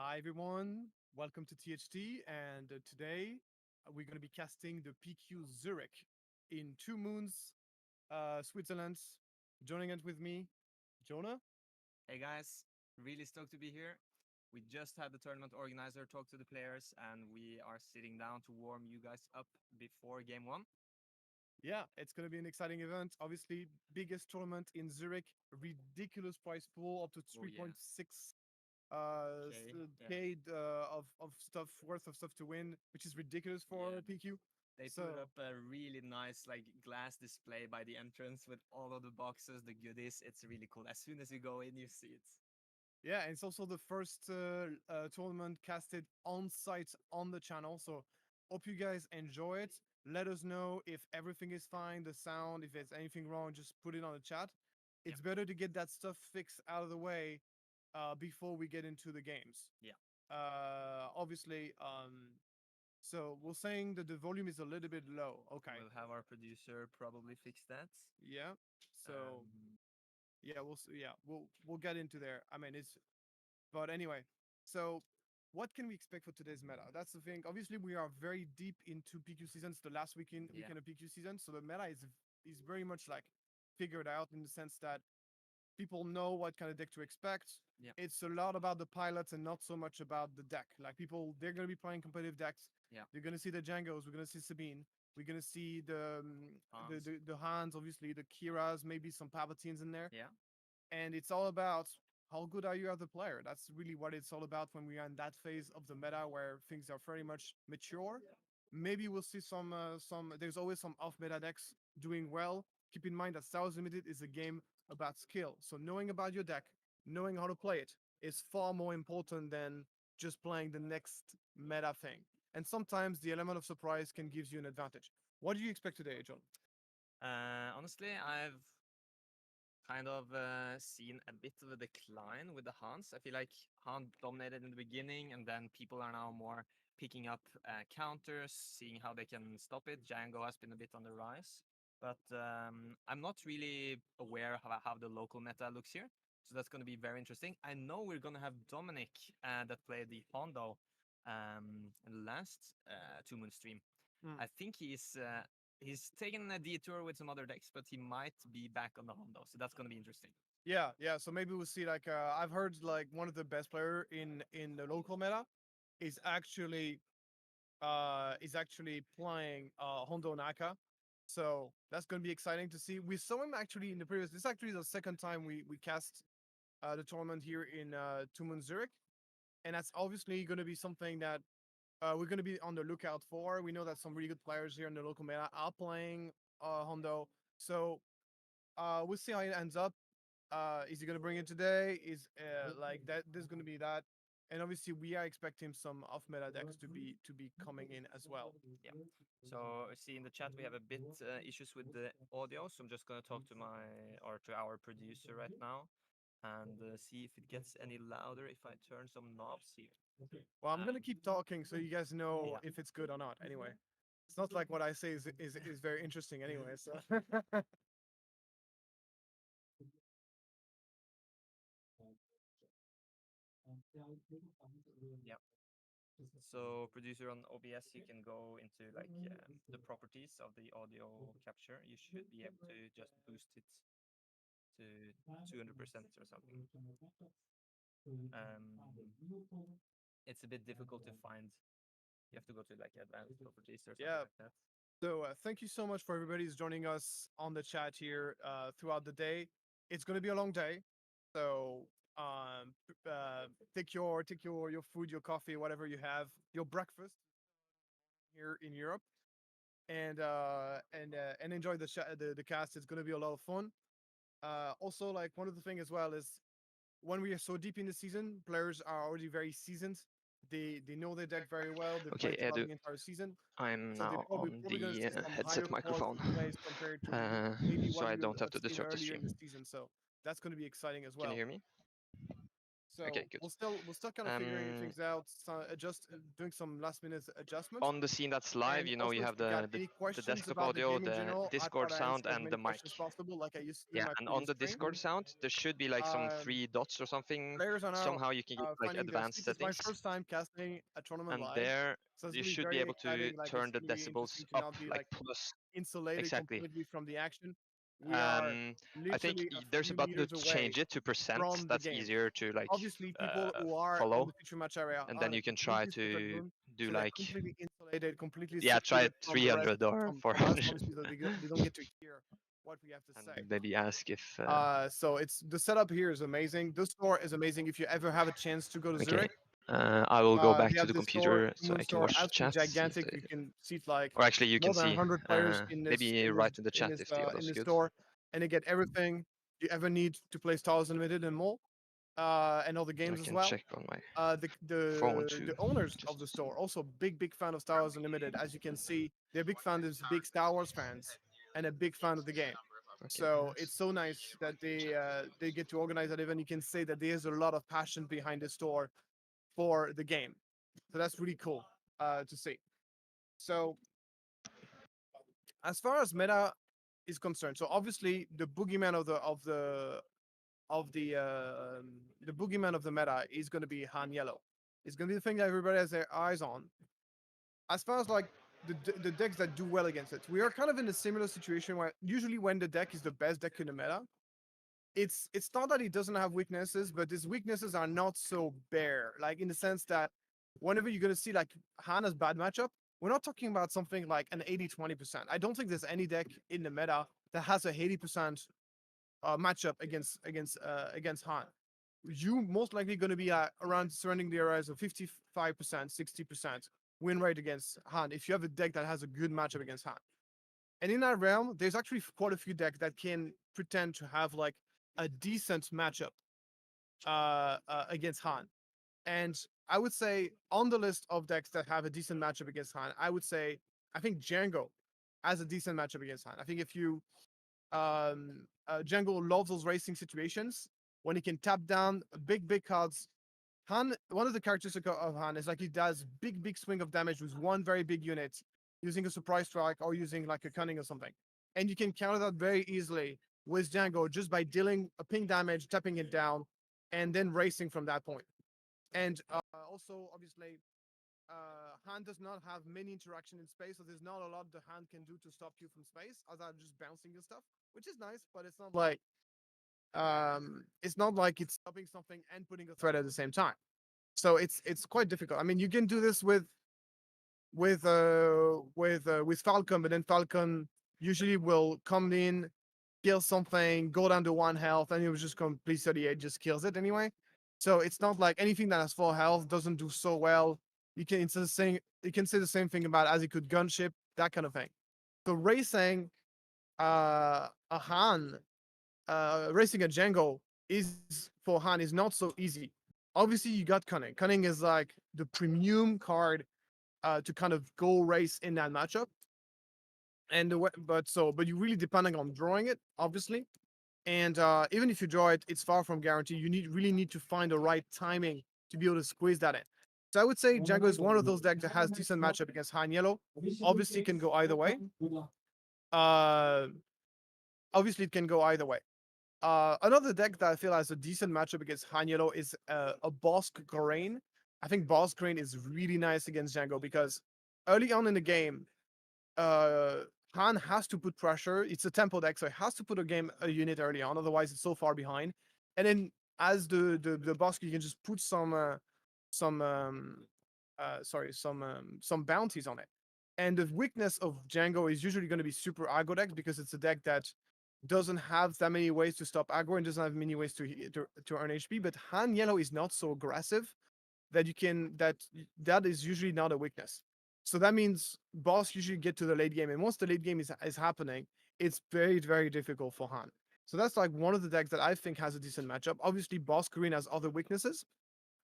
Hi everyone, welcome to THT, and today we're going to be casting the PQ Zurich in TwoMoons, Switzerland. Joining it with me, Jonah. Hey guys, really stoked to be here. We just had the tournament organizer talk to the players, and we are sitting down to warm you guys up before game one. Yeah, it's going to be an exciting event. Obviously, biggest tournament in Zurich, ridiculous prize pool up to Oh yeah. 3.6 Okay. Yeah. K of stuff worth of stuff to win, which is ridiculous for Yeah. PQ. They put So up a really nice glass display by the entrance with all of the boxes, the goodies. It's really cool. As soon as you go in, you see it. yeah, and it's also the first tournament casted on site on the channel. So hope you guys enjoy it. Let us know if everything is fine, the sound, if there's anything wrong, just put it on the chat. Yeah. It's better to get that stuff fixed out of the way before we get into the games. Yeah. Obviously, so we're saying that the volume is a little bit low. Okay. We'll have our producer probably fix that. Yeah. So Um, yeah, we'll get into there. I mean, it's but anyway, so what can we expect for today's meta? That's the thing. Obviously, we are very deep into PQ seasons, the last yeah. weekend of PQ season. So the meta is very much like figured out in the sense that people know what kind of deck to expect. Yeah. It's a lot about the pilots and not so much about the deck. Like people, they're gonna be playing competitive decks. Yeah. They're gonna see the Jangos. We're gonna see Sabine. We're gonna see Hans. the Hans, obviously the Kiras, maybe some Palpatines in there, Yeah. and it's all about how good are you as a player. That's really what it's all about when we are in that phase of the meta where things are very much mature. Maybe we'll see some. There's always some off meta decks doing well. Keep in mind that Star Wars Limited is a game about skill. So knowing about your deck, knowing how to play it, is far more important than just playing the next meta thing. And sometimes the element of surprise can give you an advantage. What do you expect today, John? Honestly, I've kind of seen a bit of a decline with the Hans. I feel like Han dominated in the beginning, and then people are now more picking up counters, seeing how they can stop it. Jango has been a bit on the rise, but I'm not really aware of how the local meta looks here. So that's going to be very interesting. I know we're going to have Dominic that played the Hondo in the last TwoMoons stream. Mm. I think he's taken a detour with some other decks, but he might be back on the Hondo, so that's gonna be interesting. Yeah, yeah. So maybe we'll see. Like, I've heard like one of the best player in the local meta is actually playing Hondo Naka. So that's gonna be exciting to see. We saw him actually in the previous. This actually is the second time we cast the tournament here in TwoMoons Zurich, and that's obviously gonna be something that we're gonna be on the lookout for. We know that some really good players here in the local meta are playing Hondo, so we'll see how it ends up. Is he gonna bring it today? Is like that? There's gonna be that, and obviously we are expecting some off meta decks to be coming in as well. Yeah. So I see in the chat we have a bit issues with the audio, so I'm just gonna talk to our producer right now and see if it gets any louder if I turn some knobs here. Well, I'm Um, gonna keep talking so you guys know yeah. if it's good or not. Anyway, it's not like what I say is very interesting anyway. So Yeah. So producer on OBS, you can go into the properties of the audio capture. You should be able to just boost it to 200% or something. Um, it's a bit difficult to find. You have to go to advanced properties or something yeah. like that. So thank you so much for everybody who's joining us on the chat here throughout the day. It's gonna be a long day, so take your food, your coffee, whatever you have, your breakfast here in Europe, and enjoy the cast. It's gonna be a lot of fun. Also, like one of the things as well is when we are so deep in the season, players are already very seasoned. They know their deck very well. They Okay, played throughout Edu, the entire season, I'm so they now probably on probably gonna the see some headset higher microphone, quality plays compared to maybe so what I we don't have have to seen disrupt the earlier in stream. the season. So that's going to be exciting as Can you well. hear me? So Okay, good. we're still kind of figuring Um, things out, so doing some last minute adjustments. on the scene that's live, And you know, also, you if have you got the any the questions desktop about the audio, game in the general, I try Discord to answer sound, as and many the mic. questions possible, like I used to do in Yeah, my and on previous the stream. Discord sound, there should be like some Um, 3 dots or something. Players are now Somehow you can get like finding their advanced seats. It's my settings, first time casting a tournament and live, there so it's you gonna be should be very able to exciting. Like turn it's the gonna be decibels interesting to up not be like like plus. insulated Exactly. completely from the action. We are Um, I think literally a there's a few button to meters away change it to percent. from the That's game. easier to like Obviously, people who are on follow, the feature match area and are then on a you can try completely separate to room, do so they're like, completely insulated, completely yeah, try secluded it from the rest, 300 or from us, 400, obviously, so they don't get to hear what we have to and say. maybe ask if. So it's the setup here is amazing. The store is amazing. If you ever have a chance to go to Okay, Zurich, I will go back they to have the this store, computer so TwoMoons I can store, watch the absolutely chat. See if gigantic. they, You can seat like or actually you can more than see. 100 players Maybe write in the chat if the in audio's this good. store, and they get everything you ever need to play Stars Unlimited and more, and all the I games as can well. check on my The phone too, the owners just of the to see. store also big fan of Star Wars Unlimited. As you can see, they're big fans, big Star Wars fans, and a big fan of the game. Okay, So nice. it's so nice that they get to organize that event. You can say that there's a lot of passion behind the store for the game. So that's really cool to see. So as far as meta is concerned, so obviously the boogeyman the boogeyman of the meta is going to be Han Yellow. It's going to be the thing that everybody has their eyes on. As far as like the decks that do well against it, we are kind of in a similar situation where usually when the deck is the best deck in the meta, it's not that it doesn't have weaknesses, but these weaknesses are not so bare. Like in the sense that whenever you're gonna see like Hana's bad matchup, we're not talking about something like an 80-20%. I don't think there's any deck in the meta that has a 80% matchup against Han. You most likely going to be around surrounding the areas of 55%, 60% win rate against Han if you have a deck that has a good matchup against Han. And in that realm, there's actually quite a few decks that can pretend to have like a decent matchup against Han. And I would say on the list of decks that have a decent matchup against Han, I would say I think Jango has a decent matchup against Han. I think if you Jango loves those racing situations when he can tap down big cards. Han, one of the characteristics of Han is like he does big swing of damage with one very big unit using a surprise strike or using like a cunning or something. And you can counter that very easily with Jango just by dealing a ping damage, tapping it down, and then racing from that point. And also, obviously, Han does not have many interaction in space, so there's not a lot the hand can do to stop you from space, other than just bouncing and stuff, which is nice, but it's not like it's stopping something and putting a threat at the same time. So it's quite difficult. I mean, you can do this with Falcon, but then Falcon usually will come in, kill something, go down to 1 health, and it was just complete 38, just kills it anyway. So it's not like anything that has 4 health doesn't do so well. You can say the same thing about as he could gunship, that kind of thing. So racing a Han, racing a Jango is for Han is not so easy. Obviously, you got Cunning. Cunning is like the premium card to kind of go race in that matchup. And but you're really depending on drawing it, obviously. And even if you draw it, it's far from guaranteed. You really need to find the right timing to be able to squeeze that in. So I would say Django is one of those decks that has decent matchup against Han Yellow. Obviously, it can go either way. Uh, Obviously, it can go either way. Another deck that I feel has a decent matchup against Han Yellow is a Bosk Grain. I think Bosk Grain is really nice against Django because early on in the game, uh, Han has to put pressure. It's a tempo deck, so it has to put a unit early on. Otherwise, it's so far behind. And then as the boss, you can just put some some bounties on it. And the weakness of Django is usually going to be super aggro deck because it's a deck that doesn't have that many ways to stop aggro and doesn't have many ways to earn HP. But Han Yellow is not so aggressive that that is usually not a weakness. So that means boss usually get to the late game, and once the late game is happening, it's very difficult for Han. So that's like one of the decks that I think has a decent matchup. Obviously, Boss Green has other weaknesses,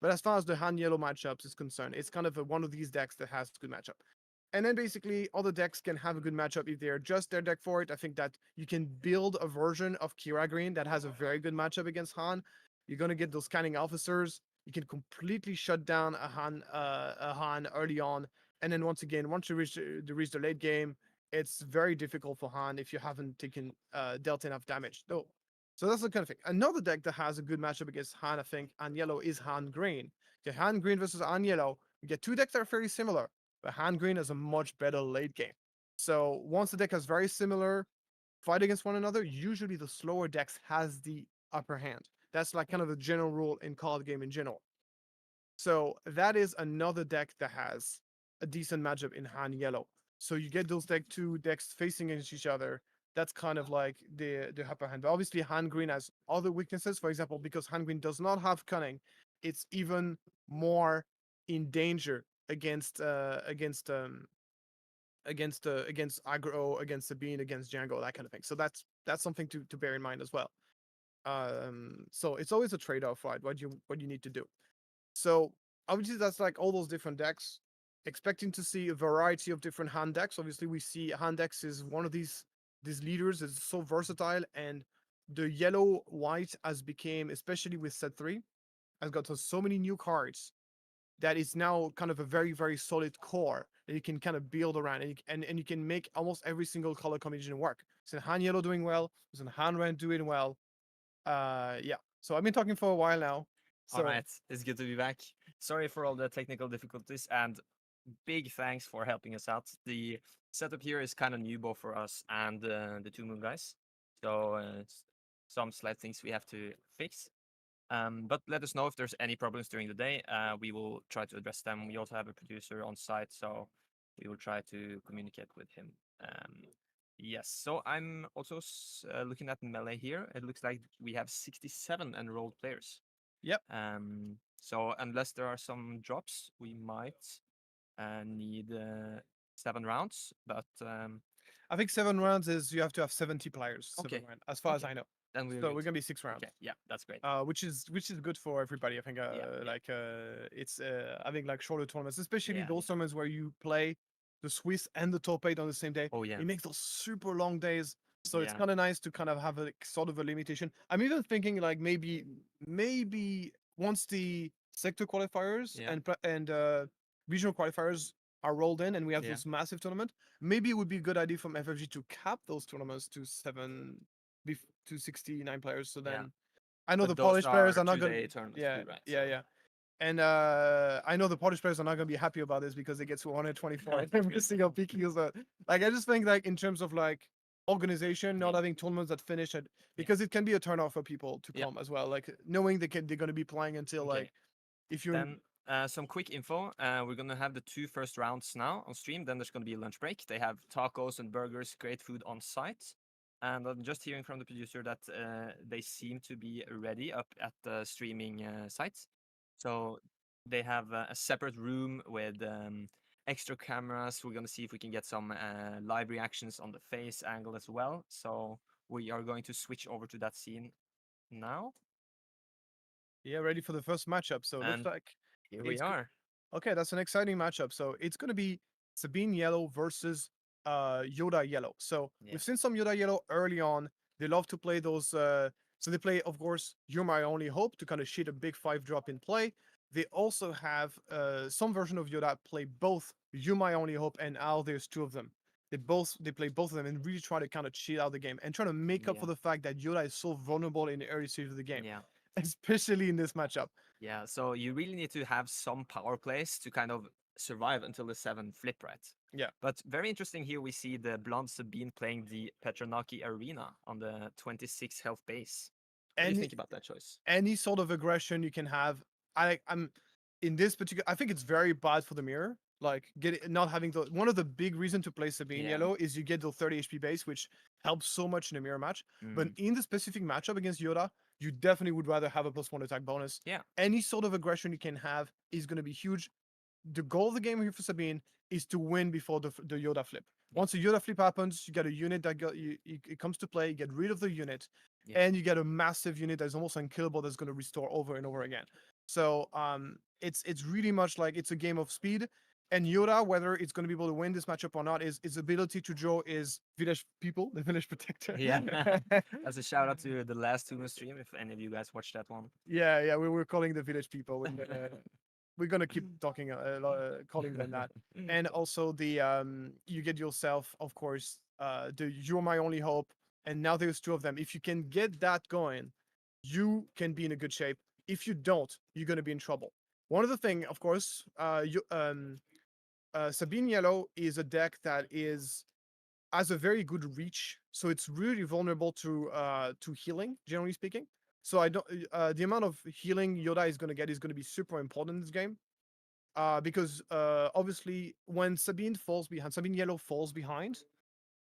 but as far as the Han Yellow matchups is concerned, it's kind of one of these decks that has good matchup. And then basically, other decks can have a good matchup if they adjust their deck for it. I think that you can build a version of Kira Green that has a very good matchup against Han. You're gonna get those scanning officers. You can completely shut down a Han early on, and then once again, once you reach the late game, it's very difficult for Han if you haven't taken dealt enough damage. No, so that's the kind of thing. Another deck that has a good matchup against Han, I think, Han Yellow is Han Green. Okay, Han Green versus Han Yellow. You get two decks that are fairly similar, but Han Green has a much better late game. So once the deck has very similar fight against one another, usually the slower decks has the upper hand. That's like kind of a general rule in card game in general. So that is another deck that has a decent matchup in Han Yellow. So you get those two decks facing against each other. That's kind of like the upper hand. But obviously, Han Green has other weaknesses. For example, because Han Green does not have cunning, it's even more in danger against aggro, against Sabine, against Jango, that kind of thing. So that's something to bear in mind as well. So it's always a trade-off, right? What you need to do. So obviously that's like all those different decks. Expecting to see a variety of different hand decks. Obviously, we see hand decks is one of these leaders. It's so versatile, and the yellow white has became, especially with set 3, has got so many new cards that is now kind of a very very solid core that you can kind of build around, and you can make almost every single color combination work. So Han Yellow doing well, so Han Red doing well. Yeah. So I've been talking for a while now. So All right, it's good to be back. Sorry for all the technical difficulties, and big thanks for helping us out. The setup here is kind of new both for us and the TwoMoons guys, so some slight things we have to fix. But let us know if there's any problems during the day. We will try to address them. We also have a producer on site, so we will try to communicate with him. Yes, so I'm also looking at Melee here. It looks like we have 67 enrolled players. Yep. So unless there are some drops, we might need 7 rounds. But I think 7 rounds is you have to have 70 players. Okay. As far as Okay. I know. then So we're gonna be 6 rounds. Okay, yeah, that's great. Which is good for everybody. I think Yeah. it's I think like shorter tournaments, especially Yeah, those yeah. tournaments where you play the Swiss and the top 8 on the same day. Oh yeah. It makes those super long days. So it's Yeah. kind of nice to kind of have a sort of a limitation. I'm even thinking like maybe once the sector qualifiers Yeah. and regional qualifiers are rolled in and we have Yeah. this massive tournament, maybe it would be a good idea from FFG to cap those tournaments to 69 players. So then Yeah. I know But the those Polish players are not going. two-day tournaments Yeah, too, right? yeah, So- yeah. And I know the Polish players are not going to be happy about this because they get to 124 in every single PQ. So, like, I just think like in terms of like organization, not Yeah. having tournaments that finish it because it can be a turnoff for people to Yeah. come as well. Like knowing they're going to be playing until Okay. like if you're Then some quick info. We're gonna have the 2 first rounds now on stream. Then there's gonna be a lunch break. They have tacos and burgers, great food on site. And I'm just hearing from the producer that they seem to be ready up at the streaming site. So they have a separate room with extra cameras. We're gonna see if we can get some live reactions on the face angle as well. So we are going to switch over to that scene now. ready for the first matchup. So it looks And like here we it's go- are. Okay, that's an exciting matchup. So it's going to be Sabine Yellow versus Yoda Yellow. So Yeah. we've seen some Yoda Yellow early on. They love to play those. So they play, of course, You're My Only Hope to kind of shit a big 5-drop in play. They also have some version of Yoda play both You're My Only Hope and Al. There's 2 of them. They play both of them and really try to kind of cheat out the game and try to make up Yeah. for the fact that Yoda is so vulnerable in the early stage of the game, Yeah. especially in this matchup. Yeah, so you really need to have some power plays to kind of survive until the 7 flip, right? Yeah. But very interesting here we see the blonde Sabine playing the Petronaki Arena on the 26 health base. What do you think about that choice? Any sort of aggression you can have. I'm in this particular. I think it's very bad for the mirror. Like not having the one of the big reason to play Sabine Yeah. Yellow is you get the 30 HP base, which helps so much in a mirror match. But Mm, in the specific matchup against Yoda, you definitely would rather have a +1 attack bonus. Yeah. Any sort of aggression you can have is going to be huge. The goal of the game here for Sabine is to win before the Yoda flip. Once the Yoda flip happens, you get a unit that it comes to play. You get rid of the unit, Yeah. and you get a massive unit that's almost unkillable that's going to restore over and over again. So it's really much like it's a game of speed. And Yoda, whether it's going to be able to win this matchup or not, is his ability to draw his village people, the village protector. Yeah. As a shout out to the last TwoMoons stream, if any of you guys watched that one. Yeah, we were calling the village people. We're gonna keep talking, calling them that. And also the you get yourself, of course, the you're my only hope, and now there's two of them. If you can get that going, you can be in a good shape. If you don't, you're gonna be in trouble. One of the thing, of course, Sabine Yellow is a deck that has a very good reach, so it's really vulnerable to healing, generally speaking. So I don't the amount of healing Yoda is gonna get is gonna be super important in this game. Because obviously when Sabine Yellow falls behind,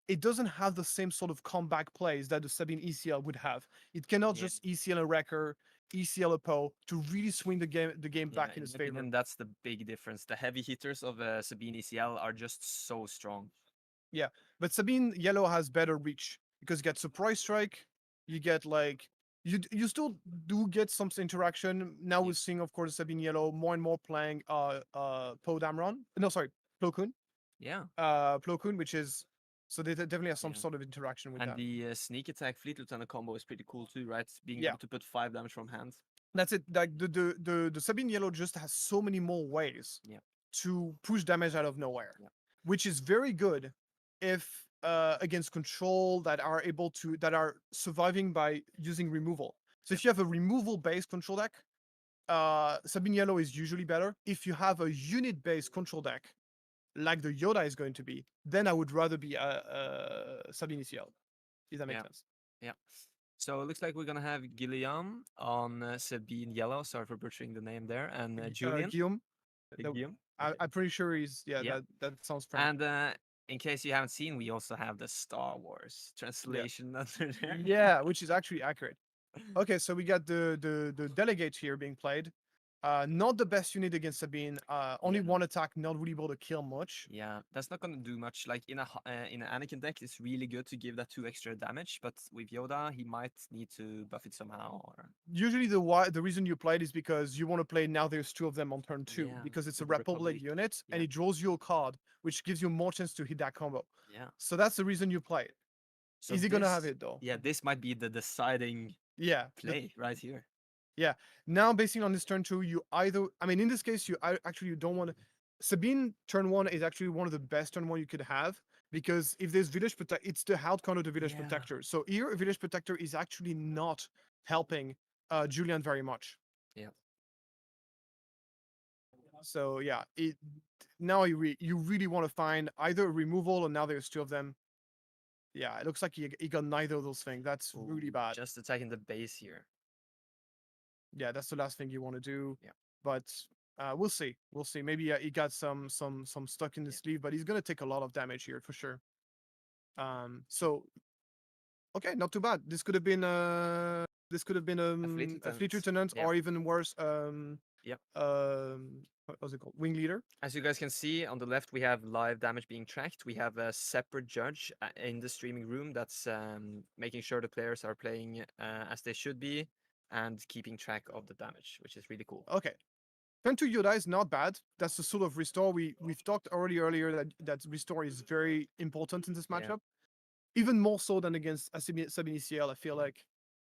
it doesn't have the same sort of comeback plays that the Sabine ECL would have. It cannot Yeah. just ECL a Wrecker, ECL a Poe to really swing the game back in in his my favor. opinion, that's the big difference. The heavy hitters of Sabine ECL are just so strong. But Sabine Yellow has better reach because you get Surprise Strike, you get like you still do get some interaction. Now Yeah. we're seeing, of course, Sabine Yellow more and more playing Poe Dameron. No, sorry, Plo Koon. Yeah. Plo Koon, which is so they definitely have some Yeah. sort of interaction with And that. the sneak attack Fleet Lieutenant combo is pretty cool too, right? Being Yeah. able to put 5 damage from hand. That's it. Like the Sabine Yellow just has so many more ways Yeah. to push damage out of nowhere, Yeah. which is very good if against control that are surviving by using removal. So if you have a removal based control deck, Sabine Yellow is usually better. If you have a unit based control deck, like the Yoda is going to be, then I would rather be Sabine ECL. If that makes Yeah. sense. Yeah. So it looks like we're gonna have Guillaume on Sabine Yellow. Sorry for butchering the name there, and Julian. Guillaume. No, Guillaume. I'm pretty sure he's Yeah. That sounds French. And in case you haven't seen, we also have the Star Wars translation under there. Yeah, which is actually accurate. Okay, so we got the delegate here being played. Not the best unit against Sabine. Only Yeah. one attack, not really able to kill much. Yeah, that's not gonna do much. Like in an Anakin deck, it's really good to give that 2 extra damage. But with Yoda, he might need to buff it somehow. Or Usually the reason you play it is because you want to play now there's two of them on turn 2 Yeah, because it's a with the Republic Republic. unit and Yeah. it draws you a card which gives you more chance to hit that combo. Yeah. So that's the reason you play it. So Is he gonna have this- it though? Yeah, this might be the deciding Yeah. play right here. Now, basing on this turn 2, you either in this case actually you don't want to. Sabine turn 1 is actually one of the best turn 1 you could have because if there's village protect, it's the held counter to village Yeah. protector. So here a village protector is actually not helping Julian very much. Yeah. So yeah, now you really want to find either a removal or now there's two of them. Yeah, it looks like he got neither of those things. That's really Ooh, bad. Just attacking the base here. Yeah, that's the last thing you want to do. Yeah. But we'll see. We'll see. Maybe he got some stuck in the sleeve, but he's gonna take a lot of damage here for sure. So okay, not too bad. This could have been a fleet lieutenant Yeah. or even worse. Yep. What was it called? Wing leader. As you guys can see on the left, we have live damage being tracked. We have a separate judge in the streaming room that's making sure the players are playing as they should be and keeping track of the damage, which is really cool. Okay. Turn 2 Yoda is not bad. That's the sort of restore we've talked already earlier that restore is very important in this Yeah. matchup. Even more so than against Sabine ECL, I feel like.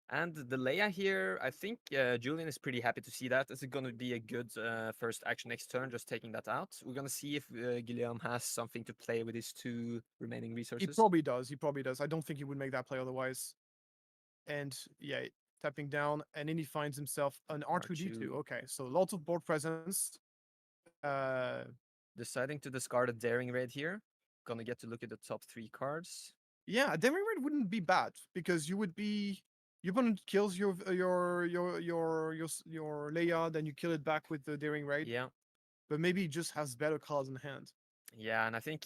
And the Leia here, I think Julian is pretty happy to see that. This is going to be a good first action next turn, just taking that out. We're going to see if Guillaume has something to play with his 2 remaining resources. He probably does. He probably does. I don't think he would make that play otherwise. And yeah, tapping down, and then he finds himself an R2D2. R2. Okay, so lots of board presence. Deciding to discard a Daring Raid here. Gonna get to look at the top 3 cards. Yeah, a Daring Raid wouldn't be bad because your opponent kills your Leia, then you kill it back with the Daring Raid. Yeah. But maybe he just has better cards in hand. Yeah, and I think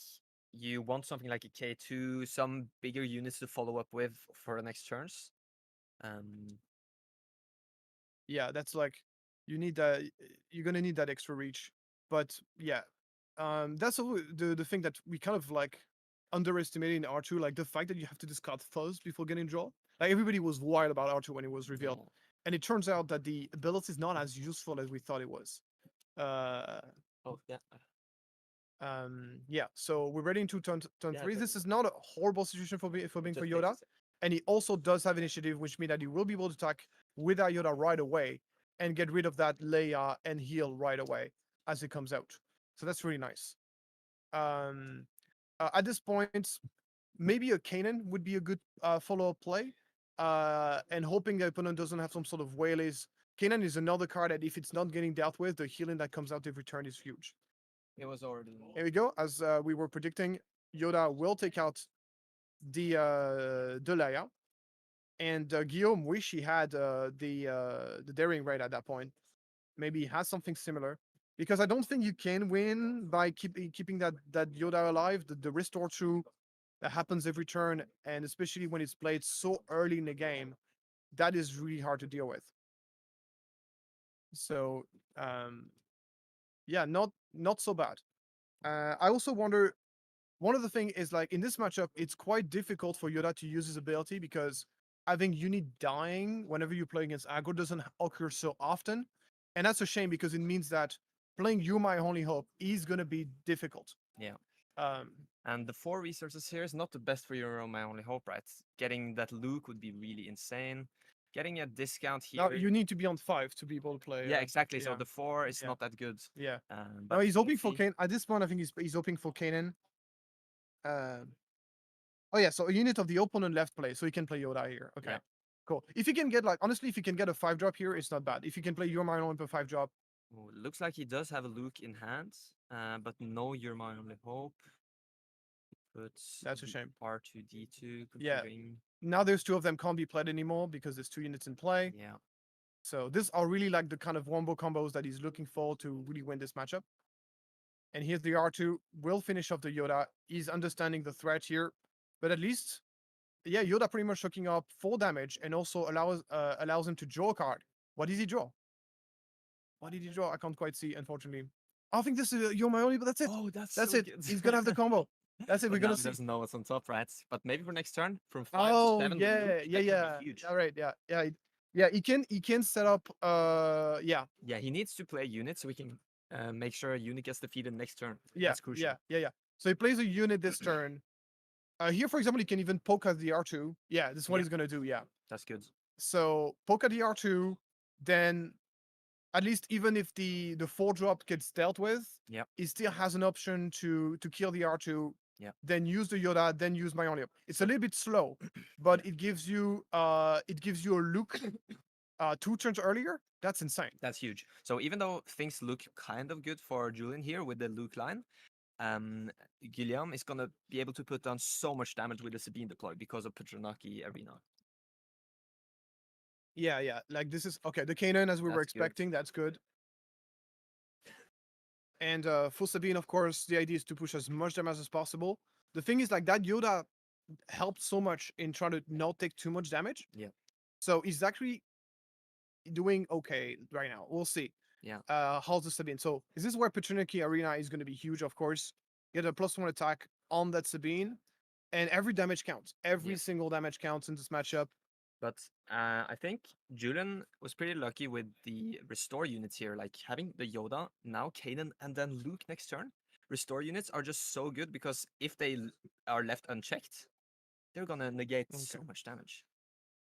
you want something like a K2, some bigger units to follow up with for the next turns. Yeah, that's like you need that. You're gonna need that extra reach. But yeah, that's all the thing that we kind of like underestimated in R2, like the fact that you have to discard fuzz before getting draw. Like everybody was wild about R2 when it was revealed, Yeah. and it turns out that the ability is not as useful as we thought it was. Oh, yeah. Yeah, so we're ready into turn Yeah, 3. turn This is not a horrible situation for being for Just Yoda, and he also does have initiative, which means that he will be able to attack with that Yoda right away and get rid of that Leia and heal right away as it comes out. So that's really nice. Um, at this point, maybe a Kanan would be a good follow-up play, and hoping the opponent doesn't have some sort of waylays. Kanan is another card that if it's not getting dealt with, the healing that comes out every turn is huge. It was already. Here we go. As we were predicting, Yoda will take out the Leia, and Guillaume wish he had the daring raid at that point. Maybe he has something similar, because I don't think you can win by keeping that Yoda alive. The restore true that happens every turn, and especially when it's played so early in the game, that is really hard to deal with. So yeah, not so bad. I also wonder, one of the thing is, like, in this matchup, it's quite difficult for Yoda to use his ability because having unit dying whenever you play against aggro doesn't occur so often, and that's a shame because it means that playing You My Only Hope is gonna be difficult. Yeah. Um, And the 4 resources here is not the best for your My Only Hope, right? Getting that Luke would be really insane. Getting a discount here. now you need to be on 5 to be able to play. Yeah, exactly. So yeah, the 4 is yeah. not that good. Yeah. But No, he's we'll hoping for see. Kanan. At this point, I think he's hoping for Kanan. Oh yeah, so a unit of the opponent left play, so he can play Yoda here. Okay. Yeah. Cool. If you can get, like, honestly, if you can get a 5-drop here, it's not bad. If you can play Your Mind on a 5-drop, Ooh, looks like he does have a Luke in hand, but no, you're my only hope. But that's a shame. R2D2 Yeah. configuring. Now there's 2 of them can't be played anymore because there's 2 units in play. Yeah. So these are really like the kind of wombo combos that he's looking for to really win this matchup. And here's the R2. Will finish off the Yoda. He's understanding the threat here, but at least, yeah, Yoda pretty much hooking up 4 damage and also allows him to draw a card. What did he draw? What did he draw? I can't quite see, unfortunately. I think this is You're My Only, but that's it. Oh, that's That's so it. good. He's gonna have the combo. That's it. But We're now gonna he see. doesn't know what's on top, right? But maybe for next turn, from 5 to Oh 7 with yeah, Luke, yeah, that could be yeah. huge. All right, yeah, yeah, yeah. He can set up. Yeah, Yeah, he needs to play units so we can make sure a unit gets defeated next turn. yeah, That's crucial. yeah. So he plays a unit this turn. Here, for example, he can even poke at the R2. Yeah, this is what Yeah. he's gonna do. Yeah. That's good. So poke at the R2, then at least even if the 4-drop gets dealt with, Yeah. he still has an option to kill the R2. Yeah. Then use the Yoda, then use my only up. It's a So- little bit slow, but it gives you a look 2 turns earlier. That's insane. That's huge. So even though things look kind of good for Julian here with the Luke line, Guillaume is gonna be able to put down so much damage with the Sabine deploy because of Petronaki Arena. Yeah. Like, this is okay. The Kanan, as we were That's good. expecting, that's good. And for Sabine, of course, the idea is to push as much damage as possible. The thing is, like, that Yoda helped so much in trying to not take too much damage. Yeah. So he's actually doing okay right now. We'll see. Yeah. How's the Sabine? So is this where Petroniki Arena is going to be huge? Of course, get a +1 attack on that Sabine, and every damage counts. Every Yeah. single damage counts in this matchup. But I think Julian was pretty lucky with the restore units here, like having the Yoda, now Kanan, and then Luke next turn. Restore units are just so good because if they are left unchecked, they're gonna negate so much damage.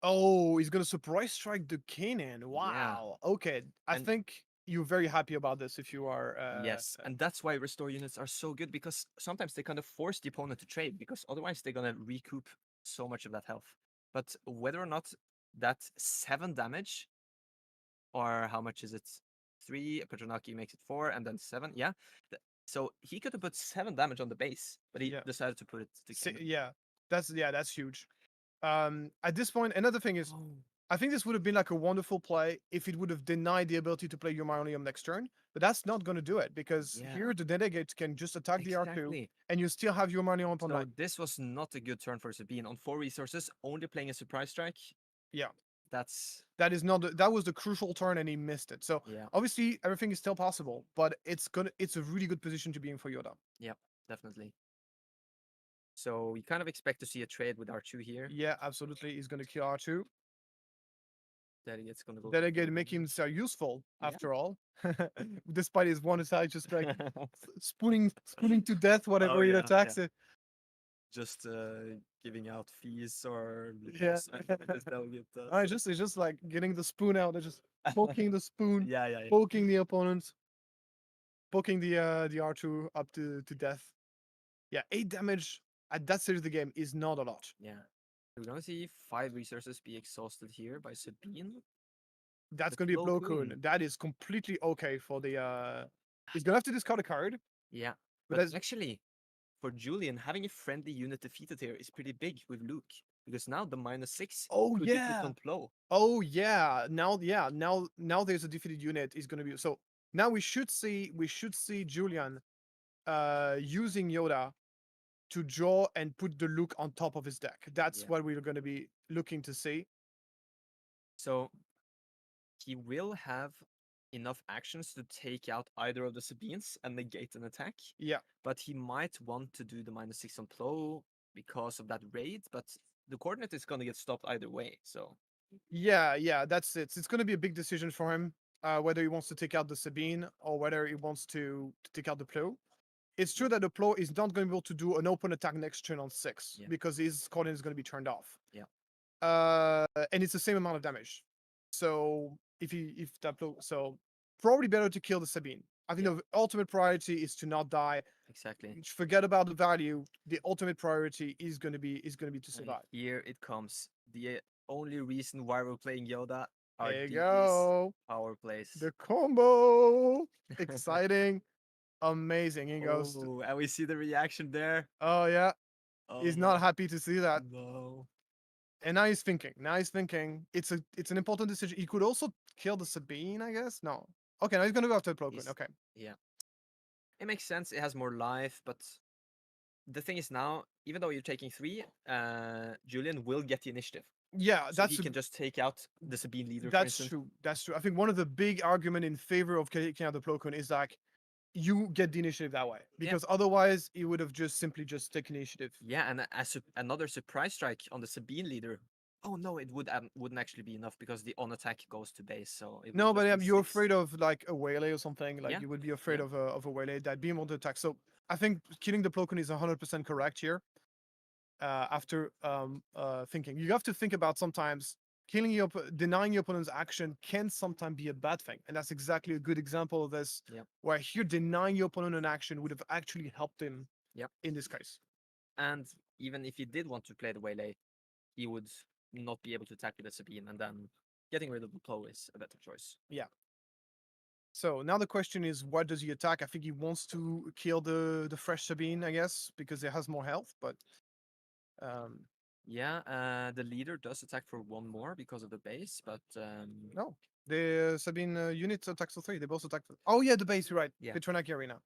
Oh, he's gonna surprise strike the Kanan. Wow. Okay, I And- think you're very happy about this if you are. Yes, and that's why restore units are so good because sometimes they kind of force the opponent to trade because otherwise they're gonna recoup so much of that health. But whether or not that 7 damage, or how much is it? 3, Petronaki makes it 4, and then 7. Yeah. So he could have put 7 damage on the base, but he Yeah. decided to put it to Kanan. Yeah, that's huge. At this point, another thing is, I think this would have been like a wonderful play if it would have denied the ability to play Urmaionium next turn, but that's not going to do it because Yeah. here the Delegates can just attack the R2 Exactly. and you still have Urmaionium on So 9. this was not a good turn for Sabine. On 4 resources, only playing a surprise strike. Yeah. That's That is not that was the crucial turn and he missed it. So yeah, obviously everything is still possible, but it's a really good position to be in for Yoda. definitely. So you kind of expect to see a trade with R2 here. Yeah, absolutely. He's going to kill R2. Delegate's gonna go. Delegate make him so useful Yeah. after all. Despite his one attack, just like spooning to death whatever Oh, it yeah, attacks it. Just giving out fees or Yeah. this delegate does. It's just like getting the spoon out and just poking the spoon, Yeah, yeah, yeah. poking the opponent, poking the R2 up to death. Yeah, 8 damage at that stage of the game is not a lot. Yeah. We're gonna see 5 resources be exhausted here by Sabine. That's The gonna be a Plo blow Koon. Koon. That is completely okay for the he's gonna have to discard a card. Yeah. But But that's- actually, for Julian, having a friendly unit defeated here is pretty big with Luke. Because now the -6 Oh, could be put yeah. on Plo. Oh now there's a defeated unit is gonna be so now we should see Julian using Yoda to draw and put the Luke on top of his deck. That's Yeah. what we're gonna be looking to see. So he will have enough actions to take out either of the Sabines and negate an attack. Yeah. But he might want to do the -6 on Plo because of that raid. But the coordinate is gonna get stopped either way. So Yeah, that's it. It's gonna be a big decision for him, whether he wants to take out the Sabine or whether he wants to take out the Plo. It's true that the Plo is not going to be able to do an open attack next turn on 6 Yeah. because his coordinate is going to be turned off. Yeah. And it's the same amount of damage. So if that Plo, so probably better to kill the Sabine. I think Yeah. the ultimate priority is to not die. exactly. Forget about the value. The ultimate priority is going to be to And survive. here it comes. The only reason why we're playing Yoda are There you these go. power plays. The combo. Exciting. Amazing. He goes. Oh, and we see the reaction there. Oh yeah. He's not Oh, happy to see that. no. And now he's thinking. It's an important decision. He could also kill the Sabine, I guess. No. Okay, now he's gonna go after the Plo Koon. He's- Okay. It makes sense. It has more life, but the thing is now, even though you're taking 3, Julian will get the initiative. Yeah, So that's he can just take out the Sabine leader. for that's instance. true. That's true. I think one of the big argument in favor of taking out the Plo Koon is like you get the initiative that way because otherwise he would have just simply just taken initiative. Yeah, and another surprise strike on the Sabine leader. Oh no, it wouldn't actually be enough because the on attack goes to base. So it No, would but just be you're 6. afraid of like a waylay or something. Like Yeah, you would be afraid yeah. of a waylay that beam on the attack. So I think killing the Plo Koon is 100% correct here. After thinking, you have to think about sometimes denying your opponent's action can sometimes be a bad thing, and that's exactly a good example of this. Yep. Where here denying your opponent an action would have actually helped him. Yep. In this case. And even if he did want to play the waylay, he would not be able to attack with a Sabine, and then getting rid of the Plo is a better choice. So now the question is, what does he attack? I think he wants to kill the fresh Sabine, I guess, because it has more health. But Yeah, the leader does attack for 1 more because of the base, but no, the Sabine unit attacks for 3. They both attack for. Oh yeah, the base. You're right. Yeah. The Tronaki Arena.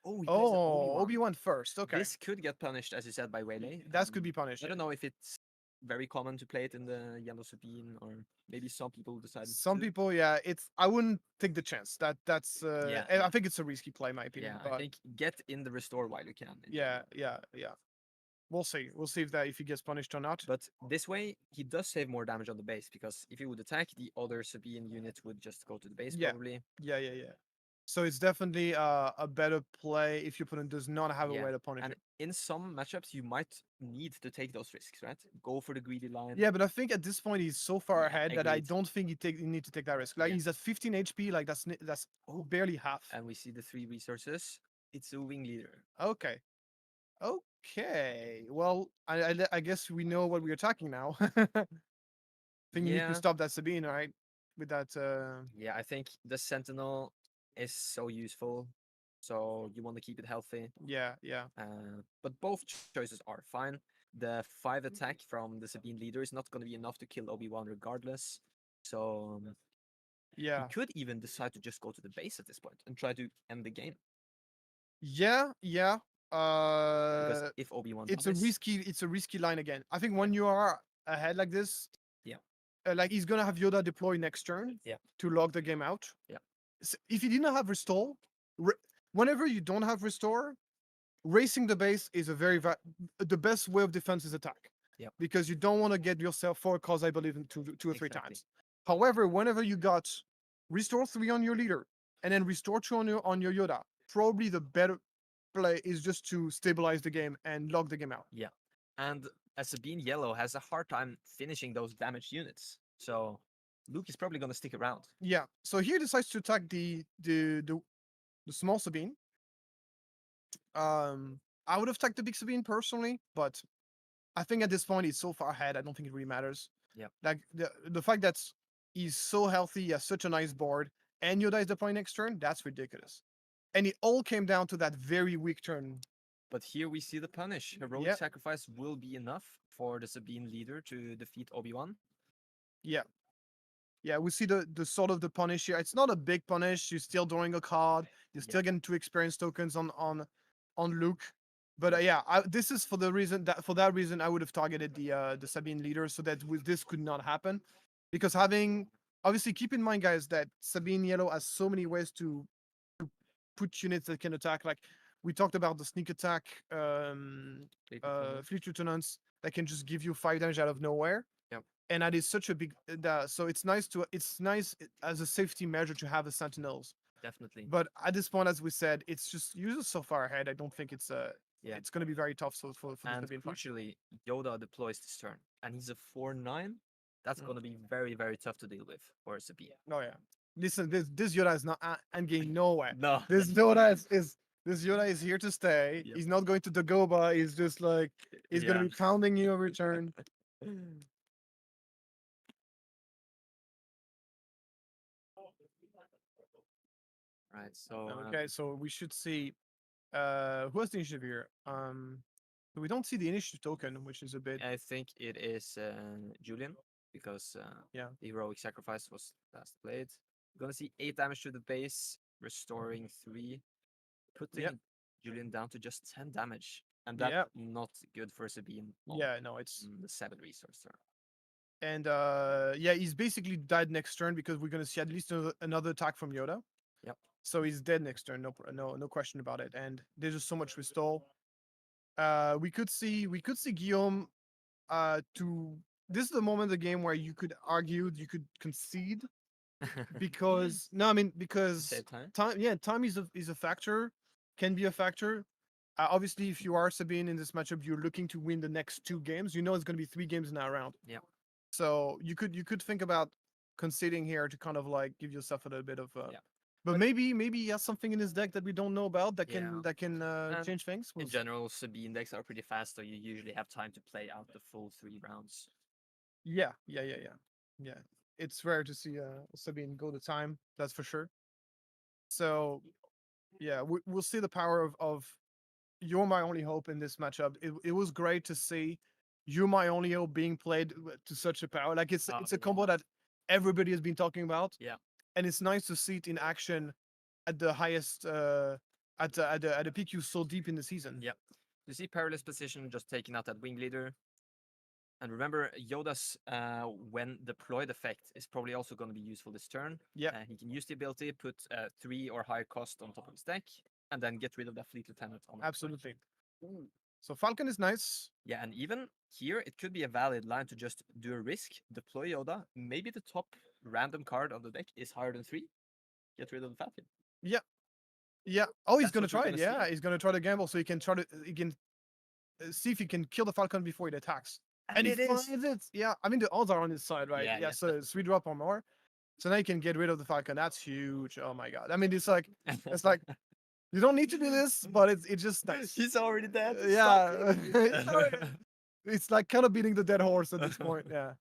oh, he plays an Oh, Obi-Wan. Obi-Wan first. Okay, This could get punished, as you said, by waylay. that could be punished. I don't know if it's very common to play it in the Yellow Sabine, or maybe some people decide. Some people, yeah, it's. I wouldn't take the chance. That's. Yeah, and I yeah. think it's a risky play, in my opinion. Yeah, but I think get in the restore while you can. in yeah, general. yeah. We'll see. We'll see if he gets punished or not. But this way, he does save more damage on the base because if he would attack, the other Sabine unit would just go to the base Yeah. probably. Yeah. So it's definitely a better play if your opponent does not have a Yeah, way to punish And it. in some matchups, you might need to take those risks, right? Go for the greedy line. Yeah, but I think at this point he's so far Yeah, ahead that I agreed. don't think you need to take that risk. Like Yeah. he's at 15 HP. Like that's barely half. And we see the 3 resources. It's a wing leader. Okay. Well, I guess we know what we're attacking now. I think you need to Yeah. stop that Sabine, right? With that. Yeah, I think the Sentinel is so useful. So you want to keep it healthy. Yeah. But both choices are fine. The 5 attack from the Sabine leader is not going to be enough to kill Obi-Wan regardless. So Yeah. he could even decide to just go to the base at this point and try to end the game. Yeah. Because if Obi-Wan It's dies, a risky line again. I think when you are ahead like this, Yeah. Like he's gonna have Yoda deploy next turn, Yeah. to log the game out. Yeah. If you didn't have restore, whenever you don't have restore, racing the base is the best way of defense is attack. Yeah. Because you don't want to get yourself 4 calls, I believe, in two or three Exactly. times. However, whenever you got restore 3 on your leader and then restore 2 on your Yoda, probably the better play is just to stabilize the game and lock the game out. Yeah. And a Sabine yellow has a hard time finishing those damaged units. So Luke is probably going to stick around. Yeah. So he decides to attack the small Sabine. I would have attacked the big Sabine personally, but I think at this point he's so far ahead. I don't think it really matters. Yep. Like the fact that he's so healthy, he has such a nice board, and Yoda is deploying next turn. That's ridiculous. And it all came down to that very weak turn. But here we see the punish. Heroic Yep. sacrifice will be enough for the Sabine leader to defeat Obi-Wan. Yeah. Yeah, we see the sort of the punish here. It's not a big punish. You're still drawing a card. You're still getting 2 experience tokens on Luke. But yeah, this is for that reason I would have targeted the Sabine leader so that this could not happen, because obviously keep in mind, guys, that Sabine yellow has so many ways to put units that can attack. Like we talked about the sneak attack, fleet lieutenants that can just give you 5 damage out of nowhere. Yep. And that is such a big so it's nice as a safety measure to have the sentinels. Definitely. But at this point, as we said, it's just you're just so far ahead. I don't think it's it's going to be very tough for the And Sabine fight. crucially, Yoda deploys this turn, and he's a 4/9. That's going to be very, very tough to deal with for Sabine. Oh yeah, listen, this Yoda is not endgame nowhere. No. This Yoda is this Yoda is here to stay. Yep. He's not going to Dagobah. He's just like he's going to be pounding you every turn. Right. So Okay, so we should see who has the initiative here. We don't see the initiative token, which is a bit. I think it is Julian, because Yeah. the heroic sacrifice was last played. We're gonna see 8 damage to the base, restoring 3, putting Yep. Julian down to just 10 damage, and that's Yep. not good for Sabine. On Yeah, no, it's the 7 resource turn. and yeah, he's basically died next turn because we're gonna see at least another attack from Yoda. Yep. So he's dead next turn, no question about it. And there's just so much restore. We could see Guillaume. To This is the moment of the game where you could argue, you could concede because no, I mean because Save time. time is a factor, can be a factor. Obviously, if you are Sabine in this matchup, you're looking to win the next 2 games. You know it's going to be 3 games in that round. Yeah. So you could think about conceding here to kind of like give yourself a little bit of. Yeah. But maybe he has something in his deck that we don't know about that can And change things. In We'll see. general, Sabine decks are pretty fast, so you usually have time to play out the full 3 rounds. Yeah. It's rare to see Sabine go to time. That's for sure. So, yeah, we'll see the power of You're My Only Hope in this matchup. It was great to see You're My Only Hope being played to such a power. Like it's a combo that everybody has been talking about. Yeah. And it's nice to see it in action at the highest at the peak you so deep in the season. Yeah. You see Perilous Position just taking out that wing leader. And remember, Yoda's when deployed effect is probably also going to be useful this turn. Yeah. He can use the ability, put 3 or higher cost on top of his deck, and then get rid of that fleet lieutenant on it. Absolutely. So Falcon is nice. Yeah, and even here, it could be a valid line to just do a risk, deploy Yoda. Maybe the top random card on the deck is higher than 3. Get rid of the Falcon. Yeah. Oh, he's That's gonna what we're try it. gonna Yeah, see. he's gonna try to gamble so he can see if he can kill the Falcon before it attacks. And he finds it. Yeah, I mean the odds are on his side, right? Yeah, Yeah. So it's 3 drop or more. So now you can get rid of the Falcon. That's huge. Oh my god. I mean, it's like you don't need to do this, but it's just nice. He's already dead. Yeah. Stop It's like kind of beating the dead horse at this point. Yeah.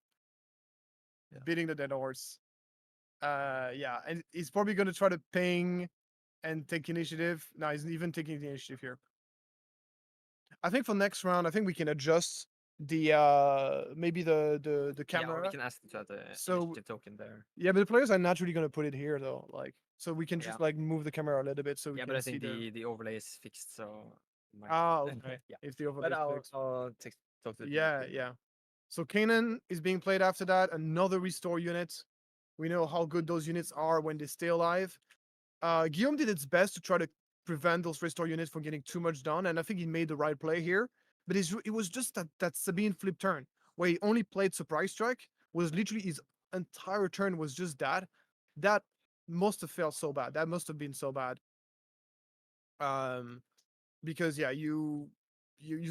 Beating the dead horse. Yeah, and he's probably gonna try to ping and take initiative. No, he's even taking the initiative here. I think for next round, I think we can adjust the maybe the Yeah, or camera. we can ask to add the So- initiative token there. Yeah, but the players are naturally gonna put it here though. Like, so we can just Yeah. like move the camera a little bit so we Yeah, can but I see think the overlay is fixed, so. it might- okay. Yeah. If the overlay But is I'll, fixed. I'll talk to the Yeah, team. yeah. So Kanan is being played after that. Another restore unit. We know how good those units are when they stay alive. Guillaume did its best to try to prevent those restore units from getting too much done, and I think he made the right play here. But it was just that Sabine flip turn where he only played surprise strike was literally his entire turn was just that must have felt so bad. That must have been so bad. Um, because yeah, you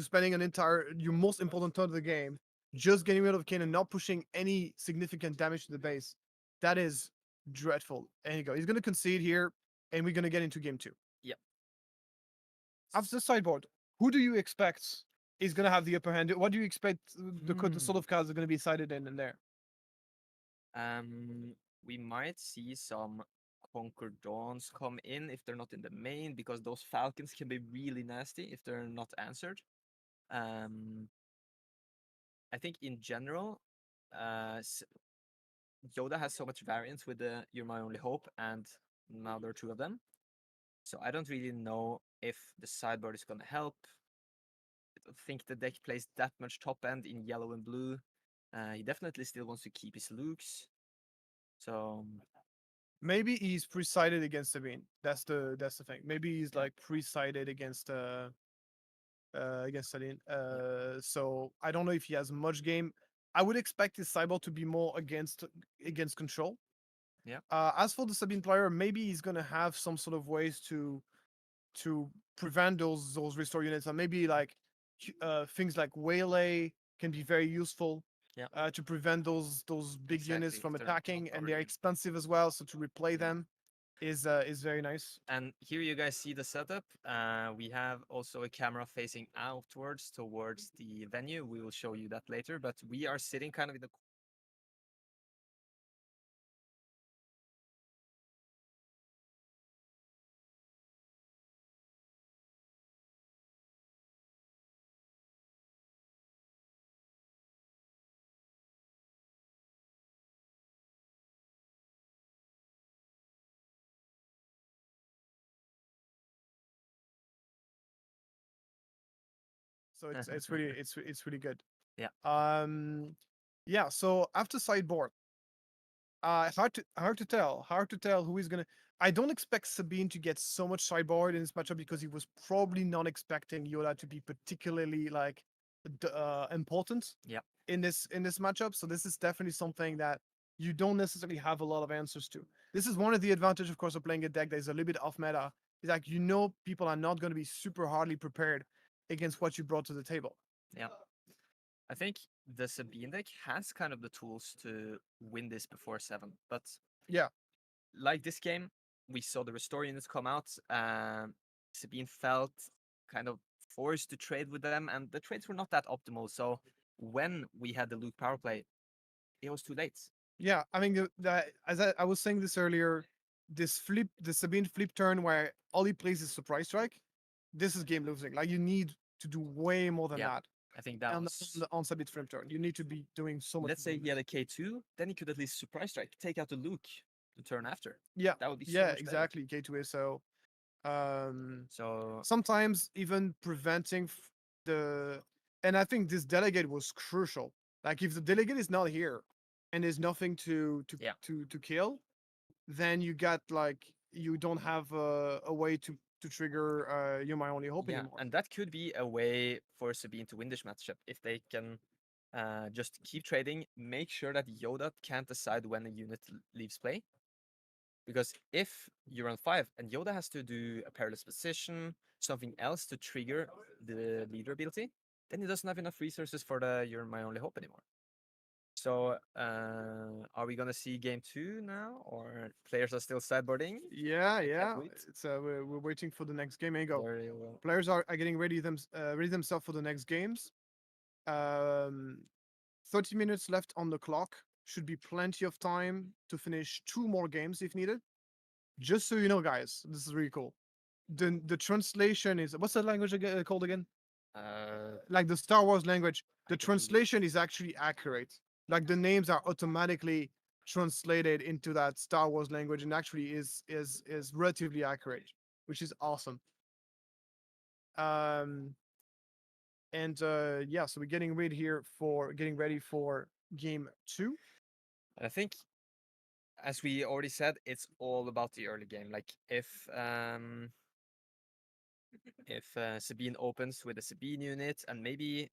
spending an entire your most important turn of the game just getting rid of Kane and not pushing any significant damage to the base. That is dreadful. And you go. He's gonna concede here, and we're gonna get into game two. Yep. After the sideboard, who do you expect is gonna have the upper hand? What do you expect the sort of cards are gonna be decided in there? We might see some Conquer Dawns come in if they're not in the main, because those Falcons can be really nasty if they're not answered. I think in general, Yoda has so much variance with the You're My Only Hope, and now there are two of them. So I don't really know if the sideboard is going to help. I don't think the deck plays that much top end in yellow and blue. He definitely still wants to keep his Lukes. So maybe he's pre-sided against Sabine. That's the thing. Maybe he's like pre-sided against Sabine. So I don't know if he has much game. I would expect his sideboard to be more against control. Yeah. As for the Sabine player, maybe he's gonna have some sort of ways to prevent those restore units, and maybe like things like waylay can be very useful. Yeah. To prevent those big units Exactly, from if they're not attacking, and already they're in. expensive as well. So to replay Yeah. them is very nice. And here you guys see the setup. We have also a camera facing outwards towards the venue. We will show you that later, but we are sitting kind of in the So it's really it's really good. Yeah. Yeah. So after sideboard, hard to tell who is gonna. I don't expect Sabine to get so much sideboard in this matchup because he was probably not expecting Yoda to be particularly like important. Yeah. In this matchup. So this is definitely something that you don't necessarily have a lot of answers to. This is one of the advantages, of course, of playing a deck that is a little bit off meta. Is like people are not going to be super hardly prepared against what you brought to the table. Yeah. I think the Sabine deck has kind of the tools to win this before 7, but Yeah. like this game, we saw the restore units come out. Sabine felt kind of forced to trade with them, and the trades were not that optimal. So when we had the Luke power play, it was too late. Yeah, I mean, as I was saying this earlier, the Sabine flip turn where all he plays is surprise strike. This is game losing. Like you need to do way more than Yeah, that. I think that on was. on Sabine flip turn, you need to be doing so much. Let's say he had a K2, then he could at least surprise strike, take out the Luke the turn after. Yeah, that would be so yeah, much better. exactly. K2A. So So sometimes even preventing and I think this delegate was crucial. Like if the delegate is not here and there's nothing Yeah. to kill, then you got like you don't have a way to trigger You're My Only Hope yeah, anymore. and that could be a way for Sabine to win this matchup if they can just keep trading, make sure that Yoda can't decide when a unit leaves play. Because if you're on 5 and Yoda has to do a perilous position, something else to trigger the leader ability, then he doesn't have enough resources for the You're My Only Hope anymore. So are we gonna see game 2 now, or players are still sideboarding? Yeah, yeah. wait. It's we're waiting for the next game. Here you go. Very well. Players are getting ready themselves for the next games. 30 minutes left on the clock. Should be plenty of time to finish 2 more games if needed. Just so you know, guys, this is really cool. The translation is what's the language called again? Like the Star Wars language. The translation is actually accurate. Like the names are automatically translated into that Star Wars language and actually is relatively accurate, which is awesome. And yeah, so we're getting ready for game 2. I think, as we already said, it's all about the early game. Like if Sabine opens with a Sabine unit and maybe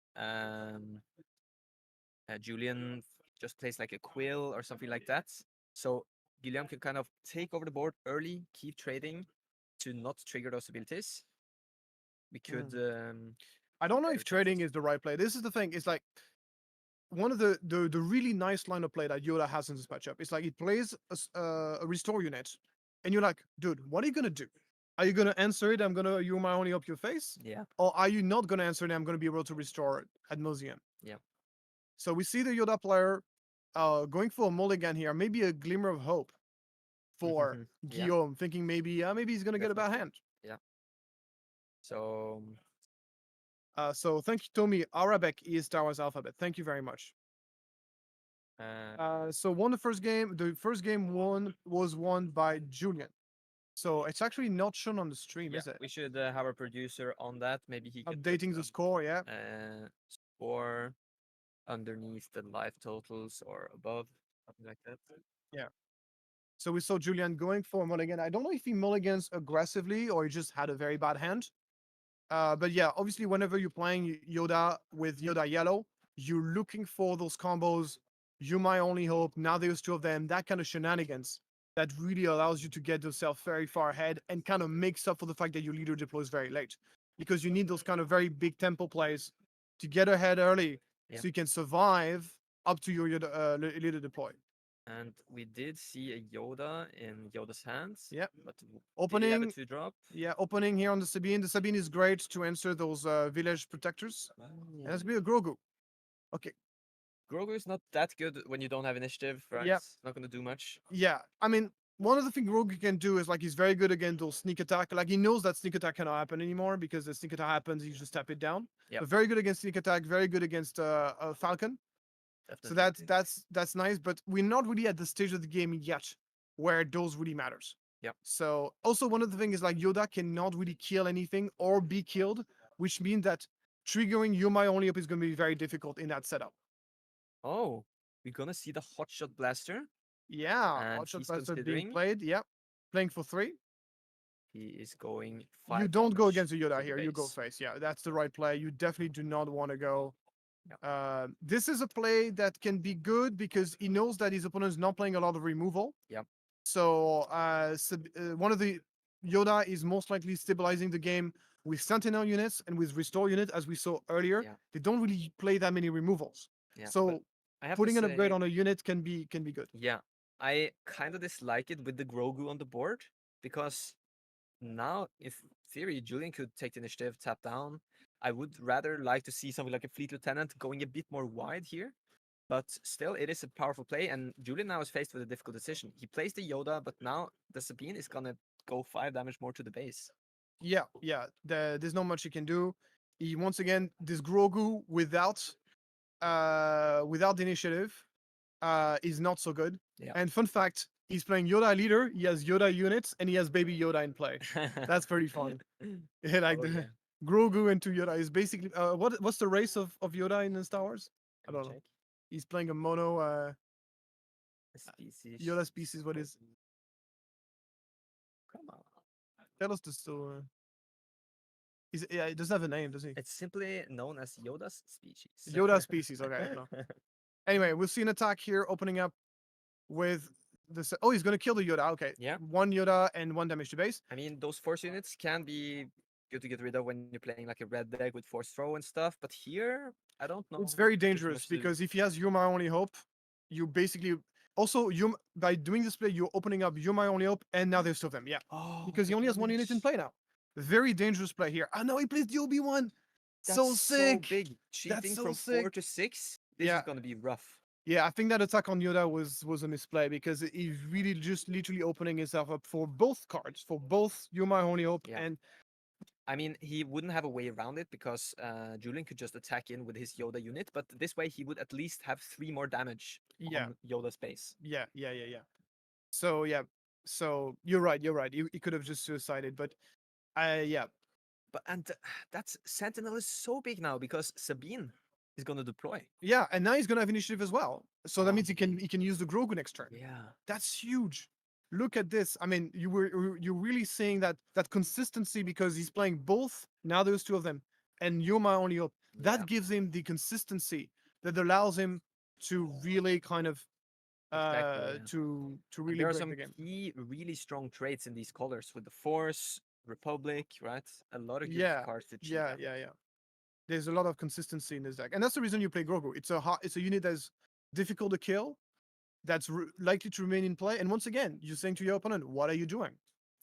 Julian just place like a quill or something like that. So Guillaume can kind of take over the board early, keep trading to not trigger those abilities. We could. I don't know very if trading fast. is the right play. This is the thing. It's like one of the really nice line of play that Yoda has in this matchup. It's like it plays a restore unit, and you're like, dude, what are you gonna do? Are you gonna answer it? I'm gonna you my only up your face, Yeah. or are you not gonna answer it? I'm gonna be able to restore it ad nauseam. Yeah. So we see the Yoda player going for a mulligan here, maybe a glimmer of hope for Yeah. Guillaume, thinking maybe he's gonna get a bad hand. Yeah. So So thank you, Tommy. Arabic is Star Wars alphabet. Thank you very much. So won the first game. The first game was won by Julian. So it's actually not shown on the stream, yeah, is it? we should have a producer on that. Maybe he could put Updating the score, yeah. score underneath the live totals or above, something like that. Yeah. So we saw Julian going for a mulligan. I don't know if he mulligans aggressively or he just had a very bad hand. But yeah, obviously, whenever you're playing Yoda with Yoda Yellow, you're looking for those combos. You my only hope. Now there's two of them. That kind of shenanigans that really allows you to get yourself very far ahead and kind of makes up for the fact that your leader deploys very late, because you need those kind of very big tempo plays to get ahead early, Yeah. so you can survive up to your leader deploy. And we did see a Yoda in Yoda's hands. Yeah. But did he have a Opening, 2-drop? yeah, opening here on the Sabine. The Sabine is great to answer those village protectors. And that's gonna be a Grogu. Okay. Grogu is not that good when you don't have initiative, right? Yeah. It's not gonna do much. Yeah, I mean, one of the things Grogu can do is like he's very good against those sneak attack. Like he knows that sneak attack cannot happen anymore because the sneak attack happens, you just tap it down. Yep. But very good against sneak attack, very good against Falcon. So Definitely. that's nice. But we're not really at the stage of the game yet where those really matters. Yep. So also one of the things is like Yoda cannot really kill anything or be killed, which means that triggering you my only up is going to be very difficult in that setup. Oh, we're gonna see the hotshot blaster. Yeah, And Hotshot he's Blaster being considering- played. Yep, playing for 3. He is going. You 5 don't go damage against the to Yoda the here. You go base. face. Yeah, that's the right play. You definitely do not want to go. Yep. This is a play that can be good because he knows that his opponent is not playing a lot of removal. Yep. So one of the Yoda is most likely stabilizing the game with Sentinel units and with Restore unit, as we saw earlier. Yeah. They don't really play that many removals. Yeah. So but I have putting to an upgrade say- on a unit can be good. Yeah, I kind of dislike it with the Grogu on the board because now, if theory, Julian could take the initiative, tap down. I would rather like to see something like a Fleet Lieutenant going a bit more wide here, but still, it is a powerful play. And Julian now is faced with a difficult decision. He plays the Yoda, but now the Sabine is gonna go 5 damage more to the base. Yeah, yeah. There's not much he can do. He once again this Grogu without the initiative is not so good. Yeah. And fun fact, he's playing Yoda leader. He has Yoda units and he has baby Yoda in play. That's pretty fun. Yeah, like Oh, the yeah. Grogu into Yoda is basically what's the race of Yoda in the Star Wars? I Let me don't know. check. He's playing a mono A species. Yoda species. What is? Come on. Tell us the story. Yeah, it doesn't have a name, does he? It's simply known as Yoda's species. Yoda species. Okay. No. Anyway, we'll see an attack here opening up with this. Oh, he's gonna kill the Yoda. Okay. Yeah. 1 Yoda and 1 damage to base. I mean, those force units can be good to get rid of when you're playing like a red deck with force throw and stuff. But here, I don't know. It's very if there's dangerous much to do. because if he has You're My Only Hope, you basically also you by doing this play, you're opening up You're My Only Hope, and now there's two of them. Yeah. Oh, Because he only has 1 unit in play now. Very dangerous play here. I know he plays the Obi-Wan. So sick. So big. Cheating so from 4 sick. to 6. This Yeah. is gonna be rough. Yeah, I think that attack on Yoda was a misplay because he's really just literally opening himself up for both cards, for both You're My Only Hope Yeah. and I mean, he wouldn't have a way around it because Julian could just attack in with his Yoda unit, but this way he would at least have 3 more damage yeah. on Yoda's base. Yeah. So yeah, so you're right. He could have just suicided, but yeah, But that's Sentinel is so big now because Sabine is gonna deploy. yeah, and now he's gonna have initiative as well. So that Oh, means he can use the Grogu next turn. Yeah. That's huge. Look at this. I mean, you're really seeing that consistency because he's playing both. Now there's two of them, and You're My Only Hope. That Yeah. gives him the consistency that allows him to really kind of Exactly, yeah. to And really there are break some the game. key, really strong traits in these colors with the Force, Republic, right? A lot of good Yeah, cards to cheat yeah, at. yeah, yeah. There's a lot of consistency in this deck, and that's the reason you play Grogu. It's a unit that's difficult to kill, that's likely to remain in play. And once again, you're saying to your opponent, "What are you doing?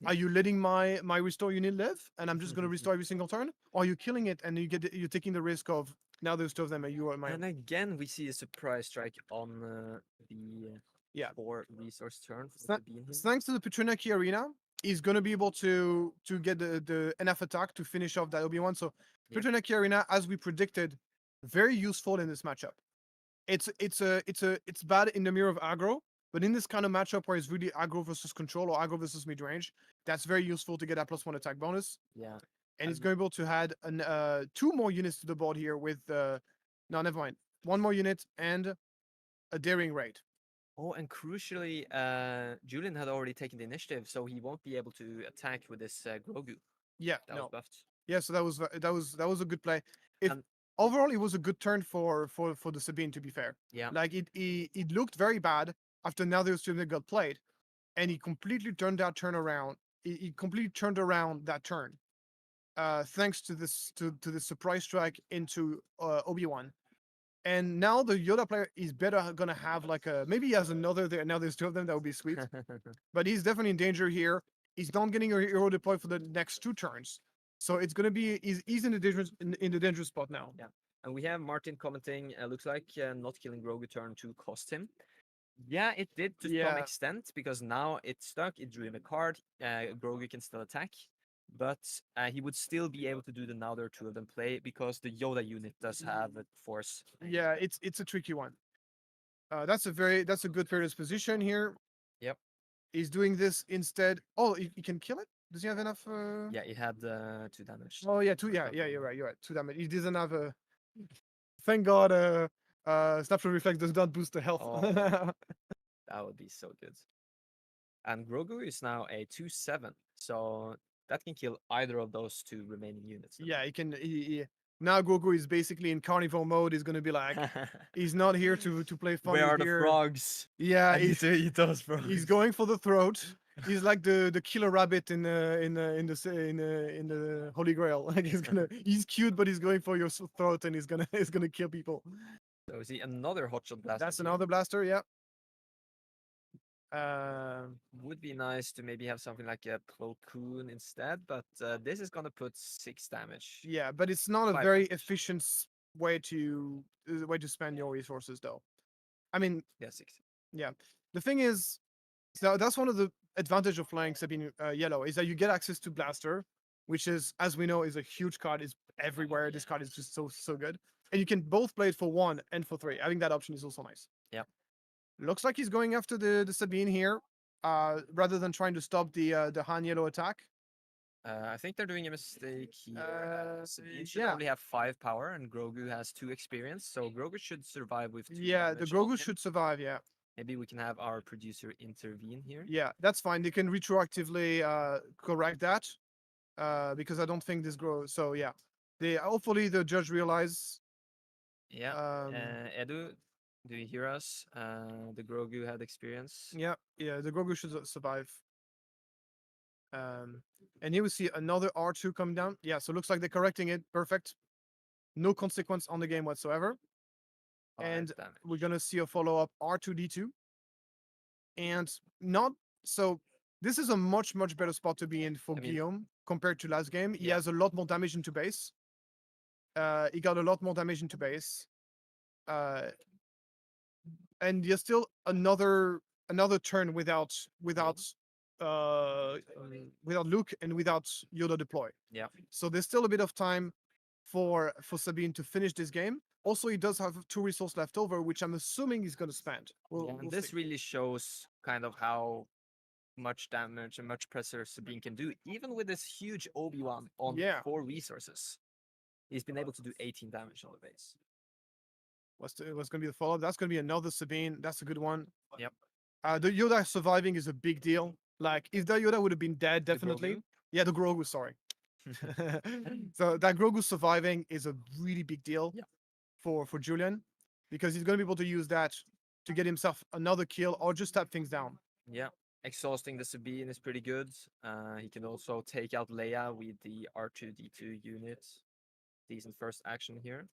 Yeah. Are you letting my restore unit live, and I'm just going to restore every single turn, or are you killing it and you're taking the risk of now there's two of them and you are my And again, we see a surprise strike on the yeah." 4 resource turn for Tha- Sabine here. Thanks to the Patronaki Arena, he's going to be able to get the enough attack to finish off that Obi-Wan. So Yep. Patronaki Arena, as we predicted, very useful in this matchup. It's bad in the mirror of aggro, but in this kind of matchup where it's really aggro versus control or aggro versus mid range, that's very useful to get that +1 attack bonus. Yeah. And he's And- going to be able to add 2 more units to the board here with no, never mind, 1 more unit and a daring raid. Oh, and crucially, Julian had already taken the initiative, so he won't be able to attack with this Grogu. Yeah, That no, was buffed. yeah. So that was a good play. If And- overall, it was a good turn for the Sabine. To be fair, Yeah. like it looked very bad after now the Australian got played, and he completely turned that turn around. He completely turned around that turn, thanks to this surprise strike into Obi-Wan. And now the Yoda player is better gonna have like a maybe he has another there. Now there's 2 of them. That would be sweet. But he's definitely in danger here. He's not getting a hero deployed for the next 2 turns. So it's gonna be he's in the dangerous spot now. Yeah. And we have Martin commenting, looks like not killing Grogu turn 2 cost him. Yeah, it did to some Yeah. extent because now it's stuck. It drew him a card. Grogu can still attack, but he would still be able to do the now there are 2 of them play because the Yoda unit does have a force. Yeah, it's a tricky one. That's a good Fearless position here. Yep. He's doing this instead. Oh, he can kill it? Does he have enough? Yeah, it had 2 damage. Oh yeah, 2. Yeah, yeah, you're right. You're right. 2 damage. He doesn't have a. Thank God. Snapshot Reflect does not boost the health. Oh. That would be so good. And Grogu is now a 2/7, so that can kill either of those 2 remaining units. Yeah, he can. Now Grogu is basically in carnivore mode. He's gonna be like, he's not here to play fun. Where he's are the here- frogs? Yeah, I need to eat those frogs. he's going for the throat. He's like the killer rabbit in the Holy Grail. Like he's cute, but he's going for your throat, and he's gonna kill people. So we see another hotshot blaster. That's here. another blaster. Yeah. Would be nice to maybe have something like a Plo Koon instead, but this is gonna put 6 damage. Yeah, but it's not a 5 very damage. efficient way to spend your resources, though. I mean, Yeah, 6. the thing is, so that's one of the advantage of playing Sabine yellow is that you get access to blaster, which is, as we know, is a huge card. Is everywhere. This card is just so good, and you can both play it for 1 and for 3. Having that option is also nice. Yep. Looks like he's going after the Sabine here, rather than trying to stop the Han yellow attack. I think they're doing a mistake here. Sabine should yeah. only have 5 power, and Grogu has 2 experience, so Grogu should survive with 2 Yeah, the damage on Grogu him. should survive. Yeah. Maybe we can have our producer intervene here. Yeah, that's fine. They can retroactively correct that, because I don't think this grows. So yeah, they hopefully the judge realize. Yeah. Um, Edu, do you hear us? The Grogu had experience. yeah, the Grogu should survive. And here we see another R2 come down. Yeah, so it looks like they're correcting it. Perfect. No consequence on the game whatsoever. 5 And damage. we're gonna see a follow-up R2D2. And not so. This is a much better spot to be in for I mean- Guillaume compared to last game. He Yeah. has a lot more damage into base. He got a lot more damage into base. And there's still another turn without Luke and without Yoda deploy. Yeah. So there's still a bit of time for Sabine to finish this game. Also, he does have 2 resources left over, which I'm assuming he's going to spend. Yeah, and this see. really shows kind of how much damage and much pressure Sabine can do, even with this huge Obi-Wan on Yeah. 4 resources. He's been able to do 18 damage on the base. What's going to be the follow-up? That's going to be another Sabine. That's a good one. Yep. The Yoda surviving is a big deal. Like, if that Yoda would have been dead, The definitely. Grogu? Yeah, the Grogu, sorry. So that Grogu surviving is a really big deal Yeah. for Julian. because he's going to be able to use that to get himself another kill or just tap things down. Yeah, exhausting the Sabine is pretty good. He can also take out Leia with the R2D2 unit. Decent first action here.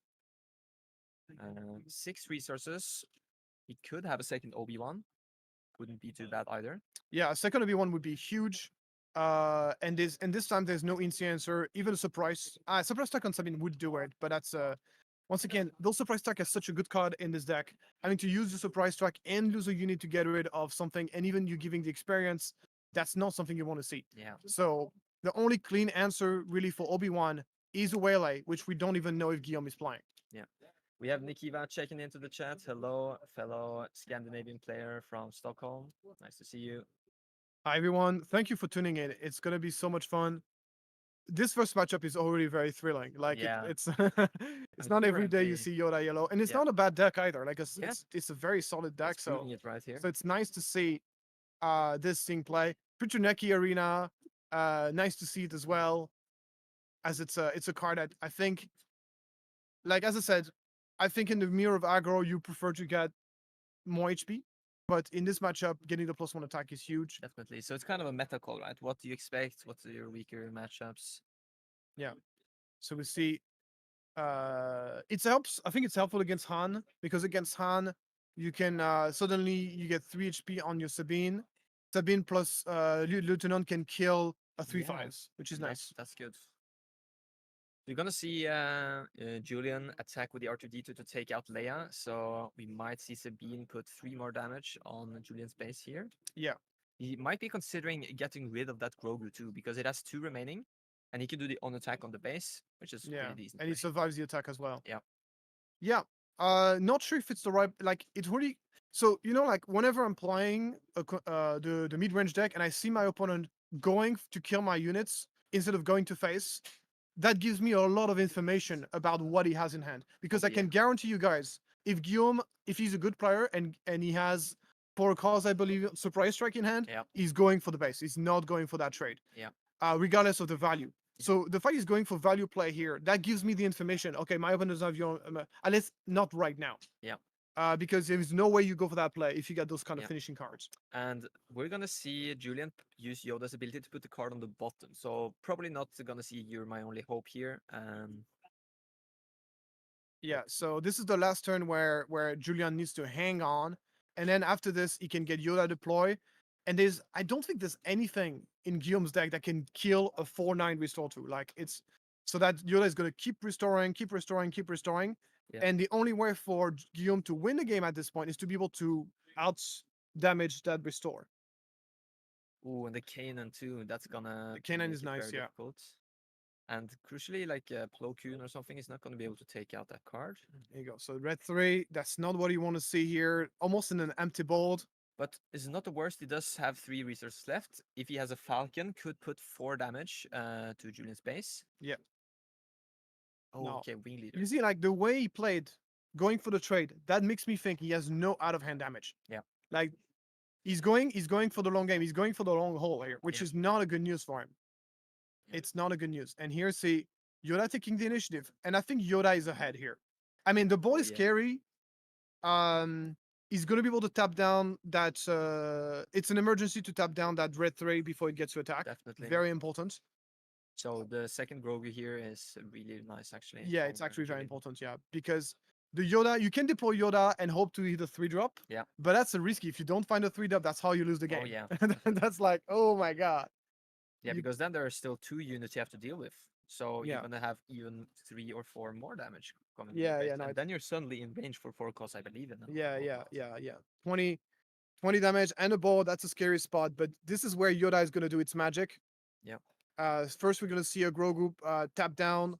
6 resources. He could have a second Obi-Wan. Wouldn't be too bad either. Yeah, a second Obi-Wan would be huge. And this time there's no instant answer. Even a surprise attack on Sabine would do it, but that's once again, those surprise attack is such a good card in this deck. Having to use the surprise track and lose a unit to get rid of something, and even you giving the experience, that's not something you want to see. Yeah. So the only clean answer really for Obi-Wan is a Waylay, which we don't even know if Guillaume is playing. Yeah. We have Nikiva checking into the chat. Hello, fellow Scandinavian player from Stockholm. Nice to see you. Hi everyone, thank you for tuning in. It's gonna be so much fun. This first matchup is already very thrilling. Like Yeah. it's it's not every day you currently- see Yoda yellow, and it's Yeah. not a bad deck either. Like Yeah. it's a very solid deck. It's So proving it right here. so it's nice to see this thing play. Puchaneki Arena, nice to see it as well. As it's a card that I think, like as I said, I think in the mirror of aggro you prefer to get more HP, but in this matchup, getting the +1 attack is huge. Definitely. So it's kind of a meta call, right? What do you expect? What's your weaker matchups? So we see it helps. I think it's helpful against Han because against Han you can suddenly you get 3 HP on your Sabine. Sabine plus Lieutenant can kill a 3/5s, which is nice. That's good. You're gonna see Julian attack with the R2D2 to take out Leia, so we might see Sabine put 3 more damage on Julian's base here. Yeah. He might be considering getting rid of that Grogu too, because it has 2 remaining, and he can do the on attack on the base, which is Yeah, pretty decent. and he play. survives the attack as well. Yeah. Yeah. Not sure if it's the right like it really. So you know, like whenever I'm playing the mid range deck and I see my opponent going to kill my units instead of going to face, that gives me a lot of information about what he has in hand. Because Oh, I can yeah. guarantee you guys, if Guillaume, if he's a good player and he has for a cause, I believe, surprise strike in hand, Yeah. he's going for the base. He's not going for that trade. Yeah. Regardless of the value. So the fact he's going for value play here, that gives me the information. Okay, my opponent doesn't have your, at least not right now. Yeah. Because there is no way you go for that play if you get those kind of Yeah. finishing cards. And we're gonna see Julian use Yoda's ability to put the card on the bottom. So probably not gonna see You're My Only Hope here. Yeah. So this is the last turn where Julian needs to hang on, and then after this he can get Yoda deploy. And I don't think there's anything in Guillaume's deck that can kill a 4/9 restore to. Like it's so that Yoda is gonna keep restoring, keep restoring, keep restoring. Yeah. And the only way for Guillaume to win the game at this point is to be able to out damage that restore. Ooh, and the Kanan too. That's gonna The Kanan make is it nice, very yeah. difficult. And crucially, like Plo Koon or something is not gonna be able to take out that card. There you go. So red 3, that's not what you want to see here. Almost in an empty board. But it's not the worst. He does have 3 resources left. If he has a Falcon, could put 4 damage to Julian's base. Yeah. Oh, No. okay, wing leader. You see, like the way he played, going for the trade, that makes me think he has no out of hand damage. Yeah. Like he's going for the long game. He's going for the long haul here, which Yeah. is not a good news for him. Yeah. It's not a good news. And here's see Yoda taking the initiative, and I think Yoda is ahead here. I mean, the ball is yeah. scary. He's gonna be able to tap down that. It's an emergency to tap down that red 3 before it gets to attack. Definitely. Very important. So the second Grogu here is really nice, actually. Yeah, it's from, actually very Julian. important. Yeah, because the Yoda, you can deploy Yoda and hope to hit a 3-drop. Yeah. But that's a risky. If you don't find a 3-drop, that's how you lose the game. Oh, yeah. That's like, oh my god. Yeah, You- because then there are still 2 units you have to deal with. So Yeah. you're gonna have even 3 or 4 more damage coming. Yeah, your base, yeah, no, and it's- then you're suddenly in range for 4 costs, I believe. In Yeah, yeah, yeah, yeah. 20 damage and a ball. That's a scary spot. But this is where Yoda is gonna do its magic. Yeah. First we're gonna see a Grogu tap down.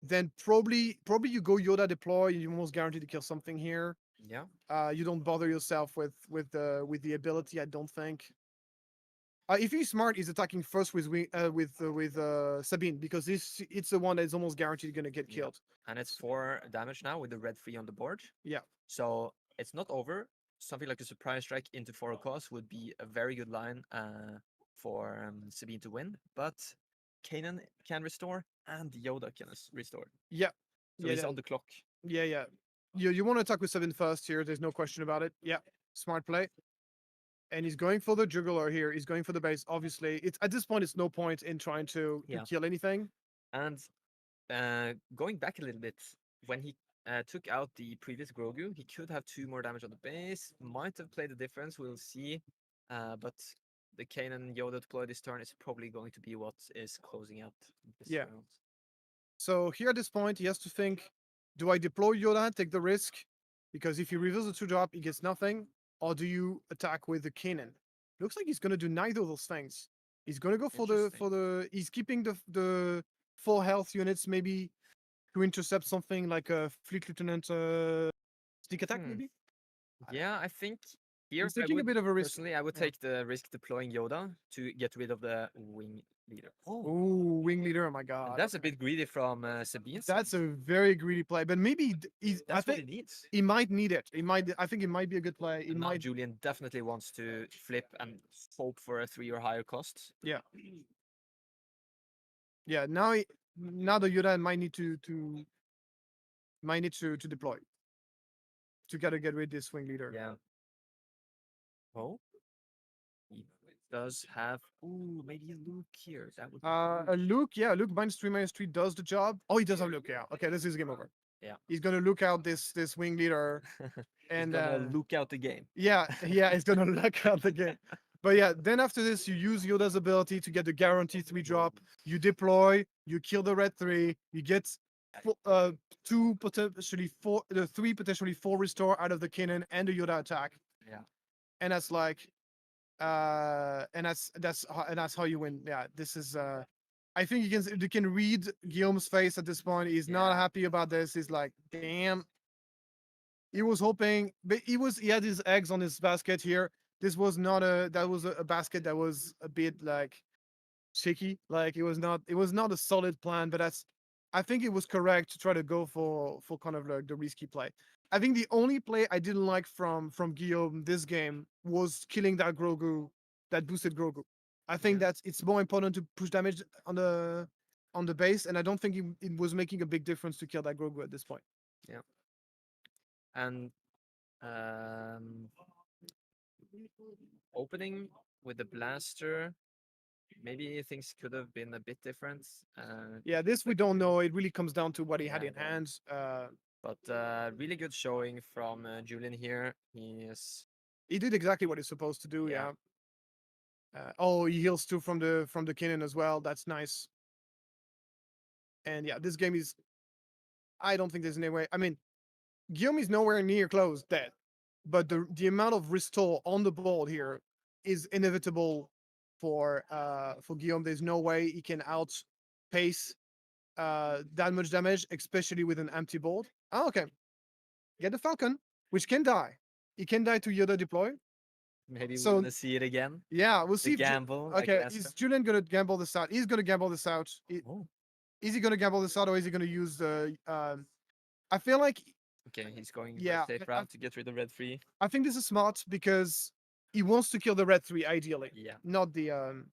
Then probably you go Yoda deploy. You're almost guaranteed to kill something here. Yeah. You don't bother yourself with the ability. I don't think. If he's smart, he's attacking first with Sabine because it's the one that is almost guaranteed gonna get Yeah. killed. And it's 4 damage now with the red 3 on the board. Yeah. So it's not over. Something like a surprise strike into 4 costs would be a very good line for Sabine to win. But Kanan can restore and Yoda can restore. Yeah. So Yeah, he's yeah. on the clock. Yeah, yeah. you want to attack with 7 first here. There's no question about it. Yeah, smart play. And he's going for the jugular here. He's going for the base. Obviously, it's at this point, it's no point in trying to Yeah. kill anything. And going back a little bit, when he took out the previous Grogu, he could have 2 more damage on the base. Might have played the difference. We'll see. But the Kanan Yoda deploy this turn is probably going to be what is closing out this Yeah. round. So here at this point, he has to think: do I deploy Yoda, take the risk, because if he reveals the 2-drop, he gets nothing, or do you attack with the Kanan? Looks like he's gonna do neither of those things. He's gonna go for the. He's keeping the 4 health units, maybe to intercept something like a fleet lieutenant sneak attack, maybe. Yeah, I think here He's taking a bit of a risk. personally, I would Yeah. take the risk deploying Yoda to get rid of the wing leader. Ooh, wing leader! Oh my And god, that's a bit greedy from Sabine. that's a very greedy play. But maybe he's. I That's what think it needs. he might need it. He might. I think it might be a good play. He And now might. Julian definitely wants to flip and hope for a 3 or higher cost. Yeah. Yeah. Now the Yoda might need to deploy to get rid of this wing leader. Yeah. Oh. He does have maybe a Luke here. That would be A Luke, yeah, Luke -3/-3 does the job. Oh, he does have Luke, yeah. Okay, this is game over. Yeah. He's gonna look out this wing leader and He's gonna look out the game. yeah, he's gonna look out the game. But yeah, then after this, you use Yoda's ability to get the guaranteed 3-drop. You deploy, you kill the red 3, you get 2 potentially 4, the 3 potentially 4 restore out of the Kanan and the Yoda attack. Yeah. And that's like, and that's how you win. Yeah, this is. I think you can read Guillaume's face at this point. He's not Yeah. happy about this. He's like, damn. He was hoping, but he had his eggs on his basket here. This was not that was a basket that was a bit like shaky. Like it was not a solid plan, but I think it was correct to try to go for kind of like the risky play. I think the only play I didn't like from Guillaume this game was killing that Grogu, that boosted Grogu. I think Yeah. it's more important to push damage on the base, and I don't think it was making a big difference to kill that Grogu at this point. And opening with the blaster, maybe things could have been a bit different. Yeah, this we don't know. It really comes down to what he had Yeah, in yeah. hand. But really good showing from Julian here. He did exactly what he's supposed to do. Yeah. Yeah. Oh, he heals too from the Kanan as well. That's nice. And yeah, this game is. I don't think there's any way. I mean, Guillaume is nowhere near close dead, but the amount of restore on the board here is inevitable for Guillaume. There's no way he can outpace that much damage, especially with an empty board. Oh, okay. Get the Falcon, which can die. He can die to Yoda deploy. Maybe So- we're gonna see it again. Yeah, we'll see. The gamble. Okay, is Julian gonna gamble this out? He's gonna gamble this out. Oh, Is he gonna gamble this out, or is he gonna use the? I feel like okay. He's going Yeah, the safe I- route to get rid of red 3. I think this is smart because he wants to kill the red 3 ideally, Yeah. not the.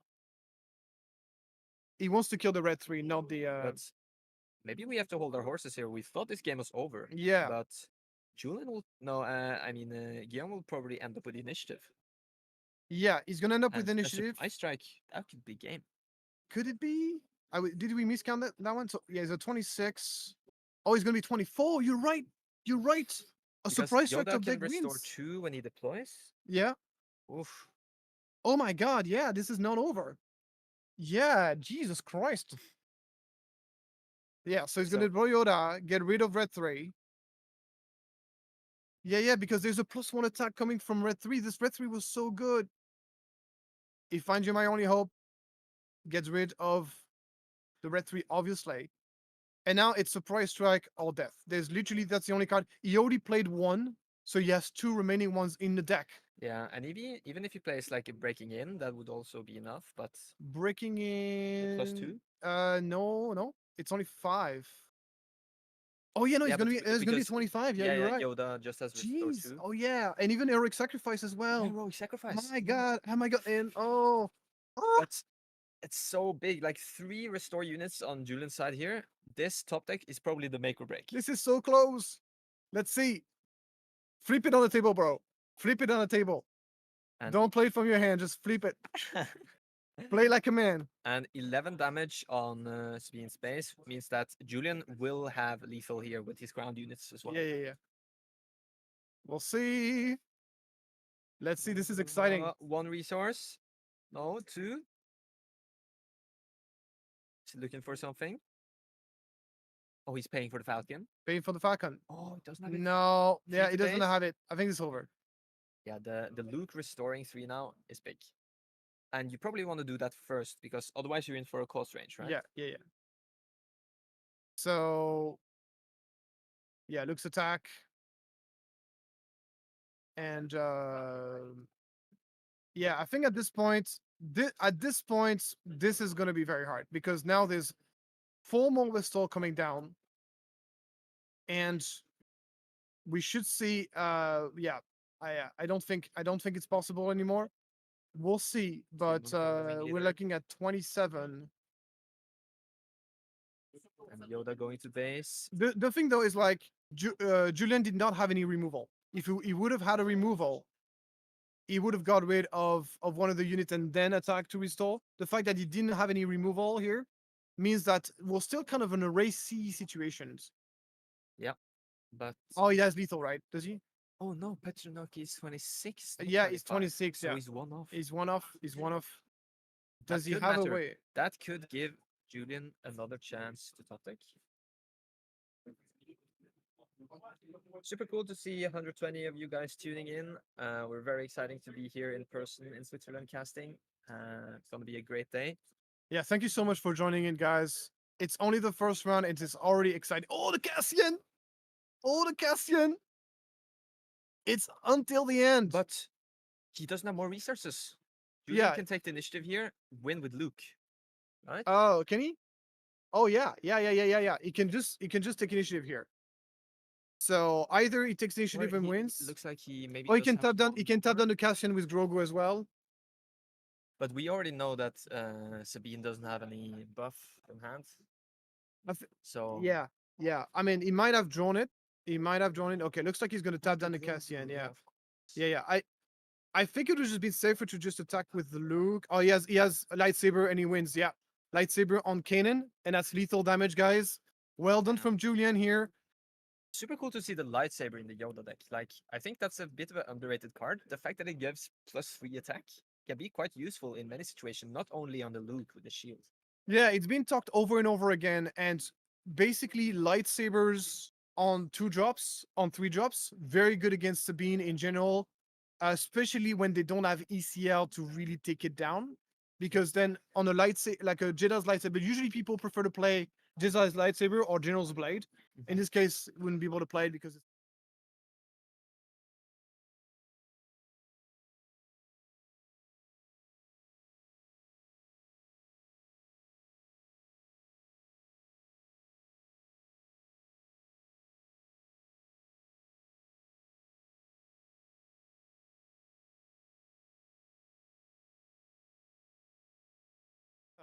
He wants to kill the red 3, not the. But maybe we have to hold our horses here. We thought this game was over. Yeah. But Julian will no. I mean, Guillaume will probably end up with the initiative. Yeah, he's gonna end up with And a initiative. surprise strike. That could be game. Could it be? Did we miscount that one? So yeah, he's a 26. Oh, he's gonna be 24. You're right. You're right. A Because surprise strike Yoda of can deck restore wins. 2 when he deploys. Yeah. Oof. Oh my god. Yeah, this is not over. Yeah, Jesus Christ. Yeah, so he's gonna So- deploy Yoda, get rid of red 3. Yeah, because there's a +1 attack coming from red 3. This red 3 was so good. He finds you my only hope. Gets rid of the red 3, obviously. And now it's surprise strike or death. That's the only card. He already played 1, so he has 2 remaining ones in the deck. Yeah, and even if he plays like a breaking in, that would also be enough. But Breaking in. +2. No. It's only 5. Oh yeah, no, Yeah, it's gonna be but it's gonna be because- 25. Yeah, you're right. Yoda just has restore Jeez. 2. Oh yeah, and even heroic sacrifice as well. Heroic sacrifice. My God, how am I got in? Oh. But it's so big. Like 3 restore units on Julian's side here. This top deck is probably the make or break. This is so close. Let's see. Flip it on the table, bro. Flip it on the table. And- Don't play it from your hand. Just flip it. Play like a man. And 11 damage on Sabine's base means that Julian will have lethal here with his ground units as well. Yeah. We'll see. Let's see. This is exciting. 1 resource. No, 2. He's looking for something. Oh, he's paying for the Falcon. Paying for the Falcon. Oh, it doesn't have it. No. Yeah, Free it to doesn't base? have it. I think it's over. Yeah, the Luke restoring 3 now is big. And you probably want to do that first because otherwise you're in for a close range, right? Yeah. So, yeah, Luke's attack. And yeah, I think at this point, this is going to be very hard because now there's 4 more Listol coming down, and we should see. Yeah, I don't think it's possible anymore. We'll see, but Moons are moving we're leader. looking at 27. And Yoda going to base. The thing though is like Julian did not have any removal. If he would have had a removal, he would have got rid of one of the units and then attack to restore. The fact that he didn't have any removal here means that we're still kind of in a racy situations. But Oh, he has lethal, right? Does he? oh no, Petronaki is 26. not Yeah, he's 25, 26. So Yeah, he's 1 off. he's one off. He's one off. That Does he could have a matter. way? That could give Julian another chance to top deck. Super cool to see 120 of you guys tuning in. We're very exciting to be here in person in Switzerland casting. It's going to be a great day. Yeah, thank you so much for joining in, guys. It's only the first round. It is already exciting. Oh, the Cassian! Oh, the Cassian! It's until the end. But he doesn't have more resources. Julian Yeah. can take the initiative here, win with Luke. Right? Oh, can he? Oh yeah. He can just take initiative here. So either he takes Or initiative and he wins. looks like he maybe. Or he does can have tap down. one He can tap more. down the Cassian with Grogu as well. But we already know that Sabine doesn't have any buff in hand. I th- So Yeah. I mean, he might have drawn it. Okay, looks like he's gonna tap down the Cassian. Yeah. I think it would just be safer to just attack with the Luke. Oh, he has a lightsaber and he wins. Yeah, lightsaber on Kanan, and that's lethal damage, guys. Well done Yeah. from Julian here. super cool to see the lightsaber in the Yoda deck. Like, I think that's a bit of an underrated card. The fact that it gives +3 attack can be quite useful in many situations, not only on the Luke with the shield. Yeah, it's been talked over and over again, and basically lightsabers on 2 drops, on 3 drops, very good against Sabine in general, especially when they don't have ECL to really take it down. Because then on a lightsaber, like a Jedi's lightsaber, usually people prefer to play Jedi's lightsaber or General's blade. In this case, wouldn't be able to play it because it's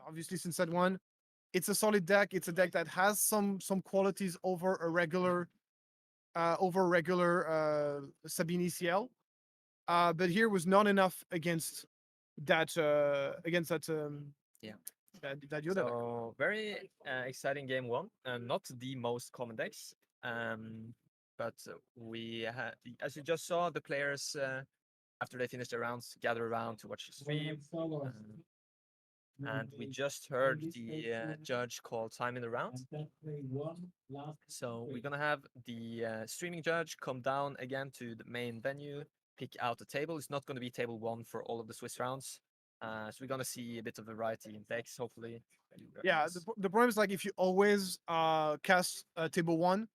obviously since that one. It's a solid deck. It's a deck that has some qualities over a regular Sabine ECL. But here was not enough against that Yeah. that Yoda deck. So very exciting game 1. Not the most common decks, but we had, as you just saw, the players after they finish their rounds gather around to watch the stream. And we just heard the judge call time in the round. So we're gonna have the streaming judge come down again to the main venue, pick out a table. It's not gonna be table 1 for all of the Swiss rounds. So we're gonna see a bit of variety in decks, hopefully. Yeah, the problem is like if you always cast table 1,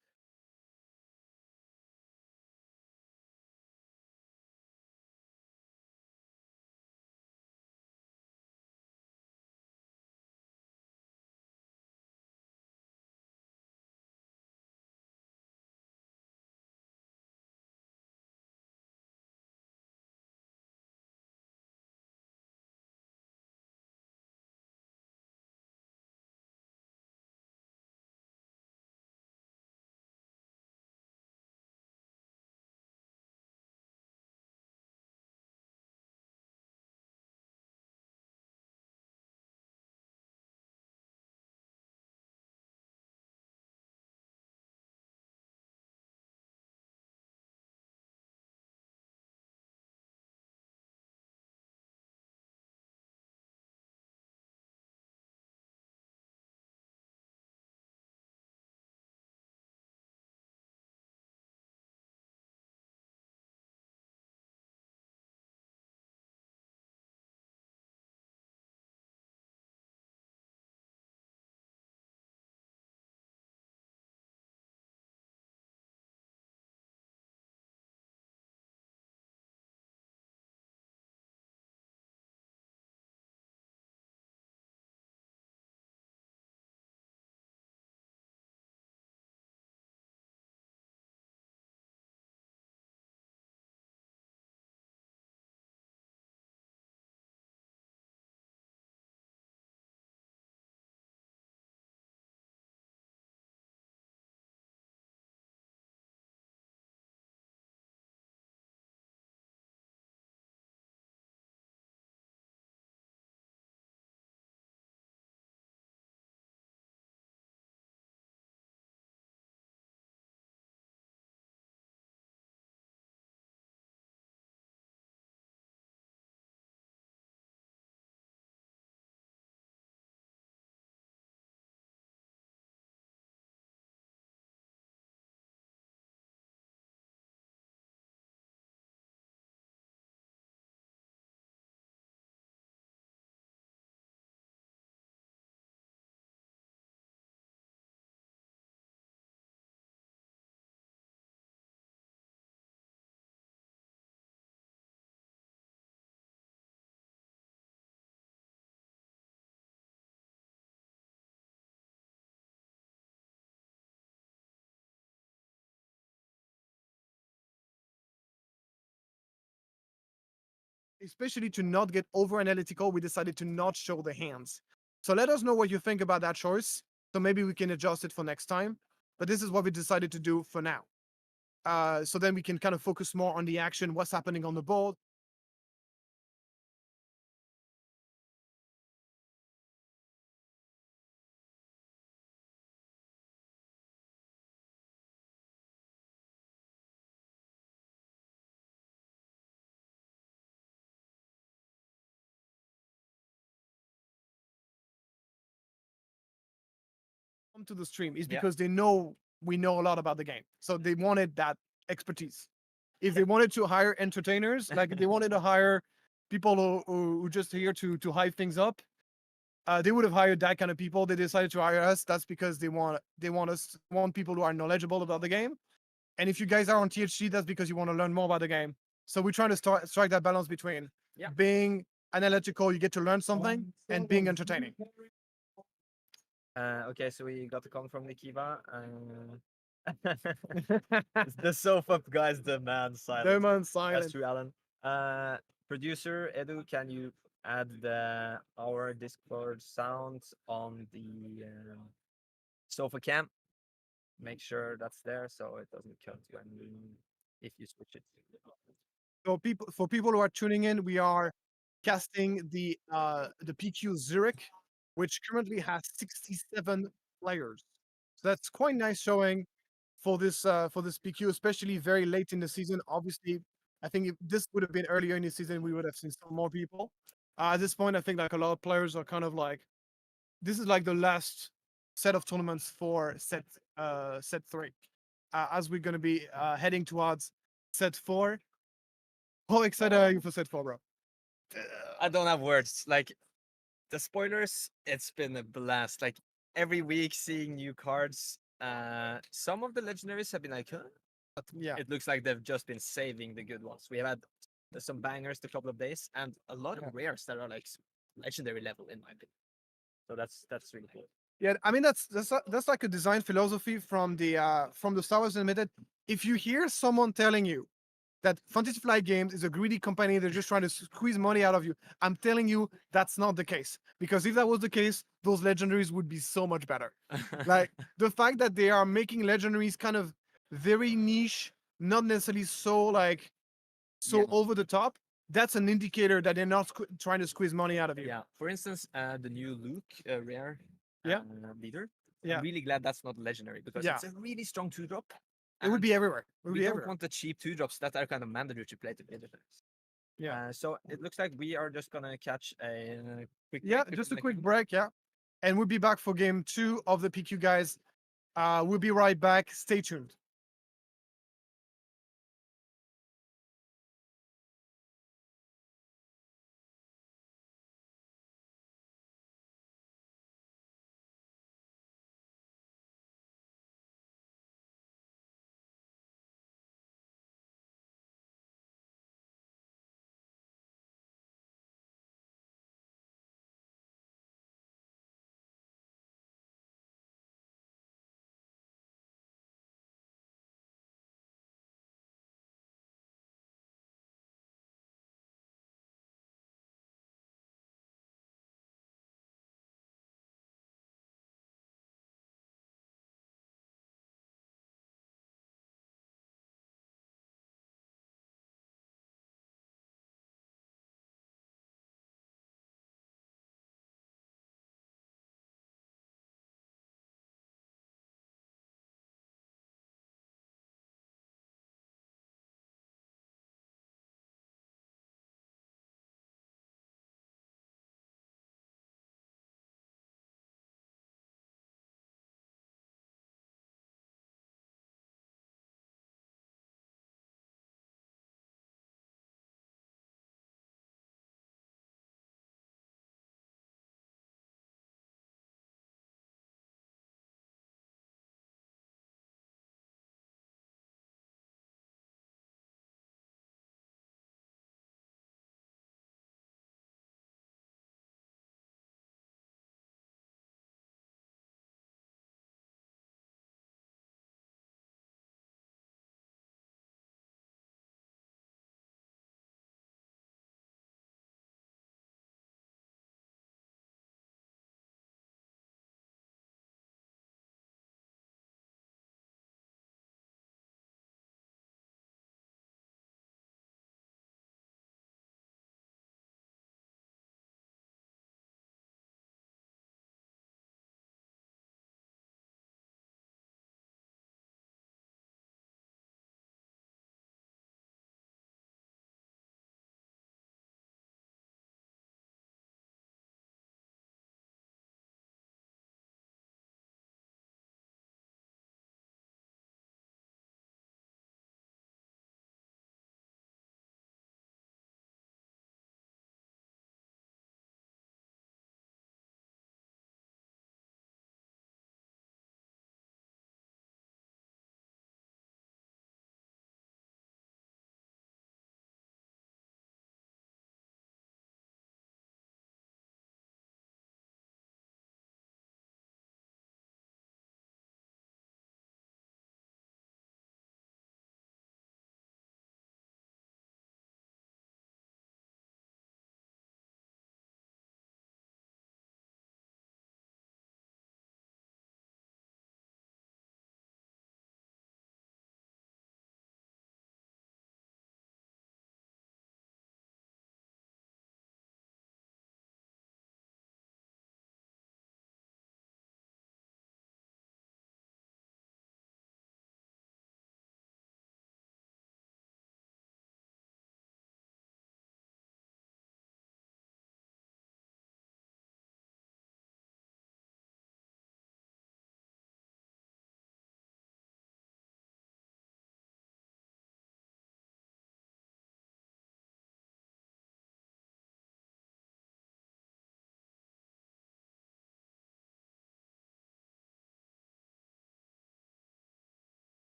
especially to not get over analytical, we decided to not show the hands. So let us know what you think about that choice. So maybe we can adjust it for next time. But this is what we decided to do for now. So then we can kind of focus more on the action, what's happening on the board. Come to the stream is Yeah. because they know we know a lot about the game. So they wanted that expertise. If they wanted to hire entertainers, like if they wanted to hire people who just here to hype things up, they would have hired that kind of people. They decided to hire us. That's because they want people who are knowledgeable about the game. And if you guys are on THC, that's because you want to learn more about the game. So we're trying to strike that balance between being analytical, you get to learn something, and being entertaining. Okay, so we got the comment from Nikiva. The sofa guy's the man silent. The man That's silent. true, Alan. Producer Edu, can you add our Discord sound on the sofa cam? Make sure that's there so it doesn't cut you if you switch it. So for people who are tuning in, we are casting the PQ Zürich, which currently has 67 players. So that's quite nice showing for this PQ, especially very late in the season. Obviously, I think if this would have been earlier in the season, we would have seen some more people. At this point, I think like a lot of players are kind of like, this is like the last set of tournaments for set 3, as we're gonna be heading towards set 4. How excited are you for set 4, bro? I don't have words. Like the spoilers, it's been a blast. Like every week seeing new cards. Some of the legendaries have been like, huh? But Yeah. it looks like they've just been saving the good ones. We have had some bangers the couple of days and a lot of rares that are like legendary level in my opinion. So that's really cool. Yeah, I mean that's like a design philosophy from the Star Wars Unlimited. If you hear someone telling you that Fantasy Flight Games is a greedy company, they're just trying to squeeze money out of you, I'm telling you that's not the case. Because if that was the case, those legendaries would be so much better. Like the fact that they are making legendaries kind of very niche, not necessarily so over the top, that's an indicator that they're not trying to squeeze money out of you. Yeah. For instance, the new Luke rare leader. Yeah. I'm really glad that's not legendary because it's a really strong 2-drop. It would be everywhere. We don't want the cheap 2-drops that are kind of mandatory to play to legendary. Yeah. So it looks like we are just gonna catch a quick break just a quick break, and we'll be back for game 2 of the PQ, guys. We'll be right back. Stay tuned.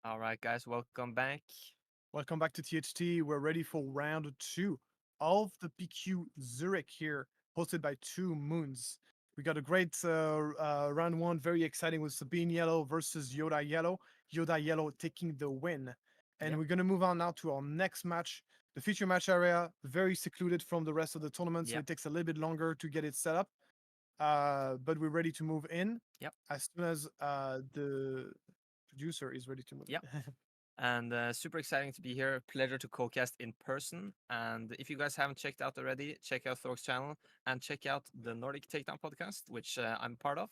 All right, guys, welcome back. Welcome back to THT. We're ready for round 2 of the PQ Zurich here, hosted by TwoMoons. We got a great round 1, very exciting with Sabine Yellow versus Yoda Yellow. Yoda Yellow taking the win. And Yep. we're going to move on now to our next match. The feature match area, very secluded from the rest of the tournament, so Yep. it takes a little bit longer to get it set up. But we're ready to move in Yep. as soon as the producer is ready to move Yep. in. And super exciting to be here. Pleasure to co-cast in person. And if you guys haven't checked out already, check out Thorrk's channel and check out the Nordic Takedown podcast, which I'm part of.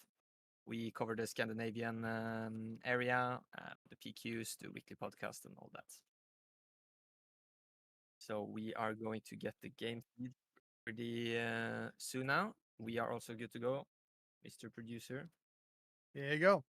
We cover the Scandinavian area, the PQs, the weekly podcast, and all that. So we are going to get the game feed pretty soon now. We are also good to go, Mr. Producer. There you go.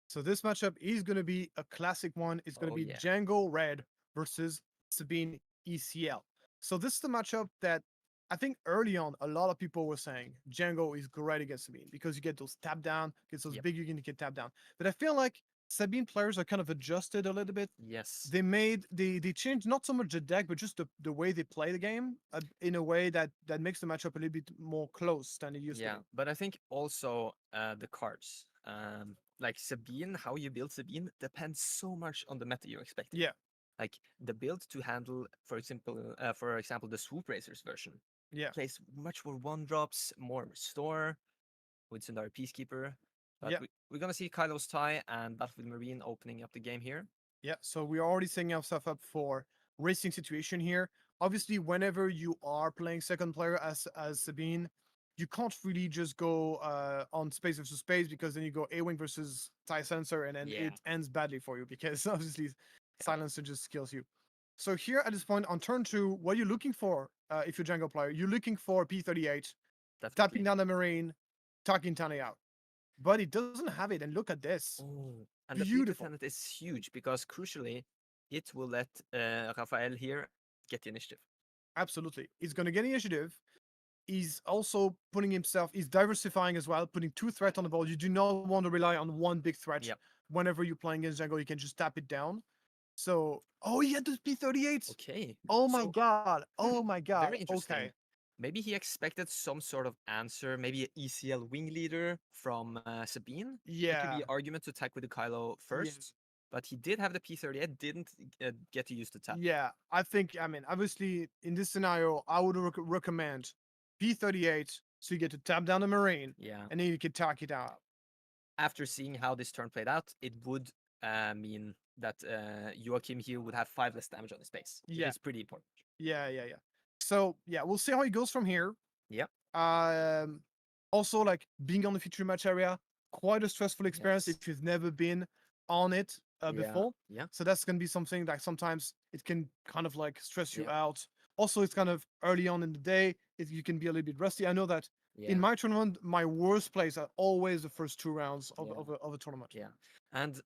So this matchup is going to be a classic one. It's going to Oh, be yeah. Jango Red versus Sabine ECL. So this is the matchup that I think early on a lot of people were saying Jango is great against Sabine because you get those tap down, gets those Yep. big you can get tap down. But I feel like Sabine players are kind of adjusted a little bit. Yes. They changed not so much the deck, but just the way they play the game in a way that makes the matchup a little bit more close than it used to Yeah, be. but I think also the cards, like Sabine, how you build Sabine depends so much on the meta you're expecting. Yeah, Like the build to handle, for example, the Swoop Racers version yeah, plays much more one drops, more restore with Sundari Peacekeeper. But yeah. we're gonna see Kylo's tie and Battlefield Marine opening up the game here. Yeah, so we're already setting ourselves up for racing situation here. Obviously, whenever you are playing second player as Sabine, you can't really just go on space versus space because then you go A-wing versus TIE Sensor and then Yeah. it ends badly for you because obviously Silencer just kills you. So here at this point on turn 2, what are you looking for if you're Jango player? You're looking for P-38, Definitely. tapping down the Marine, taking Tani out. But it doesn't have it, and look at this. Oh, and the Beautiful. Fleet Lieutenant is huge because crucially, it will let Rafael here get the initiative. Absolutely. He's going to get initiative. He's also putting himself, he's diversifying as well, putting 2 threats on the board. You do not want to rely on one big threat. Yep. Whenever you're playing against Jango, you can just tap it down. So, oh, he had this P-38. Okay. Oh my So, God. Oh my God. very interesting. Okay. Maybe he expected some sort of answer, maybe an ECL wing leader from Sabine. It could Yeah. be an argument to attack with the Kylo first, but he did have the P-38, didn't get to use the tap. Yeah. I mean, obviously, in this scenario, I would recommend P-38 so you get to tap down the Marine Yeah. and then you can tack it out. After seeing how this turn played out, it would mean that Joachim here would have 5 less damage on his base, which Yeah. is pretty important. Yeah. So, yeah, we'll see how he goes from here. Yep. Also, like being on the feature match area, quite a stressful experience Yes. if you've never been on it before. Yeah. So that's gonna be something that sometimes it can kind of like stress you Yeah. out. Also, it's kind of early on in the day. You can be a little bit rusty. I know that Yeah. in my tournament, my worst plays are always the first 2 rounds of, Yeah. of a tournament. Yeah. And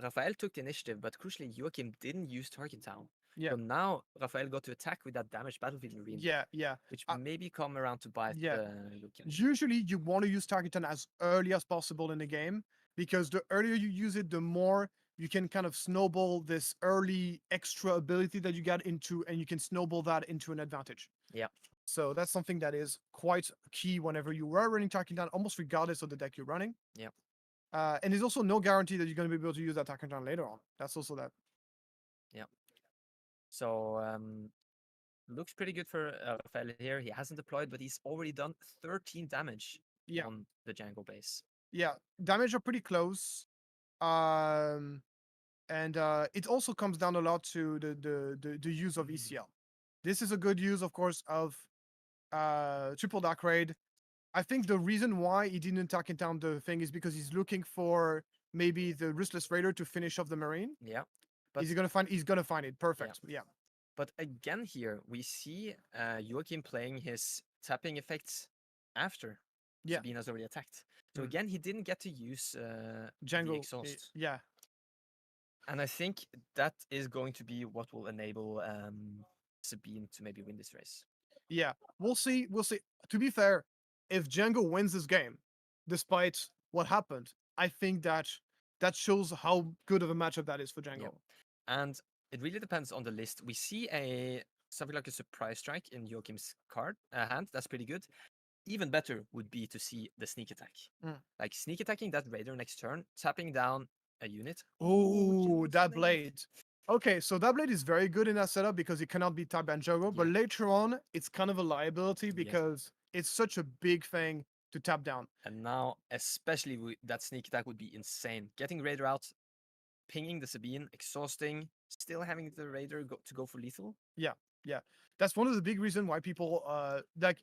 Rafael took the initiative, but crucially, Joachim didn't use Target Town. Yeah. So now Rafael got to attack with that damaged Battlefield Marine, Yeah. which Uh, maybe come around to bite yeah. Joachim. Usually, you want to use target turn as early as possible in the game because the earlier you use it, the more you can kind of snowball this early extra ability that you get into, and you can snowball that into an advantage. Yeah. So that's something that is quite key whenever you are running target down, almost regardless of the deck you're running. Yeah. And there's also no guarantee that you're going to be able to use that target down later on. That's also that. Yeah. So looks pretty good for Rafael here. He hasn't deployed, but he's already done 13 damage Yeah. on the Jango base. Yeah, damage are pretty close. And it also comes down a lot to the use of ECL. This is a good use, of course, of triple dark raid. I think the reason why he didn't attack it down the thing is because he's looking for maybe the Riskless Raider to finish off the Marine. Yeah. Is he gonna find? He's gonna find it. Perfect. Yeah. But again, here we see Joachim playing his tapping effects after Sabine has already attacked. So again, he didn't get to use Jango the exhaust. Yeah. And I think that is going to be what will enable Sabine to maybe win this race. Yeah, we'll see. We'll see. To be fair, if Jango wins this game, despite what happened, I think that that shows how good of a matchup that is for Jango. And it really depends on the list. We see something like a surprise strike in Joachim's hand. That's pretty good. Even better would be to see the sneak attack. Like sneak attacking that raider next turn, tapping down a unit. Oh, that blade. Okay, so that blade is very good in that setup because it cannot be tapped by Jango, but later on, it's kind of a liability because it's such a big thing to tap down. And now, especially that sneak attack would be insane. Getting raider out, pinging the Sabine, exhausting, still having the raider to go for lethal. Yeah. That's one of the big reasons why people like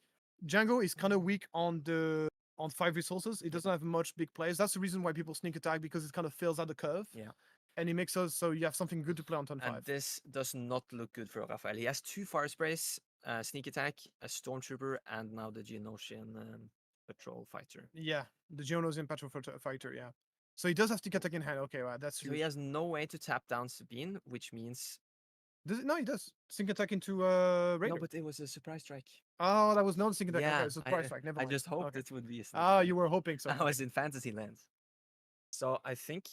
Jango is kind of weak on 5 resources. It doesn't have much big plays. That's the reason why people sneak attack, because it kind of fills out the curve. Yeah. And it makes us so you have something good to play on turn 5. And this does not look good for Raphael. He has 2 fire sprays, sneak attack, a stormtrooper, and now the Geonosian patrol fighter. Yeah, the Geonosian patrol fighter. Yeah. So he does have sneak attack in hand. Okay, well, that's so he has no way to tap down Sabine, which means No, he does. Sneak attack into Raider. no, but it was a surprise strike. Oh, that was not sneak attack. Yeah, Okay, surprise strike. Never I mind. just hoped Okay. it would be a sneak Ah, attack. you were hoping so. I was in fantasy land. So I think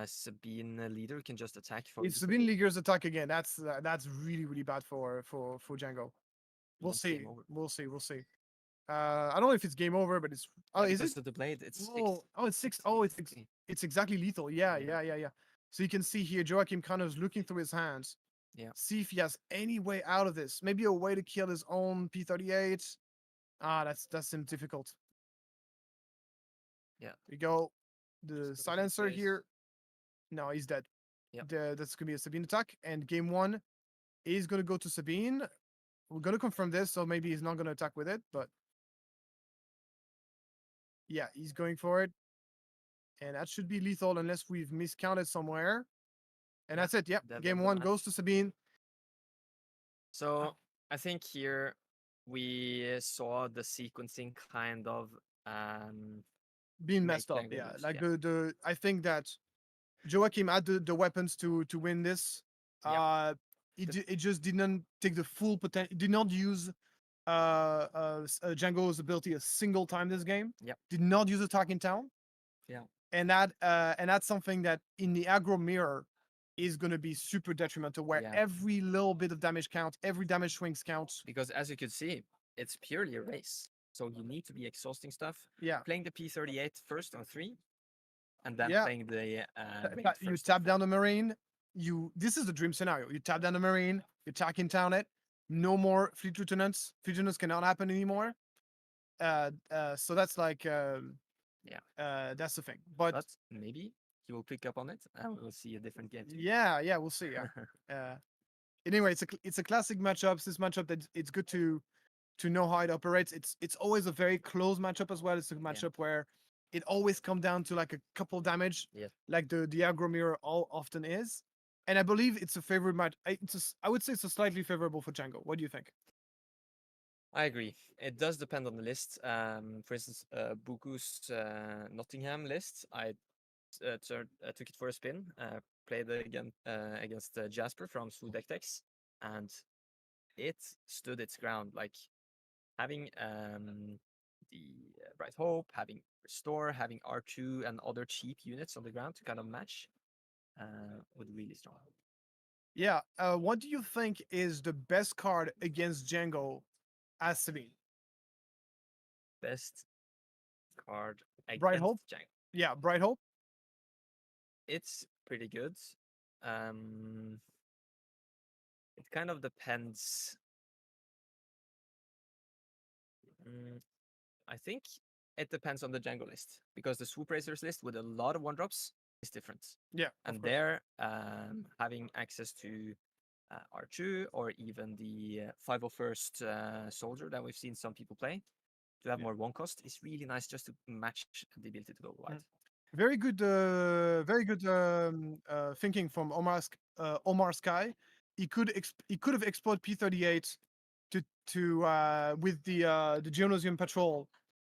Sabine leader can just attack for. If Sabine leaders attack again, that's really really bad for Jango. We'll It's see. game over. We'll see. I don't know if it's game over, but it's is because it? of the blade? It's It's 6. Oh, it's exactly lethal. Yeah. So you can see here Joachim kind of looking through his hands. Yeah. See if he has any way out of this. Maybe a way to kill his own P-38. That's difficult. Yeah. We go. The Just silencer place. here. No, he's dead. Yeah. That's gonna be a Sabine attack, and game 1 is gonna go to Sabine. We're gonna confirm this, so maybe he's not gonna attack with it, but yeah, he's going for it, and that should be lethal unless we've miscounted somewhere. And that's it. Yeah, game 1 goes to Sabine. So I think here we saw the sequencing kind of being messed up. Jango Yeah, lose, like I think that Joachim had the weapons to win this. It just didn't take the full potential. Did not use Jango's ability a single time this game. Yep. Did not use attack in town. Yeah. And that's something that in the aggro mirror is going to be super detrimental, where every little bit of damage counts, every damage swings counts. Because as you could see, it's purely a race. So you need to be exhausting stuff. Yeah. Playing the P-38 first on 3, and then playing the you tap down the Marine. This is the dream scenario. You tap down the Marine, you attack in town it. No more fleet lieutenants. Fleet lieutenants cannot happen anymore. So that's like that's the thing. But maybe he will pick up on it, and we'll see a different game. Yeah, we'll see. Yeah. Anyway, it's a classic matchup. This matchup that it's good to know how it operates. It's always a very close matchup as well. It's a matchup where it always comes down to like a couple damage, like the aggro mirror often is. And I believe it's a favorite match. I would say it's a slightly favorable for Jango. What do you think? I agree. It does depend on the list. For instance, Buku's Nottingham list, I took it for a spin. Played again against Jasper from Sudektex, and it stood its ground. Like having the Bright Hope, having Restore, having R2 and other cheap units on the ground to kind of match would really strong. Yeah. What do you think is the best card against Jango as Sabine? Best card against Bright Hope? Jango. Yeah, Bright Hope. It's pretty good. It kind of depends. I think it depends on the Jango list, because the Swoop Racers list with a lot of 1-drops is different. Yeah. And they're having access to R2 or even the 501st Soldier that we've seen some people play to have more 1 cost is really nice, just to match the ability to go wide. Very good thinking from Omar Sky. He could have explored P-38 to with the Geonosian patrol,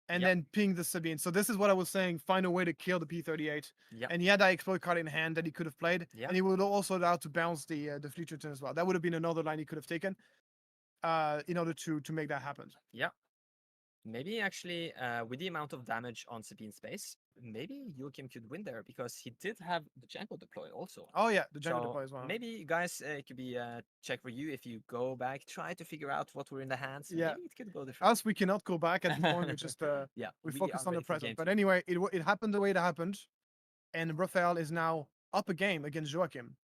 and then ping the Sabine. So this is what I was saying. Find a way to kill the P-38. And he had that exploit card in hand that he could have played, and he would also allow to bounce the fleet return as well. That would have been another line he could have taken in order to make that happen. Yeah. Maybe actually with the amount of damage on Sabine's base, maybe Joachim could win there because he did have the Jango deploy also. Oh yeah, the Jango So deploy as well. maybe guys, it could be a check for you if you go back, try to figure out what were in the hands. Yeah. Maybe it could go different. Us, we cannot go back at this point. We just Yeah, we we focus are on the ready for present. game But two. anyway, it happened the way it happened, and Rafael is now up a game against Joachim.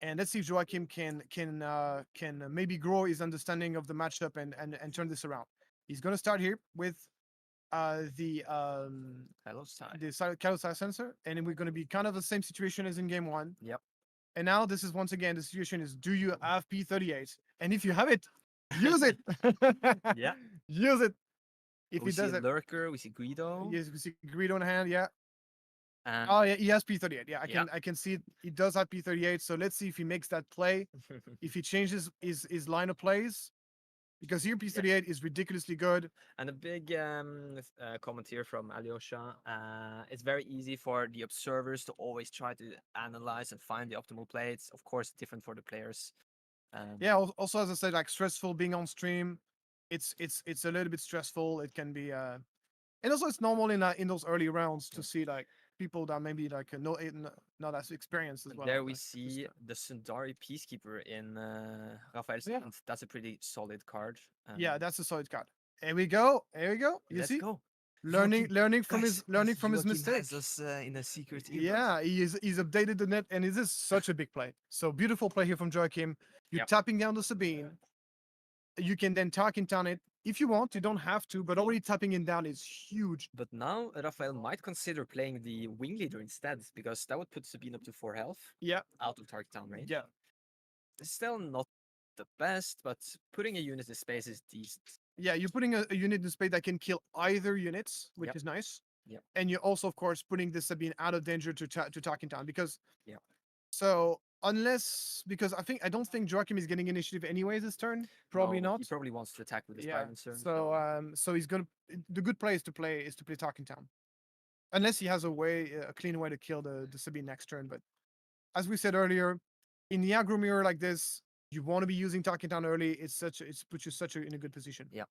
And let's see if Joachim can maybe grow his understanding of the matchup and turn this around. He's gonna start here with the Hello, side. Kalos sensor, and then we're gonna be kind of the same situation as in game one. Yep. And now this is once again the situation is: do you have P38? And if you have it, use it. Yeah. Use it. If We he see does it, Lurker, we see Guido. yes, we see Greedo in hand. Yeah. And Oh yeah, he has P38. Yeah, Yeah. I can see it. He does have P38. So let's see if he makes that play. If he changes his line of plays, because here P38 is ridiculously good. And a big comment here from Alyosha. It's very easy for the observers to always try to analyze and find the optimal play. It's of course different for the players. Yeah. Also, as I said, like stressful being on stream. It's a little bit stressful. It can be and also it's normal in those early rounds to see like people that maybe like not as experienced as And well. there we like, just, see the Sundari Peacekeeper in Rafael's Yeah. hand. That's a pretty solid card. yeah, that's a solid card. Here we go. Here we go. You Let's see, go. learning from Guys, his Joachim mistake. has us in a secret inbox. Yeah, he's updated the net, and it is such a big play. So beautiful play here from Joachim. You're Yep. tapping down the Sabine. You can then talk in down it if you want. You don't have to, but already tapping it down is huge. But now Rafael might consider playing the wing leader instead, because that would put Sabine up to 4 health Yeah, out of target town range. yeah, It's still not the best, but putting a unit in space is decent. yeah. You're putting a unit in space that can kill either units, which Yep. is nice. Yep. And you're also, of course, putting the Sabine out of danger to talk in town because. Yep. So because I don't think Joachim is getting initiative anyways this turn. Probably No, not. He probably wants to attack with his Yeah. silencer. So he's gonna. The good play is to play Talking Town, unless he has a clean way to kill the Sabine next turn. But as we said earlier, in the aggro mirror like this, you want to be using Talking Town early. It's puts you in a good position. Yeah.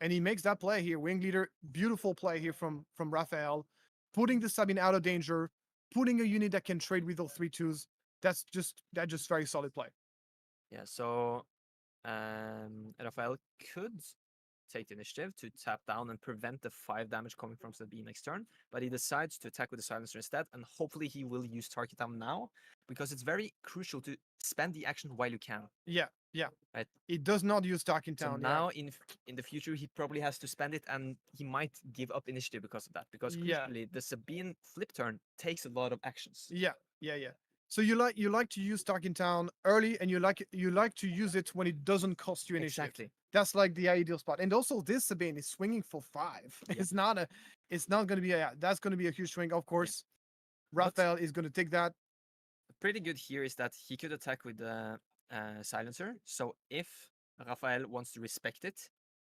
And he makes that play here, wing leader. Beautiful play here from Rafael, putting the Sabine out of danger, putting a unit that can trade with those 3/2s. That's just very solid play. Yeah, so Rafael could take the initiative to tap down and prevent the 5 damage coming from Sabine next turn, but he decides to attack with the silencer instead, and hopefully he will use target down now, because it's very crucial to spend the action while you can. Yeah. Right. It does not use Talking So Town. now in the future he probably has to spend it, and he might give up initiative because of that, because Yeah. crucially the Sabine flip turn takes a lot of actions. Yeah. So you like to use Talking Town early, and you like to use it when it doesn't cost you initiative. Exactly. That's like the ideal spot. And also this Sabine is swinging for 5. Yeah. It's not going to be that's going to be a huge swing. Of course, Raphael is going to take that. Pretty good here is that he could attack with the silencer. So if Rafael wants to respect it,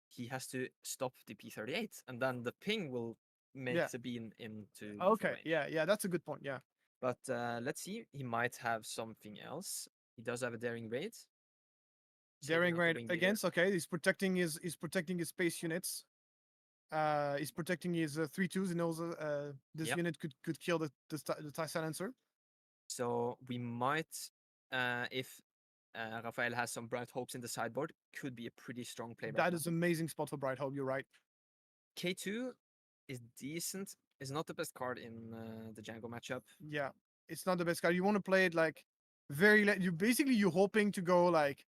he has to stop the P38, and then the ping will make Yeah. Sabine into the Okay. range. Yeah, that's a good point. Yeah. But let's see, he might have something else. He does have a daring raid. Saving Daring up the raid wing leader. against. Okay, he's protecting his space units. He's protecting his 3/2s. He knows this Yep. unit could kill the TIE silencer. So we might, if Rafael has some bright hopes in the sideboard, could be a pretty strong play. That is amazing spot for Bright Hope. You're right. K2 is decent. Is not the best card in the Jango matchup. Yeah, it's not the best card. You want to play it like very late. You're hoping to go like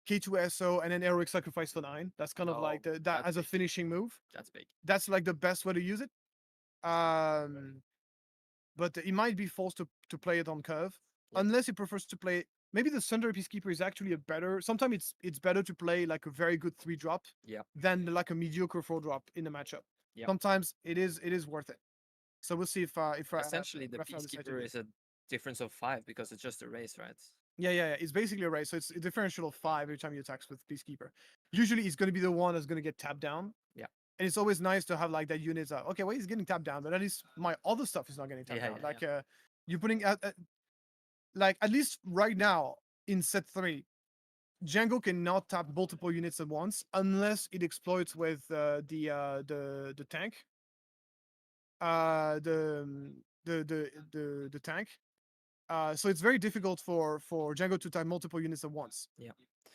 K2SO and then Heroic Sacrifice for 9. That's kind of Oh, like that that's as a big. finishing move. That's big. That's like the best way to use it. But he might be forced to play it on curve, Yeah. unless he prefers to play. Maybe the Thunder Peacekeeper is actually a better. Sometimes it's better to play like a very good 3-drop Yeah. than like a mediocre 4-drop in the matchup. Yeah. Sometimes it is worth it. So we'll see if Essentially, the Raphael decides to Peacekeeper do it. is a difference of 5 because it's just a race, right? Yeah. It's basically a race. So it's a differential of 5 every time you attacks with Peacekeeper. Usually he's going to be the one that's going to get tapped down. Yeah. And it's always nice to have like that unit. Okay, well, he's getting tapped down, but at least my other stuff is not getting tapped down. You're putting like at least right now in set 3, Jango cannot tap multiple units at once unless it exploits with the tank. the tank. So it's very difficult for Jango to type multiple units at once. Yeah.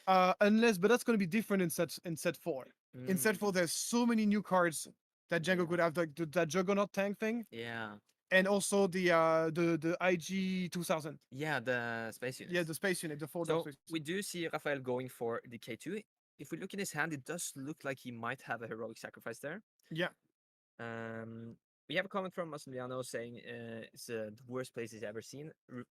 But that's going to be different in set 4. In set 4, there's so many new cards that Jango Yeah. could have, like that Juggernaut tank thing, Yeah. and also the IG 2000. Yeah, the space units. Yeah, the space unit, the 4 So space. we do see Raphael going for the K2. If we look in his hand, it does look like he might have a heroic sacrifice there. Yeah. We have a comment from Massimiliano saying it's the worst place he's ever seen.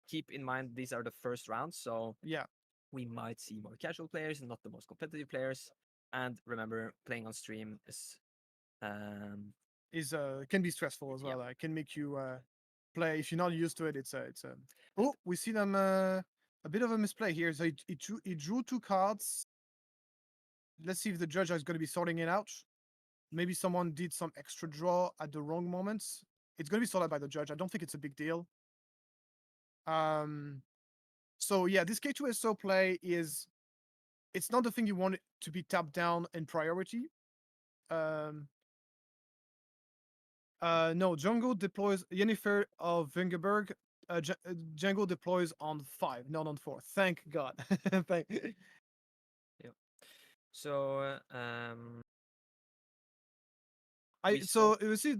Keep in mind these are the first rounds, so Yeah. we might see more casual players and not the most competitive players. And remember, playing on stream is Can be stressful as well. It can make you play if you're not used to it. Oh, we see them a bit of a misplay here. So he drew 2 cards. Let's see if the judge is going to be sorting it out. Maybe someone did some extra draw at the wrong moments. It's going to be sorted by the judge. I don't think it's a big deal. So yeah, this K2SO play it's not the thing you want it to be tapped down in priority. No, Jango deploys Yennefer of Vingerberg. Jango deploys on 5, not on 4. Thank God. Thank. Yeah. So You see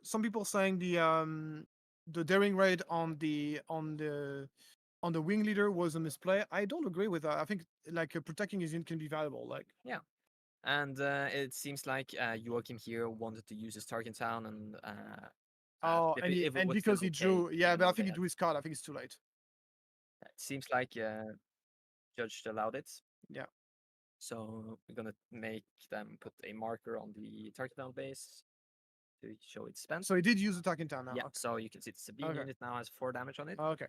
some people saying the daring raid on the wing leader was a misplay. I don't agree with that. I think like protecting his unit can be valuable. Like and it seems like Joachim here wanted to use his target town and and because he drew, but I think he drew his card. I think it's too late. It seems like judge allowed it. Yeah. So we're gonna make them put a marker on the target down base to show it's spent. So he did use the target town now. Yeah. Okay. So you can see the Sabine unit now has 4 damage on it. Okay.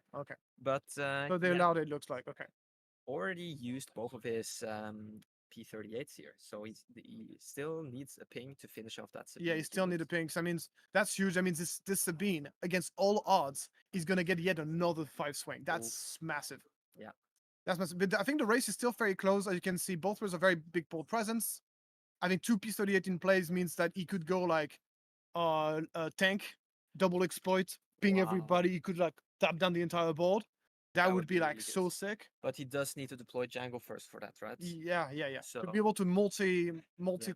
But so they allowed it. Looks like okay. Already used both of his P38s here, so he still needs a ping to finish off that Sabine. Yeah, he still need a ping. So I mean, that's huge. I mean, this Sabine against all odds is gonna get yet another 5 swing. That's massive. Yeah, that's massive. But I think the race is still very close. As you can see, both players are very big board presence. I think 2 P38 in plays means that he could go like tank, double exploit, ping everybody. He could like tap down the entire board. That would be like really so sick. But he does need to deploy Jango first for that, right? Yeah. So, to be able to multi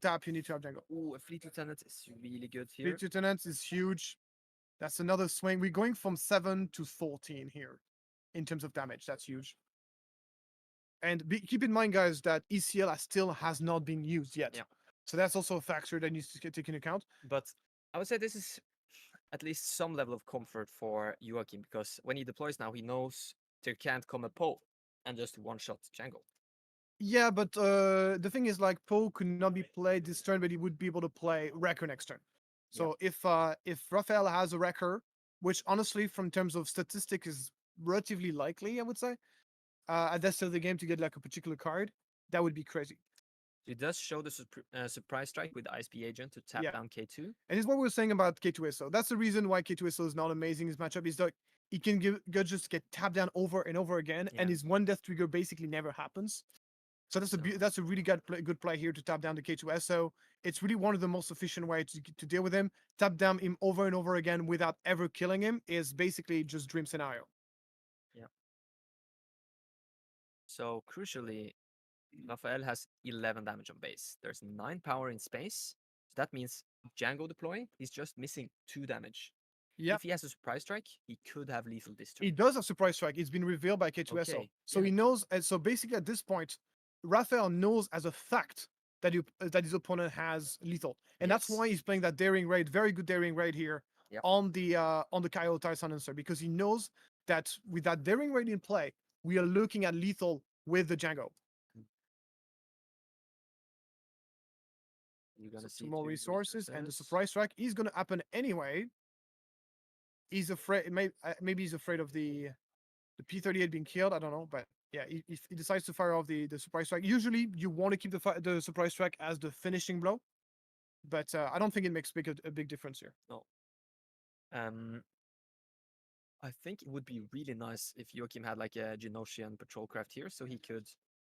tap, you need to have Jango. Ooh, a Fleet Lieutenant is really good here. Fleet Lieutenant is huge. That's another swing. We're going from 7 to 14 here in terms of damage. That's huge. And keep in mind, guys, that ECL still has not been used yet. Yeah. So that's also a factor that needs to get taken into account. But I would say this is at least some level of comfort for Joachim, because when he deploys now, he knows there can't come a Poe and just one-shot Jango. Yeah, but the thing is, like, Poe could not be played this turn, but he would be able to play Wrecker next turn. So if Raphael has a Wrecker, which honestly, from terms of statistic, is relatively likely, I would say, at that stage of the game to get like a particular card, that would be crazy. He does show the surprise strike with the ISP agent to tap down K2. And it's what we were saying about K2SO. That's the reason why K2SO is not amazing. His matchup is that he can just get tapped down over and over again, and his 1 death trigger basically never happens. So that's a really good play here to tap down the K2SO. It's really one of the most efficient ways to deal with him. Tap down him over and over again without ever killing him is basically just dream scenario. Yeah. So crucially, Raphael has 11 damage on base. There's 9 power in space. So that means Jango deploying, he's just missing 2 damage. Yeah. If he has a surprise strike, he could have lethal this turn. He does have surprise strike. It's been revealed by K2SO. Okay. So he knows. And so basically at this point, Raphael knows as a fact that his opponent has lethal. And that's why he's playing that daring raid, very good daring raid here on the Coyote Silencer, because he knows that with that daring raid in play, we are looking at lethal with the Jango. You're gonna see some more resources, and the surprise strike is gonna happen anyway. He's afraid. Maybe he's afraid of the P38 being killed. I don't know, but yeah, if he decides to fire off the surprise strike, usually you want to keep the surprise strike as the finishing blow, but I don't think it makes a big difference here. No. I think it would be really nice if Joachim had like a Genosian patrol craft here, so he could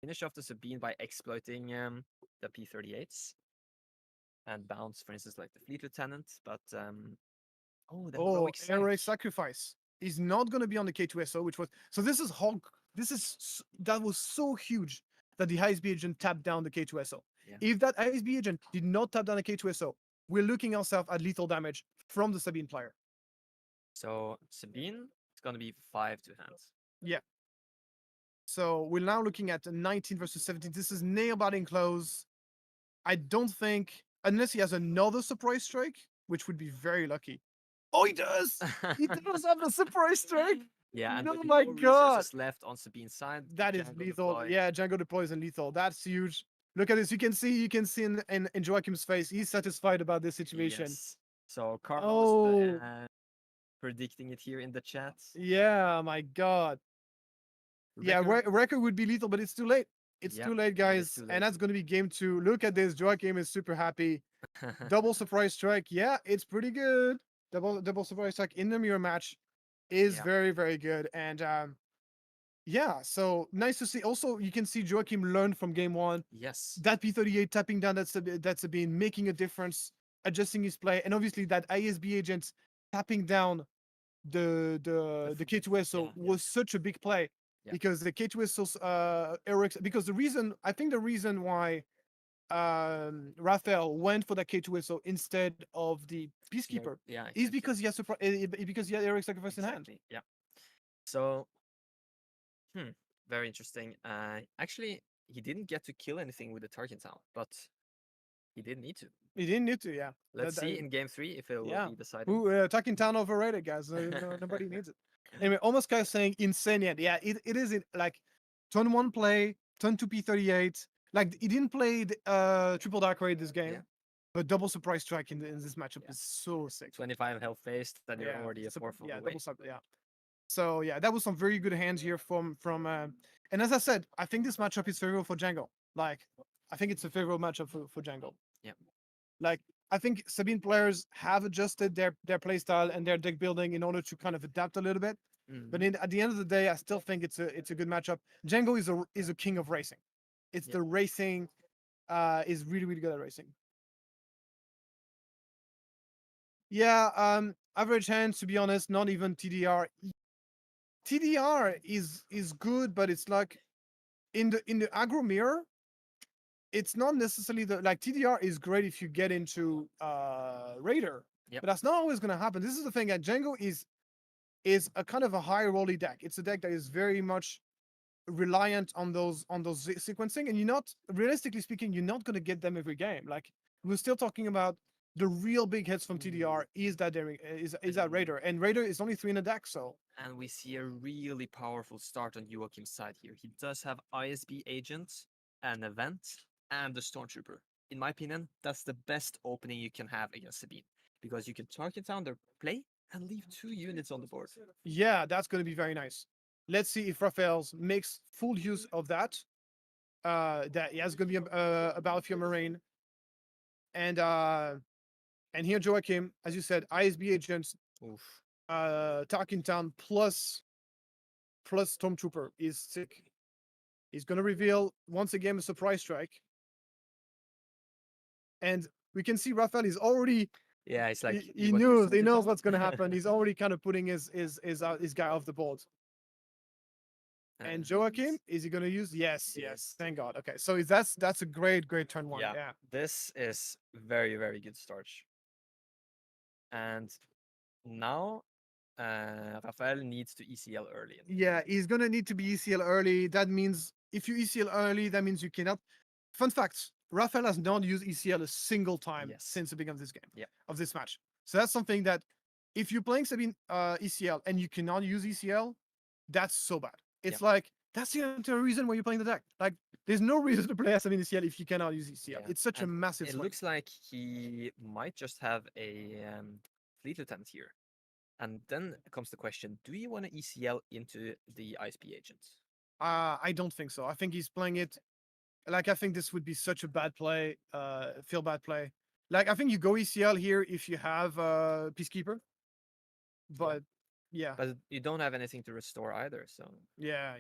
finish off the Sabine by exploiting the P38s and bounce, for instance, like the Fleet Lieutenant. But Oh, the Oh, heroic Heroic sac. Sacrifice is not going to be on the K2SO, which was so. This is Hulk. That was so huge that the ISB agent tapped down the K2SO. Yeah. If that ISB agent did not tap down the K2SO, we're looking ourselves at lethal damage from the Sabine player. So Sabine, it's gonna be 5 to hands. Yeah. So we're now looking at 19 versus 17. This is nail biting close. I don't think, unless he has another surprise strike, which would be very lucky. Oh, he does. He does have a surprise strike. Yeah, and No, with my no God. resources left on Sabine's side, That is Jango lethal. deploy. Yeah, Jango deploys and lethal. That's huge. Look at this. You can see in Joachim's face. He's satisfied about this situation. Yes. So Carlos Oh, predicting it here in the chat. yeah, my God. Yeah, Wrecker would be lethal, but it's too late. It's Yep, too late, it is guys. too late. And that's going to be game 2. Look at this. Joachim is super happy. Double surprise strike. Yeah, it's pretty good. Double surprise strike in the mirror match is Yeah. very, very good. And yeah, so nice to see. Also, you can see Joachim learn from game 1. Yes. That P38 tapping down that's been making a difference, adjusting his play, and obviously that ISB agent tapping down the K2SO was such a big play because the K2SO's Eric's because the reason why Raphael went for that K2SO instead of the Peacekeeper is because he has because he had Eric sacrifice in hand. Yeah. So very interesting. Actually, he didn't get to kill anything with the Thorrk in town, but he didn't need to. He didn't need to, yeah. Let's see in game 3 if it will be decided. Talking town overrated, guys. Nobody needs it. Anyway, almost guys saying insane yet. Yeah, it is like turn 1 play, turn 2 P38. Like he didn't play the, triple dark raid this game, but double surprise strike in this matchup is so sick. 25 health faced, then you're already a 4-4 away. So yeah, that was some very good hands here from and as I said, I think this matchup is favorable for Jango. Like I think it's a favorable matchup for Jango. Yeah. Like I think Sabine players have adjusted their playstyle and their deck building in order to kind of adapt a little bit. But at the end of the day, I still think it's a good matchup. Jango is a king of racing. It's the racing is really, really good at racing. Yeah, average hands, to be honest, not even TDR. TDR is good, but it's like in the aggro mirror, it's not necessarily like TDR is great if you get into Raider, but that's not always gonna happen. This is the thing that Jango is a kind of a high rolly deck. It's a deck that is very much reliant on those sequencing, and you're not, realistically speaking, you're not gonna get them every game. Like we're still talking about the real big hits from TDR is that Raider, and Raider is only 3 in a deck, so. And we see a really powerful start on Joachim's side here. He does have ISB agents, an event, and the Stormtrooper. In my opinion, that's the best opening you can have against Sabine, because you can target down their play and leave 2 units on the board. Yeah, that's going to be very nice. Let's see if Raphael's makes full use of that. That is going to be a Battlefield Marine. And here Joachim, as you said, ISB agents, Tarkin Town plus Stormtrooper is sick. He's going to reveal once again a surprise strike. And we can see Raphael is already. Yeah, it's like he knows what's going to happen. He's already kind of putting his guy off the board. And Joachim, is he going to use? Yes. Thank God. Okay, so that's a great turn 1. Yeah. This is very, very good start. And now Raphael needs to ECL early. Yeah, he's going to need to be ECL early. That means if you ECL early, that means you cannot. Fun fact, Raphael has not used ECL a single time since the beginning of this game, of this match. So that's something that if you're playing Sabine ECL and you cannot use ECL, that's so bad. It's like, that's the entire reason why you're playing the deck. Like, there's no reason to play Sabine ECL if you cannot use ECL. It's such a massive swing. It looks like he might just have a Fleet Lieutenant here. And then comes the question, do you want to ECL into the ISP agents? I don't think so. I think he's playing it. Like, I think this would be such a bad play, feel bad play. Like, I think you go ECL here if you have Peacekeeper. But, yeah. But you don't have anything to restore either, so. Yeah.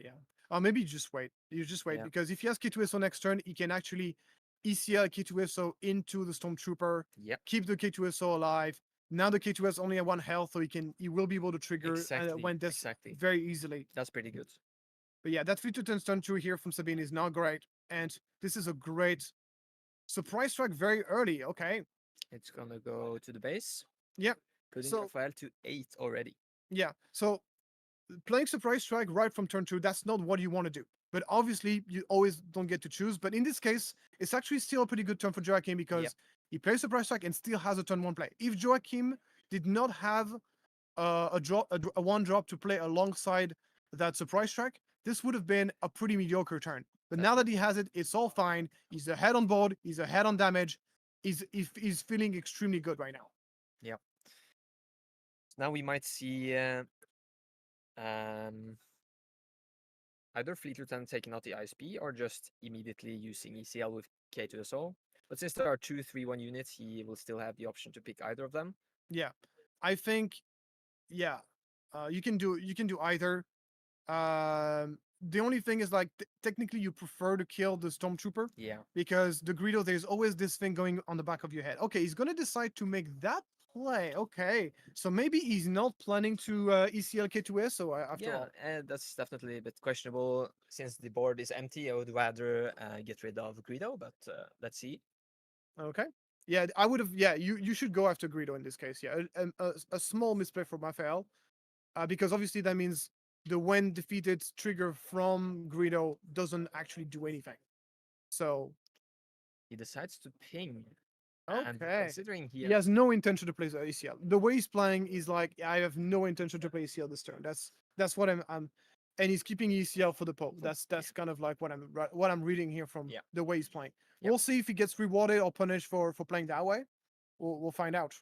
Maybe you just wait. Because if he has K2SO next turn, he can actually ECL K2SO into the Stormtrooper, keep the K2SO alive, Now the K2 has only a 1 health, so he will be able to trigger when this exactly. very easily. That's pretty good. But yeah, that 3 to 10 stun 2 here from Sabine is not great. And this is a great surprise strike very early. Okay. It's gonna go to the base. Yeah. Putting So- Raphael to 8 already. Yeah. So playing surprise strike right from turn 2, that's not what you want to do. But obviously, you always don't get to choose. But in this case, it's actually still a pretty good turn for Joachim because Yep. he plays surprise strike and still has a turn 1 play. If Joachim did not have a 1 drop to play alongside that surprise strike, this would have been a pretty mediocre turn. But now that he has it, it's all fine. He's ahead on board. He's ahead on damage. He's feeling extremely good right now. Now we might see either Fleet Lieutenant taking out the ISP or just immediately using ECL with K to the soul. But since there are 2 3-1 units, he will still have the option to pick either of them. Yeah, I think, yeah, you can do either. The only thing is like technically you prefer to kill the Stormtrooper Yeah. because the Greedo, there's always this thing going on the back of your head. Okay, he's gonna decide to make that play. Okay, so maybe he's not planning to ECL K2S. So after all, and that's definitely a bit questionable. Since the board is empty, I would rather get rid of Greedo, but let's see. okay, yeah, I would have. Yeah, you should go after Greedo in this case. Yeah, a small misplay for Raphael, because obviously that means the when defeated trigger from Greedo doesn't actually do anything. So He decides to ping. And okay. considering He has no intention to play ACL. The way he's playing is like, I have no intention to play ACL this turn. That's what I'm and he's keeping ECL for the Pope. That's kind of like what I'm reading here from Yeah. the way he's playing. Yep. We'll see if he gets rewarded or punished for playing that way. We'll find out.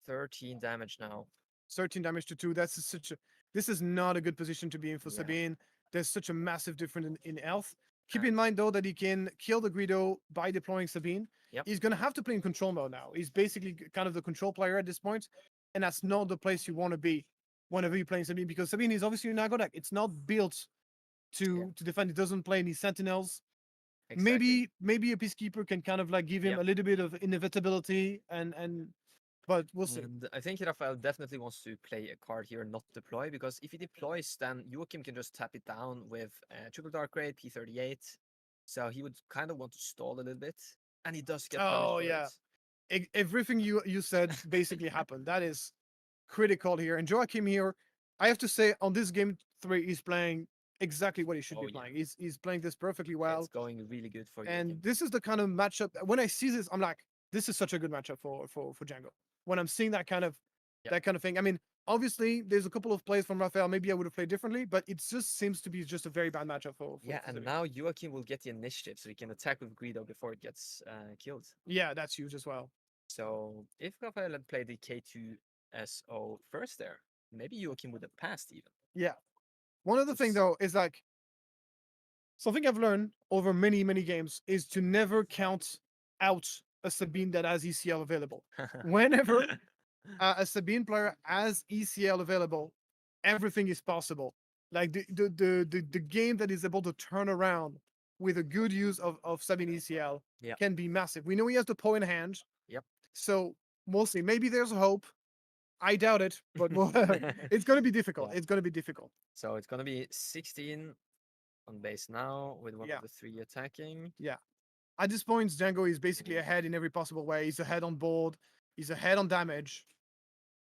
13 damage now. 13 damage to 2. This is not a good position to be in for Yeah. Sabine. There's such a massive difference in health. Keep And- in mind though that he can kill the Greedo by deploying Sabine. Yep. He's gonna have to play in control mode now. He's basically kind of the control player at this point, and that's not the place you want to be whenever you're playing Sabine because Sabine is obviously an aggro deck. It's not built to defend. It doesn't play any sentinels. Exactly. Maybe a peacekeeper can kind of like give him Yep. a little bit of inevitability but we'll see. And I think Raphael definitely wants to play a card here, not deploy, because if he deploys, then Joachim can just tap it down with Triple Dark Raid, P38. So he would kind of want to stall a little bit, and he does get punished Oh, for yeah. it. Everything you said basically happened. That is critical here. And Joachim here, I have to say, on this game 3, he's playing exactly what he should Oh, be yeah. playing. He's playing this perfectly well. It's going really good for And Joachim. this is the kind of matchup. When I see this, I'm like, this is such a good matchup for Jango. When I'm seeing that kind of thing. I mean, obviously, there's a couple of plays from Raphael. Maybe I would have played differently, but it just seems to be just a very bad matchup for Yeah, for and Sabine. now Joachim will get the initiative, so he can attack with Greedo before it gets killed. Yeah, that's huge as well. So if Raphael had played the K2SO first there, maybe Joachim would have passed even. Yeah. One other thing It's- though is like something I've learned over many games is to never count out a Sabine that has ECL available. Whenever a Sabine player has ECL available, everything is possible. Like the game that is able to turn around with a good use of Sabine ECL Yep. can be massive. We know he has the Poe in hand. Yep. So we'll see. Maybe there's hope. I doubt it, but it's going to be difficult. Yeah. It's going to be difficult. So it's gonna be 16 on base now with one Yeah. of the 3 attacking. At this point, Jango is basically ahead in every possible way. He's ahead on board. He's ahead on damage.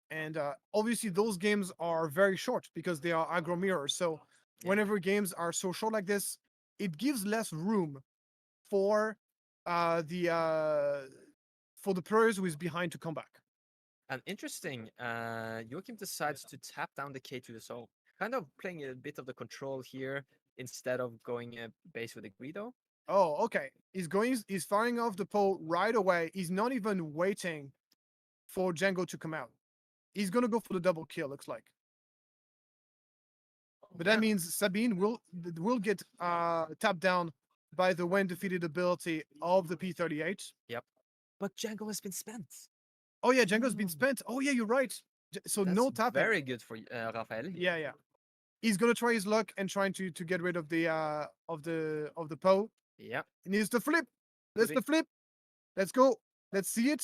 And obviously, those games are very short because they are aggro mirrors. So Yeah. whenever games are so short like this, it gives less room for the players who is behind to come back. And interesting, Joachim decides to tap down the K to the soul, kind of playing a bit of the control here instead of going base with the Greedo. Oh, okay. He's firing off the Poe right away. He's not even waiting for Jango to come out. He's gonna go for the double kill, looks like. But that Yeah. means Sabine will get tapped down by the when defeated ability of the P38. But Jango has been spent. Oh yeah, Jango's been Mm. spent. Oh yeah, you're right. So That's no tapping. very good for Raphael. Yeah. He's gonna try his luck and trying to get rid of the Poe. Yeah. He needs to flip. That's Put the flip. Let's go. Let's see it.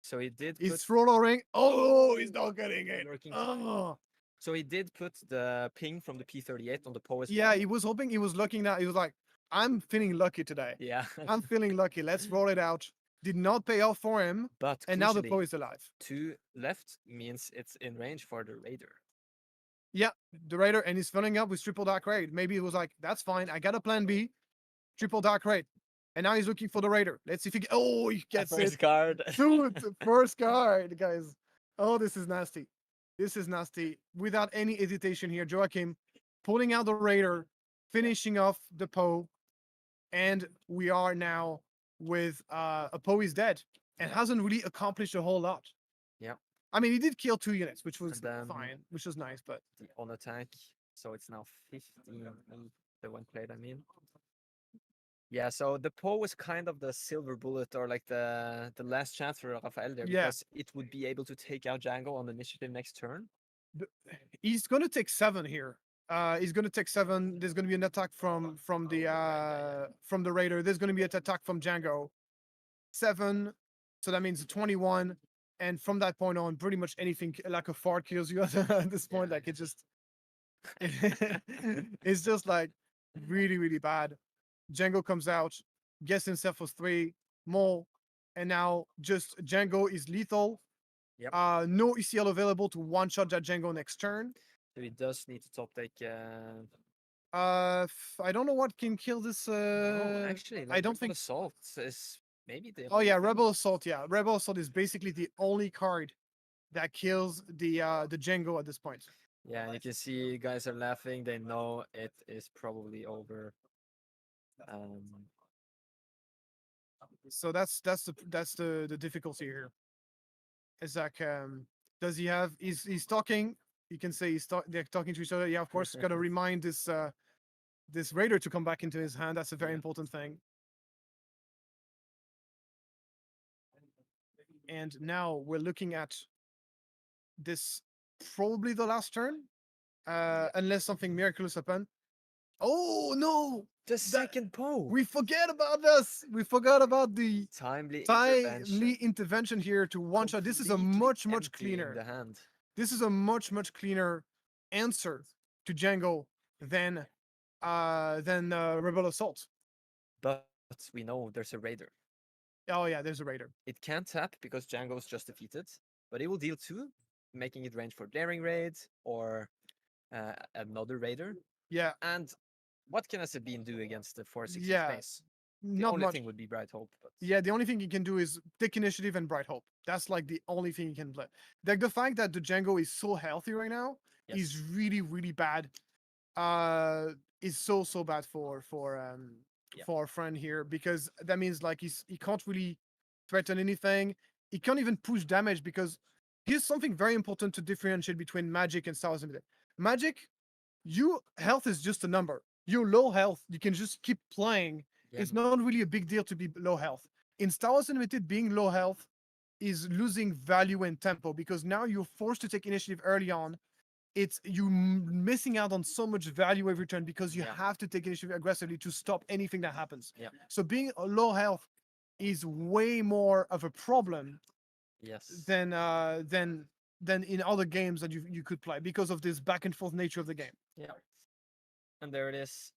So he did He's put throwing. Oh, he's not getting it. lurking. Oh. So he did put the ping from the P38 on the Poe as Yeah, well. he was hoping, he was looking that. He was like, I'm feeling lucky today. Yeah. I'm feeling lucky. Let's roll it out. Did not pay off for him. But And now the crucially, Poe is alive. 2 left means it's in range for the Raider. Yeah, the Raider, and he's filling up with triple dark raid. Maybe he was like, that's fine. I got a plan B, triple dark raid. And now he's looking for the Raider. Let's see if he he gets First it. card. Dude, first card, guys. Oh, this is nasty. This is nasty. Without any hesitation here, Joachim pulling out the Raider, finishing off the Poe, and we are now with a Poe is dead and hasn't really accomplished a whole lot. Yeah. I mean, he did kill 2 units, which was And then fine, which was nice, but the on attack. So it's now 15. The one played, I mean. Yeah, so the Poe was kind of the silver bullet or like the last chance for Rafael there Yeah. because it would be able to take out Jango on the initiative next turn. he's going to take 7 here. He's going to take 7. There's going to be an attack from the Raider. There's going to be an attack from Jango. 7. So that means 21. And from that point on, pretty much anything like a fart kills you at this point. Yeah. Like it just, it's just like really, really bad. Jango comes out, gets himself for 3 more, and now just Jango is lethal. Yep. No ECL available to one-shot that Jango next turn. So he does need to top take. I don't know what can kill this. No, actually, I don't Rebel think. Assault is maybe the. Oh yeah, only thing. Rebel Assault. Yeah, Rebel Assault is basically the only card that kills the Jango at this point. Yeah, and you can see guys are laughing. They know it is probably over. So that's the difficulty here. Is like does he have? He's talking. You can say they're talking to each other. Yeah, of course, gotta remind this this Raider to come back into his hand. That's a very Yeah. important thing. And now we're looking at this probably the last turn, unless something miraculous happen. Oh no! The second Poe. We forget about this. We forgot about the Timely timely intervention here to one shot. This is a Completely much emptying cleaner. the hand. This is a much cleaner answer to Jango than Rebel Assault. But we know there's a Raider. Oh yeah, there's a Raider. It can't tap because Jango's just defeated, but it will deal 2, making it range for Daring Raid or another Raider. Yeah, And what can a Sabine do against the 460 Yeah, space? The not only much. thing would be Bright Hope. But Yeah, the only thing you can do is take initiative and Bright Hope. That's like the only thing you can play. Like the fact that the Jango is so healthy right now is yes. really bad. Is so bad for our friend here, because that means like he can't really threaten anything. He can't even push damage, because here's something very important to differentiate between Magic and Star Wars Unlimited. Magic, your health is just a number. You're low health, you can just keep playing. Yeah, It's not really a big deal to be low health. In Star Wars Unlimited, being low health is losing value and tempo, because now you're forced to take initiative early on. It's you missing out on so much value every turn, because you Yeah. have to take initiative aggressively to stop anything that happens. Yeah. So being a low health is way more of a problem yes. than in other games that you could play, because of this back and forth nature of the game. Yeah. And there it is.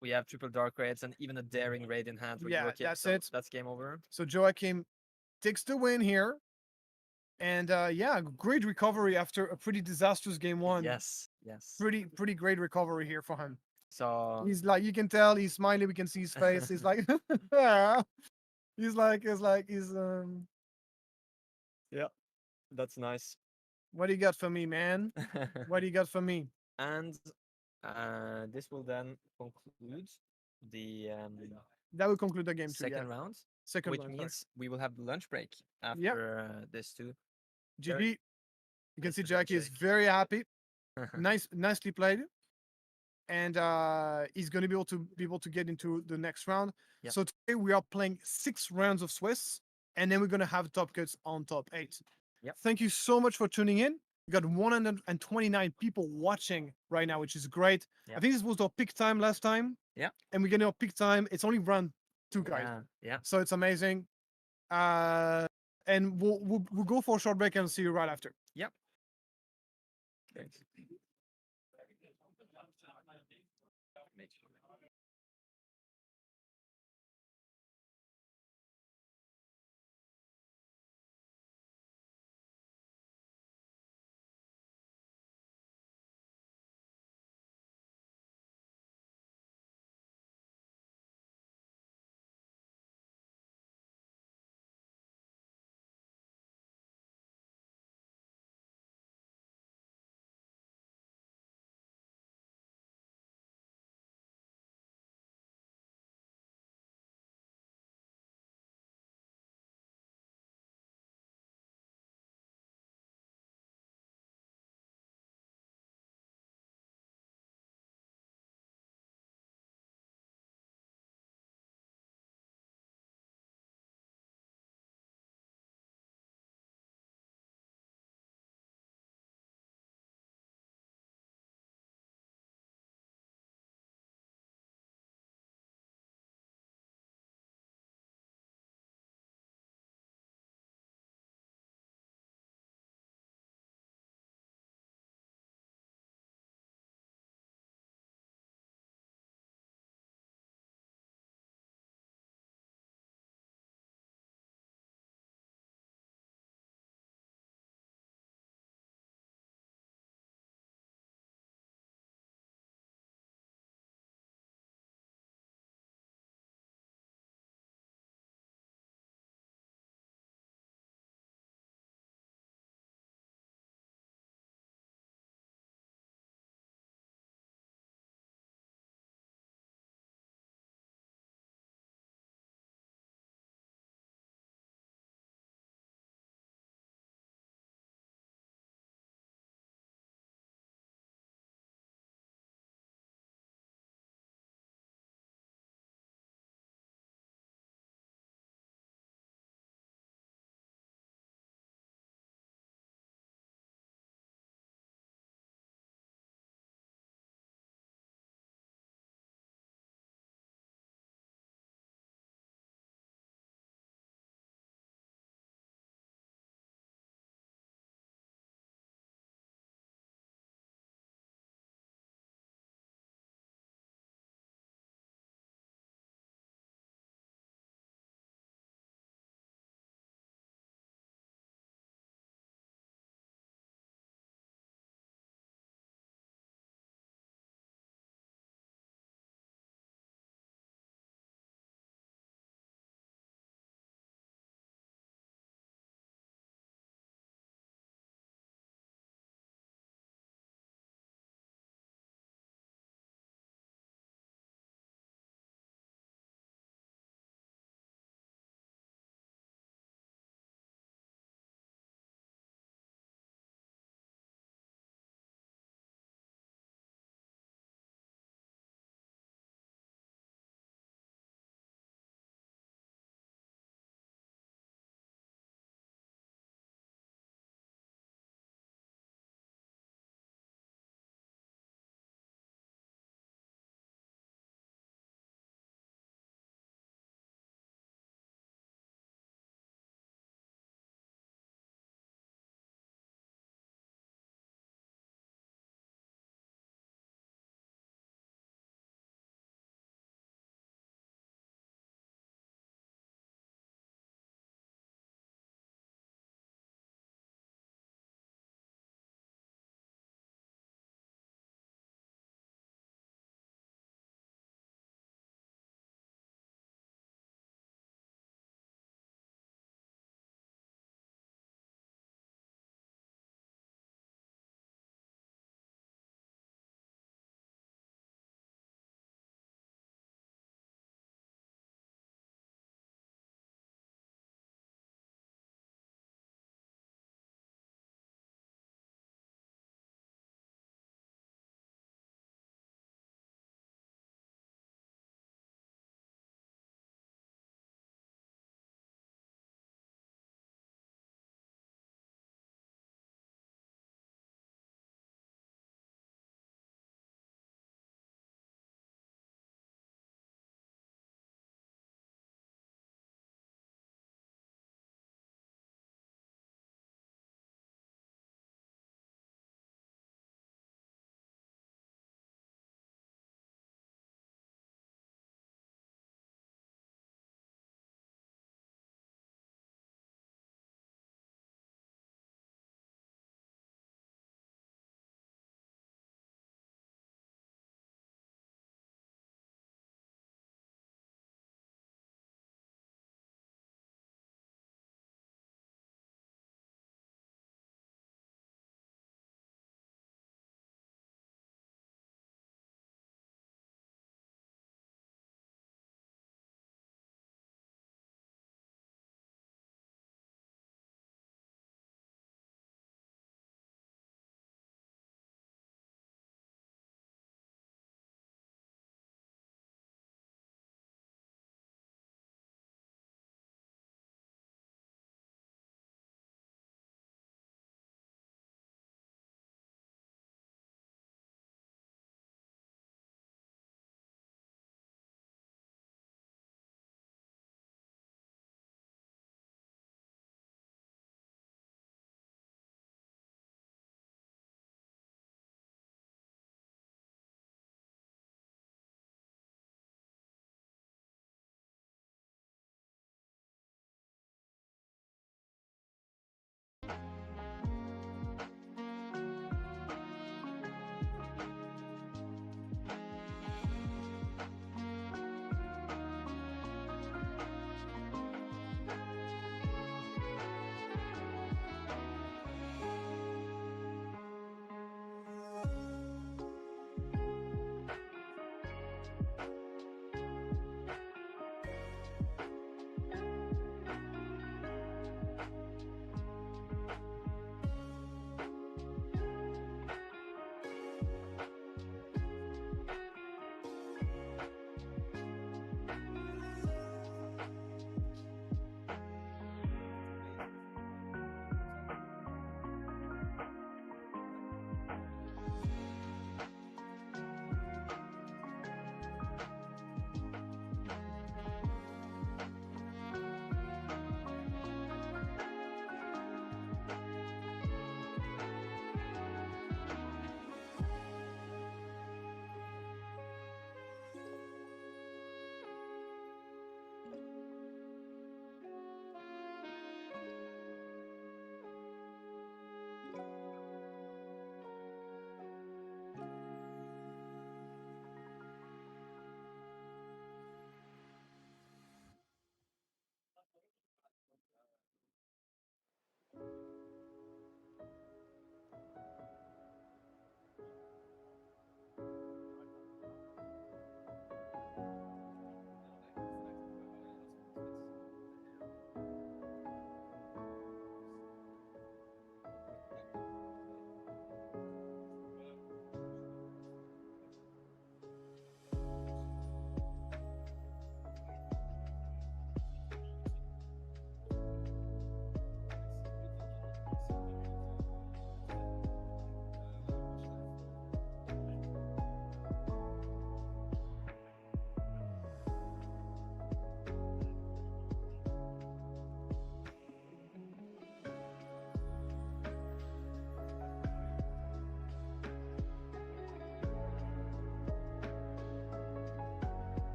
We have triple Dark Raids and even a Daring Raid in hand for Yeah, Joachim, that's so it. That's game over. So Joachim takes the win here. And yeah, great recovery after a pretty disastrous game 1. Yes. Yes. Pretty great recovery here for him. So He's like, you can tell he's smiling. We can see his face. He's like, he's yeah, that's nice. what do you got for me, man? What do you got for me? And this will then conclude the That will conclude the game too. second Yeah, round, second which round. means we will have the lunch break after this too. GG. You can see Mr. Jackie is Handshake. very happy. Nicely played. And he's going to be able to get into the next round. Yep. So today we are playing 6 rounds of Swiss, and then we're going to have top cuts on top 8. Yep. Thank you so much for tuning in. We got 129 people watching right now, which is great. Yep. I think this was our peak time last time. Yeah. And we're getting our peak time. It's only round 2, guys. Yeah. So it's amazing. And we'll go for a short break and see you right after. Yep.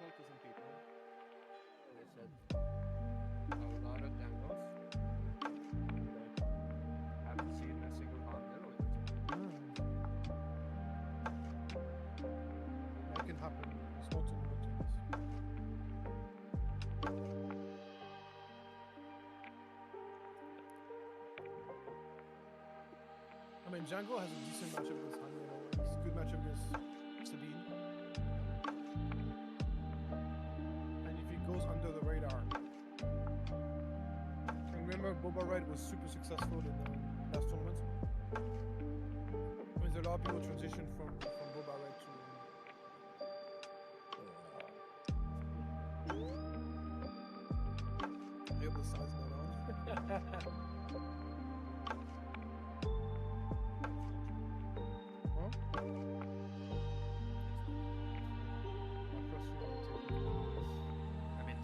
talked to some people, and they said a lot of Jangos that haven't seen a single Han with it. That can happen. It's not too much. I mean, Jango has a decent matchup against Han, you know. It's a good matchup against Sabine. And if he goes under the radar, and remember remember Boba Red was super successful in the last tournament. There's a lot of people transition from Boba Red to. I hope the sound's not on. Huh? I mean,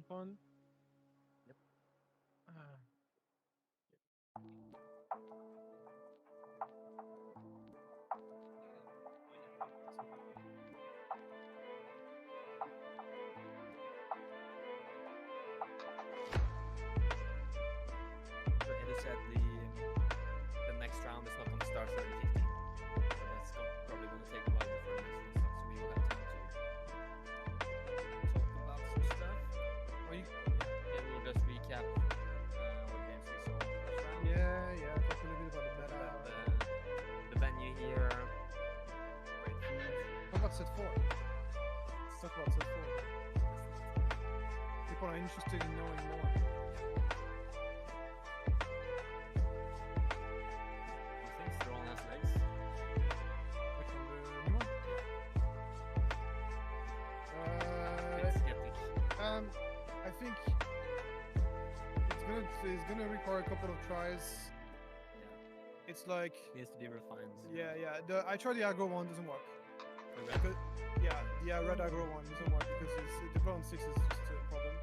Fun. Yep. Ah. So Eddie said the next round is not going to start 30:15. So that's probably going to take a while before the next one starts. So we will have time to talk about some stuff. Are you? And we'll just recap what games we saw in the first round. Yeah. Talk a little bit about the meta. The venue here. Great food. What about set 4? Let's talk about set 4. People are interested in knowing more. You think Throne has legs? Which one? The new one? Bit skeptic. I think it's gonna require a couple of tries It's like Needs to be refined. yeah. I tried the aggro one, doesn't work. The red. Because, yeah, the red aggro one doesn't work because the bronze 6 is just a problem.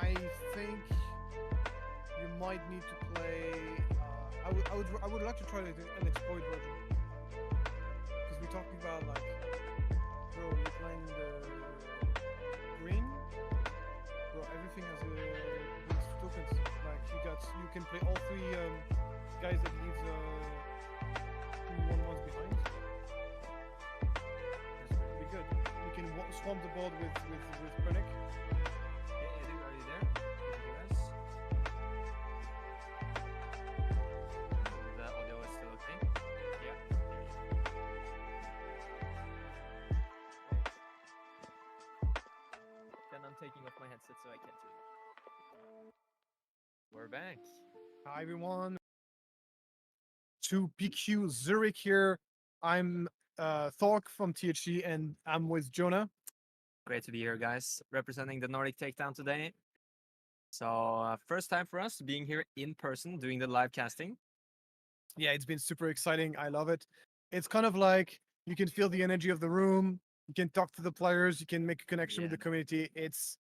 I think you might need to play. I would like to try an exploit version because we're talking about like, bro, you're playing the green, bro. Everything has these tokens. Like you can play all 3 guys that leave one ones behind. That's pretty good. You can swamp the board with Krennic. Hey, Edu, are you there? Can you hear us? The audio is still okay? Yeah. Then I'm taking off my headset so I can't hear you. We're back. Hi everyone. To PQ Zurich here. I'm Thorrk from THC and I'm with Jonah. Great to be here, guys. Representing the Nordic Takedown today. So, first time for us being here in person, doing the live casting. Yeah, it's been super exciting. I love it. It's kind of like you can feel the energy of the room. You can talk to the players. You can make a connection with the community. It's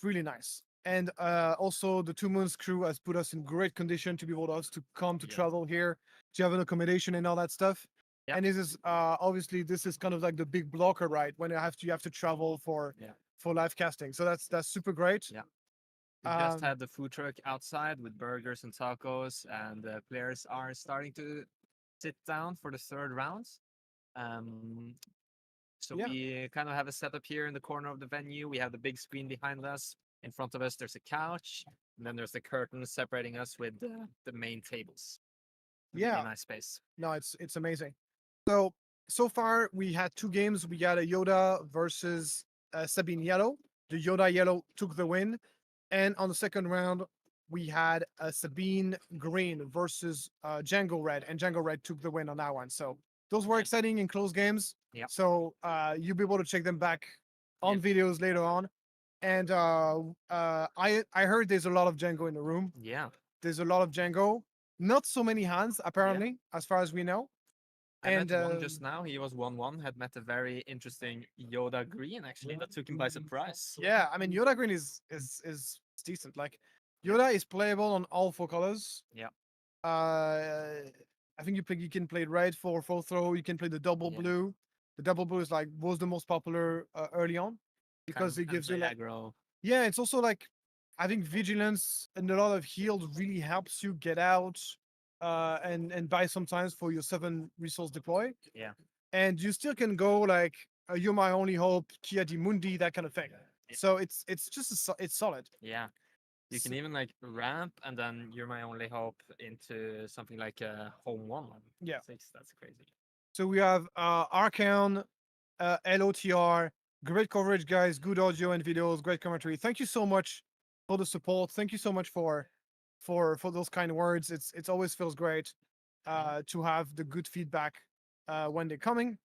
really nice. And also the TwoMoons crew has put us in great condition to be able to come to travel here, to have an accommodation and all that stuff. Yep. And this is obviously this is kind of like the big blocker, right? When you have to travel for live casting. So that's super great. Yeah. We just had the food truck outside with burgers and tacos, and the players are starting to sit down for the 3rd round. So we kind of have a setup here in the corner of the venue. We have the big screen behind us. In front of us, there's a couch, and then there's the curtain separating us with the main tables. Really nice space. No, it's amazing. So far we had 2 games. We got a Yoda versus Sabine Yellow. The Yoda Yellow took the win. And on the second round, we had a Sabine Green versus Jango Red, and Jango Red took the win on that one. So those were exciting and close games. Yeah. So you'll be able to check them back on videos later on. And I heard there's a lot of Jango in the room. Yeah. There's a lot of Jango. Not so many hands, apparently, as far as we know. I met one just now. He was 1-1. Had met a very interesting Yoda Green, actually, that took him by surprise. Yeah, I mean Yoda Green is decent. Like Yoda is playable on all 4 colors. Yeah. I think you can play red for full throw. You can play the double blue. The double blue is like was the most popular early on because it gives you like aggro. Yeah, it's also like I think vigilance and a lot of heals really helps you get out and buy sometimes for your 7 resource deploy. Yeah. And you still can go like you're my only hope, Kia di Mundi, that kind of thing. Yeah. So it's just it's solid. Yeah. You can even like ramp and then you're my only hope into something like a home 1. Yeah. 6, that's crazy. So we have Archon, LOTR, great coverage, guys, good audio and videos, great commentary. Thank you so much for the support. Thank you so much for those kind words. It's always feels great to have the good feedback when they're coming.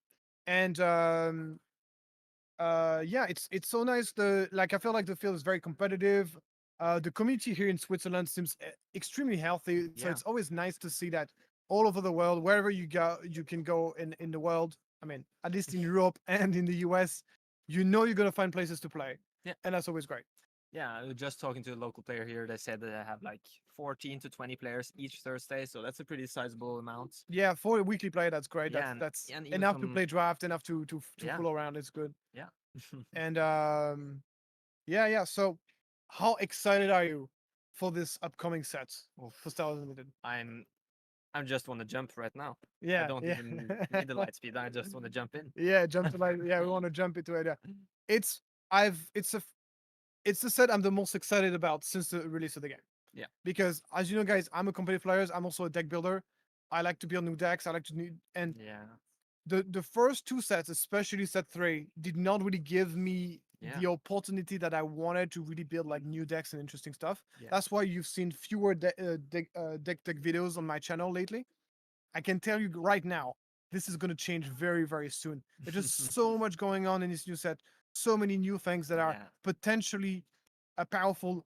And yeah, it's so nice. I feel like the field is very competitive. The community here in Switzerland seems extremely healthy. So it's always nice to see that all over the world, wherever you go, you can go in the world. I mean, at least in Europe and in the US, you're gonna find places to play. Yeah. And that's always great. Yeah, I was just talking to a local player here. They said that they have like 14 to 20 players each Thursday, so that's a pretty sizable amount. Yeah, for a weekly play, that's great. Yeah, that's and even enough to play draft, enough to fool around. It's good. Yeah. And yeah. So, how excited are you for this upcoming set for Star Wars Unlimited? I just want to jump right now. Yeah, I don't even need the light speed. I just want to jump in. Yeah, jump to light. Yeah, we want to jump into it. Yeah. It's the set I'm the most excited about since the release of the game. Yeah. Because as you know, guys, I'm a competitive player. I'm also a deck builder. I like to build new decks. I like to and the first 2 sets, especially set 3, did not really give me the opportunity that I wanted to really build like new decks and interesting stuff. Yeah. That's why you've seen fewer deck videos on my channel lately. I can tell you right now, this is going to change very, very soon. There's just so much going on in this new set. So many new things that are potentially powerful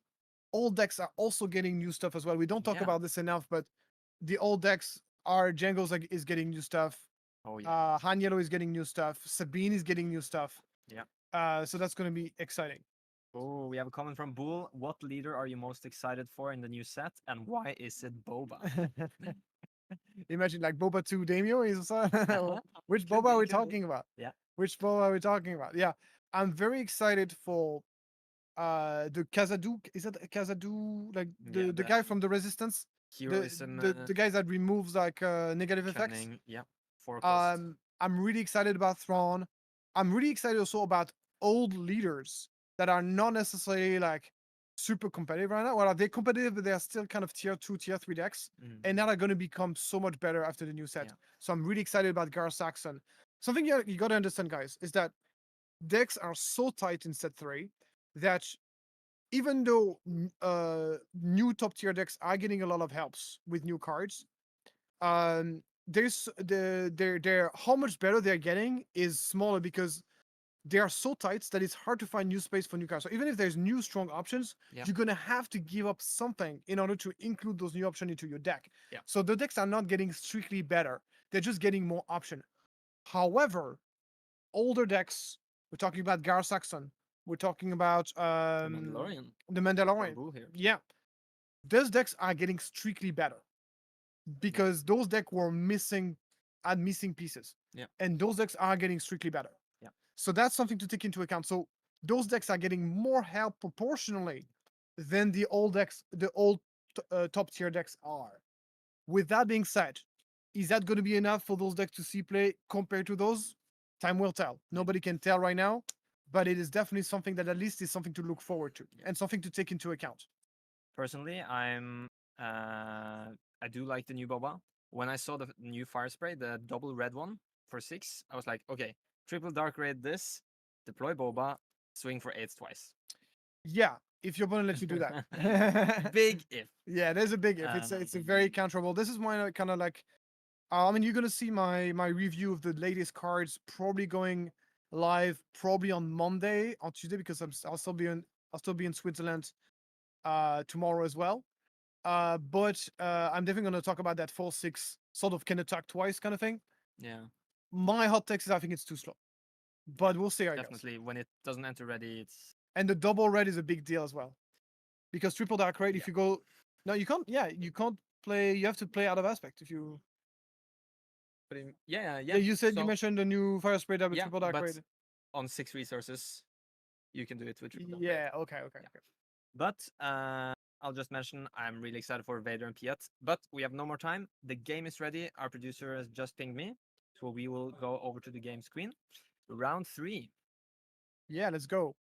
old decks are also getting new stuff as well. We don't talk Yeah. about this enough, but the old decks are Jango's like is getting new stuff. Oh yeah. Han Yellow is getting new stuff. Sabine is getting new stuff. Yeah. So that's going to be exciting. Oh, we have a comment from Bull. What leader are you most excited for in the new set, and why is it Boba? Imagine like Boba 2 Daimyo is which Could Boba are be, we could be. talking about? Yeah. Which Boba are we talking about? Yeah. I'm very excited for the Kazadu. Is that Kazadu like the guy from the Resistance? Heroism. The guys that removes like negative effects. Cunning. Yeah. 4 cost. I'm really excited about Thrawn. I'm really excited also about old leaders that are not necessarily like super competitive right now. Well, they're competitive, but they're still kind of tier 2, tier 3 decks. And now they're going to become so much better after the new set. Yeah. So I'm really excited about Gar Saxon. Something you got to understand, guys, is that decks are so tight in set 3 that even though new top tier decks are getting a lot of helps with new cards, there's their how much better they're getting is smaller because they are so tight that it's hard to find new space for new cards. So even if there's new strong options, Yeah. you're gonna have to give up something in order to include those new options into your deck. Yeah. So the decks are not getting strictly better; they're just getting more option. However, older decks, we're talking about Gar Saxon, we're talking about Mandalorian. the Mandalorian. Bull here. Yeah, those decks are getting strictly better because those decks were missing pieces. Yeah. And those decks are getting strictly better. Yeah. So that's something to take into account. So those decks are getting more help proportionally than the old decks, the old top tier decks are. With that being said, is that going to be enough for those decks to see play compared to those? Time will tell. Nobody can tell right now, but it is definitely something that at least is something to look forward to and something to take into account. Personally, I do like the new Boba. When I saw the new fire spray, the double red one for 6, I was like, okay, triple dark red this, deploy Boba, swing for 8s twice. Yeah, if your opponent lets you do that. Big if. Yeah, there's a big if. It's a very counterable. This is why I kind of like. I mean, you're gonna see my review of the latest cards probably going live probably on Monday, on Tuesday, because I'll still be in Switzerland tomorrow as well. But I'm definitely gonna talk about that 4/6 sort of can attack twice kind of thing. Yeah. My hot text is I think it's too slow, but we'll see. I guess. Definitely, when it doesn't enter ready, it's And the double red is a big deal as well, because triple dark red. If you go, no, you can't. Yeah, you can't play. You have to play out of aspect if you. yeah. You said you So, mentioned the new fire spray that with yeah, triple dark but red. on 6 resources, you can do it with triple dark red. Yeah. Okay. But I'll just mention I'm really excited for Vader and Piet. But we have no more time. The game is ready. Our producer has just pinged me, so we will go over to the game screen. Round 3. Yeah. Let's go.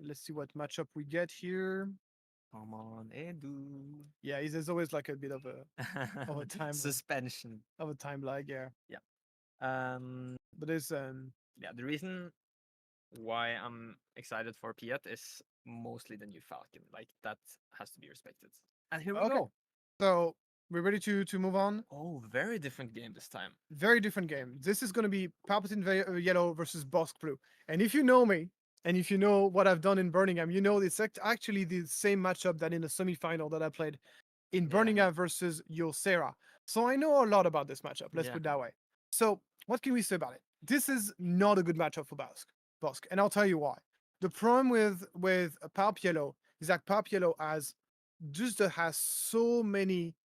Let's see what matchup we get here. Come on, Edu. Yeah, there's always like a bit of a time suspension of a time lag. Yeah. But there's yeah, the reason why I'm excited for Piet is mostly the new Falcon. Like that has to be respected. And here we go. So we're ready to move on. Oh, very different game this time. Very different game. This is going to be Palpatine Yellow versus Bosk Blue. And if you know me, and if you know what I've done in Birmingham, you know it's actually the same matchup that in the semifinal that I played in Birmingham versus Yosera. So I know a lot about this matchup. Let's put it that way. So what can we say about it? This is not a good matchup for Bosk, and I'll tell you why. The problem with Palp Yellow is that Palp Yellow has so many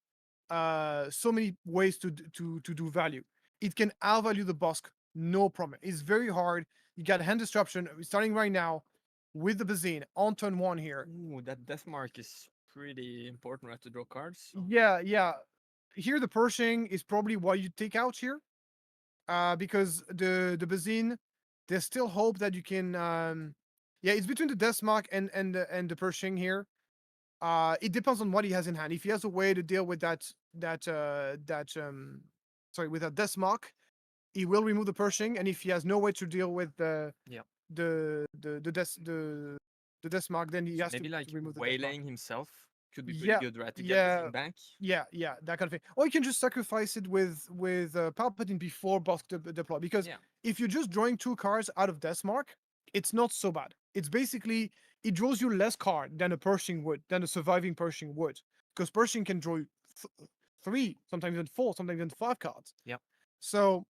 ways to do value. It can outvalue the Bosk, no problem. It's very hard. You got hand disruption starting right now with the Bazine on turn 1 here. Ooh, that death mark is pretty important, right? To draw cards. So. Yeah. Here the Pershing is probably what you take out here. Because the Bazine, there's still hope that you can it's between the death mark and the Pershing here. It depends on what he has in hand. If he has a way to deal with that with that death mark, he will remove the Pershing, and if he has no way to deal with the death mark, then he has maybe to like remove the waylaying himself could be pretty good, right? To get the thing back. Yeah, that kind of thing. Or you can just sacrifice it with Palpatine before Bosk deploy, because if you're just drawing 2 cards out of death mark, it's not so bad. It's basically it draws you less card than a Pershing would, than a surviving Pershing would, because Pershing can draw you 3, sometimes even 4, sometimes even 5 cards. Yep. So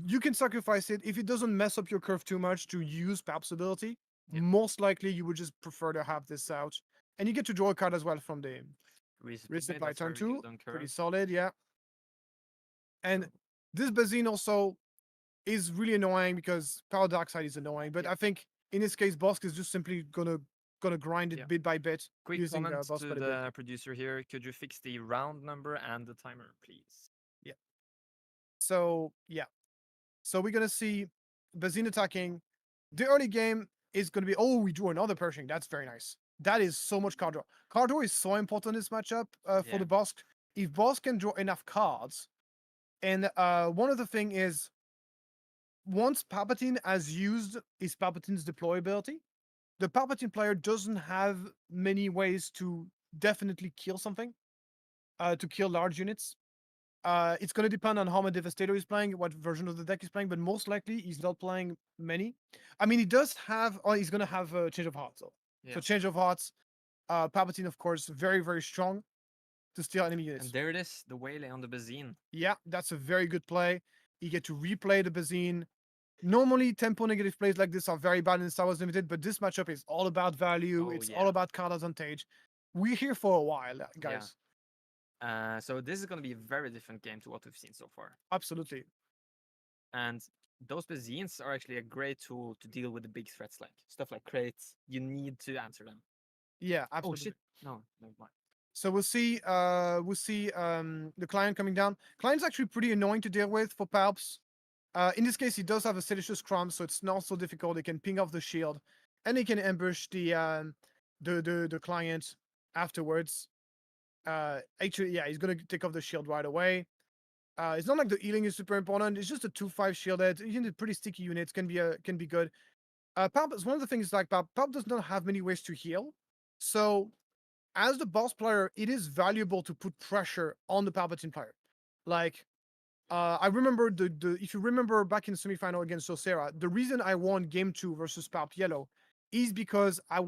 you can sacrifice it if it doesn't mess up your curve too much to use Pap's ability. Yep. Most likely, you would just prefer to have this out, and you get to draw a card as well from the resupply that's turn very 2. good on Pretty curve. solid, yeah. And So- this Bazine also is really annoying because Power Dark Side is annoying, but Yep. I think in this case, Bosk is just simply gonna grind it Yeah. bit by bit Quick using comment Bosk to quite a bit. the producer here. Could you fix the round number and the timer, please? So yeah, so we're gonna see Bazine attacking. The early game is gonna be we drew another Pershing. That's very nice. That is so much card draw. Card draw is so important in this matchup for Yeah. the Bosk. If Bosk can draw enough cards, and one of the thing is once Palpatine has used his Palpatine's deployability, the Palpatine player doesn't have many ways to definitely kill something, to kill large units. It's going to depend on how much Devastator he's playing, what version of the deck he's playing, but most likely he's not playing many. I mean, he does have, he's going to have a Change of Hearts, though. Yeah. So Change of Hearts, Palpatine, of course, very, very strong to steal enemy units. And there it is, the Waylay on the Bazine. Yeah, that's a very good play. You get to replay the Bazine. Normally, tempo negative plays like this are very bad in Star Wars Limited, but this matchup is all about value. Oh, It's yeah. all about card advantage. We're here for a while, guys. So this is going to be a very different game to what we've seen so far. Absolutely. And those Bazines are actually a great tool to deal with the big threats, like stuff like crates. You need to answer them. Yeah, Oh absolutely. shit! No, never mind. So we'll see the client coming down. Client's actually pretty annoying to deal with for Palps. In this case, he does have a seditious crumb, so it's not so difficult. He can ping off the shield, and he can ambush the client afterwards. Actually, yeah, he's gonna take off the shield right away. It's not like the healing is super important. It's just a 2/5 shielded. You need pretty sticky units can be good. Palp is one of the things like Palp does not have many ways to heal, so as the boss player, it is valuable to put pressure on the Palpatine player. Like, I remember the if you remember back in the semifinal against Sosera, the reason I won game 2 versus Palp Yellow is because I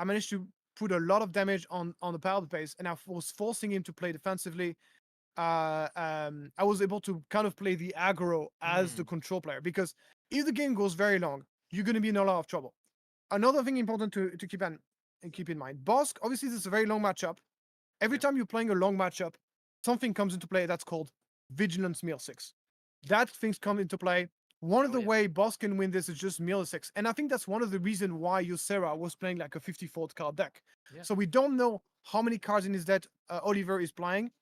managed to put a lot of damage on the Palp base, and I was forcing him to play defensively. I was able to kind of play the aggro as the control player, because if the game goes very long, you're going to be in a lot of trouble. Another thing important to keep in mind, Bosk, obviously this is a very long matchup. Every time you're playing a long matchup, something comes into play that's called Vigilance Meal 6. That things come into play. One of the way Bosk can win this is just Meal 6. And I think that's one of the reasons why Ysera was playing like a 54 card deck. Yeah. So we don't know how many cards in his deck Oliver is playing.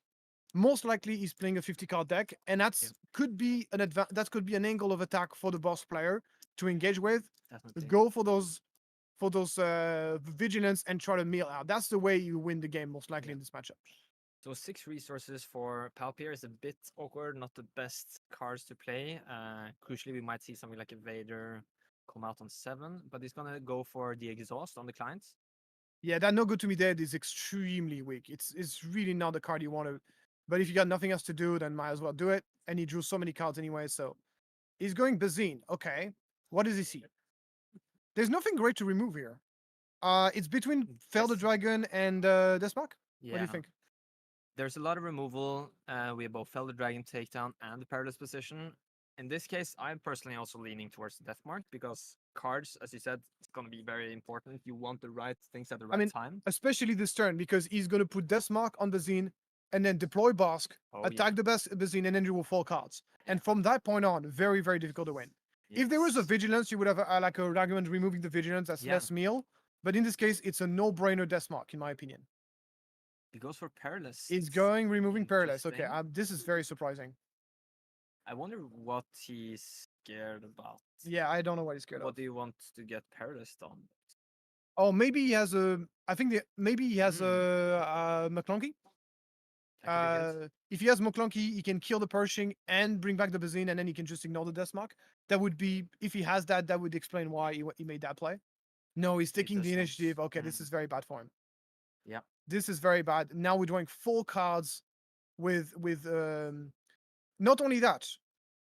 Most likely he's playing a 50 card deck, and could be that could be an angle of attack for the boss player to engage with. Definitely. Go for those vigilance and try to meal out. That's the way you win the game most likely in this matchup. So 6 resources for Palpier is a bit awkward, not the best cards to play. Crucially, we might see something like a Vader come out on 7, but he's gonna go for the exhaust on the clients. Yeah, that no good to me dead is extremely weak. It's really not the card you want to. But if you got nothing else to do, then might as well do it. And he drew so many cards anyway, so he's going Bazine. Okay, what does he see? There's nothing great to remove here. It's between Fel the Dragon and Deathmark. Yeah. What do you think? There's a lot of removal. We have both Fel the Dragon takedown and the perilous position. In this case, I'm personally also leaning towards the Deathmark, because cards, as you said, it's going to be very important. You want the right things at the right time. Especially this turn, because he's going to put Deathmark on Bazine and then deploy Bosk, attack the best Bazine, and then you will 4 cards. And from that point on, very, very difficult to win. Yes. If there was a Vigilance, you would have like a argument removing the Vigilance as less meal. But in this case, it's a no-brainer Deathmark, in my opinion. He goes for Perilous. He's going removing Perilous. Okay, this is very surprising. I wonder what he's scared about. Yeah, I don't know what he's scared of. What do you want to get Perilous on? Oh, maybe he has a. I think maybe he has a McClunky. If he has McClunky, he can kill the Pershing and bring back the Bazine, and then he can just ignore the Deathmark. That would be, if he has that, that would explain why he made that play. No, he's taking the initiative. Okay, this is very bad for him. Yeah, this is very bad. Now we're drawing 4 cards with not only that,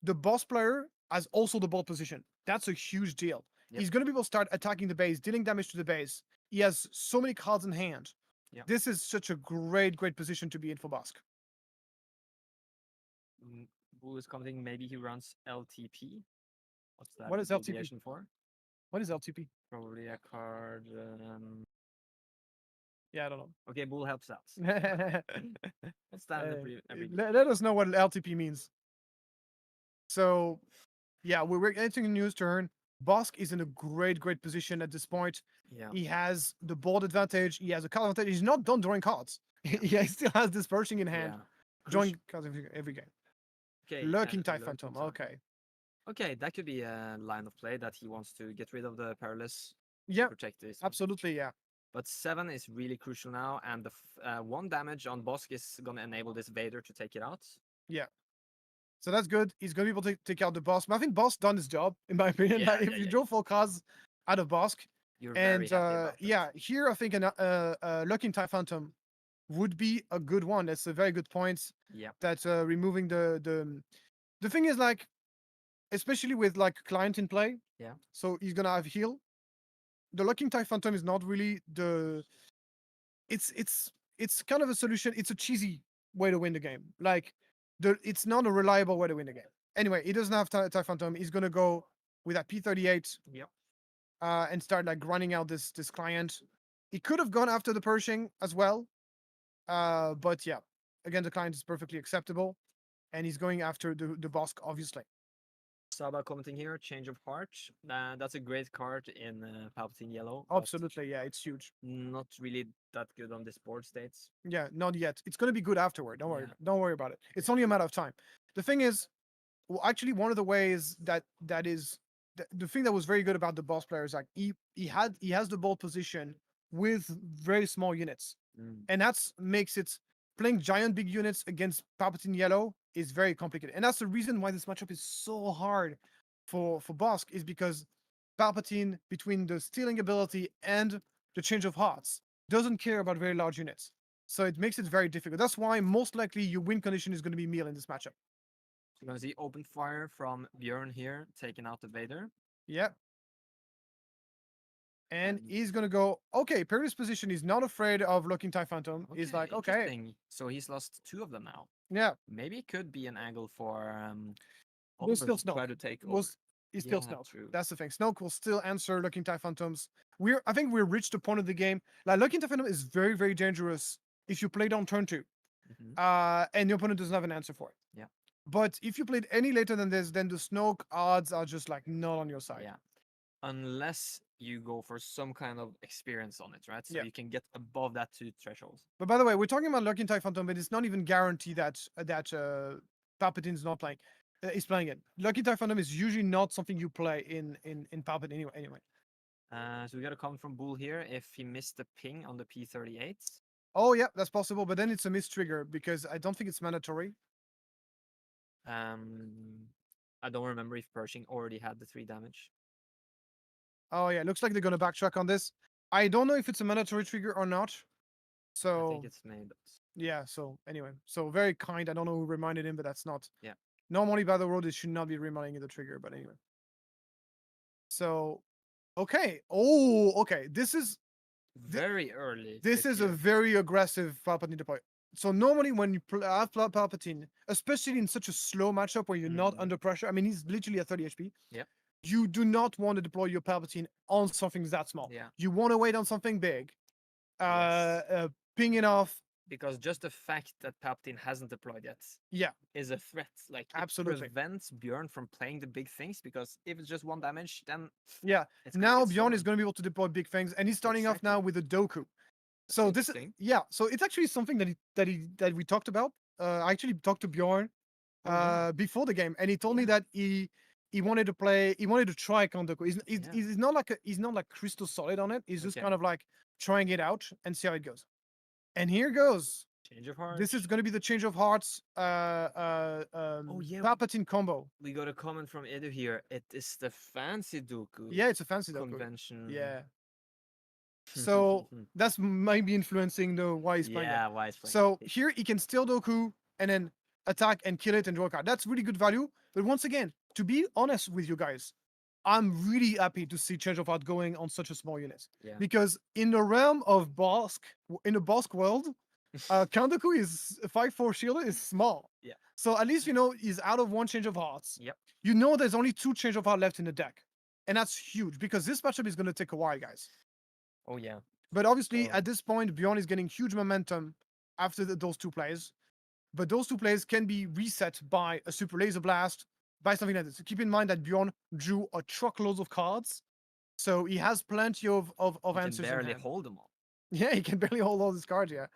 the boss player has also the ball position. That's a huge deal. Yep. He's going to be able to start attacking the base, dealing damage to the base. He has so many cards in hand. Yep. This is such a great position to be in for Bosk. Bull is commenting maybe he runs LTP. What's that What is LTP? abbreviation for? What is LTP? Probably a card. Yeah, I don't know. Okay, Bull helps out. What's that in the abbreviation? Let us know what LTP means. So, yeah, we're entering a news turn. Bosk is in a great position at this point. Yeah. He has the board advantage. He has a card advantage. He's not done drawing cards. he still has this Pershing in hand. Yeah. Drawing cards every game. Okay. Lurking TIE Lurking Phantom. TIE. Okay. Okay, that could be a line of play that he wants to get rid of the Perilous. Yeah, Protect this. absolutely. Yeah. But 7 is really crucial now, and the 1 damage on Bosk is gonna enable this Vader to take it out. So that's good. He's going to be able to take out the boss. But I think Bosk done his job, in my opinion. Yeah, Like, if yeah, you yeah. draw 4 cards out of Bosk, You're very and happy about that. yeah, here I think a Lurking TIE Phantom would be a good one. That's a very good point. Yeah. That removing the thing is, like, especially with like client in play. Yeah. So he's gonna have heal. The Lurking TIE Phantom is not really the. It's kind of a solution. It's a cheesy way to win the game. Like, it's not a reliable way to win the game. Anyway, he doesn't have TIE Phantom. He's gonna go with that P38. Yep. And start like grinding out this client. He could have gone after the Pershing as well. But yeah, again, the client is perfectly acceptable, and he's going after the Bosk, obviously. Saba commenting here, Change of Heart. That's a great card in Palpatine Yellow. but Absolutely, yeah, it's huge. Not really that good on this board states. Yeah, not yet. It's gonna be good afterward. Don't worry. Yeah. Don't worry about it. It's only a matter of time. The thing is, well, actually, one of the ways the thing that was very good about the boss player is like he has the board position with very small units, and that's makes it playing giant big units against Palpatine Yellow is very complicated, and that's the reason why this matchup is so hard for Bosk, is because Palpatine, between the stealing ability and the change of hearts, doesn't care about very large units. So it makes it very difficult. That's why most likely your win condition is going to be meal in this matchup. You're gonna see open fire from Bjorn here, taking out the Vader. Yeah. And And- he's going to go, okay, Perry's position is not afraid of Lurking TIE Phantom. He's like, okay, interesting. So he's lost 2 of them now. yeah, Maybe it could be an angle for We'll still Oliver to try to take over. he's still Yeah, Snoke. true. That's the thing. Snoke will still answer Lurking TIE Phantoms. I think we've reached the point of the game. Like, Lurking TIE Phantom is very, very dangerous if you play it on turn 2. Mhm. And the opponent doesn't have an answer for it. Yeah. But if you played any later than this, then the Snoke odds are just like not on your side. Yeah. Unless you go for some kind of experience on it, right? So Yeah. you can get above that 2 thresholds. But by the way, we're talking about Lurking TIE Phantom, but it's not even guaranteed that Palpatine's not playing. Is playing it. Lurking TIE Phantom is usually not something you play in Palpatine anyway. So we got a comment from Bull here. If he missed the ping on the P38, Oh yeah, that's possible, but then it's a missed trigger because I don't think it's mandatory. I don't remember if Pershing already had the 3 damage. Oh yeah, looks like they're gonna backtrack on this. I don't know if it's a mandatory trigger or not. I So think it's made. yeah, so anyway, so very kind. I don't know who reminded him, but that's not. Yeah. Normally by the road, it should not be reminding you the trigger, but anyway. So, okay. Oh, okay. This is Very early. this is a year. very aggressive Palpatine deploy. So normally when you have Palpatine, especially in such a slow matchup where you're not Mhm. under pressure, I mean he's literally at 30 HP. Yep. You do not want to deploy your Palpatine on something that small. Yeah. You want to wait on something big. Yes. Ping it off. Because just the fact that Palpatine hasn't deployed yet Yeah, is a threat. Like, it Absolutely. prevents Bjorn from playing the big things, because if it's just 1 damage, then yeah. it's gonna Now get Bjorn is stolen. going to be able to deploy big things, and he's starting off now with a Doku. So this is interesting. yeah. So it's actually something that we talked about. I actually talked to Bjorn Oh, yeah. before the game, and he told me Yeah. that he wanted to play. He wanted to try Kondoku. Yeah. He's not like crystal solid on it. He's just Okay. kind of like trying it out and see how it goes. And here goes. Change of heart. This is going to be the change of hearts. yeah. Palpatine combo. We got a comment from Edu here. It is the fancy Dooku Yeah, it's a fancy Doku. convention. Yeah. So that's maybe influencing the why he's playing it. yeah, why is playing So it. here he can steal Doku and then attack and kill it and draw a card. That's really good value. But once again, to be honest with you guys, I'm really happy to see change of heart going on such a small unit. Yeah. Because in the realm of Bosk, in the Bosk world, Kandaku is 5-4 shielder is small. Yeah. So at least you know he's out of one change of hearts. Yep. You know there's only 2 change of heart left in the deck. And that's huge because this matchup is going to take a while, guys. Oh yeah. But obviously, So- at this point, Bjorn is getting huge momentum after those 2 plays. But those 2 plays can be reset by a super laser blast, by something like this. So keep in mind that Bjorn drew a truckload of cards. So he has plenty of You can answers. in barely hand. hold them all. Yeah, he can barely hold all these cards. Yeah.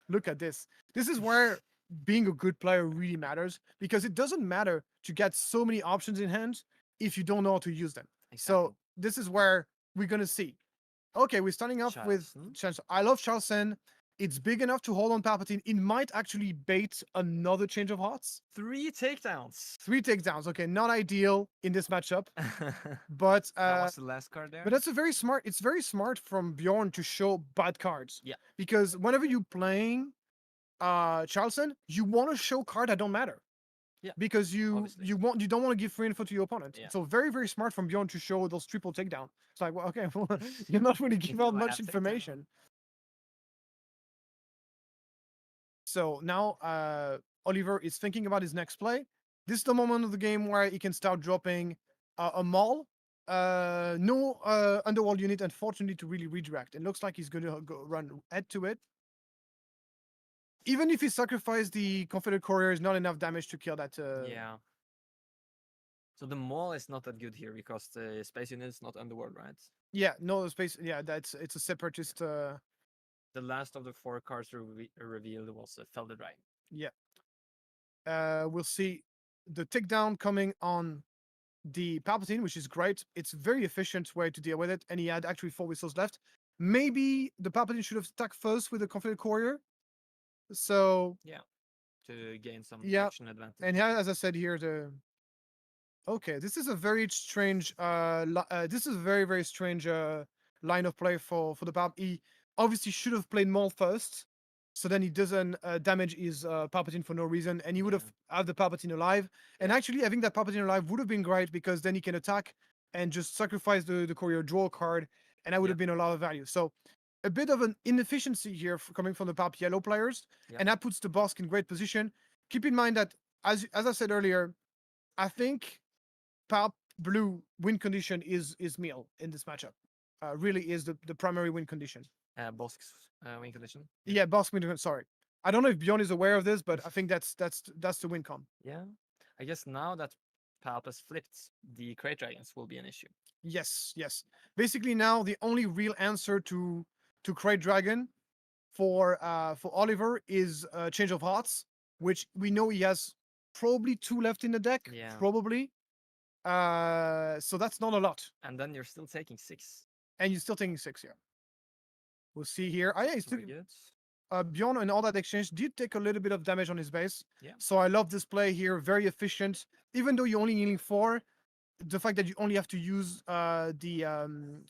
Look at this. This is where being a good player really matters because it doesn't matter to get so many options in hand if you don't know how to use them. So Exactly. this is where we're going to see. Okay, we're starting off with Charleston. Chancellor. I love Charleston. It's big enough to hold on Palpatine. It might actually bait another change of hearts. 3 takedowns. 3 takedowns. Okay, not ideal in this matchup, but That was the last card there. but that's a very smart. It's very smart from Bjorn to show bad cards. Yeah. Because whenever you're playing Charleston, you want to show card that don't matter. Yeah, Because you obviously. you don't want to give free info to your opponent. Yeah. So very, very smart from Bjorn to show those triple takedown. It's like, well, okay, well, you're not really giving out I much have takedown. information. So now Oliver is thinking about his next play. This is the moment of the game where he can start dropping a maul. No underworld unit, unfortunately, to really redirect. It looks like he's going to go run head to it. Even if he sacrificed the Confederate Courier, is not enough damage to kill that. Yeah. So the maul is not that good here because the space unit is not underworld, right? Yeah, no space. Yeah, it's a separatist. The last of the 4 cards revealed was Felder Dragon. Yeah. We'll see the takedown coming on the Palpatine, which is great. It's a very efficient way to deal with it, and he had actually 4 whistles left. Maybe the Palpatine should have stuck first with the Confederate Courier. So To gain some Yeah, action advantage. and here, as I said here, okay, this is a very strange. This is a very, very strange line of play for the Palp. He obviously should have played Maul first, so then he doesn't damage his Palpatine for no reason, and he would have had the Palpatine alive. And actually, having that Palpatine alive would have been great because then he can attack and just sacrifice the courier, draw a card, and that would Yep. have been a lot of value. So a bit of an inefficiency here coming from the Palp yellow players, Yep. and that puts the Bosk in great position. Keep in mind that, as I said earlier, I think Palp blue win condition is meal in this matchup. Really is the primary win condition. Bosk's win condition. Yeah, Bosk win. Sorry, I don't know if Bjorn is aware of this, but I think that's the win con. Yeah. I guess now that Palp has flipped, the Crate Dragons will be an issue. Yes. Basically, now the only real answer to Crate Dragon for Oliver is Change of Hearts, which we know he has probably 2 left in the deck. Yeah. Probably. So that's not a lot. And then you're still taking 6. And you're still taking 6 here. We'll see here. Oh yeah, he's Very took good. Bjorn and all that exchange did take a little bit of damage on his base. Yeah. So I love this play here. Very efficient. Even though you're only healing 4, the fact that you only have to use the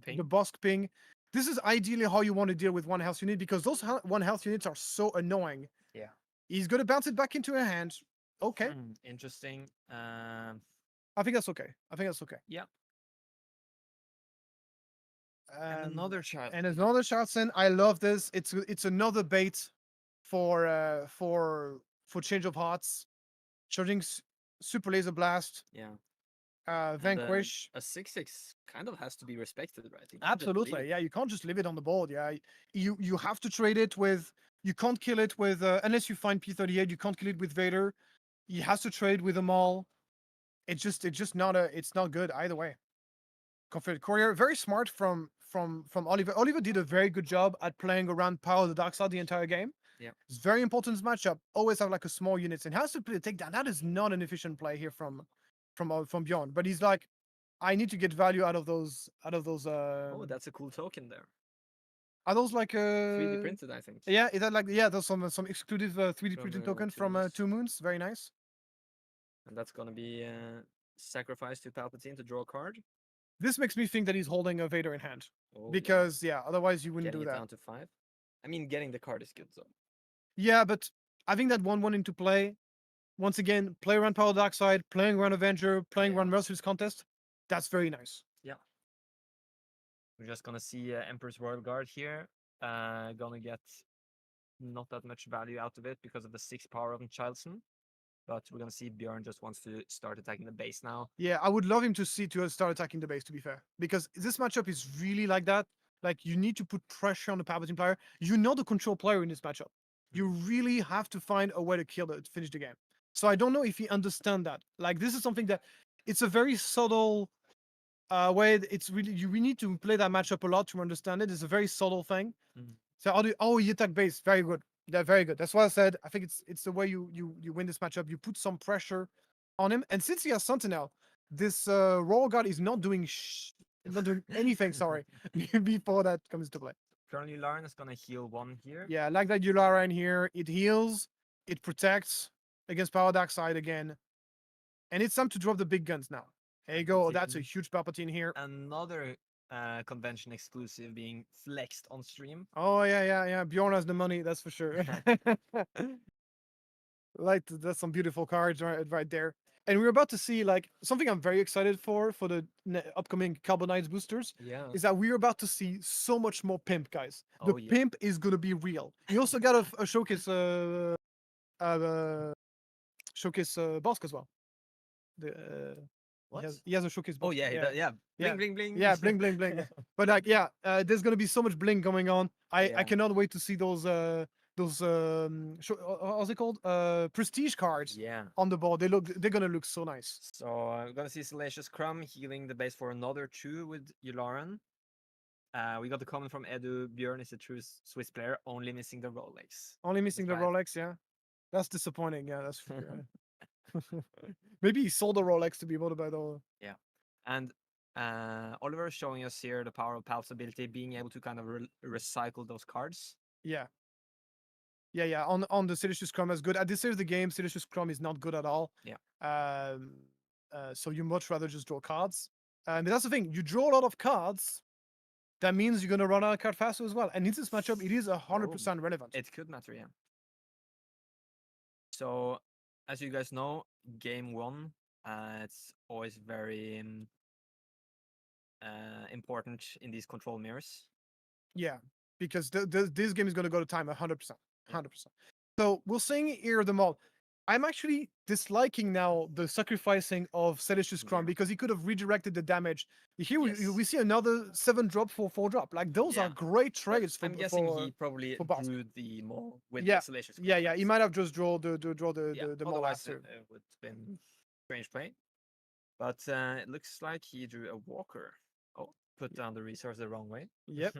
Ping. Bosk ping. This is ideally how you want to deal with 1 health unit because those 1 health units are so annoying. Yeah. He's gonna bounce it back into your hand. Okay. Interesting. I think that's okay. Yeah. And another child. And another Charleston. I love this. It's another bait for Change of Hearts. Charging Super Laser Blast. Yeah. Vanquish. A 6/6 kind of has to be respected, right? You can't just leave Absolutely. it. Yeah, you can't just leave it on the board. Yeah. You have to trade it with. You can't kill it with unless you find P38. You can't kill it with Vader. He has to trade with them all. It's just not it's not good either way. Confederate Courier, very smart from Oliver. Oliver did a very good job at playing around Power of the Dark Side the entire game. Yeah. It's very important in this matchup. Always have like a small units and has to play a takedown. That is not an efficient play here from Bjorn. But he's like, I need to get value out of those. Oh, that's a cool token there. Are those like 3D printed, I think. Yeah, is that like there's some exclusive 3D From, printed token from TwoMoons. TwoMoons. Very nice. And that's gonna be sacrificed to Palpatine to draw a card. This makes me think that he's holding a Vader in hand Oh, because otherwise you wouldn't getting do it that. down to 5. I mean, getting the card is good though. Yeah, but I think that 1-1 into play. Once again, play around Power Dark Side, playing around Avenger, playing Yeah. around Merciless Contest. That's very nice. We're just gonna see Emperor's Royal Guard here. Gonna get not that much value out of it because of the 6 power of Chilson. But we're gonna see Bjorn just wants to start attacking the base now. Yeah, I would love him to start attacking the base, to be fair. Because this matchup is really like that. Like, you need to put pressure on the Palpatine player. You're not the control player in this matchup. You really have to find a way to finish the game. So I don't know if he understand that. Like, this is something that it's a very subtle way. It's really we need to play that matchup a lot to understand it. It's a very subtle thing. So you attack base, very good. Yeah, very good. That's why I said I think it's the way you win this matchup. You put some pressure on him, and since he has Sentinel, this Royal Guard is not doing not doing anything. Sorry, before that comes to play. Currently, Lauren is gonna heal 1 here. Yeah, I like that Yulara in here. It heals, it protects against Power Dark Side again, and it's time to drop the big guns now. There you go. That's a huge Palpatine here. Another convention exclusive being flexed on stream. Oh yeah. Bjorn has the money, that's for sure. Like that's some beautiful cards right there. And we're about to see like something I'm very excited for the upcoming Carbonites boosters Yeah. is that we're about to see so much more pimp, guys. The Oh, yeah. pimp is gonna be real. We also got a showcase showcase Bosk as well. The What? he has a showcase Oh Bosk. yeah, yeah. yeah. Yeah. Bling, bling, bling. Yeah, bling, bling, bling. But like, yeah, there's gonna be so much bling going on. I Yeah. cannot wait to see those how's it called? Prestige cards Yeah. on the board. They're gonna look so nice. So we're gonna see Salacious Crumb healing the base for another 2 with Yularen. We got the comment from Edu. Björn is a true Swiss player, only missing the Rolex. Only missing the That's right. Rolex, yeah. That's disappointing. Yeah, that's for sure. Maybe he sold the Rolex to be able to buy the. And Oliver is showing us here the power of Palp's ability, being able to kind of recycle those cards. Yeah. Yeah. On the Silicious Crumb is good. At this stage of the game, Silicious Crumb is not good at all. Yeah. So you much rather just draw cards. But that's the thing. You draw a lot of cards. That means you're gonna run out of card faster as well. And in this matchup, it is 100% relevant. It could matter, yeah. So, as you guys know, game 1, it's always very important in these control mirrors. Yeah, because this game is gonna go to time 100%. 100%. So we'll sing here them all. I'm actually disliking now the sacrificing of Celestius Crumb because he could have redirected the damage. Here we see another 7-drop for 4-drop. Like those are great trades for. I'm guessing he probably drew the maul with the Salacious Crumb. Yeah. He might have just draw the maul otherwise after. it would have been strange play. But it looks like he drew a Walker. Oh, put down the resource the wrong way. Yep.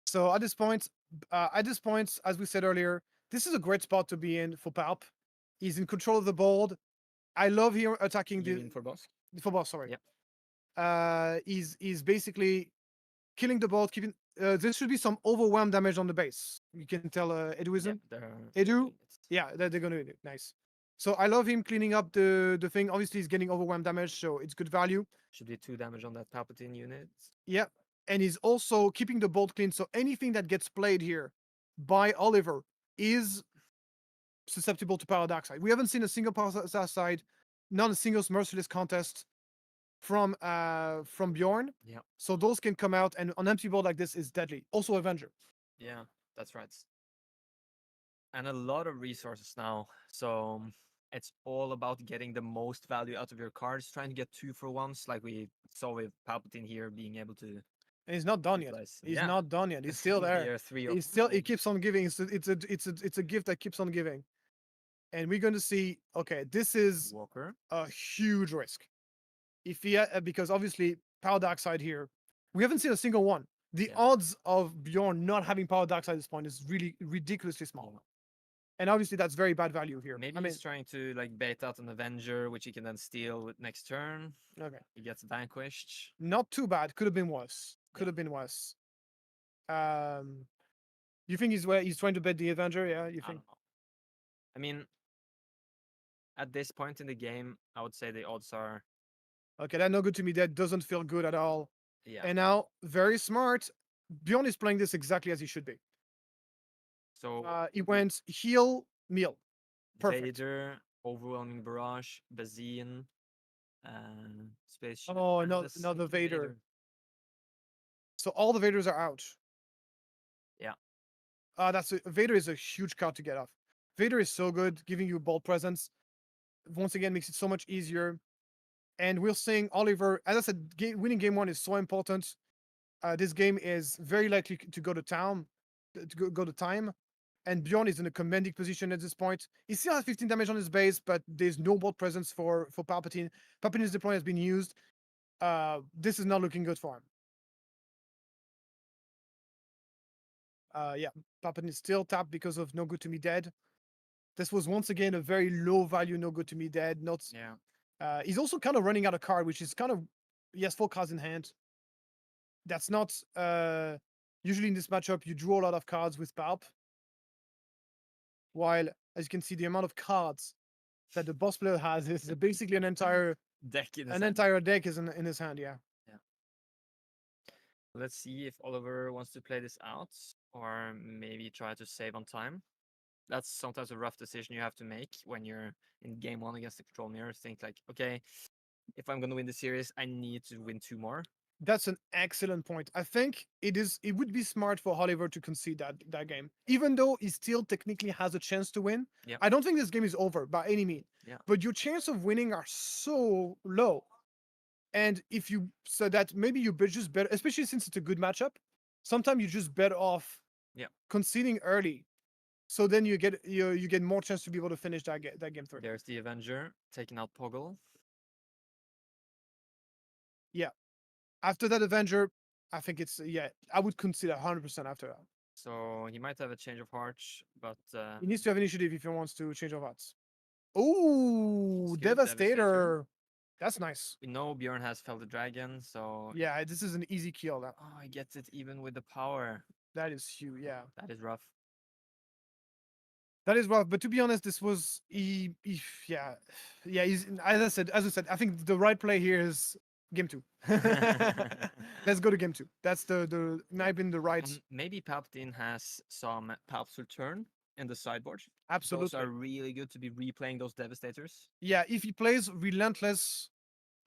So at this point, as we said earlier, this is a great spot to be in for Palp. He's in control of the board. I love him attacking for boss. For boss, sorry. Yep. He's basically killing the board, keeping there should be some overwhelm damage on the base. You can tell Edu isn't. Edu? Yeah, they're gonna do it. Nice. So I love him cleaning up the thing. Obviously, he's getting overwhelm damage, so it's good value. Should be 2 damage on that Palpatine unit. Yeah. And he's also keeping the board clean. So anything that gets played here by Oliver is susceptible to Power Dark Side. We haven't seen a single Power Dark Side, not a single merciless contest from Bjorn. Yeah. So those can come out, and on empty board like this is deadly. Also Avenger. Yeah, that's right. And a lot of resources now. So it's all about getting the most value out of your cards, trying to get 2 for once, like we saw with Palpatine here being able to. And he's not done yet. He's not done yet. He's still there. He keeps on giving. It's a gift that keeps on giving. And we're going to see. Okay, this is Walker. A huge risk. If he because obviously Power Dark Side here, we haven't seen a single one. The odds of Bjorn not having Power Dark Side at this point is really ridiculously small. Yeah. And obviously that's very bad value here. Maybe he's trying to like bait out an Avenger, which he can then steal with next turn. Okay. He gets vanquished. Not too bad. Could have been worse. Could have been worse. You think he's trying to bet the Avenger? Yeah, you think? I mean, at this point in the game, I would say the odds are. Okay, that's not good to me. That doesn't feel good at all. Yeah. And now, very smart. Bjorn is playing this exactly as he should be. So he went heal, meal. Perfect. Vader, overwhelming barrage, Bazine, spaceship. Oh, and no, the no, the second Vader. So all the Vaders are out. Yeah. Vader is a huge card to get off. Vader is so good, giving you bold presence. Once again, makes it so much easier. And we're seeing Oliver. As I said, winning game one is so important. This game is very likely to go to town, go to time. And Bjorn is in a commanding position at this point. He still has 15 damage on his base, but there's no bold presence for Palpatine. Palpatine's deployment has been used. This is not looking good for him. Yeah, Palpatine is still tapped because of No Good to Me Dead. This was once again a very low value No Good to Me Dead. Not. Yeah. He's also kind of running out of card, which is kind of he has 4 cards in hand. That's not usually in this matchup. You draw a lot of cards with Palp, while as you can see, the amount of cards that the boss player has is basically an entire Deck in his an hand. entire deck is in his hand. Yeah. Let's see if Oliver wants to play this out or maybe try to save on time. That's sometimes a rough decision you have to make when you're in game one against the control mirror. Think like, okay, if I'm going to win the series, I need to win 2 more. That's an excellent point. I think it would be smart for Oliver to concede that game. Even though he still technically has a chance to win. Yeah. I don't think this game is over by any means. Yeah. But your chance of winning are so low. And if you so that maybe you just better, especially since it's a good matchup, sometimes you just better off conceding early. So then you get more chance to be able to finish that game through. There's the Avenger taking out Poggle. Yeah. After that Avenger, I think it's I would consider 100% after that. So he might have a change of hearts, but He needs to have initiative if he wants to change of hearts. Oh, Skilled Devastator. Devastator. That's nice. we know Bjorn has Fell the Dragon, so Yeah, this is an easy kill. he gets it even with the power. That is huge. Yeah. That is rough. That is rough, but to be honest, this was yeah. He's as I said, I think the right play here is game 2. Let's go to game 2. That's the might been the right. Maybe Palpatine has some Palp's Return in the sideboard. Absolutely. Those are really good to be replaying those Devastators. Yeah, if he plays Relentless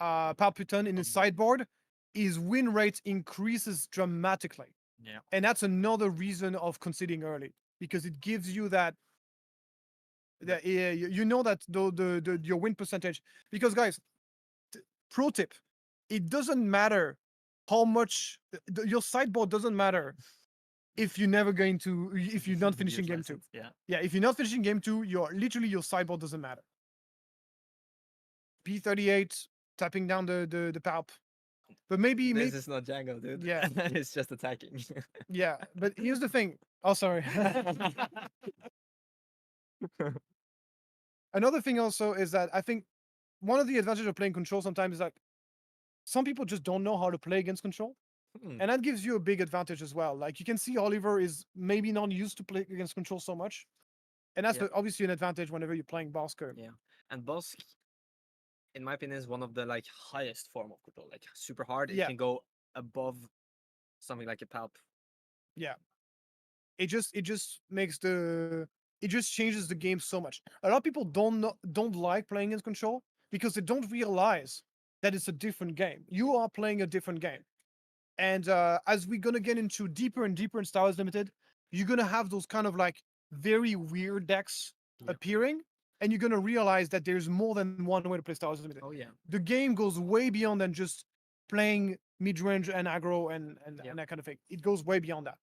Palpatine in his sideboard, his win rate increases dramatically. Yeah. And that's another reason of conceding early, because it gives you that you know that the your win percentage. Because guys, pro tip, it doesn't matter how much your sideboard doesn't matter if you're not finishing game 2. Yeah. If you're not finishing game 2, your sideboard doesn't matter. P38 tapping down the Palp. But maybe This is not Jango, dude. Yeah. It's just attacking. Yeah, but here's the thing. Oh, sorry. Another thing also is that I think one of the advantages of playing control sometimes is that some people just don't know how to play against control. And that gives you a big advantage as well. Like you can see Oliver is maybe not used to play against control so much. And that's obviously an advantage whenever you're playing Bosker. Yeah. And Bosk, in my opinion, is one of the highest form of control. Like super hard. It can go above something like a Palp. Yeah. It just makes it just changes the game so much. A lot of people don't like playing against control because they don't realize that it's a different game. You are playing a different game. And as we're gonna get into deeper and deeper in Star Wars Limited, you're gonna have those kind of very weird decks appearing, and you're gonna realize that there's more than one way to play Star Wars Limited. Oh yeah. The game goes way beyond than just playing mid-range and aggro and that kind of thing. It goes way beyond that.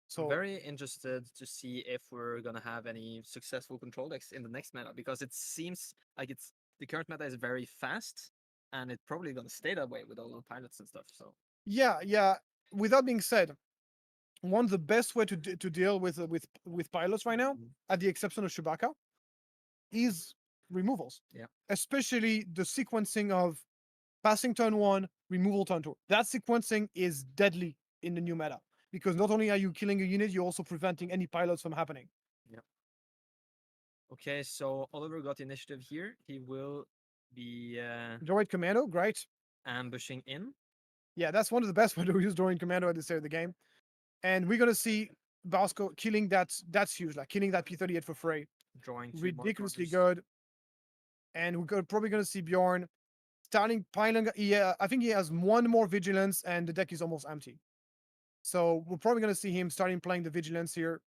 So I'm very interested to see if we're gonna have any successful control decks in the next meta, because it seems like the current meta is very fast, and it's probably gonna stay that way with all the pilots and stuff. So yeah. With that being said, one of the best way to deal with pilots right now, at the exception of Chewbacca, is removals. Yeah. Especially the sequencing of passing turn 1, removal turn 2. That sequencing is deadly in the new meta, because not only are you killing a unit, you're also preventing any pilots from happening. Yeah. Okay, so Oliver got initiative here. He will be Droid Commando, great. ambushing in. Yeah, that's one of the best ways to use Droid Commando at this stage of the game. And we're gonna see Bosco killing that's huge, killing that P38 for free. Drawing 2 more Ridiculously counters. good. and we're probably gonna see Bjorn starting piling. Yeah, I think he has one more vigilance, and the deck is almost empty. So we're probably gonna see him starting playing the vigilance here.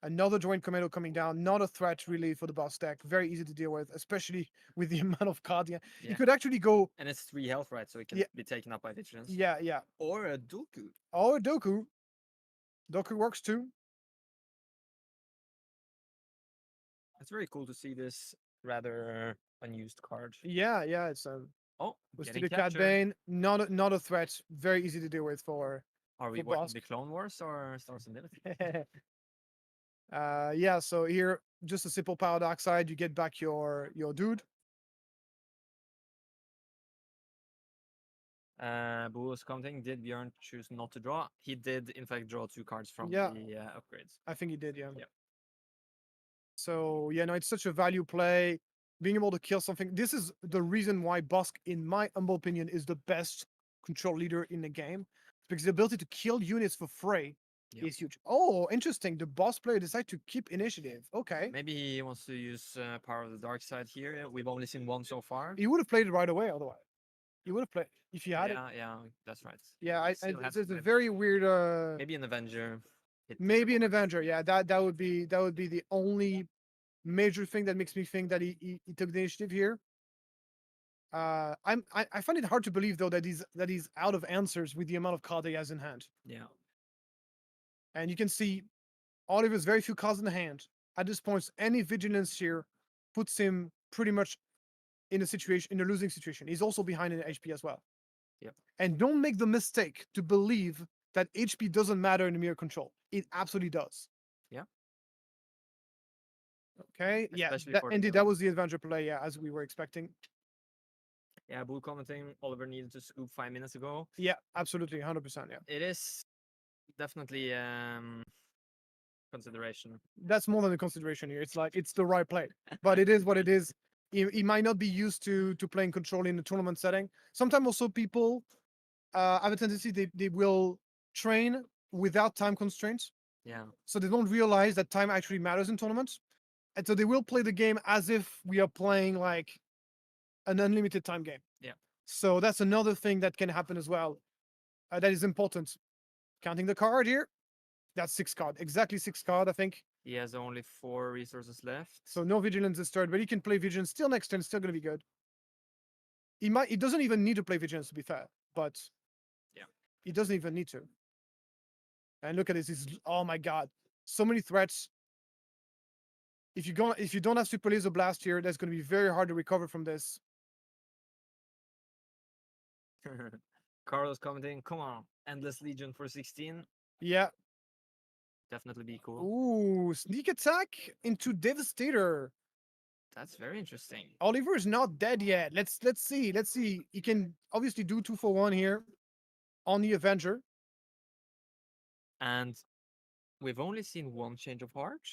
Another joint commando coming down, not a threat really for the boss deck. Very easy to deal with, especially with the amount of cards. Yeah. Yeah. He could actually go, And it's 3 health, right? So it can Yeah. be taken up by vigilance. yeah. Or a Dooku. Or Doku. Doku works too. It's very cool to see this rather unused card. Yeah, it's Oh, with getting the Cat captured. Bane, not a threat. Very easy to deal with for. Are we for watching boss. the Clone Wars or Stars and Liberty? Yeah. So here, just a simple power dark side. You get back your dude. Boo was commenting, did Bjorn choose not to draw? He did, in fact, draw 2 cards from Yeah. the upgrades. I think he did. Yeah. Yep. So yeah, no, it's such a value play. Being able to kill something. This is the reason why Bosk, in my humble opinion, is the best control leader in the game. Because the ability to kill units for free Yep. is huge. Oh, interesting. The boss player decided to keep initiative. Okay. Maybe he wants to use Power of the Dark Side here. We've only seen one so far. He would have played it right away otherwise. He would have played if he had it. Yeah, that's right. Yeah, Still has it's to a play. very weird Maybe an Avenger. hit the maybe an support. Avenger. Yeah, that would be the only major thing that makes me think that he took the initiative here. I find it hard to believe though that he's out of answers with the amount of cards he has in hand. Yeah. And you can see Oliver's very few cards in the hand. At this point, any vigilance here puts him pretty much in a losing situation. He's also behind in HP as well. Yep. And don't make the mistake to believe that HP doesn't matter in mirror control. It absolutely does. Yeah. Okay. Yeah. Especially for the Indeed, middle. that was the Avenger play. Yeah, as we were expecting. Yeah, Boo commenting, Oliver needed to scoop 5 minutes ago. Yeah, absolutely, 100%. Yeah. It is definitely consideration. That's more than a consideration here. It's like it's the right play, but it is what it is. He might not be used to playing control in the tournament setting. Sometimes also people have a tendency they will train without time constraints, Yeah. so they don't realize that time actually matters in tournaments, and so they will play the game as if we are playing like an unlimited time game. Yeah. So that's another thing that can happen as well. That is important. Counting the card here, that's 6 card, exactly 6 card, I think. He has only 4 resources left. So no vigilance this turn, but he can play vigilance still next turn. Still gonna be good. He doesn't even need to play vigilance to be fair, but Yeah. he doesn't even need to. And look at this. Oh my god, so many threats. If you don't have super laser blast here, that's gonna be very hard to recover from this. Carlos commenting, come on, Endless Legion for 16. Yeah. Definitely be cool. Ooh, sneak attack into Devastator. That's very interesting. Oliver is not dead yet. Let's see. He can obviously do 2 for 1 here on the Avenger. And we've only seen 1 change of heart.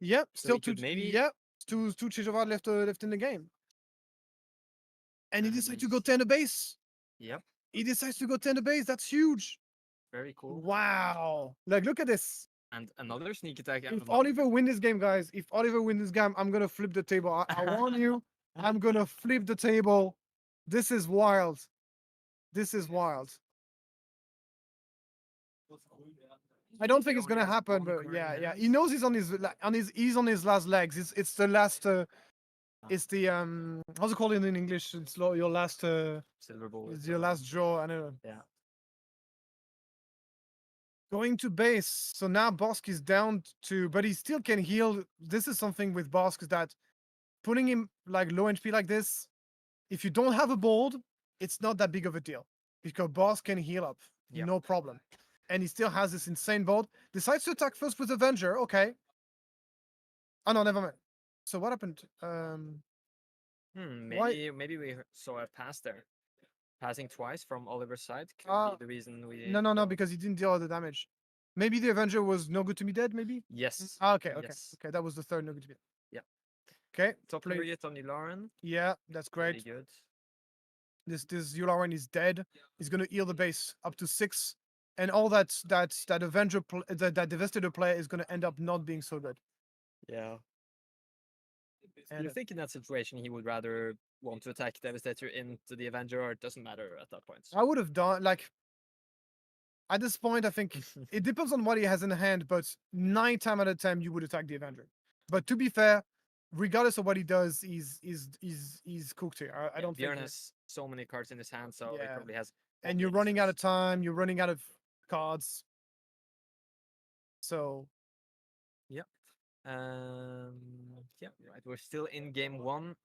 Yep, So still he could maybe- Yep, two change of heart left in the game. And he decides to go Nice. 10 to base. Yep, He decides to go 10 to base. That's huge. very cool. Wow. Like, look at this. And another sneak attack. out If of Oliver win this game, guys, I'm gonna flip the table. I warn you, I'm gonna flip the table. This is wild. This is wild. I don't think it's only gonna has happen, one but card yeah, in yeah. hand. He knows he's on his last legs. It's the last. It's the how's it called in English? It's your last. Silver bullet. It's your last draw. I don't know. Yeah. Going to base. So now Bosk is down to, but he still can heal. This is something with Bosk is that putting him like low HP like this, if you don't have a board, it's not that big of a deal because Bosk can heal up, Yep. no problem. And he still has this insane board. Decides to attack first with Avenger. Okay. Oh no, never mind. So what happened? Why- Maybe we saw a pass there. Passing twice from Oliver's side could Uh, be the reason we. No, don't- because he didn't deal all the damage. Maybe the Avenger was no good to be dead. Maybe. Yes. Ah, okay. Yes. Okay. That was the third no good to be. Yep. Okay. Top play- hit on Lauren. Yeah, that's Very great. good. This Yularen is dead. He's gonna heal the base up to 6, and all that Avenger that Devastator play is gonna end up not being so good. Yeah. And You think in that situation he would rather want to attack Devastator into the Avenger, or it doesn't matter at that point? I would have done like at this point. I think it depends on what he has in hand, but 9 times out of 10 you would attack the Avenger. But to be fair, regardless of what he does, he's cooked here. I don't Bjorn think. has so many cards in his hand, so he Yeah. probably has. all And the you're running out answers. of time. You're running out of cards. So Yeah, right. We're still in game one,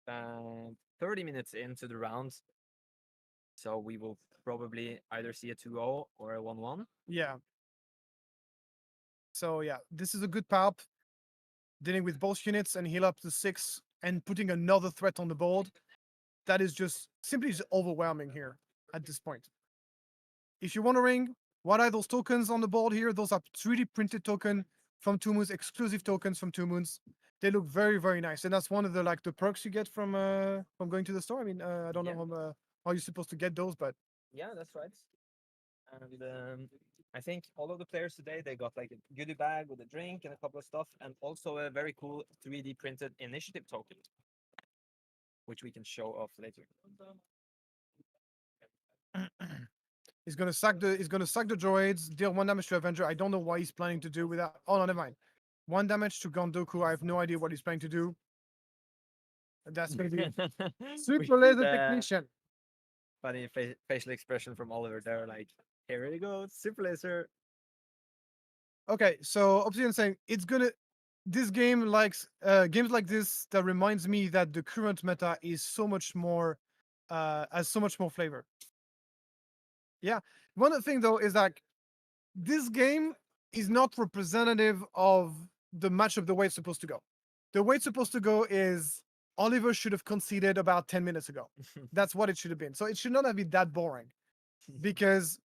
30 minutes into the round. So we will probably either see a 2-0 or a 1-1. yeah. So yeah, this is a good palp. Dealing with both units and heal up to 6 and putting another threat on the board. That is just simply just overwhelming here at this point. If you're wondering, what are those tokens on the board here? Those are 3D printed token from TwoMoons, exclusive tokens from TwoMoons. They look very, very nice, and that's one of the the perks you get from going to the store. I mean, I don't Yeah. know how you're supposed to get those, but Yeah, that's right. And I think all of the players today, they got like a goodie bag with a drink and a couple of stuff, and also a very cool 3D printed initiative token, which we can show off later. he's gonna suck the droids, deal 1 damage to Avenger. I don't know what he's planning to do with that. Oh no, never mind. 1 damage to Gondoku. I have no idea what he's planning to do. That's gonna be super laser technician. Funny facial expression from Oliver there, like, here we go, super laser. Okay, so Obsidian saying it's gonna. This game likes games like this that reminds me that the current meta is so much more, has so much more flavor. Yeah, one thing though is that this game is not representative of the matchup the way it's supposed to go. The way it's supposed to go is Oliver should have conceded about 10 minutes ago. That's what it should have been. So it should not have been that boring because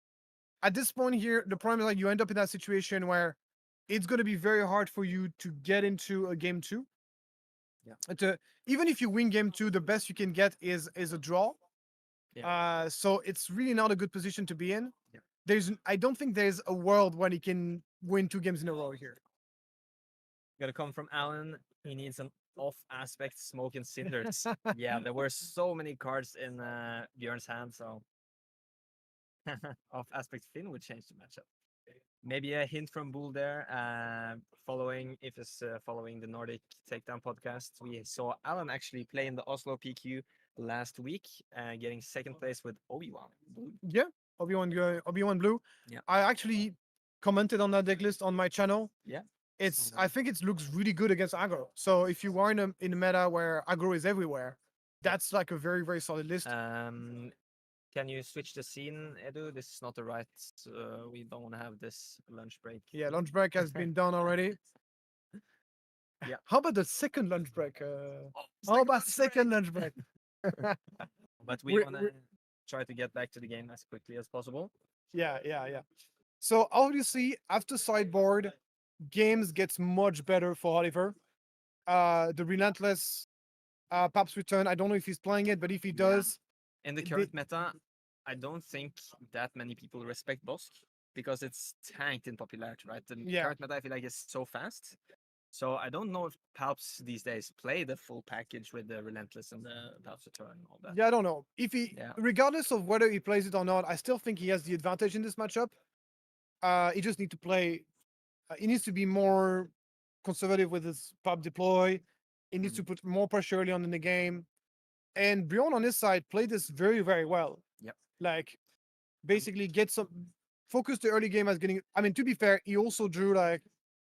at this point here, the problem is like you end up in that situation where it's going to be very hard for you to get into a game two. Yeah. Even if you win game two, the best you can get is a draw. Yeah. So it's really not a good position to be in. Yeah. I don't think there's a world when he can win 2 games in a row here. Gotta come from Alan. He needs an off aspect smoke and cinders. Yeah, there were so many cards in Björn's hand, so off aspect Finn would change the matchup. Maybe a hint from Bull there. Following the Nordic Takedown podcast, we saw Alan actually play in the Oslo PQ last week, getting second place with Obi-Wan. Yeah, Obi-Wan Blue. Yeah. I actually commented on that deck list on my channel. Yeah. I think it looks really good against aggro. So if you are in a meta where aggro is everywhere, that's like a very, very solid list. Can you switch the scene, Edu? This is not the right. We don't want to have this lunch break. Yeah, lunch break has been done already. Yeah. How about the second lunch break? How about second lunch break? But we want to try to get back to the game as quickly as possible. Yeah. So obviously, after sideboard, games gets much better for Oliver. The Relentless Pap's Return. I don't know if he's playing it, but if he does, in the current meta, I don't think that many people respect Bosk because it's tanked in popularity, right? The current meta, I feel like, is so fast. So I don't know if Palps these days play the full package with the Relentless and the Palps Return and all that. Yeah, I don't know. If he, regardless of whether he plays it or not, I still think he has the advantage in this matchup. He just need to play. He needs to be more conservative with his pop deploy. He needs to put more pressure early on in the game. And Bjorn on his side played this very, very well. Yep. Like, basically get some focus the early game as getting. I mean, to be fair, he also drew like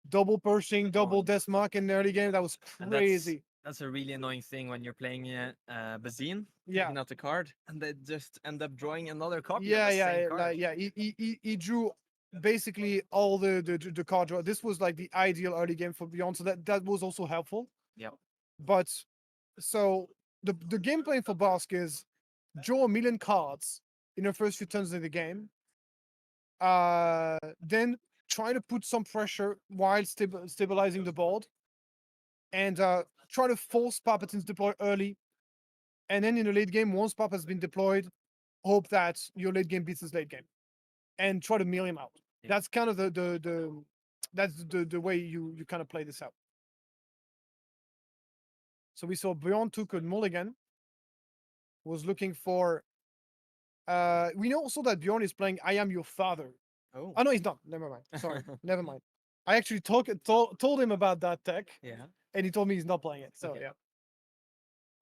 double Pershing, double Death Mark in the early game. That was crazy. That's a really annoying thing when you're playing Bazine, Yeah. picking out the card, and they just end up drawing another copy. Yeah, of the yeah, same card. like, yeah. He drew basically all the card draw. This was like the ideal early game for Beyond, so that was also helpful. Yeah. But so the game plan for Bosk is draw 1,000,000 cards in the first few turns of the game. Then try to put some pressure while stabilizing the board, and try to force Palpatine's deploy early. And then in the late game, once Pap has been deployed, hope that your late game beats his late game, and try to mill him out. Yeah. That's kind of the way you kind of play this out. So we saw Bjorn took a mulligan. Was looking for. We know also that Bjorn is playing "I Am Your Father." Oh. Oh no, he's not. Never mind. Sorry, never mind. I actually told him about that tech, Yeah. and he told me he's not playing it. So Okay. yeah.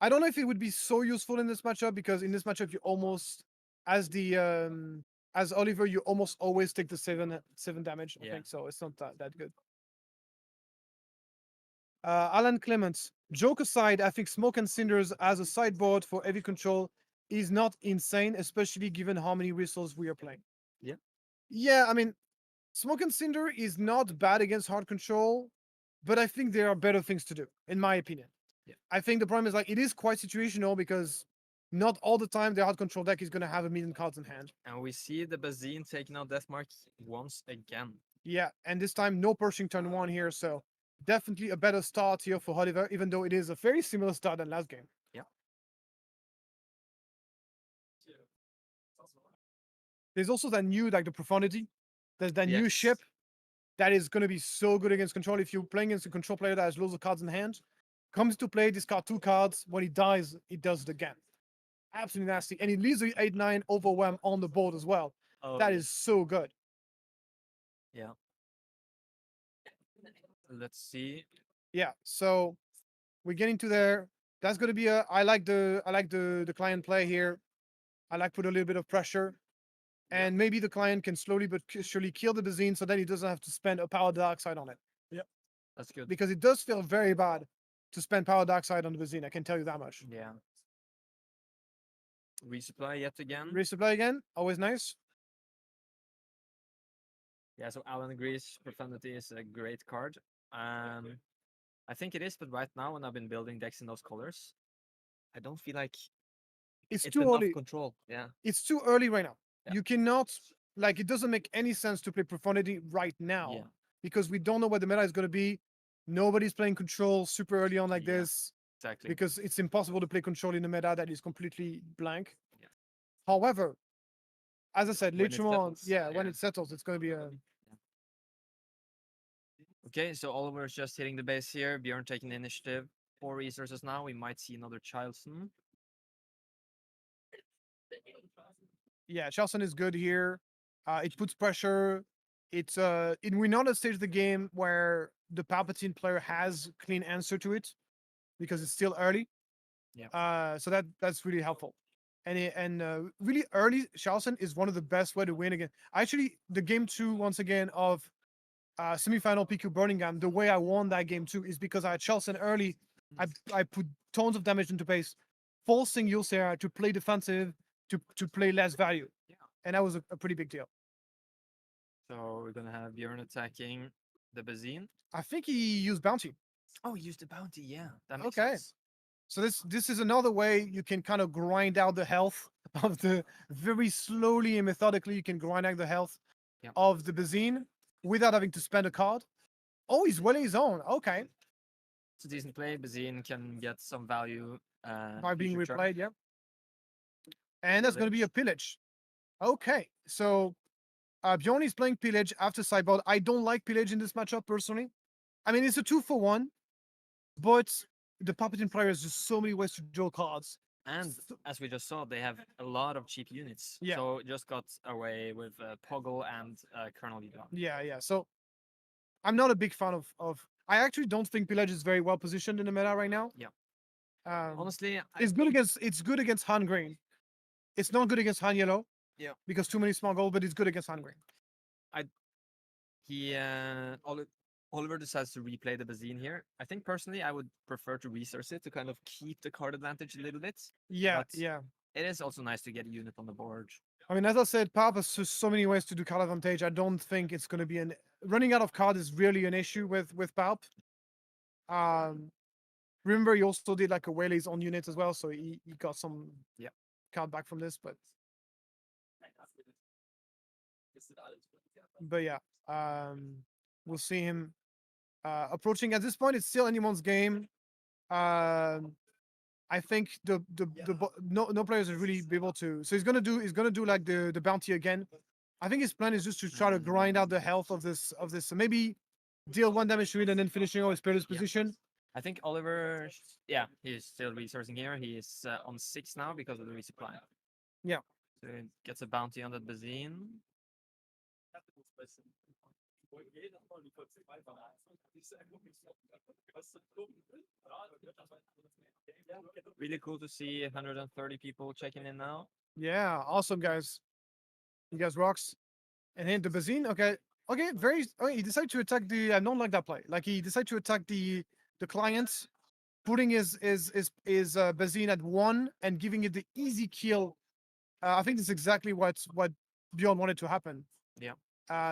I don't know if it would be so useful in this matchup because in this matchup you almost, as Oliver, you almost always take the seven damage. I Yeah. think so. It's not that good. Alan Clements. Joke aside, I think Smoke and Cinders as a sideboard for heavy control is not insane, especially given how many resources we are playing. Yeah. Yeah, I mean, Smoke and Cinder is not bad against hard control, but I think there are better things to do, in my opinion. Yeah. I think the problem is like it is quite situational because not all the time the hard control deck is going to have a million cards in hand. And we see the Bazine taking out Deathmark once again. Yeah, and this time no Pershing turn one here, so definitely a better start here for Oliver, even though it is a very similar start than last game. Yeah. There's also that new, like the Profundity. There's that new Yes. ship that is going to be so good against control. If you're playing against a control player that has loads of cards in hand, comes to play, discard 2 cards. When he dies, he does it again. Absolutely nasty. And he leaves the 8-9 overwhelm on the board as well. Oh, That yeah. is so good. Yeah. Let's see. Yeah. So we're getting to there. That's gonna be a I like the client play here. I like put a little bit of pressure. Yeah. And maybe the client can slowly but surely kill the Bazine so that he doesn't have to spend a power dark side on it. That's good. Because it does feel very bad to spend power dark side on the Bazine, I can tell you that much. Yeah. Resupply yet again. Resupply again, always nice. Yeah, so Alan agrees. Profundity is a great card. I think it is, but right now when I've been building decks in those colors, I don't feel like It's it's too enough early. control. Yeah. It's too early right now. Yeah. You cannot like it doesn't make any sense to play Profundity right now Yeah. because we don't know what the meta is going to be. Nobody's playing control super early on like Yeah. this Exactly. because it's impossible to play control in a meta that is completely blank. Yeah. However, as I said, When it later on, settles, when yeah. it settles, it's going to be a Okay, so Oliver's just hitting the base here. Bjorn taking the initiative. 4 resources now. We might see another Chilson. yeah. Charleston is good here. It puts pressure. It's we're not at a stage of the game where the Palpatine player has clean answer to it because it's still early. Yeah. So that's really helpful. And really early Charleston is one of the best way to win again. Actually, the game 2 once again of semifinal PQ Birmingham, the way I won that game 2 is because I had Charleston early. I put tons of damage into base, forcing Yulsera to play defensive to play less value. Yeah. And that was a pretty big deal. So we're gonna have Bjorn attacking the Bazine. I think he used bounty. Oh, he used the bounty. Yeah, that makes Okay. sense. So this is another way you can kind of grind out the health of the very slowly and methodically you can grind out the health Yep. of the Bazine without having to spend a card. Oh, he's winning his own. Okay. It's a decent play. Bazine can get some value By being future turn. replayed, yeah. And that's going to be a pillage. Okay. So Bjorn is playing pillage after sideboard. I don't like pillage in this matchup personally. I mean, it's a 2-for-1, but the Palpatine player has just so many ways to draw cards. And as we just saw, they have a lot of cheap units. Yeah. So just got away with Poggle and Colonel Yoda. Yeah. So I'm not a big fan of. I actually don't think pillage is very well positioned in the meta right now. Yeah. Um, Honestly, it's good against Han Green. It's not good against Han Yellow. Yeah. Because too many small gold, but it's good against Han Green. Oliver decides to replay the Bazine here. I think personally, I would prefer to resource it to kind of keep the card advantage a little bit. Yeah, But- yeah. It is also nice to get a unit on the board. I mean, as I said, Palp has just so many ways to do card advantage. I don't think it's going to be running out of card is really an issue with Palp. Remember, he also did like a Whaley's on units as well, so he got some card back from this. But yeah, we'll see him approaching. At this point, it's still anyone's game. I think no players are really be able to. So he's gonna do like the bounty again. I think his plan is just to try to grind out the health of this. So maybe deal 1 damage to it and then finishing off his player's position. I think Oliver, yeah, he's still resourcing here. He is on 6 now because of the resupply. Yeah. So he gets a bounty on that Bazine. Really cool to see 130 people checking in now. Yeah, awesome guys. You guys rocks. And then the Bazine, okay. Okay, okay, he decided to attack the I don't like that play. Like he decided to attack the client, putting his Bazine at 1 and giving it the easy kill. I think that's exactly what Bjorn wanted to happen. Yeah.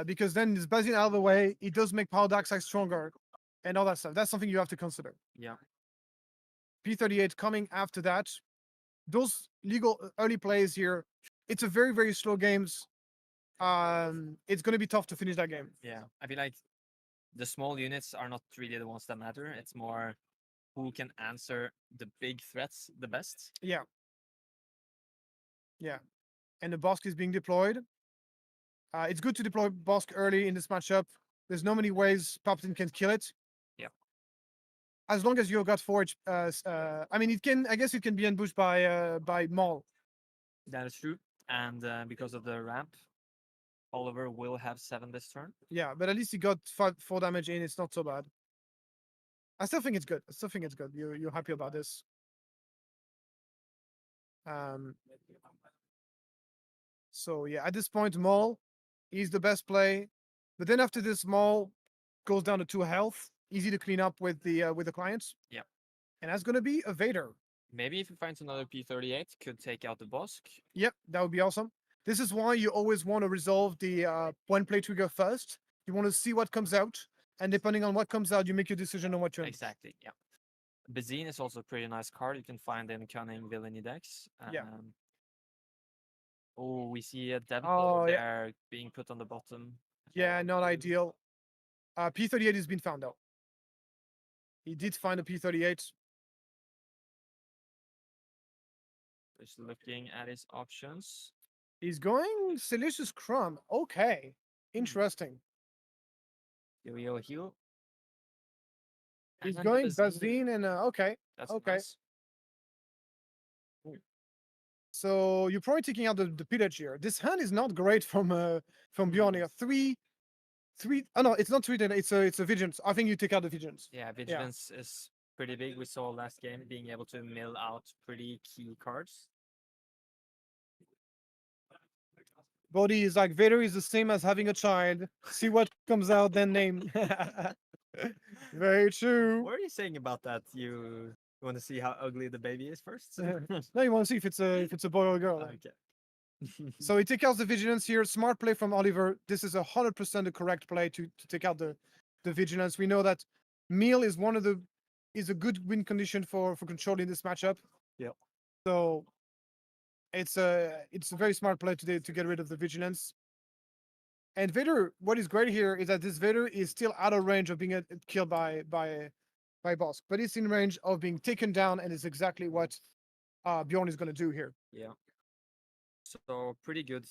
Because then his Bazine out of the way, it does make Power Dark Side stronger and all that stuff. That's something you have to consider. Yeah. P38 coming after that. Those legal early plays here, it's a very, very slow games. It's going to be tough to finish that game. Yeah. I feel like the small units are not really the ones that matter. It's more who can answer the big threats the best. Yeah. Yeah. And the Bosk is being deployed. It's good to deploy Bosk early in this matchup. There's no many ways Palpatine can kill it. Yeah. As long as you've got forage, I mean, it can. I guess it can be ambushed by Maul. That is true. And because of the ramp, Oliver will have 7 this turn. Yeah, but at least he got 4 damage in. It's not so bad. I still think it's good. I still think it's good. You're happy about this. So yeah, at this point, Maul is the best play. But then after this, Maul goes down to 2 health. Easy to clean up with the clients. Yeah. And that's gonna be a Vader. Maybe if he finds another P38, could take out the Bosk. Yep, that would be awesome. This is why you always want to resolve the one play trigger first. You want to see what comes out, and depending on what comes out, you make your decision on what you. Exactly. Yeah. Bazine is also a pretty nice card. You can find in Cunning Villainy decks. Yeah. Oh, we see a Devil Oh, yeah. there being put on the bottom. Yeah, not ideal. P38 has been found out. He did find a P38. Just looking at his options. He's going Silicious Crumb. Okay, interesting. Here we go, heal. He's And going Bazine. Bazine and okay. That's okay. nice. So you're probably taking out the pillage here. This hand is not great from Bjorn here. Three. Oh no, it's not 3. Then it's a Vigilance. I think you take out the Vigilance. Yeah, Vigilance is pretty big. We saw last game being able to mill out pretty key cards. Bodhi is like Vader is the same as having a child. See what comes out, then name. Very true. What are you saying about that? You want to see how ugly the baby is first? No, you want to see if it's a boy or a girl. Okay. So he takes out the Vigilance here. Smart play from Oliver. This is 100% the correct play to take out the Vigilance. We know that Meal is a good win condition for controlling this matchup. Yep. So it's a very smart play today to get rid of the Vigilance. And Vader, what is great here is that this Vader is still out of range of being killed by Bosk, but it's in range of being taken down, and it's exactly what Bjorn is going to do here. Yeah. So pretty good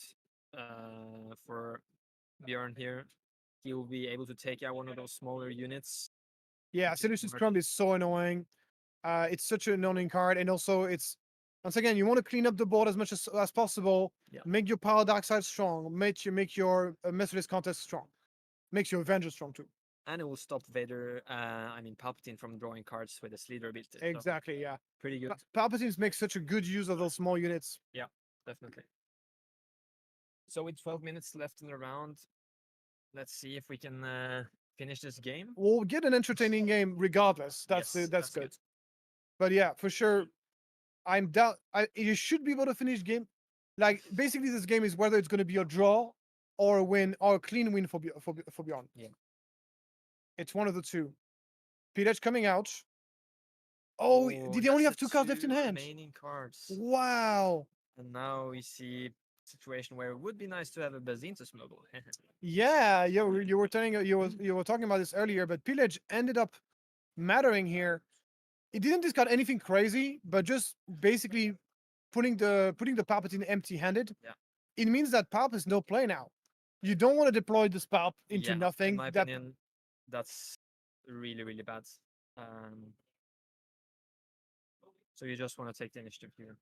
for Bjorn here. He will be able to take out one of those smaller units. Yeah, Silicious Crumb is so annoying. It's such an annoying card, and also it's once again you want to clean up the board as much as possible. Yeah. Make your Power Dark Side strong. Make your Merciless Contest strong. Makes your Avenger strong too. And it will stop Vader, Palpatine from drawing cards with his leader ability. So Exactly, yeah. pretty good. Palpatine makes such a good use of those small units. Definitely. So with 12 minutes left in the round, let's see if we can finish this game. We'll get an entertaining game regardless. That's Yes, that's good. But yeah, for sure, you should be able to finish game. Like basically, this game is whether it's going to be a draw or a win or a clean win for Bjorn. Yeah. It's one of the two. Pidge coming out. Oh, did he only have 2 cards left in hand? Remaining cards. Wow. And now we see a situation where it would be nice to have a Bazine to smuggle. Yeah, you were talking about this earlier, but Pillage ended up mattering here. He didn't discard anything crazy, but just basically putting the Palpatine empty-handed. Yeah. It means that Palp is no play now. You don't want to deploy this Palp into Yeah, nothing. in my opinion, that's really, really bad. Um, so you just want to take the initiative here.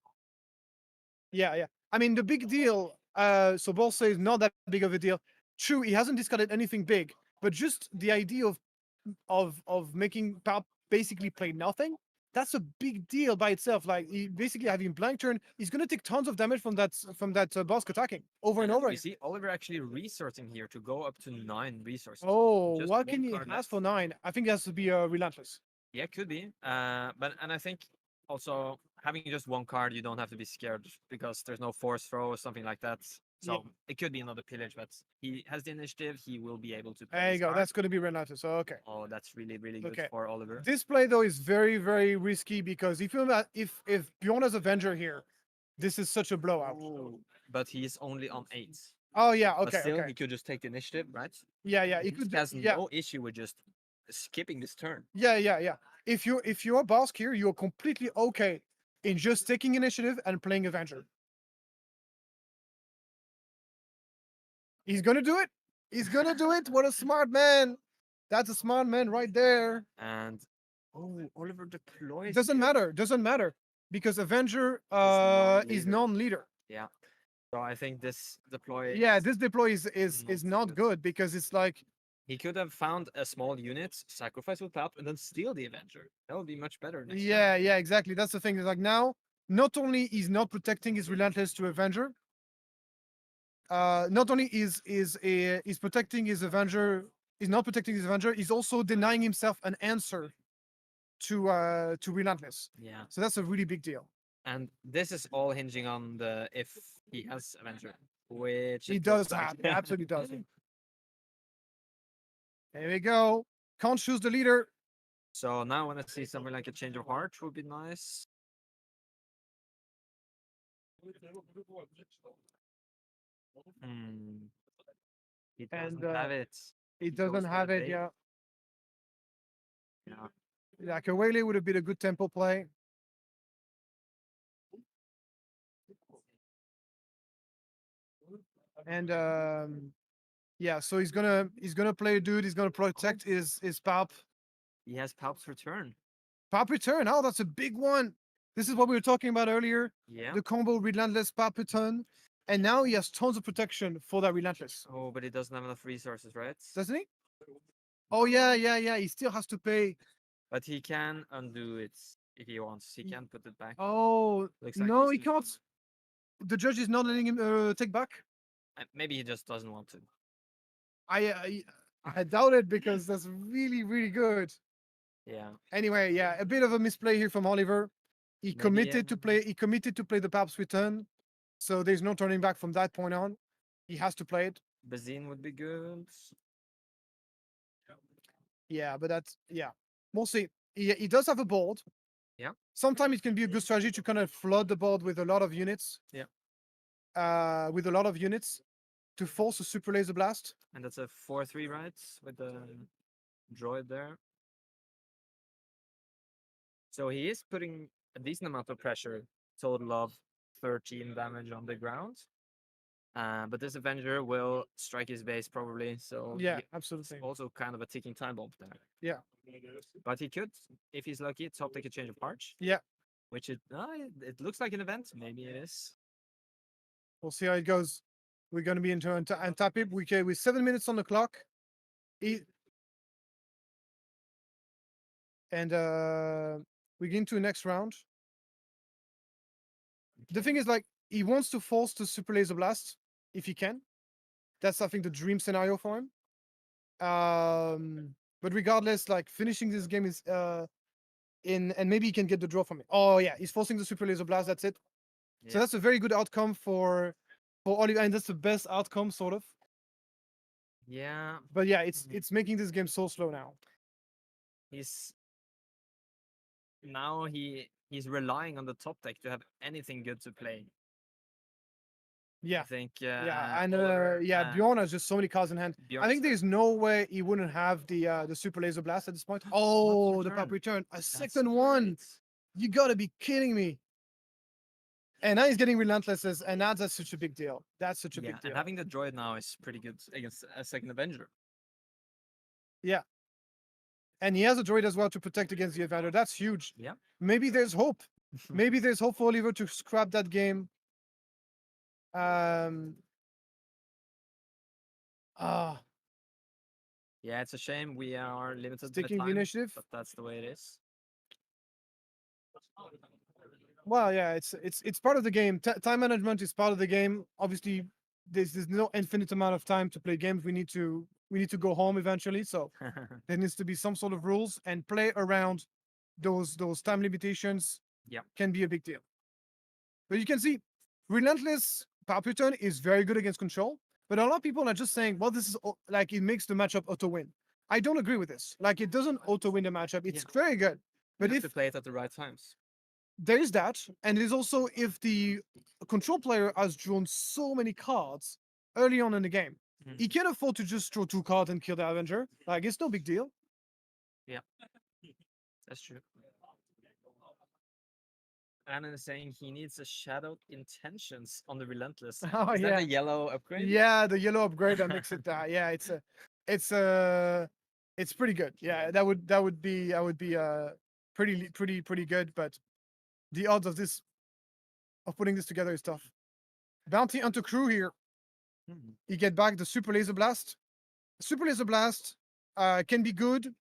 Yeah, yeah. I mean, the big deal. So Ball says not that big of a deal. True, he hasn't discarded anything big, but just the idea of making Pap basically play nothing. That's a big deal by itself. Like he basically having blank turn, he's gonna take tons of damage from that boss attacking over and over We again. see Oliver actually resourcing here to go up to 9 resources. Oh, Just what one can he card ask for left. 9? I think it has to be relentless. Yeah, could be. And I think also having just one card, you don't have to be scared because there's no force throw or something like that. So Yeah. it could be another pillage, but he has the initiative. He will be able to play There you his go. card. That's gonna be relentless. So, okay. Oh, that's really, really good Okay. for Oliver. This play though is very, very risky because if Bjorn has Avenger here, this is such a blowout. Ooh, but he's only on 8. Oh yeah, But okay, still, okay. he could just take the initiative, right? Yeah, yeah. He He could has yeah. no issue with just skipping this turn. Yeah, yeah, yeah. If you're a boss here, you're completely okay in just taking initiative and playing Avenger. He's gonna do it. He's gonna do it. What a smart man. That's a smart man right there. And oh, Oliver deploys. Doesn't here. matter. Doesn't matter because Avenger is non-leader. non-leader. Yeah. So I think this deploy. Yeah, this deploy is not good. good because it's like He could have found a small unit, sacrifice with Palp, and then steal the Avenger. That would be much better next yeah, turn. yeah, exactly. That's the thing. Is like now, not only is not protecting his relentless to Avenger, not only is protecting his Avenger, is not protecting his Avenger, he's also denying himself an answer to relentless. Yeah. So that's a really big deal. And this is all hinging on the if he has Avenger, which He it does looks like. have, he absolutely does. There we go. Can't choose the leader. So now I want to see something like a change of heart would be nice. Hmm. He doesn't And, have it. He goes doesn't for have the it. bait. Yeah, Yeah. yeah. Kawele would have been a good tempo play. And yeah, so he's gonna play a dude. He's gonna protect his Pap. He has Palp's return. Pap return. Oh, that's a big one. This is what we were talking about earlier. Yeah. The combo relentless Pap return, and now he has tons of protection for that relentless, Oh, but he doesn't have enough resources, right? doesn't he? Oh yeah, yeah, yeah. He still has to pay. But he can undo it if he wants. He can put it back. Oh Looks like no, he's he too can't. stubborn. The judge is not letting him take back. Maybe he just doesn't want to. I doubt it because that's really really good. Yeah. Anyway, yeah, a bit of a misplay here from Oliver. He Maybe, committed to play. He committed to play the Pap's return, so there's no turning back from that point on. He has to play it. Bazine would be good. Yeah, but that's yeah. We'll see. He does have a board. Yeah. Sometimes it can be a good strategy to kind of flood the board with a lot of units. Yeah. With a lot of units to force a super laser blast. And that's a 4-3, right? With the droid there. So he is putting a decent amount of pressure, total of 13 damage on the ground. But this Avenger will strike his base probably. So Yeah, it's absolutely. also kind of a ticking time bomb there. Yeah. But he could, if he's lucky, top take a change of heart. Yeah. Which it looks like an event. Maybe it is. We'll see how it goes. We're going to be into and tap it. With 7 minutes on the clock. And we get into the next round. The thing is, like, he wants to force the super laser blast if he can. That's, I think, the dream scenario for him. But regardless, like, finishing this game is and maybe he can get the draw from it. Oh yeah, he's forcing the super laser blast. That's it. So Yeah. that's a very good outcome for Oliver, and that's the best outcome, sort of. Yeah, But yeah, it's making this game so slow now. he's now he's relying on the top deck to have anything good to play. I Yeah, think. yeah, and Oliver, Bjorn has just so many cards in hand. I Bjorn's think there's no way he wouldn't have the super laser blast at this point. Oh, the pop return, a That's second one. great. You gotta be kidding me. And now he's getting relentlesses, and that's such a big deal. That's such a Yeah, big deal. and having the droid now is pretty good against a second Avenger. And he has a droid as well to protect against the Avenger. That's huge. Yeah. Maybe there's hope. Maybe there's hope for Oliver to scrap that game. Yeah, it's a shame we are limited by Taking the time, initiative. but that's the way it is. Well, yeah, it's part of the game. Time management is part of the game. Obviously, there's no infinite amount of time to play games. We need to go home eventually. So there needs to be some sort of rules and play around those time limitations. Yeah. Can be a big deal. But you can see, Relentless Palpatine is very good against control. But a lot of people are just saying, well, this is like it makes the matchup auto win. I don't agree with this. Like it doesn't auto win the matchup. It's very good. But You have if to play it at the right times. there is that, and it is also if the control player has drawn so many cards early on in the game, he can't afford to just draw 2 cards and kill the Avenger. Like it's no big deal. Yeah, that's true. Anan is saying he needs a Shadowed Intentions on the Relentless. Oh, Is yeah. that a yellow upgrade? Yeah, the yellow upgrade that makes it. Yeah, it's pretty good. Yeah, that would be pretty good. But the odds of putting this together is tough. Bounty onto crew here. Mhm. You get back the Super Laser Blast. Super Laser Blast can be good,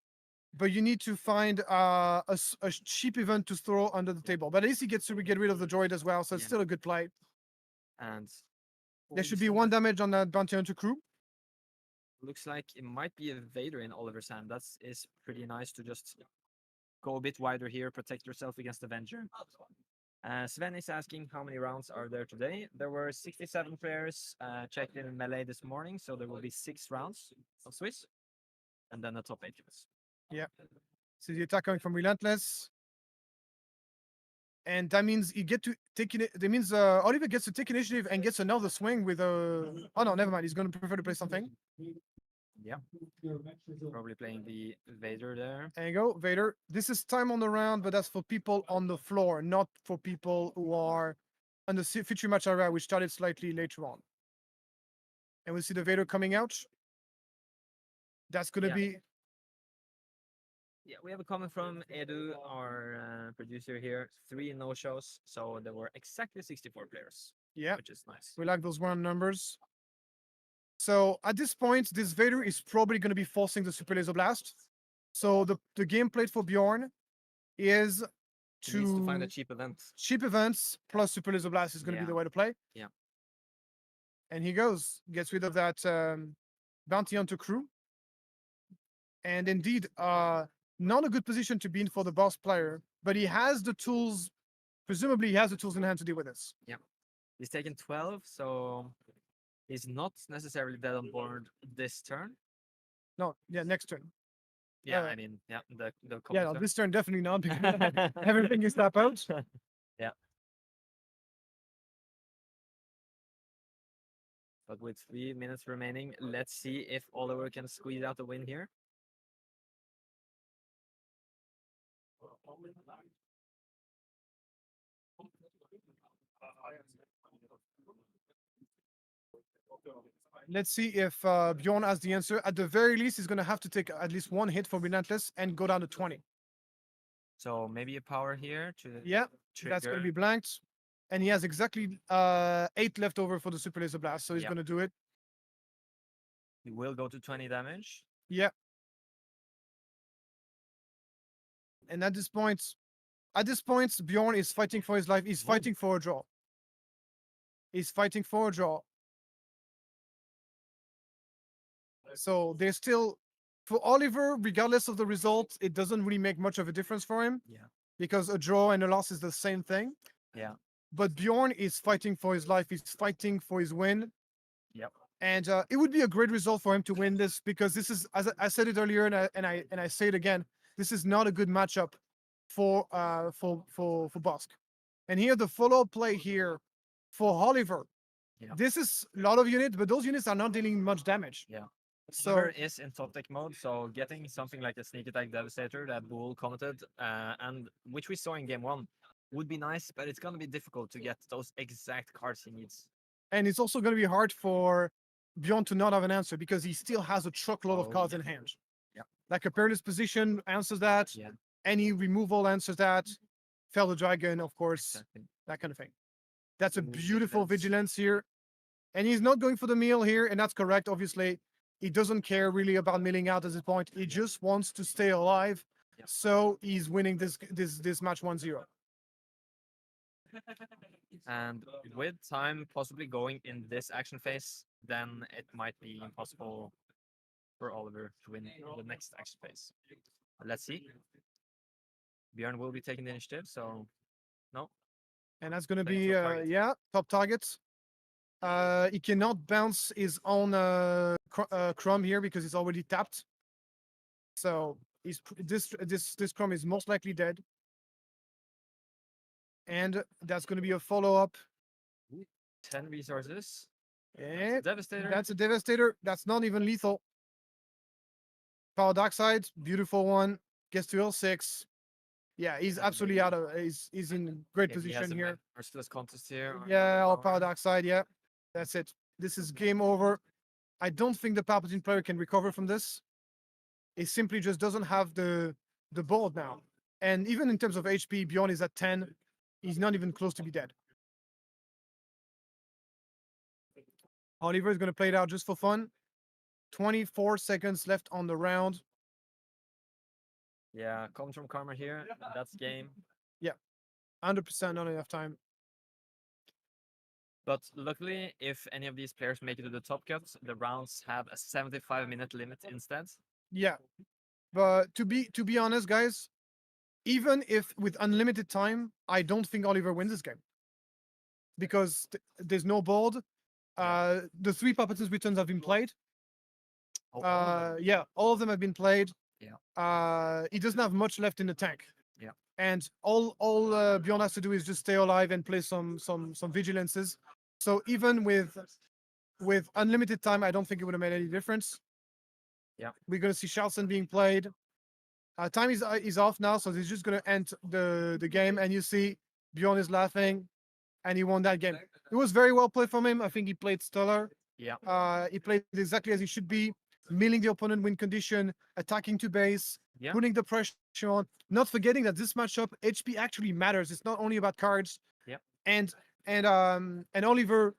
but you need to find a cheap event to throw under the table. But at least he gets to get rid of the droid as well, so it's Yeah. still a good play. And There should be 1 damage on that Bounty onto crew. looks like it might be a Vader in Oliver's hand. That is pretty nice to just go a bit wider here, protect yourself against Avenger. Sven is asking how many rounds are there today. There were 67 players checked in Melee this morning, so there will be 6 rounds of Swiss, and then the top 8 units. So the attack coming from Relentless. And that means you get to take it. That means Oliver gets to take initiative and gets another swing with a. Oh no, never mind. He's going to prefer to play something. Yeah, probably playing the Vader there. There you go, Vader. This is time on the round, but that's for people on the floor, not for people who are on the feature match area, which started slightly later on. And we see the Vader coming out. That's going to Yeah. be. Yeah, we have a comment from Edu, our producer here. 3 no-shows, so there were exactly 64 players. Yeah. Which is nice. We like those round numbers. So at this point, this Vader is probably going to be forcing the Super Laser Blast. So the game played for Bjorn is He needs to find a cheap event. cheap events plus Super Laser Blast is going to be Yeah. the way to play. Yeah. And he gets rid of that bounty onto crew. And indeed, not a good position to be in for the boss player, but he has the tools. Presumably, he has the tools in hand to deal with this. He's taken 12, so he's not necessarily dead on board this turn. No, yeah, next turn. Yeah, Uh, I mean, yeah, the Yeah, no, this turn definitely not because everything is tap out. Yeah. But with 3 minutes remaining, let's see if Oliver can squeeze out the win here. Let's see if Bjorn has the answer. At the very least, he's going to have to take at least 1 hit for Relentless and go down to 20. So maybe a power here to Yeah, that's going to be trigger. blanked. And he has exactly 8 left over for the Super Laser Blast, so he's Yeah. going to do it. He will go to 20 damage. Yeah. And at this point, Bjorn is fighting for his life. He's Whoa. fighting for a draw. He's fighting for a draw. So there's still, for Oliver, regardless of the result, it doesn't really make much of a difference for him. Yeah. Because a draw and a loss is the same thing. Yeah. But Bjorn is fighting for his life. He's fighting for his win. Yep. And it would be a great result for him to win this because this is, as I said it earlier, and I say it again, this is not a good matchup for Bosk. And here the follow-up play here for Oliver. Yeah. This is a lot of units, but those units are not dealing much damage. Yeah. So Oliver is in top deck mode, so getting something like a sneak attack devastator that Bull commented, and which we saw in game 1, would be nice, but it's gonna be difficult to get those exact cards he needs. and it's also going to be hard for Bjorn to not have an answer because he still has a truckload of Oh, cards yeah. in hand. Yeah. Like a perilous position answers that. Yeah. Any removal answers that. Fell the dragon, of course. Exactly. That kind of thing. That's a Ooh, beautiful vigilance. vigilance here. And he's not going for the meal here, and that's correct, obviously. He doesn't care really about milling out at this point. He just wants to stay alive. Yeah. So he's winning this match 1-0. And with time possibly going in this action phase, then it might be impossible for Oliver to win the next action phase. But let's see. Björn will be taking the initiative, so no. And that's going to Playing be, top target. yeah, top target. He cannot bounce his own crumb here because he's already tapped. So this crumb is most likely dead. And that's going to be a follow-up. 10 resources. And Devastator. that's a Devastator. That's not even lethal. Power Dark Side, beautiful one. Gets to L6. Yeah, he's absolutely out of. He's in great Yeah, he has position a here. merciless contest here. Yeah, all Power Dark Side. Yeah, that's it. This is game over. I don't think the Palpatine player can recover from this. It simply just doesn't have the board now. And even in terms of HP, Bjorn is at 10. He's not even close to be dead. Oliver is going to play it out just for fun. 24 seconds left on the round. Yeah, comes from Karma here. That's game. 100% not enough time. But luckily, if any of these players make it to the top cut, the rounds have a 75-minute limit instead. Yeah. But to be honest, guys, even if with unlimited time, I don't think Oliver wins this game. Because there's no board. The 3 Palpatine's returns have been played. Oh, all of them. Yeah, all of them have been played. Yeah. He doesn't have much left in the tank. Yeah. And all Bjorn has to do is just stay alive and play some vigilances. So even with unlimited time, I don't think it would have made any difference. Yeah. We're gonna see Charleston being played. Time is off now, so he's just gonna end the game, and you see Bjorn is laughing, and he won that game. It was very well played from him. I think he played stellar. Yeah. He played exactly as he should be, milling the opponent win condition, attacking to base, Yeah. putting the pressure on, not forgetting that this matchup HP actually matters. It's not only about cards. Yeah. And Oliver,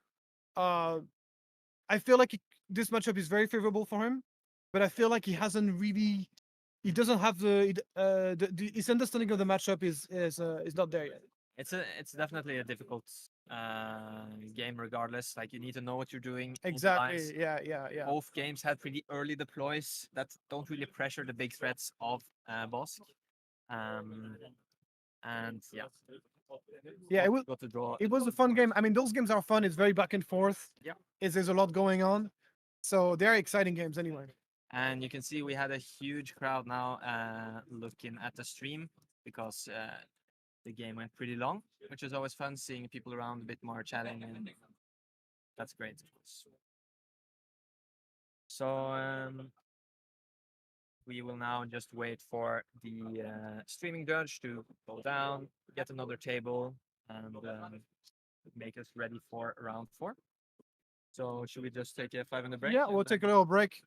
I feel like this matchup is very favorable for him, but I feel like he hasn't really, he doesn't have his understanding of the matchup is not there yet. It's definitely a difficult game regardless. Like you need to know what you're doing. both Exactly. lines. Yeah. Both games had pretty early deploys that don't really pressure the big threats of Bosk. And yeah. Yeah, it was Got to draw. it was a fun game. I mean, those games are fun. It's very back and forth. Yeah. There's a lot going on. So they're exciting games anyway. And you can see we had a huge crowd now looking at the stream because the game went pretty long, which is always fun seeing people around a bit more chatting, and that's great, of course. So we will now just wait for the streaming judge to go down, get another table, and make us ready for round 4. So should we just take a 5-minute break? Yeah, and we'll then- take a little break,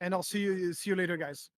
and I'll see you later, guys.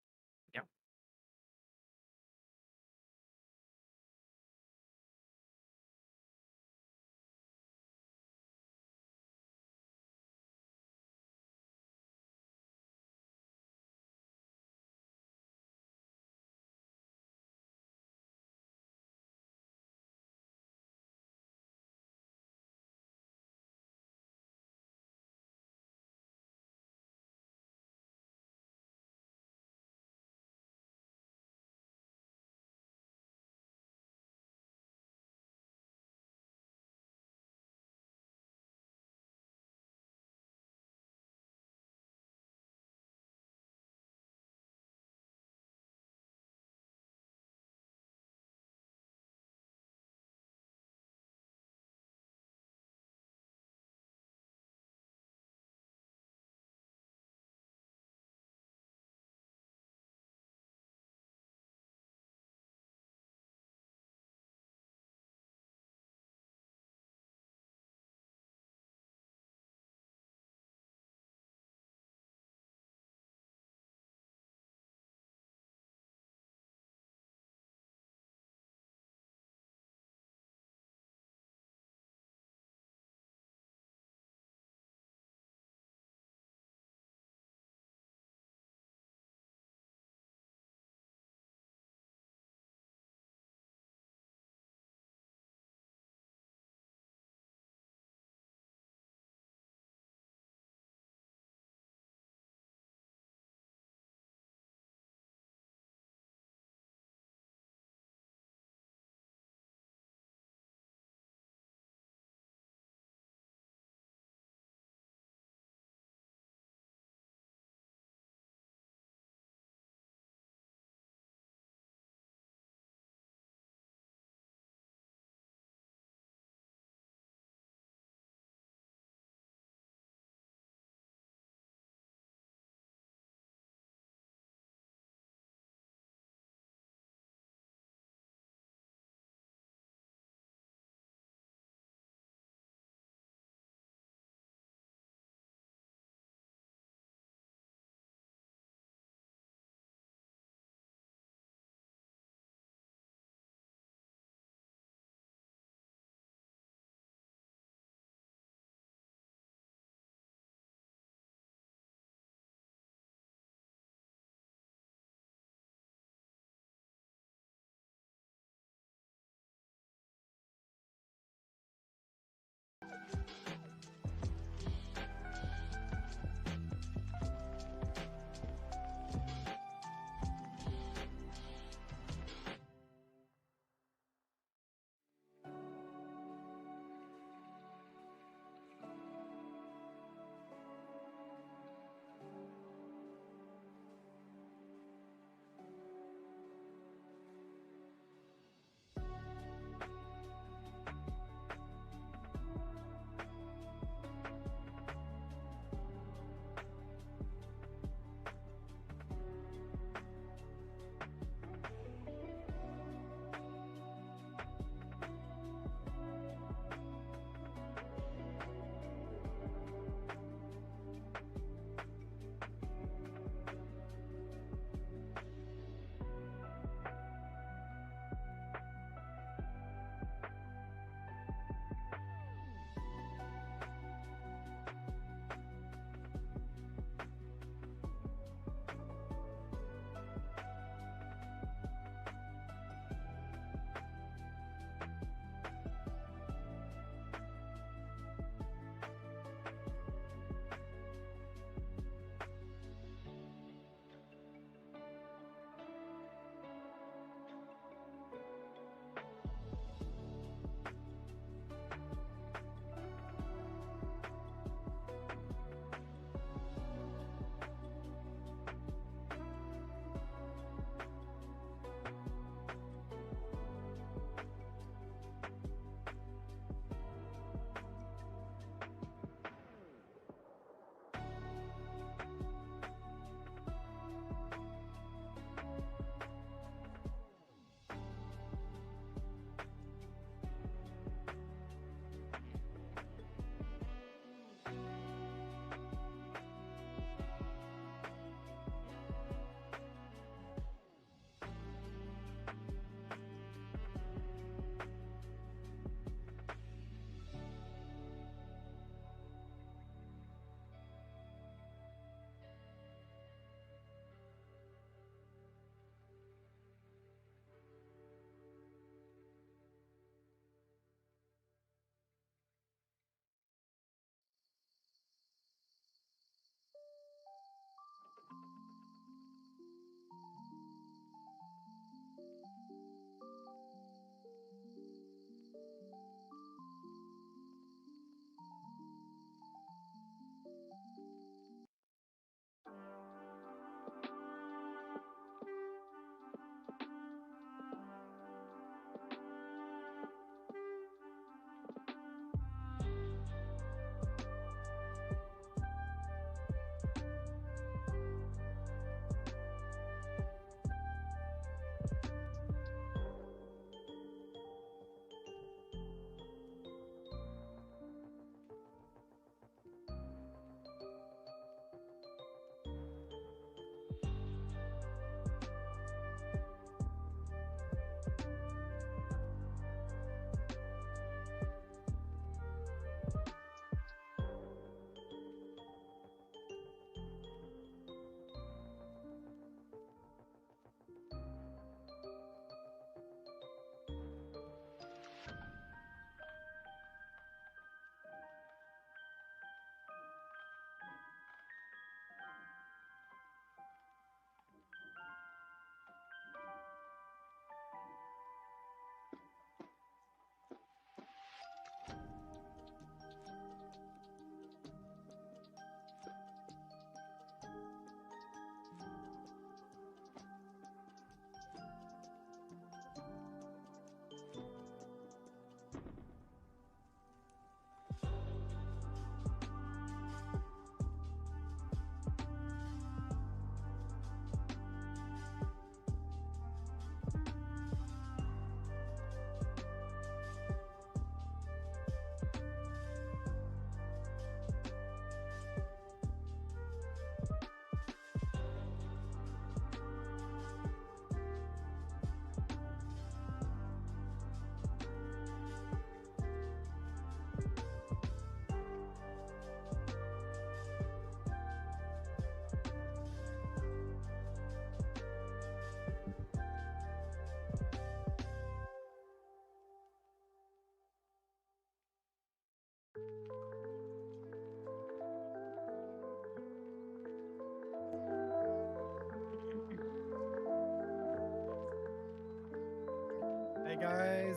guys,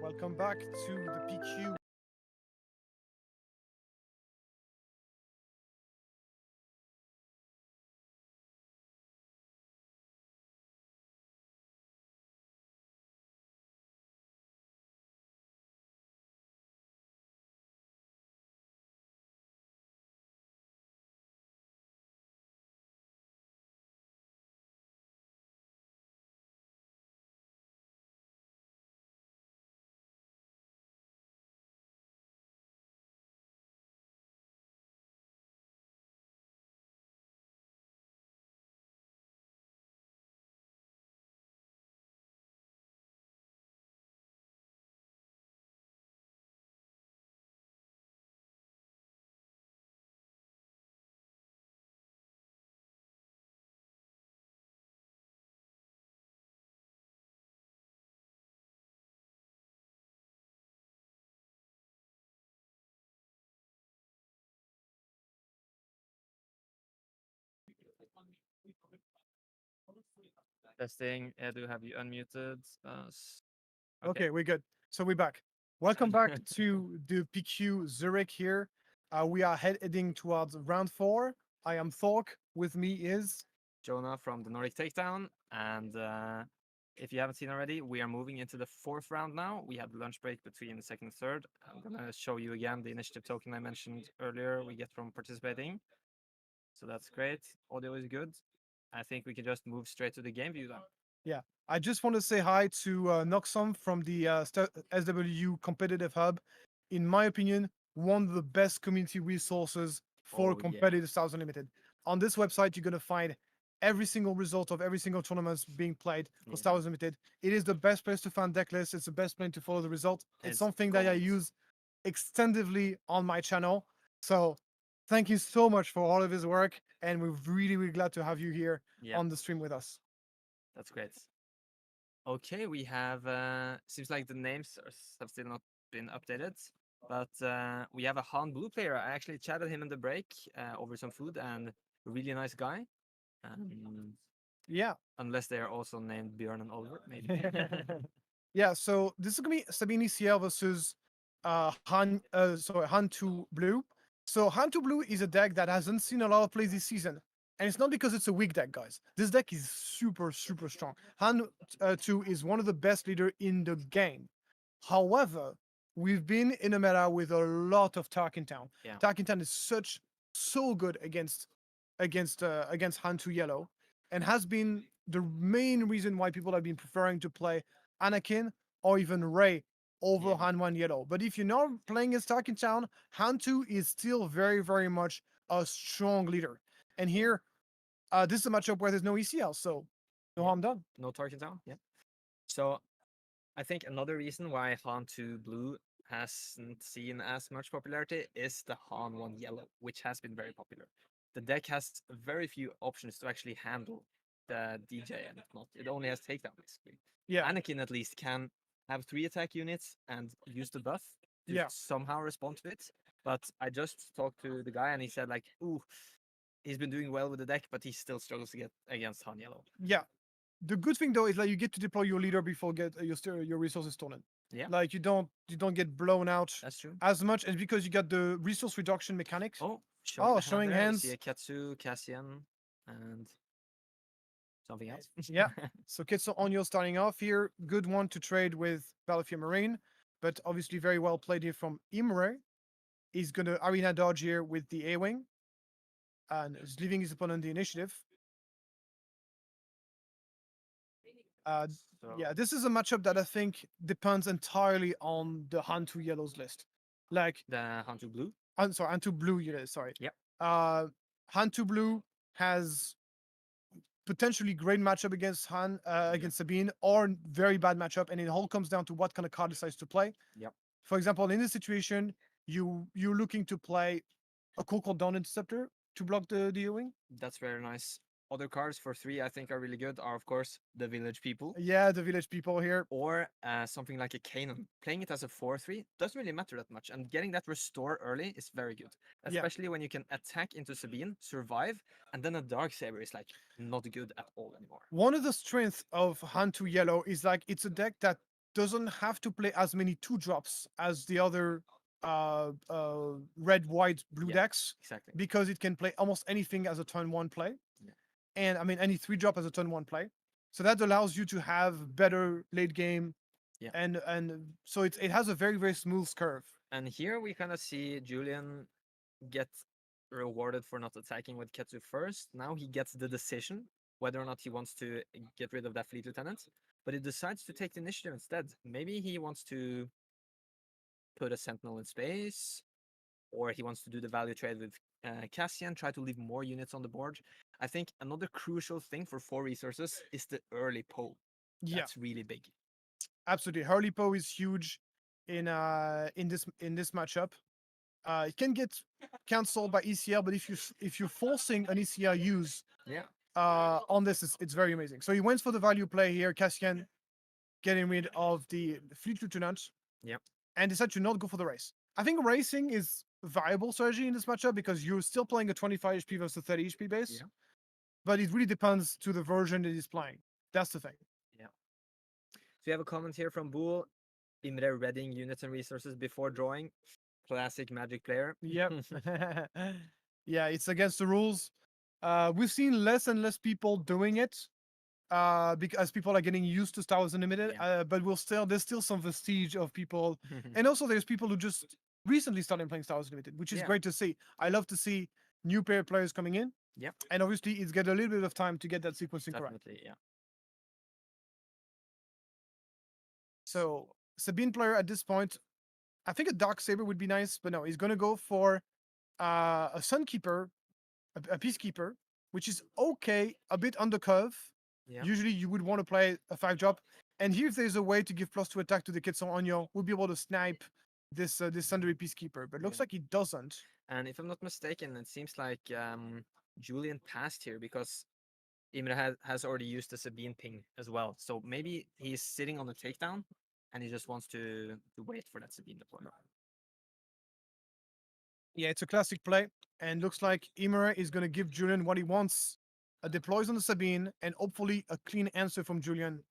welcome back to the PQ. Testing. Edu, have you unmuted us? Okay, we're good. So we're back. Welcome back to the PQ Zurich here. We are heading towards round 4. I am Thorrk. With me is Jonah from the Nordic Takedown. And if you haven't seen already, we are moving into the 4th round now. We have the lunch break between the 2nd and 3rd. I'm going to show you again the initiative token I mentioned earlier we get from participating. So that's great. Audio is good. I think we can just move straight to the game view then. Yeah, I just want to say hi to Noxum from the SW Competitive Hub. In my opinion, one of the best community resources for Oh, yeah. competitive Stars Unlimited. On this website, you're going to find every single result of every single tournament being played for Yeah. Stars Unlimited. It is the best place to find deck lists. It's the best place to follow the result. It's It's something that I gold. use extensively on my channel. So thank you so much for all of his work. And we're really, really glad to have you here Yeah, on the stream with us. that's great. Okay, we have, seems like the names have still not been updated, but we have a Han Blue player. I actually chatted him in the break over some food, and really nice guy. Yeah. Unless they are also named Björn and Oliver, maybe. Yeah, so this is gonna be Sabine CL versus Han 2 Blue. So Han 2 Blue is a deck that hasn't seen a lot of plays this season. And it's not because it's a weak deck, guys. This deck is super, super strong. Han 2 is one of the best leader in the game. However, we've been in a meta with a lot of Tarkin Town. Yeah. Tarkin Town is so good against Han 2 Yellow, and has been the main reason why people have been preferring to play Anakin or even Rey over Yeah. Han 1 Yellow. But if you're not playing as Tarkin Town, Han 2 is still very, very much a strong leader. And here, this is a matchup where there's no ECL, so no Yeah. harm done. No Tarkin Town, yeah. So I think another reason why Han 2 Blue hasn't seen as much popularity is the Han 1 Yellow, which has been very popular. The deck has very few options to actually handle the DJ and whatnot. It only has takedown, basically. Yeah. Anakin at least can have 3 attack units and use the buff to Yeah. somehow respond to it. But I just talked to the guy and he said like, ooh, he's been doing well with the deck, but he still struggles to get against Han Yellow. Yeah. The good thing though is that you get to deploy your leader before get your resources stolen. Yeah. Like you don't get blown out That's true. as much, and because you got the resource reduction mechanics. Oh, showing there. hands. We see a Katsu, Cassian, and something else. Yeah. So Kitsu Onyo starting off here. Good one to trade with Battlefield Marine, but obviously very well played here from Imre. He's gonna arena dodge here with the A-Wing. And is leaving his opponent the initiative. Yeah, this is a matchup that I think depends entirely on the Han 2 Yellows list. Like the Han 2 Blue. I'm sorry, Han 2 Blue unit, sorry. Yep. Han 2 Blue has potentially great matchup against against Sabine, or very bad matchup, and it all comes down to what kind of card decides to play. Yep. For example, in this situation, you're looking to play a Cold Dawn Interceptor to block the wing. That's very nice. Other cards for 3 I think are really good are of course the Village People. Yeah, the Village People here. Or something like a Kanon. Playing it as a 4/3 doesn't really matter that much, and getting that restore early is very good. Especially when you can attack into Sabine, survive, and then a Darksaber is like not good at all anymore. One of the strengths of Han 2 Yellow is like it's a deck that doesn't have to play as many 2-drops as the other red, white, blue Yeah. decks, Exactly. because it can play almost anything as a turn 1 play. Yeah. And I mean, any 3-drop as a turn 1 play. So that allows you to have better late game. Yeah. And so it has a very, very smooth curve. And here we kind of see Julian get rewarded for not attacking with Ketsu first. Now he gets the decision whether or not he wants to get rid of that Fleet Lieutenant, but he decides to take the initiative instead. Maybe he wants to put a Sentinel in space, or he wants to do the value trade with Cassian, try to leave more units on the board. I think another crucial thing for 4 resources is the early pull. Yeah, That's really big. absolutely. Hurley Poe is huge in this matchup. It can get cancelled by ECL, but if you're forcing an ECL use Yeah. on this, it's very amazing. So he went for the value play here, Cassian, getting rid of the Fleet Lieutenant. Yeah. And decided to not go for the race. I think racing is a viable strategy in this matchup because you're still playing a 25 HP versus 30 HP base. Yeah. But it really depends to the version that he's playing. That's the thing. Yeah. So we have a comment here from Bull. Imre readying units and resources before drawing. Classic Magic player. Yep. Yeah, it's against the rules. We've seen less and less people doing it because people are getting used to Star Wars Unlimited. Yeah. But there's still some vestige of people. And also there's people who just recently started playing Star Wars Unlimited, which is Yeah. great to see. I love to see new players coming in. Yep. And obviously it's got a little bit of time to get that sequencing correct. Definitely, yeah. So Sabine player at this point, I think a Dark Saber would be nice, but no, he's gonna go for a Sunkeeper, a Peacekeeper, which is okay, a bit under curve. Yeah. Usually you would want to play a 5-drop. And here if there's a way to give +2 attack to the Kitson Onyo, we'll be able to snipe this Sundry Peacekeeper. But looks Yeah. like he doesn't. And if I'm not mistaken, it seems like Julian passed here because Imre has already used the Sabine ping as well. So maybe he's sitting on the takedown and he just wants to wait for that Sabine deployment. Yeah, it's a classic play. And looks like Imre is going to give Julian what he wants. A deploys on the Sabine and hopefully a clean answer from Julian.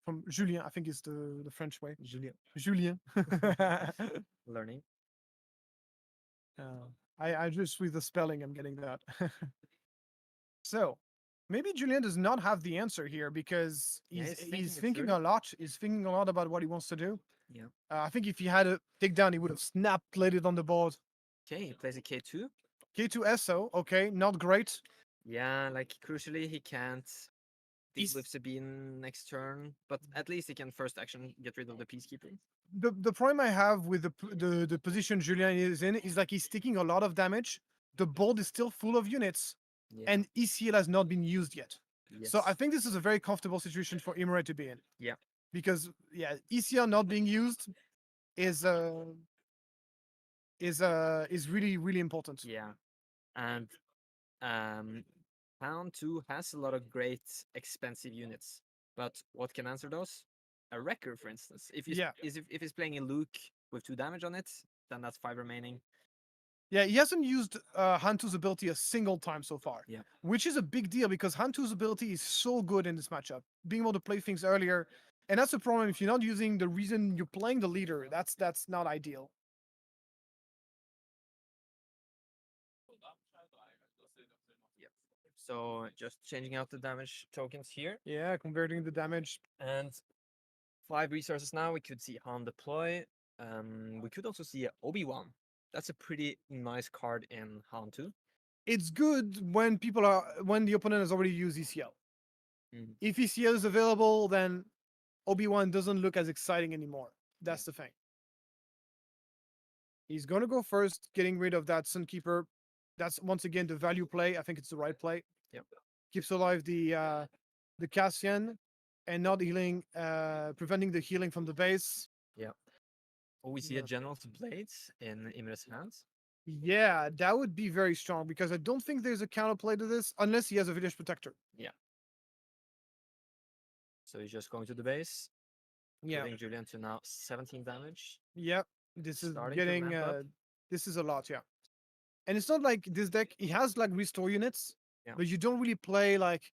From Julien, I think is the French way. Julien. Learning. I just with the spelling, I'm getting that. So maybe Julien does not have the answer here because Yeah, he's it thinking through. a lot. He's thinking a lot about what he wants to do. Yeah. I think if he had a takedown, he would have snapped, laid it on the board. Okay, he plays a K2. K2 SO, okay, not great. Yeah, like crucially, he can't deal He's- with Sabine next turn, but at least he can first action get rid of the Peacekeeper. The problem I have with the position Julien is in is like he's taking a lot of damage. The board is still full of units, Yeah. and ECL has not been used yet. So I Yes. think this is a very comfortable situation for Imre to be in. Yeah. Because ECL not being used is really, really important. Yeah. And Pound 2 has a lot of great expensive units. But what can answer those? A Wrecker, for instance. If he's, Yeah. if he's playing a Luke with 2 damage on it, then that's 5 remaining. Yeah, he hasn't used Hantu's ability a single time so far. Yeah. Which is a big deal because Hantu's ability is so good in this matchup. Being able to play things earlier. And that's the problem. If you're not using the reason you're playing the leader, that's not ideal. Yep. So just changing out the damage tokens here. Yeah, converting the damage. And 5 resources now. We could see Han deploy. We could also see Obi-Wan. That's a pretty nice card in Han 2. It's good when when the opponent has already used ECL. Mhm. If ECL is available, then Obi-Wan doesn't look as exciting anymore. That's the thing. He's gonna go first, getting rid of that Sunkeeper. That's once again the value play. I think it's the right play. Yep. Keeps alive the Cassian and not healing, preventing the healing from the base. Oh, we see Yeah. a General's Blades in Imre's hands. Yeah, that would be very strong because I don't think there's a counterplay to this unless he has a Village Protector. So he's just going to the base. Yeah. Giving Julian to now 17 damage. Yep. This is Starting to getting ramp up. this is a lot, yeah. And it's not like this deck, it has like restore units, Yeah. but you don't really play like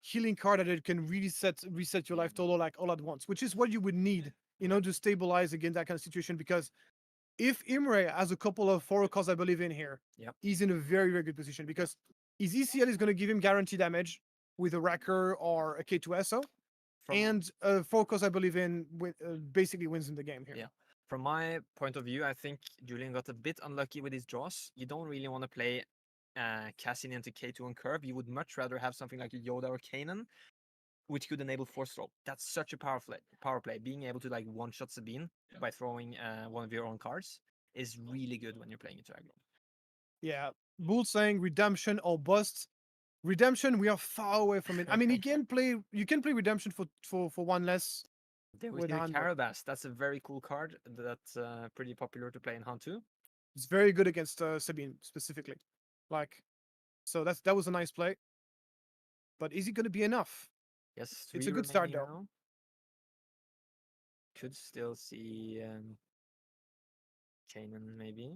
healing card that it can really reset your life total like all at once, which is what you would need, to stabilize against that kind of situation. Because if Imre has a couple of Thorrk, I believe in here, Yep. he's in a very, very good position because his ECL is going to give him guaranteed damage with a Wrecker or a K2SO. And Thorrk, I believe in, basically wins in the game here. Yeah. From my point of view, I think Julian got a bit unlucky with his draws. You don't really want to play Cassian into K2 on curve. You would much rather have something like a Yoda or Kanan, which could enable force throw. That's such a power play. Being able to like one-shot Sabine by throwing one of your own cards is really good when you're playing into aggro. Yeah. Bull saying redemption or bust. Redemption, we are far away from it. I mean, you can play redemption for one less. There we with see the Han, but- Carabas. That's a very cool card that's pretty popular to play in Han too. It's very good against Sabine specifically. Like, so that was a nice play. But is it going to be enough? Yes, It's a 3 good start, remaining though. now. Could still see Kanan maybe.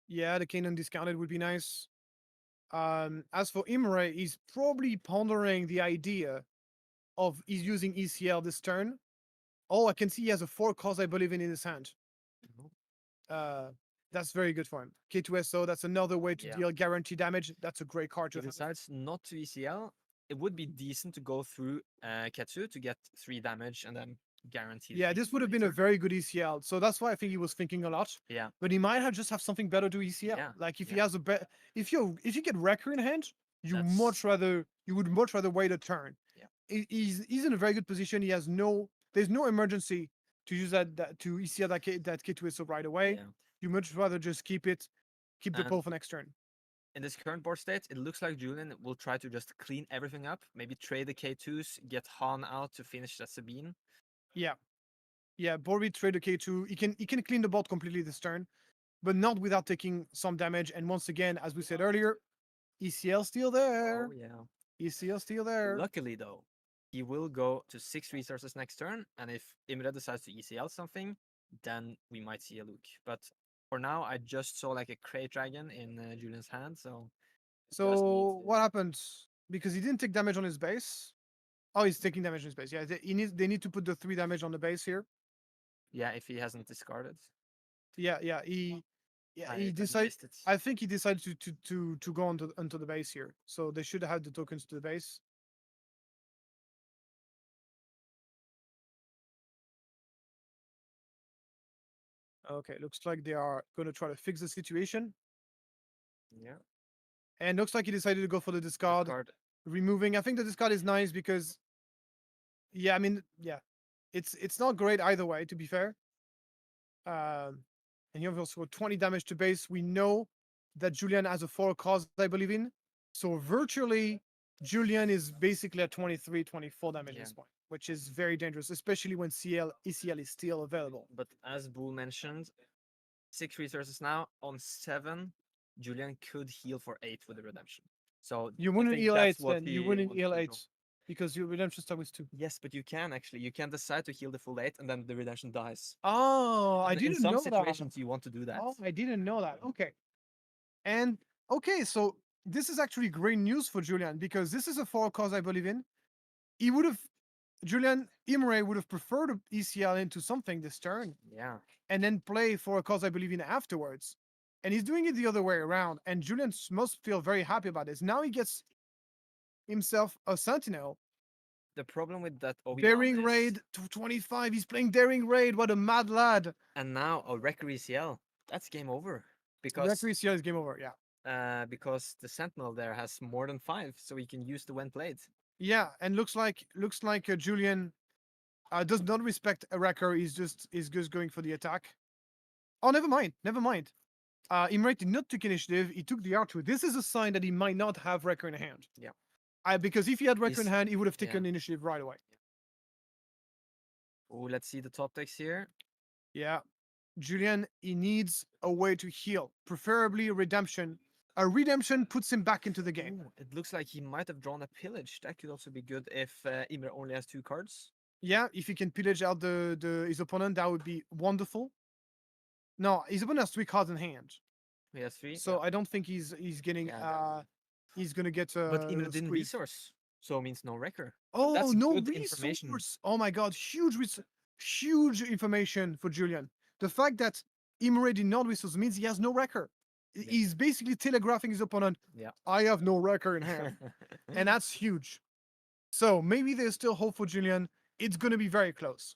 Yeah, the Kanan discounted would be nice. As for Imre, he's probably pondering the idea of he's using ECL this turn. Oh, I can see he has a 4 cause I believe in his hand. That's very good for him. K2SO, that's another way to Yeah. deal guaranteed damage. That's a great card to He have. decides not to ECL. It would be decent to go through Ketsu to get 3 damage and then guaranteed. Yeah, 3 this would have been a later. very good ECL. So that's why I think he was thinking a lot. Yeah. But he might have just have something better to ECL. Yeah, Like if he yeah. has if you get Wrecker in hand, you would That's- much rather wait a turn. Yeah. He's in a very good position. There's no emergency to use that to ECL that K2SO right away. Yeah. You much rather just keep the And- pull for next turn. In this current board state, it looks like Julian will try to just clean everything up. Maybe trade the K2s, get Han out to finish that Sabine. Yeah. Yeah, Borby trade the K2. He can clean the board completely this turn, but not without taking some damage. And once again, as we said earlier, ECL still there. Oh yeah. ECL still there. Luckily though, he will go to 6 resources next turn, and if Imre decides to ECL something, then we might see a Luke. But for now, I just saw like a Crate Dragon in Julian's hand, so. just need So to- what happened? Because he didn't take damage on his base. Oh, he's taking damage on his base. Yeah, they need to put the 3 damage on the base here. Yeah, if he hasn't discarded. Yeah, he decided. missed it. I think he decided to go onto the base here. So they should have the tokens to the base. Okay, looks like they are going to try to fix the situation. Yeah. And looks like he decided to go for the discard, Discard. removing. I think the discard is nice because, yeah, I mean, yeah, it's not great either way, to be fair. And you have also 20 damage to base. We know that Julian has a 4 cause, I believe in. So virtually, Julian is basically at 23, 24 damage at this point, which is very dangerous, especially when ECL is still available. But as Bull mentioned, 6 resources now on 7. Julian could heal for 8 with the redemption. So You I wouldn't think heal that's 8 what then. You he wouldn't wants heal to 8 do. because your redemption start with 2. Yes, but you can actually. You can decide to heal the full 8 and then the redemption dies. Oh, I And didn't in some know situations you want to do that. Oh, I didn't know that. Okay. And okay, so this is actually great news for Julian because this is a 4 cause I believe in. Imre would have preferred ECL into something this turn Yeah. and then play for a cause I believe in afterwards. And he's doing it the other way around. And Julian must feel very happy about this. Now he gets himself a Sentinel. The problem with that Obi-Wan Daring is- Raid to 25. He's playing Daring Raid. What a mad lad. And now a Wrecker ECL. That's game over. Because Referee ECL is game over. Yeah. because the Sentinel there has more than 5, so he can use the when played. Yeah, and looks like Julian does not respect a wrecker. Is just going for the attack. Oh, never mind. Imre did not take initiative. He took the R2. This is a sign that he might not have wrecker in hand. Yeah. Because if he had wrecker in He's- hand, he would have taken initiative right away. Oh, let's see the top decks here. Yeah. Julian, he needs a way to heal, preferably a redemption. A redemption puts him back into the game. Ooh, it looks like he might have drawn a pillage. That could also be good if Imre only has 2 cards. Yeah, if he can pillage out his opponent, that would be wonderful. No, his opponent has 3 cards in hand. He has 3. So I don't think he's getting Yeah, he's gonna get but Imre didn't squeezed. resource. So it means no wrecker. Oh, That's no good information. resource. Oh my god, huge information for Julian. The fact that Imre did not resource means he has no wrecker. Yeah. He's basically telegraphing his opponent. Yeah. I have no wrecker in hand. And that's huge. So maybe there's still hope for Julian. It's going to be very close.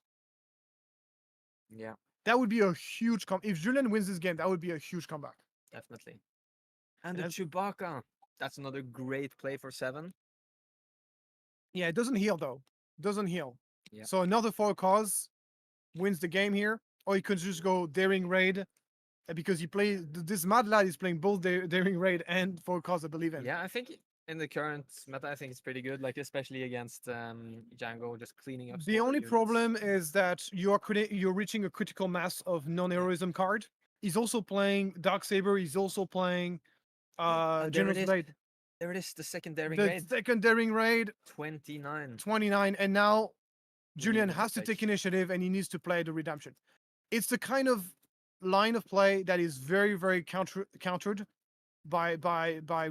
Yeah, That would be a huge if Julian wins this game, that would be a huge comeback. definitely. And the That's- Chewbacca. That's another great play for 7. Yeah, it doesn't heal though. Doesn't heal. Yeah. So another 4 cause wins the game here, or he could just go daring raid because he plays this mad lad is playing both daring raid and 4 cause, I believe in. Yeah, I think in the current meta, I think it's pretty good. Like especially against Jango, just cleaning up. The smaller only units. problem is that you're reaching a critical mass of non-heroism card. He's also playing Darksaber. He's also playing And there General's it is. Blade. There it is, the second daring The raid. second daring raid, 29. 29, and now We Julian need the has to take fetch. initiative and he needs to play the redemption. It's the kind of line of play that is very, very countered by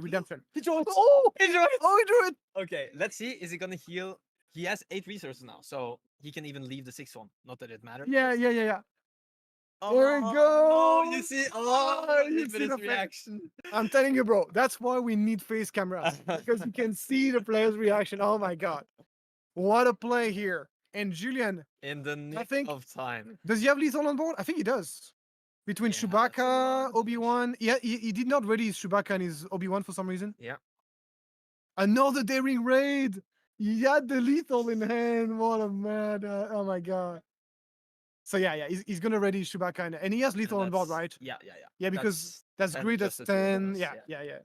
redemption. He drew it. Oh, He drew it. oh, he drew it. Okay, let's see. Is he gonna heal? He has 8 resources now, so he can even leave the 6th one. Not that it matters. Yeah. Oh, There we no, you go. see? Oh, Oh, you you see see the his face. reaction. I'm telling you, bro. That's why we need face cameras because you can see the player's reaction. Oh my god, what a play here! And Julian, In the nick think- of time. does he have lethal on board? I think he does. Between Yeah, that's a Chewbacca, large Obi-Wan, yeah, he did not ready his Chewbacca and his Obi-Wan for some reason. Yeah. Another daring raid. He had the lethal in hand. What a mad! Oh my god. So yeah, he's gonna ready his Chewbacca and he has lethal on board, that's- right? Yeah. Yeah, because that's 10 great. That's just the two of 10. us, Yeah.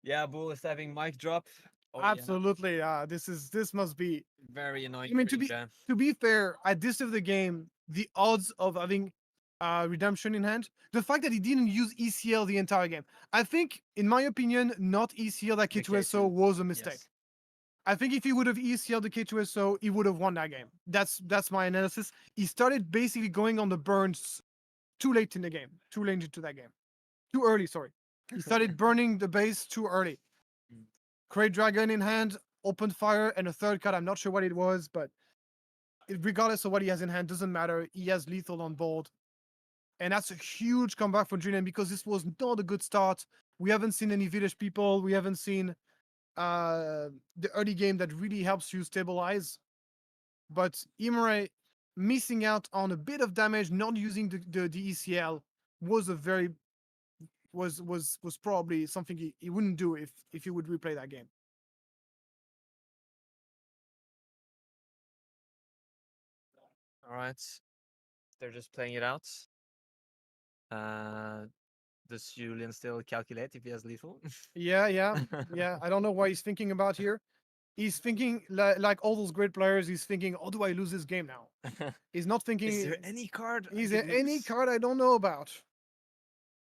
Yeah, Bull is having mic drop. Oh, yeah. Absolutely. This must be. Very annoying. I mean, for to be- Imre. To be fair, at this of the game, the odds of having redemption in hand, the fact that he didn't use ECL the entire game, I think, in my opinion, not ECL that The K2SO K2, was a mistake. Yes. I think if he would have ECL the K2SO, he would have won that game. That's my analysis. He started basically going on the burns too late in the game, too late into that game, too early. Sorry, he started burning the base too early. Mm. Great Dragon in hand, open fire, and a third card. I'm not sure what it was, but regardless of what he has in hand, doesn't matter. He has lethal on board. And that's a huge comeback for Julian because this was not a good start. We haven't seen any village people. We haven't seen the early game that really helps you stabilize. But Imre missing out on a bit of damage, not using the ECL was a very was probably something he wouldn't do if he would replay that game. All right. They're just playing it out. Does Julian still calculate if he has lethal? Yeah. I don't know what he's thinking about here. He's thinking like all those great players. He's thinking, "Oh, do I lose this game now?" He's not thinking. Is there any card? I Is could there any lose? card I don't know about?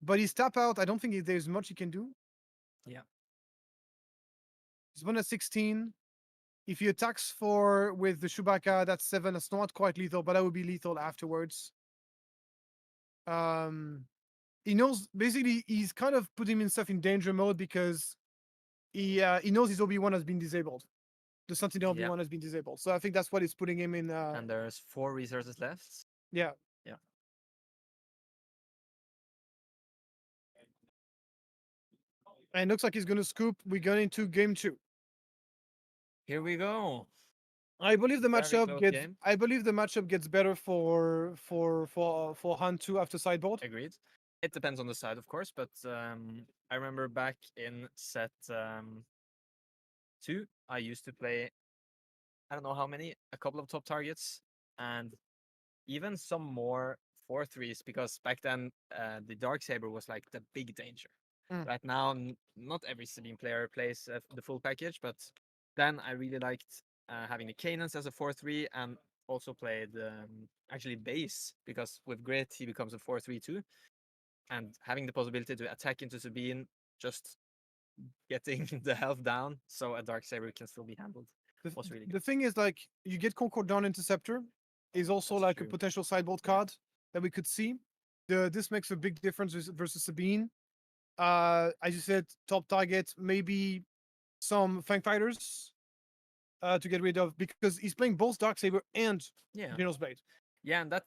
But he's tap out. I don't think there's much he can do. Yeah. He's 1 at 16. If he attacks with the Chewbacca, that's 7. That's not quite lethal, but that would be lethal afterwards. He knows basically he's kind of putting himself in danger mode because he knows his Obi-Wan has been disabled. The Sentinel Yeah. Obi-Wan has been disabled. So I think that's what is putting him in. And there's 4 resources left. Yeah. Yeah. And it looks like he's going to scoop. We're going into game 2. Here we go. I believe the Very matchup close gets. game. I believe the matchup gets better for Han 2 after sideboard. Agreed. It depends on the side, of course, but I remember back in set 2, I used to play, I don't know how many, a couple of top targets, and even some more 4-3s, because back then the Darksaber was like the big danger. Mm. Right now, not every Sabine player plays the full package, but then I really liked having the Cadence as a 4-3 and also played actually base, because with Grit he becomes a 4-3 too. And having the possibility to attack into Sabine, just getting the health down so a Darksaber can still be handled. Was really The good. thing is, like, you get Concordant Interceptor is also That's like true. a potential sideboard card that we could see. This makes a big difference versus Sabine. As you said, top target, maybe some Fang Fighters to get rid of because he's playing both Darksaber and Yeah. General's Blade. Yeah, and that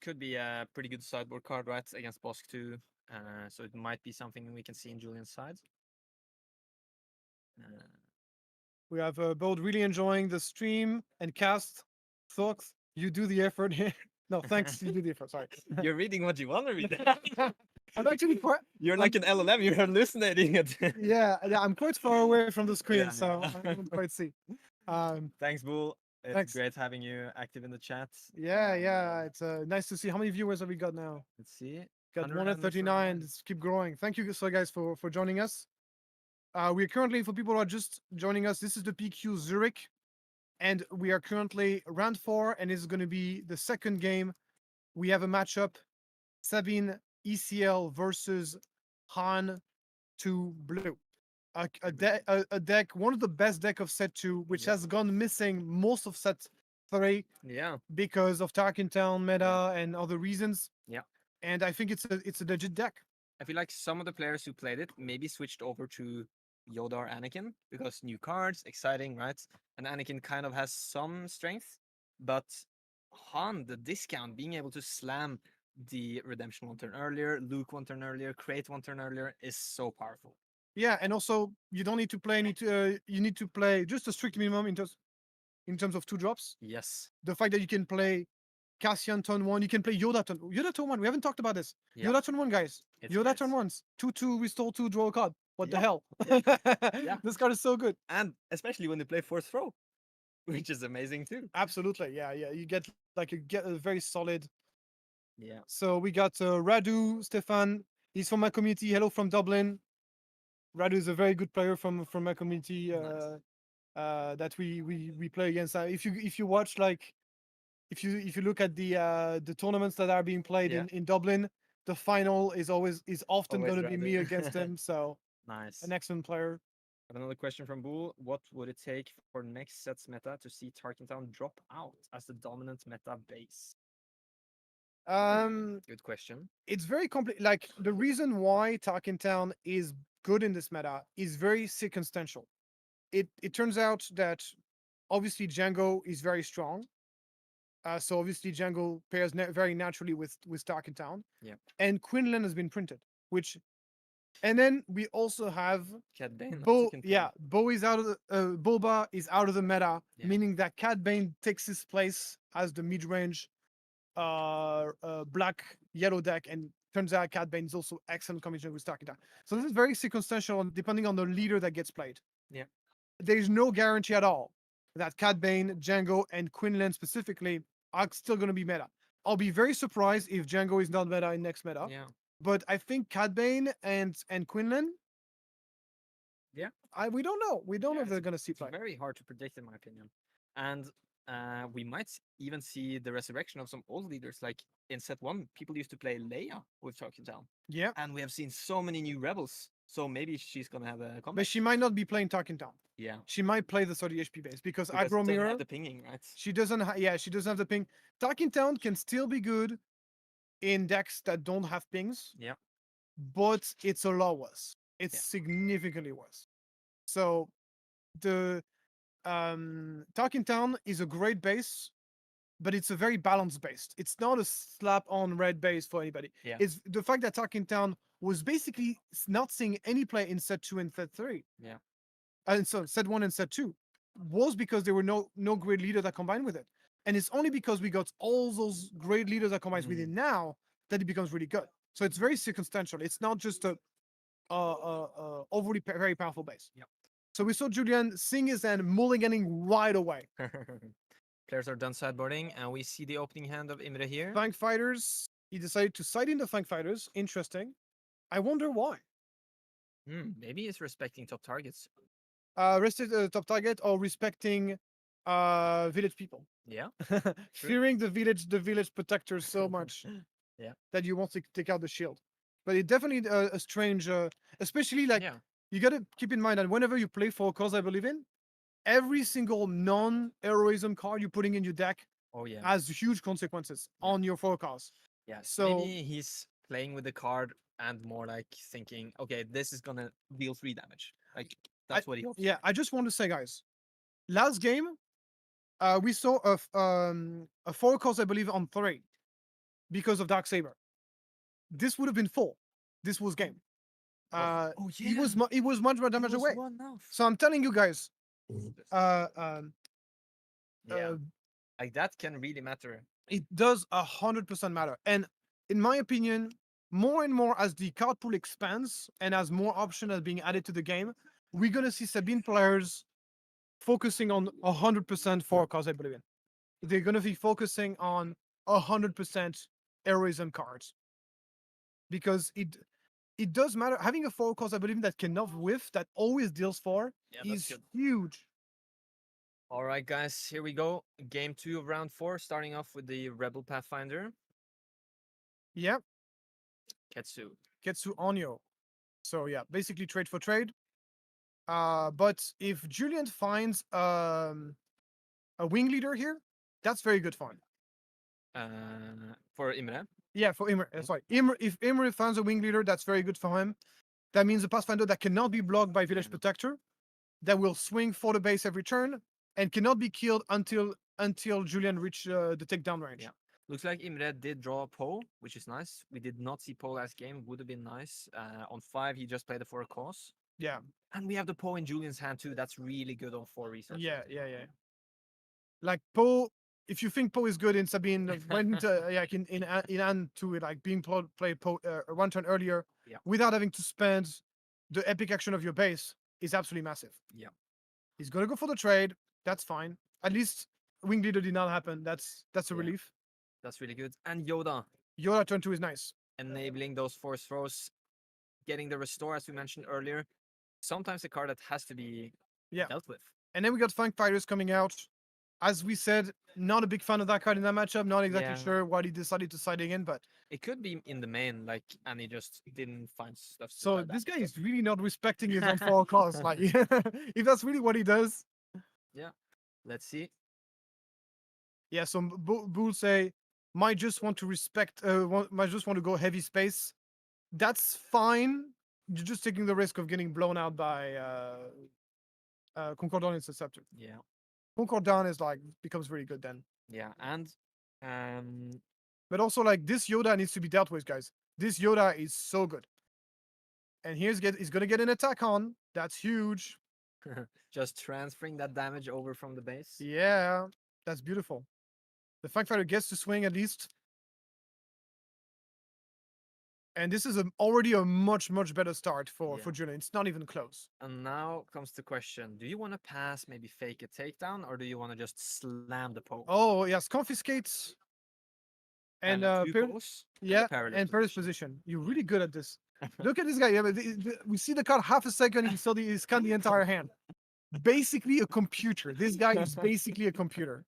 could be a pretty good sideboard card, right, against Bosk 2. So it might be something we can see in Julian's side. We have both really enjoying the stream and cast. Thoughts, you do the effort here. No, thanks, you do the effort. Sorry. You're reading what you want to read. I'm actually quite. You're like an LLM. You're hallucinating it. Yeah, I'm quite far away from the screen, Yeah, so yeah. I don't quite see. Thanks, Bull. It's Thanks. great having you active in the chat. Yeah, it's nice to see. How many viewers have we got now? Let's see. Got 139. Let's keep growing. Thank you, so guys, for joining us. We're currently, for people who are just joining us, this is the PQ Zurich, and we are currently round 4, and it's going to be the second game. We have a matchup: Sabine ECL versus Han 2 Blue. A deck, one of the best deck of set 2, which Yeah. has gone missing most of set 3 Yeah. because of Tarkin Town meta and other reasons. Yeah. And I think it's a legit deck. I feel like some of the players who played it maybe switched over to Yoda or Anakin because new cards, exciting, right? And Anakin kind of has some strength, but Han, the discount, being able to slam the redemption 1 turn earlier, Luke 1 turn earlier, create 1 turn earlier is so powerful. Yeah, and also you don't need to play you need to play just a strict minimum in terms of 2 drops. Yes. The fact that you can play Cassian turn 1, you can play Yoda turn 1. We haven't talked about this. Yeah. Yoda turn 1, guys. It's Yoda nice. turn 1s. 2/2 restore 2, draw a card. What the Yeah. hell? Yeah. This card is so good. And especially when they play fourth throw, which is amazing too. Absolutely. Yeah. You get a very solid. Yeah. So we got Radu Stefan. He's from my community. Hello from Dublin. Radu is a very good player from my community. Nice. That we play against. If you watch, like, if you look at the tournaments that are being played Yeah. in Dublin, the final is often Always going to be me Radu. against him. So Nice. an excellent player. I have another question from Bull. What would it take for next set's meta to see Tarkin Town drop out as the dominant meta base? Good question. It's very complex. Like, the reason why Tarkin Town is good in this meta is very circumstantial. It turns out that obviously Jango is very strong. So obviously Jango pairs very naturally with Tarkin Town. Yeah. And Quinlan has been printed, which, and then we also have Cad Bane. Bo. Yeah, Bo is out of the Boba is out of the meta, Yeah. meaning that Cad Bane takes his place as the mid-range black yellow deck, and turns out Cad Bane is also excellent combination with Tarkin Town. So this is very circumstantial, depending on the leader that gets played. Yeah. There's no guarantee at all that Cad Bane, Jango, and Quinlan specifically are still going to be meta. I'll be very surprised if Jango is not meta in next meta. Yeah. But I think Cad Bane and Quinlan. Yeah. We don't know. We don't know if they're going to see It's play. very hard to predict, in my opinion. And we might even see the resurrection of some old leaders. Like in set 1, people used to play Leia with Tarkin Town. Yeah. And we have seen so many new rebels. So maybe she's going to have a comeback. But she might not be playing Tarkin Town. Yeah. She might play the 30 HP base because Because aggro it doesn't mirror. have the pinging, right? She doesn't. She doesn't have the ping. Tarkin Town can still be good in decks that don't have pings. Yeah. But it's a lot worse. It's Yeah. significantly worse. So the Tarkin Town is a great base, but it's a very balanced base. It's not a slap on red base for anybody. Yeah. It's the fact that Tarkin Town was basically not seeing any play in set 2 and set 3. Yeah. And so set 1 and set 2 was because there were no great leader that combined with it. And it's only because we got all those great leaders that combines with it now that it becomes really good. So it's very circumstantial. It's not just a overly very powerful base. Yep. So we saw Julian sing his hand mulliganing right away. Players are done sideboarding, and we see the opening hand of Imre here. Flank Fighters. He decided to side in the Flank Fighters. Interesting. I wonder why. Maybe he's respecting top targets. Rested top target or respecting village people. Yeah. Fearing the village protectors so much Yeah. that you want to take out the shield. But it definitely a strange, especially like Yeah. you got to keep in mind that whenever you play for a cause I believe in, every single non-heroism card you're putting in your deck Oh yeah. has huge consequences on your forecast. Yeah. So maybe he's playing with the card and more like thinking, okay, this is gonna deal 3 damage. Like That's what he hopes. Yeah, I just want to say, guys, last game, we saw a 4 cost, I believe, on 3 because of Dark Saber. This would have been 4. This was game. Oh It was yeah. it was much more It damage was away. one off. So I'm telling you guys, uh, Yeah. uh, Like that can really matter. it does 100% matter. And in my opinion, more and more as the card pool expands and as more options are being added to the game, we're gonna see Sabine players focusing on 100% 4 cards, I believe in. They're gonna be focusing on 100% heroism cards because it does matter. Having a 4 cost, I believe, that cannot whiff, that always deals 4, Yeah, that's is good. huge. All right, guys, here we go. Game 2 of round 4, starting off with the Rebel Pathfinder, Yeah, Ketsu. Ketsu Onyo. So yeah, basically trade for trade. But if Julian finds a wing leader here, that's very good for him. For Imre. Yeah, for Imre. Sorry, Imre. If Imre finds a wing leader, that's very good for him. That means a Pathfinder that cannot be blocked by Village Yeah. Protector, that will swing for the base every turn, and cannot be killed until Julian reach the takedown range. Yeah. Looks like Imre did draw a Poe, which is nice. We did not see Poe last game. Would have been nice. On 5, he just played it for a cause. Yeah, And we have the Poe in Julian's hand too. That's really good on 4 resources. yeah. Like Poe, if you think Poe is good in Sabine, went like in An to like being played Poe 1 turn earlier, Yeah. without having to spend the epic action of your base is absolutely massive. Yeah. He's gonna go for the trade. That's fine. At least wing leader did not happen. That's a Yeah. relief. That's really good. And Yoda, Yoda turn 2 is nice. enabling those force throws, getting the restore, as we mentioned earlier. Sometimes a card that has to be Yeah. dealt with. And then we got Fang Fighters coming out. As we said, not a big fan of that card in that matchup. Not exactly Yeah. sure why he decided to side in, but It could be in the main, like, and he just didn't find stuff. to so try this that, guy so- is really not respecting his own 4 cost. Like, if that's really what he does, Let's see. yeah. So Bull say might just want to respect, might just want to go heavy space. That's fine. You're just taking the risk of getting blown out by Concordant Interceptor. Yeah. Concordant is like becomes really good then. Yeah. And But also like this Yoda needs to be dealt with, guys. This Yoda is so good. And he's gonna get an attack on. That's huge. just transferring that damage over from the base. Yeah, that's beautiful. The Fang Fighter gets to swing at least. And this is already a much better start for Yeah. Julian. It's not even close. And now comes the question: do you want to pass, maybe fake a takedown, or do you want to just slam the Poe? Oh yes, confiscates and two par- Poes yeah, perilous and Paris position. You're really good at this. Look at this guy. Yeah, but we see the card half a second. He still he scanned the entire hand. Basically a computer. This guy is basically a computer.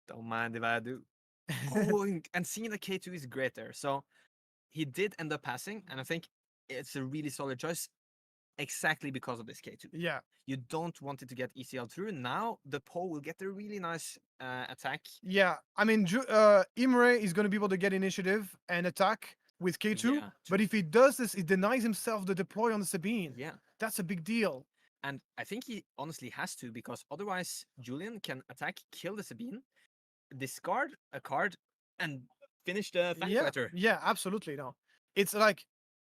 Don't mind if I do. Oh, and seeing the K2 is great there. So he did end up passing, and I think it's a really solid choice exactly because of this K2. Yeah, You don't want it to get ECL through. Now the Poe will get a really nice attack. yeah. I mean, Imre is going to be able to get initiative and attack with K2. Yeah, But if he does this, he denies himself the deploy on the Sabine. Yeah. That's a big deal. And I think he honestly has to, because otherwise Julian can attack, kill the Sabine, discard a card, and finish the Fang Yeah, Fighter. yeah, absolutely. No, it's like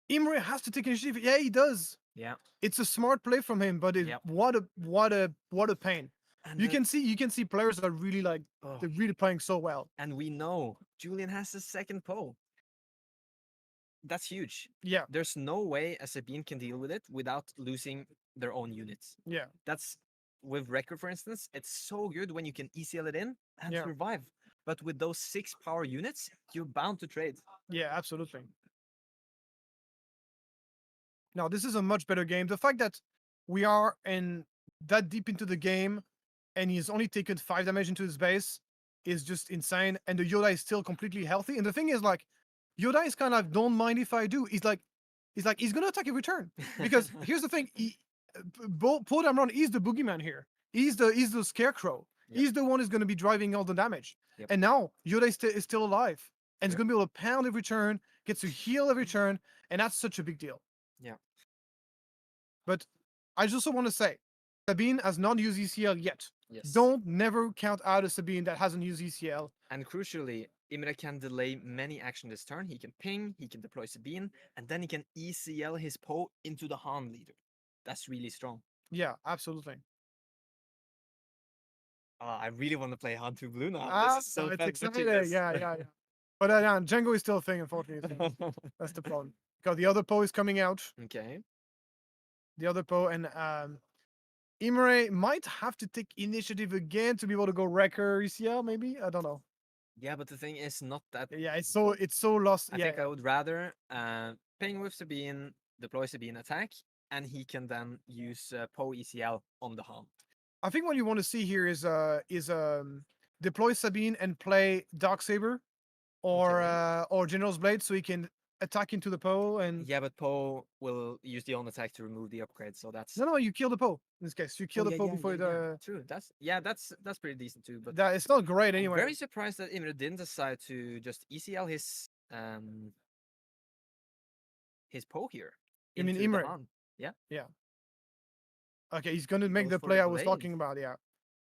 Imre has to take initiative. Yeah, he does. Yeah. It's a smart play from him, but Yep. what a pain. And You can see players that are really like oh, they're really playing so well. and we know Julian has the second Poe. That's huge. Yeah, There's no way a Sabine can deal with it without losing their own units. yeah, That's with Record, for instance. It's so good when you can ECL it in and Yeah. survive. But with those 6 power units, you're bound to trade. yeah, absolutely. Now this is a much better game. The fact that we are in that deep into the game, and he's only taken 5 damage into his base, is just insane. And the Yoda is still completely healthy. And the thing is, like, Yoda is kind of don't mind if I do. He's gonna attack every turn. Because here's the thing, Paul Dameron is the boogeyman here. He's the scarecrow. Yep. He's the one who's gonna be driving all the damage. Yep. And now Yoda is still alive. And he's Yep. gonna be able to pound every turn, gets to heal every turn, and that's such a big deal. But I just also want to say, Sabine has not used ECL yet. Yes. Don't never count out a Sabine that hasn't used ECL. And crucially, Imre can delay many actions this turn. He can ping, he can deploy Sabine, and then he can ECL his Poe into the Han leader. That's really strong. Yeah, absolutely. I really want to play Han 2 Blue now. Ah, This is so it's fun exciting. watching this. Yeah. But Jango is still a thing, unfortunately. So that's the problem. Because the other Poe is coming out. Okay. The other Poe and Imre might have to take initiative again to be able to go Wrecker ECL, maybe? I don't know. Yeah, but the thing is not that. Yeah, it's so lost. I think I would rather ping with Sabine, deploy Sabine attack, and he can then use Poe ECL on the Han. I think what you want to see here is deploy Sabine and play Darksaber or General's Blade so he can attack into the Poe and Yeah, but Poe will use the on attack to remove the upgrade, so that's no, you kill the Poe in this case. You kill the Poe before the. True. That's pretty decent too. But That it's not great I'm anyway. very surprised that Imre didn't decide to just ECL his Poe here. You mean into the Imre? Han. Yeah. Okay, he's gonna He make goes the for play the I was blade. talking about. Yeah,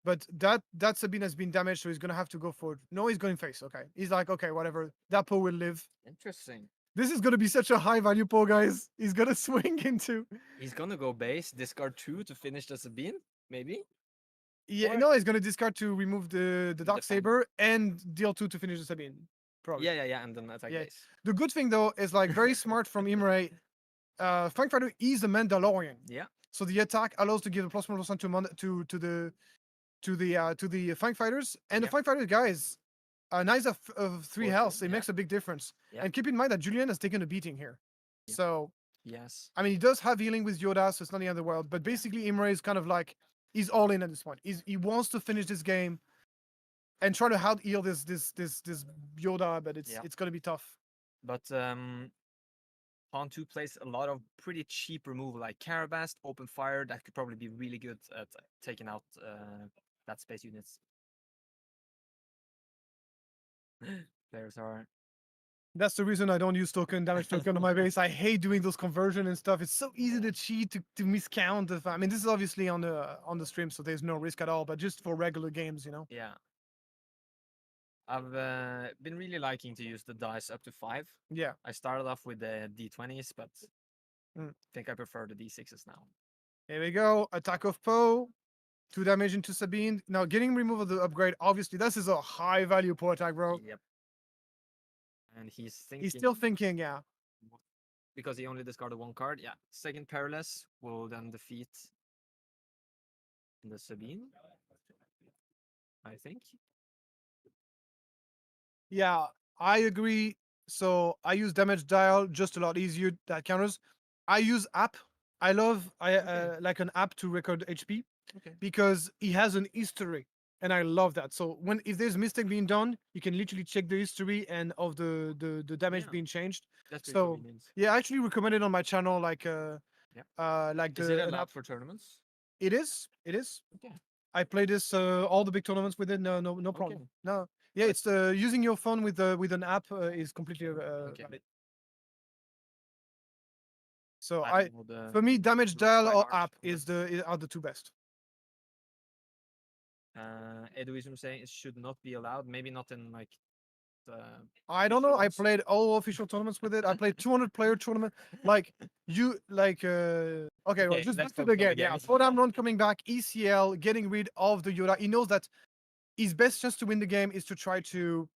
but that Sabine has been damaged, so he's gonna have to go for. No, he's going face. Okay, he's like, okay, whatever. That Poe will live. Interesting. This is gonna be such a high value Poe, guys. He's gonna swing into. He's gonna go base, discard 2 to finish the Sabine, maybe. Yeah, Or- no, he's gonna discard to remove the defend. Darksaber and deal 2 to finish the Sabine. Probably. Yeah, and then attack Yeah. base. The good thing though is like very smart from Imre. Frankfurter is a Mandalorian. Yeah. So the attack allows to give a +1% to the Frankfighters, and the Frankfighter guys, knights of 3 Fortune, health. It yeah. makes a big difference. Yeah. And keep in mind that Julian has taken a beating here. Yeah. So Yes. I mean, he does have healing with Yoda, so it's not the end of the world. But basically, Imre is kind of like he's all in at this point. He wants to finish this game and try to out heal this Yoda, but it's gonna be tough. But Han 2 plays a lot of pretty cheap removal like Carabast, Open Fire. That could probably be really good at taking out that space units. Players are. That's the reason I don't use damage token on my base. I hate doing those conversion and stuff. It's so easy to cheat to miscount. I mean, this is obviously on the stream, so there's no risk at all. But just for regular games, you know. Yeah. I've been really liking to use the dice up to 5. Yeah. I started off with the D20s, but Mm. I think I prefer the D6s now. Here we go. Attack of Poe. 2 damage into Sabine. Now getting removal of the upgrade. Obviously, this is a high value Poe attack, bro. Yep. And he's thinking. He's still thinking, yeah. Because he only discarded 1 card. Yeah. Second Perilous will then defeat the Sabine. I think. Yeah, I agree. So I use damage dial just a lot easier. That counters. I use app. I love like an app to record HP Okay. because he has an history, and I love that. So if there's a mistake being done, you can literally check the history and of the damage Yeah. being changed. That's pretty So convenient. yeah, I actually recommend it on my channel. Like like Is the it an allowed app. for tournaments? It is. Okay. I play this all the big tournaments with it. No problem. Okay. No. Yeah, it's using your phone with an app is completely Okay. valid. So I don't know the for me, damage rules dial by or heart, app but- are the 2 best. Eduism saying it should not be allowed. Maybe not in like the. I don't know. I official played all official tournaments with it. I played 200 player tournament. Like you like okay, well, Okay, just let's back to focus the on the game. Yeah, game. Fodam run coming back, ECL, getting rid of the Yoda. He knows that his best chance to win the game is to try to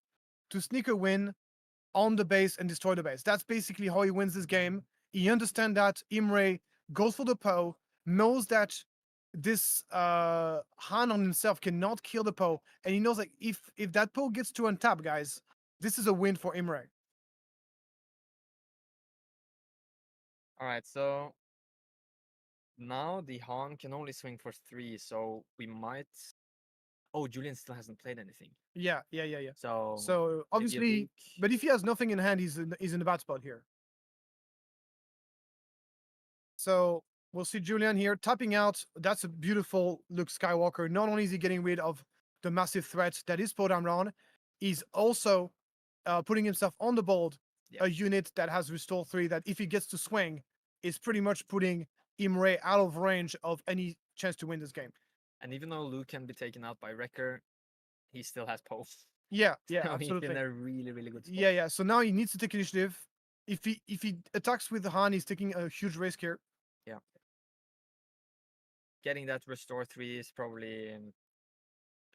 sneak a win on the base and destroy the base. That's basically how he wins this game. He understands that Imre goes for the Poe, knows that this Han on himself cannot kill the Poe, and he knows like if that Poe gets to untap, guys, this is a win for Imre. All right, so now the Han can only swing for 3, so we might. Oh, Julian still hasn't played anything. Yeah. So. So if you obviously, think- but if he has nothing in hand, he's in a bad spot here. So we'll see Julian here tapping out. That's a beautiful Luke Skywalker. Not only is he getting rid of the massive threat that is Poe Dameron, he's also putting himself on the board. Yeah. A unit that has Restore 3 that if he gets to swing is pretty much putting Imre out of range of any chance to win this game. And even though Luke can be taken out by Wrecker, he still has Pulse. Yeah, So he's absolutely. in a really, really good spot. Yeah. So now he needs to take initiative. If he attacks with Han, he's taking a huge risk here. Getting that Restore 3 is probably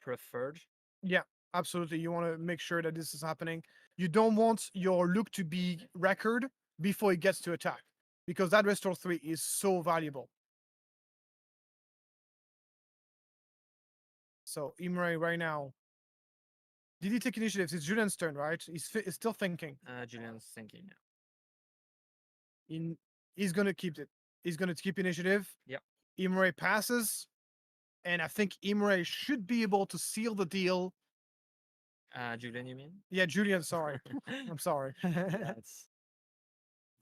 preferred. Yeah, absolutely. You want to make sure that this is happening. You don't want your Luke to be record before he gets to attack, because that Restore 3 is so valuable. So Imre right now. Did he take initiative? It's Julian's turn, right? He's still thinking. Julian's thinking. He's gonna keep it. He's gonna keep initiative. Yep. Imre passes, and I think Imre should be able to seal the deal. Julian, you mean? Yeah, Julian. Sorry, I'm sorry. That's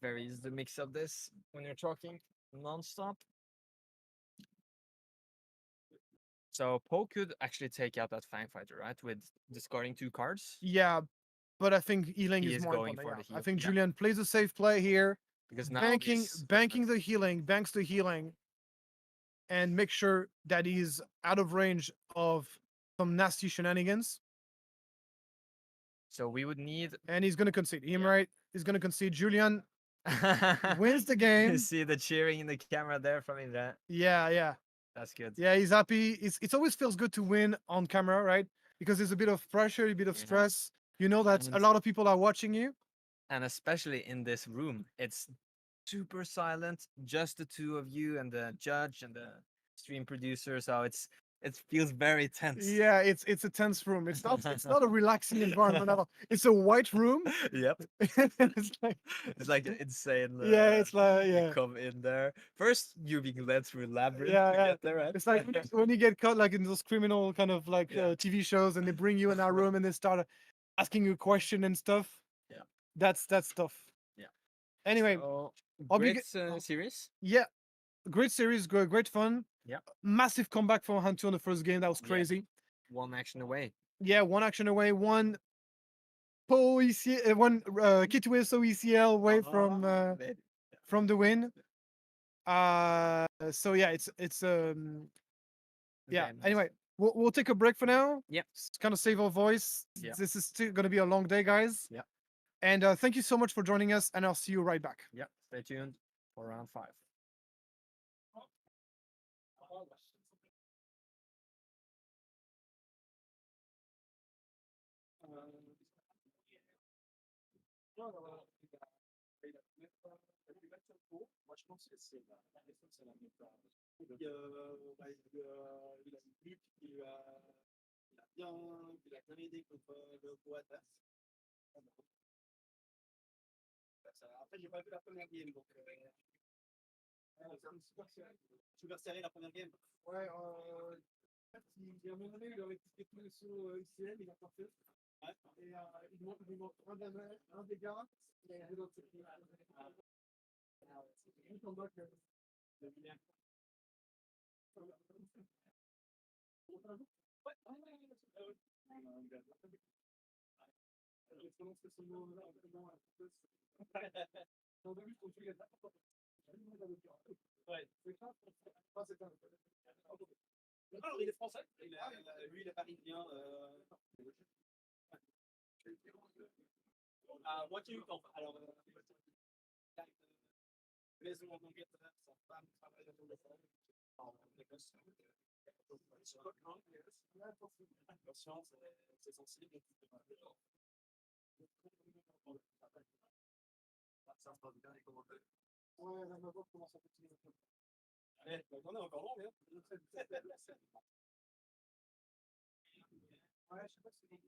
varies the mix of this when you're talking non-stop. So Poe could actually take out that Fang Fighter, right? With discarding 2 cards. Yeah, but I think healing He is is more going important. for the I heal. think Yeah. Julian plays a safe play here, Because now banking this- banking the healing, banks the healing, and make sure that he's out of range of some nasty shenanigans. So we would need And he's gonna concede. Imre is gonna concede. Julian wins the game. You see the cheering in the camera there from Indra. Yeah. That's good. Yeah, he's happy. It always feels good to win on camera, right? Because there's a bit of pressure, a bit of Yeah. stress. You know that a And- lot of people are watching you. And especially in this room, it's super silent, just the 2 of you and the judge and the stream producer. So it feels very tense. Yeah, it's a tense room. It's not a relaxing environment at all. It's a white room. Yep. It's like It's like insane. yeah, it's like You yeah. come in there. First, you're being led through labyrinth Yeah, to yeah. get there, right? It's like when you get caught like in those criminal kind of like Yeah. TV shows, and they bring you in that room and they start asking you a question and stuff. Yeah. That's stuff. Yeah. Anyway, So, Oblig- great series. yeah, great series, great fun. Yeah. Massive comeback from Hantu in the first game. That was Yeah. crazy. One action away. Yeah, one action away, one one K2SO ECL away from the win. So yeah, it's yeah. Okay, nice. Anyway, we'll take a break for now. Yeah. Kind of save our voice. Yeah. This is still gonna be a long day, guys. Yeah. And thank you so much for joining us, and I'll see you right back. Yeah. Stay tuned for round 5. Moi, je pense que c'est la question, c'est la méta. Il a vu qu'il a bien aidé contre le Boatas. Après, j'ai pas vu la première game, donc c'est super serré la première game. Ouais, il a mené, il aurait été tout sur ICL, il a pas fait. Ouais. Et il manque un dégât, et l'autre c'est c'est combat que le vilain. Alors, il est français, lui, il est parisien. À moitié du temps. Alors, maison en Angleterre, sa femme travaille dans le fond. En Écosse. Attention, c'est sensible. Ça se passe bien les commentaires. Ouais, on va voir comment ça continue. Allez, on est encore long, hein. Ouais, je sais pas si c'est.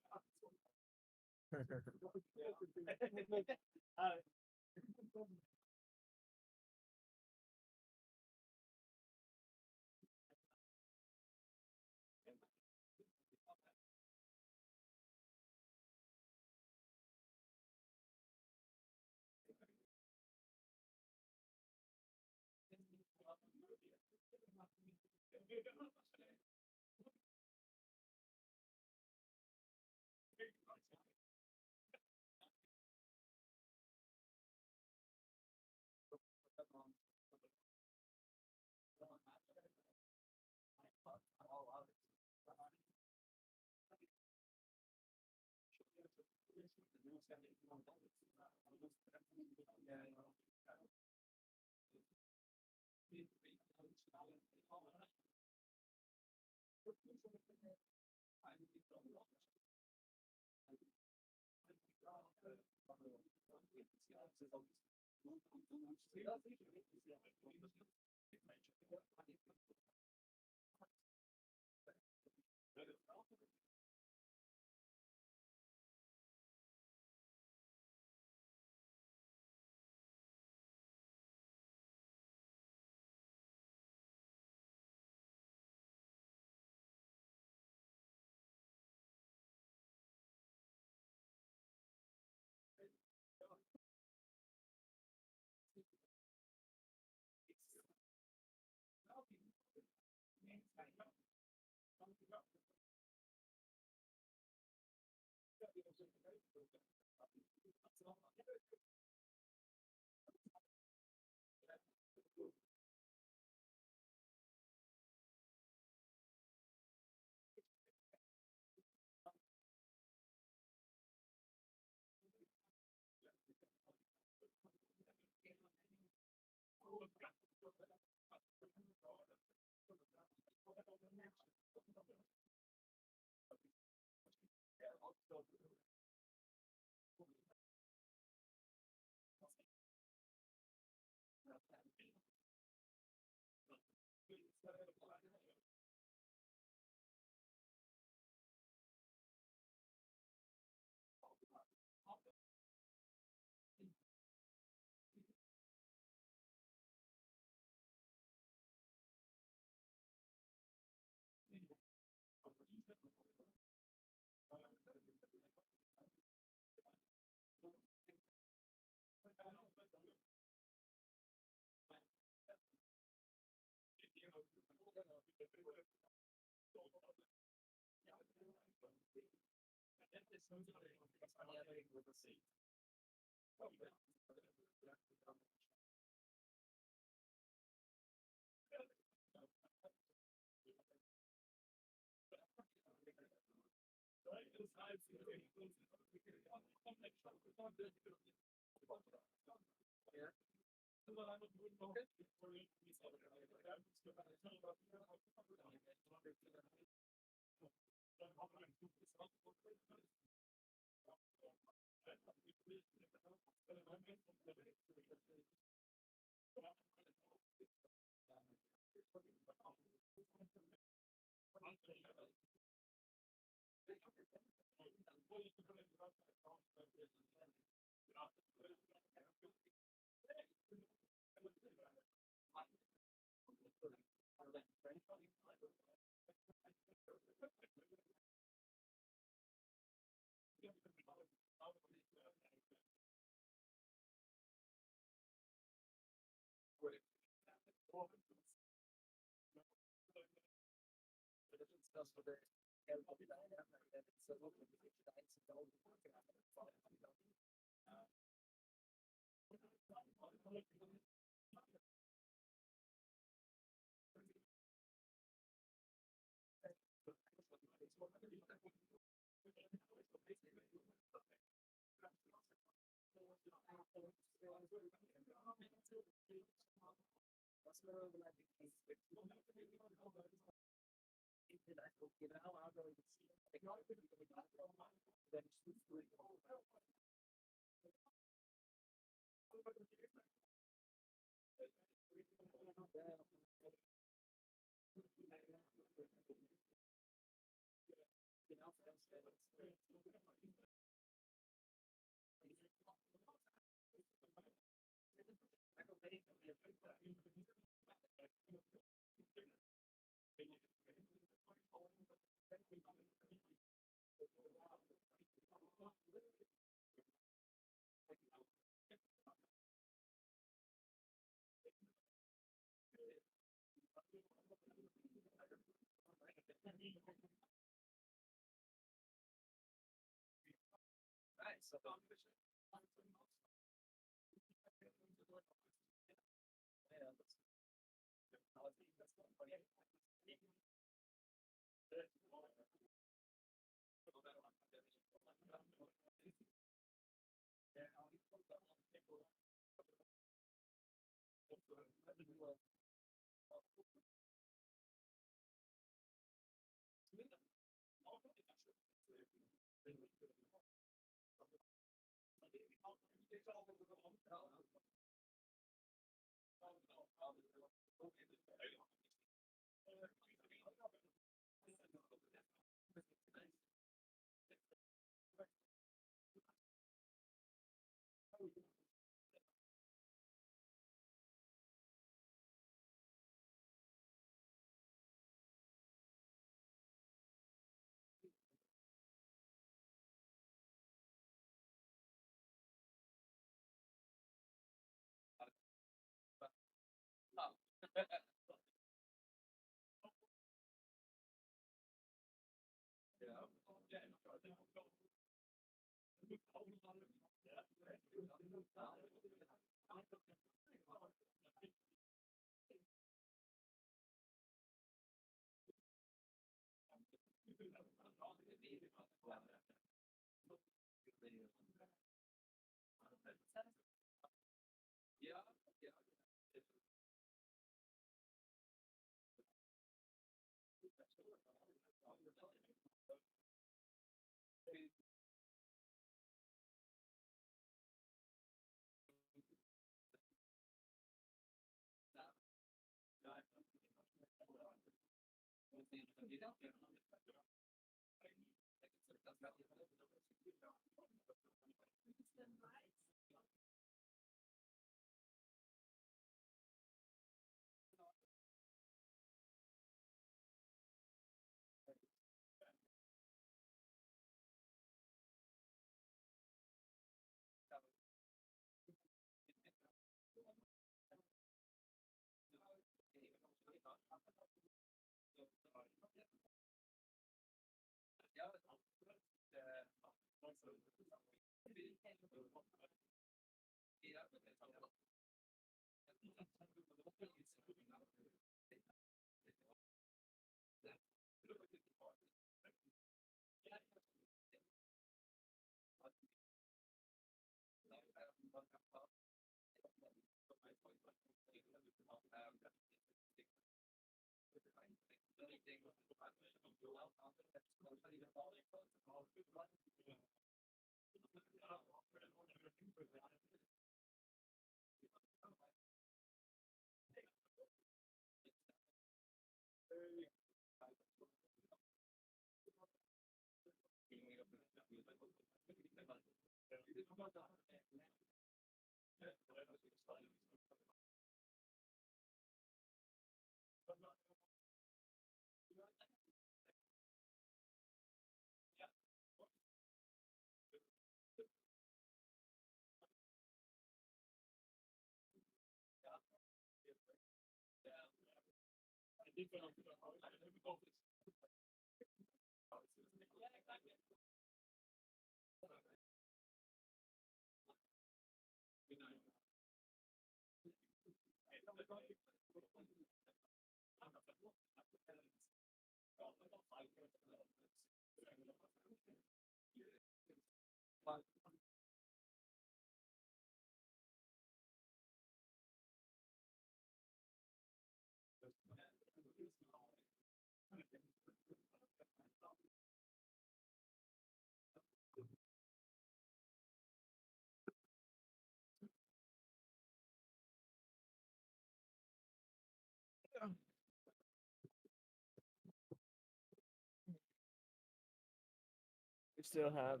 We still have.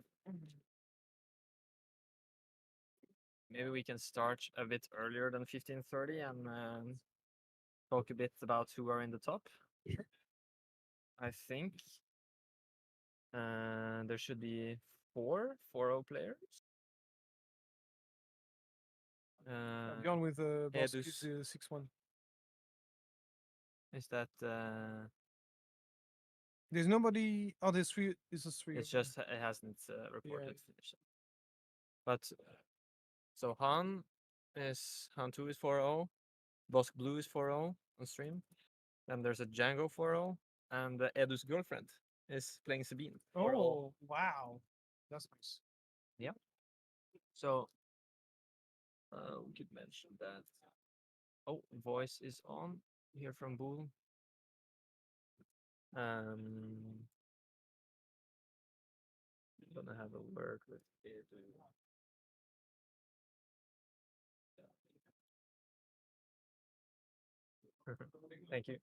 Maybe we can start a bit earlier than 15:30 and talk a bit about who are in the top. Sure. I think there should be 4-0 players. I've gone with Bosk is Edus. 6-1. Is that There's nobody. Oh, there's three. It's just three. it's of them. just it hasn't reported finished. But so Han 2 is 4-0. Bosk Blue is 4-0 on stream. Then there's a Jango 4-0, and Edu's girlfriend is playing Sabine. 4-0. Oh, wow. That's nice. Yeah. So we could mention that Oh, voice is on here from Bool. Gonna have a word with it. Thank you.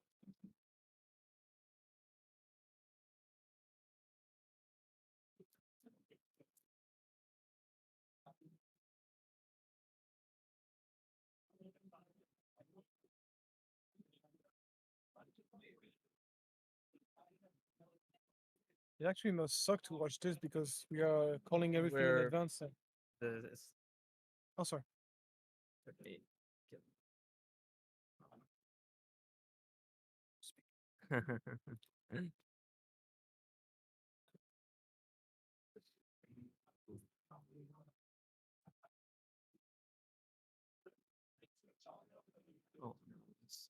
It actually must suck to watch this because we are calling everything in We're- advance. This Oh, sorry. let me get- Oh, no, it's-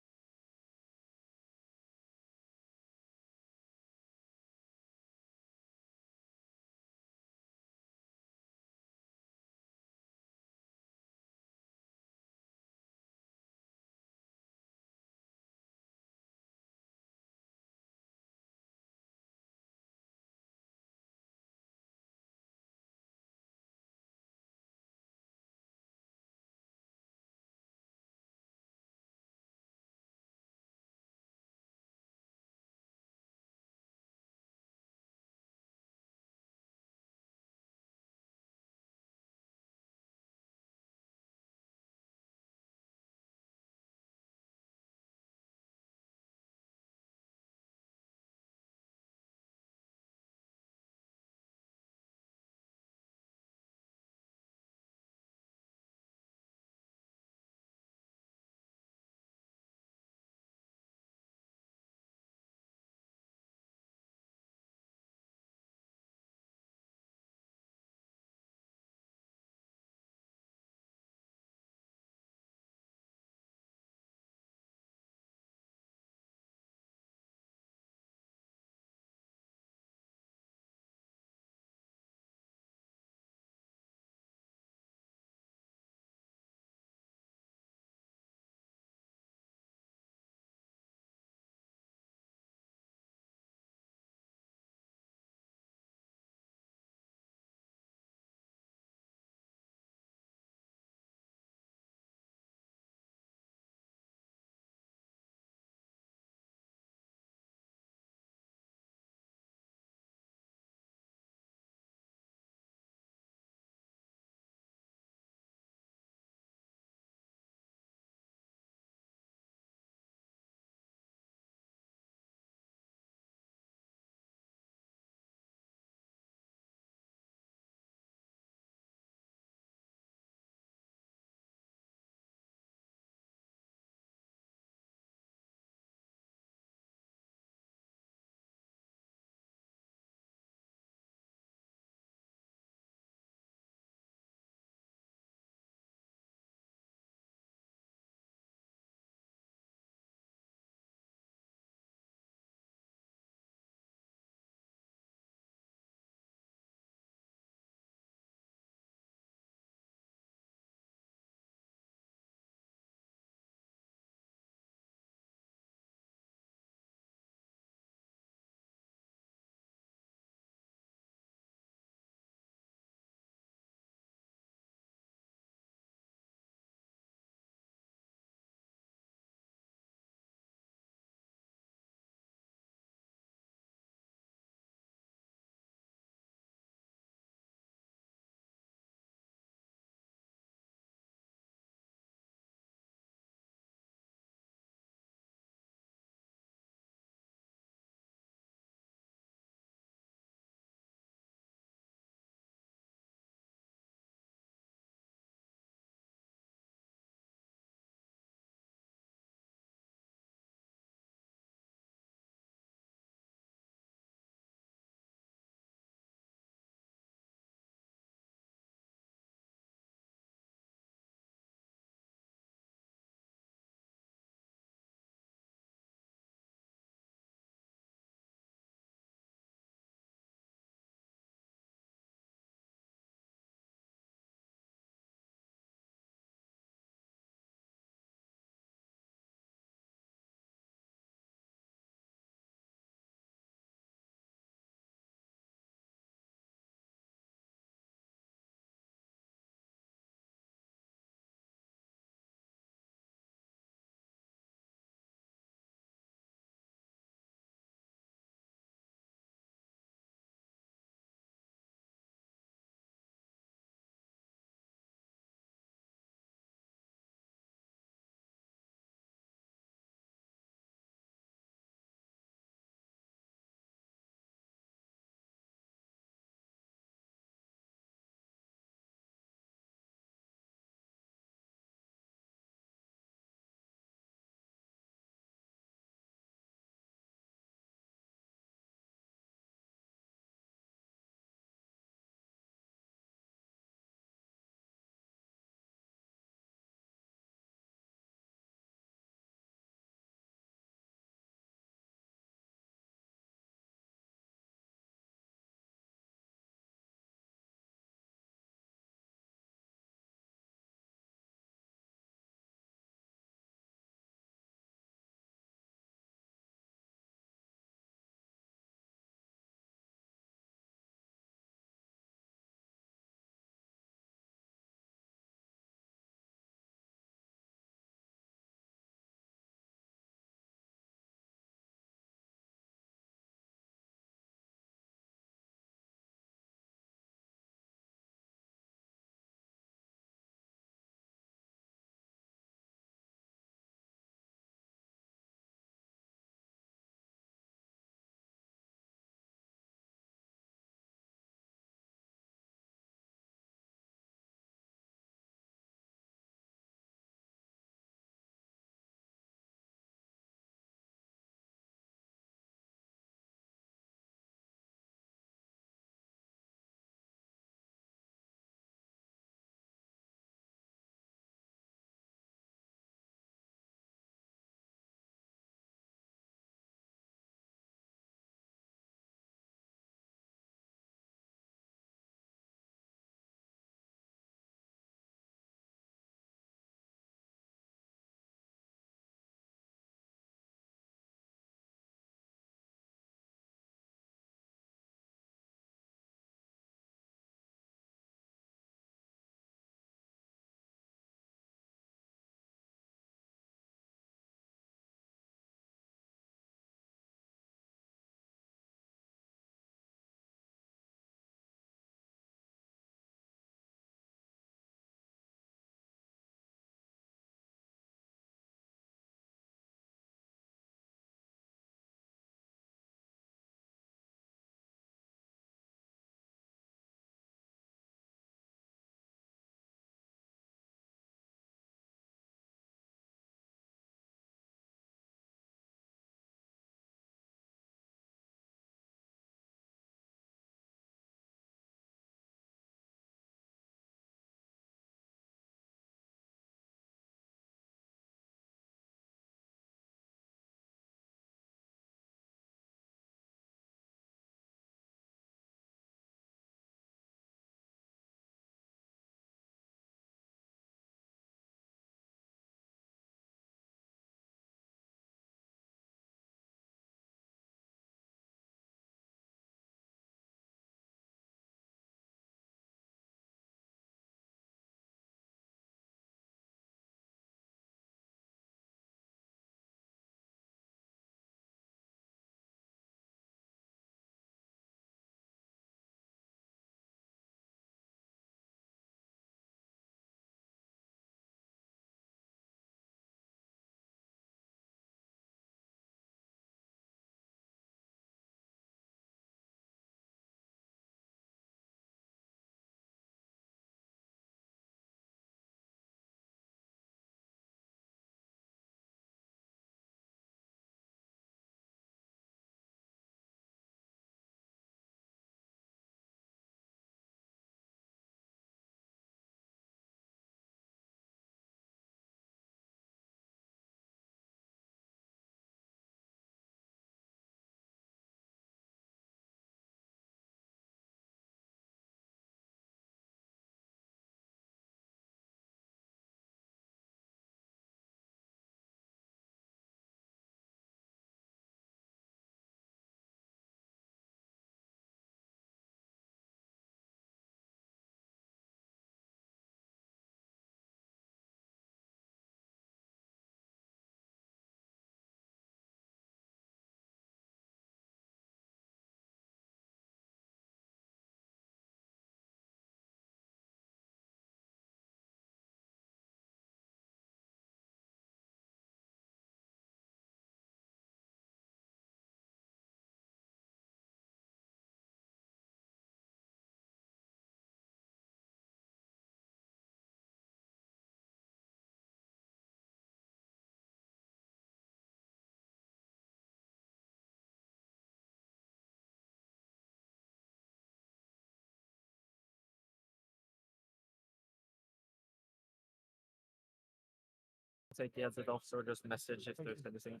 take the headset off or just message if Thank there's you. anything.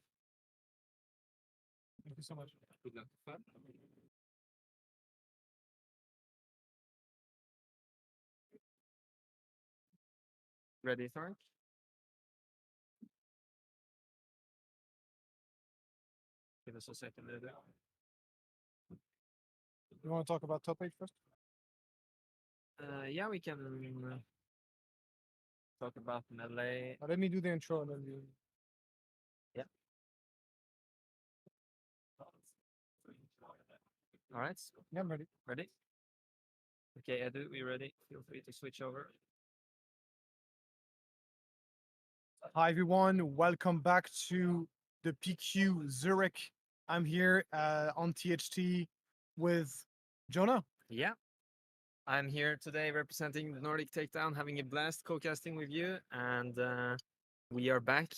Thank you so much. Good luck. Ready, Thorrk? Give us a second there. You want to talk about top 8 first? Yeah, we can talk about melee. Let me do the intro and then you. All right, Yeah, I'm ready. ready? Okay, Edu, we ready? Feel free to switch over. Hi everyone, welcome back to the PQ Zurich. I'm here on THT with Jonah. Yeah, I'm here today representing the Nordic Takedown, having a blast co-casting with you, and we are back.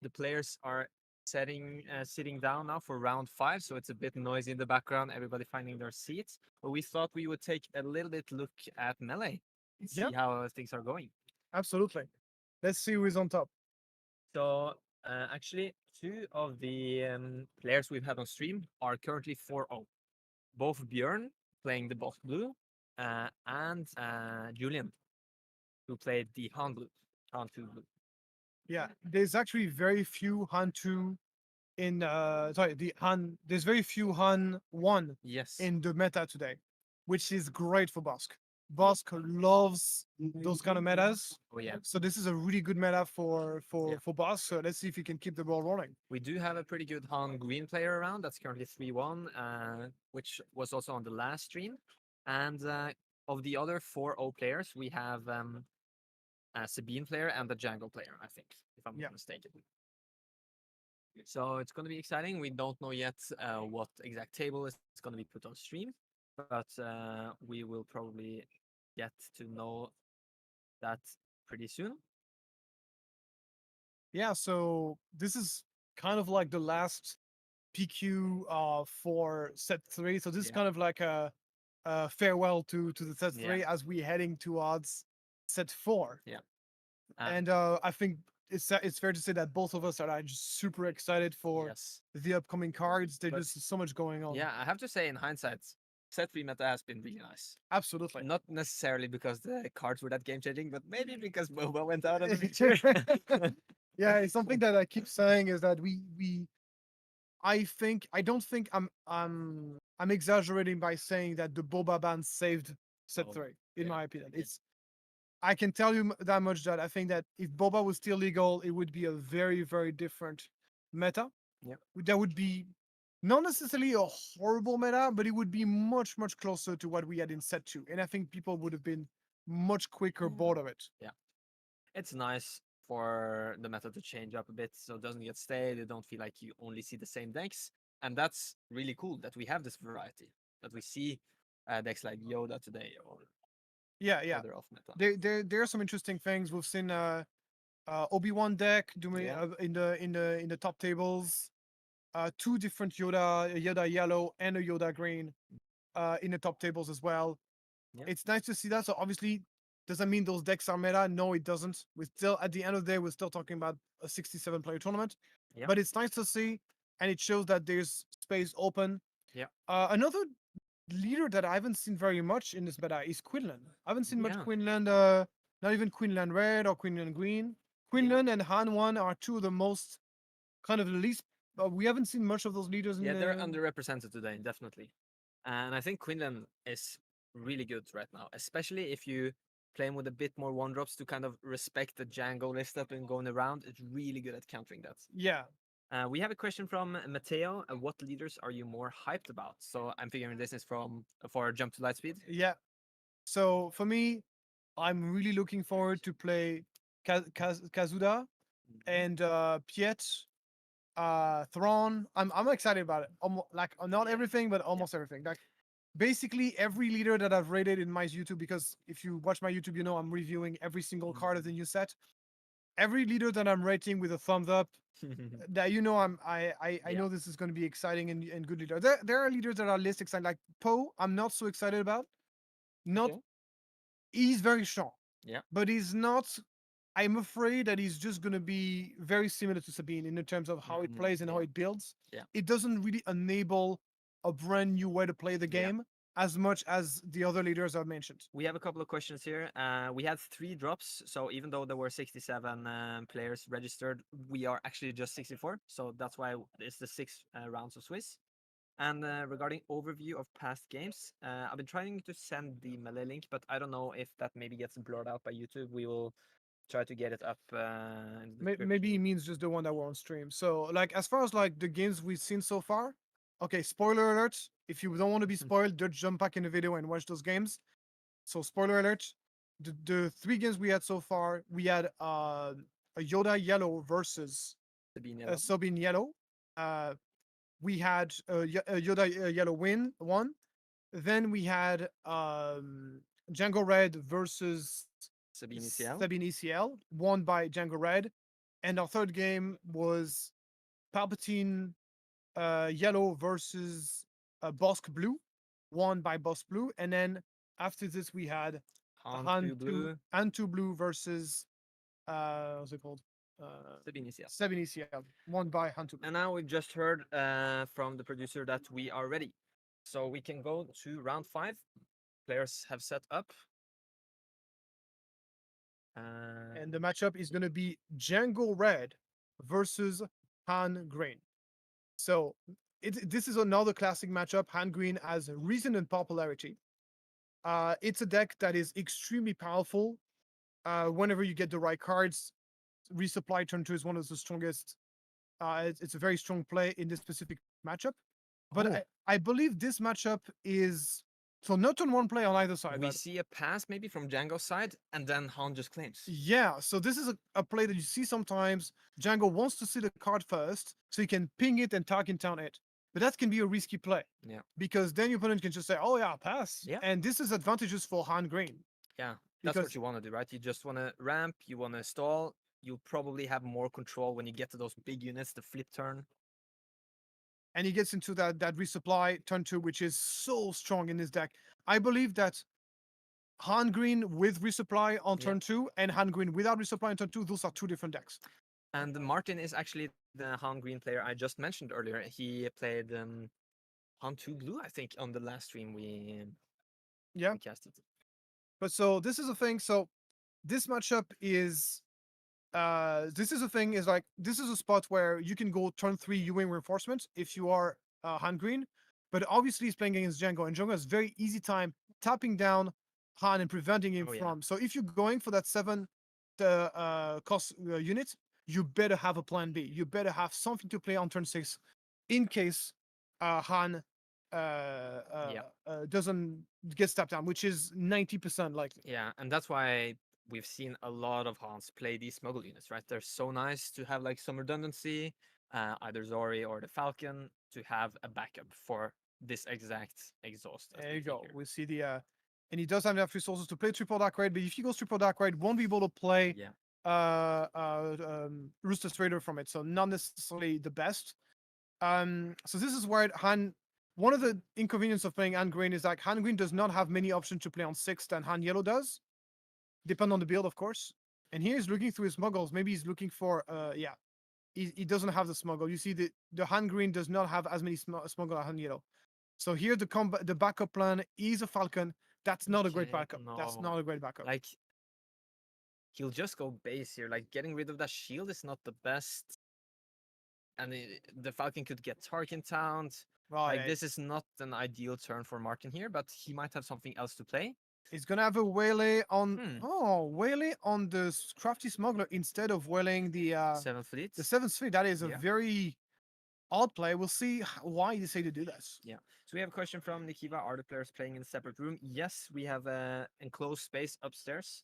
The players are sitting down now for round 5, so it's a bit noisy in the background, everybody finding their seats. But we thought we would take a little bit look at melee, see Yeah. how things are going. Absolutely. Let's see who is on top. So actually, 2 of the players we've had on stream are currently 4-0. Both Björn, playing the boss blue, and Julian, who played the Han blue, Han 2 blue. Yeah, there's actually very few Han 2 in there's very few Han 1 Yes. in the meta today, which is great for Bosk. Bosk loves those kind of metas. Oh yeah. So this is a really good meta for Yeah. Bosk. So let's see if he can keep the ball rolling. We do have a pretty good Han green player around. That's currently 3-1, which was also on the last stream. And of the other 4-0 players, we have a Sabine player and a Jango player, I think, if I'm Yeah. not mistaken. So it's going to be exciting. We don't know yet what exact table is going to be put on stream, but we will probably get to know that pretty soon. Yeah, so this is kind of like the last PQ for set 3. So this is Yeah. kind of like a farewell to the set Yeah. 3 as we're heading towards set 4. Yeah. And I think it's fair to say that both of us are like, just super excited for Yes. the upcoming cards. There's But- just so much going on. Yeah, I have to say, in hindsight, set 3 meta has been really nice. Absolutely. Not necessarily because the cards were that game changing, but maybe because Boba went out of the picture. Yeah, it's something that I keep saying is that I don't think I'm exaggerating by saying that the Boba ban saved set Oh, 3, in yeah, my opinion. yeah. I can tell you that much that I think that if Boba was still legal, it would be a very, very different meta. Yeah. That would be not necessarily a horrible meta, but it would be much, much closer to what we had in set 2. And I think people would have been much quicker bored of it. It's nice for the meta to change up a bit so it doesn't get stale. You don't feel like you only see the same decks. And that's really cool that we have this variety, that we see decks like Yoda today or Yeah, yeah. other off meta. There are some interesting things. We've seen Obi-Wan deck doing Yeah. in the top tables. 2 different Yoda, a Yoda yellow and a Yoda green, in the top tables as well. Yeah. It's nice to see that. So obviously, does that mean those decks are meta? No, it doesn't. We're still at the end of the day, we're still talking about a 67 player tournament. Yeah. But it's nice to see, and it shows that there's space open. Yeah. Another leader that I haven't seen very much in this meta is Quinlan. I haven't seen much Yeah. Quinlan. Not even Quinlan red or Quinlan green. Quinlan and Han 1 are 2 of the most kind of the least. We haven't seen much of those leaders. Yeah, in they're the... underrepresented today, definitely. And I think Quinlan is really good right now, especially if you play him with a bit more 1-drops to kind of respect the Jango list up and going around. It's really good at countering that. Yeah. We have a question from Matteo. What leaders are you more hyped about? So I'm figuring this is for Jump to Lightspeed. Yeah. So for me, I'm really looking forward to play Kazuda and Piet, Thrawn. I'm excited about it. Like not everything, but almost everything. Like basically every leader that I've rated in my YouTube, because if you watch my YouTube, you know I'm reviewing every single card of the new set. Every leader that I'm rating with a thumbs up, that you know I know this is going to be exciting and good leader. There are leaders that are less exciting. Like Poe, I'm not so excited about. Not Okay. He's very strong. Yeah. But he's not I'm afraid that he's just gonna be very similar to Sabine in terms of how it Mhm, plays and how yeah. it builds. Yeah. It doesn't really enable a brand new way to play the Yeah. game as much as the other leaders I've mentioned. We have a couple of questions here. We had 3 drops, so even though there were 67 players registered, we are actually just 64. So that's why it's the 6 rounds of Swiss. And regarding overview of past games, I've been trying to send the melee link, but I don't know if that maybe gets blurred out by YouTube. We will try to get it up in the Maybe it description. means just the one that were on stream. So like as far as like the games we've seen so far, okay, spoiler alert. If you don't want to be spoiled, just jump back in the video and watch those games. So spoiler alert. The 3 games we had so far, we had a Yoda yellow versus Sabine a Yellow. Sabine yellow. We had a Yoda yellow won. Then we had Django red versus Sabine ECL. Sabine ECL, won by Django red. And our third game was Palpatine yellow versus Bosque blue, won by Bosque blue. And then after this we had Han 2 Blue. Hantu blue versus what's it called? Sabine ECL. Sabine ECL, won by Hantu. And now we've just heard from the producer that we are ready. So we can go to round 5. Players have set up. And the matchup is going to be Django red versus Han green. So this is another classic matchup. Han green has reason and popularity. It's a deck that is extremely powerful. Whenever you get the right cards, resupply turn 2 is one of the strongest. It's a very strong play in this specific matchup. But Oh. I believe this matchup is so not on one play on either side. We but- see a pass maybe from Django's side, and then Han just claims. Yeah, so this is a play that you see sometimes. Django wants to see the card first, so he can ping it and target down it. But that can be a risky play. Yeah. Because then your opponent can just say, oh yeah, pass. Yeah. And this is advantageous for Han green. Yeah, that's what Because- you want to do, right? You just want to ramp, you want to stall. You'll probably have more control when you get to those big units, the flip turn. And he gets into that resupply turn 2, which is so strong in this deck. I believe that Han green with resupply on Yeah. turn 2 and Han green without resupply on turn 2, those are 2 different decks. And Martin is actually the Han Green player I just mentioned earlier. He played Han 2 Blue, I think, on the last stream we casted. But so this is a thing. So this matchup is this is a thing is like this is a spot where you can go turn 3 U-wing reinforcements if you are Han green, but obviously he's playing against Jango, and Jango has very easy time tapping down Han and preventing him Oh, yeah. from. So if you're going for that 7 cost unit, you better have a plan B. You better have something to play on turn 6 in case Han doesn't get stepped down, which is 90% likely. Yeah, and that's why we've seen a lot of Hans play these smuggle units, right? They're so nice to have like some redundancy, either Zori or the Falcon, to have a backup for this exact exhaust. as There we you see go. here. We see the and he does have enough resources to play triple dark raid, but if he goes triple dark raid, won't be able to play Yeah, Rooster Trader from it. So not necessarily the best. So this is where Han. One of the inconvenience of playing Han Green is like Han Green does not have many options to play on 6 than Han Yellow does. Depend on the build, of course. And here he's looking through his smuggles. Maybe he's looking for he doesn't have the smuggle. You see the Han Green does not have as many smuggle as Han Yellow. So here the backup plan is a Falcon. That's not a great Okay, backup. That's no. not a great backup. like he'll just go base here. Like getting rid of that shield is not the best. And the Falcon could get Tarkin towned. Like Right. this is not an ideal turn for Martin here, but he might have something else to play. He's gonna have a waylay on Hmm. on the crafty smuggler instead of waylaying the 7th Fleet. 7th Fleet. That is a Yeah. very odd play. We'll see why you say to do this. Yeah. So we have a question from Nikiva. Are the players playing in a separate room? Yes, we have a enclosed space upstairs,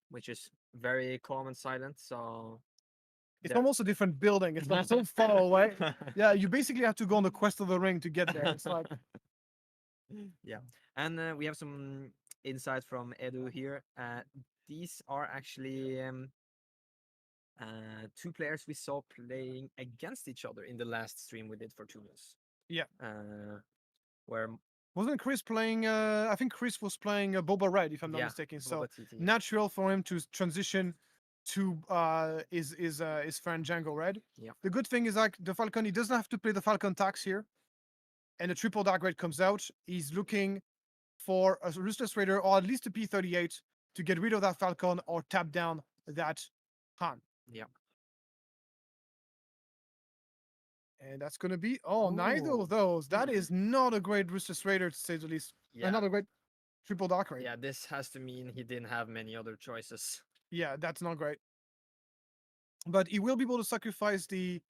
which is very calm and silent. So It's there- almost a different building. It's not so far away. Yeah, you basically have to go on the quest of the ring to get there. It's like yeah. And we have some insight from Edu here. These are actually 2 players we saw playing against each other in the last stream we did for TwoMoons. Yeah. Where Wasn't Chris playing? I think Chris was playing Boba Red, if I'm not Yeah, mistaken. So Boba TT. natural for him to transition to his friend Jango Red. Yeah. The good thing is like the Falcon, he doesn't have to play the Falcon tax here, and the triple dark red comes out. He's looking for a Ruthless Raider or at least a P-38 to get rid of that Falcon or tap down that Han. Yeah. And that's gonna be neither Ooh. of those. That is not a great Ruthless Raider to say the least. Yeah. Not a great triple dark red. Yeah, this has to mean he didn't have many other choices. Yeah, that's not great. But he will be able to sacrifice the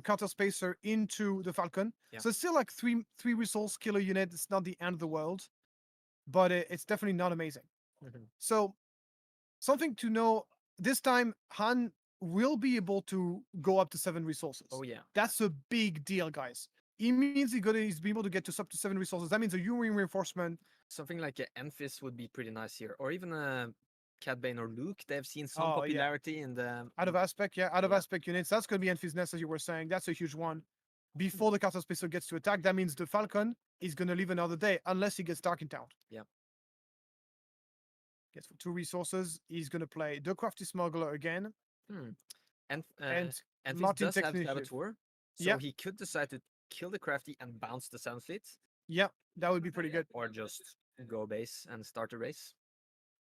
counter spacer into the Falcon. Yeah. So it's still like three resource killer unit. It's not the end of the world, but it's definitely not amazing. Mhm. So something to know this time, Han will be able to go up to 7 resources. Oh yeah. That's a big deal, guys. It means he's be able to get to up to 7 resources. That means a U-wing reinforcement. Something like a Enfys would be pretty nice here, or even a Cad Bane or Luke. They've seen some Oh, yeah. popularity in the Out of aspect, out of Yeah. aspect units. That's going to be Enfys Nest, as you were saying. That's a huge one. Before the counter spacer gets to attack, that means the Falcon is going to live another day unless he gets Dark in Town. Yeah. Gets for 2 resources. He's going to play the Crafty Smuggler again. and And Enfys Martin does have takes initiative. Saboteur, so Yeah. he could decide to kill the Crafty and bounce the Sun Fleet, Yeah, that would be pretty good. or just go base and start a race.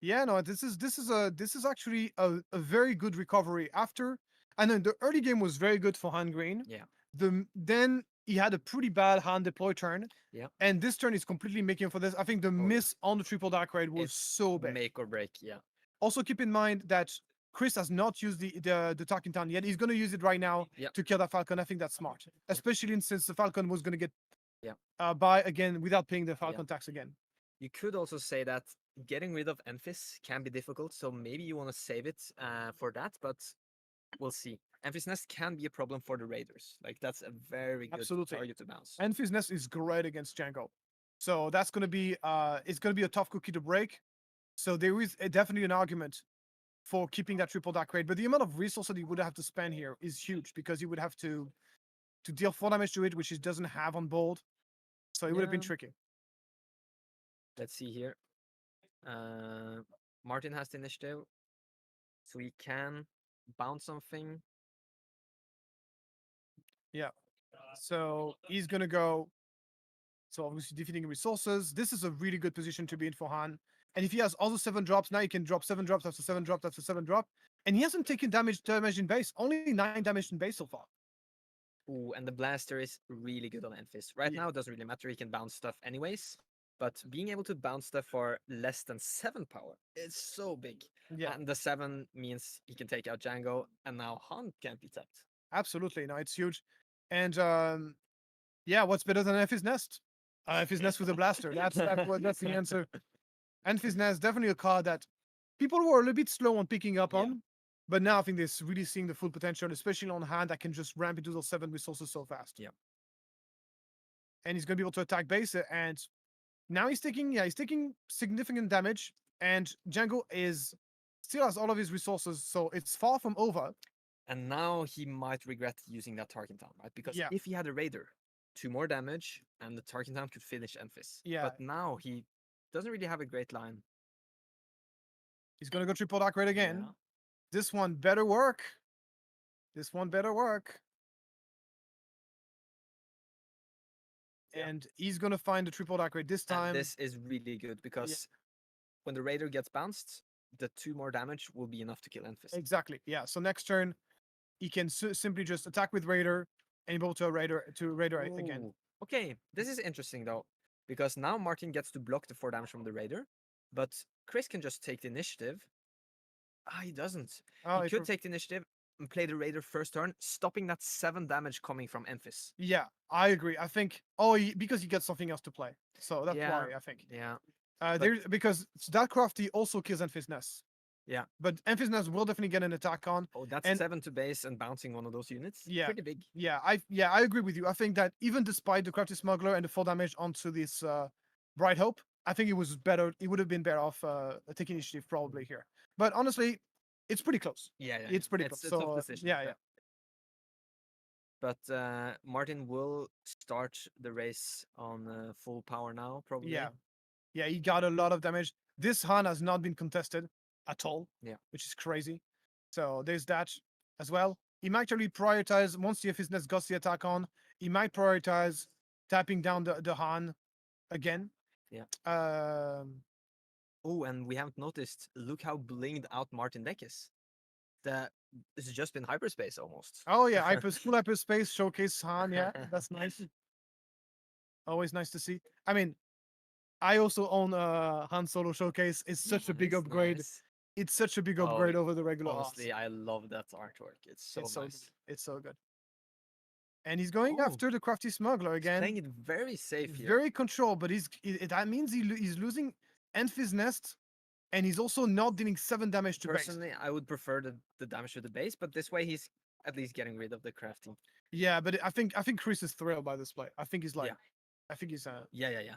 Yeah, no, this is actually a very good recovery after. And then the early game was very good for Han Green. Yeah. Then he had a pretty bad Han deploy turn. Yeah. And this turn is completely making up for this. I think the yeah. miss on the triple dark raid was It's so bad. Make or break, yeah. Also keep in mind that Chris has not used the Talking Town yet. He's gonna use it right now Yep. to kill that Falcon. I think that's smart. Especially since the Falcon was gonna get Yeah. by again without paying the Falcon tax again. You could also say that getting rid of Enfys can be difficult, so maybe you want to save it for that, but we'll see. Enfys Nest can be a problem for the Raiders. Like, that's a very good Absolutely. target to bounce. And Fizz Nest is great against Jango. So that's gonna be it's gonna be a tough cookie to break. So there is definitely an argument for keeping that triple dark raid. But the amount of resources he would have to spend here is huge because he would have to deal 4 damage to it, which he doesn't have on board. So it would have been Yeah. tricky. Let's see here. Martin has the initiative, so he can bounce something. So he's gonna go. So obviously defeating resources. This is a really good position to be in for Han. And if he has all the 7 drops, now he can drop 7 drops after 7 drops after 7 drop. And he hasn't taken damage in base. Only 9 damage in base so far. Ooh, and the blaster is really good on Enfys. Right Yeah. now, it doesn't really matter. He can bounce stuff anyways. But being able to bounce stuff for less than 7 power is so big. Yeah, And the 7 means he can take out Jango, and now Han can't be tapped. absolutely. No, it's huge. And yeah, what's better than F's Nest? F's Nest with a blaster. That's the answer. And F's Nest, definitely a card that people were a little bit slow on picking up Yeah. on. But now I think they're really seeing the full potential, especially on Han that can just ramp into those 7 resources so fast. Yeah. And he's gonna be able to attack base, and now he's taking significant damage, and Jango still has all of his resources, so it's far from over. And now he might regret using that Tarkin Town, right? Because Yeah. if he had a Raider, 2 more damage, and the Tarkin Town could finish Enfys. Yeah. But now he doesn't really have a great line. He's gonna go triple dark raid again. Yeah. This one better work. This one better work. Yeah. And he's gonna find the triple dark raid this And time. this is really good because when the Raider gets bounced, the 2 more damage will be enough to kill Enfys. Exactly. Yeah. So next turn, he can simply just attack with Raider and be able to Raider again. Ooh. Okay, this is interesting though, because now Martin gets to block the 4 damage from the Raider, but Chris can just take the initiative. He doesn't. Oh, He could take the initiative and play the Raider first turn, stopping that 7 damage coming from Enfys. yeah, I agree. I think because he gets something else to play, so that's Yeah. why I think. Yeah. There's because that crafty also kills Enfys Nest. Yeah. But Enfys Nest will definitely get an attack on. Oh, that's And- 7 to base and bouncing one of those units. Yeah. Pretty big. Yeah, I agree with you. I think that even despite the crafty smuggler and the 4 damage onto this Bright Hope, I think it was better. It would have been better off taking initiative probably here. But honestly, it's pretty close. Yeah, yeah. It's pretty It's close. a tough So decision. yeah. But Martin will start the race on full power now, probably. Yeah, he got a lot of damage. This Han has not been contested at all. Yeah. Which is crazy. So there's that as well. He might actually prioritize once the Fitness got the attack on. He might prioritize tapping down the Han again. Yeah. Um, Oh, and we haven't noticed. Look how blinged out Martin deck is. It's just in hyperspace almost. oh yeah, full hyperspace showcase Han. Yeah, that's nice. Always nice to see. I mean, I also own Han Solo showcase. It's such a big Nice, upgrade. nice. It's such a big Oh, upgrade over the regular art. Honestly, I love that artwork. It's so It's so nice. good. It's so good. And he's going Oh, after the crafty smuggler He's again. playing it very safe here. Very controlled, but that means he's losing Enfys Nest, and he's also not dealing 7 damage to base. Personally, I would prefer the damage to the base, but this way he's at least getting rid of the crafting. Yeah, but I think Chris is thrilled by this play. I think he's like, Yeah. I think he's Yeah.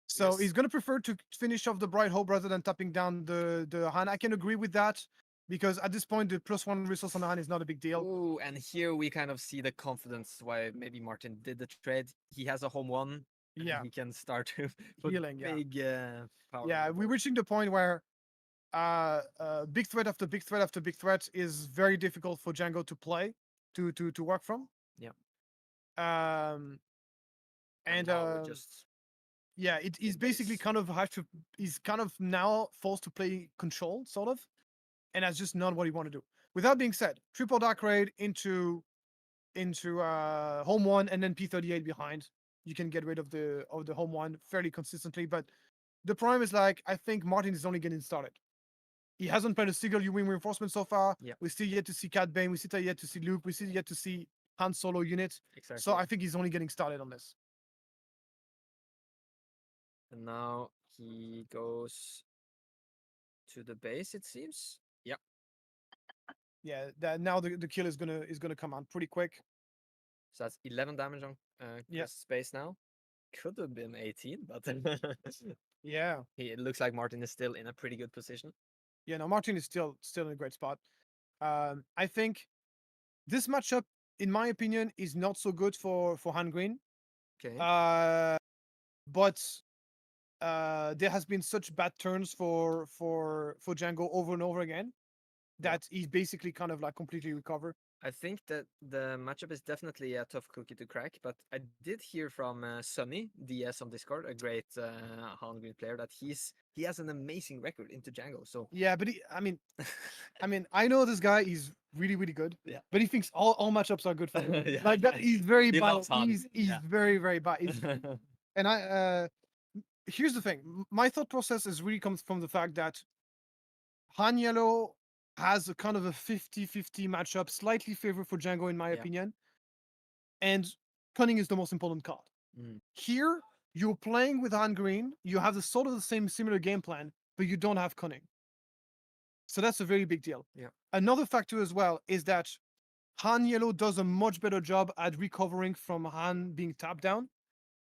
So Yes. he's gonna prefer to finish off the Bright Hope rather than tapping down the Han. I can agree with that because at this point the +1 resource on the Han is not a big deal. Oh, and here we kind of see the confidence why maybe Martin did the trade. He has a home one. And Yeah, he can start to put healing. Yeah, big power. yeah. on the We're board. reaching the point where big threat after big threat after big threat is very difficult for Jango to play to work from. Yeah. And now just yeah, he's basically base. kind of he's kind of now forced to play control, sort of, and that's just not what he want to do. With that being said, triple dark raid into home one and then P38 behind. You can get rid of the home one fairly consistently, but the problem is like I think Martin is only getting started. He hasn't played a single U-wing reinforcement so far. Yeah. We still yet to see Cat Bane. We still yet to see Luke. We still yet to see Han Solo unit. exactly. So I think he's only getting started on this. And now he goes to the base, it seems. Yeah. Yeah, that now the kill is gonna come out pretty quick. So that's 11 damage on Yeah. Chris' space now. Could have been 18, but Yeah. it looks like Martin is still in a pretty good position. Yeah, no, Martin is still in a great spot. I think this matchup, in my opinion, is not so good for Han Green. Okay. But there has been such bad turns for Jango over and over again that he's basically kind of like completely recovered. I think that the matchup is definitely a tough cookie to crack, but I did hear from Sunny DS on Discord, a great Han Green player, that he has an amazing record into Jango. So Yeah, but I know this guy. He's really good. Yeah. But he thinks all matchups are good for him. Yeah. Like that, he's very He loves biased. Han. He's Yeah. very biased. And here's the thing. My thought process is really comes from the fact that Han Yellow has a kind of a 50-50 matchup, slightly favor for Jango in my Yeah. opinion. And Cunning is the most important card. Mm. Here, you're playing with Han Green. You have the sort of the same similar game plan, but you don't have Cunning. So that's a very big deal. Yeah. Another factor as well is that Han Yellow does a much better job at recovering from Han being tapped down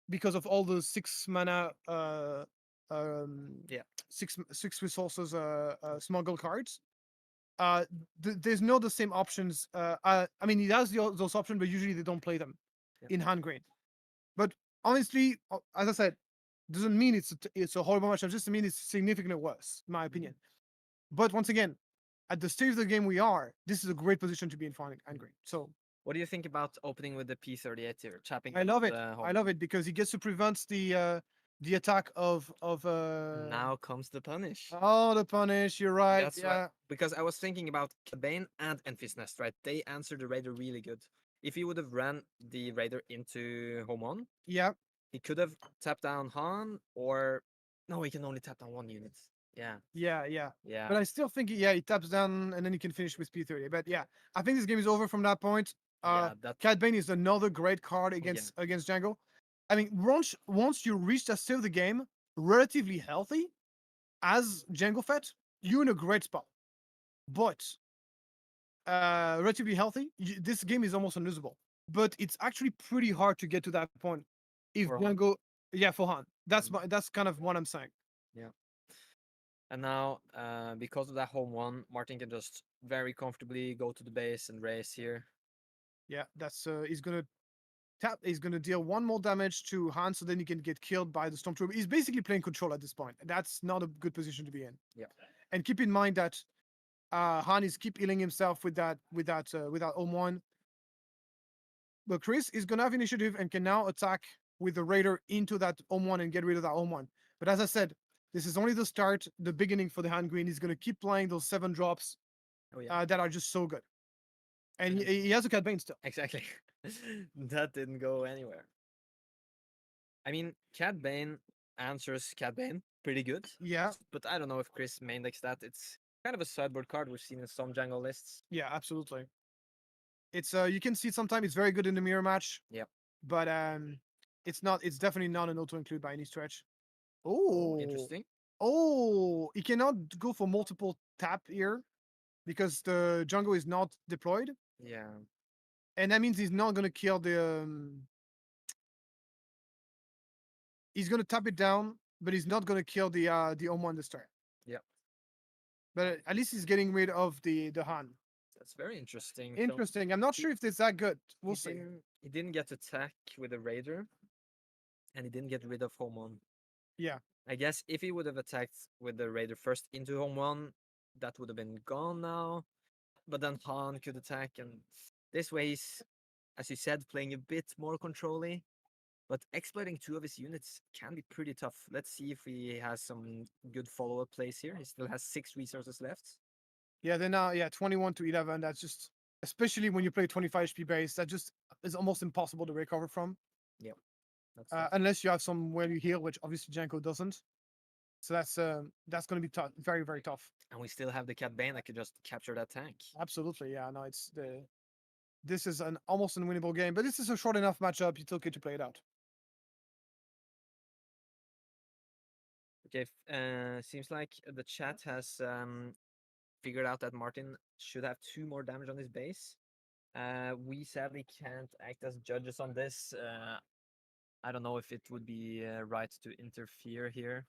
because of all the 6 mana Yeah. six resources smuggle cards. There's no the same options. I mean, he has those options, but usually they don't play them in Han Green. But honestly, as I said, doesn't mean it's a horrible matchup. Just mean it's significantly worse, in my opinion. But once again, at the stage of the game we are, this is a great position to be in for Han Green. So what do you think about opening with the P38 here, tapping? I love it. the home? I love it because he gets to prevent the attack of Now comes the punish. Oh, the punish. You're right. That's yeah. right. Because I was thinking about Cabane and Enfys Nest, right? They answered the Raider really good. If he would have ran the Raider into home on, Yeah. he could have tapped down Han, or no, he can only tap down 1 unit. Yeah. Yeah. Yeah. But I still think he taps down and then he can finish with P30. But yeah, I think this game is over from that point. Yeah, that Cat Bane is another great card against Jango. I mean, once you reach that stage of the game, relatively healthy, as Jango Fett, you're in a great spot. But relatively healthy, this game is almost unlosable. But it's actually pretty hard to get to that point if For Han. Jango, for Han. That's kind of what I'm saying. And now, because of that home one, Martin can just very comfortably go to the base and race here. Yeah, that's he's gonna tap. He's gonna deal one more damage to Han, so then he can get killed by the stormtrooper. He's basically playing control at this point. That's not a good position to be in. Yeah. And keep in mind that Han is keep healing himself with that Home One. But Chris is gonna have initiative and can now attack with the Raider into that Home One and get rid of that Home One. But as I said, this is only the start, the beginning for the Han Green. He's gonna keep playing those 7 drops Oh yeah. that are just so good. And Mhm. he has a Cat Bane still. Exactly. That didn't go anywhere. I mean, Cad Bane answers Cad Bane pretty good. Yeah, But I don't know if Chris main decks that. It's kind of a sideboard card we've seen in some Jango lists. yeah, absolutely. It's you can see sometimes it's very good in the mirror match. Yep. But it's not. It's definitely not an auto include by any stretch. Oh, Oh, interesting. oh, he cannot go for multiple tap here because the Jango is not deployed, Yeah. and that means he's not gonna kill the. He's gonna tap it down, but he's not gonna kill the Omo this turn. Yep. But at least he's getting rid of the Han. That's very interesting. So Interesting. I'm not sure if it's that good. We'll he see. he didn't get attack with the Raider, and he didn't get rid of Home One. Yeah. I guess if he would have attacked with the Raider first into Home One, that would have been gone now. But then Han could attack, and this way he's, as you said, playing a bit more controlly. But exploiting 2 of his units can be pretty tough. Let's see if he has some good follow-up plays here. He still has 6 resources left. Yeah, they're now 21 to 11. That's just especially when you play 25 HP base, that just is almost impossible to recover from. That's tough. Unless you have somewhere you heal, which obviously Janko doesn't. So that's going to be tough, very very tough. And we still have the Cat Bane that could just capture that tank. Absolutely, yeah. No, this is an almost unwinnable game, but this is a short enough matchup. You still get to play it out. Okay, seems like the chat has figured out that Martin should have 2 more damage on his base. We sadly can't act as judges on this. I don't know if it would be right to interfere here.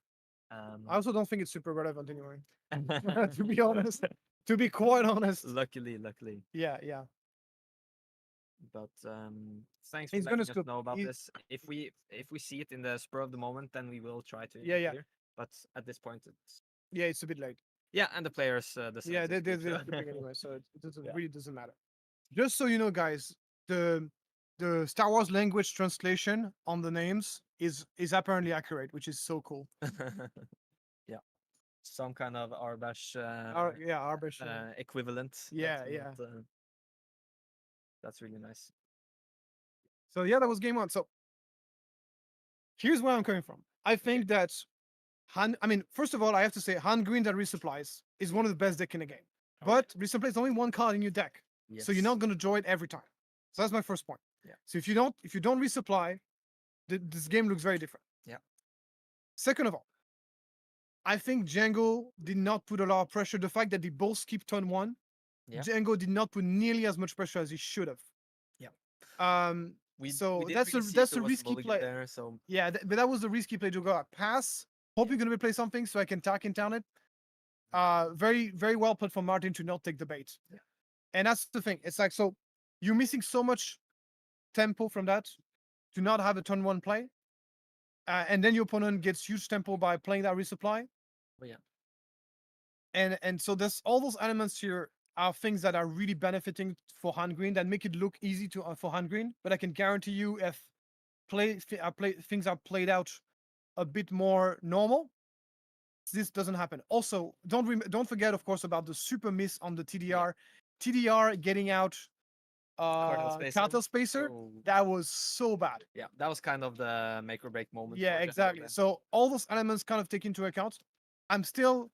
I also don't think it's super relevant anyway. To be honest, to be quite honest. Luckily. Yeah, yeah. But thanks for He's letting gonna us scoop. know about this. If we see it in the spur of the moment, then we will try to Yeah, yeah. interfere. But at this point, it's Yeah, it's a bit late. yeah, and the players decide Yeah, to they're scoop, so- scooping anyway, so it doesn't Yeah. really doesn't matter. Just so you know, guys, the Star Wars language translation on the names is apparently accurate, which is so cool. Yeah, some kind of Arbash Arbish. equivalent. Yeah, but yeah. not, that's really nice. So yeah, that was game 1. So here's where I'm coming from. I think that first of all, I have to say Han Green that resupplies is one of the best deck in the game. Okay. But resupply is only one card in your deck. So you're Yes. not gonna draw it every time. So that's my first point. Yeah. So if you don't resupply, this game looks very different. Yeah. Second of all, I think Jango did not put a lot of pressure. The fact that they both skip turn 1, Yeah. Jango did not put nearly as much pressure as he should have. Yeah. So didn't that's really a see if that's there a was risky mulligan play. there, so Yeah, but that was the risky play to go pass. Hope you're gonna replay something so I can tack and down it. Very very well put from Martin to not take the bait. Yeah. And that's the thing. It's like, so you're missing so much tempo from that to not have a turn 1 play, and then your opponent gets huge tempo by playing that resupply. Oh, yeah. And so there's all those elements here are things that are really benefiting for Han Green that make it look easy to for Han Green. But I can guarantee you, if things are played out a bit more normal, this doesn't happen. Also, don't forget, of course, about the super miss on the TDR. TDR getting out Cartel Spacer. Oh, That was so bad. yeah, that was kind of the make or break moment. Yeah, for Jango exactly. then. So all those elements kind of take into account. I'm still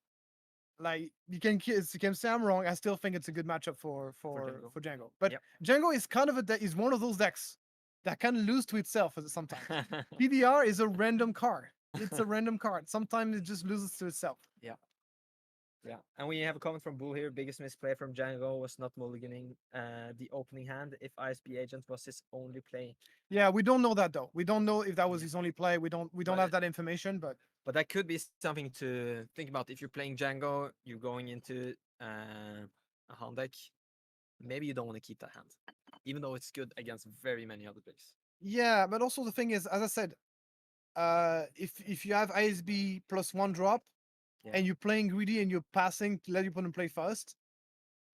like, you can say I'm wrong. I still think it's a good matchup for Jango. But Yep. Jango is kind of is one of those decks that can lose to itself sometimes. PDR is a random card. It's a random card. Sometimes it just loses to itself. Yeah, and we have a comment from Bull here. Biggest misplay from Jango was not mulliganing the opening hand if ISB agent was his only play. Yeah, we don't know that though. We don't know if that was Yeah. his only play. We don't But have that information, but But that could be something to think about. If you're playing Jango, you're going into a hand deck. Maybe you don't want to keep that hand. even though it's good against very many other picks. Yeah, but also the thing is, as I said, if you have ISB plus 1 drop, Yeah. and you're playing greedy and you're passing to let your opponent play first,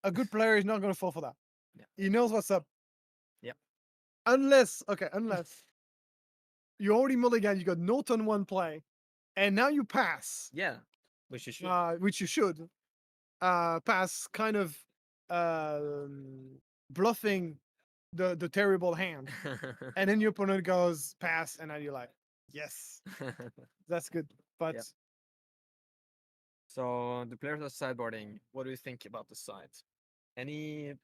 a good player is not going to fall for that. Yeah. He knows what's up. Yep. Unless you already mulligan, you got no turn 1 play, and now you pass, Yeah, which you should. which you should pass, kind of bluffing the terrible hand, and then your opponent goes pass, and then you're like, yes, that's good. But Yep. So the players are sideboarding. What do you think about the side? Any?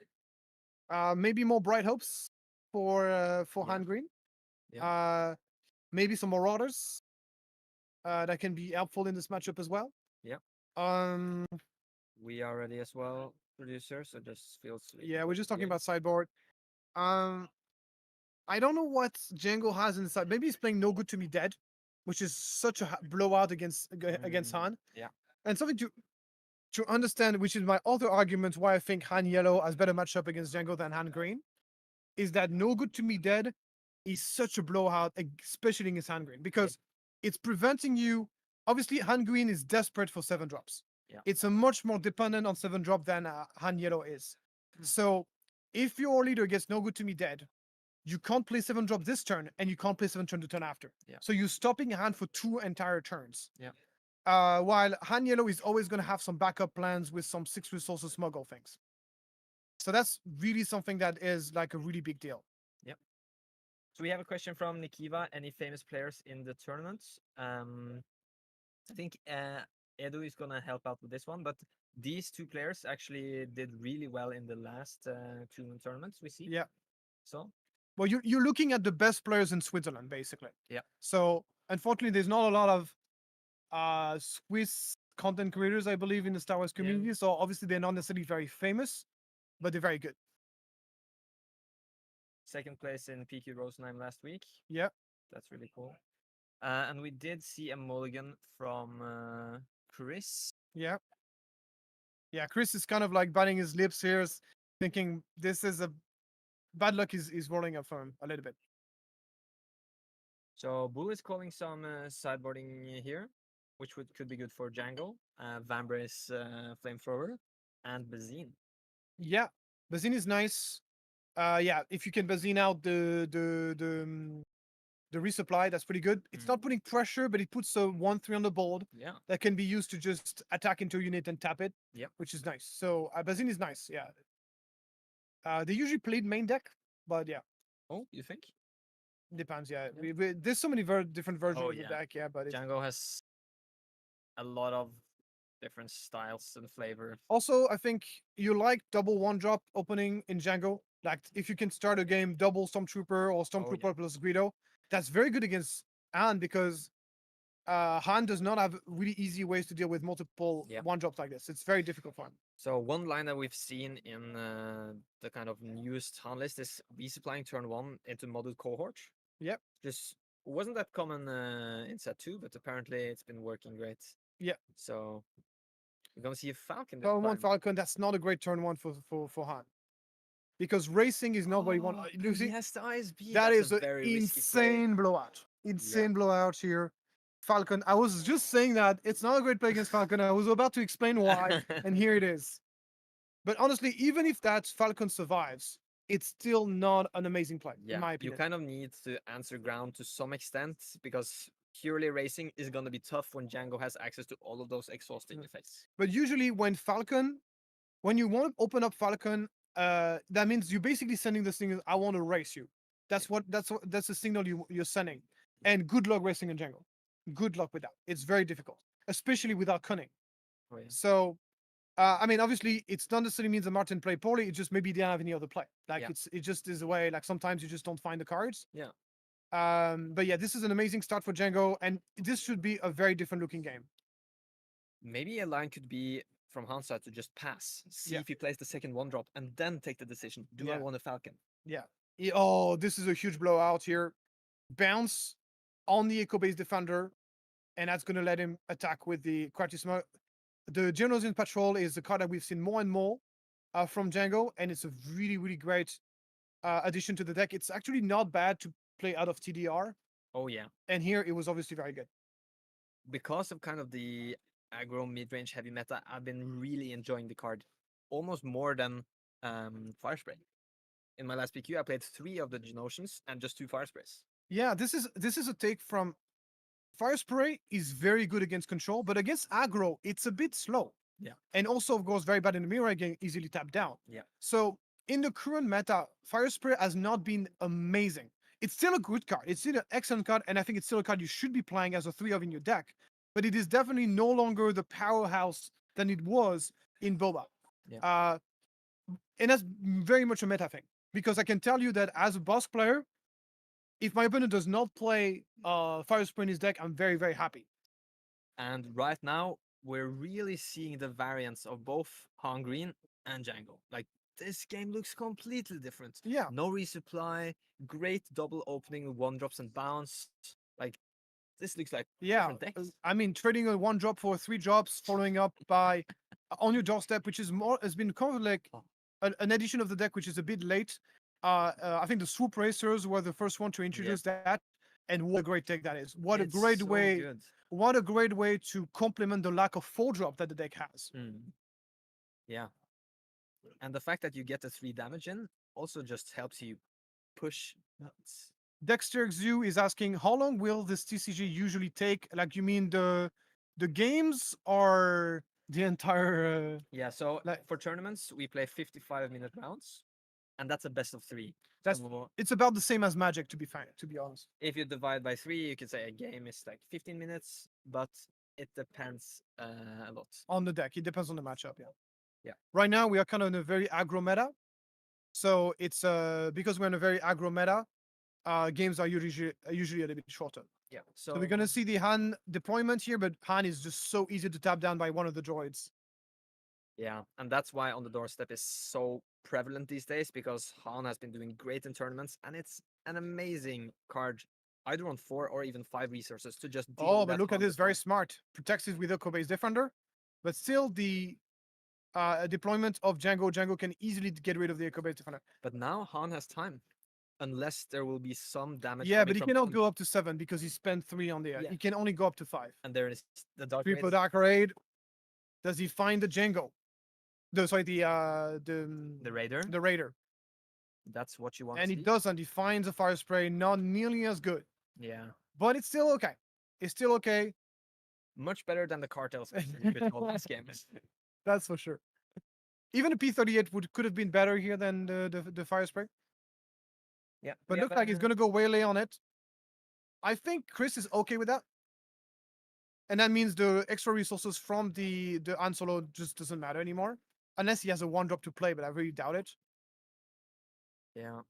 maybe more bright hopes for Yeah. hand green. Yeah. Maybe some marauders that can be helpful in this matchup as well. Yep. Um, We are ready as well, producer. So just feels. yeah, we're just talking about sideboard. I don't know what Jango has inside. Maybe he's playing No Good to Me Dead, which is such a blowout against Han. Yeah. And something to understand, which is my other argument why I think Han Yellow has better matchup against Jango than Han Green, is that No Good to Me Dead is such a blowout, especially against Han Green, because it's preventing you. Obviously, Han Green is desperate for 7 drops. Yeah. It's a much more dependent on 7 drop than Han Yellow is. So if your leader gets No Good to Me Dead, you can't play 7 drop this turn, and you can't play 7 turn the turn after. Yeah. So you're stopping a hand for 2 entire turns. Yeah. While Han Yellow is always going to have some backup plans with some 6 resources smuggle things. So that's really something that is like a really big deal. So we have a question from Nikiva. Any famous players in the tournaments? I think Edu is gonna help out with this one, but these 2 players actually did really well in the last 2 tournaments we see. Yeah. So Well, you're looking at the best players in Switzerland, basically. Yeah. So unfortunately, there's not a lot of Swiss content creators, I believe, in the Star Wars community. So obviously, they're not necessarily very famous, but they're very good. second place in PQ Rosenheim last week. Yeah. That's really cool. And we did see a mulligan from Chris. Yeah. Yeah, Chris is kind of like biting his lips here, thinking this is a bad luck is rolling up for him a little bit. So Bull is calling some sideboarding here, which could be good for Jango, Vambrace Flamethrower, and Bazine. Yeah, Bazine is nice. Yeah, if you can Bazine out the resupply, that's pretty good. It's not putting pressure, but it puts a 1/3 on the board Yeah. that can be used to just attack into a unit and tap it. Yep. Which is nice. So Bazine is nice. Yeah. They usually played main deck, but yeah, Oh, you think? depends. Yeah, Yeah. there's so many different versions Oh, of the yeah. deck. Yeah, but Jango has a lot of different styles and flavor. also I think you like double 1-drop opening in Jango. Like if you can start a game double Stormtrooper or Stormtrooper plus Guido, that's very good against Han because Han does not have really easy ways to deal with multiple Yeah. 1-drops like this. It's very difficult for him. So one line that we've seen in the kind of newest Han list is resupplying turn 1 into modded cohort. Yep. Just wasn't that common in set 2, but apparently it's been working great. Yeah. So we're gonna see a Falcon. Turn 1 Falcon, that's not a great turn 1 for Han. Because racing is not what you want. You see, Yes, the ISB. that that's is a an very risky play. insane blowout. Insane blowout here. Falcon. I was just saying that it's not a great play against Falcon. I was about to explain why, and here it is. But honestly, even if that Falcon survives, it's still not an amazing play, in my You opinion. kind of need to answer ground to some extent because purely racing is gonna be tough when Jango has access to all of those exhausting effects. But usually when you want to open up Falcon, that means you're basically sending the signal, I want to race you. That's the signal you're sending. And good luck racing in Jango. Good luck with that. It's very difficult, especially without cunning. Oh, yeah. So, I mean, obviously, it's not necessarily means that Martin played poorly. It just maybe they don't have any other play. Like it just is a way. Like sometimes you just don't find the cards. Yeah. But yeah, this is an amazing start for Jango, and this should be a very different looking game. Maybe a line could be from Han's side to just pass, see Yeah. if he plays the second 1-drop, and then take the decision. Do I Yeah. want a Falcon? Yeah. Oh, this is a huge blowout here. Bounce on the echo-based defender, and that's going to let him attack with the Quartisma. The Generals in Patrol is a card that we've seen more and more from Jango, and it's a really, really great addition to the deck. It's actually not bad to play out of TDR, Oh yeah. and here it was obviously very good. Because of kind of the aggro mid-range heavy meta, I've been really enjoying the card almost more than Fire Spray. In my last PQ, I played 3 of the Genosians and just 2 Fire Sprays. Yeah, this is a take from Fire Spray is very good against control, but against aggro, it's a bit slow. Yeah. And also, of course, very bad in the mirror, getting easily tapped down. Yeah. So in the current meta, Fire Spray has not been amazing. It's still a good card. It's still an excellent card, and I think it's still a card you should be playing as a 3 of in your deck. But it is definitely no longer the powerhouse than it was in Boba. Yeah. And that's very much a meta thing. Because I can tell you that as a boss player, if my opponent does not play Fire Spray in his deck, I'm very, very happy. And right now, we're really seeing the variance of both Han Green and Jango. Like, this game looks completely different. Yeah. No resupply, great double opening with 1-drops and bounce. Like, this looks like Yeah. different decks. I mean, trading a 1-drop for 3 drops, following up by on your doorstep, which is more has been kind of like an edition of the deck, which is a bit late. I think the Swoop Racers were the first one to introduce that, and what a great deck that is! What It's a great so way! good. What a great way to complement the lack of 4-drop that the deck has. Yeah. And the fact that you get the 3 damage in also just helps you push nuts. Dexter Xu is asking, how long will this TCG usually take? Like, you mean the games or the entire? Yeah, so like- for tournaments, we play 55-minute rounds, and that's a best of 3. That's So it's about the same as Magic, to be fair, to be honest. if you divide by 3, you could say a game is like 15 minutes, but it depends a lot. On the deck, it depends on the matchup. Yeah. Yeah. Right now, we are kind of in a very aggro meta, so it's because we're in a very aggro meta, games are usually a little bit shorter. Yeah. So we're gonna see the Han deployment here, but Han is just so easy to tap down by one of the droids. Yeah, and that's why On the Doorstep is so prevalent these days, because Han has been doing great in tournaments, and it's an amazing card, either on 4 or even 5 resources to just deal Oh, with but that look at Han this, very deploy. smart. Protects it with Echo Base Defender, but still the deployment of Jango. Jango can easily get rid of the Echo Base Defender. But now Han has time, unless there will be some damage. Yeah, coming but he from cannot Han. go up to 7 because he spent 3 on the air. Yeah. He can only go up to 5. And there is the Dark Triple Raids, Dark Raid. Does he find the Jango? The Raider. the Raider. That's what you want And to he see. doesn't. He finds a Fire Spray, not nearly as good, Yeah, but it's still okay. It's still okay. much better than the cartels critical this game. That's for sure. Even the P38 could have been better here than the Fire Spray. Yeah, But we looks have like he's gonna go waylay on it. I think Chris is okay with that. And that means the extra resources from the Han Solo just doesn't matter anymore. Unless he has a 1-drop to play, but I really doubt it. Yeah.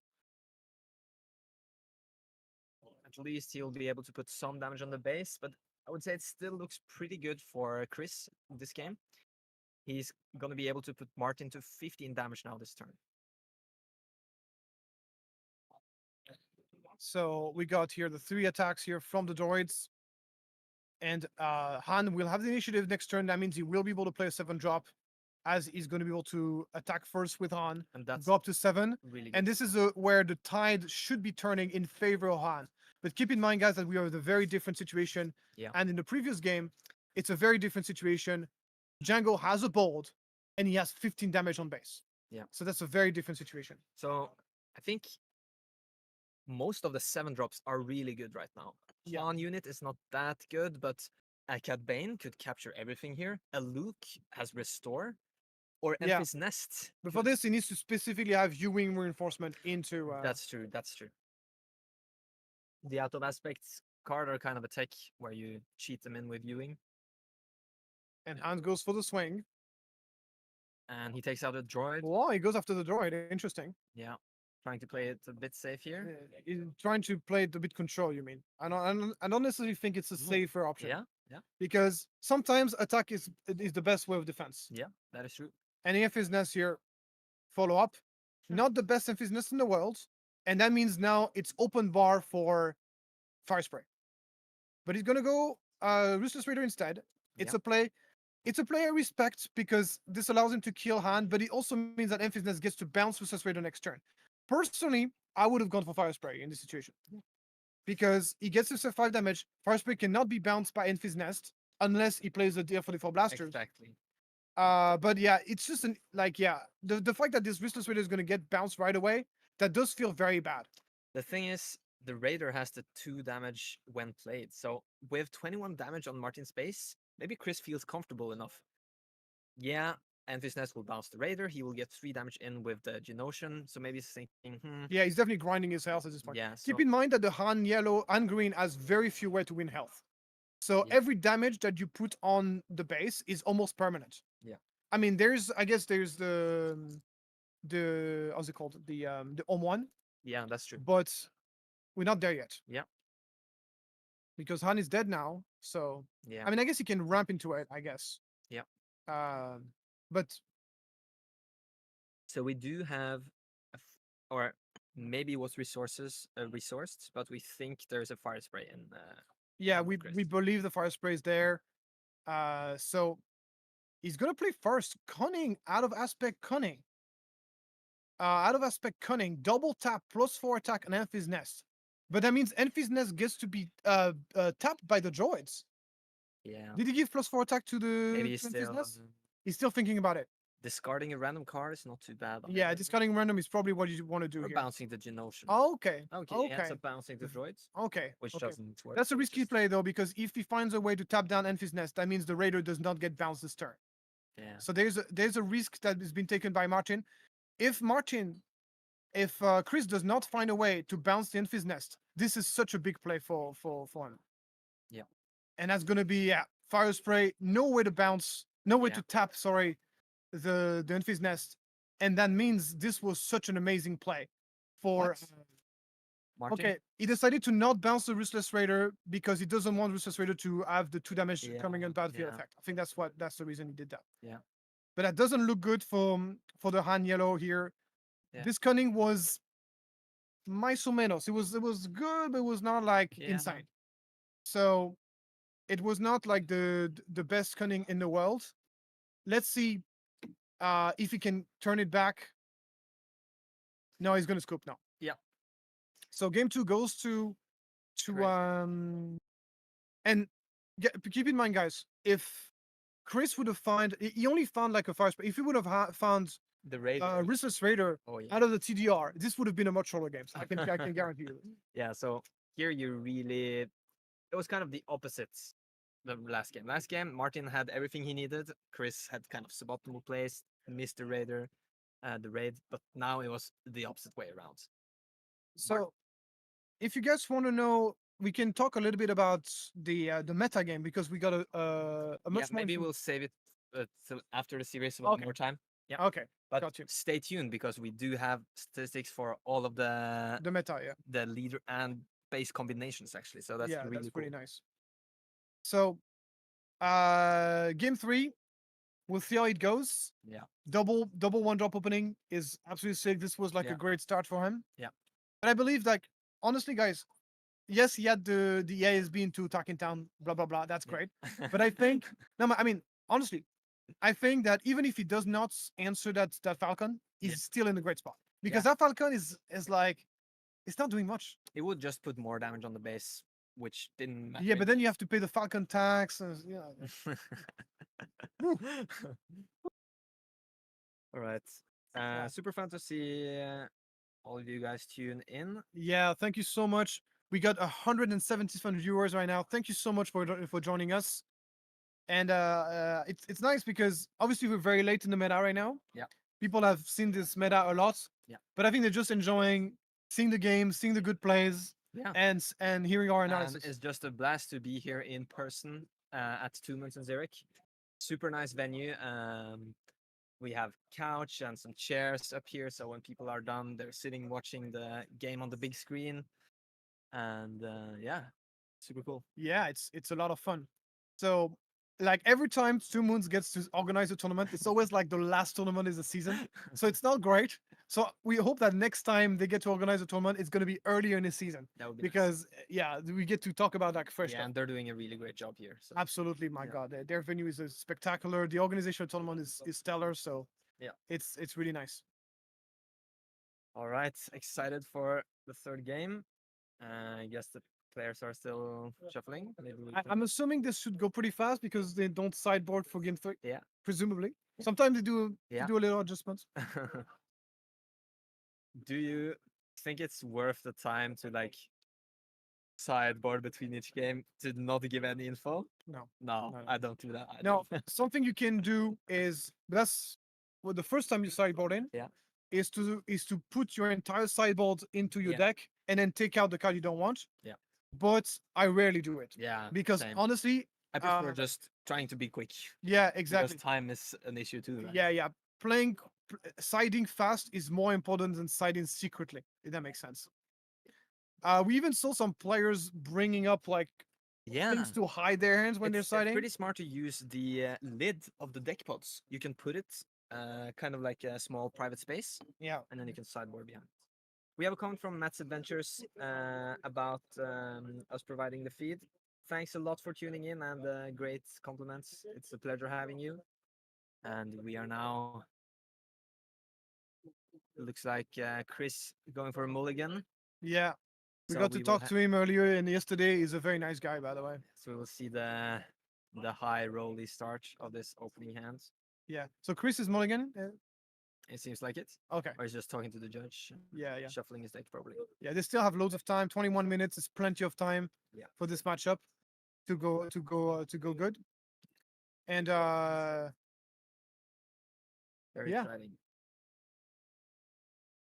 At least he'll be able to put some damage on the base, but I would say it still looks pretty good for Chris in this game. He's going to be able to put Martin to 15 damage now this turn. So we got here the 3 attacks here from the droids. And Han will have the initiative next turn. That means he will be able to play a 7-drop, as he's going to be able to attack first with Han, And that's go up to 7. really good. And this is where the tide should be turning in favor of Han. But keep in mind, guys, that we are in a very different situation. Yeah. And in the previous game, it's a very different situation. Jango has a bolt, and he has 15 damage on base. Yeah. So that's a very different situation. So I think most of the 7-drops are really good right now. Yeah. Han unit is not that good, but a Cad Bane could capture everything here. A Luke has Restore, or Yeah. Enfys Nest. But for this, he needs to specifically have viewing reinforcement into. That's true. That's true. The out of aspects card are kind of a tech where you cheat them in with viewing, And Han goes for the swing. and he takes out a droid. Well, he goes after the droid. Interesting. Yeah, trying to play it a bit safe here. He's trying to play it a bit control, you mean? I don't necessarily think it's a safer option. Yeah, yeah, Because sometimes attack is the best way of defense. yeah. That is true. And Emphasis here, follow up. Not the best Emphasis in the world. And that means now it's open bar for Fire Spray. But he's gonna go Ruthless Raider instead. It's Yeah. a play. It's a play I respect because this allows him to kill Han, but it also means that Emphasis gets to bounce Ruthless Raider next turn. personally, I would have gone for Fire Spray in this situation because he gets himself 5 damage. Fire Spray cannot be bounced by Enfys Nest unless he plays the DF44 blasters. Exactly. But yeah, it's just the fact that this Restless Raider is gonna get bounced right away, that does feel very bad. The thing is, the Raider has the 2 damage when played. So with 21 damage on Martin's base, maybe Chris feels comfortable enough. Yeah, Enfys Nest will bounce the Raider. He will get 3 damage in with the Geonosian. So maybe he's thinking, Yeah, he's definitely grinding his health at this point. yeah. Keep So in mind that the Han Yellow and Green has very few way to win health. So Yeah. every damage that you put on the base is almost permanent. Yeah. I mean, I guess there's the how's it called? The Om one, yeah, that's true. but we're not there yet. Yeah. Because Han is dead now. So Yeah. I mean, I guess he can ramp into it, I guess. Yeah. But So we do have, or maybe it was resourced, but we think there's a Fire Spray in. yeah, on we Chris. believe the Fire Spray is there. So he's gonna play first Cunning out of aspect Cunning. Out of aspect Cunning, double tap +4 attack on Enfys Nest. But that means Enfys Nest gets to be tapped by the droids. Yeah. Did he give +4 attack to the Maybe he's to Enfys still Nest? He's still thinking about it. discarding a random card is not too bad. Yeah, either. discarding random is probably what you want to do Or here. bouncing the Geonosian. Okay. Okay, Okay. he ends up bouncing the droids, Okay. which okay. doesn't work. That's a which risky is- play though, because if he finds a way to tap down Enfys Nest, that means the Raider does not get bounced this turn. Yeah. So there's a risk that has been taken by Martin. If Chris does not find a way to bounce the Enfys Nest, this is such a big play for him. Yeah. And that's gonna be Fire Spray, no way to bounce, no way Yeah. to tap. Sorry, the Enfys Nest, and that means this was such an amazing play for. What? Martin? Okay, he decided to not bounce the Ruthless Raider because he doesn't want Ruthless Raider to have the 2 damage coming in battlefield yeah. effect. I think that's the reason he did that. Yeah. But that doesn't look good for the Han Yellow here. Yeah. This Cunning was mais ou menos. It was good, but it was not like Yeah. insane. So it was not like the best Cunning in the world. Let's see if he can turn it back. No, he's gonna scoop now. Yeah. So game 2 goes to Chris. and keep in mind, guys, if Chris would have found, he only found like a fire spray. If he would have found The Raider. Ruthless Raider Oh yeah. out of the TDR, this would have been a much shorter game. So I can guarantee you. Yeah. So here you really, it was kind of the opposites. The last game. Last game, Martin had everything he needed. Chris had kind of suboptimal plays, missed the Raider, the raid. But now it was the opposite way around. So, if you guys want to know, we can talk a little bit about the meta game because we got a much Yeah, more. maybe we'll save it till after the series one Okay. more time. Yeah. Okay, But got you. stay tuned because we do have statistics for all of the The meta, yeah. leader and base combinations actually. So that's really that's pretty cool. nice. So, game 3, we'll see how it goes. Yeah. Double 1-drop opening is absolutely sick. This was like Yeah. a great start for him. Yeah. And I believe, like, honestly, guys, yes, he had the ASB into Talking Town, blah blah blah. That's Yeah. great. But I think no, I mean, honestly, I think that even if he does not answer that Falcon, he's Yeah. still in a great spot because that Falcon is like, it's not doing much. It would just put more damage on the base, which didn't matter. Yeah, but then you have to pay the Falcon tax. And, All right. Super fun to see all of you guys tune in. Yeah, thank you so much. We got 177 viewers right now. Thank you so much for joining us. And it's nice because obviously we're very late in the meta right now. Yeah. People have seen this meta a lot. Yeah. But I think they're just enjoying seeing the game, seeing the good plays, Yeah. and hearing our And analysis. it's just a blast to be here in person at TwoMoons in Zürich. Super nice venue. We have couch and some chairs up here, so when people are done, they're sitting watching the game on the big screen. And yeah, super cool. Yeah, it's a lot of fun. So like every time TwoMoons gets to organize a tournament, it's always like the last tournament is the season. So it's not great. So we hope that next time they get to organize a tournament, it's going to be earlier in the season That would be nice. because yeah, we get to talk about like fresh Yeah, stuff. and they're doing a really great job here. So Absolutely, my Yeah. God, their venue is spectacular. The organization of the tournament is stellar. So Yeah. it's really nice. All right, excited for the third game. I guess the players are still shuffling. Maybe we I'm assuming this should go pretty fast because they don't sideboard for game 3. Yeah. Presumably. Sometimes they do Yeah. do a little adjustments. Do you think it's worth the time to like sideboard between each game to not give any info? No. No, No. I don't do that. Now, something you can do is that's well, the first time you sideboard in. Yeah. Is to put your entire sideboard into your Yeah. deck and then take out the card you don't want. Yeah. But I rarely do it Yeah, because same. honestly, I prefer uh, just trying to be quick. yeah, Because exactly. time is an issue too, right? Yeah. Siding fast is more important than siding secretly. If that makes sense. We even saw some players bringing up like Yeah. things to hide their hands when they're It's siding. pretty smart to use the lid of the deck pods. You can put it kind of like a small private space, Yeah. and then you can sideboard behind. We have a comment from Matt's Adventures about us providing the feed. Thanks a lot for tuning in and great compliments. It's a pleasure having you. And we are now. Looks like Chris going for a mulligan. Yeah. We So got to will talk to him earlier and yesterday. He's a very nice guy, by the way. So we'll see the high rolly start of this opening hand. Yeah. So Chris is mulligan. It seems like it. Okay. Or he's just talking to the judge. Yeah. Shuffling his deck probably. Yeah. They still have loads of time. 21 minutes is plenty of time. Yeah. For this matchup to go good. And Very yeah. exciting.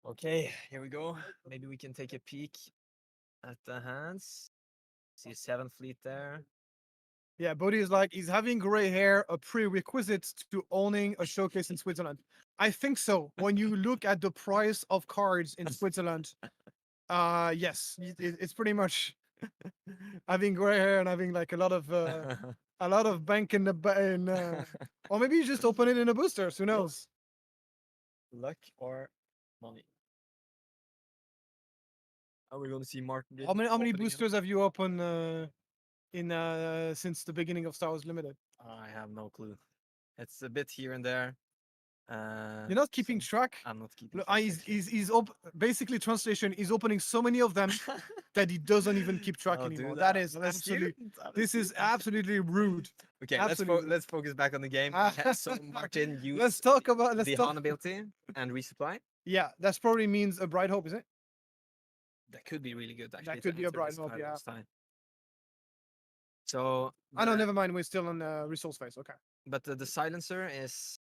Okay, here we go. Maybe we can take a peek at the hands. See 7th fleet there. Yeah, Bodhi is like, is having gray hair a prerequisite to owning a showcase in Switzerland? I think so. When you look at the price of cards in Switzerland, yes, it's pretty much having gray hair and having like a lot of bank in or maybe you just open it in a boosters. Who knows? Luck or money. Are we going to see Martin? How many opening up? boosters have you opened since the beginning of Star Wars Limited? I have no clue. It's a bit here and there. You're not keeping track. I'm not keeping Look, track. basically translation. He's opening so many of them that he doesn't even keep track I'll do anymore. that. That is I'm a absolutely. student. I'm a This is student. absolutely rude. Okay, absolutely. let's focus back on the game. So Martin used Let's talk about the Han ability and resupply. Yeah, that probably means a Bright Hope, is it? That could be really good. Actually, That to could be a answer Bright this Hope, kind of yeah. time. So I know. the- Never mind. We're still on resource phase. Okay. But the silencer is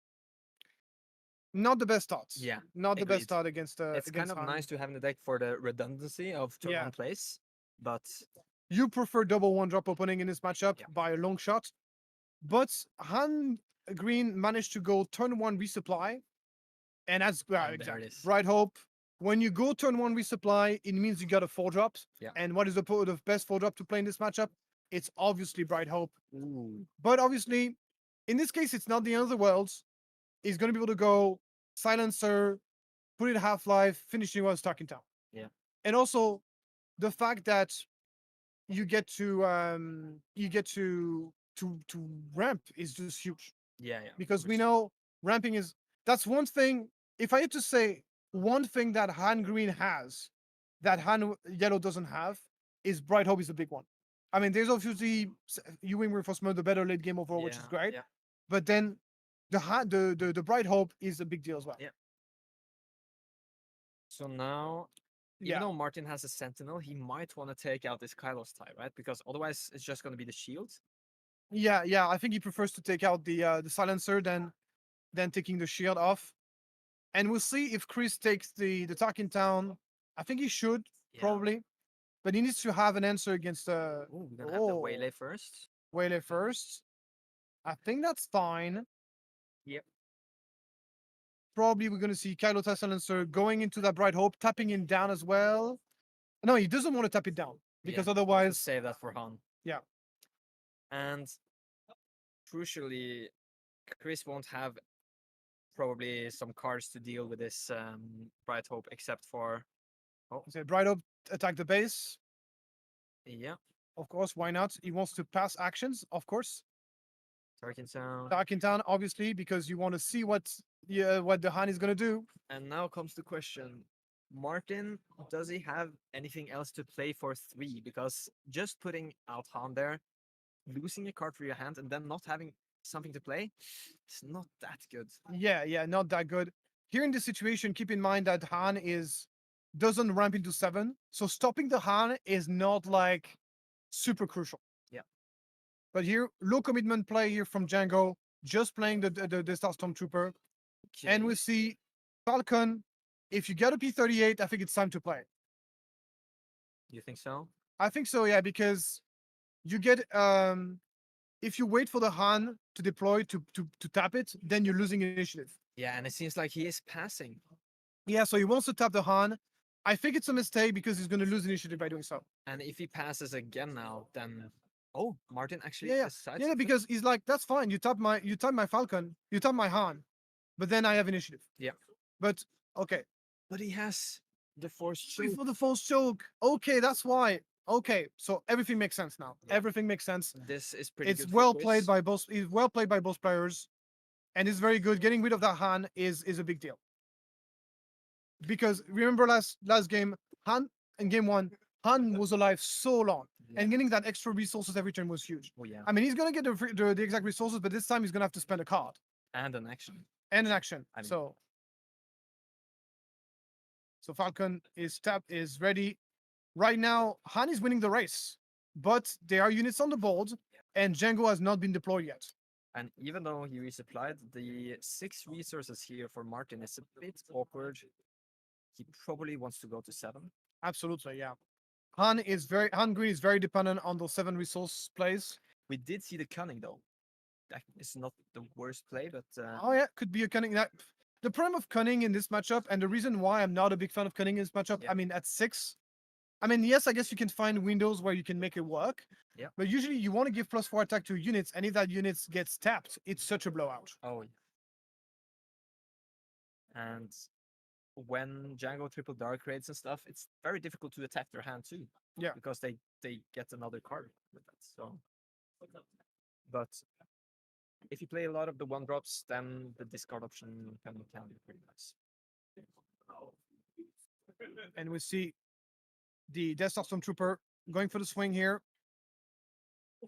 Not the best start. Yeah, Not the best agreed. start against. it's kind against of Han. nice to have in the deck for the redundancy of turn Yeah. one place. But You prefer double 1-drop opening in this matchup Yeah. by a long shot, but Han Green managed to go turn 1 resupply, and that's And there exactly it is. Bright Hope. When you go turn 1 resupply, it means you got a 4-drop. Yeah. And what is the best 4-drop to play in this matchup? It's obviously Bright Hope. ooh, But obviously, in this case, it's not the end of the world. He's going to be able to go silencer, put it half-life, finishing while stuck in town. Yeah. And also, the fact that you get to ramp is just huge yeah, of because we course. know ramping is that's one thing. If I had to say one thing that Han Green has that Han Yellow doesn't have is Bright Hope is a big one. I mean, there's obviously U-wing reinforcement, the better late game overall, which is Yeah, great. yeah. But then the Bright Hope is a big deal as well. Yeah. So now, even Yeah. though Martin has a sentinel, he might want to take out this Kylos tie, right? Because otherwise, it's just going to be the shield. Yeah. I think he prefers to take out the silencer than taking the shield off. And we'll see if Chris takes the Tarkin Town. I think he should Yeah. probably, but he needs to have an answer against Ooh, we're gonna have the waylay first. Waylay first. I think that's fine. Yep. Probably we're gonna see Kylo silencer going into that Bright Hope, tapping him down as well. No, he doesn't want to tap it down because Yeah, otherwise, save that for Han. Yeah. And crucially, Chris won't have probably some cards to deal with this Bright Hope, except for say Bright Hope attack the base. yeah, Of course, why not? He wants to pass actions, of course. Tarkin Town. Tarkin Town, obviously, because you want to see what the Han is gonna do. And now comes the question: Martin, does he have anything else to play for 3? Because just putting out Han there, losing a card for your hand, and then not having something to play, it's not that good. Yeah, not that good. Here in this situation, keep in mind that Han doesn't ramp into 7, so stopping the Han is not like super crucial. Yeah. But here, low commitment play here from Jango, just playing the Star Stormtrooper, and Okay. we see Falcon. If you get a P38, I think it's time to play. You think so? I think so, yeah, because you get if you wait for the Han to deploy to tap it, then you're losing initiative. Yeah, and it seems like he is passing. Yeah, so he wants to tap the Han. I think it's a mistake because he's going to lose initiative by doing so. And if he passes again now, then Martin actually Yeah, decides. yeah, to play. because he's like, that's fine. You tap my Falcon, you tap my Han, but then I have initiative. Yeah. But okay, But he has the force wait choke. for the false choke. Okay, that's why. Okay, so everything makes sense now. Yeah. Everything makes sense. This is pretty It's good. for well Chris. played by both. It's well played by both players, and it's very good. Getting rid of that Han is a big deal. Because remember last game, Han in game 1, Han was alive so long, Yeah. and getting that extra resources every turn was huge. Oh yeah, I mean, he's gonna get the exact resources, but this time he's gonna have to spend a card and an action. and an action. I mean- So Falcon is ready. Right now, Han is winning the race, but there are units on the board, and Jango has not been deployed yet. And even though he resupplied, the 6 resources here for Martin is a bit awkward. He probably wants to go to 7. Absolutely, yeah. Han Green is very dependent on those 7 resource plays. We did see the cunning though. That is not the worst play, but Oh yeah, could be a cunning. The problem of cunning in this matchup, and the reason why I'm not a big fan of cunning in this matchup, Yeah. I mean at 6, I mean yes, I guess you can find windows where you can make it work. Yeah. But usually you want to give +4 attack to units, and if that unit gets tapped, it's such a blowout. oh yeah. And when Jango triple dark raids and stuff, it's very difficult to attack their hand too. Yeah. Because they get another card with that. So, but if you play a lot of the 1-drops, then the discard option can be pretty nice. And we see the Death Star Stormtrooper going for the swing here.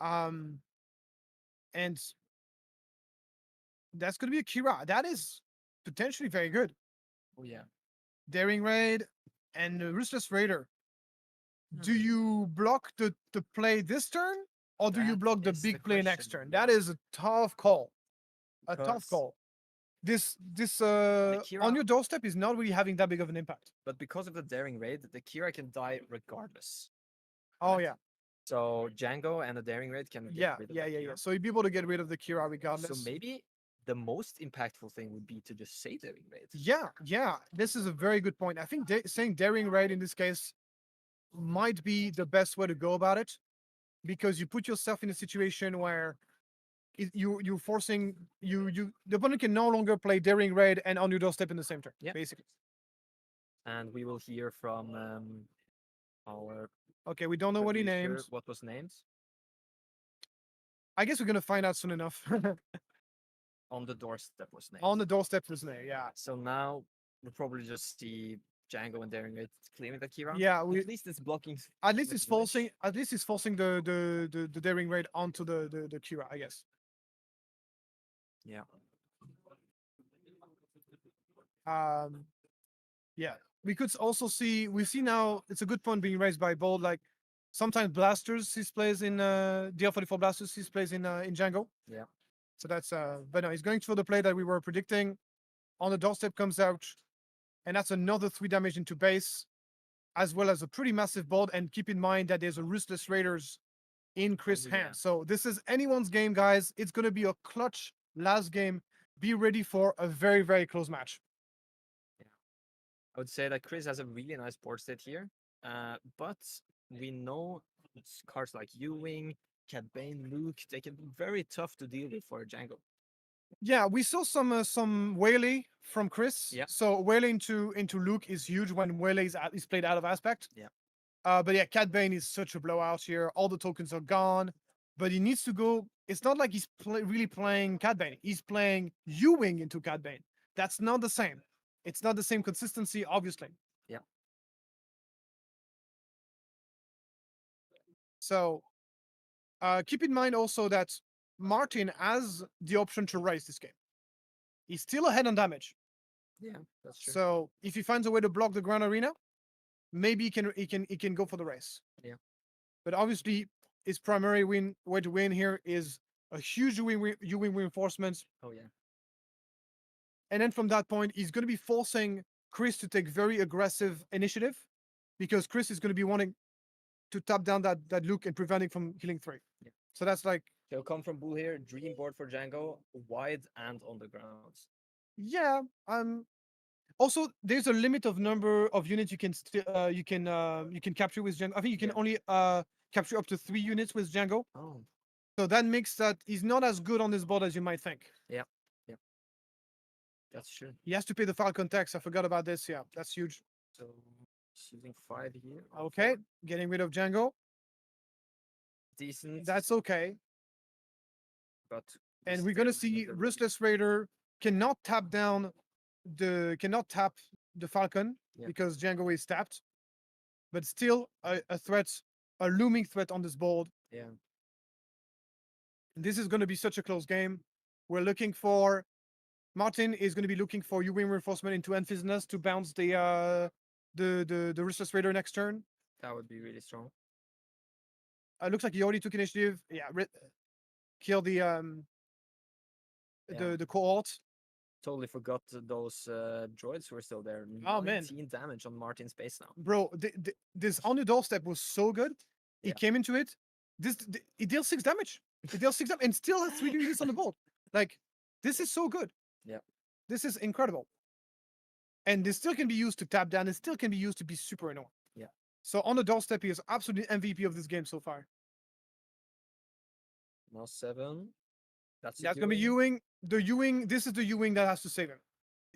And that's going to be a Kira. That is potentially very good. Oh yeah. Daring Raid and Ruthless Raider. Do you block the play this turn, or do you That block the is the big play next question. turn? That is a tough call. A tough Because- call. This Kira- on your doorstep is not really having that big of an impact. But because of the daring raid, the Kira can die regardless. Oh Right. yeah, So Jango and the daring raid can get yeah, rid of yeah, that yeah, yeah. Kira. So you'd be able to get rid of the Kira regardless. So maybe the most impactful thing would be to just say daring raid. Yeah. This is a very good point. I think saying daring raid in this case might be the best way to go about it, because you put yourself in a situation where you're forcing the opponent can no longer play daring raid and on your doorstep in the same turn. Yeah. Basically. And we will hear from our Okay, we don't know what he producer named. what was named I guess we're gonna find out soon enough. on the doorstep was named. On the doorstep was there. Yeah. So now we'll probably just see Jango and daring raid clearing the Kira. Yeah. At least it's blocking. At least with it's damage. forcing. At least it's forcing the daring raid onto the Kira. I guess. Yeah. Yeah. We could also see. We see now. It's a good point being raised by Bold. Like sometimes blasters he plays in DL44 blasters he plays in Jango. Yeah. So that's but no, he's going for the play that we were predicting. On the doorstep comes out, and that's another 3 damage into base, as well as a pretty massive board. And keep in mind that there's a Ruthless Raiders in Chris' Oh, yeah. hand. So this is anyone's game, guys. It's gonna be a clutch last game. Be ready for a very, very close match. I would say that Chris has a really nice board state here, but we know cards like U-Wing, Cad Bane, Luke, they can be very tough to deal with for Jango. Yeah, we saw some Whaley from Chris. Yeah. So Whaley into Luke is huge when Whaley is played out of aspect. Yeah. But yeah, Cad Bane is such a blowout here. All the tokens are gone, but he needs to go. It's not like he's really playing Cad Bane. He's playing U-Wing into Cad Bane. That's not the same. It's not the same consistency, obviously. Yeah. So keep in mind also that Martin has the option to raise this game. He's still ahead on damage. Yeah, that's true. So if he finds a way to block the ground arena, maybe he can go for the race. Yeah. But obviously, his primary way to win here is a huge U-wing reinforcements. Oh yeah. And then from that point, he's going to be forcing Chris to take very aggressive initiative, because Chris is going to be wanting to tap down that Luke and preventing from healing 3. Yeah. So that's like, He'll come from Bull here. Dream board for Jango, wide and on the ground. yeah. Also, there's a limit of number of units you can you can capture with Django. I think you can Yeah. only capture up to 3 units with Django. Oh. So that makes that he's not as good on this board as you might think. That's true. He has to pay the Falcon tax. I forgot about this. Yeah, that's huge. So shooting 5 here. or Okay, 4. getting rid of Django. Decent. That's okay. But And we're gonna still see with the Ruthless Raider cannot tap the Falcon Yeah. because Django is tapped, but still a threat, a looming threat on this board. Yeah. This is going to be such a close game. We're looking for Martin is going to be looking for U-wing reinforcement into Enfys Nest to bounce the Ruthless Raider next turn. That would be really strong. Looks like he already took initiative. Yeah, kill the Yeah. the cohort. Totally forgot those droids were still there. Oh, man. 19 damage on Martin's base now. Bro, this on the doorstep was so good. He Yeah. came into it. It deals 6 damage. It deals 6 damage and still has 3 units on the board. Like, this is so good. Yeah. This is incredible. And this still can be used to tap down. It still can be used to be super annoying. Yeah. So on the doorstep, he is absolutely MVP of this game so far. Now 7. That's Gonna be Ewing. The Ewing. This is the Ewing that has to save him.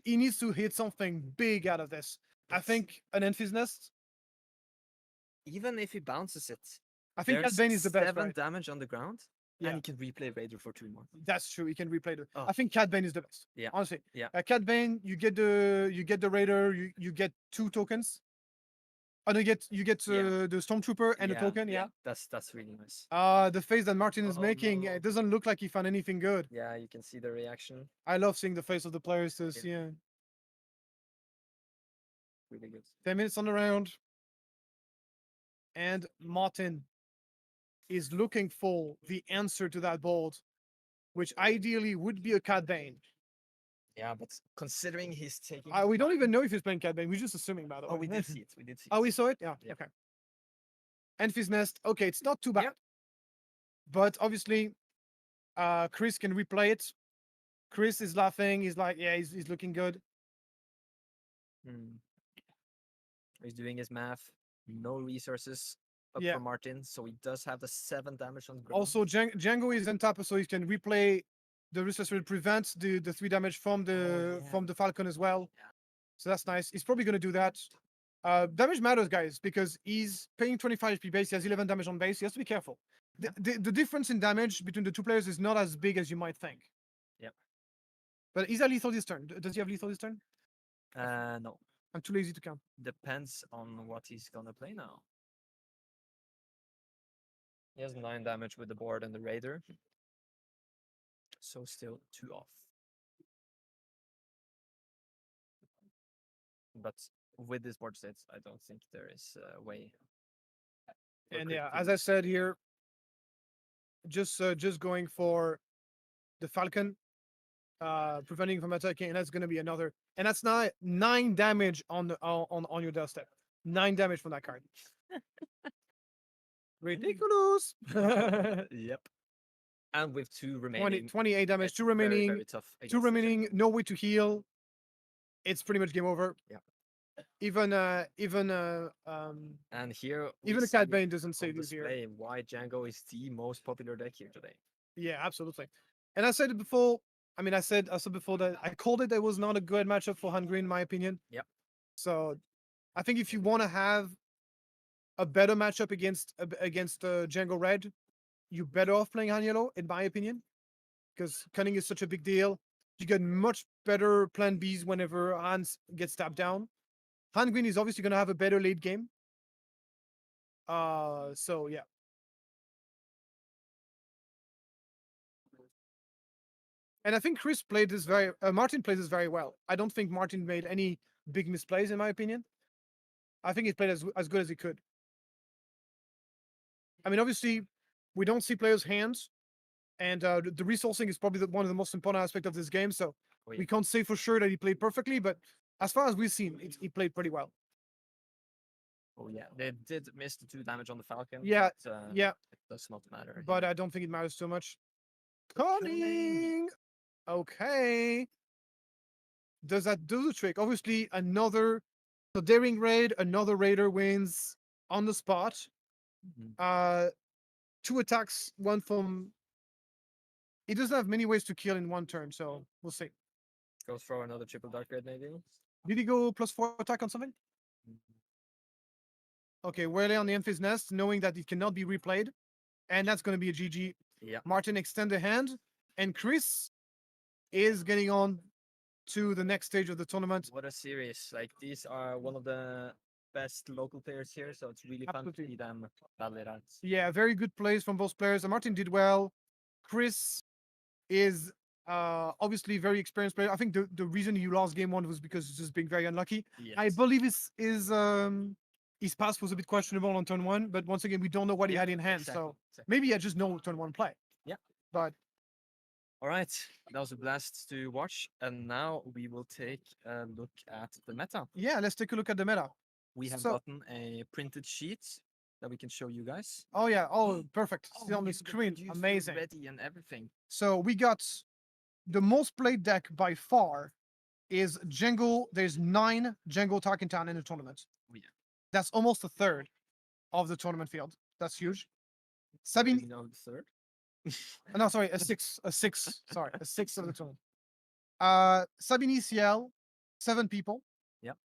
He needs to hit something big out of this. I It's- think an Enfys Nest. Even if he bounces it, I think there's Cat Bane is the best. 7 Right? damage on the ground. Yeah. And he can replay Raider for 2 more. That's true. He can replay the. Oh. I think Cat Bane is the best. Yeah. Honestly. Yeah. Cat Bane, you get the Raider. You get 2 tokens. And you get Yeah. the Stormtrooper and a token. Yeah. That's really nice. The face that Martin is Oh, making, no. it doesn't look like he found anything good. Yeah, you can see the reaction. I love seeing the face of the players. This, yeah. Really good. 10 minutes on the round. And Martin is looking for the answer to that board, which ideally would be a Cat Bane. Yeah, but considering he's taking. We don't even know if he's playing Cat Bane. We're just assuming, by the way. Oh, we did see it. We did see Oh, it. we saw it? Yeah. Yeah. Okay. Enfys Nest. Okay, it's not too bad. Yep. But obviously, Chris can replay it. Chris is laughing. He's like, yeah, he's looking good. Hmm. He's doing his math. No resources up Yeah. for Martin, so he does have the 7 damage on the ground. Also, Django is on top, so he can replay the Ruthless will prevent the 3 damage from the yeah. from the Falcon as well. Yeah. So that's nice. He's probably gonna do that. Damage matters, guys, because he's paying 25 HP base. He has 11 damage on base. He has to be careful. The difference in damage between the 2 players is not as big as you might think. Yep. But he's at lethal this turn. Does he have lethal this turn? No. I'm too lazy to count. Depends on what he's gonna play now. He has 9 damage with the board and the Raider. So still 2 off. But with this board sets, I don't think there is a way. for And Chris yeah, to as do I said here, just going for the Falcon, preventing from attacking, and that's gonna be another. And that's not 9 damage on the on your doorstep. 9 damage from that card. Ridiculous. Yep. And with 2 remaining. 28 damage, it's 2 very, remaining, very tough 2 against the remaining, Jango. no way to heal. It's pretty much game over. Yeah. Even And here we even a Cat see Bane doesn't on save you here. display why Jango is the most popular deck here today. Yeah, absolutely. And I said it before. I mean, I said before that I called it. It was not a good matchup for Han Green, in my opinion. Yep. So, I think if you want to have a better matchup against Django Red, you better off playing Han Yellow, in my opinion, because cunning is such a big deal. You get much better plan Bs whenever Hans gets tapped down. Han Green is obviously going to have a better late game. So yeah. And I think Chris played this Martin plays this very well. I don't think Martin made any big misplays in my opinion. I think he played as good as he could. I mean, obviously, we don't see players' hands, and the resourcing is probably one of the most important aspects of this game. So Oh, yeah. we can't say for sure that he played perfectly, but as far as we've seen, he played pretty well. Oh yeah, they did miss the 2 damage on the Falcon. Yeah, but, yeah, it does not matter. but here. I don't think it matters too much. Cunning. Cunning. Okay. Does that do the trick? Obviously, another daring raid, another raider wins on the spot. Mhm. 2 attacks, one from. He doesn't have many ways to kill in one turn, so we'll see. Goes for another triple dark raid maybe. Did he go +4 attack on something? Mhm. Okay, Whaley on the Emphys Nest, knowing that it cannot be replayed, and that's going to be a GG. Yeah. Martin extend the hand, and Chris is getting on to the next stage of the tournament. What a series! Like these are one of the best local players here, so it's really fun Absolutely. to see them battle it out. Yeah, very good plays from both players. Martin did well. Chris is obviously very experienced player. I think the reason you lost game 1 was because he's just being very unlucky. Yes. I believe his pass was a bit questionable on turn 1, but once again, we don't know what he Yeah, had in hand. exactly, So exactly. maybe he had just no turn 1 play. Yeah. But All right, that was a blast to watch, and now we will take a look at the meta. yeah, let's take a look at the meta. We have So- gotten a printed sheet that we can show you guys. Oh yeah, oh perfect. See on we the have the screen. producer Amazing. ready and everything. So we got the most played deck by far is Jango. There's 9 Jango Tarkentan in the tournament. Oh, yeah. That's almost a third of the tournament field. That's huge. Do Sabine, you know the third? no, sorry, a six, sorry, a 6 of the tournament. Sabine ECL, 7 people. Yep.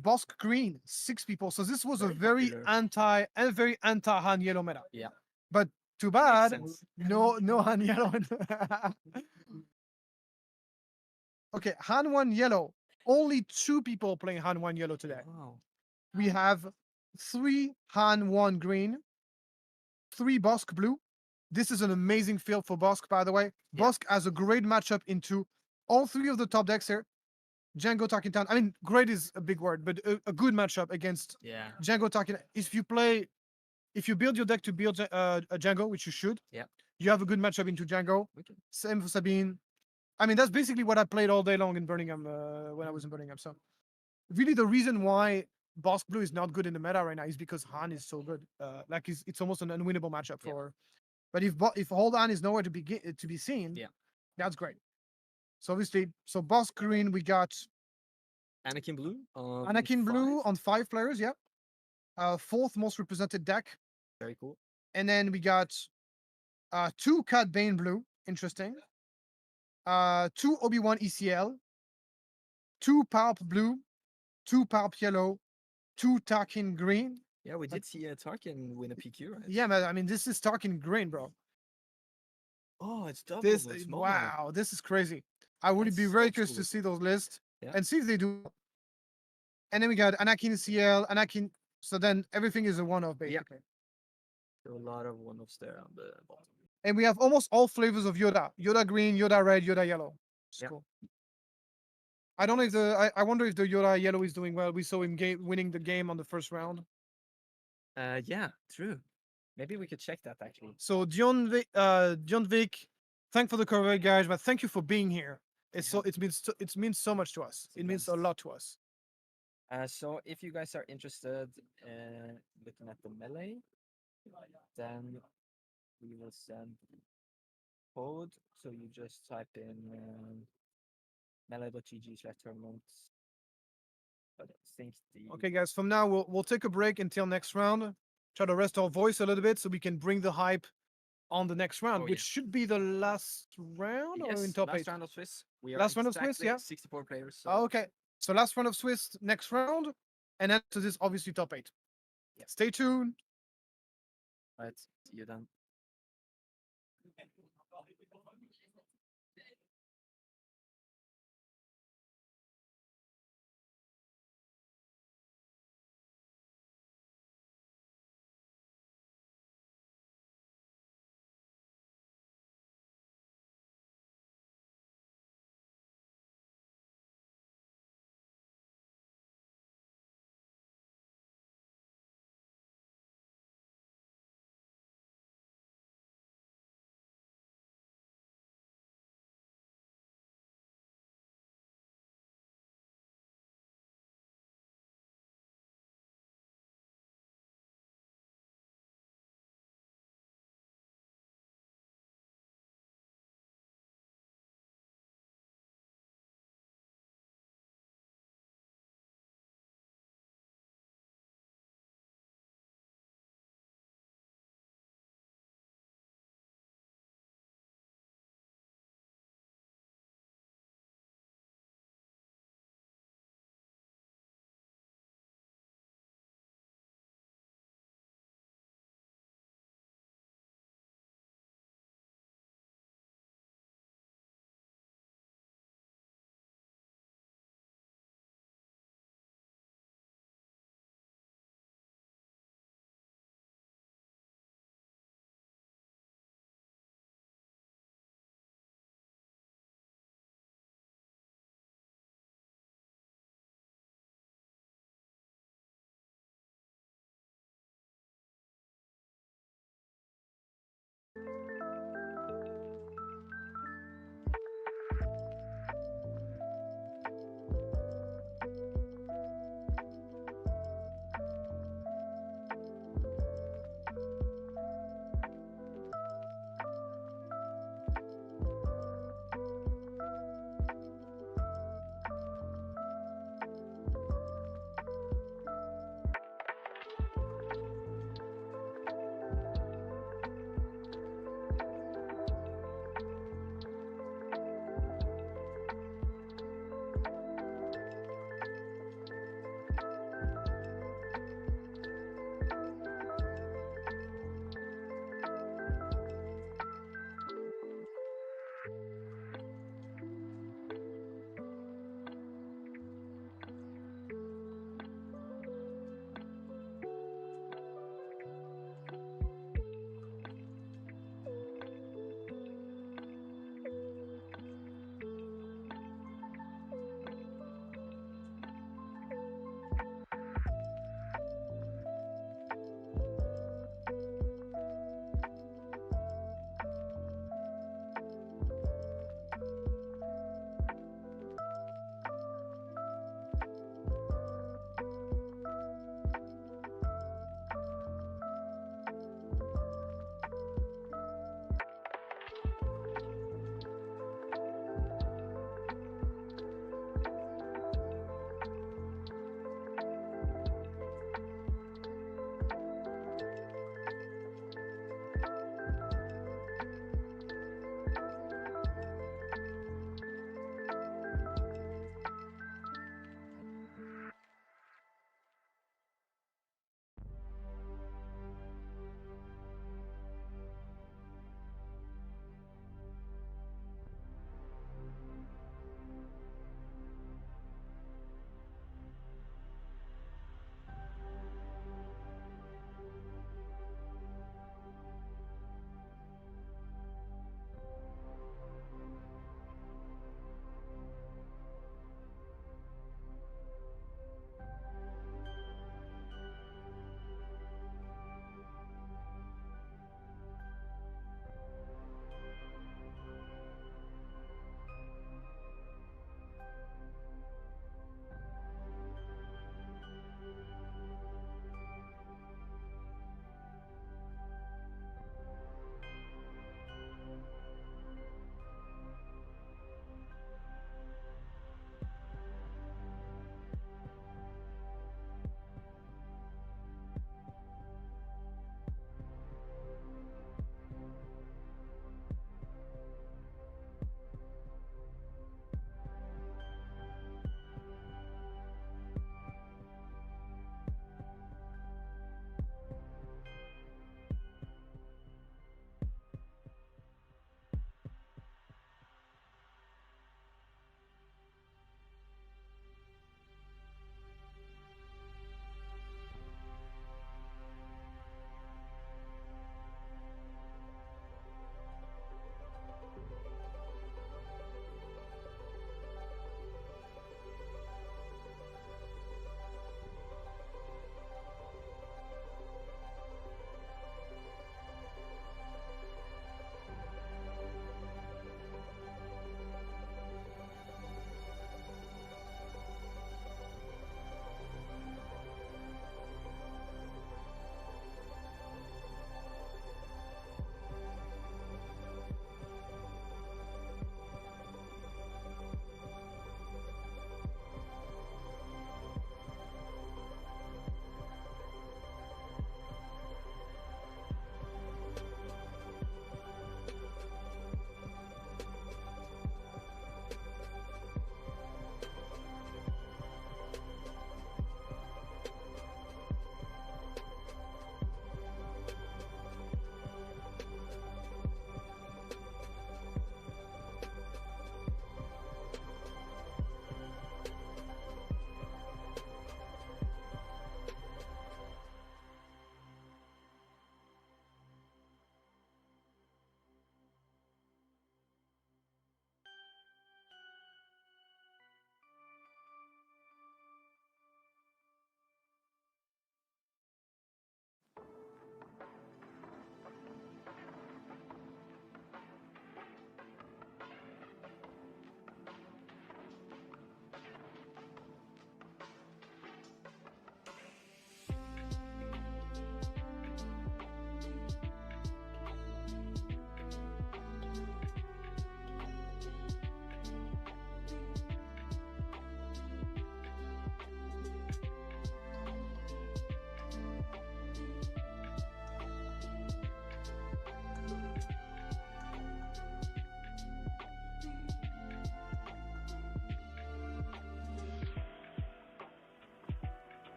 Bosk Green, 6 people. So this was Very a very popular. very anti Han Yellow meta. Yeah. But too bad, sense. no Han Yellow. Okay, Han 1 Yellow. Only 2 people playing Han 1 Yellow today. Wow. We have 3 Han 1 Green, 3 Bosk Blue. This is an amazing field for Bosk, by the way. Yeah. Bosk has a great matchup into all 3 of the top decks here. Jango Tarkentan. I mean, great is a big word, but a good matchup against Yeah. Jango Tarkentan. If you build your deck to build a Jango, which you should, Yeah. you have a good matchup into Jango. Okay. Same for Sabine. I mean, that's basically what I played all day long in Birmingham when I was in Birmingham. So, really, the reason why Bosk Blue is not good in the meta right now is because Han is so good. Like, it's almost an unwinnable matchup Yeah. for. But if Hold Han is nowhere to be seen, Yeah. that's great. So obviously, Bosk Green, we got Anakin Blue. Anakin Blue on 5 players. Yeah. 4th most represented deck. Very cool. And then we got 2 Cat Bane Blue. Interesting. 2 Obi-Wan ECL. 2 Palp Blue. 2 Palp Yellow. 2 Tarkin Green. Yeah, we did see a Tarkin win a PQ, right? Yeah, man. I mean, this is Tarkin Green, bro. Oh, it's double. This it's mono. wow, this is crazy. I would be That's very old curious to school. see those lists Yeah. and see if they do. And then we got Anakin CL, Anakin. So then everything is a one-off basically. There are a lot of one-offs there on the bottom. And we have almost all flavors of Yoda. Yoda green, Yoda red, Yoda yellow. It's Yeah. cool. I don't know if I wonder if the Yoda yellow is doing well. We saw him winning the game on the first round. Yeah, true. Maybe we could check that actually. So John Vic, thank for the cover, guys, but thank you for being here. It means so much to us. It's a It means a blast. lot to us. So if you guys are interested in looking at the melee, then we will send code. So you just type in melee.gg/tournaments. But I think the Okay, guys. From now, we'll take a break until next round. Try to rest our voice a little bit so we can bring the hype on the next round, Oh, which yeah. should be the last round or in yes, top last 8. round of Swiss. We are Last round of Swiss, exactly yeah. 64 players. So Okay. So last round of Swiss next round, and then to this obviously top 8. Yeah. Stay tuned. right, see you then.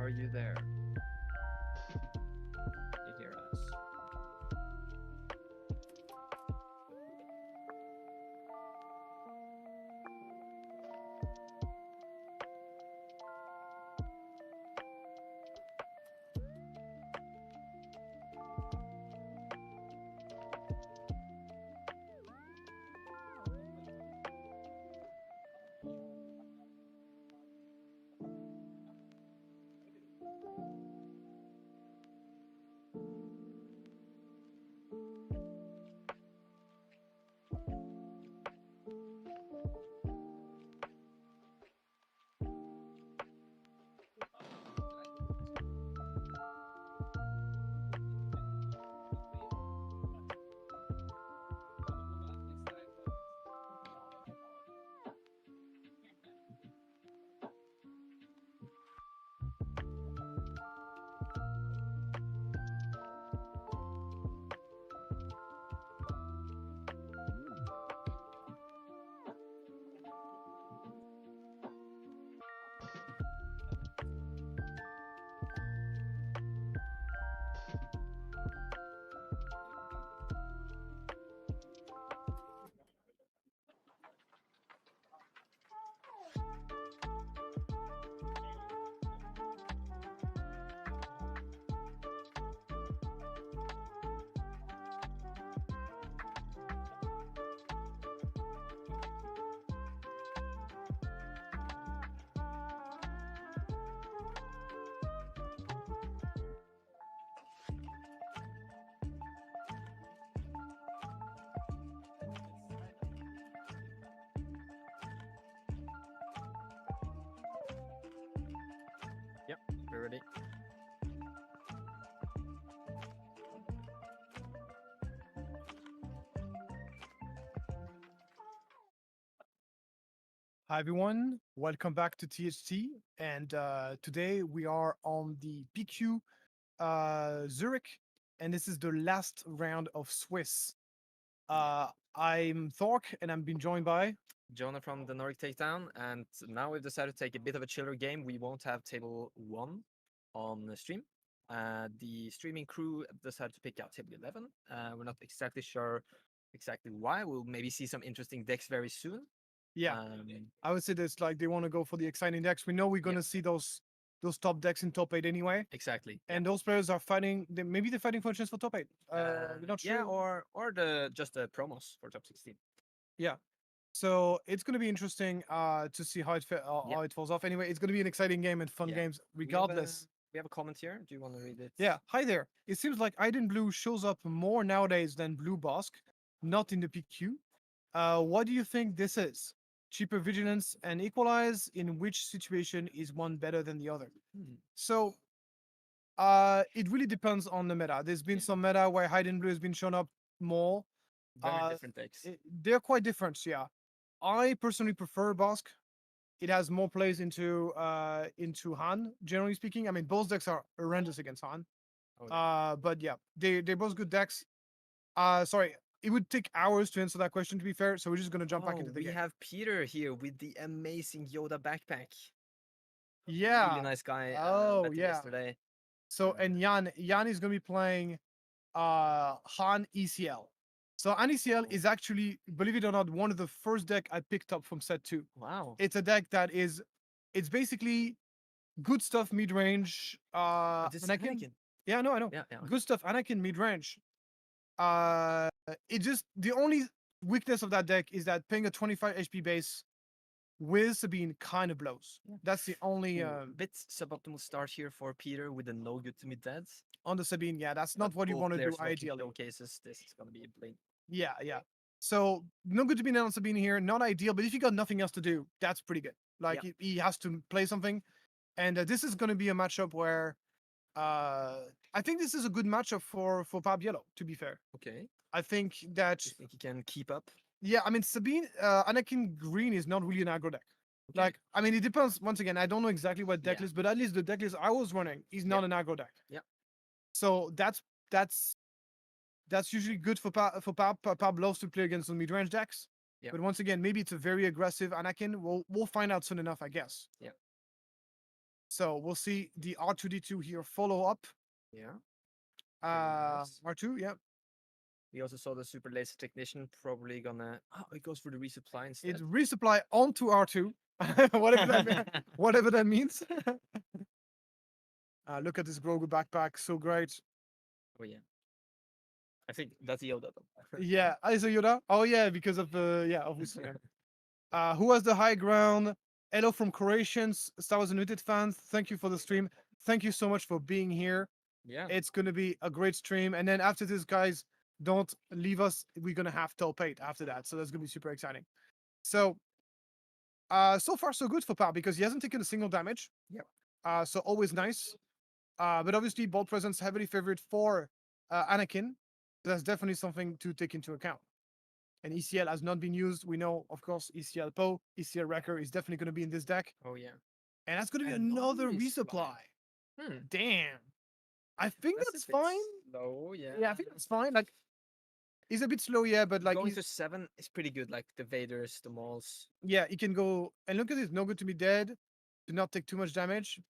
Are you there? You hear us? Yep, we're ready. Hi everyone, welcome back to THT, and today we are on the PQ Zurich, and this is the last round of Swiss. I'm Thorrk, and I'm being joined by Jonah from the Nordic Takedown, and now we've decided to take a bit of a chiller game. We won't have table 1 on the stream. The streaming crew decided to pick out table 11. We're not exactly sure exactly why. We'll maybe see some interesting decks very soon. Yeah, I would say this like they want to go for the exciting decks. We know we're gonna see those top decks in top 8 anyway, Exactly. and those players are fighting. Maybe they're fighting for a chance for top 8. We're not sure. Yeah, or just the promos for top 16. So it's going to be interesting to see how it falls off. Anyway, it's going to be an exciting game and fun Yeah. games regardless. We have a comment here. Do you want to read it? Yeah, hi there. It seems like Iden Blue shows up more nowadays than Blue Bosk, not in the PQ. What do you think this is? Cheaper vigilance and equalize? In which situation is one better than the other? So it really depends on the meta. There's been some meta where Iden Blue has been shown up more. Very different decks. They're quite different, yeah. I personally prefer Bosk. It has more plays into Han, generally speaking. I mean, both decks are horrendous against Han. But yeah, they're both good decks. Sorry, it would take hours to answer that question, to be fair. So we're just gonna jump back into the game. We have Peter here with the amazing Yoda backpack. Yeah. Really nice guy. Oh, met him yeah. Yesterday. So and Jan is gonna be playing Han ECL. So Han ECL is actually, believe it or not, one of the first deck I picked up from set 2. Wow. It's a deck that it's basically good stuff mid range. This is Anakin. Yeah, no, I know. Yeah. Good stuff Anakin mid range. It just, the only weakness of that deck is that paying a 25 HP base with Sabine kind of blows. Yeah. That's the only bit suboptimal start here for Peter with a no good to mid deads. on the Sabine. Yeah, that's not what you want to do ideally. Showcases, this is gonna be a blink. Yeah. So no good to be on Sabine here. Not ideal, but if you got nothing else to do, that's pretty good. Like he has to play something, and this is going to be a matchup where I think this is a good matchup for Pab Yellow. To be fair, Okay. I think that You think he can keep up? yeah. I mean Sabine, Anakin Green is not really an aggro deck. Okay. Like I mean it depends. Once again, I don't know exactly what deck Yeah. list, but at least the deck list I was running is not an aggro deck. Yeah. So that's usually good for Pab. Pab loves to play against some mid-range decks. Yeah. But once again, maybe it's a very aggressive Anakin. We'll find out soon enough, I guess. Yeah. So we'll see the R2D2 here follow up. Yeah. nice. R2, yeah. We also saw the super laser technician probably gonna. Oh, it goes for the resupply instead. It's resupply onto R2. Whatever that means. Look at this Grogu backpack, so great. Oh yeah. I think that's Yoda though. Yeah, is it Yoda? Oh yeah, because of the obviously. Who has the high ground? Hello from Croatians, Star Wars Unlimited fans. Thank you for the stream. Thank you so much for being here. Yeah. It's gonna be a great stream. And then after this, guys, don't leave us. We're gonna have top 8 after that, so that's gonna be super exciting. So, so far so good for Pal because he hasn't taken a single damage. Yeah. So always nice. But obviously, ball presence heavily favored for Anakin. That's definitely something to take into account. And ECL has not been used. We know, of course, ECL Poe, ECL Wrecker is definitely going to be in this deck. Oh yeah. And that's going to be Another another resupply. Hmm. Damn. I think that's a bit fine. Slow, yeah. Yeah, I think that's fine. Like, he's a bit slow, yeah, but like, going to 7 is pretty good. Like the Vaders, the Mauls. yeah, he can go. And look at this, no good to be dead, to not take too much damage.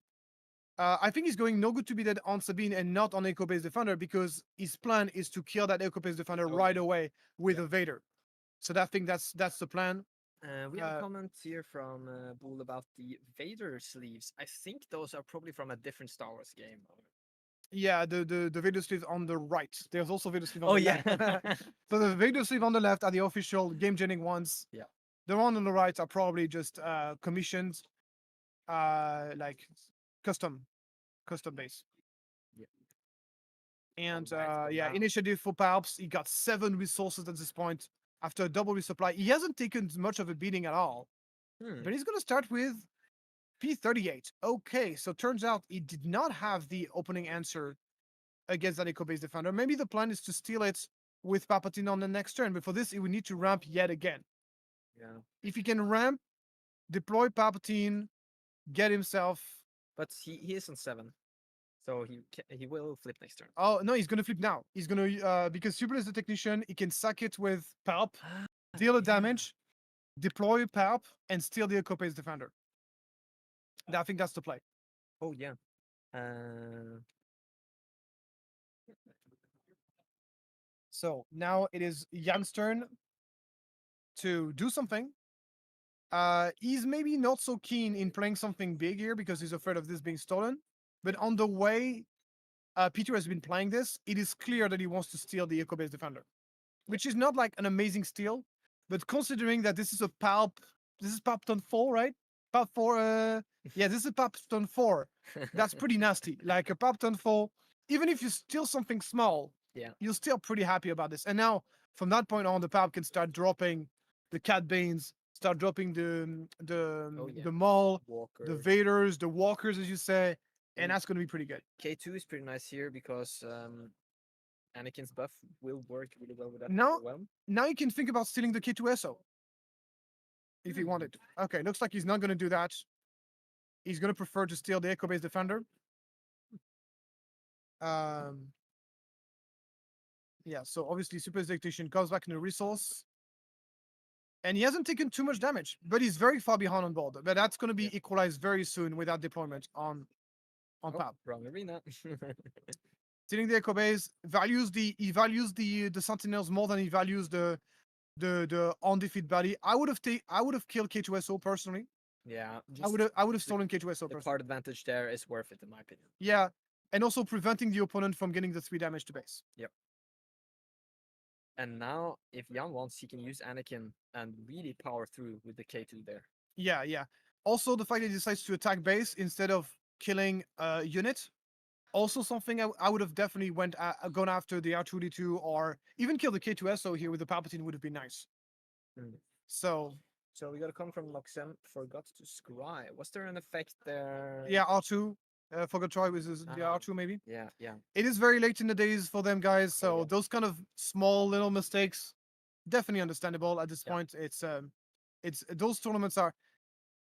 I think he's going no good to be dead on Sabine and not on Echo Base Defender because his plan is to kill that Echo Base Defender right away with a Vader. So I think that's the plan. We have a comment here from Bull about the Vader sleeves. I think those are probably from a different Star Wars game. Yeah, the Vader sleeves on the right. There's also Vader sleeve on the yeah. left. So the Vader sleeve on the left are the official game genning ones. Yeah. The one on the right are probably just commissioned, like custom base. Yeah. And Alright, yeah, wow. initiative for Palps. He got 7 resources at this point after a double resupply. He hasn't taken much of a beating at all. But he's gonna start with P38. Okay, so turns out he did not have the opening answer against that Echo Base Defender. Maybe the plan is to steal it with Palpatine on the next turn. But for this, he would need to ramp yet again. Yeah. If he can ramp, deploy Palpatine, get himself. But he is on 7. So he will flip next turn. Oh no, he's gonna flip now. He's gonna because Super is the technician. He can sack it with Palp, deal the damage, deploy Palp, and steal the Echo Base Defender. I think that's the play. Oh yeah. So now it is Jan's turn to do something. He's maybe not so keen in playing something big here because he's afraid of this being stolen. But on the way Peter has been playing this, it is clear that he wants to steal the Echo Base Defender, which is not like an amazing steal, but considering that this is a Palp, this is Palpton 4, right? Palp 4, yeah, this is Palpton 4. That's pretty nasty. Like a Palpton 4, even if you steal something small, yeah, you're still pretty happy about this. And now, from that point on, the Palp can start dropping the Cat Banes, start dropping the Maul, the Vaders, the Walkers, as you say, and that's going to be pretty good. K2 is pretty nice here because Anakin's buff will work really well with that. Now you can think about stealing the K2SO. If he wanted to. Okay, looks like he's not going to do that. He's going to prefer to steal the Echo Base Defender. Yeah, so obviously Super Dictation comes back in the resource. And he hasn't taken too much damage, but he's very far behind on board. But that's going to be equalized very soon with that deployment on Palp. Wrong arena. Stealing the Echo Base he values the Sentinels more than he values the undefeated body. I would have killed K2SO personally. Yeah, I would have stolen K2SO personally. The card advantage there is worth it in my opinion. Yeah, and also preventing the opponent from getting the 3 damage to base. Yep. And now, if Jan wants, he can use Anakin and really power through with the K2 there. Yeah, yeah. Also, the fact that he decides to attack base instead of killing a unit, also something I would have definitely gone after the R2D2 or even kill the K2SO here with the Palpatine would have been nice. So we got a comment from Loxem, forgot to scry. Was there an effect there? Yeah, R2. Forgot Troy was the R2 maybe. Yeah, yeah. It is very late in the days for them guys, so those kind of small little mistakes, definitely understandable at this point. It's those tournaments are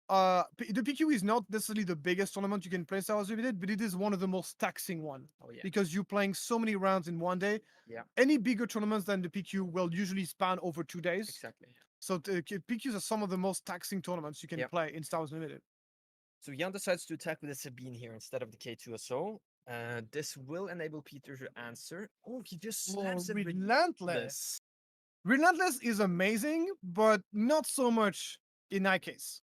the PQ is not necessarily the biggest tournament you can play Star Wars Limited, but it is one of the most taxing one. Because you're playing so many rounds in one day. Yeah. Any bigger tournaments than the PQ will usually span over 2 days. Exactly. So the PQs are some of the most taxing tournaments you can play in Star Wars Limited. So Jan decides to attack with a Sabine here instead of the K2SO. This will enable Peter to answer. Oh, he just slams it Relentless. Relentless is amazing, but not so much in that case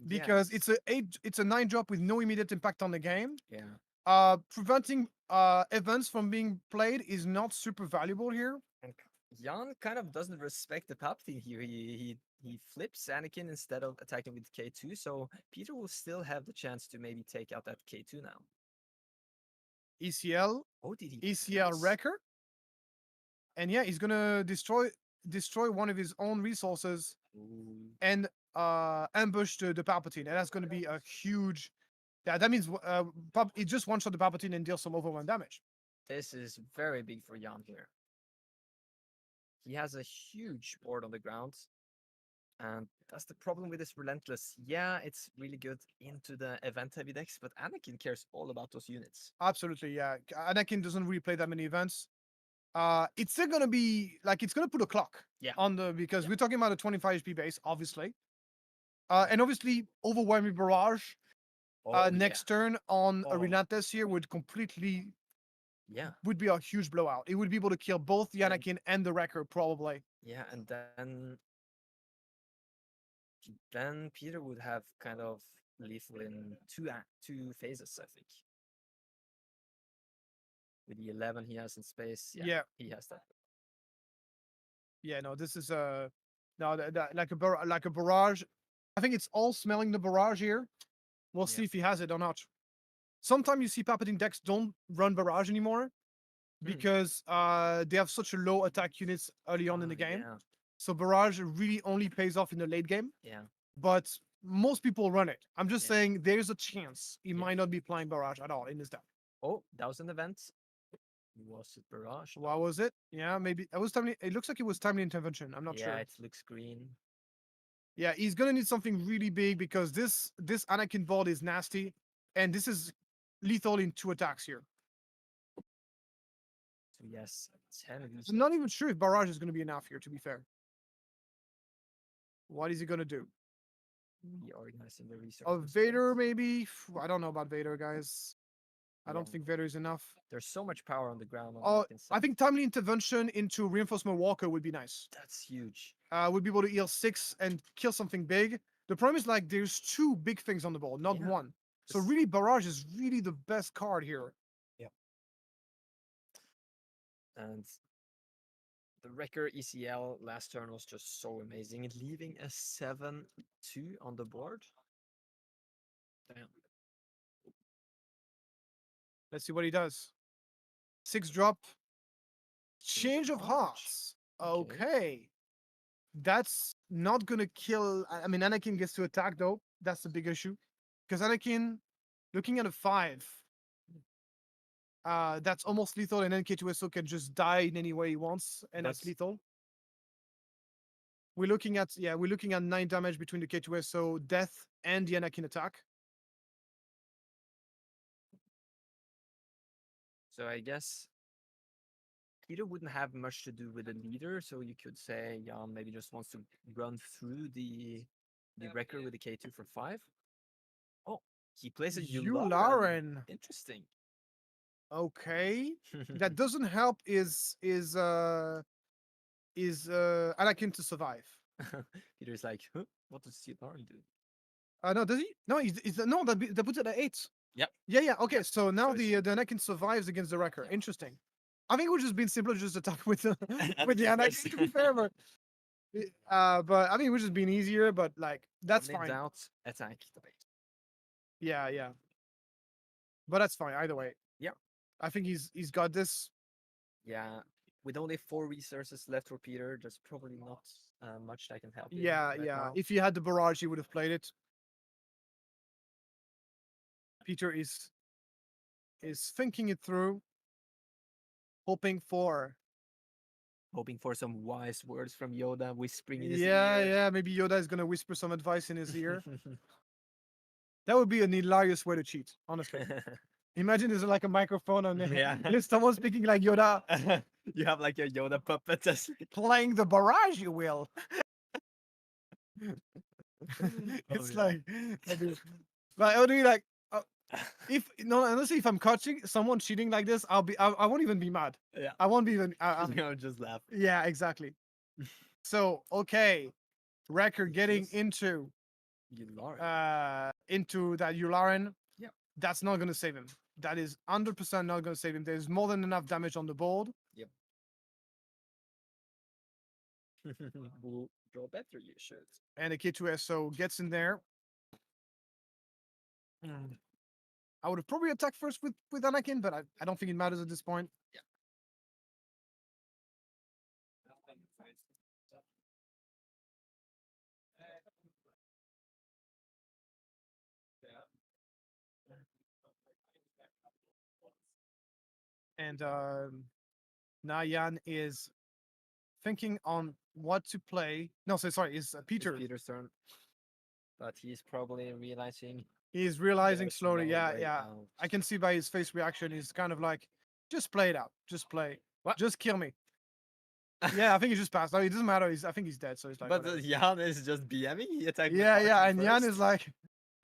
because Yes. it's a 9 drop with no immediate impact on the game. Yeah. Preventing events from being played is not super valuable here. And Jan kind of doesn't respect the Palpatine here. He flips Anakin instead of attacking with K2, so Peter will still have the chance to maybe take out that K2 now. ECL, Oh, did he? ECL Nice. Wrecker, and yeah, he's gonna destroy one of his own resources Ooh. and ambush the Palpatine, and that's gonna be a huge. Yeah, that means it just one shot the Palpatine and deals some overwhelm damage. This is very big for Jan here. He has a huge board on the ground. And that's the problem with this Relentless. Yeah, it's really good into the event heavy decks, but Anakin cares all about those units. Absolutely, yeah. Anakin doesn't really play that many events. It's still gonna be like it's gonna put a clock Yeah. on the because Yeah. we're talking about a 25 HP base, obviously. And obviously overwhelming barrage Oh, next turn on a Oh. Relentless here would completely yeah. would be a huge blowout. It would be able to kill both the And- Anakin and the Wrecker probably. Yeah, and then Peter would have kind of lethal in two phases, I think. With the 11 he has in space, Yeah. he has that. Yeah, no, this is no like a barrage. I think it's all smelling the barrage here. We'll see Yeah. if he has it or not. Sometimes you see Palpatine decks don't run barrage anymore because they have such a low attack units early on in the game. Yeah, So barrage really only pays off in the late game. yeah. But most people run it. I'm just Yeah. saying there's a chance he Yeah. might not be playing barrage at all in this deck. Oh, that was an event. Was it Barrage? What was it? Yeah, maybe it was timely. It looks like it was timely intervention. I'm not yeah, sure. it looks green. Yeah, he's gonna need something really big because this Anakin board is nasty, and this is lethal in 2 attacks here. So yes, 10 I'm not even sure if barrage is gonna be enough here. To be fair, what is he gonna do? reorganizing the research. A Vader maybe? I don't know about Vader, guys. I don't Yeah. think Vader is enough. There's so much power on the ground. On Oh, the Anakin I side. think timely intervention into reinforcement walker would be nice. That's huge. Would be able to heal 6 and kill something big. The problem is like there's 2 big things on the board, not Yeah. one. So This- really, barrage is really the best card here. And the Wrecker ECL last turn was just so amazing, leaving a 7-2 on the board. Damn. Let's see what he does. 6 drop. Change of Ouch. hearts. Okay. Okay. That's not gonna kill. I mean, Anakin gets to attack though. That's the big issue. Because Anakin, looking at a 5, that's almost lethal, and then K2SO can just die in any way he wants, and that's But- lethal. We're looking at 9 damage between the K2SO death and the Anakin attack. So I guess Peter wouldn't have much to do with the leader, so you could say Jan maybe just wants to run through the Wrecker with the K2 for 5. Oh, he plays a Yularen. Yularen. Interesting. Okay. That doesn't help is Anakin to survive. Peter's like, huh? What does Yularen do? No, does he? No, no. That puts it at 8. Yep. Yeah. Okay, Yep. so now So the Anakin survives against the Wrecker. Yeah. Interesting. I think it would just been simpler to just attack with the with the At Anakin. first. To be fair, but I mean, it would just been easier. But like, that's When in fine. doubt, attack the bait. Yeah. But that's fine either way. Yeah. I think he's got this. Yeah, with only 4 resources left for Peter, there's probably not much that can help him Yeah. right now. If he had the barrage, he would have played it. Peter is thinking it through, hoping for Hoping for some wise words from Yoda whispering in his yeah, ear. yeah. Maybe Yoda is gonna whisper some advice in his ear. That would be an hilarious way to cheat, honestly. Imagine there's like a microphone and Yeah. there's someone speaking like Yoda, You have like a Yoda puppet. That's playing the barrage. You will. It's yeah. like that'd be Like I would be like, if no, honestly, if I'm catching someone cheating like this, I won't even be mad. Yeah. I won't be even. I'll just laugh. Yeah, exactly. So okay, Wrecker getting Yes. into Yularen. that Yularen. Yeah. That's not gonna save him. That is 100% not gonna save him. There's more than enough damage on the board. Will draw better, you should. And the K2SO gets in there. I would have probably attacked first with Anakin, but I don't think it matters at this point. Yeah. And now Jan is thinking on what to play. No, sorry, it's Peter. It's Peter's turn. But he's probably realizing. He's realizing there's slowly. no Yeah, way yeah. out. I can see by his face reaction. He's kind of like, just play it out. Just play. What? Just kill me. Yeah, I think he just passed. No, it doesn't matter. I think he's dead. So he's like. But whatever. Jan is just BMing. He attacked. the Yeah, party and Jan first. is like,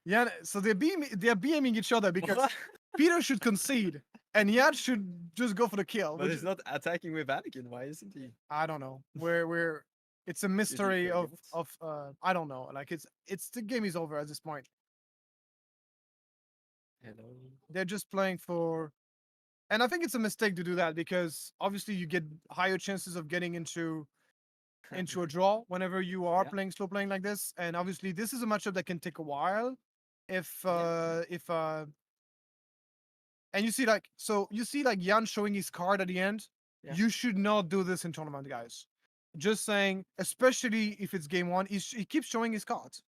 Jan. So they're BMing each other because What? Peter should concede and Jan should just go for the kill. But which he's not attacking with Anakin. Why isn't he? I don't know. We're it's a mystery forget? of I don't know. Like it's the game is over at this point. Hello. They're just playing for, and I think it's a mistake to do that because obviously you get higher chances of getting into a draw whenever you are Yeah. playing slow playing like this. And obviously this is a matchup that can take a while. If and you see like Jan showing his card at the end. Yeah. You should not do this in tournament, guys. Just saying, especially if it's game one, he keeps showing his cards.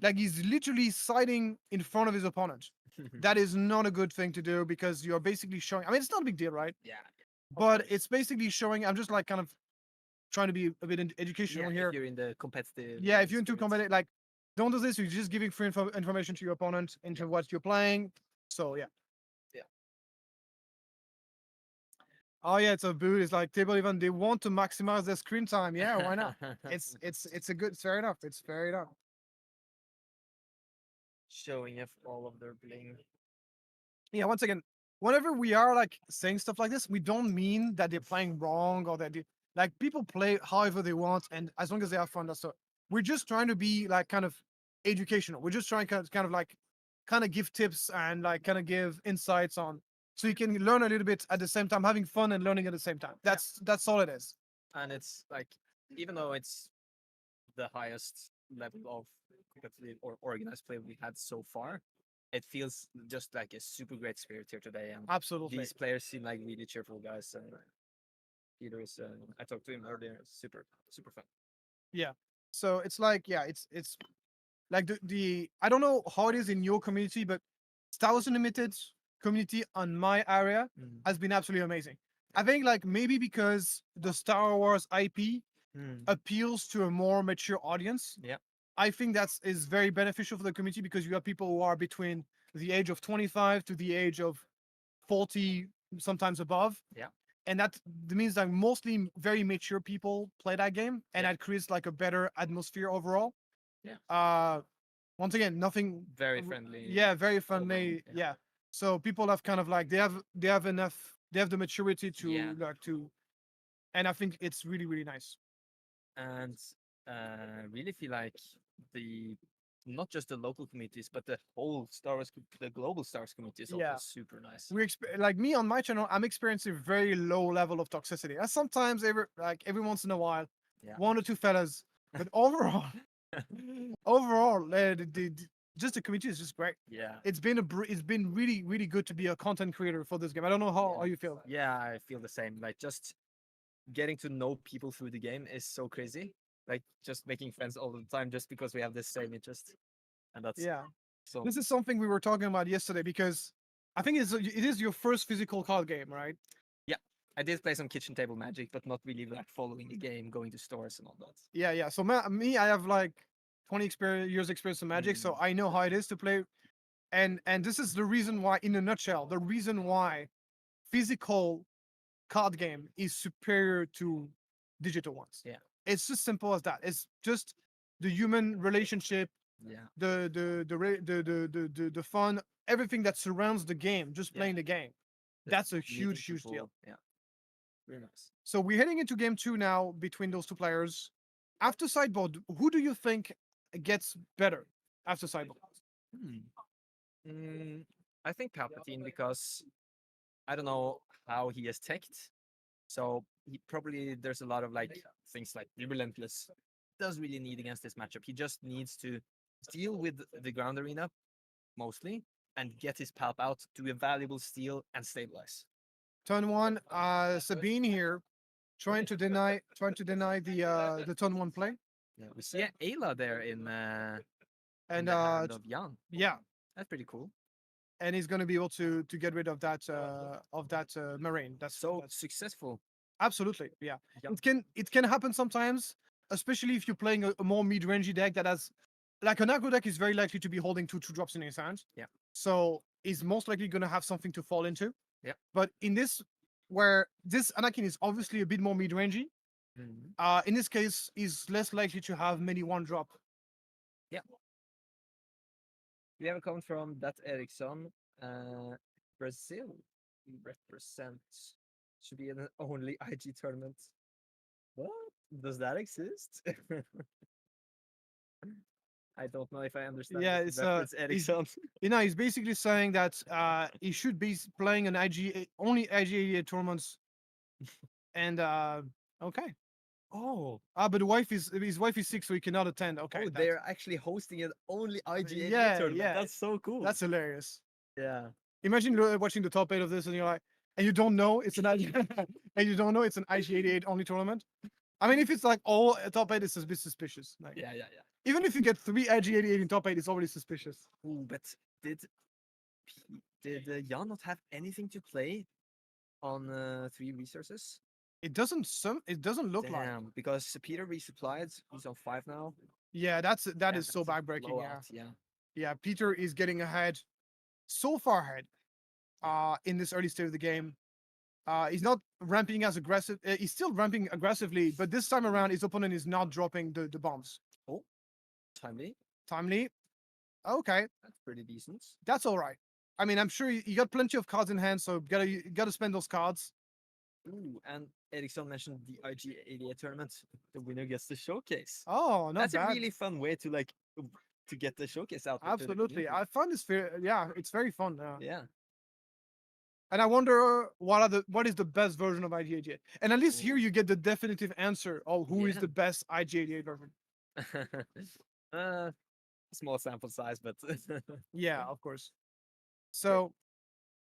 Like he's literally siding in front of his opponent. That is not a good thing to do because you're basically showing. I mean, it's not a big deal, right? yeah. But course. it's basically showing. I'm just like kind of trying to be a bit educational Yeah, here. if you're in the competitive. Yeah, if you're into spirit. competitive, like don't do this. You're just giving free information to your opponent into what you're playing. So yeah. Yeah. Oh yeah, it's a boot. It's like table event. They want to maximize their screen time. Yeah, why not? It's a good. It's fair enough. It's fair enough. showing off all of their bling. Yeah, once again, whenever we are like saying stuff like this, we don't mean that they're playing wrong or that like people play however they want, and as long as they have fun, that's so. We're just trying to be like kind of educational. We're just trying to kind of like kind of give tips and like kind of give insights on, so you can learn a little bit at the same time, having fun and learning at the same time. That's all it is. And it's like, even though it's the highest level of competitive or organized play we had so far, it feels just like a super great spirit here today. And Absolutely. these players seem like really cheerful guys. And Peter is, I talked to him earlier, super fun. So it's like, yeah, it's like the I don't know how it is in your community, but Star Wars Unlimited community on my area has been absolutely amazing. I think like maybe because the Star Wars IP appeals to a more mature audience. Yeah. I think is very beneficial for the community because you have people who are between the age of 25 to the age of 40, sometimes above. Yeah. And that means that mostly very mature people play that game, and Yeah. that creates like a better atmosphere overall. Yeah. Once again, nothing. Very friendly. Yeah, very friendly. overall, Yeah. So people have kind of like they have enough. They have the maturity to Yeah. like to, and I think it's really really nice. And really feel like the not just the local communities, but the whole Star Wars, the global Star Wars community is also Yeah. super nice. Like me on my channel, I'm experiencing very low level of toxicity. And sometimes every once in a while, Yeah. one or two fellas, but overall, just the community is just great. Yeah. It's been really really good to be a content creator for this game. I don't know how you feel. Yeah, I feel the same. Like just getting to know people through the game is so crazy. Like just making friends all the time just because we have the same interest. And that's Yeah, so this is something we were talking about yesterday because I think it is your first physical card game, right? I did play some kitchen table Magic, but not really like following the game, going to stores and all that. Yeah. So me, I have like 20 years experience in Magic, so I know how it is to play. And this is the reason why, in a nutshell, the reason why physical card game is superior to digital ones. Yeah. It's just simple as that. It's just the human relationship, Yeah. the fun, everything that surrounds the game, just Yeah. playing the game. That's a huge deal. People, yeah. Very nice. So we're heading into game 2 now between those two players. After sideboard, who do you think gets better after sideboard? I think Palpatine because I don't know how he is teched. So he probably there's a lot of like things like be relentless. Does really need against this matchup. He just needs to deal with the ground arena mostly and get his palp out, do a valuable steal and stabilize. Turn 1, Sabine here trying to deny the turn 1 play. Yeah, we see Ayla there in And the hand of Jan. yeah, That's pretty cool. and he's going to be able to get rid of that marine. That's So successful. absolutely, yeah. Yeah. It can happen sometimes, especially if you're playing a more mid-rangey deck that has, like an aggro deck is very likely to be holding 2 drops in his hand. Yeah. So he's most likely going to have something to fall into. Yeah. But in this, where this Anakin is obviously a bit more mid-rangey, in this case, he's less likely to have many 1-drop. We have a comment from that Eriksson. Brazil represents should be in an only IG tournament. What? Does that exist? I don't know if I understand. Yeah, this it's reference, Eriksson. he's basically saying that he should be playing an only IG88 tournaments. And okay. Oh, But his wife is sick, so he cannot attend. Okay, oh, that's- they're actually hosting an only IGA Yeah, tournament. yeah. That's so cool. that's hilarious. yeah. Imagine watching the top 8 of this, and you're like, and you don't know it's an and you don't know it's an IG88 only tournament. I mean, if it's like all top 8, it's a bit suspicious. Like, Yeah. even if you get 3 IG88 in top 8, it's already suspicious. Ooh, but did Jan not have anything to play on 3 resources? It doesn't look like. Damn, because Peter resupplied. He's on 5 now. Yeah, that is That's so a backbreaking. Yeah. blowout, yeah. Yeah, Peter is getting ahead, so far ahead, in this early stage of the game. He's not ramping as aggressive. He's still ramping aggressively, but this time around, his opponent is not dropping the bombs. Timely. Timely. Okay, That's pretty decent. that's all right. I mean, I'm sure you got plenty of cards in hand, so you gotta spend those cards. Ooh, and Eriksson mentioned the IG88 tournament. The winner gets the showcase. Oh, not That's bad. a really fun way to like to get the showcase out. there to the Absolutely, community. I find this fair. Yeah, it's very fun. Yeah. And I wonder what is the best version of IG88. And at least here you get the definitive answer of who is Yeah. the best IG88 version. Small sample size, but Yeah, of course. So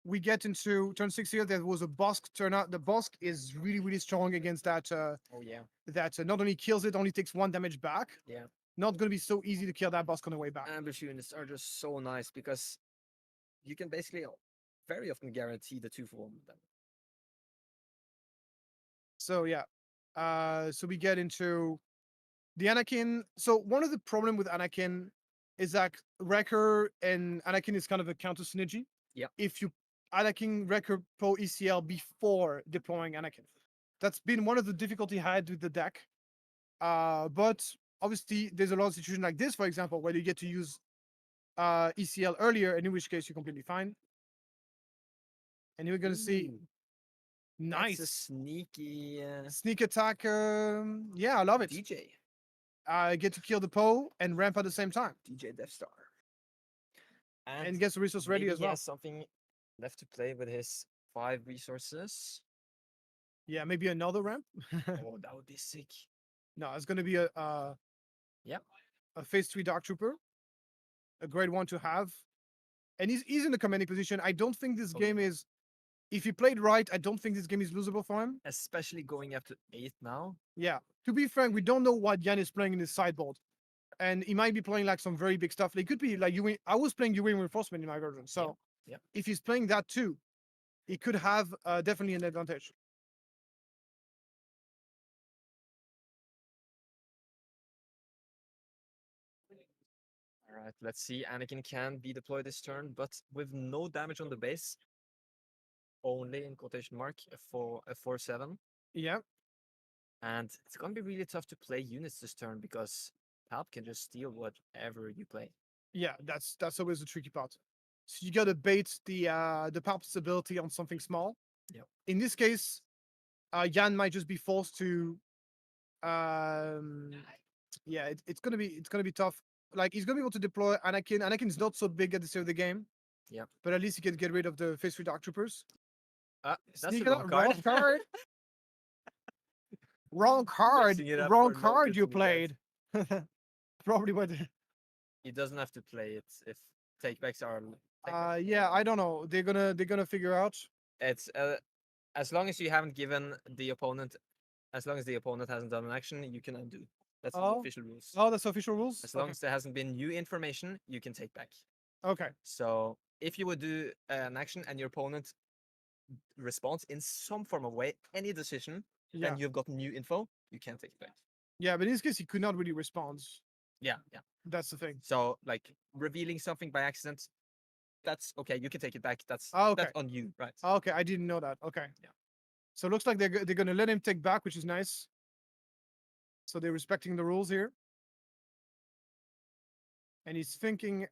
we get into turn 6 here. There was a Bosk turnout. The Bosk is really strong against that. oh yeah. That not only kills it, only takes 1 damage back. Yeah. Not gonna be so easy to kill that Bosk on the way back. Ambush units are just so nice because you can basically very often guarantee the 2-for-1 with them. So yeah. So we get into the Anakin. So one of the problem with Anakin is that Wrecker and Anakin is kind of a counter synergy. Yep. If you Anakin Wrecker Pro ECL before deploying Anakin, that's been one of the difficulty had with the deck. But obviously there's a lot of situations like this, for example, where you get to use ECL earlier, and in which case you're completely fine. And you're gonna see Ooh, that's a nice sneaky sneak attack. Yeah, I love it. DJ. Get to kill the Poe and ramp at the same time, DJ Death Star. and gets the resource ready maybe as he well. has something left to play with his 5 resources. Yeah, maybe another ramp. Oh, that would be sick. No, it's gonna be a Yep. a phase 3 Dark Trooper, a great one to have, and he's in the commanding position. I don't think this Oh, game is, if he played right, I don't think this game is losable for him. Especially going up to 8 now. Yeah, to be frank, we don't know what Jan is playing in his sideboard, and he might be playing like some very big stuff. It could be like you. I was playing UN reinforcement in my version, so Yep. if he's playing that too, he could have definitely an advantage. All right, let's see. Anakin can be deployed this turn, but with no damage on the base. Only in quotation mark for a 4/7. Yeah, And it's gonna be really tough to play units this turn because Palp can just steal whatever you play. Yeah, that's always the tricky part. So you gotta bait the Palp's ability on something small. Yep. In this case, Jan might just be forced to. Um, yeah, it's gonna be tough. Like he's gonna be able to deploy Anakin. Anakin's not so big at the start of the game. Yep. But at least he can get rid of the Phase 3 Dark Troopers. That's the Sneak it wrong up, card. wrong card. Wrong card. Mixing it up Wrong for no card you reason, I guess. played. Probably what. He doesn't have to play it if takebacks are. Yeah, I don't know. They're gonna figure out. It's as long as you haven't given the opponent, as long as the opponent hasn't done an action, you can undo. That's the Oh. official rules. Oh, that's official rules. As long Okay. as there hasn't been new information, you can take back. Okay. So if you would do an action and your opponent responds in some form of way, any decision, Yeah. and you've got new info, you can take it back. Yeah, but in this case, he could not really respond. Yeah, yeah. That's the thing. So like revealing something by accident, that's okay. You can take it back. That's Okay. that's on you, right? Okay, I didn't know that. Okay. Yeah. So it looks like they're gonna let him take back, which is nice. So they're respecting the rules here. And he's thinking.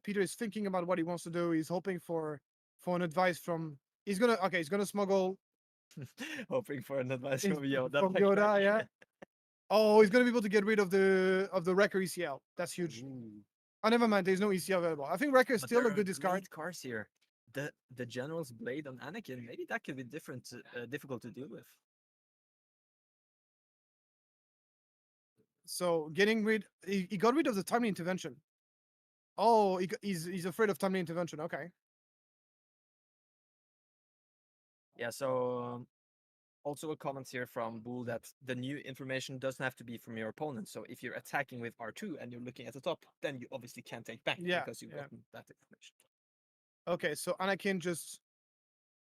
Peter is thinking about what he wants to do. He's hoping for an advice from. He's gonna smuggle Hoping for an advice in- from Yoda. from back Yoda. back. Yeah. Oh, he's gonna be able to get rid of the Wrecker ECL. That's huge. Ooh. Oh, never mind. There's no ECL available. I think Wrecker is But still there a are good discard. great cards here. The General's Blade on Anakin. Maybe that could be difficult to deal with. So getting rid, he got rid of the timely intervention. Oh, he's afraid of timely intervention. Okay. Yeah. So also a comment here from Bull that the new information doesn't have to be from your opponent. So if you're attacking with R2 and you're looking at the top, then you obviously can't take back Yeah, because you've yeah. gotten that information. Okay, so Anakin just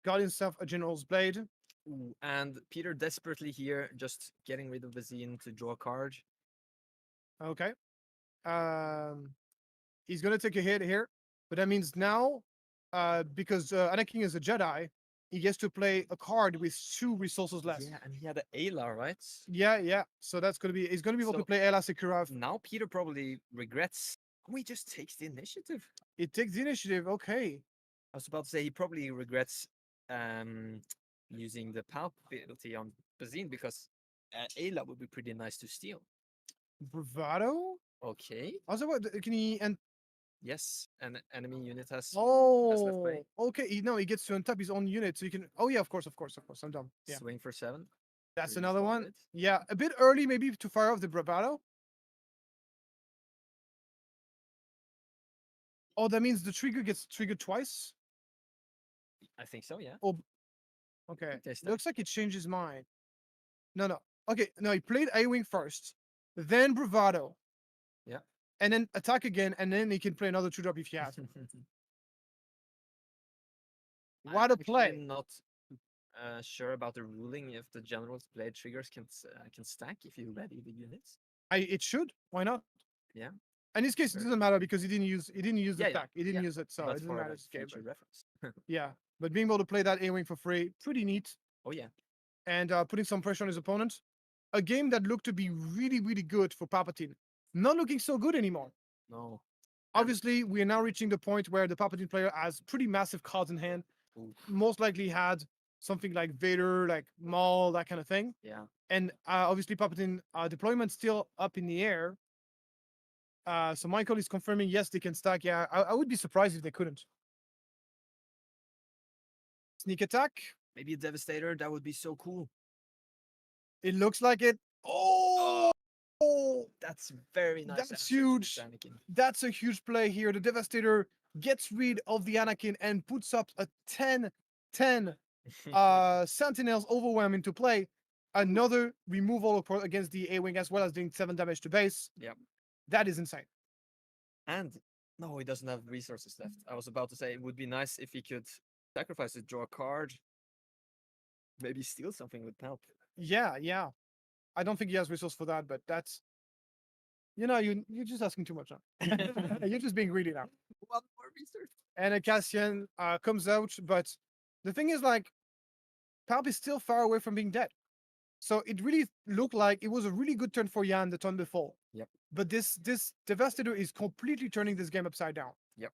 got himself a General's Blade. Ooh, and Peter desperately here just getting rid of the Zine to draw a card. Okay. He's gonna take a hit here, but that means now, because Anakin is a Jedi, he gets to play a card with 2 resources less. Yeah, and he had an Ayla, right? Yeah. So that's gonna be. He's gonna be able to So- play Ela Sekirov. Now Peter probably regrets. Oh, he just takes the initiative. It takes the initiative. Okay. I was about to say he probably regrets using the Palp ability on Bazine because Ayla would be pretty nice to steal. Bravado. Okay. Also, what can he and Yes, an enemy unit has. left oh, play. okay. He gets to untap his own unit, so you can. Oh yeah, of course. I'm dumb. Yeah, Swing for 7. that's Pretty another one. solid. Yeah, a bit early maybe to fire off the bravado. Oh, that means the trigger gets triggered twice. I think so, yeah. Okay, Taste that. looks like he changed his mind. No. Okay, no, he played A-wing first, then bravado. Yeah. And then attack again, and then he can play another 2-drop if he has. What a I'm play! actually not sure about the ruling if the General's Blade triggers can stack if you ready the units. It should. Why not? Yeah. In this case, it Sure. doesn't matter because he didn't use the Yeah, attack. He didn't yeah, use it, so it but doesn't for matter. like, It's okay, future but- reference. yeah, but being able to play that A-wing for free, pretty neat. Oh yeah. And putting some pressure on his opponent. A game that looked to be really, really good for Palpatine. Not looking so good anymore. No. Obviously, we are now reaching the point where the Palpatine player has pretty massive cards in hand. Ooh. Most likely had something like Vader, like Maul, that kind of thing. Yeah. And obviously, Palpatine deployment still up in the air. So Michael is confirming, yes, they can stack. Yeah, I would be surprised if they couldn't. Sneak attack. Maybe a Devastator. That would be so cool. It looks like it. Oh, That's very nice. That's answer to huge. Anakin. that's a huge play here. The Devastator gets rid of the Anakin and puts up a 10-10 Sentinels Overwhelm into play. Another removal against the A-Wing as well as doing 7 damage to base. Yep. That is insane. And no, he doesn't have resources left. I was about to say it would be nice if he could sacrifice it, draw a card, maybe steal something with Palp. Yeah. I don't think he has resource for that, but that's, you're just asking too much now. You're just being greedy now. One more resource. And a Cassian comes out, but the thing is, like, Palp is still far away from being dead. So it really looked like it was a really good turn for Jan the turn before. Yep. But this Devastator is completely turning this game upside down. Yep.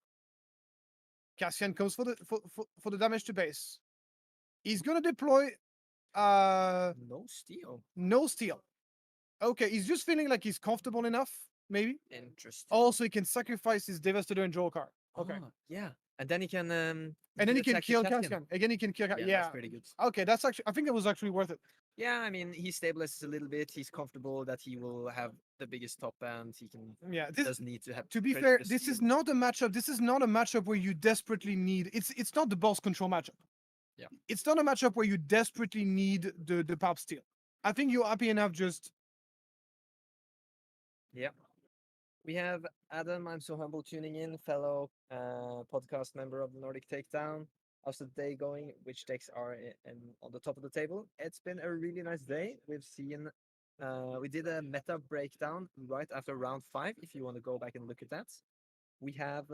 Cassian comes for the damage to base. He's gonna deploy No steal. no steal. Okay, he's just feeling like he's comfortable enough, maybe. Interesting. Also, he can sacrifice his Devastator and draw card. Okay. Ah, yeah. And then he can And then he can attack the kill Cassian. Again, he can kill Yeah, Cassian. that's Yeah. pretty good. Okay, that's actually I think it was actually worth it. Yeah, I mean, he stabilizes a little bit. He's comfortable that he will have the biggest top end. He can Yeah. This doesn't need to have. to be crit fair, the this is steal. not a matchup. This is not a matchup where you desperately need. It's not the boss control matchup. Yeah. It's not a matchup where you desperately need the pop steal. I think you're happy enough just. Yeah. We have Adam. I'm so humble tuning in, fellow podcast member of the Nordic Takedown. How's the day going? Which decks are on the top of the table? It's been a really nice day. We've seen. We did a meta breakdown right after round 5. If you want to go back and look at that, we have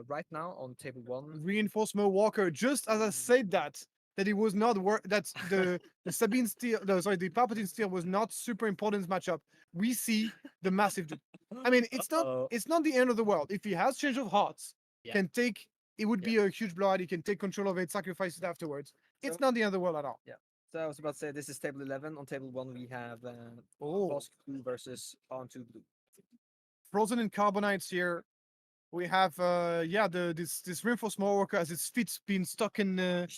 right now on table 1. Reinforcement Walker, just as I said that it was not that the Sabine steal, no, sorry, the Palpatine steal was not super important in this matchup. We see the massive dude. I mean, it's not the end of the world. If he has change of hearts, Yeah. can take it would be a huge blowout. He can take control of it, sacrifice it afterwards. It's So- not the end of the world at all. So I was about to say this is table 11. On table 1 we have Oh, Bosk Blue versus On 2 Blue. Frozen in Carbonites here. We have this reinforcement worker as his feet being stuck in the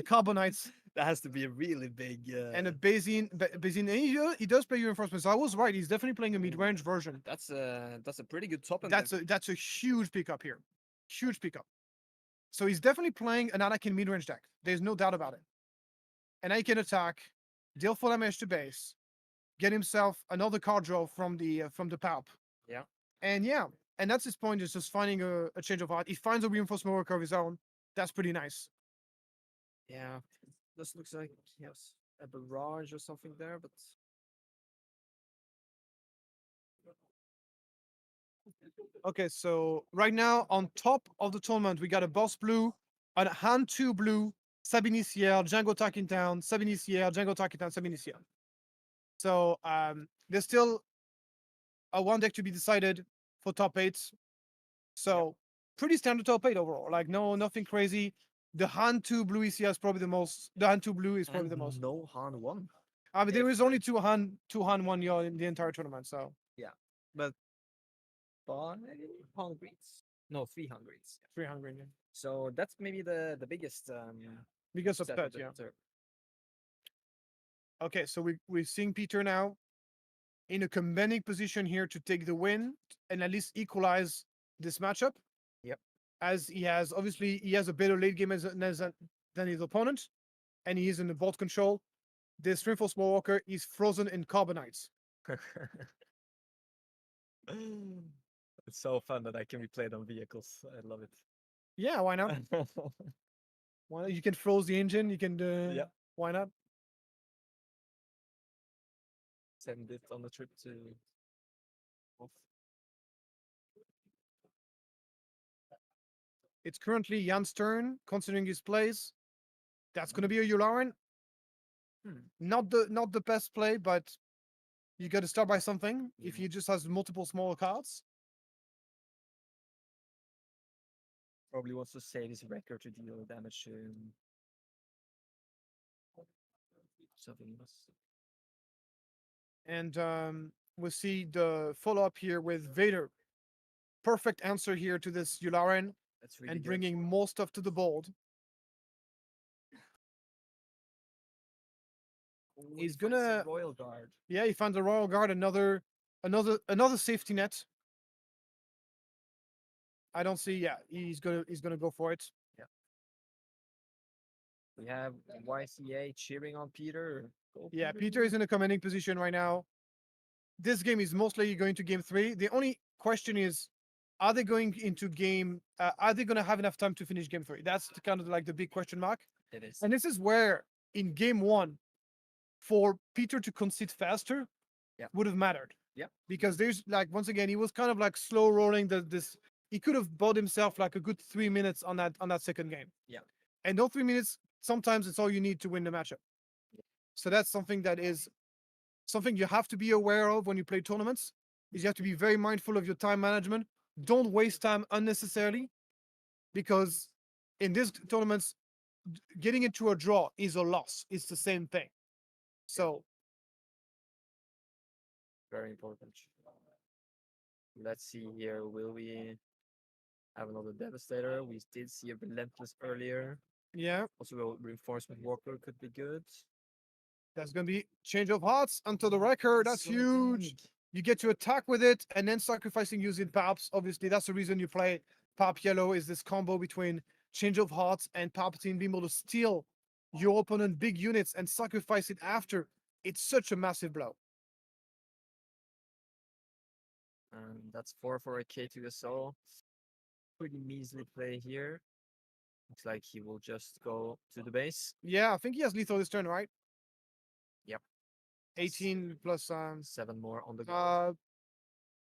Carbonites. That has to be a really big. And a Bazine, and he does play reinforcements. So I was right. He's definitely playing a mid-range version. That's a pretty good top end. That's a huge pickup here. Huge pickup. So he's definitely playing an Anakin mid-range deck. There's no doubt about it. And he can attack, deal full damage to base, get himself another card draw from the Palp. Yeah. And that's his point, is just finding a change of heart. He finds a reinforcement worker of his own. That's pretty nice. Yeah. This looks like he has a barrage or something there, but Okay, so right now on top of the tournament, we got a Boss Blue, a Hand 2 Blue, Sabine Ciel, Jango Talking Town, Sabine Ciel, Jango Talking Town, Sabine Ciel. So there's still a one deck to be decided for top 8. So pretty standard top 8 overall. Like nothing crazy. The Hand 2 Blue ECL is probably the most. The Hand 2 Blue is probably the most. no Han 1. I mean, there if- is only two hand 1 yaw in the entire tournament. So But 5 Hungries. No, 3 Hungries. 300. Yeah. So that's maybe the biggest Because of set that, of the yeah. turn. Okay, so we're seeing Peter now in a commanding position here to take the win and at least equalize this matchup. Yep. As he has a better late game than his opponent, and he is in the board control. This reinforced walker is frozen in Carbonites. It's so fun that I can be played on vehicles. I love it. Yeah, why not? Why not? You can froze the engine. You can. Yeah. Why not? Send it on a trip to off. It's currently Jan's turn, considering his plays. That's gonna be a Yularen. Not the best play, but you got to start by something. If he just has multiple smaller cards, Probably wants to save his record to deal damage to something else. and we'll see the follow up here with Vader. Perfect answer here to this Yularen That's really and good. bringing more stuff to the board. Ooh, he's he finds gonna- a Royal Guard. Yeah, he finds a Royal Guard, another safety net. I don't see. Yeah, he's gonna go for it. We have YCA cheering on Peter. Go Yeah, Peter is in a commanding position right now. This game is mostly going to game 3. The only question is, are they going into game? Are they going to have enough time to finish game 3? That's kind of like the big question mark. It is. And this is where in game 1, for Peter to concede faster, Yeah. would have mattered. Yeah. Because there's like once again he was kind of like slow rolling this. He could have bought himself like a good 3 minutes on that second game. Yeah. And those 3 minutes, sometimes it's all you need to win the matchup. So that's something that is something you have to be aware of when you play tournaments. is you have to be very mindful of your time management. Don't waste time unnecessarily, because in these tournaments, getting into a draw is a loss. It's the same thing. So Very important. Let's see here. Will we have another Devastator? We did see a Relentless earlier. yeah, Also, a Reinforcement Walker could be good. that's gonna be change of hearts onto the record. That's So huge. big. You get to attack with it and then sacrificing using Palps. Obviously, that's the reason you play Palp Yellow, is this combo between Change of Hearts and Palpatine being able to steal your opponent big units and sacrifice it after. It's such a massive blow. And that's 4 for a K2 SO. Pretty measly play here. Looks like he will just go to the base. Yeah, I think he has lethal this turn, right? Yep. 18 plus 7 more on the go.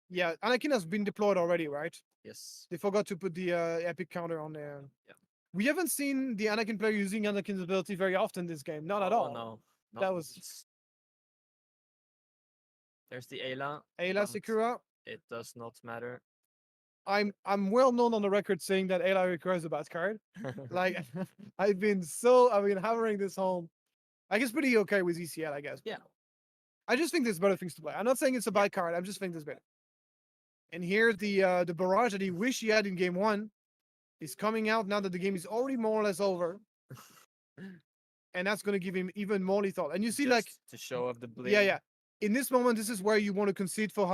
yeah, Anakin has been deployed already, right? Yes. They forgot to put the epic counter on there. Yeah. We haven't seen the Anakin player using Anakin's ability very often this game. Not at Oh, all. No. That not was- once. There's the Ayla. Ayla but Sakura. It does not matter. I'm well known on the record saying that Ayla Sakura is a bad card. Like I've been hammering this home. I guess pretty okay with ECL, I guess. Yeah. I just think there's better things to play. I'm not saying it's a bad card. I'm just saying there's better. And here the barrage that he wished he had in game 1 is coming out now that the game is already more or less over. And that's going to give him even more lethal. And you see, like, Just to show off the blade. yeah. In this moment, this is where you want to concede for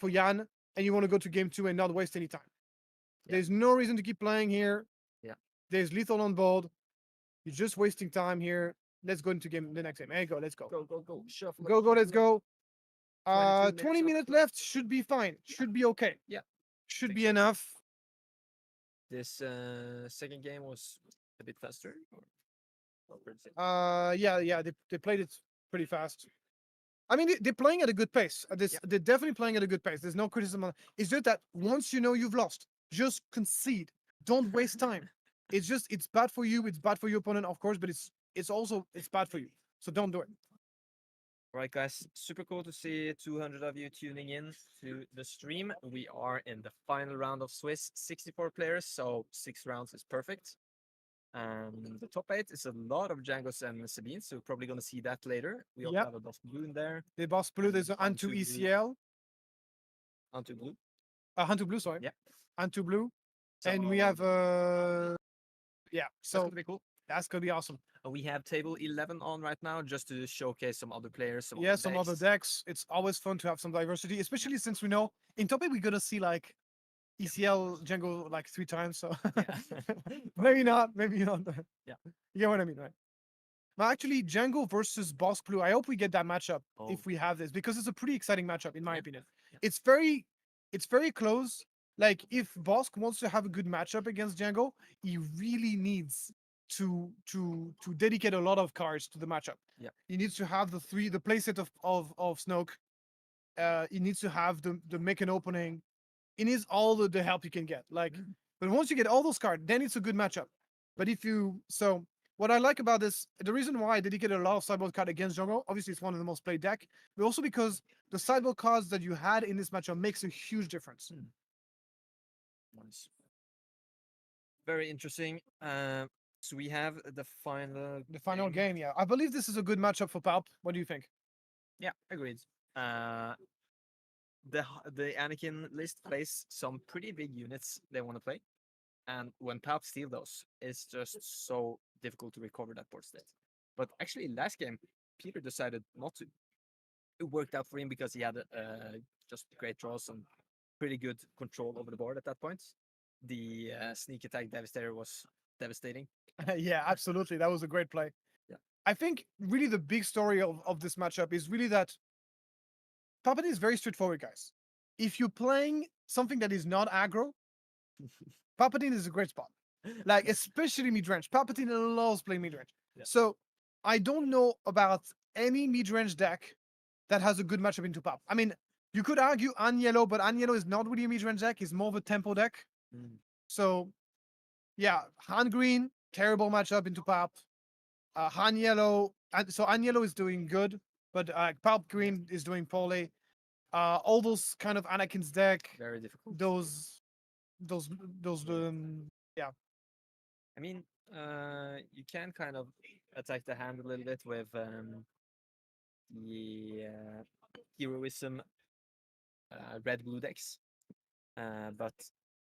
Jan, and you want to go to game 2 and not waste any time. Yeah. There's no reason to keep playing here. Yeah. There's lethal on board. You're just wasting time here. Let's go into the next game. There you go. Let's go. Go. Shuffle. Go, let's go. 22 20 minutes left. Should be fine. Should be okay. Yeah. Should Think be so. enough. This second game was a bit faster. Or pretty same? Yeah. They played it pretty fast. I mean, they're playing at a good pace. They're definitely playing at a good pace. There's no criticism on it. It's just that once you know you've lost, just concede. Don't waste time. It's bad for you. It's bad for your opponent, of course, but it's also bad for you. So don't do it. Right, guys, super cool to see 200 of you tuning in to the stream. We are in the final round of Swiss, 64 players, so 6 rounds is perfect. The top 8 is a lot of Jangos and Sabines, so we're probably going to see that later. We also Yep. have a Boss Blue in there. The boss blue, there's an Antu Antu blue. ECL. Onto Blue. Hantu blue, sorry. Yeah. Antu blue. So, And we have yeah, that's so going to be cool. that's gonna be awesome. We have table 11 on right now just to showcase some other players. Yeah, some other decks. It's always fun to have some diversity, especially since we know in top 8 we're gonna see like ECL Jango like 3 times. So Yeah. maybe not. Yeah. You get what I mean, right? But actually, Jango versus Boss Blue. I hope we get that matchup Oh. if we have this, because it's a pretty exciting matchup in my Yeah. opinion. Yeah. It's very close. Like if Bosk wants to have a good matchup against Jango, he really needs to dedicate a lot of cards to the matchup. Yeah. He needs to have the playset of Snoke. He needs to have the make an opening. He needs all the help you can get. Like, but once you get all those cards, then it's a good matchup. But what I like about this, the reason why I dedicated a lot of sideboard card against Jango, obviously it's one of the most played deck, but also because the sideboard cards that you had in this matchup makes a huge difference. Nice. Very interesting. So we have the final Game, yeah. I believe this is a good matchup for Palp. What do you think? Yeah, agreed. The Anakin list plays some pretty big units they want to play, and when Palp steal those, it's just so difficult to recover that board state. But actually, last game, Peter decided not to. It worked out for him because he had just great draws and pretty good control over the board at that point. The sneak attack Devastator was devastating. Yeah, absolutely. That was a great play. Yeah. I think really the big story of this matchup is really that Palpatine is very straightforward, guys. If you're playing something that is not aggro, Palpatine is a great spot. Like, especially mid-range. Palpatine loves playing mid-range. Yeah. So I don't know about any mid-range deck that has a good matchup into Palp. I mean, you could argue Agnello, but Agnello is not really a mid-range deck. It's more of a tempo deck. So, yeah, Han Green, terrible matchup into Palp. Han Yellow, so Han Yellow is doing good, but Palp Green is doing poorly. all those kind of Anakin's deck, Very difficult. those, those, those. Yeah. I mean, you can kind of attack the hand a little bit with the heroism red blue decks. But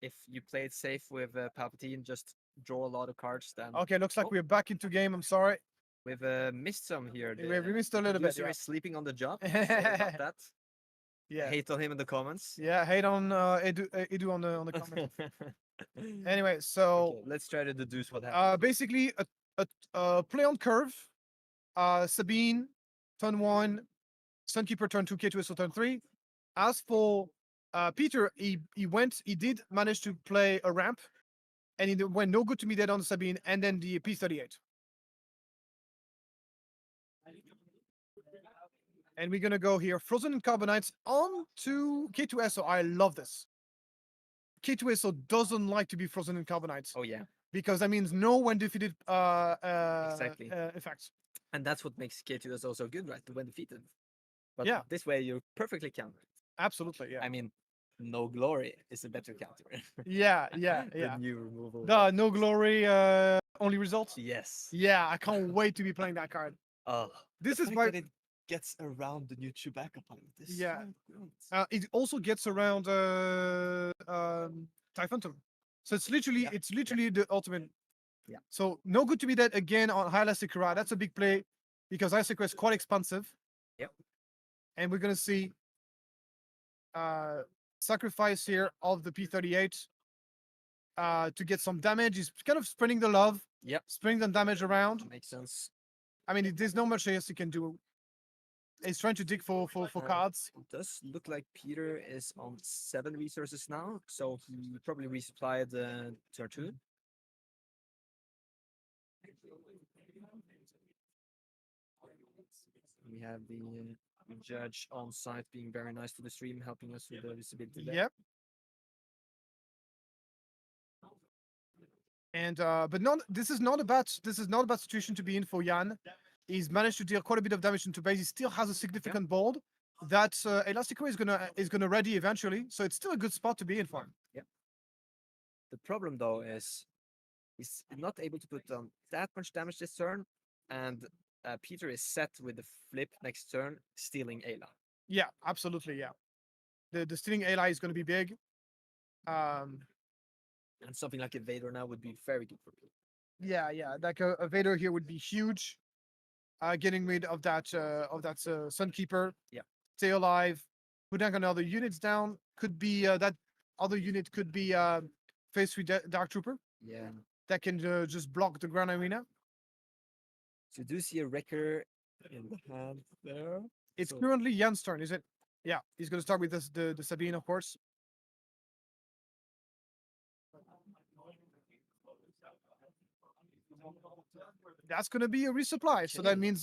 if you play it safe with Palpatine, just draw a lot of cards. Then Okay, looks like Oh. we're back into game. I'm sorry. we've missed some here. We missed a little bit. Producer Yeah. is sleeping on the job. Sorry about that. Yeah. Hate on him in the comments. Yeah. Hate on Edu on the comment. Anyway, so Okay, let's try to deduce what happened. basically a play on curve. Sabine, turn 1, Sunkeeper turn 2, K2SO turn 3. As for Peter, he did manage to play a ramp, and it went no good to me dead on Sabine, and then the P38. And we're gonna go here, Frozen and Carbonites on to K2SO. I love this. K2SO doesn't like to be Frozen in Carbonites Oh yeah, because that means no when defeated Exactly. effects. and that's what makes K2 also good, right? When defeated. But Yeah. this way you're perfectly countered. Absolutely, yeah. I mean, no glory is a better counter. Yeah, yeah, The yeah. new removal. The no glory only results. Yes. Yeah, I can't wait to be playing that card. Oh, This the is fact my that it gets around the new Chewbacca pilot. Is Yeah. so good. it also gets around Typhontum. So it's literally Yeah. the ultimate. Yeah. So no good to be dead again on Hyla Sakura. That's a big play because Sakura is quite expensive. Yep. And we're gonna see sacrifice here of the P38 to get some damage. He's kind of spreading the love. Yep. Spreading the damage around. Makes sense. I mean, there's not much else he can do. He's trying to dig for cards. It does look like Peter is on 7 resources now, so he probably resupplied turn 2. We have the judge on site being very nice to the stream, helping us with the visibility there. Yep. And but not this is not a bad situation to be in for Jan. He's managed to deal quite a bit of damage into base. He still has a significant board that Elastico is gonna ready eventually. So it's still a good spot to be in for him. The problem though is he's not able to put on that much damage this turn, and Peter is set with the flip next turn, stealing Ayla. Yeah, absolutely. Yeah, the stealing ally is gonna be big. And something like a Vader now would be very good for Peter. Yeah. Like a Vader here would be huge. Getting rid of that Sunkeeper. Yeah. Stay alive. Putting another units down. Could be that other unit could be Phase 3 Dark Trooper Yeah. that can just block the Grand Arena. So you do see a Wrecker in the hand there. It's So- currently Jan's turn, is it? Yeah, he's gonna start with this the Sabine, of course. That's gonna be a resupply. So that Okay. means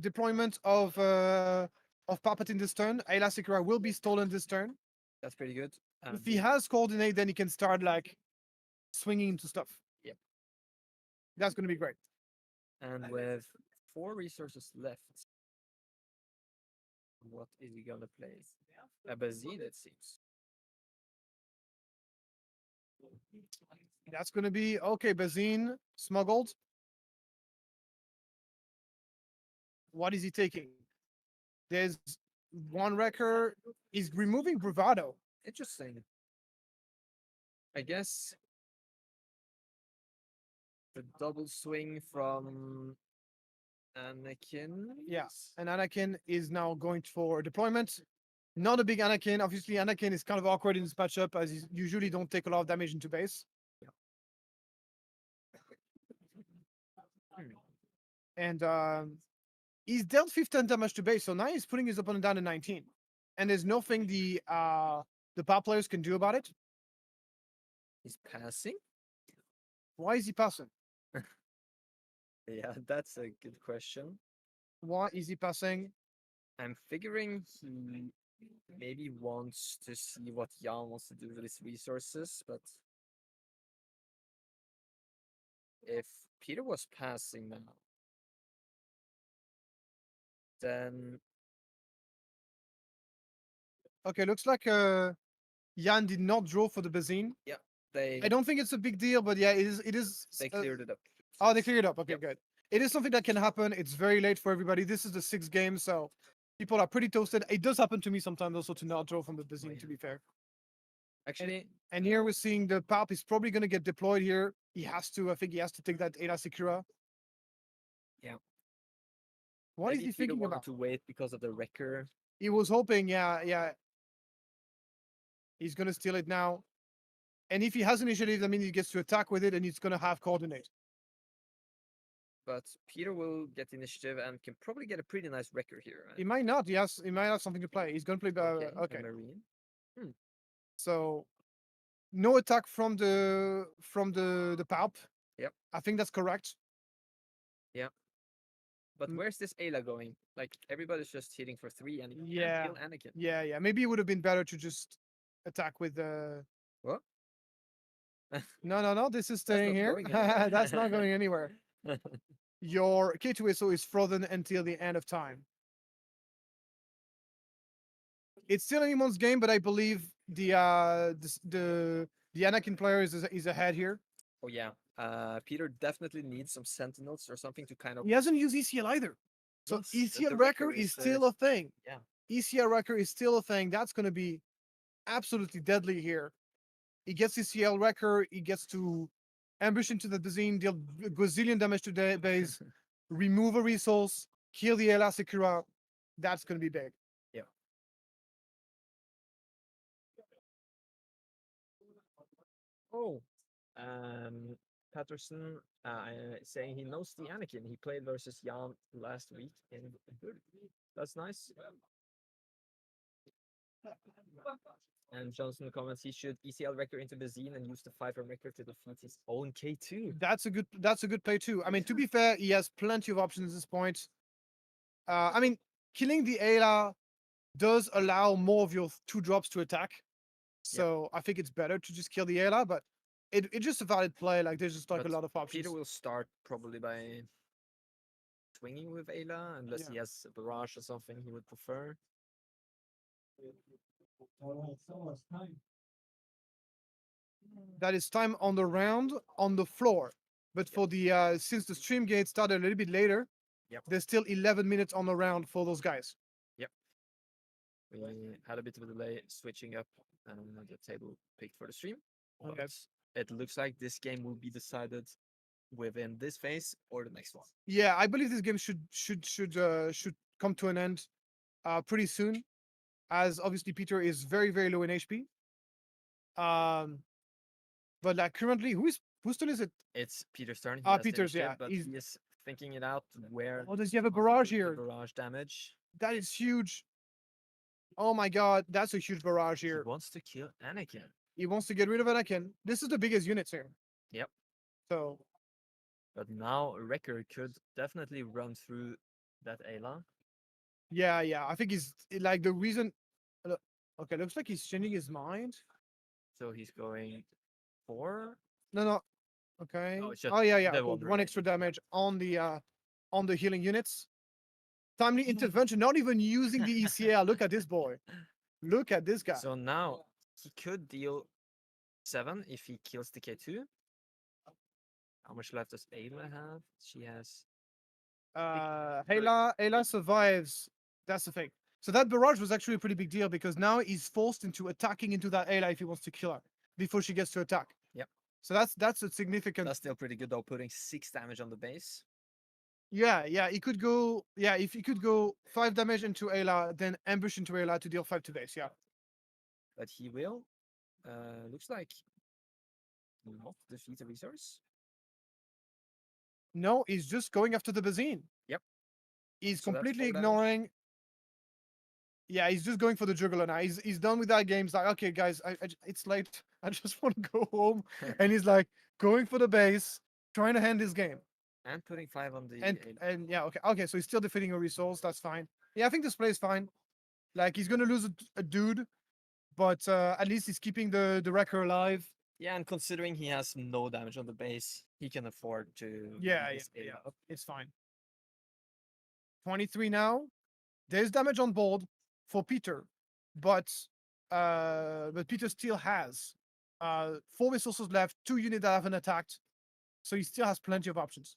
deployment of Palpatine this turn. Ayla Secura will be stolen this turn. That's pretty good. If he has coordinate, then he can start like swinging into stuff. Yep. That's gonna be great. And with 4 resources left, what is he gonna play? A Bazine, it seems. That's gonna be okay. Bazine smuggled. What is he taking? There's one wrecker. He's removing bravado. Interesting. I guess the double swing from Anakin. Yes, and Anakin is now going for deployment. Not a big Anakin. Obviously, Anakin is kind of awkward in this matchup as he usually don't take a lot of damage into base. And he's dealt 15 damage to base, so now he's putting his opponent down to 19. And there's nothing the power players can do about it. He's passing. Why is he passing? Yeah, that's a good question. Why is he passing? I'm figuring he maybe wants to see what Jan wants to do with his resources, but if Peter was passing now, then Okay, looks like Jan did not draw for the Bazine. They I don't think it's a big deal, but yeah, it is. they cleared it up. Oh, they cleared it up. Okay, Yep. good. It is something that can happen. It's very late for everybody. This is the 6th game, so people are pretty toasted. It does happen to me sometimes also to not draw from the Bazine, yeah. to be fair. Actually, And here we're seeing the Palp is probably going to get deployed here. He has to, I think he has to take that Ada Secura. Yeah. What is maybe he Peter thinking wanted about? to wait because of the wrecker. He was hoping, yeah. He's going to steal it now. And if he has initiative, that means he gets to attack with it and he's going to have coordinate. But Peter will get initiative and can probably get a pretty nice wrecker here. He might not. He might have something to play. He's going to play, a okay. Marine. So no attack from the Palp. Yep. I think that's correct. But Mm. where's this Ayla going? Like everybody's just hitting for 3 and he Yeah. can't kill Anakin. Yeah. Maybe it would have been better to just attack with What? No. This is That's staying not here. going anywhere. That's not going anywhere. Your K2SO is frozen until the end of time. It's still anyone's game, but I believe the Anakin player is ahead here. Oh yeah. Peter definitely needs some sentinels or something to kind of. He hasn't used ECL either. So Yes, the ECL wrecker wrecker is is, still a thing. yeah. ECL wrecker is still a thing. That's going to be absolutely deadly here. He gets ECL wrecker. He gets to ambush into the Bazine, deal a gazillion damage to the base, remove a resource, kill the Ela Secura. That's going to be big. Oh. Patterson saying he knows the Anakin. He played versus Jan last week in Zürich. That's nice. And Johnson comments he should ECL wrecker into Bazine and use the 5 wrecker to defeat his own K2. That's a good play too. I mean, to be fair, he has plenty of options at this point. I mean, killing the Ayla does allow more of your 2 drops to attack. So I think it's better to just kill the Ayla, but it's just a valid play. Like there's just like But a lot of options. Peter will start probably by swinging with Ayla unless he has a barrage or something he would prefer. That is time on the round on the floor. But for the since the stream gate started a little bit later, there's still 11 minutes on the round for those guys. We had a bit of a delay switching up the table picked for the stream. Okay. But it looks like this game will be decided within this phase or the next one. Yeah, I believe this game should come to an end pretty soon, as obviously Peter is very low in HP. But like currently, whose turn is it? It's Peter's turn. He Ah, has the Peter's, initiative, yeah, but he's- he is thinking it out where. Oh, does he have a he wants to barrage put the here? Barrage damage. That is huge. Oh my god, that's a huge barrage He here. wants to kill Anakin. He wants to get rid of Anakin. This is the biggest units here. Yep. So But now Wrecker could definitely run through that Ayla. yeah, I think he's like the reason. Okay, looks like he's changing his mind. So he's going 4. No. Okay. Oh, it's just Oh yeah. the Put one one extra remaining. damage on the healing units. Timely intervention, not even using the ECL. Look at this boy. Look at this guy. So now he could deal 7 if he kills the K2. How much life does Ayla have? She has. Ayla survives. That's the thing. So that barrage was actually a pretty big deal because now he's forced into attacking into that Ayla if he wants to kill her before she gets to attack. Yep. So that's a significant. That's still pretty good though, putting 6 damage on the base. Yeah. He could go. Yeah, if he could go 5 damage into Ayla, then ambush into Ayla to deal 5 to base. Yeah. But he will. Looks like not defeat a resource. No, he's just going after the Bazine. Yep. He's So that's completely 4 damage. ignoring. Yeah, he's just going for the juggler now. He's done with that game. He's like, okay, guys, it's late. I just want to go home. And he's like going for the base, trying to end his game. And putting 5 on the. And yeah, okay. So he's still defeating a resource. That's fine. Yeah, I think this play is fine. Like he's gonna lose a dude, but at least he's keeping the wrecker alive. Yeah, and considering he has no damage on the base, he can afford to. Yeah, beat this Ayla up. It's fine. 23 now. There's damage on board for Peter. but Peter still has 4 resources left, 2 units that haven't attacked, so he still has plenty of options.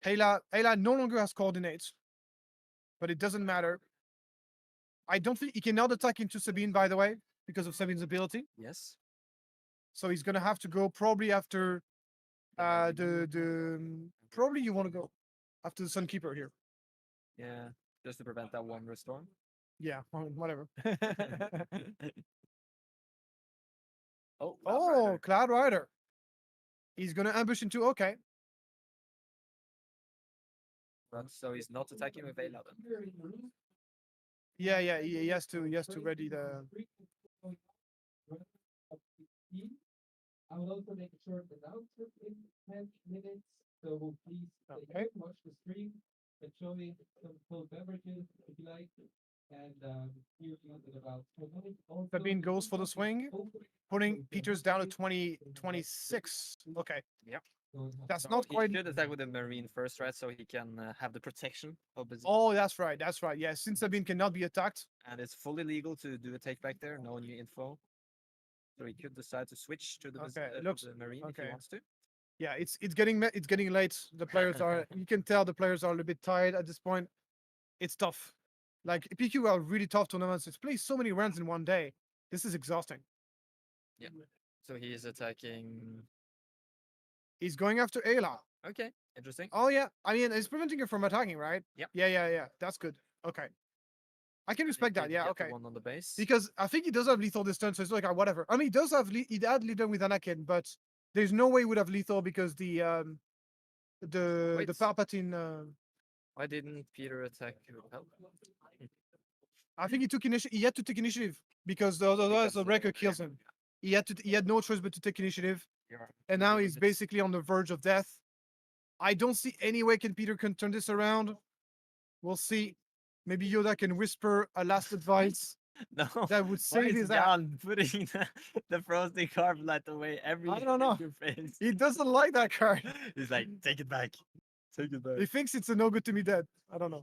Ayla no longer has coordinates, but it doesn't matter. I don't think he cannot attack into Sabine, by the way, because of Sabine's ability. Yes. So he's gonna have to go probably after probably you want to go after the Sunkeeper here. Yeah. Just to prevent that one restore. Yeah, whatever. Oh. Oh, Cloud Rider. He's gonna ambush into okay. But so he's not attacking with Ayla then. Yeah, he has to ready the. I will also make a short announcement in 10 minutes. So please Okay. watch the stream, enjoy some cold beverages if you like. And here's in about 4 minutes. Also, Sabine goes for the swing, putting Peters down to 26. Okay. Yep. That's So not he quite. should attack with the Marine first, right? So he can have the protection of his. Oh, that's right. That's right. Yeah, since Sabine cannot be attacked. And it's fully legal to do a take back there. No new info. So he could decide to switch to the, Okay, to looks- the Marine if okay. he wants to. Yeah, it's getting late. The players are. You can tell the players are a little bit tired at this point. It's tough. Like PQ are really tough tournaments. It's played so many rounds in one day. This is exhausting. So he is attacking. He's going after Ayla. Okay, interesting. Oh yeah, I mean it's preventing her from attacking, right? Yep. Yeah. That's good. Okay, I can respect that. Did Yeah, get the okay. one on the base. Because I think he does have lethal this turn, so it's like whatever. I mean, he does have he had lethal with Anakin, but there's no way he would have lethal because the Wait. Palpatine. Why didn't Peter attack with help? I think he took initiative. He had to take initiative because otherwise the wrecker kills him. He had no choice but to take initiative, and now he's basically on the verge of death. I don't see any way Peter can turn this around. We'll see. Maybe Yoda can whisper a last advice No. that would Why save is his ass. Jan putting the frozen carb light away every I don't know. your face? He doesn't like that card. He's like, take it back. Take it back. He thinks it's a no good to me dead. I don't know.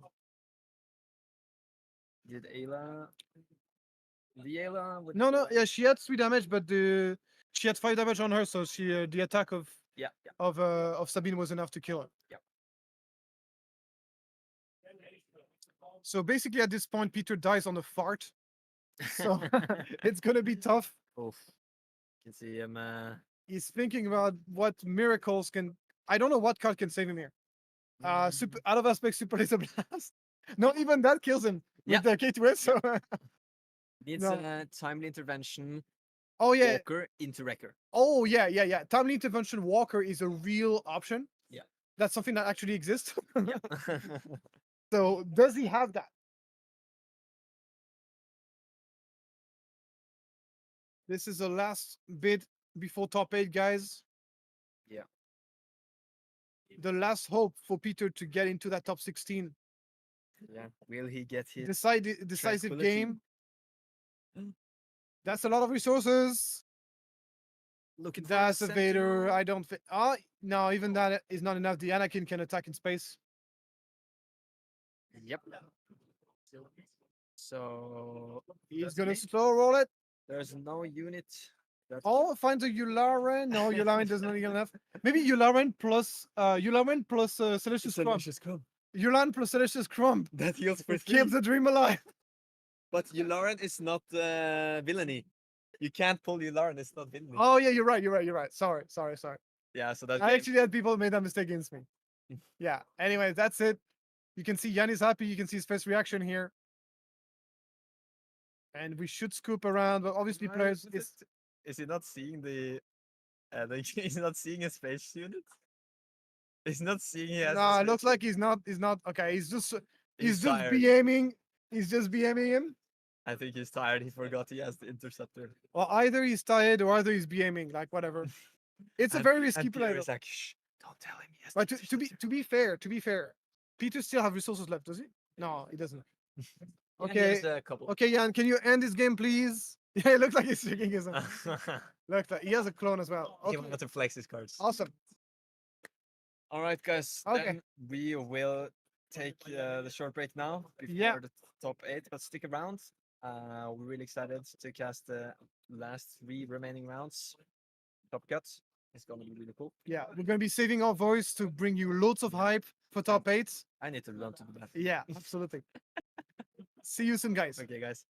Did Ayla? The Ayla would No, yeah, she had 3 damage, but she had 5 damage on her, so she the attack of yeah. of Sabine was enough to kill her. Yep. So basically, at this point, Peter dies on a fart. So it's gonna be tough. Oof. You can see him. He's thinking about what miracles can. I don't know what card can save him here. Super out of aspect, super laser blast. Not even that kills him with the K2S. So needs no. a timely intervention. oh yeah, Walker into Wrecker. oh yeah. Timely intervention Walker is a real option. Yeah. That's something that actually exists. Yeah. So does he have that? This is the last bid before top 8, guys. Yeah. The last hope for Peter to get into that top 16. Yeah. Will he get his Decisive tranquility? game. That's a lot of resources. Looking for That's a Vader. sentinel? I don't think. Oh no, even that is not enough. The Anakin can attack in space. Yep. So He's does gonna he? slow roll it. There's no unit. That Oh, finds a Yularen. No, Yularen does not get enough. Maybe Yularen plus Celestius Crumb. Yularen plus Celestius Crumb. That heals for It keeps the dream alive. But Yularen is not villainy. You can't pull Yularen, it's not villainy. Oh yeah, you're right. Sorry. Yeah, so that's I actually had people made that mistake against me. Yeah. Anyway, that's it. You can see Jan is happy. You can see his first reaction here. And we should scoop around, but obviously players is he not seeing the he's not seeing a space unit? He's not seeing he has no, it looks like he's not okay. He's just tired. BMing. He's just BMing him. I think he's tired, he forgot he has the interceptor. Well, either he's tired or either he's BMing, like whatever. It's a And- very risky and play. Peter though. is like, shh, don't tell him he has But the to be fair, Peter still have resources left, does he? No, he doesn't. Yeah, he Okay, has a couple. okay, Jan, can you end this game, please? Yeah, it looks like he's shaking his hand. Looks like he has a clone as well. He Okay, wanted to flex his cards. awesome. All right, guys. Okay. Then we will take the short break now before Yeah. the top 8, but stick around. We're really excited to cast the last 3 remaining rounds. Top Cuts. It's gonna be really cool. Yeah, we're gonna be saving our voice to bring you loads of hype for top 8. I need to run to the bathroom. Yeah, absolutely. See you soon, guys. Okay, guys.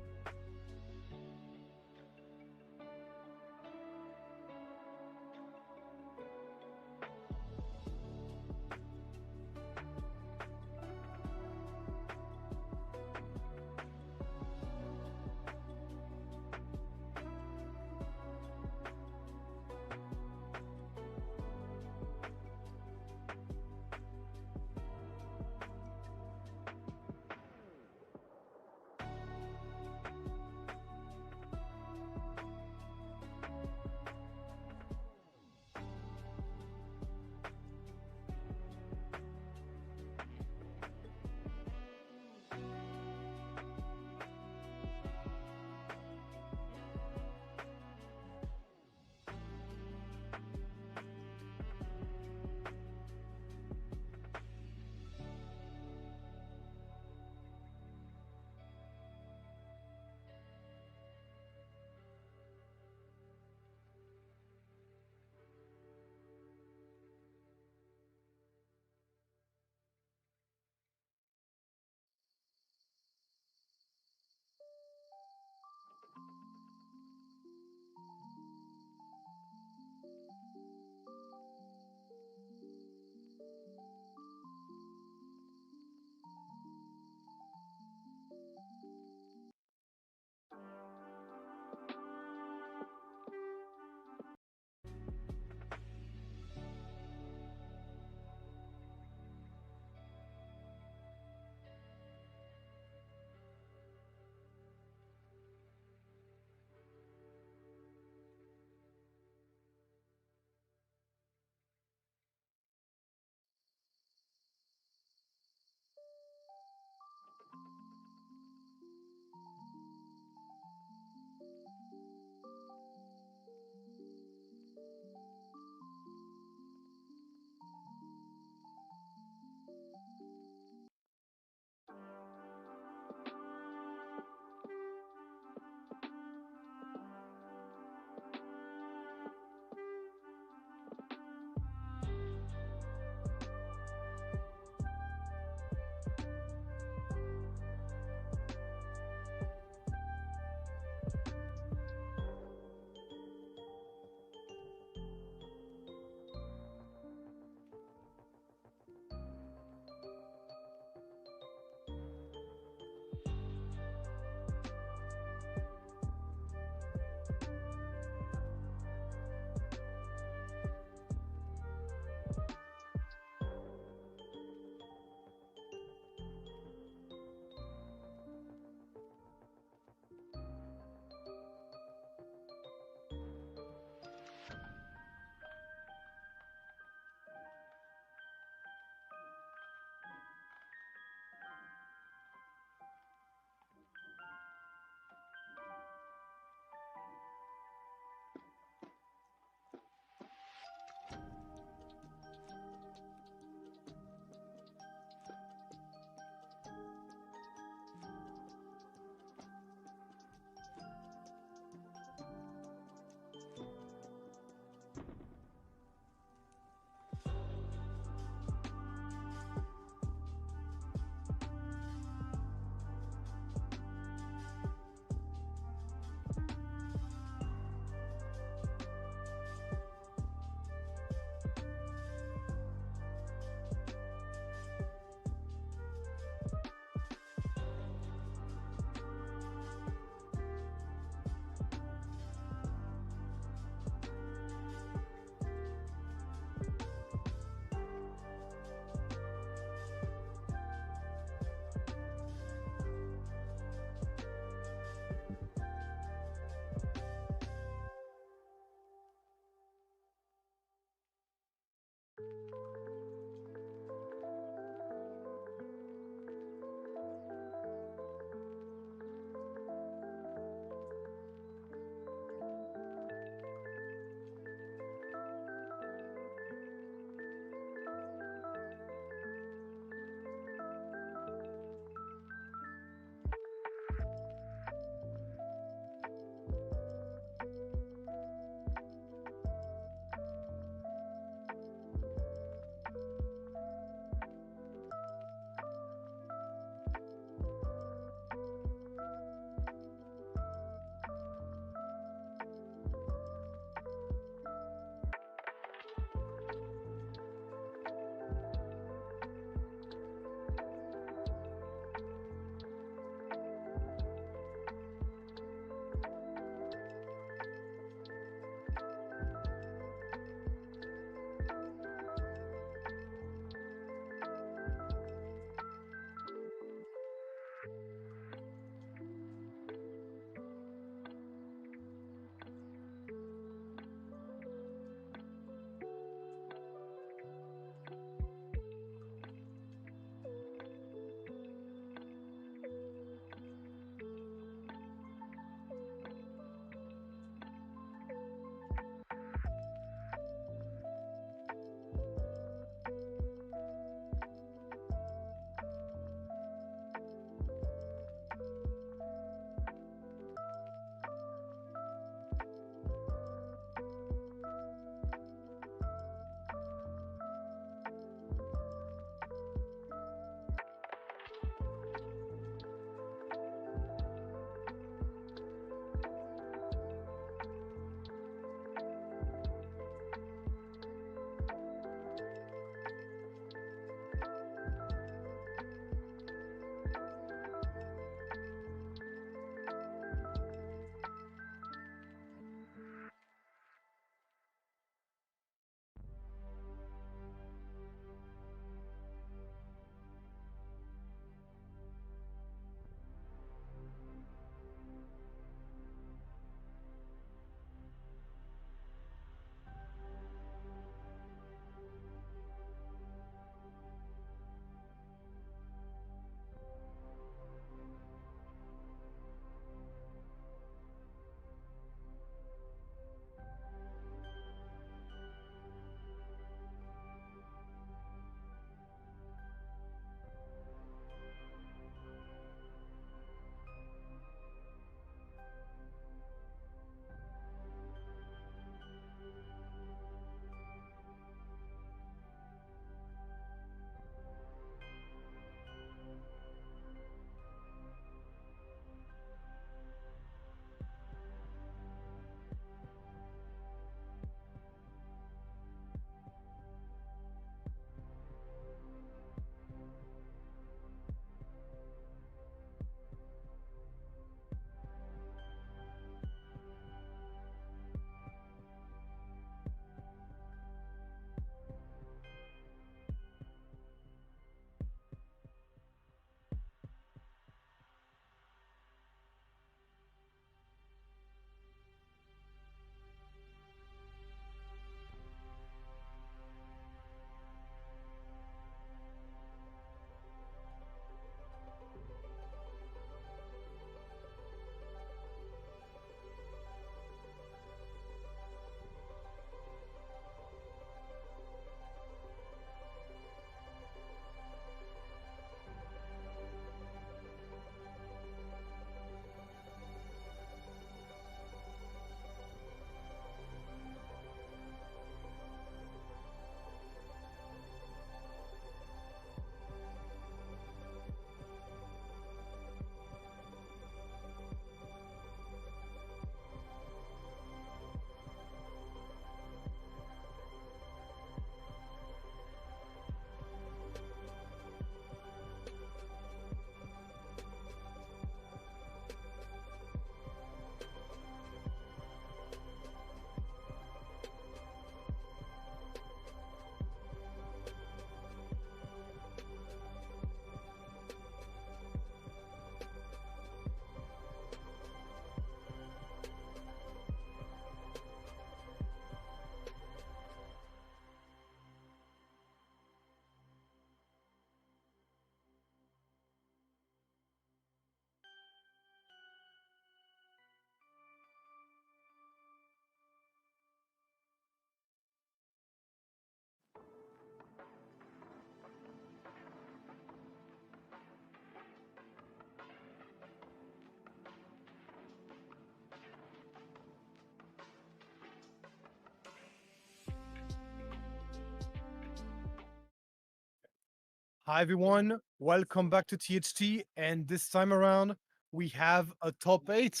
Hi everyone, welcome back to THT, and this time around we have a top 8.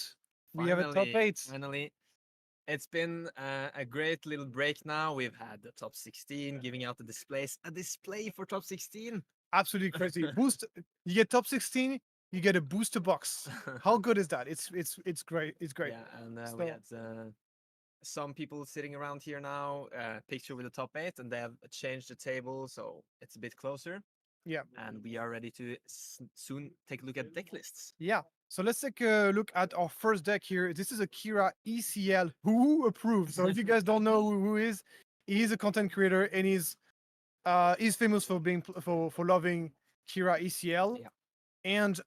We have a top 8. Finally. It's been a great little break now. We've had the top 16 giving out the displays. A display for top 16. Absolutely crazy. Boost, you get top 16, you get a booster box. How good is that? It's great. It's great. Yeah, and we So- had some people sitting around here now, picture with the top 8, and they have changed the table, so it's a bit closer. Yeah. And we are ready to soon take a look at deck lists. Yeah. So let's take a look at our first deck here. This is a Kira ECL who approved. So if you guys don't know who is, he's a content creator and he's famous for being for loving Kira ECL. Yeah. And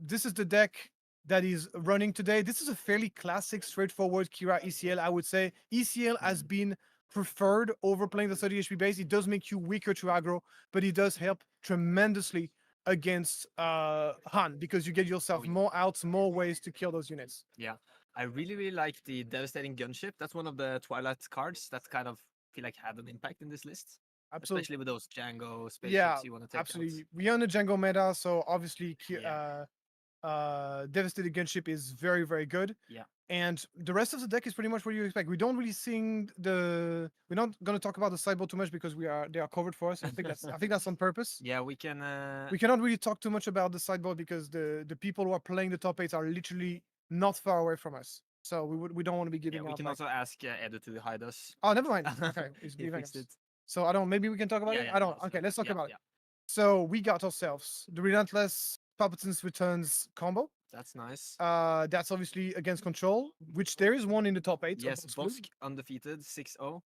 this is the deck that is running today. This is a fairly classic, straightforward Kira ECL, I would say. ECL has been preferred over playing the 30 HP base. It does make you weaker to aggro, but it does help tremendously against Han because you get yourself yeah. more outs, more ways to kill those units. I really like the Devastating Gunship. That's one of the Twilight cards that kind of feel like had an impact in this list. Absolutely. Especially with those Jango spaceships Yeah, you want to take absolutely. We are on the Jango meta, so obviously Yeah. Devastated Gunship is very, very good. Yeah. And the rest of the deck is pretty much what you expect. We don't really sing the. We're not gonna talk about the sideboard too much because they are covered for us. I think that's on purpose. Yeah, we can. We cannot really talk too much about the sideboard because the people who are playing the top 8 are literally not far away from us. So we don't want to be yeah, giving we out. can Like, also ask Edu to hide us. oh, never mind. Okay, he's He leaving fixed us. it. So I don't. Maybe we can talk about Yeah, it. yeah, I don't. no, Okay, so- let's talk yeah, about it. yeah, So we got ourselves the Relentless Palpatine's Returns combo. That's nice. That's obviously against control, which there is one in the top 8. Yes, of Bosk. Bosk undefeated 6-0.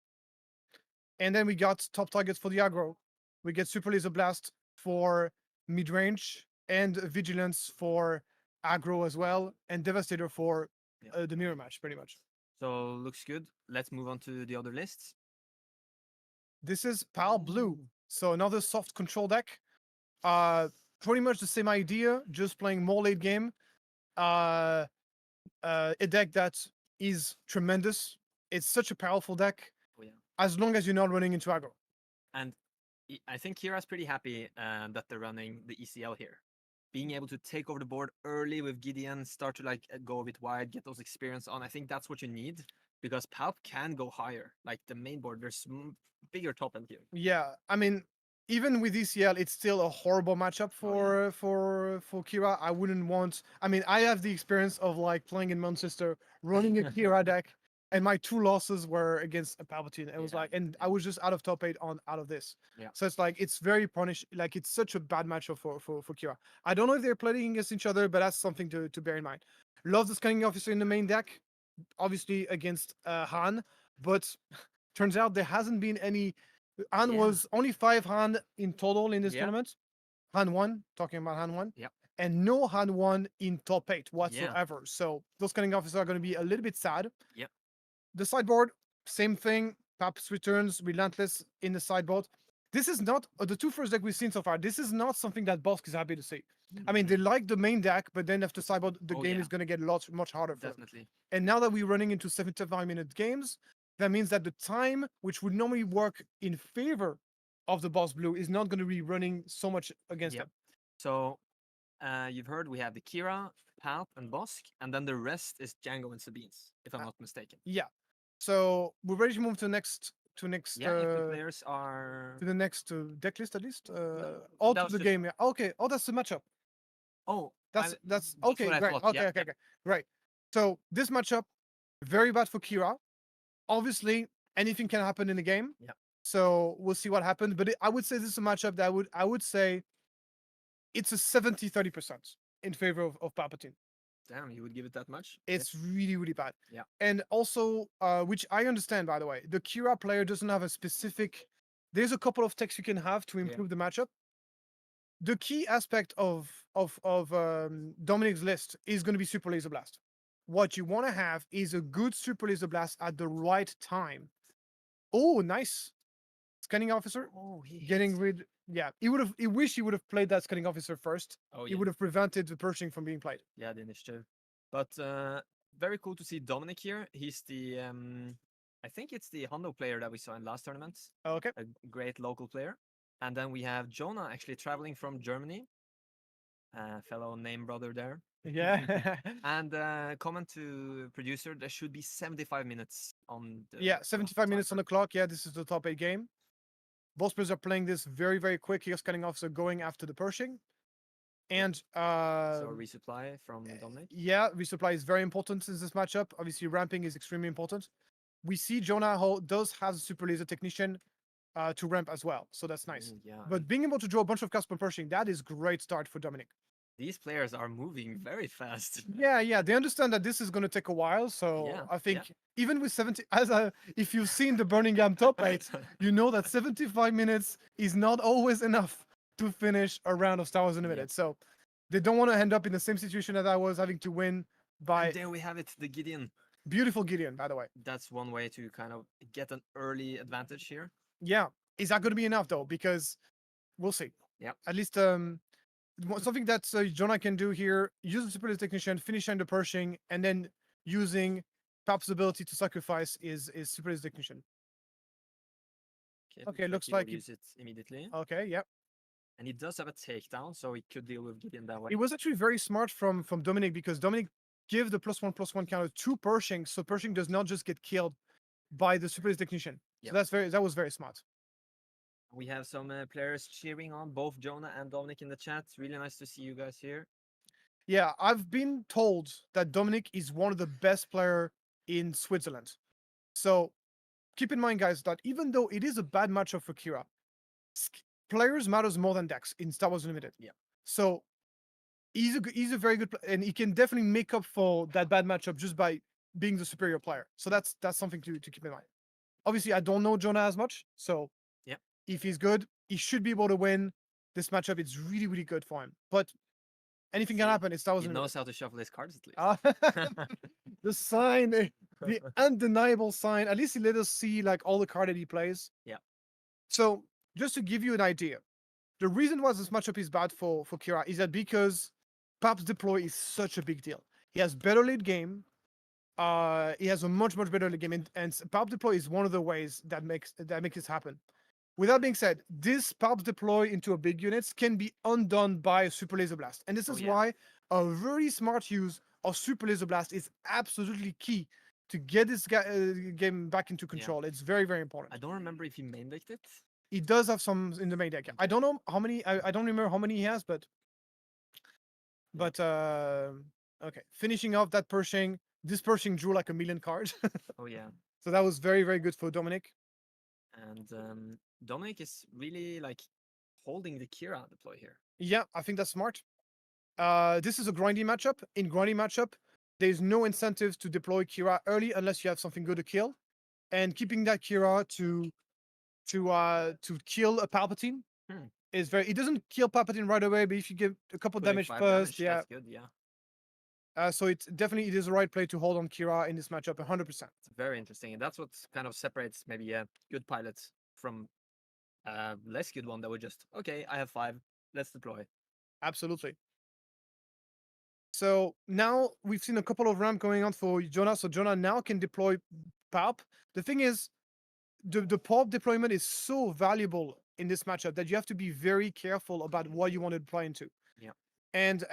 And then we got top targets for the aggro. We get Super Laser Blast for mid range and Vigilance for aggro as well, and Devastator for Yeah. the mirror match, pretty much. So looks good. Let's move on to the other lists. This is Pal Blue, so another soft control deck. Pretty much the same idea, just playing more late game. A deck that is tremendous. It's such a powerful deck. Oh, yeah. As long as you're not running into aggro. And I think Kira's pretty happy that they're running the ECL here. Being able to take over the board early with Gideon, start to like go a bit wide, get those experience on. I think that's what you need because Palp can go higher. Like the main board, there's bigger top end here. Yeah, I mean, even with ECL, it's still a horrible matchup for Kira. I wouldn't want. I mean, I have the experience of like playing in Manchester, running a Kira deck, and my 2 losses were against a Palpatine. It was Yeah, like, and I was just out of top 8 out of this. Yeah. So it's like it's very punish. Like it's such a bad matchup for Kira. I don't know if they're playing against each other, but that's something to bear in mind. Love the scanning officer in the main deck, obviously against Han, but turns out there hasn't been any. Han Yeah. was only 5 Han in total in this Yeah. tournament. Han 1, talking about Han 1. Yep. And no Han 1 in top 8 whatsoever. So those scanning officers are going to be a little bit sad. Yep. The sideboard, same thing. Paps returns, Relentless in the sideboard. This is not the 2 first deck we've seen so far. This is not something that Bosk is happy to see. I mean, they like the main deck, but then after sideboard, the Oh, game yeah. is going to get much harder for them. Definitely. And now that we're running into 75-minute games, that means that the time which would normally work in favor of the boss blue is not going to be running so much against Yep. them. So you've heard we have the Kira, Palp, and Bosk, and then the rest is Jango and Sabine's, if I'm not mistaken. Yeah. So we're ready to move to next Yeah, if the players are. to the next deck list at least. that All to was the just- game. Yeah. Okay. Oh, that's the matchup. Oh, That's what okay. I Great. thought, Okay. yeah, Okay. yeah. Okay. Right. So this matchup, very bad for Kira. Obviously, anything can happen in the game. Yeah. So we'll see what happens. But I would say this is a matchup that I would say it's a 70-30% in favor of Palpatine. Damn, you would give it that much? It's really, really bad. Yeah. And also, which I understand, by the way, the Kira player doesn't have a specific. There's a couple of techs you can have to improve the matchup. The key aspect of Dominic's list is going to be Super Laser Blast. What you want to have is a good Super Laser Blast at the right time. Oh, nice. Scanning officer. Oh, he Getting hit. rid. Yeah, he would have. He wish he would have played that scanning officer first. Oh, He yeah. would have prevented the Pershing from being played. Yeah, the initiative. But very cool to see Dominic here. He's the I think it's the Hondo player that we saw in last tournament. Okay. A great local player. And then we have Jonah actually traveling from Germany, fellow name brother there. Yeah. And comment to producer, there should be 75 minutes on the Yeah, 75 minutes on timer. the clock. Yeah, this is the top 8 game. Both players are playing this very, very quick. Here's cutting off, so going after the Pershing. And So resupply from Dominic. yeah, resupply is very important in this matchup. Obviously, ramping is extremely important. We see Jonah does have a super laser technician to ramp as well, so that's nice. Yeah. But being able to draw a bunch of cards per Pershing, that is great start for Dominic. These players are moving very fast. Yeah, they understand that this is going to take a while. So Yeah, I think yeah. even with 70, if you've seen the Birmingham top 8, you know that 75 minutes is not always enough to finish a round of Star Wars Unlimited. Yep. So they don't want to end up in the same situation that I was, having to win by And there we have it, the Gideon. beautiful Gideon, by the way. That's one way to kind of get an early advantage here. Yeah, is that going to be enough though? Because we'll see. Yep. At least something that Jonah can do here: use the super laser technician, finishing the Pershing, and then using Pap's ability to sacrifice is super laser technician. Okay, like looks he will like he- use it immediately. Okay, yeah. And he does have a takedown, so he could deal with Gideon that way. It was actually very smart from Dominic, because Dominic give the +1/+1 counter to Pershing, so Pershing does not just get killed by the super laser technician. Yep. So that was very smart. We have some players cheering on both Jonah and Dominic in the chat. Really nice to see you guys here. Yeah, I've been told that Dominic is one of the best player in Switzerland. So keep in mind, guys, that even though it is a bad matchup for Kira, players matters more than decks in Star Wars Unlimited. Yeah. So he's a very good and he can definitely make up for that bad matchup just by being the superior player. So that's something to keep in mind. Obviously, I don't know Jonah as much, so yeah, if he's good, he should be able to win this matchup. It's really, really good for him. But anything can happen. It's Star Wars He Unlimited. knows how to shuffle his cards at least. The sign, the undeniable sign. At least he let us see like all the card that he plays. Yeah. So just to give you an idea, the reason why this matchup is bad for Kira is that because Pap's deploy is such a big deal. He has better late game. He has a much better late game, and Pap deploy is one of the ways that makes this happen. With that being said, this Palp deploy into a big units can be undone by a Super Laser Blast. And this is why a very smart use of Super Laser Blast is absolutely key to get this game back into control. It's very, very important. I don't remember if he main decked it. He does have some in the main deck. I don't know how many, I don't remember how many he has, but okay. Finishing off that Pershing, this Pershing drew like 1 million cards. Oh yeah. So that was very, very good for Dominic. And Dominic is really like holding the Kira deploy here. Yeah, I think that's smart. This is a grindy matchup. In grindy matchup, there's no incentives to deploy Kira early unless you have something good to kill. And keeping that Kira to kill a Palpatine is very. It doesn't kill Palpatine right away, but if you give a couple damage first, that's good. Yeah. So it is the right play to hold on Kira in this matchup 100%. It's very interesting, and that's what kind of separates maybe a good pilot from a less good one that would just, okay, I have 5, let's deploy. Absolutely. So now we've seen a couple of ramp going on for Jonah. So Jonah now can deploy Palp. The thing is, the Palp deployment is so valuable in this matchup that you have to be very careful about what you want to deploy into. Yeah. And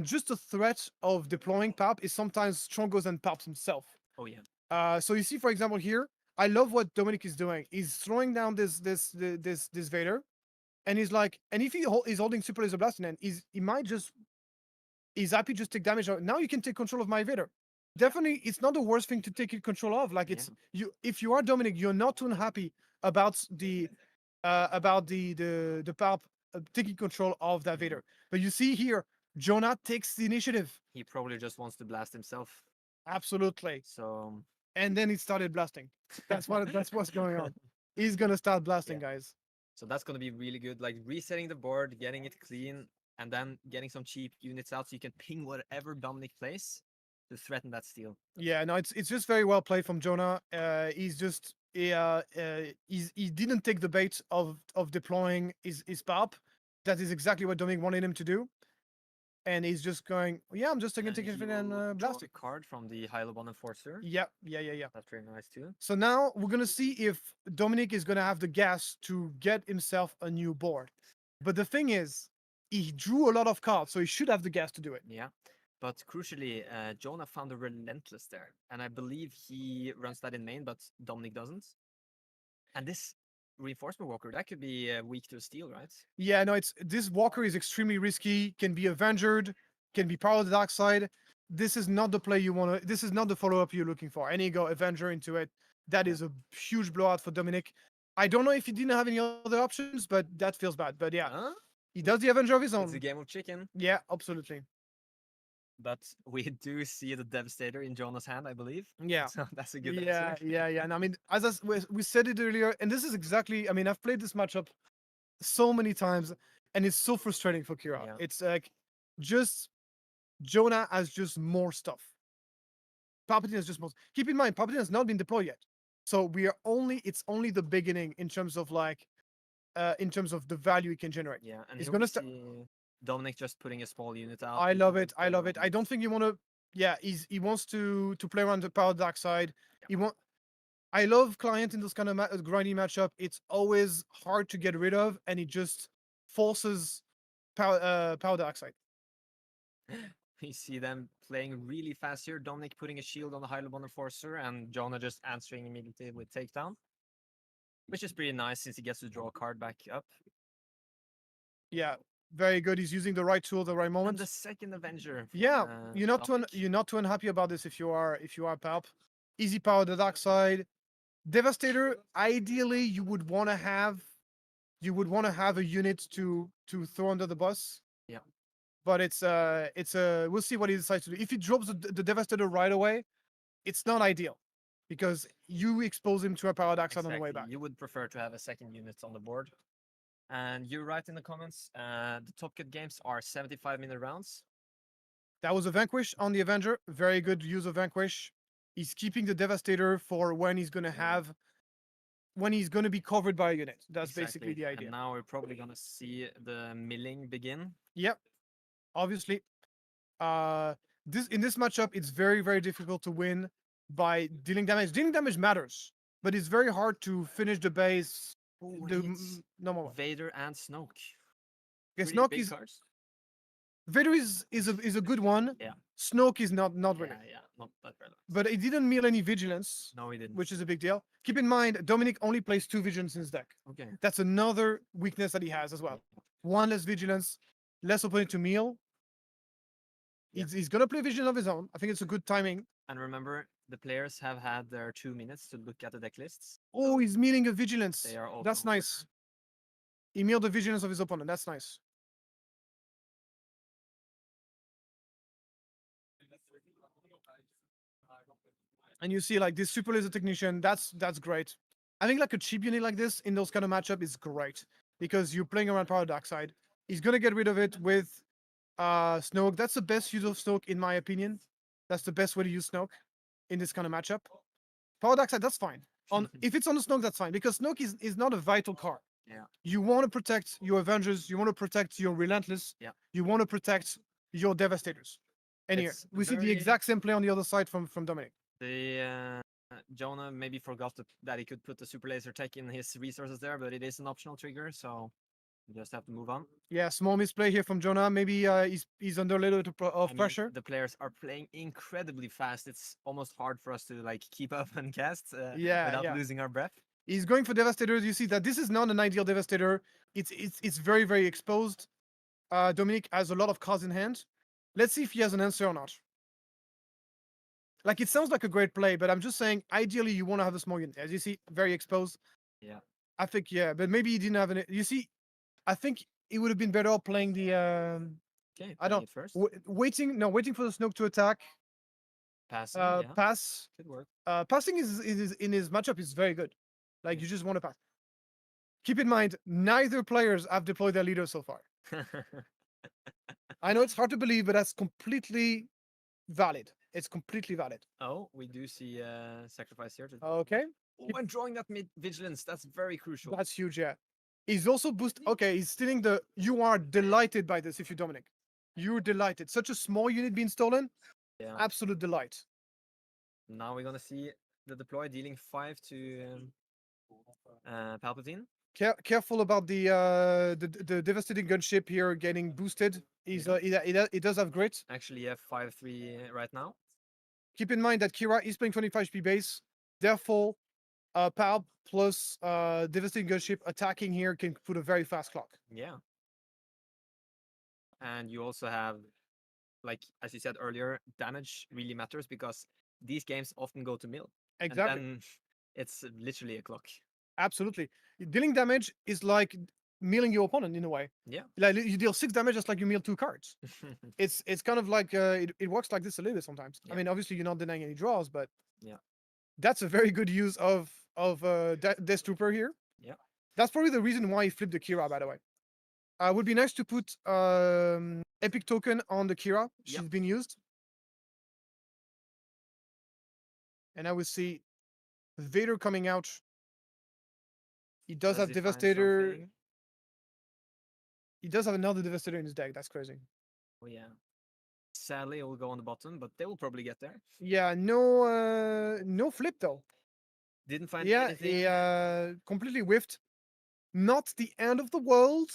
just the threat of deploying Palp is sometimes stronger than Palp himself. Oh yeah. So you see, for example, here, I love what Dominic is doing. He's throwing down this Vader, and he's like, and if he's holding Super Laser Blast in hand, he's happy just take damage. Now you can take control of my Vader. Definitely, it's not the worst thing to take control of. Like it's if you are Dominic, you're not too unhappy about the Palp taking control of that Vader. But you see here, Jonah takes the initiative. He probably just wants to blast himself. Absolutely. So. And then he started blasting. That's what's going on. He's gonna start blasting, guys. So that's gonna be really good. Like resetting the board, getting it clean, and then getting some cheap units out so you can ping whatever Dominic plays to threaten that steal. Yeah, no, it's just very well played from Jonah. He didn't take the bait of deploying his Palp. That is exactly what Dominic wanted him to do. and he's just going, yeah, I'm just taking And ticket he and will draw blasting. a card from the Hylobon Enforcer. Yeah. That's very nice too. So now we're gonna see if Dominic is gonna have the gas to get himself a new board. But the thing is, he drew a lot of cards, so he should have the gas to do it. Yeah. But crucially, Jonah found a Relentless there. And I believe he runs that in main, but Dominic doesn't. And this Reinforcement Walker, that could be weak to a steal, right? Yeah, no, it's this Walker is extremely risky, can be Avengered, can be Power of the Dark Side. This is not the play you want to, this is not the follow-up you're looking for. And you go Avenger into it. That Yeah. is a huge blowout for Dominic. I don't know if he didn't have any other options, but that feels bad. But yeah, Huh? he does the Avenger of his It's a own. game of chicken. Yeah, absolutely. But we do see the Devastator in Jonah's hand, I believe. Yeah. So that's a good Yeah, answer. yeah. And I mean, we said it earlier, and this is exactly, I mean, I've played this matchup so many times, and it's so frustrating for Kira. Yeah. It's like, just Jonah has just more stuff. Palpatine has just more. Keep in mind, Palpatine has not been deployed yet. So it's only the beginning in terms of like, in terms of the value he can generate. Yeah, and It's here gonna we start- see Dominic just putting a small unit out. I into love the it. I love it. I field. don't think you want to. Yeah, he wants to play around the power dark side. He want. I love client in this kind of grindy matchup. It's always hard to get rid of, and it just forces power dark side. We see them playing really fast here. Dominic putting a shield on the Hylobon Enforcer, and Jonah just answering immediately with takedown. Which is pretty nice since he gets to draw a card back up. Yeah, very good. He's using the right tool at the right And moment. the second Avenger. for, Yeah, you're not Dominic. you're not too unhappy about this if you are Palp. Easy power the dark side. Devastator. Ideally, you would want to have a unit to throw under the bus. Yeah. But it's we'll see what he decides to do. If he drops the Devastator right away, it's not ideal, because you expose him to a power dark side on the way Exactly. back. You would prefer to have a second unit on the board. And you're right in the comments. The Top Cut games are 75-minute rounds. That was a Vanquish on the Avenger. Very good use of Vanquish. He's keeping the Devastator for when he's gonna have when he's gonna be covered by a unit. That's basically Exactly. the idea. And now we're probably gonna see the milling begin. Yep. Obviously. In this matchup, it's very, very difficult to win by dealing damage. Dealing damage matters, but it's very hard to finish the base Oh, the it's normal way. Vader and Snoke. Okay, Pretty Snoke big is cards. Vader is a good one. Yeah. Snoke is not really. Yeah, not that relevant. But it didn't mill any vigilance, No, he didn't. which is a big deal. Keep in mind, Dominic only plays 2 vigilance in his deck. Okay. That's another weakness that he has as well. 1 less vigilance, less opponent to meal. Yeah. He's gonna play vision of his own. I think it's a good timing. And remember, the players have had their 2 minutes to look at the deck lists. Oh, he's mealing a vigilance. They are That's also over nice. He milled the vigilance of his opponent. That's nice. And you see, like, this super laser technician, that's great. I think like a cheap unit like this in those kind of matchup is great, because you're playing around power dark side. He's gonna get rid of it with Snoke. That's the best use of Snoke in my opinion. That's the best way to use Snoke in this kind of matchup. Power dark side, that's fine. If it's on the Snoke, that's fine, because Snoke is not a vital card. Yeah. You want to protect your Avengers. You want to protect your Relentless. Yeah. You want to protect your Devastators. And here It's we see the very- exact same play on the other side from Dominic. The Jonah maybe forgot that he could put the super laser tech in his resources there, but it is an optional trigger, so you just have to move on. Yeah, small misplay here from Jonah. Maybe he's under a little bit of I mean, pressure. the players are playing incredibly fast. It's almost hard for us to like keep up and cast without Yeah. losing our breath. He's going for Devastators. You see that this is not an ideal Devastator. It's very, very exposed. Dominic has a lot of cards in hand. Let's see if he has an answer or not. Like, it sounds like a great play, but I'm just saying, ideally, you want to have a small unit. As you see, very exposed. Yeah. I think, yeah, but maybe he didn't have an. You see, I think it would have been better off playing the. Okay, I don't- it first. Waiting for the Snoke to attack. Passing, yeah, Pass. could work. Passing is in his matchup is very good. Like, you just want to pass. Keep in mind, neither players have deployed their leader so far. I know it's hard to believe, but that's completely valid. It's completely valid. Oh, we do see sacrifice here. Okay, Oh, and drawing that mid vigilance, that's very crucial. that's huge. Yeah, he's also boost. Okay, he's stealing the. You are delighted by this if you Dominic. You're delighted. Such a small unit being stolen. Yeah. Absolute delight. Now we're gonna see the deploy dealing 5 to Palpatine. Careful about the devastating gunship here getting boosted. He's it does have grit. Actually, yeah, 5-3 right now. Keep in mind that Kira is playing 25 HP base. Therefore, Palp plus devastating gunship attacking here can put a very fast clock. Yeah. And you also have, like as you said earlier, damage really matters because these games often go to mill. Exactly. And then it's literally a clock. Absolutely. Dealing damage is like milling your opponent in a way. Yeah. Like you deal 6 damage just like you mill 2 cards. It's kind of like it works like this a little bit sometimes. I Yeah. mean, obviously you're not denying any draws, but Yeah. that's a very good use of Death Trooper here. Yeah. That's probably the reason why he flipped the Kira, by the way. Would be nice to put Epic Token on the Kira. She's Yep. been used. And I would see Vader coming out. He does have he find Devastator. something? He does have another Devastator in his deck. That's crazy. Oh yeah. Sadly, it will go on the bottom, but they will probably get there. Yeah, no flip though. Didn't find Yeah, anything. he completely whiffed. Not the end of the world,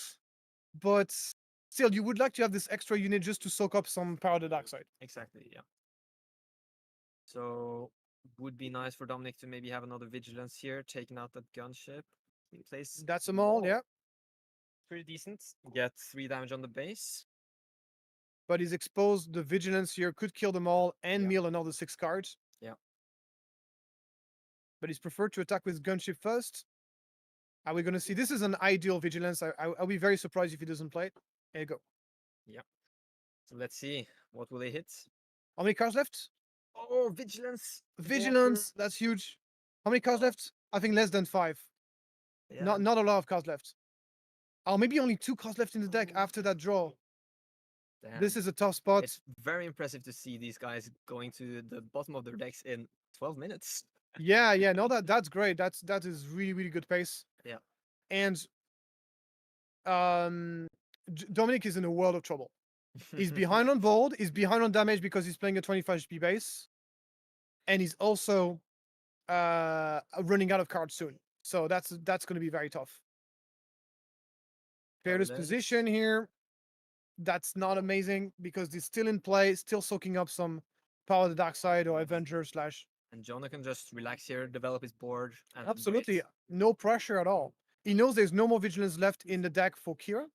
but still, you would like to have this extra unit just to soak up some power to the dark side. Exactly, yeah. So would be nice for Dominic to maybe have another vigilance here, taking out that gunship. He plays That's a mall, yeah. pretty decent. Get 3 damage on the base. But he's exposed. The vigilance here could kill them all and Yeah. mill another 6 cards. Yeah. But he's preferred to attack with gunship first. Are we going to see? This is an ideal vigilance. I'll be very surprised if he doesn't play it. There you go. So let's see. What will he hit? How many cards left? Oh, vigilance. Vigilance. That's huge. How many cards left? I think less than 5. Yeah. Not a lot of cards left. Oh, maybe only 2 cards left in the deck after that draw. Damn. This is a tough spot. It's very impressive to see these guys going to the bottom of their decks in 12 minutes. Yeah, no, that's great. That is really good pace. Yeah. And Dominic is in a world of trouble. He's behind on board. He's behind on damage because he's playing a 25 HP base, and he's also running out of cards soon. So that's going to be very tough. Fairness position here. That's not amazing because he's still in play, still soaking up some power of the dark side or Avenger slash. And Jonah can just relax here, develop his board. And Absolutely, wait. no pressure at all. He knows there's no more vigilance left in the deck for Kira.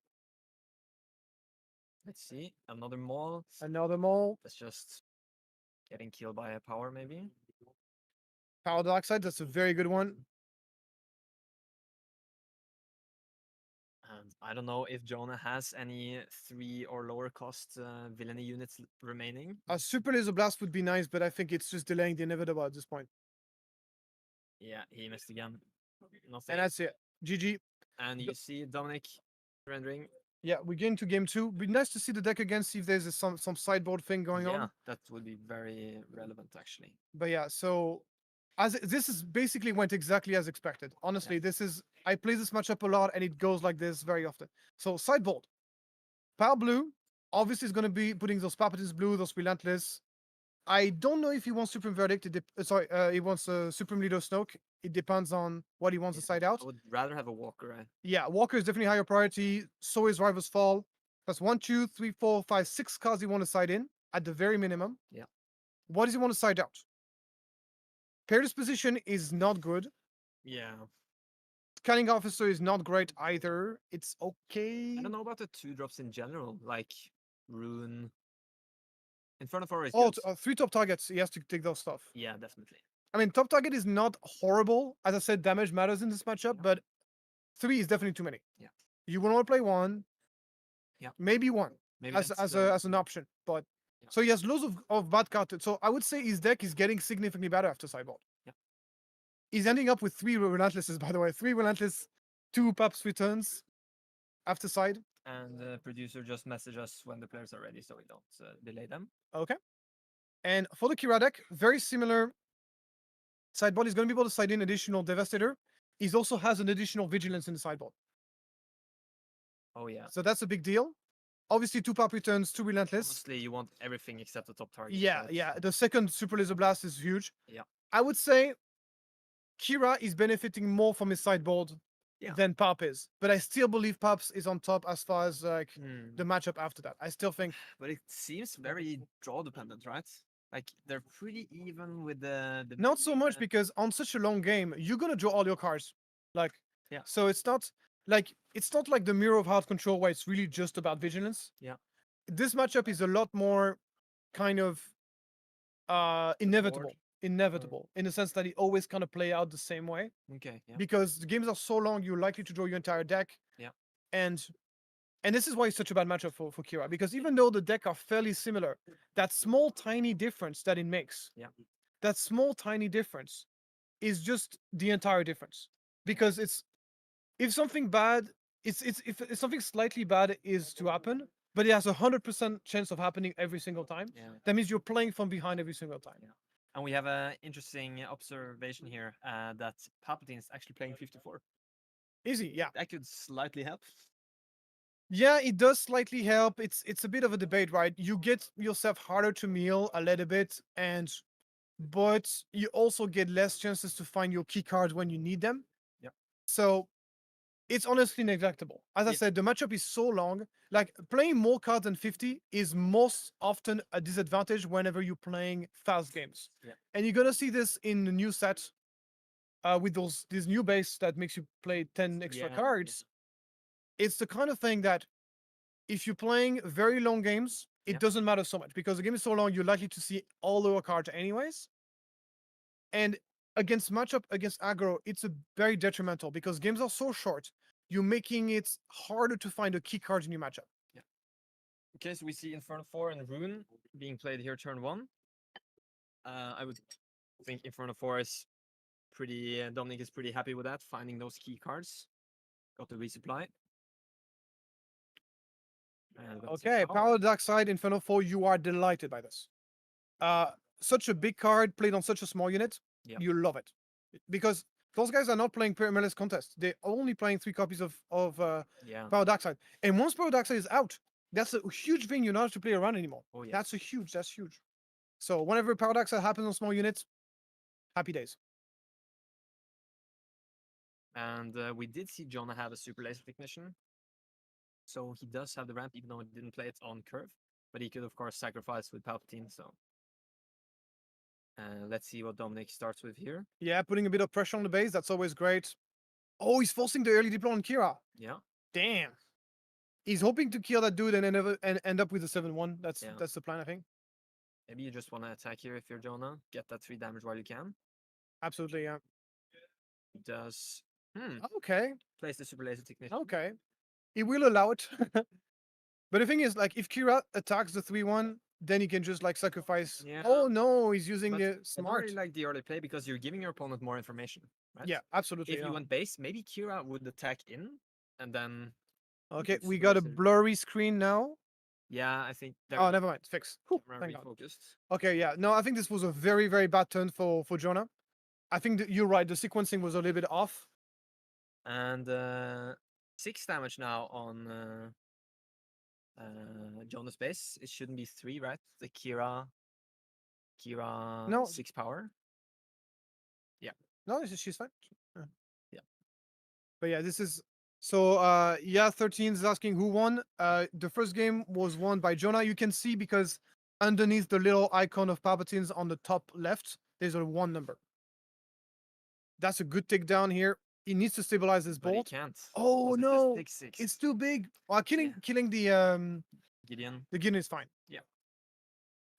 Let's see. Another maul. Another mole. That's just getting killed by a power, maybe. Power dark side. That's a very good one. And I don't know if Jonah has any 3 or lower cost villainy units remaining. A super laser blast would be nice, but I think it's just delaying the inevitable at this point. Yeah, he missed again. Nothing. And that's it. GG. And you see Dominic surrendering. Yeah, we get into game 2. Be nice to see the deck again, see if there's some sideboard thing going Yeah, on. that would be very relevant actually. But yeah, so this is basically went exactly as expected. Honestly, I play this matchup a lot and it goes like this very often. So sideboard. Power blue obviously is going to be putting those Palpatines blue, those relentless. I don't know if he wants Supreme Verdict. He wants Supreme Leader Snoke. It depends on what he wants to side out. I would rather have a Walker. Yeah, Walker is definitely higher priority. So is Rival's Fall. That's 1, 2, 3, 4, 5, 6 cards he want to side in at the very minimum. Yeah. What does he want to side out? Pair's position is not good. Yeah. Scanning Officer is not great either. It's okay. I don't know about the 2-drops in general, like Rune. In front of our is Oh, good. 3 top targets. He has to take those stuff. Yeah, definitely. I mean, top target is not horrible. As I said, damage matters in this matchup, Yeah. but 3 is definitely too many. Yeah. You want to play 1. Yeah. Maybe 1 Maybe as an option. But Yeah. so he has loads of bad cards. So I would say his deck is getting significantly better after sideboard. Yeah. He's ending up with 3 relentlesses, by the way. 3 relentless, 2 Paps returns after side. And the producer just message us when the players are ready so we don't delay them. Okay. And for the Kira deck, very similar. Sideboard is going to be able to side in additional Devastator. He also has an additional Vigilance in the sideboard. Oh yeah. So that's a big deal. obviously 2 Palpatines, 2 Relentless. Honestly, you want everything except the top target. Yeah, right? yeah. The second Super Laser Blast is huge. Yeah. I would say Kira is benefiting more from his sideboard Yeah. than Palp is, but I still believe Palps is on top as far as like Hmm. the matchup after that. I still think But it seems very draw dependent, right? Like they're pretty even with the not so much uh, because on such a long game, you're gonna draw all your cards. Like, Yeah. So it's not like the Mirror of Heart Control where it's really just about vigilance. Yeah. This matchup is a lot more kind of inevitable. Inevitable in the sense that it always kind of play out the same way Okay, yeah. because the games are so long, you're likely to draw your entire deck. Yeah. And this is why it's such a bad matchup for Kira because even though the deck are fairly similar, that small tiny difference that it makes, Yeah. that small tiny difference is just the entire difference because it's if something bad if something slightly bad is to happen but it has 100% chance of happening every single time, Yeah. that means you're playing from behind every single time. Yeah. And we have an interesting observation here that Palpatine is actually playing 54. Easy, yeah. That could slightly help. Yeah, it does slightly help. It's a bit of a debate, right? You get yourself harder to meal a little bit, but you also get less chances to find your key cards when you need them. Yep. So it's honestly neglectable. As I Yeah. said, the matchup is so long. Like playing more cards than 50 is most often a disadvantage whenever you're playing fast games. Yeah. And you're gonna see this in the new set with this new base that makes you play 10 extra Yeah, cards. It's the kind of thing that if you're playing very long games, it Yeah. doesn't matter so much because the game is so long, you're likely to see all lower cards anyways. And against matchup against aggro, it's a very detrimental because games are so short. You're making it harder to find a key card in your matchup. Okay, so we see Inferno 4 and Rune being played here turn 1. I would think Inferno 4 is pretty, Dominic is pretty happy with that, finding those key cards. Got the resupply. And got some Okay, Power Dark Side, Inferno 4, you are delighted by this. Such a big card played on such a small unit, Yeah. you love it. Because those guys are not playing MLS contest. They're only playing 3 copies of Yeah. Power Dark Side. And once Power Dark Side is out, that's a huge thing you're not have to play around anymore. Oh, yeah. That's huge. So whenever Power Dark Side happens on small units, happy days. And we did see Jonah have a Super Laser Technician. So he does have the ramp, even though he didn't play it on curve. But he could, of course, sacrifice with Palpatine. So let's see what Dominic starts with here. Yeah, putting a bit of pressure on the base, that's always great. Oh, he's forcing the early deploy on Kira. Yeah. Damn. He's hoping to kill that dude and end up with a 7-1. That's Yeah. the plan, I think. Maybe you just want to attack here if you're Jonah. Get that 3 damage while you can. Absolutely, yeah. He does. Okay. Place the Super Laser Technician. Okay. He will allow it. But the thing is, like, if Kira attacks the 3-1, then he can just like sacrifice. Yeah. Oh no, he's using But the I don't smart. really like the early play because you're giving your opponent more information. Right? Yeah, absolutely. If you went base, maybe Kira would attack in and then. Okay, could we Super got a Laser. blurry screen now. Yeah, I think. Oh, never mind. It's fixed. Whew, Camera thank God. refocused. Okay, yeah. No, I think this was a very, very bad turn for Jonah. I think that you're right. The sequencing was a little bit off. And 6 damage now on Jonah's base. It shouldn't be 3, right? The Kira No. 6 power. No, she's fine. Yeah. But yeah, this is so. Yeah, 13 is asking who won. The first game was won by Jonah. You can see because underneath the little icon of Palpatine's on the top left, there's a 1 number. That's a good takedown here. He needs to stabilize his But he bolt. can't. Oh 'cause it's a no, 6/6. it's too big. Well, killing the Gideon. Gideon is fine. Yeah.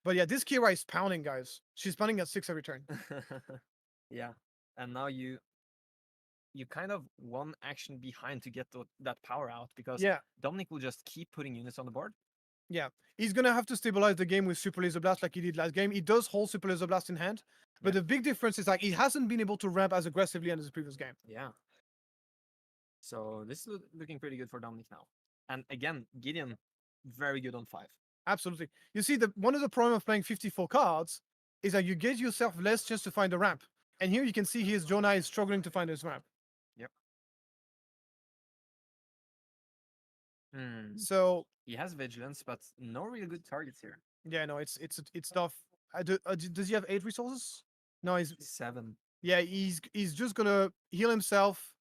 But yeah, this Kira is pounding, guys. She's pounding at 6 every turn. Yeah. And now you kind of 1 action behind to get that power out because Yeah, Dominic will just keep putting units on the board. he's gonna have to stabilize the game with Super Laser Blast like he did last game. He does hold Super Laser Blast in hand, but Yeah. the big difference is like he hasn't been able to ramp as aggressively as the previous game. Yeah. So this is looking pretty good for Dominic now. And again, Gideon, very good on 5. Absolutely. You see, one of the problem of playing 54 cards is that you get yourself less chance to find the ramp. And here you can see Jonah is struggling to find his ramp. Yep. Hmm. So He has vigilance, but no real good targets here. yeah, no, it's tough. Does he have 8 resources? No, he's 7. yeah, he's just gonna heal himself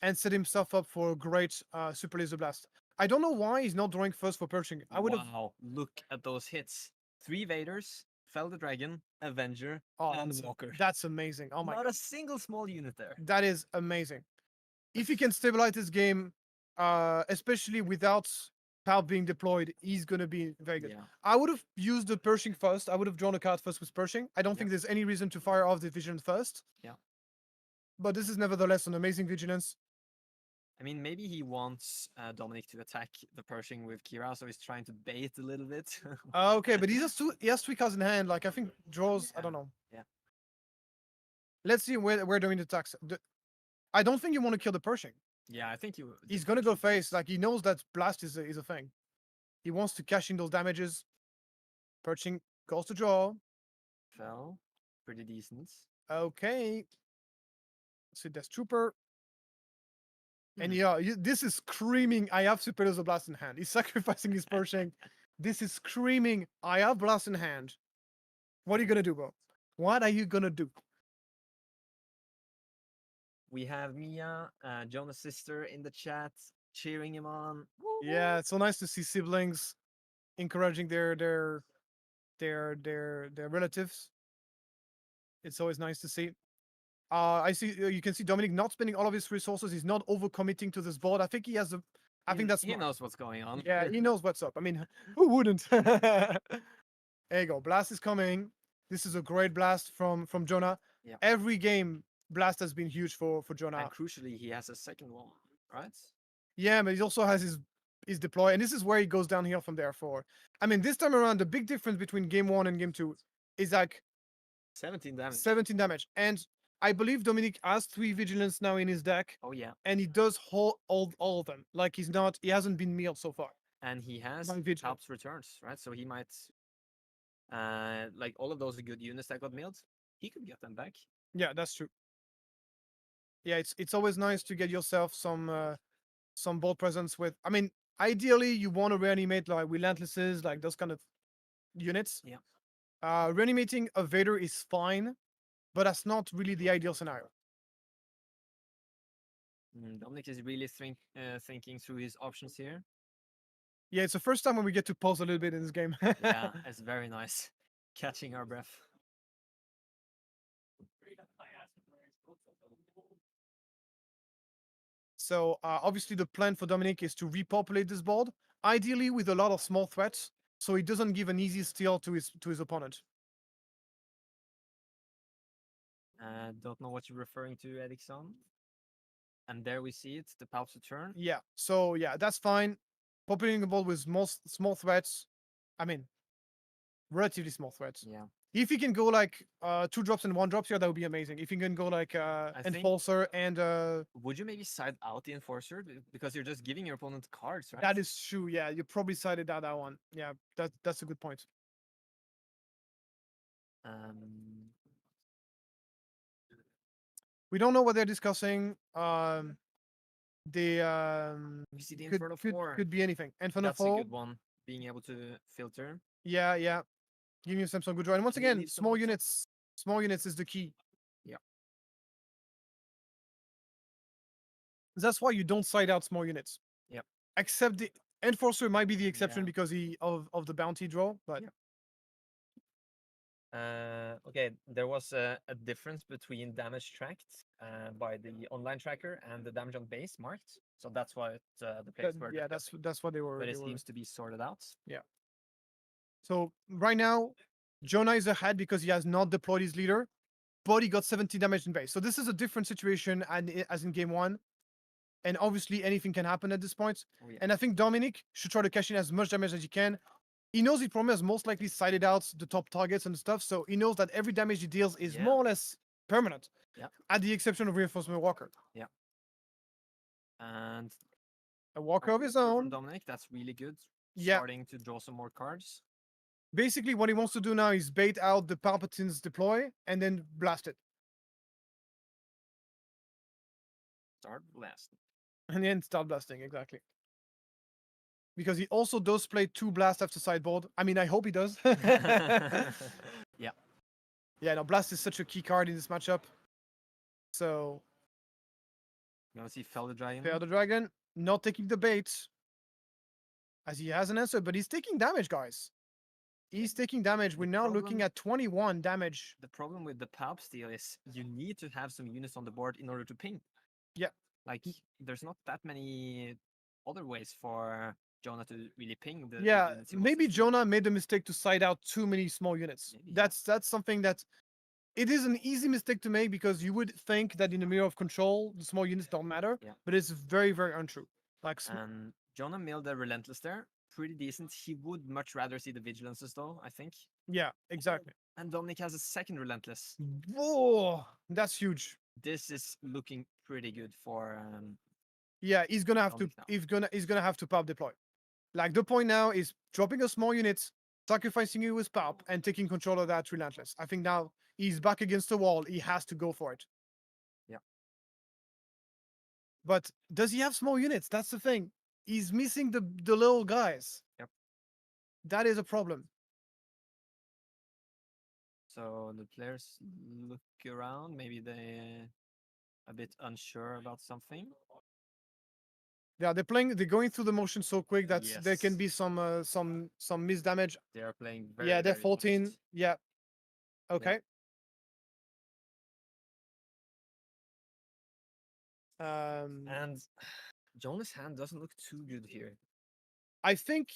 and set himself up for a great super laser blast. I don't know why he's not drawing first for perching. I would have. Wow, look at those hits. 3 Vaders, Fell the Dragon, Avenger, Oh, and that's, Walker. that's amazing. Oh my Not god, a single small unit there. that is amazing. If he can stabilize this game, especially without Palp being deployed, he's gonna be very good. Yeah. I would have used the Pershing first. I would have drawn a card first with Pershing. I don't Yeah. think there's any reason to fire off the Vigilance first. Yeah. But this is nevertheless an amazing Vigilance. I mean, maybe he wants Dominic to attack the Pershing with Kira, so he's trying to bait a little bit. Okay, but he has 3 cards in hand. Like I think draws. I Yeah. don't know. Yeah. Let's see where doing the attacks. I don't think you want to kill the Pershing. Yeah, I think you. He's gonna go face. Like he knows that blast is a thing. He wants to cash in those damages. Pershing goes to draw. Fell. Pretty decent. Okay. So that's Trooper. And Hmm. yeah, this is screaming, I have Super Laser Blast in hand. He's sacrificing his Pershing. This is screaming, I have Blast in hand. What are you gonna do, bro? What are you gonna do? We have Mia, Jonah's sister, in the chat, cheering him on. Yeah, it's so nice to see siblings encouraging their relatives. It's always nice to see. I see you can see Dominic not spending all of his resources. He's not overcommitting to this board. I think he has a. I think that's He smart. knows what's going on. Yeah, he knows what's up. I mean, who wouldn't? There you go. Blast is coming. This is a great blast from Jonah. Yeah. Every game, blast has been huge for Jonah. And crucially, he has a second one, right? Yeah, but he also has his deploy, and this is where he goes downhill from there. For I mean, this time around, the big difference between game 1 and game 2 is like 17 damage. 17 damage, and I believe Dominic has 3 vigilance now in his deck, Oh yeah, and he does hold all of them. Like he hasn't been mealed so far. and he has By vigilance. helps returns, right? So he might, like all of those good units that got milled, he could get them back. Yeah, that's true. Yeah, it's always nice to get yourself some board presence with. I mean, ideally you want to reanimate like relentlesses, like those kind of units. Yeah. Reanimating a Vader is fine, but that's not really the ideal scenario. Dominic is really thinking through his options here. Yeah, it's the first time when we get to pause a little bit in this game. Yeah, it's very nice. Catching our breath. So obviously the plan for Dominic is to repopulate this board, ideally with a lot of small threats, so he doesn't give an easy steal to his opponent. Don't know what you're referring to, Eriksson. And there we see it, the Palp's return. Yeah. So yeah, that's fine. Populating the board with most small threats. I mean, relatively small threats. Yeah. If he can go like 2 drops and 1 drops here, that would be amazing. If he can go like think- Enforcer and Would you maybe side out the Enforcer? Because you're just giving your opponent cards, right? that is true. Yeah, you probably sided out that one. Yeah, that's a good point. We don't know what they're discussing. We see the could, Inferno 4. could be anything. Inferno That's a 4. good one. Being able to filter. Yeah, yeah. Giving you some good draw. And once He again, needs some small more units. Small units is the key. Yeah. That's why you don't side out small units. Yeah. Except the Enforcer might be the exception Yeah. because of the bounty draw, but Yeah. Okay, there was a difference between damage tracked by the online tracker and the damage on base marked. So that's why the players were yeah, discussing. that's what they were. But they it were- seems to be sorted out. So right now, Jonah is ahead because he has not deployed his leader, but he got 70 damage in base. So this is a different situation as in game 1. And obviously anything can happen at this point. Oh, yeah. And I think Dominic should try to cash in as much damage as he can. He knows he probably has most likely sided out the top targets and stuff, so he knows that every damage he deals is Yeah. more or less permanent. Yeah. At the exception of Reinforcement Walker. And A Walker of his from own. Dominic, that's really good. Yeah. Starting to draw some more cards. Basically, what he wants to do now is bait out the Palpatine's deploy and then blast it. Start blast. And then start blasting, exactly. because he also does play 2 blast after sideboard. I mean, I hope he does. Yeah. Yeah, no, blast is such a key card in this matchup. So, Now see Felder Dragon. Fear the Dragon, not taking the bait, as he has an answer, but he's taking damage, guys. He's taking damage. We're now looking problem- at 21 damage. The problem with the Palp steal is you need to have some units on the board in order to ping. Yeah. Like there's not that many other ways for Jonah to really ping the Yeah, units he wants maybe to see. Jonah made the mistake to side out too many small units. Maybe, yeah. That's something that it is an easy mistake to make because you would think that in the mirror of control, the small units don't matter, Yeah. but it's very, very untrue. Like, And Jonah milled the Relentless there. Pretty decent. He would much rather see the Vigilances though, I think. yeah, exactly. And Dominic has a second Relentless. Whoa, that's huge. This is looking pretty good for Yeah, he's gonna have to. Dominic now. He's gonna have to pop deploy. Like the point now is dropping a small unit, sacrificing you with pop, and taking control of that relentless. I think now he's back against the wall. He has to go for it. Yeah. But does he have small units? That's the thing. He's missing the little guys. Yep. That is a problem. So the players look around. Maybe they a bit unsure about something. Yeah, they're playing. They're going through the motion so quick that there can Yes. be some missed damage. They are playing very, Yeah, they're very faulting. fast. Yeah. Okay. And Jonah's hand doesn't look too good here. I think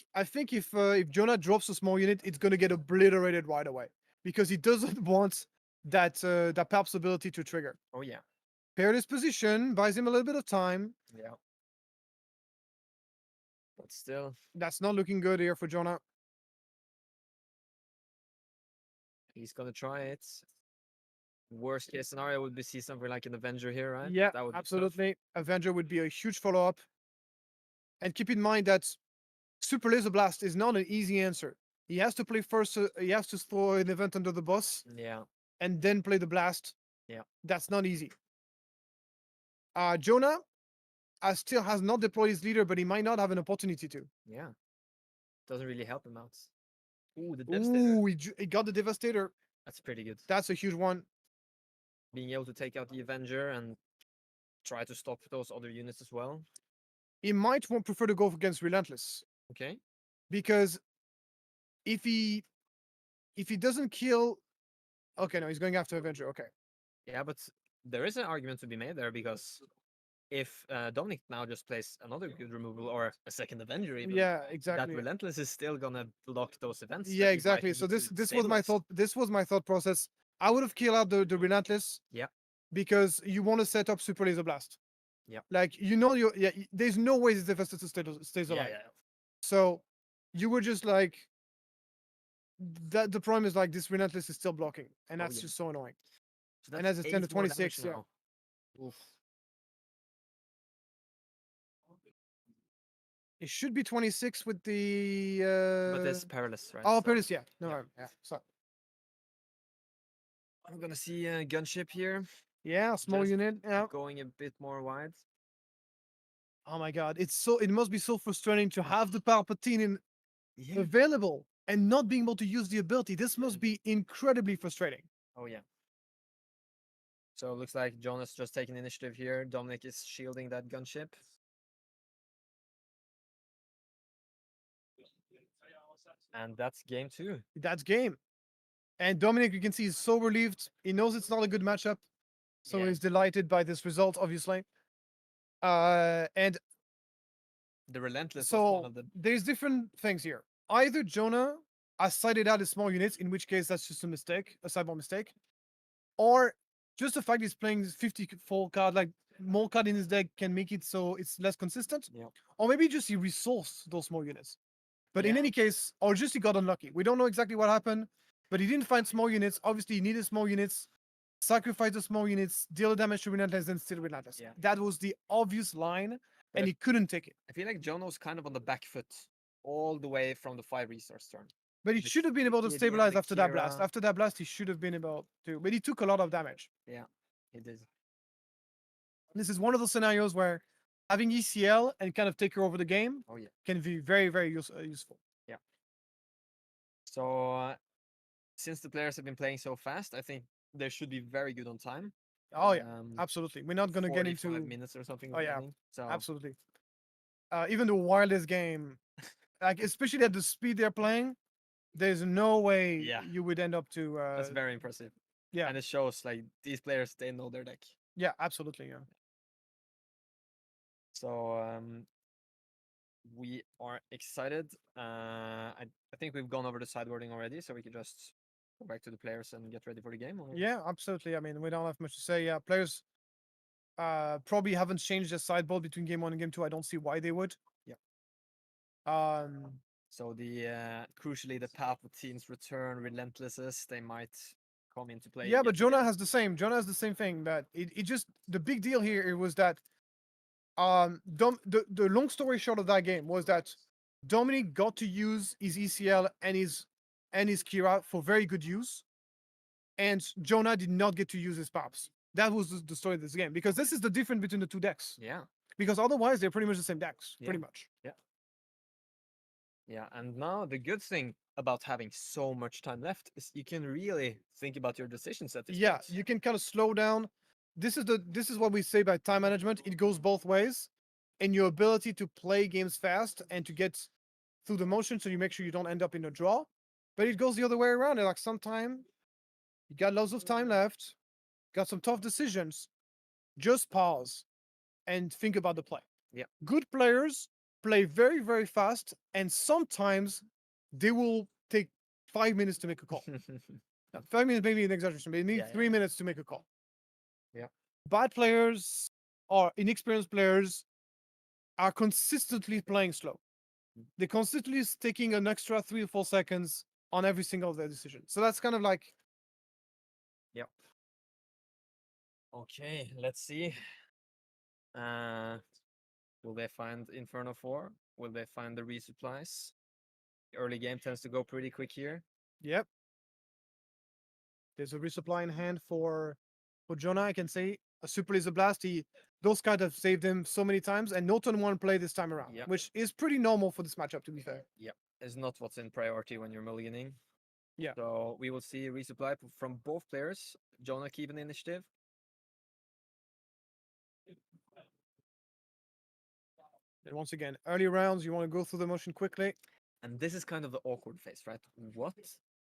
if Jonah drops a small unit, it's gonna get obliterated right away because he doesn't want that Palp's ability to trigger. Oh yeah. Paired his position, buys him a little bit of time. Yeah. But still, That's not looking good here for Jonah. he's gonna try it. Worst case scenario would be see something like an Avenger here, right? Yeah, That would be tough. absolutely. Avenger would be a huge follow-up. And keep in mind that Super Laser Blast is not an easy answer. He has to play first. He has to throw an event under the bus Yeah. and then play the blast. Yeah. That's not easy. Jonah still has not deployed his leader, but he might not have an opportunity to. Yeah. Doesn't really help him out. Ooh, the Devastator. Ooh, he got the Devastator. That's pretty good. That's a huge one. Being able to take out the Avenger and try to stop those other units as well. He might prefer to go against Relentless Okay. because if he doesn't kill, okay, no, he's going after Avenger. Okay, Yeah, but there is an argument to be made there because if Dominic now just plays another good removal or a second Avenger even, yeah, that exactly. Relentless is still gonna block those events. Yeah, that he might exactly. So need this to this was my stabilize. thought. This was my thought process. I would have killed out the Relentless. Yeah. Because you want to set up Super Laser Blast. Yeah. Like there's no way this Devastator stays alive. Yeah. So you were just like that. The problem is like this Relentless is still blocking, and Oh, that's yeah. just so annoying. So And that's as it's 10 to 8 more damage 26, yeah. now. Oof. It should be 26 with the. But it's perilous, right? Oh, So Paris, yeah. No, yeah. yeah. So I'm gonna see a gunship here yeah, small Just unit. Yeah. going a bit more wide. Oh my God, it must be so frustrating to have the Palpatine Yeah. available and not being able to use the ability. This must Mm. be incredibly frustrating. Oh yeah. So it looks like Jonah's just taking initiative here. Dominic is shielding that gunship. And that's game 2. That's game. And Dominic, you can see, is so relieved. He knows it's not a good matchup. So Yeah. he's delighted by this result, obviously. And The Relentless was one so of the there's different things here. Either Jonah has sided out his small units, in which case that's just a mistake, a sideboard mistake. Or just the fact he's playing 54 card, like more card in his deck can make it so it's less consistent. Yeah. Or maybe just he resourced those small units. But in Yeah. any case, or just he got unlucky. We don't know exactly what happened, but he didn't find small units. Obviously, he needed small units, sacrifice the small units, deal the damage to Relentless, then still Relentless. Yeah. That was the obvious line, But and he couldn't take it. I feel like Jonah was kind of on the back foot all the way from the 5 resource turn. But he The should have been able to Kid and stabilize the after that blast. Kira. After that blast, he should have been able to. But he took a lot of damage. He did. This is one of those scenarios where having ECL and kind of take her over the game Oh yeah. can be very, very useful. So since the players have been playing so fast, I think they should be very good on time. Oh yeah, absolutely. We're not gonna get 45 into minutes or something. Oh, like yeah, that, I think. So absolutely. Even the wireless game, like especially at the speed they're playing, there's no way Yeah. you would end up to. that's very impressive. yeah. And it shows like these players, they know their deck. Yeah, absolutely. Yeah. So we are excited. I think we've gone over the sideboarding already, so we can just go back to the players and get ready for the game. Or... Yeah, absolutely. I mean, we don't have much to say. Yeah, players probably haven't changed their sideboard between game 1 and game 2. I don't see why they would. Yeah. Um. So the crucially the Palpatine's return relentlesses, they might come into play. Yeah, but yet Jonah again. has the same. Jonah has the same thing. That it just the big deal here was that the long story short of that game was that Dominic got to use his ECL and his Kira for very good use, and Jonah did not get to use his Paps. That was the story of this game, because this is the difference between the two decks. Yeah. Because otherwise they're pretty much the same decks, Yeah. pretty much. Yeah, and now the good thing about having so much time left is you can really think about your decisions at this Yeah, point. you can kind of slow down. This is what we say by time management. It goes both ways, in your ability to play games fast and to get through the motion, so you make sure you don't end up in a draw. But it goes the other way around. Like sometime you got loads of time left, got some tough decisions. Just pause and think about the play. Yeah. Good players play very, very fast, and sometimes they will take 5 minutes to make a call. 5 minutes maybe an exaggeration, but they need Yeah, 3 minutes to make a call. Yeah. Bad players or inexperienced players are consistently playing slow. They're consistently taking an extra 3 or 4 seconds on every single of their decisions. So that's kind of like Okay, let's see. Will they find Inferno 4? Will they find the resupplies? The early game tends to go pretty quick here. Yep. There's a resupply in hand for Jonah. I can say a super laser blast. Those cards have saved him so many times, and no turn 1 play this time around, Yep. which is pretty normal for this matchup, to be fair. Is not what's in priority when you're mulliganing. Yeah. So we will see resupply from both players. Jonah keeping the initiative. And once again, early rounds, you want to go through the motion quickly. And this is kind of the awkward phase, right? What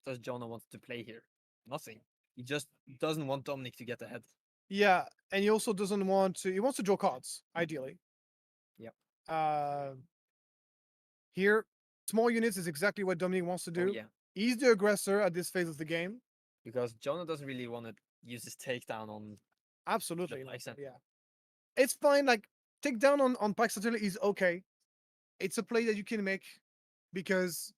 does Jonah want to play here? Nothing. He just doesn't want Dominic to get ahead. Yeah, and he also doesn't want to. He wants to draw cards, ideally. Yep. Here, small units is exactly what Dominic wants to do. Oh, yeah. He's the aggressor at this phase of the game. Because Jonah doesn't really want to use his takedown on Absolutely. Pike Center. Yeah. It's fine. Like, take down on Pike Center is okay. It's a play that you can make because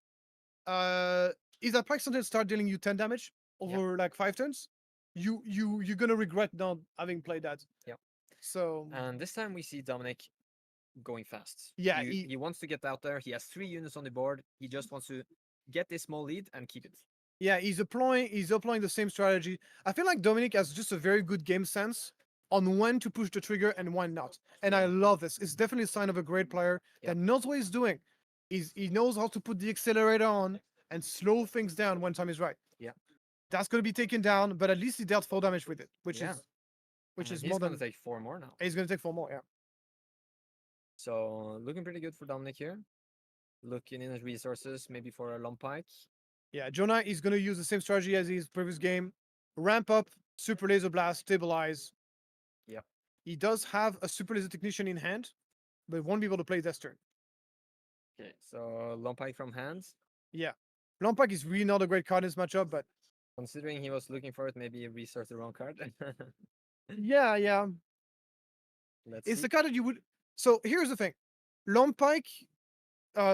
if that Pike Center start dealing you 10 damage over like 5 turns, you're gonna regret not having played that. Yep. So And this time we see Dominic going fast. Yeah, he wants to get out there. He has 3 units on the board. He just wants to get this small lead and keep it. yeah, he's applying the same strategy. I feel like Dominic has just a very good game sense on when to push the trigger and when not. And I love this. It's definitely a sign of a great player that knows what he's doing. He knows how to put the accelerator on and slow things down when time is right. Yeah. That's going to be taken down, but at least he dealt 4 damage with it, which Yeah. is he's more gonna than take 4 more now. he's going to take 4 more. Yeah. So looking pretty good for Dominic here. Looking in his resources, maybe for a long pike. Yeah, Jonah is going to use the same strategy as his previous game. Ramp up, super laser blast, stabilize. Yep. He does have a super laser technician in hand, but won't be able to play this turn. Okay, so long pike from hands. Yeah. Lompike is really not a great card in this matchup, but Considering he was looking for it, maybe he researched the wrong card. yeah. Let's It's see. the card that you would. So here's the thing. Lompike,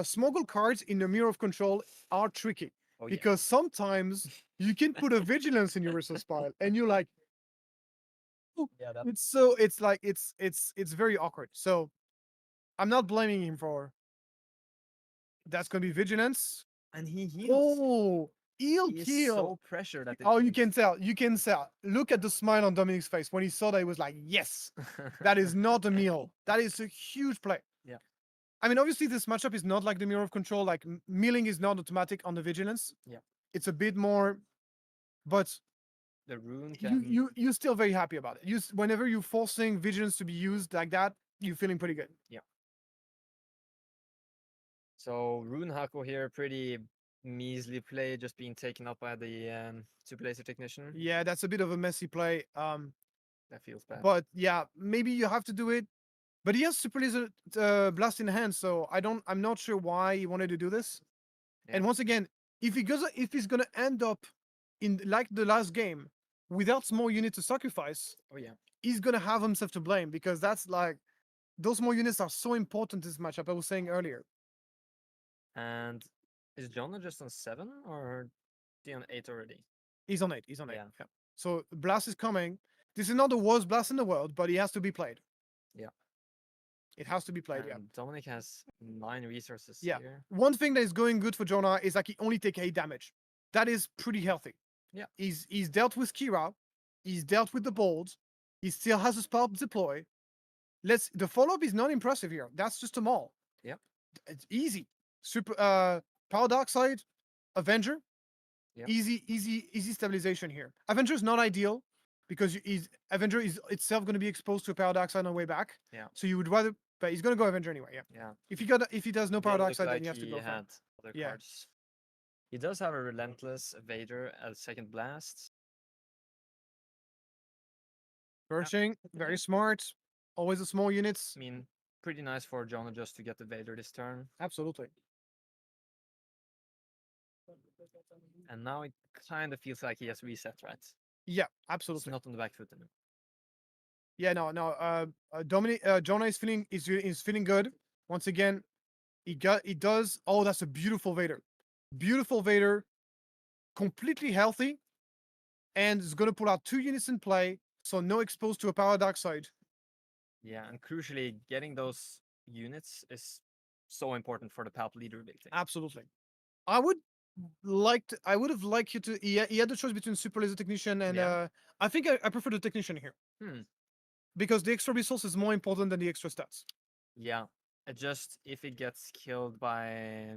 smuggle cards in the mirror of control are tricky Oh, yeah. because sometimes you can put a vigilance in your resource pile and you're like, Yeah, that, it's very awkward. So I'm not blaming him for that's gonna be vigilance. and he heals. Oh, He'll He's kill. so pressured at the Oh, you can tell. You can tell. Look at the smile on Dominic's face when he saw that. He was like, "Yes, that is not a meal. That is a huge play." Yeah. I mean, obviously, this matchup is not like the Mirror of Control. Like milling is not automatic on the Vigilance. Yeah. It's a bit more, but the rune can. you're still very happy about it. Whenever you're forcing Vigilance to be used like that, you're feeling pretty good. So Rune Hako here, pretty measly play, just being taken up by the Super Laser Technician. Yeah, that's a bit of a messy play. That feels bad. But yeah, maybe you have to do it. But he has Super Laser Blast in hand, so I'm not sure why he wanted to do this. Yeah. And once again, if he's gonna end up in like the last game without small units to sacrifice, Oh yeah. he's gonna have himself to blame because that's like those small units are so important in this matchup. I was saying earlier. And is Jonah just on 7 or is he on 8 already? He's on 8. He's on 8. Yeah. Yeah. So Blast is coming. This is not the worst Blast in the world, but he has to be played. Yeah. It has to be played. Yeah. And Dominic has 9 resources Yeah. here. One thing that is going good for Jonah is like he only take 8 damage. That is pretty healthy. Yeah. He's dealt with Kira. He's dealt with the bold. He still has a spell deploy. The follow-up is not impressive here. That's just a maul. Yeah. It's easy. Super Power Dark Side, Avenger. Yeah. Easy stabilization here. Avenger is not ideal because Avenger is itself going to be exposed to a Power Dark Side on the way back. Yeah. So you would rather, but he's going to go Avenger anyway. Yeah. Yeah. If he does no Power Didn't Dark look Side, like then he has to go. he for had it. other Yeah. cards. He does have a Relentless Evader at second blast. Pershing, very smart. Always the small units. I mean, pretty nice for Jonah just to get the Vader this turn. Absolutely. And now it kind of feels like he has reset, right? Yeah, It's absolutely. not on the back foot anymore. Yeah, no. Jonah is feeling good. Once again, he does. Oh, that's a beautiful Vader. Beautiful Vader. Completely healthy, and is gonna pull out 2 units in play, so no exposed to a Power Dark Side. Yeah, and crucially, getting those units is so important for the Palp leader ability. Absolutely. I would have liked you to. He had the choice between Super Laser Technician and Yeah. I think I prefer the Technician here. Hmm. Because the extra resource is more important than the extra stats. Yeah, it just if it gets killed by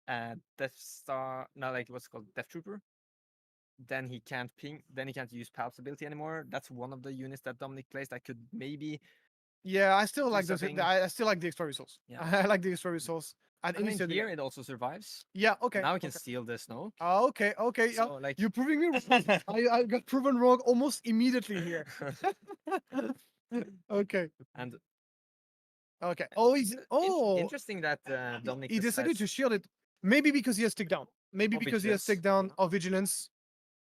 Death Star, no, like what's it called, Death Trooper, then he can't ping. Then he can't use Palp's ability anymore. That's one of the units that Dominic plays that could maybe. Yeah, I still Do like something. I still like the extra resource. Yeah. I like the extra resource. And I mean, instead- here it also survives. yeah, okay. Now we can okay. steal the Snoke. Oh, okay. Yeah. So like, You're proving me wrong. I got proven wrong almost immediately here. Okay. and Okay. Oh, he's interesting that Dominic he decided to decides- shield it. Maybe because he has takedown. Maybe Or because he has vigilance. takedown or vigilance.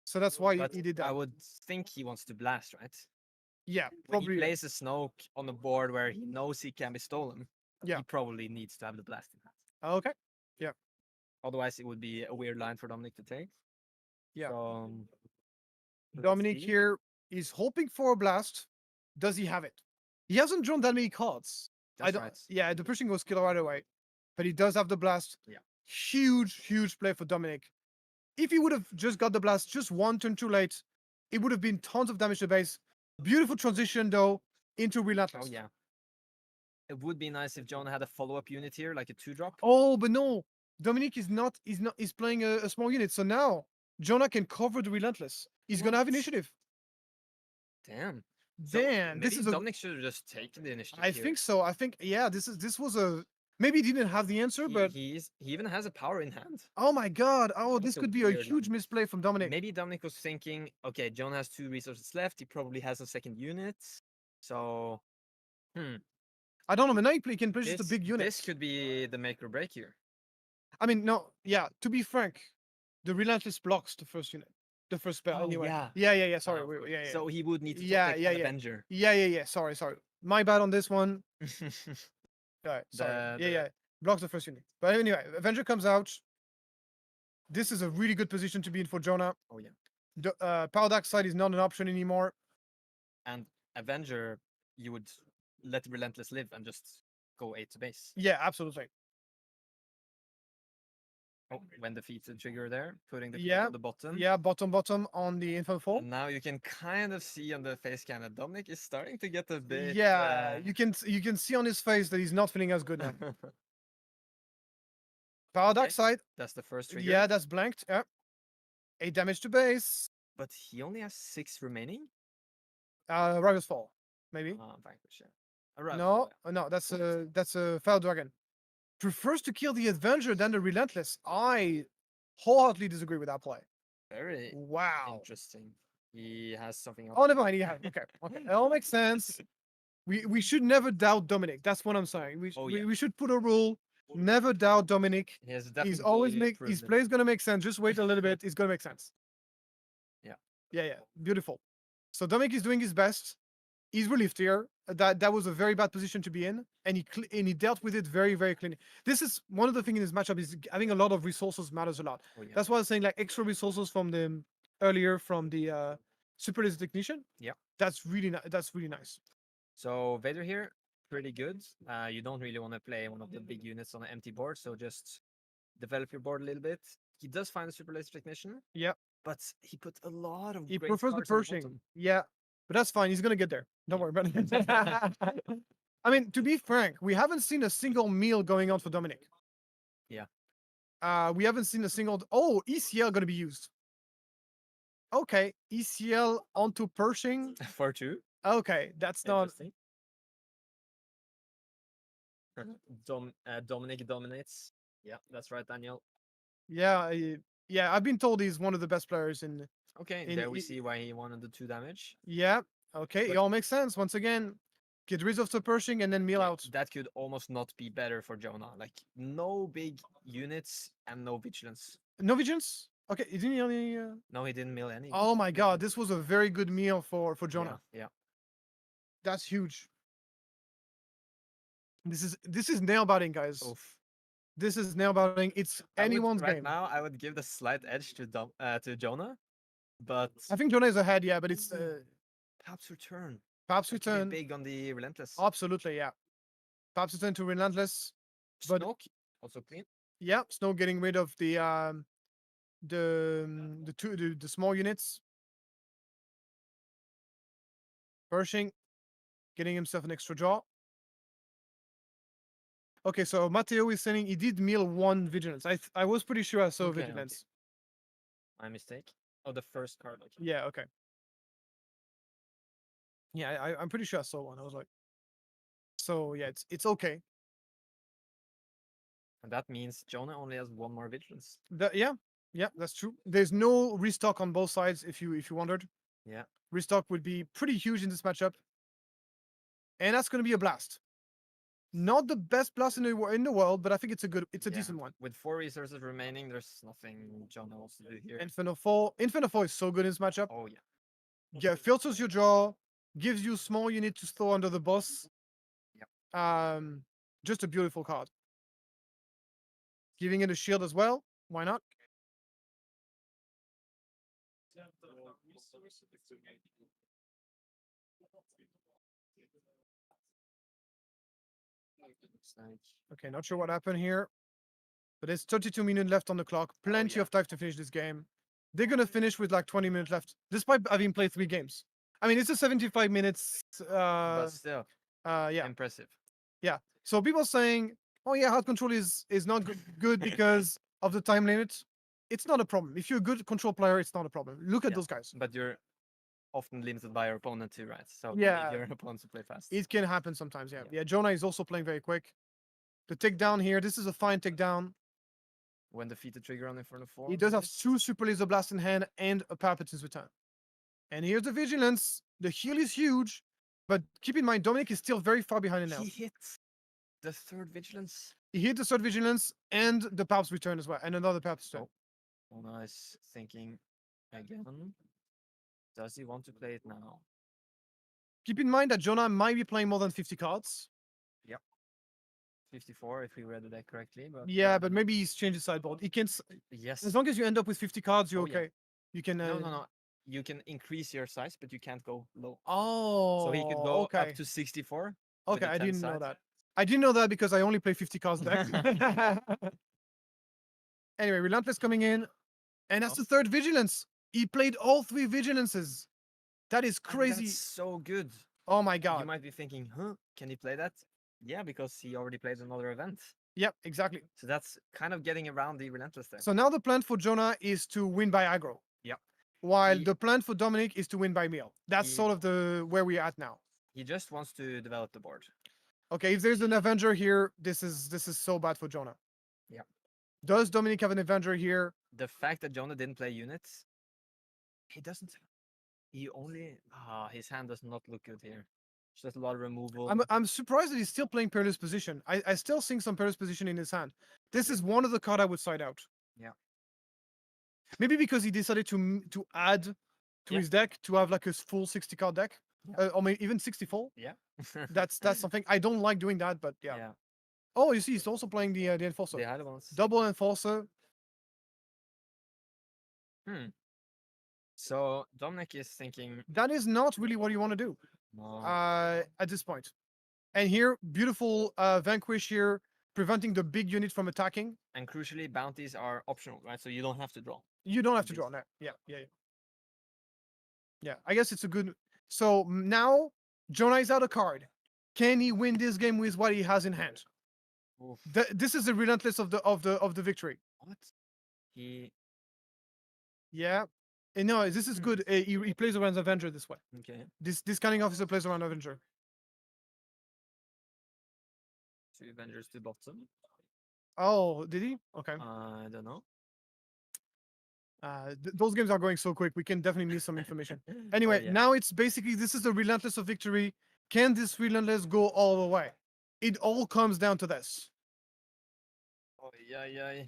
So that's why but he did that. I would think he wants to blast, right? Yeah, When probably. he plays a Snoke on a board where he knows he can be stolen, Yeah. he probably needs to have the blast in that. Okay. Otherwise, it would be a weird line for Dominic to take. Yeah. So, let's Dominic see. here is hoping for a blast. Does he have it? He hasn't drawn that many cards. That's don't. right. Yeah, the pushing goes killer right away, but he does have the blast. Yeah. Huge play for Dominic. If he would have just got the blast just one turn too late, it would have been tons of damage to base. Beautiful transition though into Relentless. Oh yeah. It would be nice if Jonah had a follow-up unit here, like a 2-drop. Oh, but no. Dominic is not. He's playing a small unit. So now Jonah can cover the Relentless. He's gonna have What? initiative. Damn. So Damn, this maybe is a. Dominic should have just taken the initiative. I here. think so. I think yeah. This was a. Maybe he didn't have the answer, but he even has a power in hand. oh my god. Oh, That's this a could be a weird huge line. misplay from Dominic. Maybe Dominic was thinking, okay, Jonah has 2 resources left. He probably has a second unit. So I don't know. But now he can play just a this, big unit. this could be the make or break here. I mean, no. Yeah. To be frank, the Relentless blocks the first unit, the first spell. Oh, anyway. yeah. Yeah. Sorry. Ah, of wait, course. yeah. So he would need to Yeah, protect yeah, an yeah. Avenger. Yeah. Sorry. My bad on this one. Sorry. The- Yeah. Blocks the first unit. But anyway, Avenger comes out. This is a really good position to be in for Jonah. Oh yeah. The Power Dark Side is not an option anymore. And Avenger, you would let Relentless live and just go 8 to base. Yeah, absolutely. Oh, when defeats the trigger there, putting the card Yeah, on the bottom. Yeah, bottom on the info fall. And now you can kind of see on the face scan that Dominic is starting to get a bit. Yeah, you can see on his face that he's not feeling as good now. Paradox Okay. side. That's the first trigger. Yeah, that's blanked. Yeah. 8 damage to base. But he only has 6 remaining. Rival's Fall, maybe. Vanquish. Yeah. Arrival, No, yeah. no, that's a Fire Dragon. Prefers to kill the Avenger than the Relentless. I wholeheartedly disagree with that play. Very Wow. interesting. He has something else. Oh, never mind. Yeah. Okay. Okay. It all makes sense. We should never doubt Dominic. That's what I'm saying. Oh, yeah. We should put a rule. Never doubt Dominic. He has He's definitely always his proved it. play is gonna make sense. Just wait a little bit. It's gonna make sense. Yeah. Yeah. Beautiful. So Dominic is doing his best. He's relieved here. That was a very bad position to be in, and he dealt with it very, very cleanly. This is one of the things in this matchup is having a lot of resources matters a lot. Oh, yeah. That's why I was saying like extra resources from the earlier from the super laser technician. Yeah. That's really nice. So Vader here, pretty good. You don't really want to play one of the big units on an empty board, so just develop your board a little bit. He does find a super laser technician. Yeah. But he put a lot of He great prefers the cards on Pershing. bottom. Yeah. But that's fine. He's gonna get there. Don't worry about it. I mean, to be frank, we haven't seen a single meal going on for Dominic. Yeah. We haven't seen a single. Oh, ECL gonna be used. Okay, ECL onto Pershing. For 2. Okay, that's not. Interesting. Dominic dominates. Yeah, that's right, Daniel. Yeah, yeah. I've been told he's one of the best players in. Okay, In- there we i- see why he wanted the 2 damage. Yeah. Okay, it But- all makes sense. Once again, get rid of the Pershing and then meal Yeah, out. that could almost not be better for Jonah. Like, no big units and no vigilance. No vigilance. Okay, didn't he only? No, he didn't mill any. Oh my God, this was a very good meal for Jonah. Yeah. That's huge. This is nail biting, guys. Oof. This is nail biting. It's I would- anyone's right game. now, I would give the slight edge to Jonah, but I think Jonah is ahead, yeah, but it's perhaps return. Pap's That could be return. big on the relentless. Absolutely, yeah. Pap's return to Relentless. but- Snoke, also clean. Yeah, Snow getting rid of the small units. Pershing getting himself an extra draw. Okay, so Matteo is saying he did meal 1 vigilance. I was pretty sure I saw Okay, vigilance. My mistake. Oh, the first card. Okay. Yeah, okay. Yeah, I'm pretty sure I saw one. I was like, so yeah, it's okay. And that means Jonah only has 1 more vigilance. Yeah, that's true. There's no restock on both sides if you wondered. Yeah. Restock would be pretty huge in this matchup. And that's gonna be a blast. Not the best blast in the world, but I think it's a Yeah. decent one. With 4 resources remaining, there's nothing Jonah wants to do here. Inferno 4 is so good in this matchup. Oh yeah. Yeah, filters your draw, gives you small unit to throw under the boss. Just a beautiful card. Giving it a shield as well. Why not? Looks like Okay, not sure what happened here. But there's 32 minutes left on the clock. Plenty yeah. of time to finish this game. They're gonna finish with like 20 minutes left, despite having played 3 games. I mean, it's a 75 minutes. but still Yeah. impressive. So people saying, "Oh yeah, hard control is not good because of the time limit." It's not a problem. If you're a good control player, it's not a problem. Look at Yeah. those guys. But you're often limited by your opponent too, right? So you Yeah. need your opponent to play fast. It can happen sometimes. Yeah. Yeah. Yeah. Jonah is also playing very quick. The takedown here. This is a fine takedown. When defeated trigger on Inferno 4. He does have nice. 2 super laser blasts in hand and a Palpatine's return. And here's the vigilance. The heal is huge, but keep in mind Dominic is still very far behind in now. He hit the 3rd vigilance. He hit the 3rd vigilance and the Palp's return as well, and another Palp's return. Oh, nice thinking again. Does he want to play it now? Keep in mind that Jonah might be playing more than 50 cards. 54, if we read the deck correctly. But Yeah, but maybe he's changed his sideboard. He can, yes. as long as you end up with 50 cards, you're Oh, yeah. okay. You can. No. You can increase your size, but you can't go low. Oh. So he could go okay. up to 64. Okay, the I 10 didn't know sides. that. I didn't know that because I only play 50 cards deck. Anyway, Relentless coming in, and that's Oh. the third Vigilance. He played all 3 Vigilances. That is And crazy. That's so good. Oh my You god. might be thinking, huh? Can he play that? Yeah, because he already played another event. Yep, exactly. So that's kind of getting around the Relentless there. So now the plan for Jonah is to win by aggro. Yep. While He- the plan for Dominic is to win by meal. That's he- sort of the where we're at now. He just wants to develop the board. Okay, if there's an Avenger here, this is so bad for Jonah. Yep. Does Dominic have an Avenger here? The fact that Jonah didn't play units, he doesn't. He only. His hand does not look good here. It's just a lot of removal. I'm surprised that he's still playing Perilous Position. I still think some Perilous Position in his hand. This is one of the cards I would side out. Yeah. Maybe because he decided to add to Yeah. his deck to have like a full 60 card deck, or maybe even 64. Yeah. That's something I don't like doing that, but yeah. Yeah. Oh, you see, he's also playing the Enforcer. The other ones. Double Enforcer. So Dominic is thinking, That is not really what you want to do no, at this point. And here, beautiful Vanquish here, preventing the big unit from attacking. and crucially, bounties are optional, right? So you don't have to draw. You don't have to Indeed. draw now. Yeah. Yeah, I guess it's a good. So now Jonah is out a card. Can he win this game with what he has in hand? Oof. This is the relentless of the victory. What? He Yeah. And no, this is good. He plays around Avenger this way. okay. This cunning officer plays around Avenger. 2 Avengers to bottom. Oh, did he? Okay. I don't know. Those games are going so quick. We can definitely need some information. Oh, Anyway, yeah. now it's basically this is the relentless of victory. Can this relentless go all the way? It all comes down to this. Oh yeah.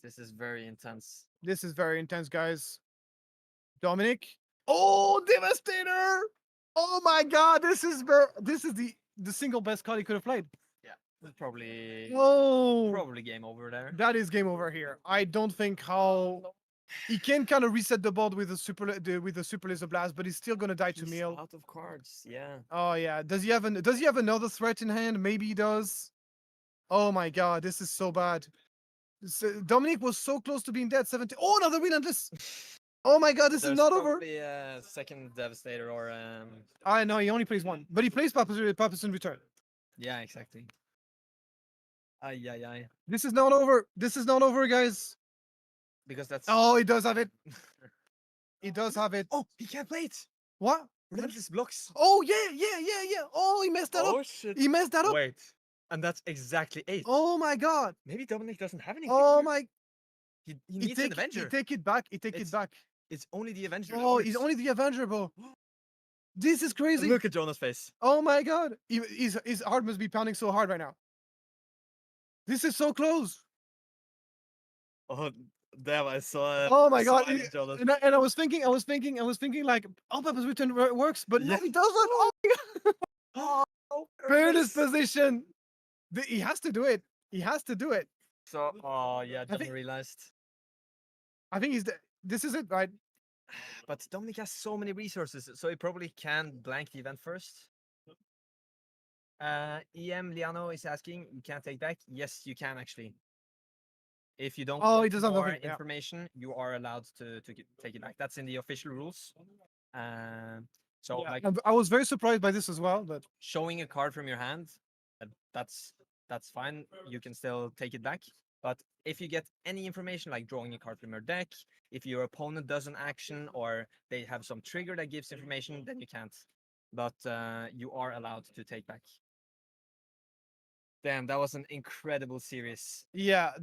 This is very intense. This is very intense, guys. Dominic. Oh, Devastator! Oh my God, this is the single best card he could have played. Probably Oh, probably game over there. that is game over here. I don't think how he can kind of reset the board with a super laser blast, but he's still gonna die to He's meal. out of cards. Yeah. Oh yeah. Does he have another threat in hand? Maybe he does. Oh my God, this is so bad. Dominic was so close to being dead. 70. Oh, another relentless. Oh my God, this is There's not over. probably a second Devastator or I know he only plays one, but he plays Palpatine Return. yeah, exactly. Ay. This is not over. This is not over, guys. Because that's Oh, he does have it. He does have it. oh, he can't play it. What? Relentless blocks. Oh yeah. Oh, he messed that up. Oh shit. He messed that up. Wait. And that's exactly 8. Oh my God. Maybe Dominic doesn't have anything. Oh my. He He needs an take Avenger. it back. He take it It's- back. It's only the Avenger. that Oh, he's works. only the Avenger, bro. This is crazy. Look at Jonah's face. Oh my God. His heart must be pounding so hard right now. This is so close. Oh, damn! I saw. Oh my God. smile in Jonah's And I was thinking like, oh, Papa's Return works, but no, Yeah. he doesn't. Oh my God. Oh, Fairness position. He has to do it. He has to do it. So, oh yeah, Jonah think- realized. I think this is it, right? But Dominic has so many resources, so he probably can blank the event first. EM Liano is asking, you can't take back? Yes, you can actually. If you don't Oh, want he does have more nothing, yeah. information, you are allowed to take it back. That's in the official rules. So Yeah, like I was very surprised by this as well, but showing a card from your hand, that's fine. You can still take it back. But if you get any information like drawing a card from your deck, if your opponent does an action or they have some trigger that gives information, then you can't. But you are allowed to take back. Damn, that was an incredible series. yeah,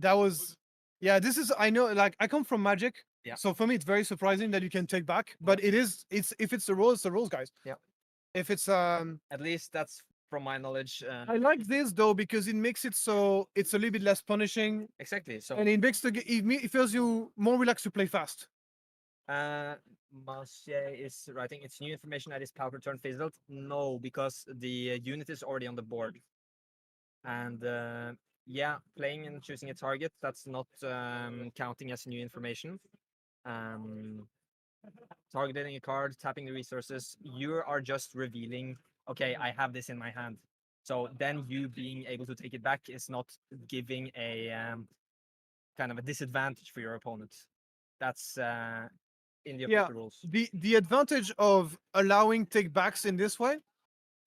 this is, I know, like, I come from Magic, Yeah. so for me it's very surprising that you can take back, but it's if it's the rules, it's the rules, guys. Yeah. If it's At least that's from my knowledge. I like this though because it makes it so it's a little bit less punishing, Exactly. So and it makes it feels you more relaxed to play fast. Marcia is writing, it's new information that is power turn fizzled. No, because the unit is already on the board. And yeah, playing and choosing a target, that's not counting as new information. Targeting a card, tapping the resources, you are just revealing, okay, I have this in my hand. So then you being able to take it back is not giving a kind of a disadvantage for your opponent. That's in the Yeah. official rules. The advantage of allowing takebacks in this way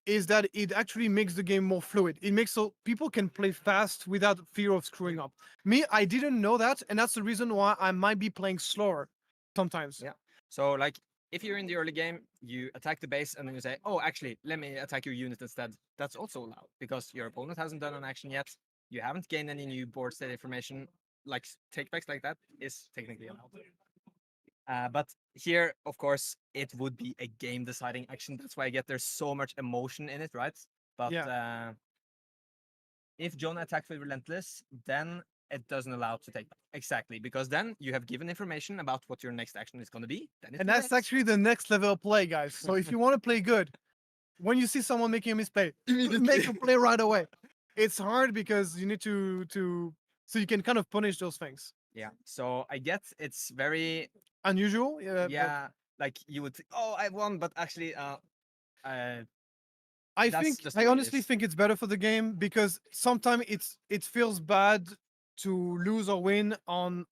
is that it actually makes the game more fluid. It makes so people can play fast without fear of screwing up. Me, I didn't know that, and that's the reason why I might be playing slower sometimes. Yeah. So like if you're in the early game, you attack the base and then you say, oh, actually, let me attack your unit instead. That's also allowed because your opponent hasn't done an action yet. You haven't gained any new board state information. Like takebacks like that is technically allowed. But here, of course, it would be a game deciding action. That's why I get there's so much emotion in it, right? But if Jonah attacks with Relentless, then it doesn't allow to take back. Exactly, because then you have given information about what your next action is going to be. Then And that's actually the next level of play, guys. So if you want to play good, when you see someone making a misplay, make a play right away. It's hard because you need to so you can kind of punish those things. Yeah. So I get it's very Unusual, yeah. Like you would think, oh, I won, but actually, I that's think just the I way it honestly is. think it's better for the game because sometimes it feels bad to lose or win on.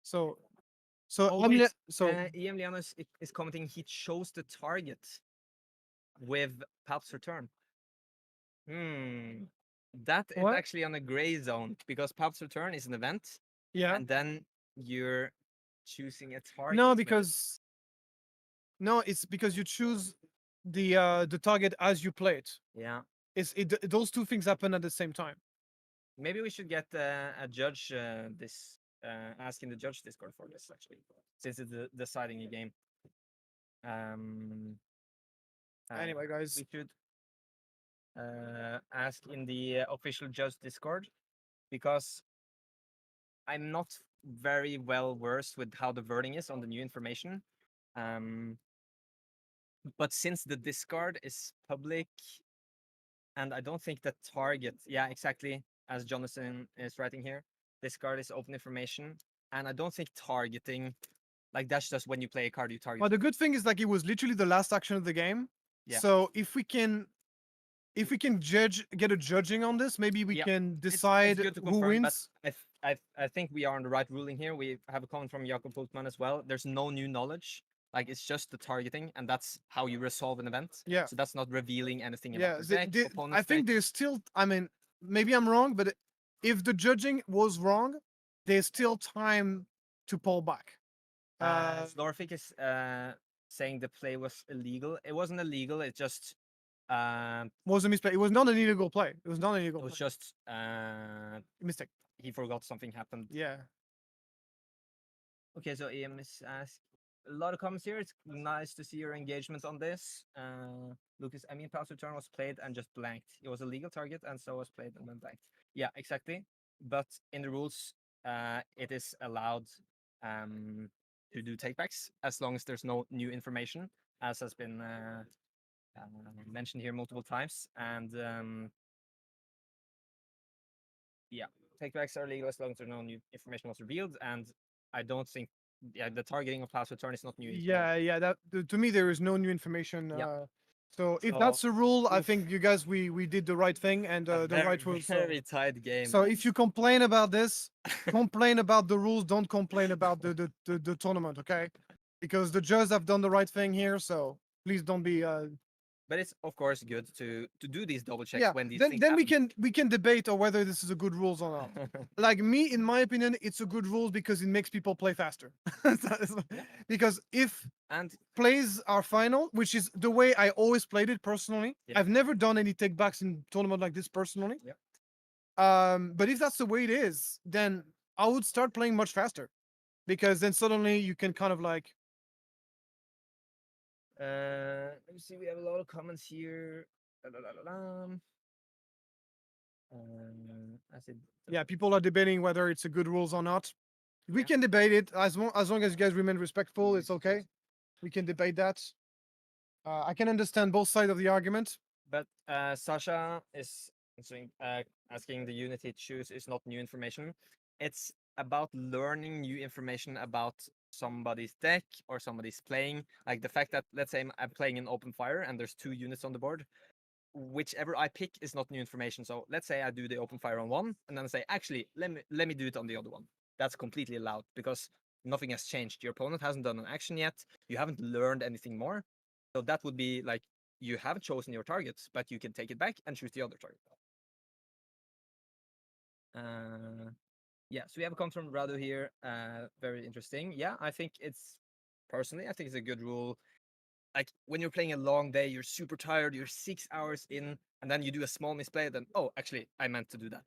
So Oh I'm wait, so EM Lianos is commenting he chose the target with Palp's return. That is What? actually on a gray zone because Palp's return is an event, yeah. and then you're choosing a target. No, with it. because no, it's because you choose the target as you play it. Yeah, Those two things happen at the same time. maybe we should get a judge asking the judge Discord for this actually, since it's deciding a game. Anyway, guys, We should ask in the official judge Discord because I'm not very well versed with how the wording is on the new information. But since the discard is public, and I don't think that target, yeah, exactly as Jonathan is writing here, discard is open information, and I don't think targeting, like that's just when you play a card you target. well, the good thing is like it was literally the last action of the game. Yeah. So if we can get a judging on this, maybe we Yeah, can it's decide good to who confirm, wins. but I think we are on the right ruling here. We have a comment from Jakob Pultman as well. There's no new knowledge. Like it's just the targeting, and that's how you resolve an event. Yeah. So that's not revealing anything Yeah, about the deck, I opponent's think deck. there's still. I mean, maybe I'm wrong, but if the judging was wrong, there's still time to pull back. Slorfik is saying the play was illegal. It wasn't illegal. It just Was a mistake. It was not an illegal play. It was not an illegal it was play. just Mistake. he forgot something happened. Yeah. Okay, so EM is asked a lot of comments here. It's nice to see your engagement on this. Lucas, I mean, Pal's return was played and just blanked. It was a legal target and so was played and then blanked. Yeah, exactly. But in the rules, it is allowed to do takebacks as long as there's no new information, as has been mentioned here multiple times. And yeah, takebacks are legal as long as there's no new information was revealed. And I don't think the targeting of Pal's return is not new. Yeah. That to me there is no new information. Yeah. So if So, that's the rule, I oof. think you guys we did the right thing and A the right rules. very tight game. So if you complain about this, complain about the rules. Don't complain about the tournament, okay? Because the judges have done the right thing here. So please don't be. But it's of course good to do these double checks Yeah. when these Then things then happen. we can debate on whether this is a good rules or not. Like me, in my opinion, it's a good rule because it makes people play faster. Because if And plays are final, which is the way I always played it personally. Yeah. I've never done any takebacks in tournament like this personally. Yep. But if that's the way it is, then I would start playing much faster, because then suddenly you can kind of like let me see. We have a lot of comments here. La, la, la, la, la. I said yeah, people are debating whether it's a good rules or not. We Yeah. can debate it as long as you guys remain respectful. It's okay. We can debate that. I can understand both sides of the argument. But Sasha is asking the unity choose is not new information. It's about learning new information about somebody's deck or somebody's playing. Like the fact that, let's say I'm playing an open fire and there's 2 units on the board, whichever I pick is not new information. So let's say I do the open fire on one and then say, actually, let me do it on the other one. That's completely allowed because nothing has changed. Your opponent hasn't done an action yet. You haven't learned anything more. So that would be like, you haven't chosen your targets, but you can take it back and choose the other target. Yeah, so we have a comment from Radu here. Very interesting. Yeah, I think it's personally a good rule. Like when you're playing a long day, you're super tired, you're 6 hours in, and then you do a small misplay, then oh, actually, I meant to do that.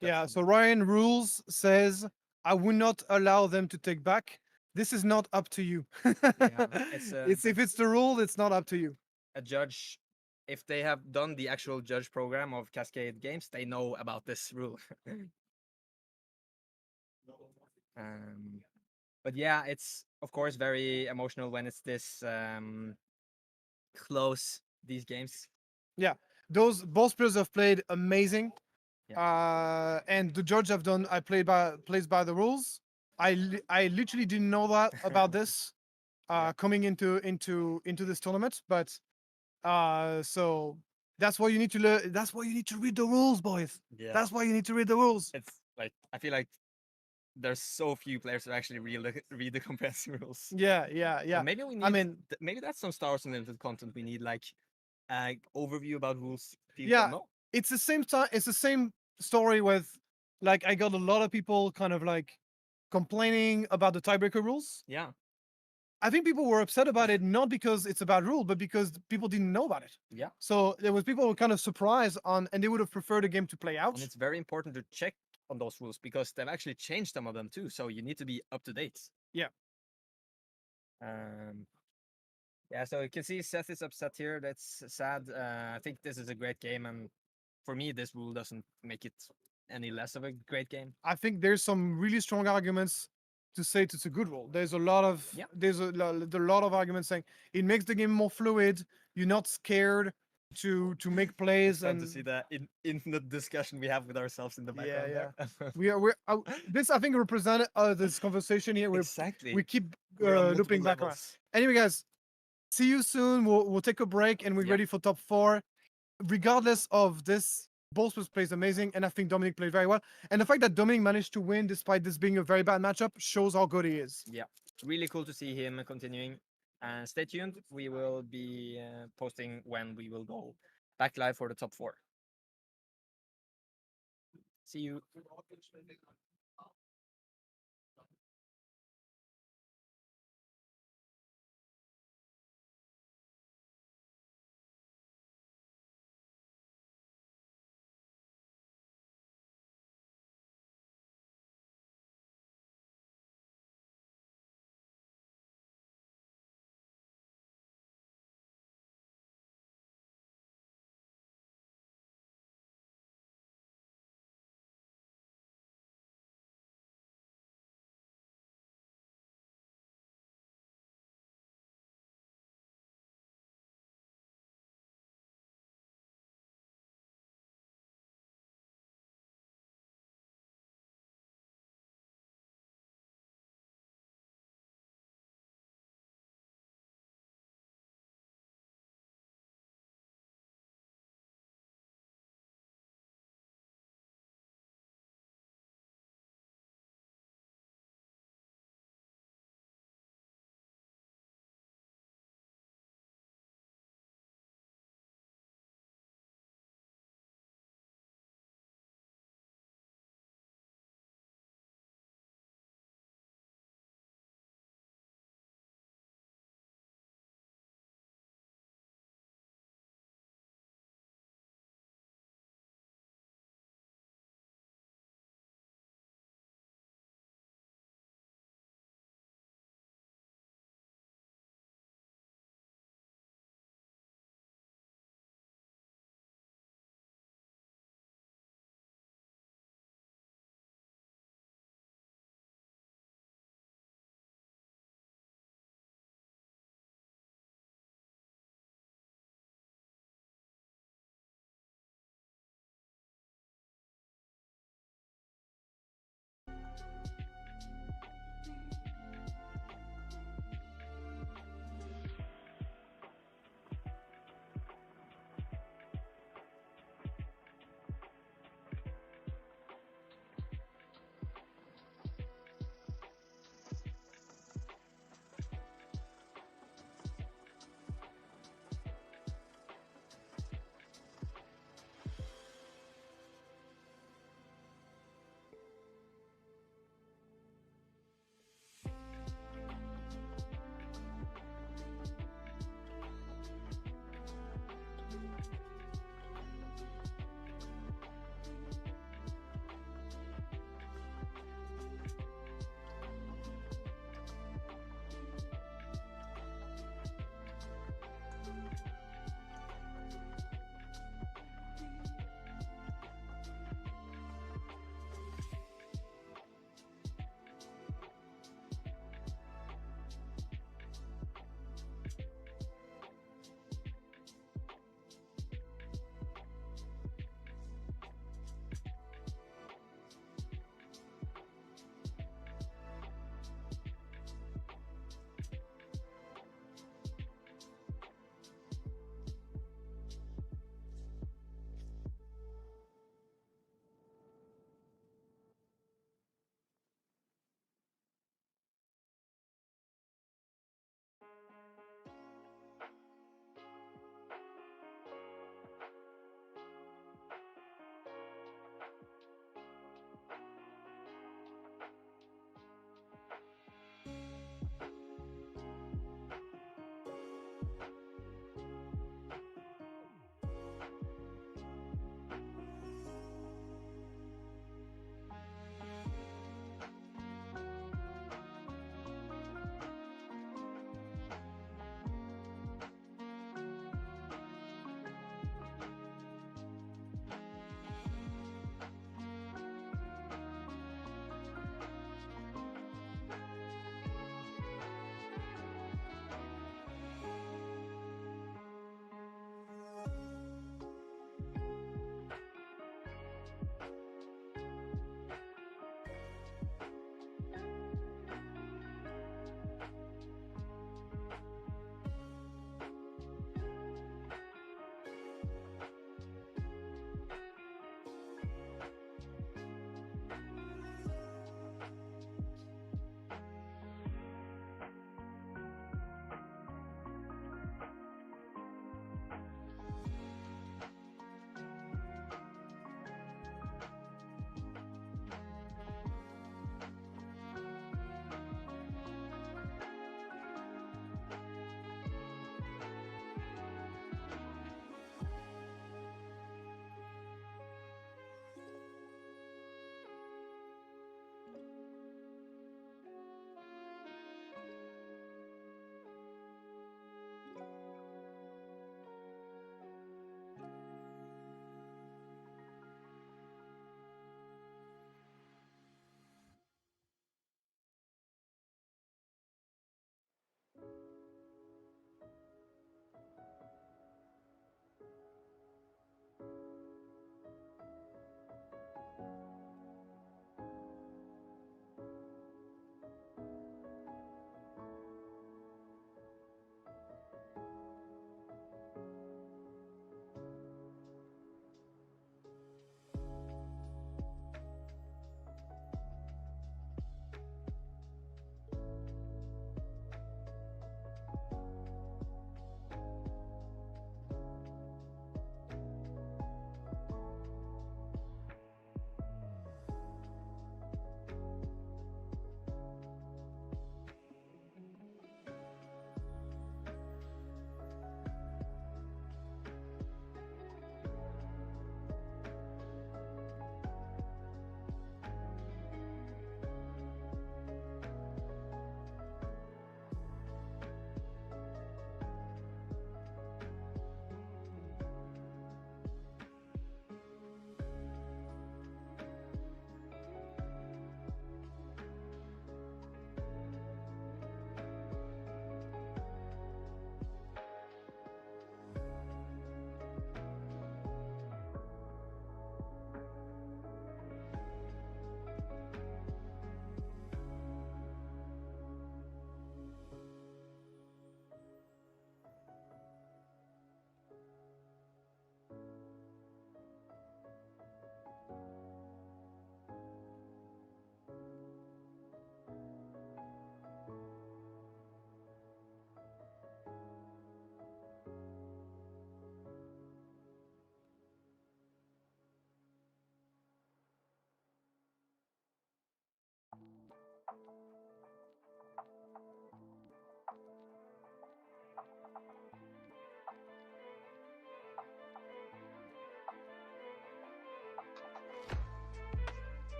Yeah, so Ryan Rules says, I would not allow them to take back. This is not up to you. It's if it's the rule, it's not up to you. A judge, if they have done the actual judge program of Cascade Games, they know about this rule. But yeah, it's of course very emotional when it's this close, these games. Yeah, those both players have played amazing. And the judge have done. I plays by the rules. I literally didn't know that about this coming into this tournament, but so that's why you need to learn. That's why you need to read the rules, boys. Yeah, That's why you need to read the rules. it's like I feel like there's so few players who actually read the comprehensive rules. Yeah. So maybe we need. Maybe that's some Star Wars Unlimited content we need, like overview about rules. People Yeah. don't know. It's the same time. It's the same story with, like, I got a lot of people kind of like complaining about the tiebreaker rules. Yeah. I think people were upset about it not because it's a bad rule, but because people didn't know about it. Yeah. So there was people who were kind of surprised on, and they would have preferred a game to play out. And it's very important to check on those rules because they've actually changed some of them too. So you need to be up to date. Yeah. Yeah, so you can see Seth is upset here. That's sad. I think this is a great game, and for me, this rule doesn't make it any less of a great game. I think there's some really strong arguments to say it's a good rule. There's a lot of of arguments saying it makes the game more fluid. You're not scared to make plays, Fun and to see the infinite discussion we have with ourselves in the background. we're this I think represent this conversation here. Exactly. We keep We're on looping multiple back around. levels. Anyway, guys, see you soon. We'll take a break and we're ready for top 4. Regardless of this, Bolsward plays amazing, and I think Dominic played very well. And the fact that Dominic managed to win despite this being a very bad matchup shows how good he is. Yeah, really cool to see him continuing. Stay tuned. We will be posting when we will go back live for the top 4. See you.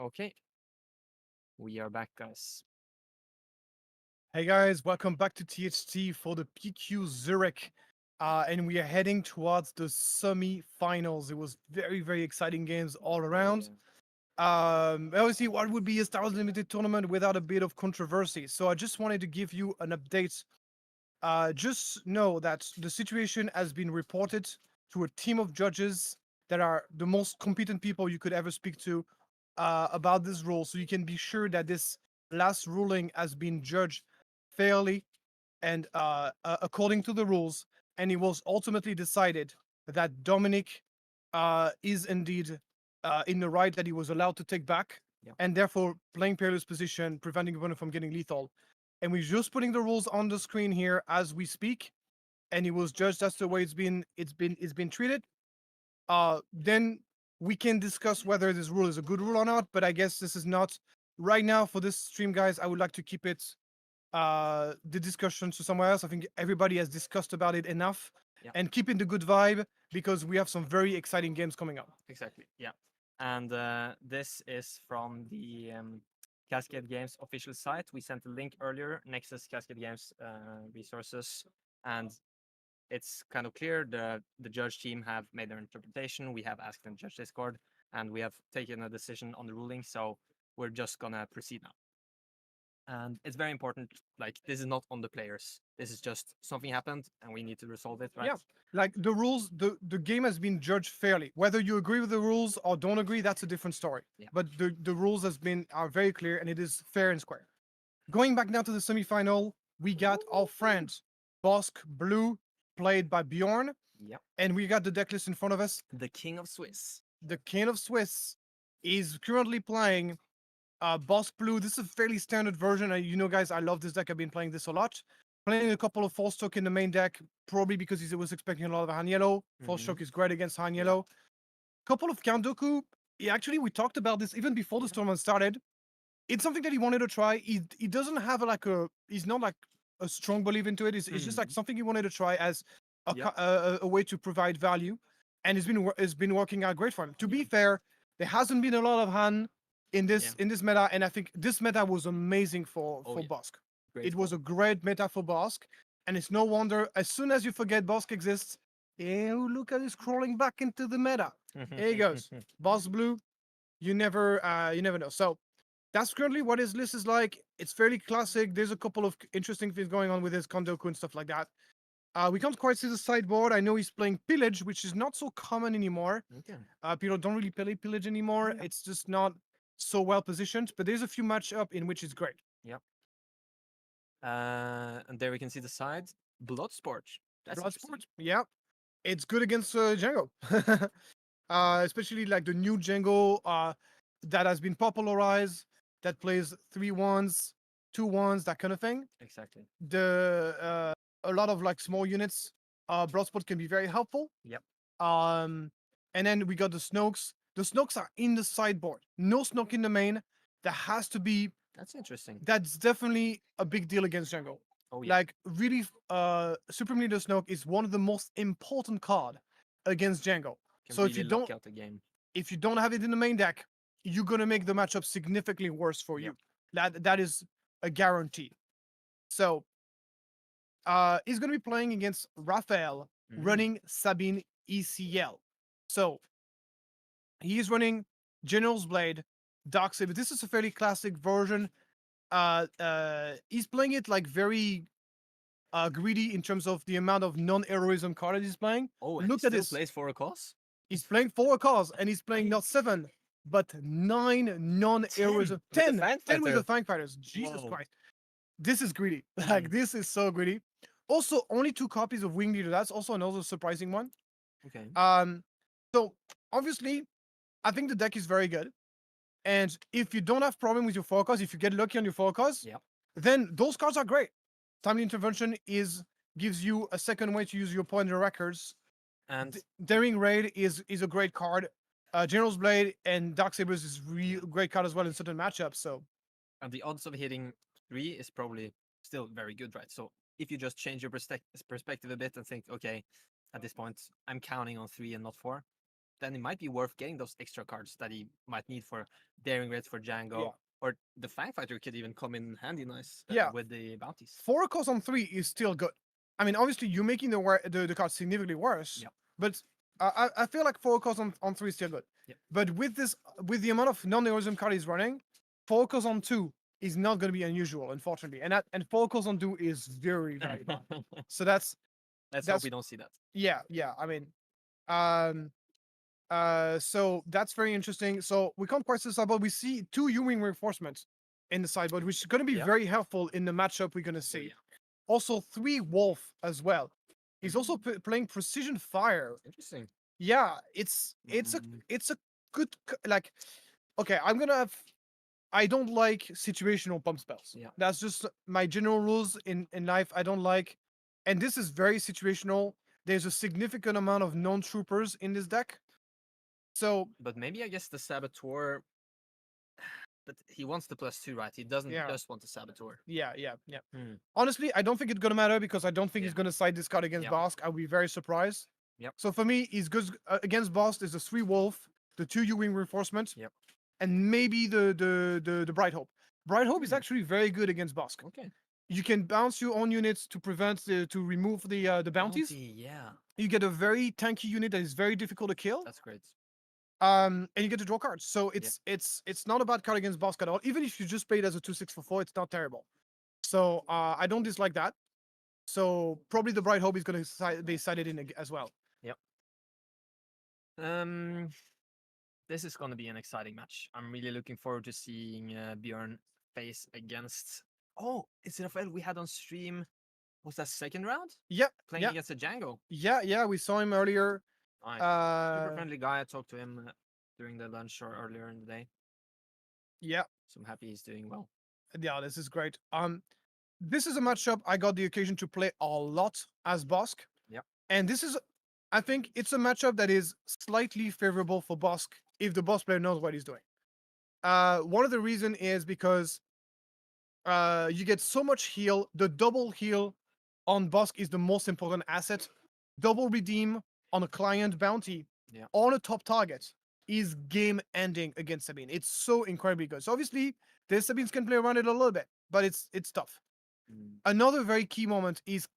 Okay. We are back, guys. Hey guys, welcome back to THT for the PQ Zurich. And we are heading towards the semi-finals. It was very, very exciting games all around. Obviously, what would be a Star Wars Limited tournament without a bit of controversy? So I just wanted to give you an update. Just know that the situation has been reported to a team of judges that are the most competent people you could ever speak to about this rule. So you can be sure that this last ruling has been judged fairly and according to the rules, and it was ultimately decided that Dominic is indeed in the right, that he was allowed to take back, Yeah. and therefore playing perilous position, preventing opponent from getting lethal. And we're just putting the rules on the screen here as we speak, and it was judged. That's the way it's been treated. Then we can discuss whether this rule is a good rule or not. But I guess this is not right now for this stream, guys. I would like to keep it the discussion to somewhere else. I think everybody has discussed about it enough, Yeah. and keeping the good vibe because we have some very exciting games coming up. Exactly. Yeah. And this is from the Cascade Games official site. We sent a link earlier, Nexus Cascade Games resources, and it's kind of clear. The judge team have made their interpretation. We have asked in Judge Discord, and we have taken a decision on the ruling. So we're just gonna proceed now. And it's very important. Like, this is not on the players. This is just something happened, and we need to resolve it, right? Yeah. Like the rules, the game has been judged fairly. Whether you agree with the rules or don't agree, that's a different story. Yeah. But the rules are very clear, and it is fair and square. Going back now to the semifinal, we got our friend Bosk Blue, played by Bjorn, Yep. and we got the deck list in front of us. The King of Swiss. The King of Swiss is currently playing Boss Blue. This is a fairly standard version. You know, guys, I love this deck. I've been playing this a lot. Playing a couple of Force Choke in the main deck, probably because he was expecting a lot of Han Yellow. Force Mhm. Choke is great against Han Yellow. Couple of Kandoku. Actually, we talked about this even before this tournament started. It's something that he wanted to try. He doesn't have he's not like a strong belief into it. It's just like something he wanted to try as Yep. a way to provide value, and it's been working out great for him. To be fair, there hasn't been a lot of Han in this meta, and I think this meta was amazing for Oh, yeah. Bosk. Great It was call. a great meta for Bosk, and it's no wonder as soon as you forget Bosk exists, look at this crawling back into the meta. Here he goes. Boss Blue, you never know. So that's currently what his list is like. It's fairly classic. There's a couple of interesting things going on with his Kondoku and stuff like that. We can't quite see the sideboard. I know he's playing Pillage, which is not so common anymore. Okay. People don't really play Pillage anymore. Yeah. It's just not so well positioned. But there's a few matchup in which it's great. And there we can see the side. Bloodsport. That's interesting. Bloodsport, yeah, it's good against Jango. Especially like the new Jango that has been popularized, that plays 3/1s, 2/1s, that kind of thing. Exactly. A lot of like small units, Bloodsport can be very helpful. Yep. And then we got the Snokes. The Snokes are in the sideboard. No Snoke in the main. That has to be. That's interesting. That's definitely a big deal against Jango. Oh yeah. Like really, Supreme Leader Snoke is one of the most important card against Jango. Can So really if you lock don't, out the game. if you don't have it in the main deck, you're gonna make the matchup significantly worse for you. That is a guarantee. So he's gonna be playing against Raphael, running Sabine ECL. So he is running General's Blade, Darksaber. This is a fairly classic version. He's playing it like very greedy in terms of the amount of non-heroism card that he's playing. Oh, and Look he at still this. plays for a cause? He's playing 4 cards, and he's playing not 7, but 9 non-heroism. 10 with the Fang Fighters. Jesus Whoa. Christ. This is greedy. Like, this is so greedy. Also, only 2 copies of Wing Leader. That's also another surprising one. Okay. So, obviously, I think the deck is very good. And if you don't have problem with your 4 cards, if you get lucky on your 4 cards, then those cards are great. Timely Intervention gives you a second way to use your point records. And Daring Raid is a great card. General's Blade and Darksabers is really great card as well in certain matchups. So, and the odds of hitting 3 is probably still very good, right? So if you just change your perspective a bit and think, okay, at this point I'm counting on 3 and not 4, then it might be worth getting those extra cards that he might need for Daring Greats for Jango. Yeah. Or the Fang Fighter could even come in handy nice Yeah. with the bounties. 4 cost on 3 is still good. I mean, obviously, you're making the card significantly worse. Yeah. But I feel like 4 cost on 3 is still good. Yeah. But with the amount of non-heroism card he's running, 4 cost on 2 is not going to be unusual, unfortunately. And 4 cost on 2 is very, very bad. So Let's that's- hope we don't see that. yeah. I mean, so that's very interesting. So we can't quite see the sideboard. We see 2 U-wing reinforcements in the sideboard, which is going to be Yeah. very helpful in the matchup we're going to see. Yeah. Also 3 Wolf as well. He's also playing Precision Fire. Interesting. Yeah, it's a good like. Okay, I don't like situational pump spells. Yeah. That's just my general rules in life. I don't like, and this is very situational. There's a significant amount of non-troopers in this deck. So But maybe I guess the Saboteur. But he wants the +2, right? He doesn't Yeah. just want the Saboteur. yeah. Hmm. Honestly, I don't think it's gonna matter because I don't think he's Yeah. gonna side this card against Yeah. Bosk. I'll be very surprised. Yep. So for me, he's good against Bosk. Is the 3 Wolf, the 2 U-wing reinforcement. Yep. And maybe the Bright Hope. Bright Hope is Hmm. actually very good against Bosk. Okay. You can bounce your own units to to remove the bounties. Bounty, yeah. You get a very tanky unit that is very difficult to kill. That's great. And you get to draw cards. So it's not a bad card against Bosk at all. Even if you just play it as a 2/6 for 4, it's not terrible. So I don't dislike that. So probably the Bright Hope is going to be sided in as well. This is going to be an exciting match. I'm really looking forward to seeing Bjorn face against. Oh, it's Rafael we had on stream. Was that second round? Yeah, Playing yeah, against a Jango. yeah. We saw him earlier. Nice. Super Uh, friendly guy. I talked to him during the lunch or earlier in the day. yeah, So I'm happy he's doing well. yeah. This is great. This is a matchup I got the occasion to play a lot as Bosk. Yep. And I think it's a matchup that is slightly favorable for Bosk if the boss player knows what he's doing. One of the reason is because you get so much heal. The double heal on Bosk is the most important asset. Double redeem on a client bounty on a top target is game ending against Sabine. It's so incredibly good. So obviously, the Sabines can play around it a little bit, but it's tough. Another very key moment is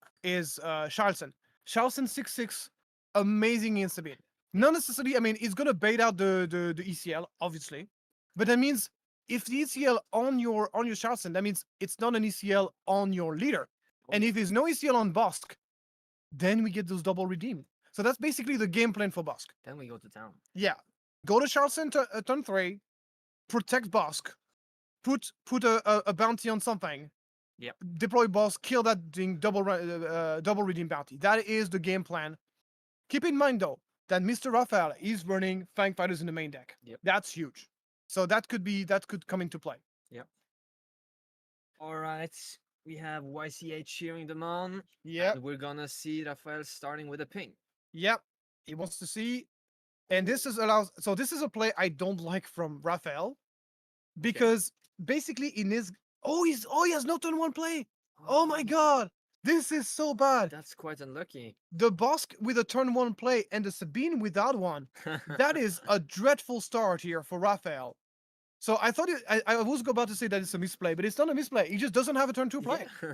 Charleston. Charleston 6/6, amazing in Sabine. Not necessarily. I mean, it's gonna bait out the ECL obviously, but that means if the ECL on your Charleston, that means it's not an ECL on your leader. And if there's no ECL on Bosk, then we get those double redeem. So that's basically the game plan for Bosk. Then we go to town. Yeah, go to Charleston turn 3, protect Bosk, put a bounty on something. Yep. Deploy Bosk, kill that thing, double redeem bounty. That is the game plan. Keep in mind though that Mr. Raphael is running Fang Fighters in the main deck. Yep. That's huge. So that could come into play. All right. We have YCA cheering them on. Yeah. And we're gonna see Rafael starting with a ping. Yep. He wants to see. And this is a play I don't like from Raphael. Because basically in his he has no turn 1 play. Oh my god. This is so bad. That's quite unlucky. The Bosk with a turn 1 play and the Sabine without one. That is a dreadful start here for Raphael. So I thought I was about to say that it's a misplay, but it's not a misplay. He just doesn't have a turn 2 play. Yeah.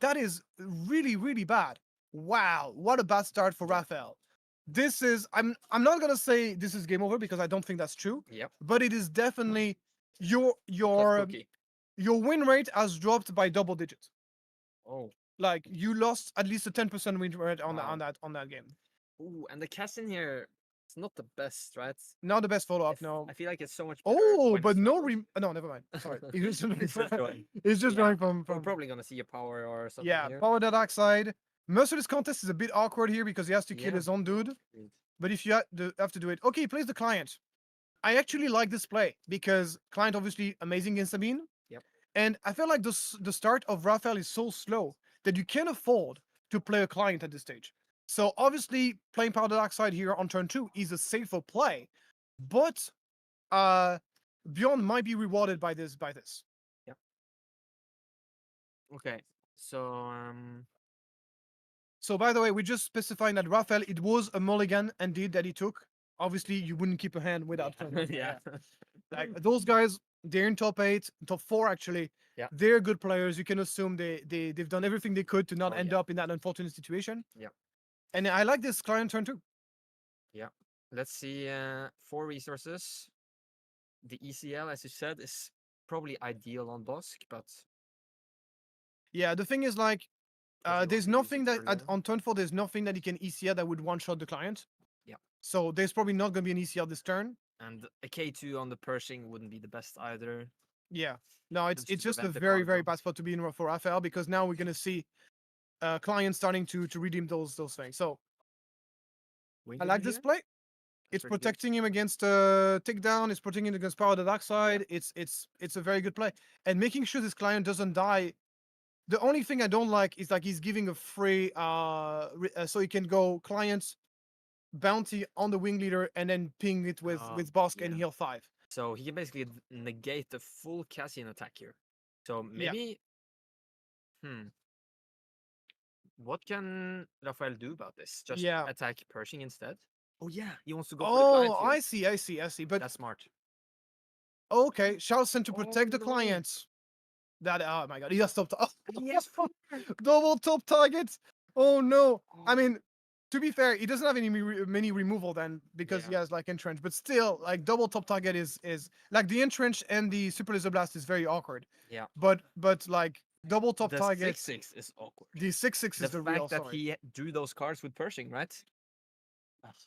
That is really, really bad. Wow, what a bad start for Raphael. This is I'm not gonna say this is game over because I don't think that's true, Yep. but it is definitely your Tough cookie. your win rate has dropped by double digits. Oh. Like you lost at least a 10% win rate on Wow. that game. Ooh, and the cast in here, it's not the best, right? Not the best follow up, no. I feel like it's so much better Oh, when but it's no doubled. no, never mind. Sorry. It's just going. It's just Yeah, going from We're probably gonna see a power or something yeah, here. power the dark side. Merciless contest is a bit awkward here because he has to kill Yeah. his own dude. Agreed. But if you have to do it, okay, he plays the client. I actually like this play because client obviously amazing against Sabine. Yep. And I feel like the start of Raphael is so slow that you can't afford to play a client at this stage. So obviously playing Power the Dark Side here on turn 2 is a safer play, but Bjorn might be rewarded by this. Okay, so So by the way, we just specifying that Raphael, it was a mulligan indeed that he took obviously you wouldn't keep a hand without playing. Yeah. Like those guys, they're in top 8, top 4 actually. Yeah. They're good players. You can assume they've done everything they could to not Oh, end yeah. up in that unfortunate situation. Yeah. And I like this client turn too. Let's see. 4 resources. The ECL, as you said, is probably ideal on Bosk, but Yeah, the thing is like if you there's want to use nothing it that earlier. on turn 4 there's nothing that he can ECL that would one shot the client. Yeah. So there's probably not gonna be an ECL this turn. And a K2 on the Pershing wouldn't be the best either. Yeah. No, it's Just to just a prevent the very, very cargo. bad spot to be in for Raphael because now we're gonna see clients starting to redeem those things. So I like this play. It's pretty good. protecting him against takedown. It's protecting him against power of the dark side. It's a very good play, and making sure this client doesn't die. The only thing I don't like is like he's giving a free so he can go clients bounty on the wing leader and then ping it with Bosk and yeah. heal 5. So he can basically negate the full Cassian attack here. So Yeah. maybe, what can Raphael do about this? Just Yeah. attack Pershing instead? Oh yeah, he wants to go for the client Oh, here. I see. But That's smart. okay, shouts sent to Oh, protect the no. clients. That oh my god, he has top. Yes. Double top targets. Oh no. I Oh. mean, to be fair, he doesn't have any many removal then because he Yeah. has like entrench. But still, like double top target is like the entrench and the super laser blast is very awkward. Yeah. But like double top The target. 6/6 is awkward. The 6/6 is the real fact that story. he drew those cards with Pershing, right?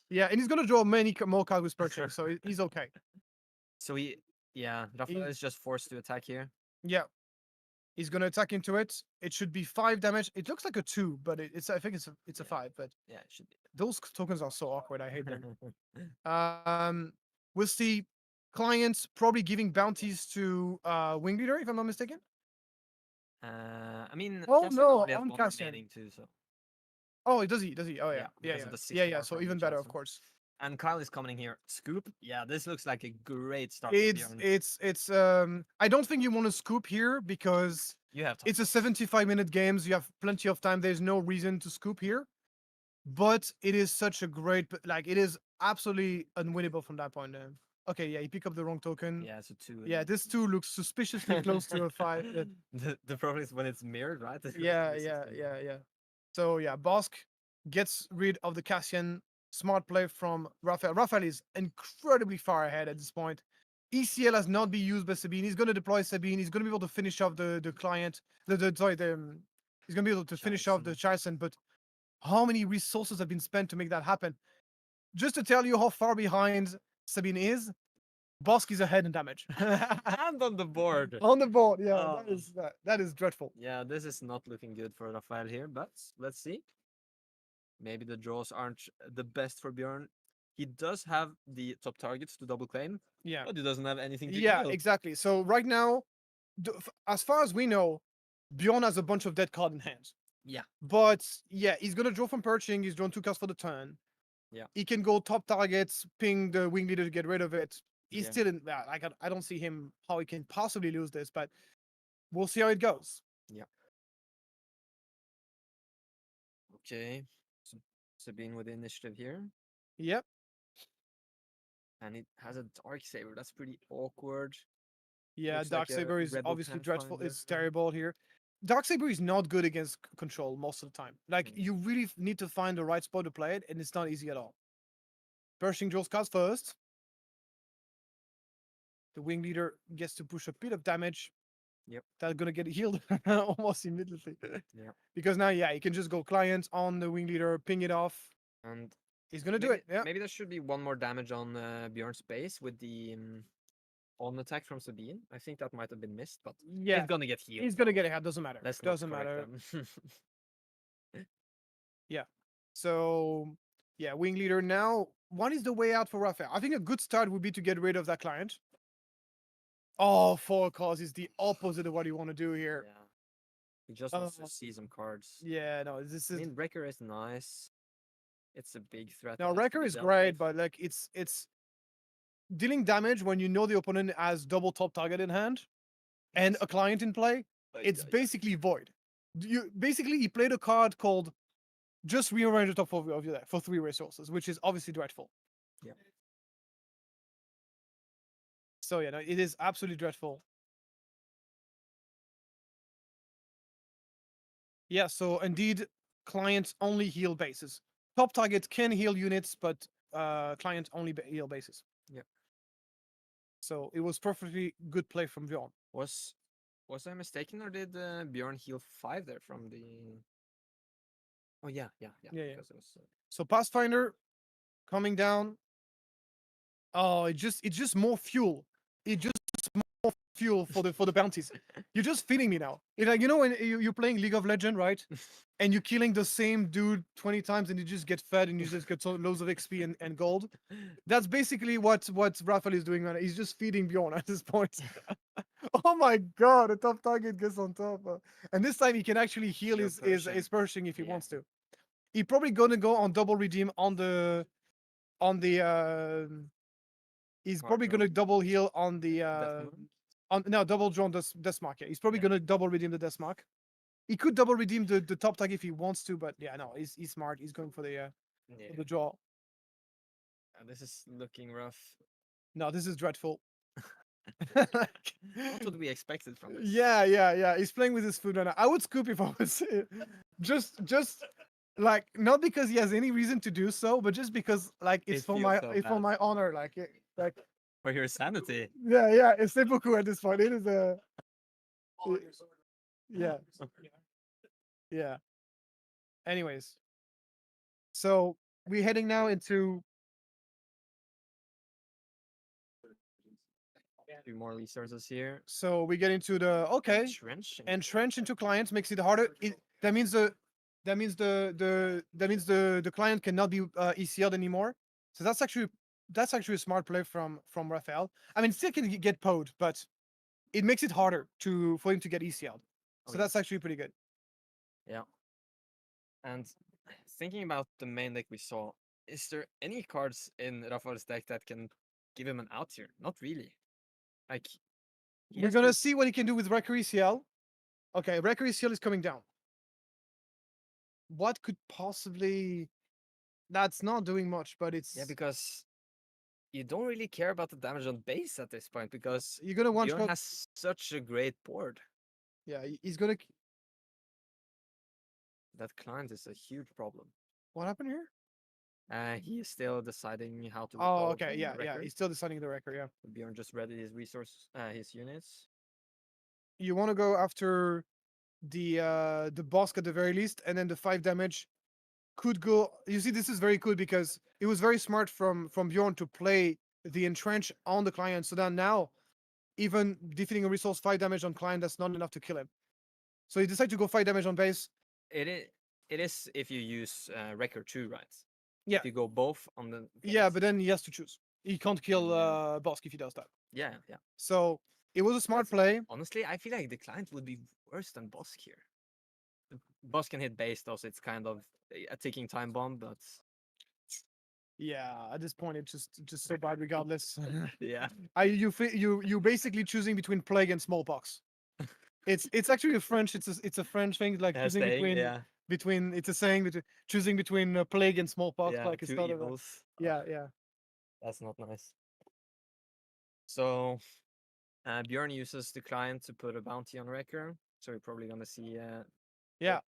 Yeah, and he's gonna draw many more cards with Pershing, so he's okay. So Raphael is just forced to attack here. Yeah. He's gonna attack into it. It should be 5 damage. It looks like a 2, but it's I think it's a 5. But Yeah, it should be. those tokens are so awkward. I hate them. We'll see clients probably giving bounties to wing leader, if I'm not mistaken. I mean, Oh, Cassian no, only has on one Cassian. remaining too, so. Oh, does he? Oh Yeah, yeah. because Yeah. of the 6 Yeah. power So from even each better, of item. course. And Kyle is coming here. Scoop. Yeah, this looks like a great start. For Bjorn. It's I don't think you want to scoop here because You have time. it's a 75-minute games. You have plenty of time. There's no reason to scoop here. But it is such a great like it is absolutely unwinnable from that point. Okay, yeah, he picked up the wrong token. Yeah, it's a 2. Yeah, this 2 looks suspiciously close to a 5. The problem is when it's mirrored, right? Yeah. So yeah, Bosk gets rid of the Cassian. Smart play from Raphael. Raphael is incredibly far ahead at this point. ECL has not been used by Sabine. He's going to deploy Sabine. He's going to be able to finish off the client. He's going to be able to finish off the Charson. But how many resources have been spent to make that happen? Just to tell you how far behind Sabine is, Bosk is ahead in damage. And on the board. On the board, yeah, Oh. that is dreadful. Yeah, this is not looking good for Raphael here, but let's see. Maybe the draws aren't the best for Bjorn. He does have the top targets to double claim, Yeah, but he doesn't have anything to yeah, kill. exactly. So right now, as far as we know, Bjorn has a bunch of dead card in hand. Yeah. But yeah, he's gonna draw from perching. He's drawn 2 cards for the turn. Yeah. He can go top targets, ping the wing leader to get rid of it. He's Yeah. still in. Like I don't see him how he can possibly lose this, but we'll see how it goes. Okay. Sabine with the initiative here. Yep. And it has a dark saber. That's pretty awkward. Yeah, Looks like a Darksaber is rebel obviously dreadful. It's Pathfinder. terrible here. Darksaber is not good against control most of the time. Like Mm. you really need to find the right spot to play it, and it's not easy at all. Pershing draws cards first. The wing leader gets to push a bit of damage. Yep. That's gonna get healed almost immediately. Yeah. Because now, yeah, you can just go client on the wing leader, ping it off. And He's gonna do maybe, it. Yeah. maybe there should be one more damage on Bjorn's base with the on attack from Sabine. I think that might have been missed, but Yeah. he's gonna get healed. He's gonna get it. Doesn't matter. Let's not Doesn't correct matter. them. So yeah, wing leader now. What is the way out for Raphael? I think a good start would be to get rid of that client. Oh, 4 cards is the opposite of what you want to do here. Yeah. He just wants to see some cards. Yeah, no, this I is mean, Wrecker is nice. It's a big threat. now that has to Wrecker be is dealt great, with. but like it's dealing damage when you know the opponent has double top target in hand and a client in play. It's basically void. You basically he played a card called just rearrange the top of your deck for 3 resources, which is obviously dreadful. Yeah. So yeah, no, it is absolutely dreadful. Yeah, so indeed, clients only heal bases. Top target can heal units, but clients only heal bases. Yep. So it was perfectly good play from Bjorn. Was I mistaken, or did Bjorn heal 5 there from the? Oh yeah. Yeah. Because it was, So Pathfinder coming down. Oh, it's just more fuel. It just more fuel for the bounties. You're just feeding me now. It's like, you know, when you're playing League of Legends, right? And you're killing the same dude 20 times and you just get fed and you just get loads of XP and gold. That's basically what Raphael is doing right now. He's just feeding Bjorn at this point. Oh my god, the top target gets on top. And this time he can actually heal Heal his Pershing if he Yeah. wants to. He probably gonna go on double redeem on the he's probably Cardinal. gonna double heal on the Death Moon? on no double draw on Deathmark. Yeah, he's probably Yeah. gonna double redeem the Deathmark. He could double redeem the top tag if he wants to, but yeah, no, he's smart. He's going for the Yeah. draw. This is looking rough. No, this is dreadful. What would we expected from this? Yeah. He's playing with his food right now. I would scoop if I was just like, not because he has any reason to do so, but just because like it's It for feels my so bad. my honor. Like For your sanity. yeah. It's seppuku at this point. It is a All on your sword. yeah. Yeah. Anyways, so we're heading now into 2 more resources here. so we get into the okay. Entrenching. Entrench into clients makes it harder. That means the client cannot be ECL'd anymore. So that's actually a smart play from Raphael. I mean, still can get PO'd, but it makes it harder for him to get ECL'd. So Oh, that's actually pretty good. Yeah. And thinking about the main deck we saw, is there any cards in Raphael's deck that can give him an out here? Not really. Like he We're has gonna to- see what he can do with Wrecker ECL. Okay, Wrecker ECL is coming down. What could possibly? That's not doing much, but it's Yeah, because you don't really care about the damage on base at this point because you're gonna one Bjorn shot. has such a great board. Yeah, he's gonna. That client is a huge problem. What happened here? He is still deciding how to. Oh, resolve okay, the yeah. record. He's still deciding the record. Yeah. Bjorn just readied his his units. You want to go after the boss at the very least, and then the 5 damage could go. You see, this is very good because it was very smart from Bjorn to play the entrench on the client. So that now, even defeating a resource 5 damage on client, that's not enough to kill him. So he decided to go 5 damage on base. It is if you use record 2, right? Yeah. If you go both on the. Yeah, phase. but then he has to choose. He can't kill Bosk if he does that. Yeah. So it was a smart play. Honestly, I feel like the client would be worse than Bosk here. Bosk can hit base though, so it's kind of a ticking time bomb, but Yeah, at this point it's just so bad regardless. yeah. You basically choosing between plague and smallpox. It's actually a French. It's a French thing, like choosing Staying, between. It's a saying between choosing between plague and smallpox. yeah, Like it's 2 not evils. yeah. That's not nice. So Bjorn uses the client to put a bounty on Wrecker, so we're probably gonna see. Yeah.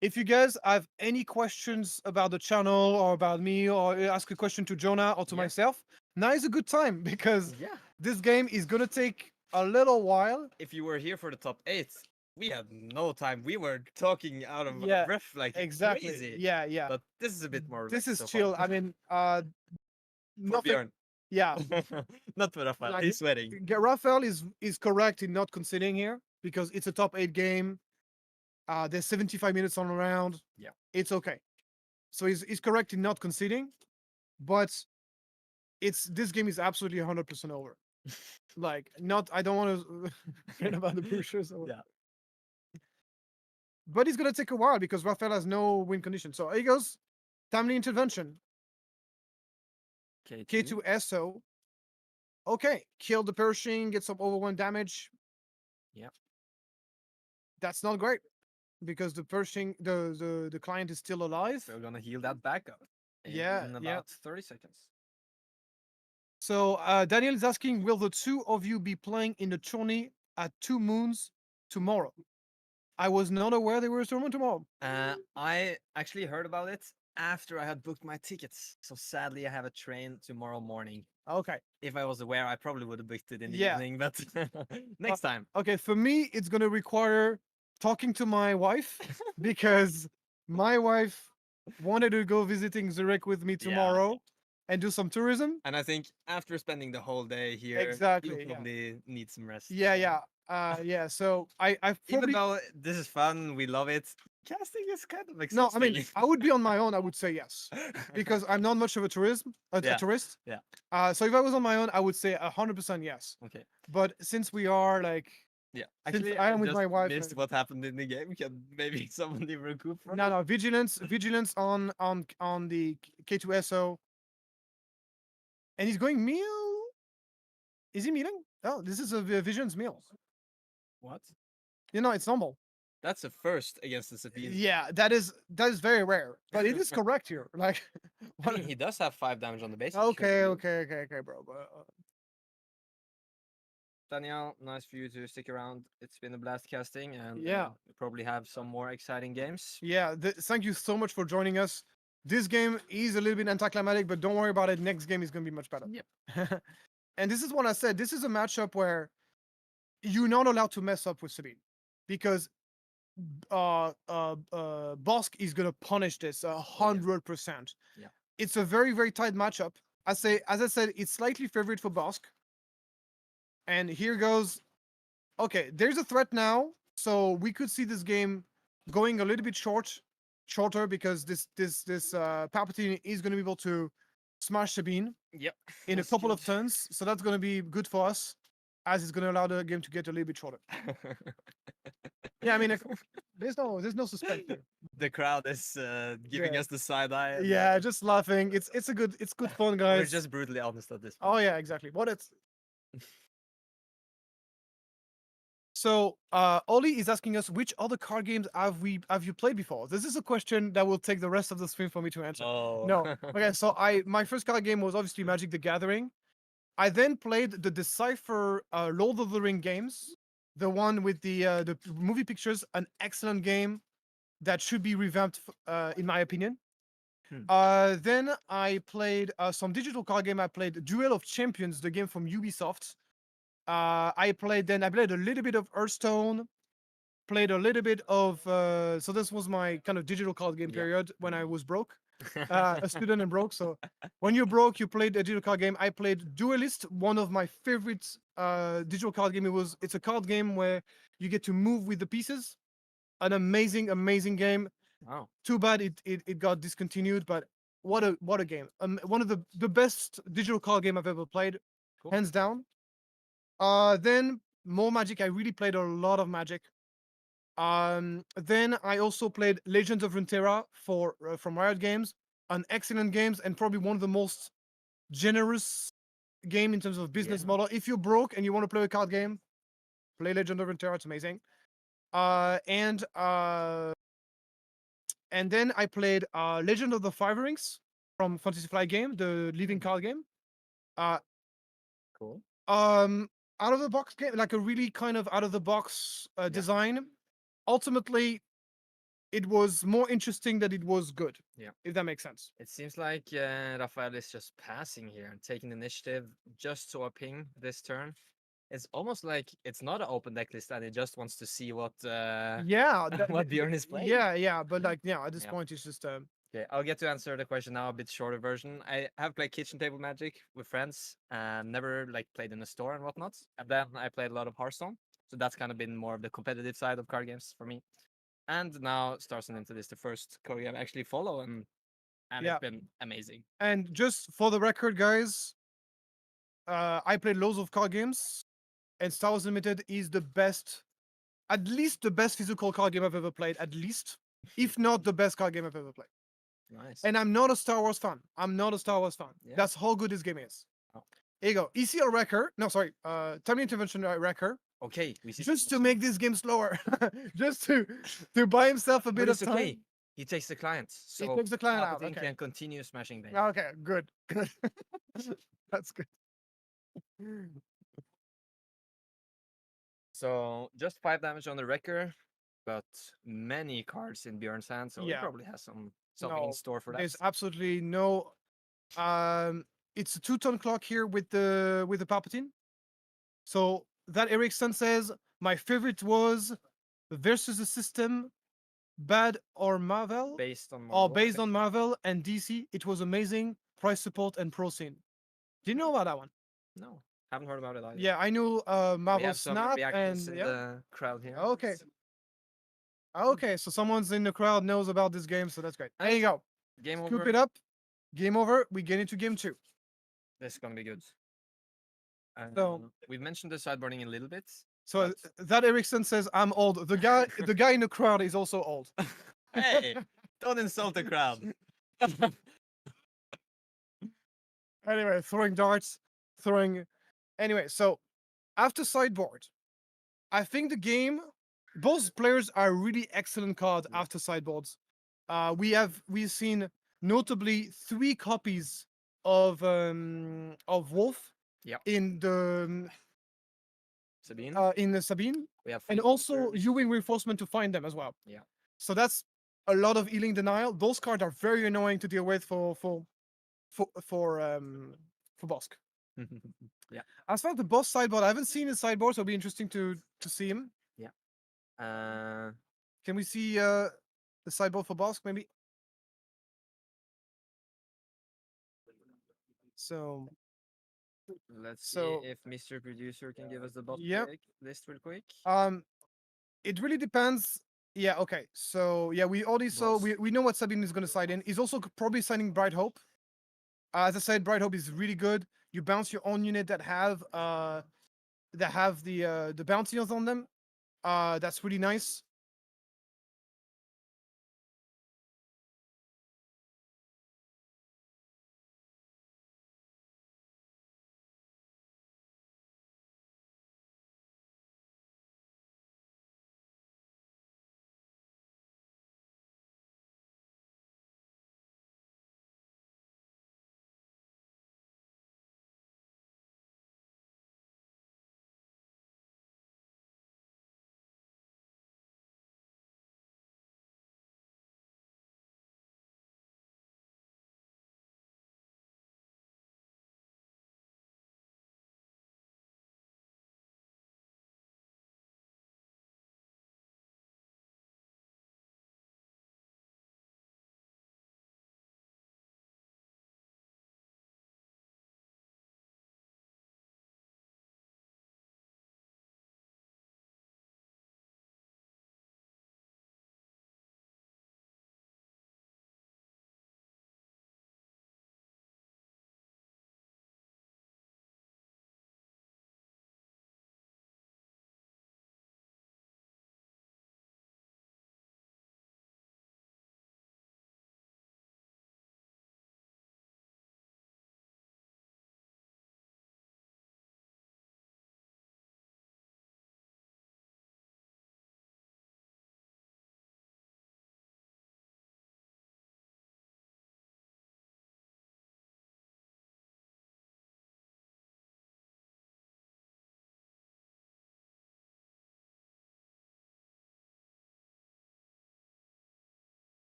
If you guys have any questions about the channel or about me, or ask a question to Jonah or to Yeah. myself, now is a good time because Yeah. this game is gonna take a little while. If you were here for the top 8, we had no time. We were talking out of Yeah, breath like Exactly. crazy. Yeah. But this is a bit more. This relaxed is so chill. far. I mean, For nothing. Bjorn. Yeah. Not for Rafael. Like, He's sweating. Raphael is correct in not conceding here because it's a top 8 game. There's 75 minutes on the round. Yeah. It's okay. So he's correct in not conceding, but this game is absolutely 100% over. Like, not I don't want to forget about the pushers. Yeah. But it's gonna take a while because Raphael has no win condition. So here goes timely intervention. K2. K2 SO. Okay, kill the Pershing, get some over 1 damage. Yep. That's not great because the Pershing, the client is still alive. So we're gonna heal that back up. Yeah, In yeah. about 30 seconds. So Daniel is asking, will the two of you be playing in the tourney at TwoMoons tomorrow? I was not aware there was a tournament tomorrow. I actually heard about it after I had booked my tickets. So sadly, I have a train tomorrow morning. Okay. If I was aware, I probably would have booked it in the Yeah. evening, but next time. Okay, for me, it's gonna require talking to my wife because my wife wanted to go visiting Zurich with me Yeah. tomorrow and do some tourism. And I think after spending the whole day here, Exactly, you'll yeah. probably need some rest. Yeah, so. yeah, yeah. So I've Even probably though this is fun, we love it. Casting is kind of no. exhausting. I mean, I would be on my own. I would say yes because I'm not much of a Yeah, tourist. yeah. So if I was on my own, I would say 100% yes. Okay. But since we are like, Yeah. Since Actually, I am with just my wife, missed what happened in the game. Can maybe somebody recoup from no, it? no, vigilance on the K2SO, and he's going meal. Is he mealing? Oh, this is a Vision's meal. What? You know, it's normal. That's a first against the Sabine. Yeah, that is very rare, but it is correct here. Like, I what? mean, he does have 5 damage on the base. Okay, bro. But, Daniel, nice for you to stick around. It's been a blast casting, and Yeah. we probably have some more exciting games. yeah, thank you so much for joining us. This game is a little bit anticlimactic, but don't worry about it. Next game is gonna be much better. Yep. And this is what I said. This is a matchup where you're not allowed to mess up with Sabine because Bosk is gonna punish this 100%. Yeah. It's a very tight matchup. As I said, it's slightly favored for Bosk. And here goes. Okay, there's a threat now, so we could see this game going a little bit shorter because this Palpatine is gonna be able to smash Sabine Yep. in a That's couple of good. turns, so that's gonna be good for us, as it's gonna allow the game to get a little bit shorter. Yeah, I mean, there's no suspense here. The crowd is giving Yeah. us the side eye. and, Yeah, just laughing. It's good fun, guys. We're just brutally honest at this point. Oh yeah, exactly. What it's. So Oli is asking us, which other card games have you played before? This is a question that will take the rest of the stream for me to answer. Oh. No. Okay, so my first card game was obviously Magic the Gathering. I then played the Decipher Lord of the Ring games, the one with the movie pictures, an excellent game that should be revamped, in my opinion. Then I played some digital card game. I played Duel of Champions, the game from Ubisoft. I played a little bit of Hearthstone, played a little bit of so this was my kind of digital card game Yeah. period when I was broke, a student and broke. So when you're broke, you played a digital card game. I played Duelist, one of my favorite digital card game. It's a card game where you get to move with the pieces. An amazing game. Wow. Too bad it got discontinued, but what a game. One of the best digital card game I've ever played, Cool. hands down. Then more Magic. I really played a lot of Magic. Then I also played Legends of Runeterra from Riot Games, an excellent games and probably one of the most generous game in terms of business Yeah. model. If you're broke and you want to play a card game, play Legend of Runeterra. It's amazing. And then I played Legend of the Five Rings from Fantasy Flight game, the living card game. Cool. Out of the box game, like a really kind of out of the box design. Ultimately, it was more interesting that it was good. Yeah. If that makes sense. It seems like Rafael is just passing here and taking initiative just to a ping this turn. It's almost like it's not an open deck list and he just wants to see what Yeah. what Bjorn is playing. Yeah. But like, yeah, at this Yeah. point, it's just Okay, I'll get to answer the question now, a bit shorter version. I have played kitchen table Magic with friends and never like played in a store and whatnot. And then I played a lot of Hearthstone. So that's kind of been more of the competitive side of card games for me. And now Stars and Into this, the first card game I actually follow, and Yeah. it's been amazing. And just for the record, guys, I played loads of card games, and Star Wars Limited is the best, at least the best physical card game I've ever played, at least, if not the best card game I've ever played. Nice. And I'm not a Star Wars fan. Yeah. That's how good this game is. Oh. Here you go. ECL Wrecker. No, sorry. Time intervention Wrecker. Okay, we see. Just to make this game slower. Just to buy himself a But bit of it's time. okay. He takes the clients. So takes the client out, Palpatine okay. can continue smashing things. Okay, good. That's good. So just 5 damage on the wrecker, but many cards in Bjorn's hand, so he Yeah. probably has something in No, store for that. there's absolutely no. It's a 2-ton clock here with the Palpatine. So that Ericsson says my favorite was versus the system, bad or Marvel, Based on or Marvel, I based think. on Marvel and DC. It was amazing. Price support and pro scene. Do you know about that one? No, haven't heard about it either. Yeah, I knew We Marvel have some Snap reactions and in yeah. the crowd here. Okay. Okay, so someone's in the crowd knows about this game, so that's great. There you go. Game Scoop over. it up. Game over. We get into game 2. This is gonna be good. So- We've mentioned the sideboarding a little bit. So But- that Ericsson says I'm old. The guy in the crowd is also old. Hey, don't insult the crowd. Anyway, throwing darts, throwing. Anyway, so after sideboard, I think the game, both players are really excellent cards Yeah. after sideboards. We've seen notably 3 copies of Wolf Yep. in Sabine, the Sabine, we have and Fate also Eater. Ewing reinforcement to find them as well. Yeah. So that's a lot of healing denial. Those cards are very annoying to deal with for Bosk. Yeah. As far as the boss sideboard, I haven't seen his sideboard, so it'll be interesting to see him. Uh, Can we see the sideboard for Bosk maybe? So let's So- see if Mr. Producer can give us the bot Yep. list real quick. it really depends. Yeah, okay. So yeah, we already saw Boss. we know what Sabine is gonna side in. He's also probably signing Bright Hope. As I said, Bright Hope is really good. You bounce your own unit that have the bounties on them. That's really nice.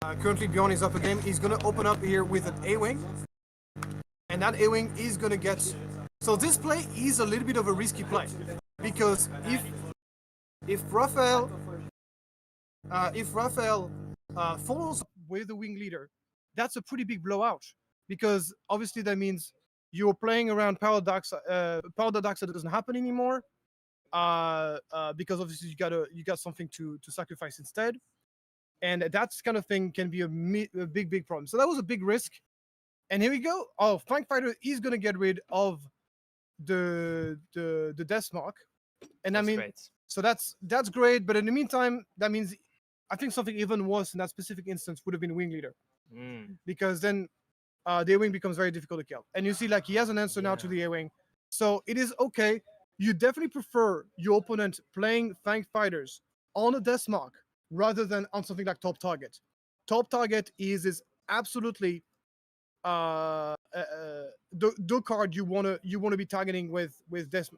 Currently, Bjorn is up again. He's gonna open up here with an A-wing, and that A-wing is gonna get. So this play is a little bit of a risky play because if Raphael follows with the wing leader, that's a pretty big blowout because obviously that means you're playing around paradox. Paradox that doesn't happen anymore. Because obviously you got something to sacrifice instead, and that kind of thing can be a big problem. So that was a big risk, and here we go. Oh, Flank Fighter is gonna get rid of the death mark, and That's I mean, great. so that's great. But in the meantime, that means I think something even worse in that specific instance would have been Wing Leader, because then the A-Wing becomes very difficult to kill. And you see, like, he has an answer now to the A-Wing. So it is okay. You definitely prefer your opponent playing Flank Fighters on a death mark rather than on something like Top Target. Top Target is absolutely the card you wanna be targeting with death.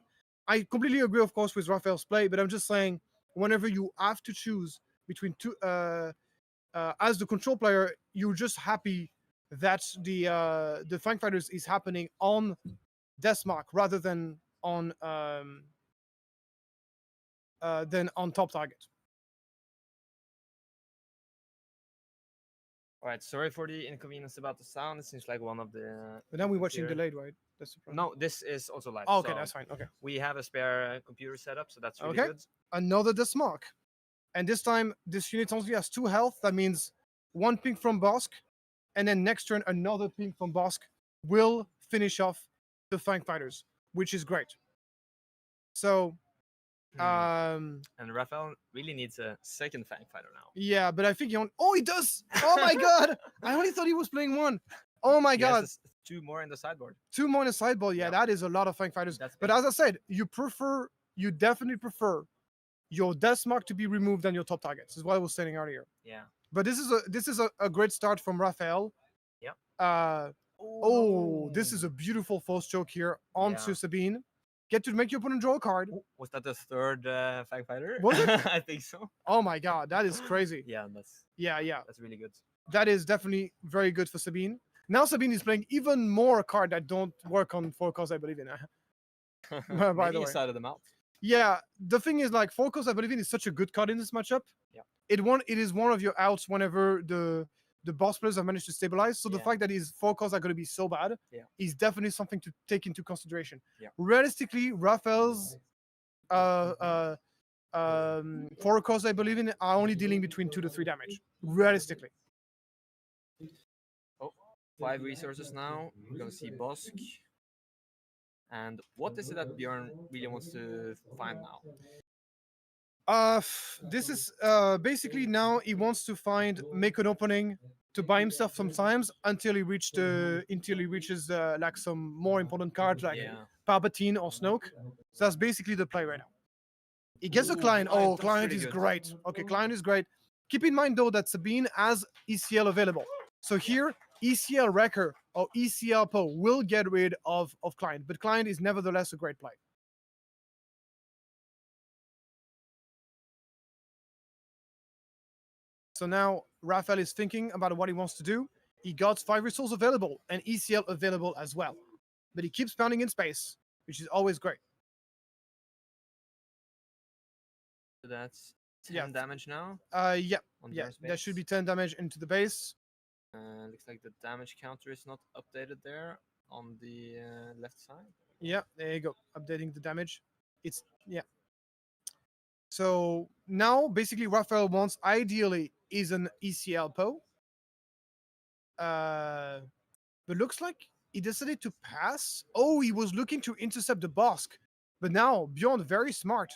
I completely agree, of course, with Raphael's play, but I'm just saying, whenever you have to choose between two, as the control player, you're just happy that the Flank Fighters is happening on Deathmark rather than on top target. All right, sorry for the inconvenience about the sound. It seems like one of the. But then we're watching computer- delayed, right? That's the problem. No, this is also live. Oh, okay, so that's fine. Okay. We have a spare computer setup, so that's really Okay. good. Another Deathmark. And this time, this unit only has 2 health. That means 1 ping from Bosk, and then next turn, another ping from Bosk will finish off the Flank Fighters, which is great. So, And Raphael really needs a second Fang Fighter now. yeah, but I think oh, he does! Oh my god! I only thought he was playing 1. Oh my He god! has 2 more in the sideboard. 2 more in the sideboard. Yeah, Yep. that is a lot of Flank Fighters. That's But big. as I said, you definitely prefer your Deathmark to be removed than your top targets. This is what I was saying earlier. Yeah. But this is a great start from Raphael. Yep. Oh, this is a beautiful force choke here onto Yeah. Sabine. Get to make your opponent draw a card. Was that the third Fang Fighter? Was it? I think so. Oh my god, that is crazy. Yeah, that's Yeah. that's really good. That is definitely very good for Sabine. Now Sabine is playing even more card that don't work on 4 cards, I believe in. By Maybe the you way. started them out. Yeah, the thing is, like, 4 cards, I believe in, is such a good card in this matchup. Yeah. It is one of your outs whenever the boss players have managed to stabilize. So the Yeah. fact that his 4 cards are going to be so bad is definitely something to take into consideration. Yeah. Realistically, Raphael's 4 cards, I believe in, are only dealing between 2 to 3 damage. Realistically. 5 resources now. We're gonna see Bosk. And what is it that Bjorn really wants to find now? This is basically now he wants to make an opening to buy himself some times until he reaches like some more important cards like Palpatine or Snoke. So that's basically the play right now. He gets a client. Oh, That's client pretty is good. great. Okay, client is great. Keep in mind though that Sabine has ECL available. So here, ECL Wrecker or ECL Poe will get rid of client, but client is nevertheless a great play. So now Raphael is thinking about what he wants to do. He got 5 resources available and ECL available as well. But he keeps pounding in space, which is always great. So that's 10 Yeah. damage now. Yeah, On yeah. Bjorn's There should be base. 10 damage into the base. Looks like the damage counter is not updated there on the left side. Yeah, there you go. Updating the damage. It's, yeah. So now basically Raphael wants ideally is an ECL Poe. But looks like he decided to pass. Oh, he was looking to intercept the Bosk. But now Bjorn very smart.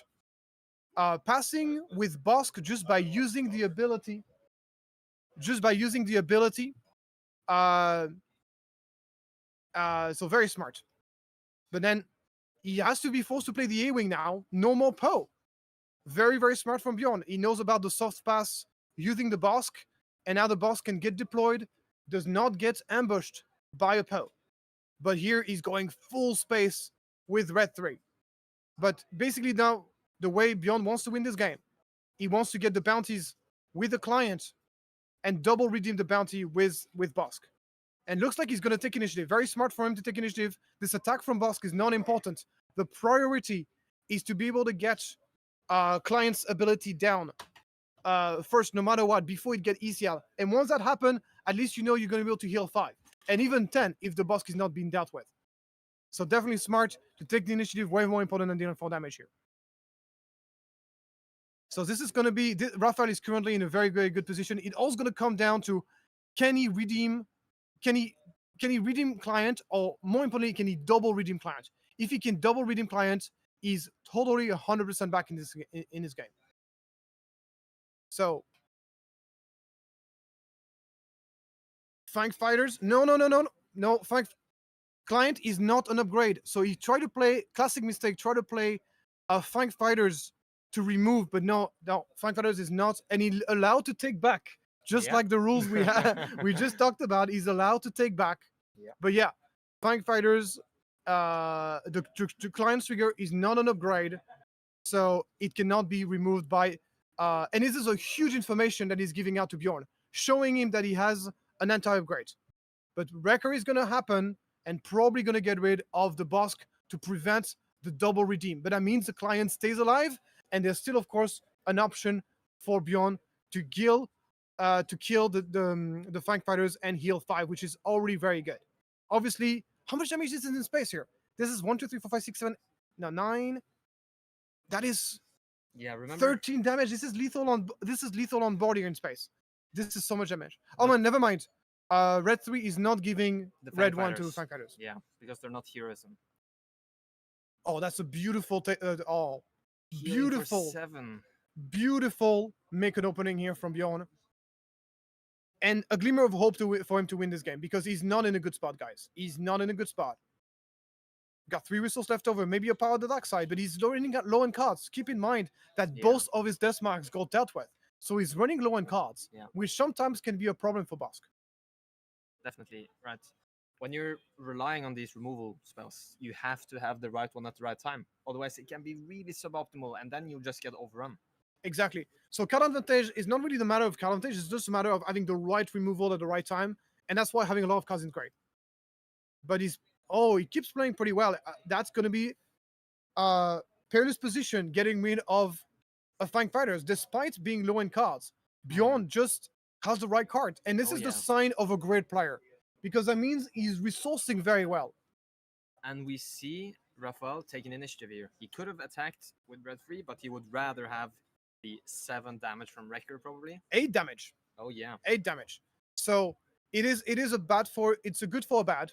Passing with Bosk just by using the ability. So very smart. But then he has to be forced to play the A-Wing now. No more Poe. Very, very smart from Bjorn. He knows about the soft pass using the Bosk, and now the Bosk can get deployed, does not get ambushed by a Poe. But here he's going full space with Red 3. But basically now, the way Bjorn wants to win this game, he wants to get the bounties with the client and double redeem the bounty with Bosk. And looks like he's going to take initiative. Very smart for him to take initiative. This attack from Bosk is not important. The priority is to be able to get client's ability down first, no matter what, before it get ECL. And once that happens, at least you know you're going to be able to heal 5. and even 10 if the boss is not being dealt with. So definitely smart to take the initiative, way more important than dealing 4 damage here. So this is going to be, Raphael is currently in a very, very good position. It all's going to come down to, can he redeem client, or more importantly, can he double redeem client? If he can double redeem client, he's totally 100% back in this game. So Fang Fighters, no. Fang Client is not an upgrade. So he tried to play classic mistake. Try to play Fang Fighters to remove, but no, Fang Fighters is not, and he allowed to take back, just like the rules we just talked about. He's allowed to take back. Yeah. But yeah, Fang Fighters, the client trigger is not an upgrade, so it cannot be removed by. And this is a huge information that he's giving out to Bjorn, showing him that he has an anti-upgrade. But Wrecker is gonna happen, and probably gonna get rid of the Bosk to prevent the double redeem. But that means the client stays alive, and there's still, of course, an option for Bjorn to kill the Fang Fighters and heal 5, which is already very good. Obviously, how much damage is in space here? This is 1, 2, 3, 4, 5, 6, 7, no, 9. That is remember 13 damage. This is lethal on board here in space. This is so much damage. Oh man, never mind. Red 3 is not giving the Red Fang 1 to Fighters. Fang Fighters. Yeah, because they're not heroism. Oh, that's a beautiful Healing for 7. beautiful make an opening here from Bjorn. And a glimmer of hope for him to win this game, because he's not in a good spot, guys. He's not in a good spot. Got 3 resources left over, maybe a power of the dark side, but he's already got low in cards. Keep in mind that both of his death marks got dealt with. So he's running low in cards, which sometimes can be a problem for Bosk. Definitely, right. When you're relying on these removal spells, you have to have the right one at the right time. Otherwise, it can be really suboptimal, and then you'll just get overrun. Exactly. So card advantage is not really the matter of card advantage, it's just a matter of having the right removal at the right time. And that's why having a lot of cards is great. But he keeps playing pretty well. That's going to be perilous position, getting rid of Fang Fighters, despite being low in cards. Bjorn just has the right card. And this is the sign of a great player, because that means he's resourcing very well. And we see Raphael taking initiative here. He could have attacked with Red 3, but he would rather have the 7 damage from Wrecker, probably. 8 damage. Oh, yeah. 8 damage. So it's a good for a bad.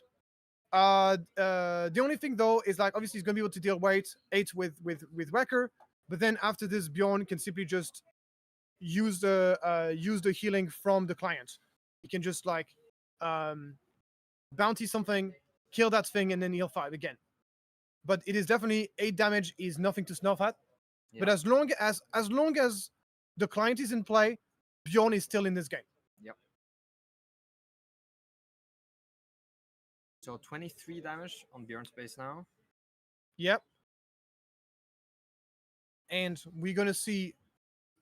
The only thing though is, like, obviously he's gonna be able to deal 8 with Wrecker, but then after this, Bjorn can simply just use the healing from the client. He can just like bounty something, kill that thing, and then heal 5 again. But it is definitely 8 damage is nothing to snuff at. Yeah. But as long as the client is in play, Bjorn is still in this game. Yep. So 23 damage on Bjorn's base now. Yep. And we're gonna see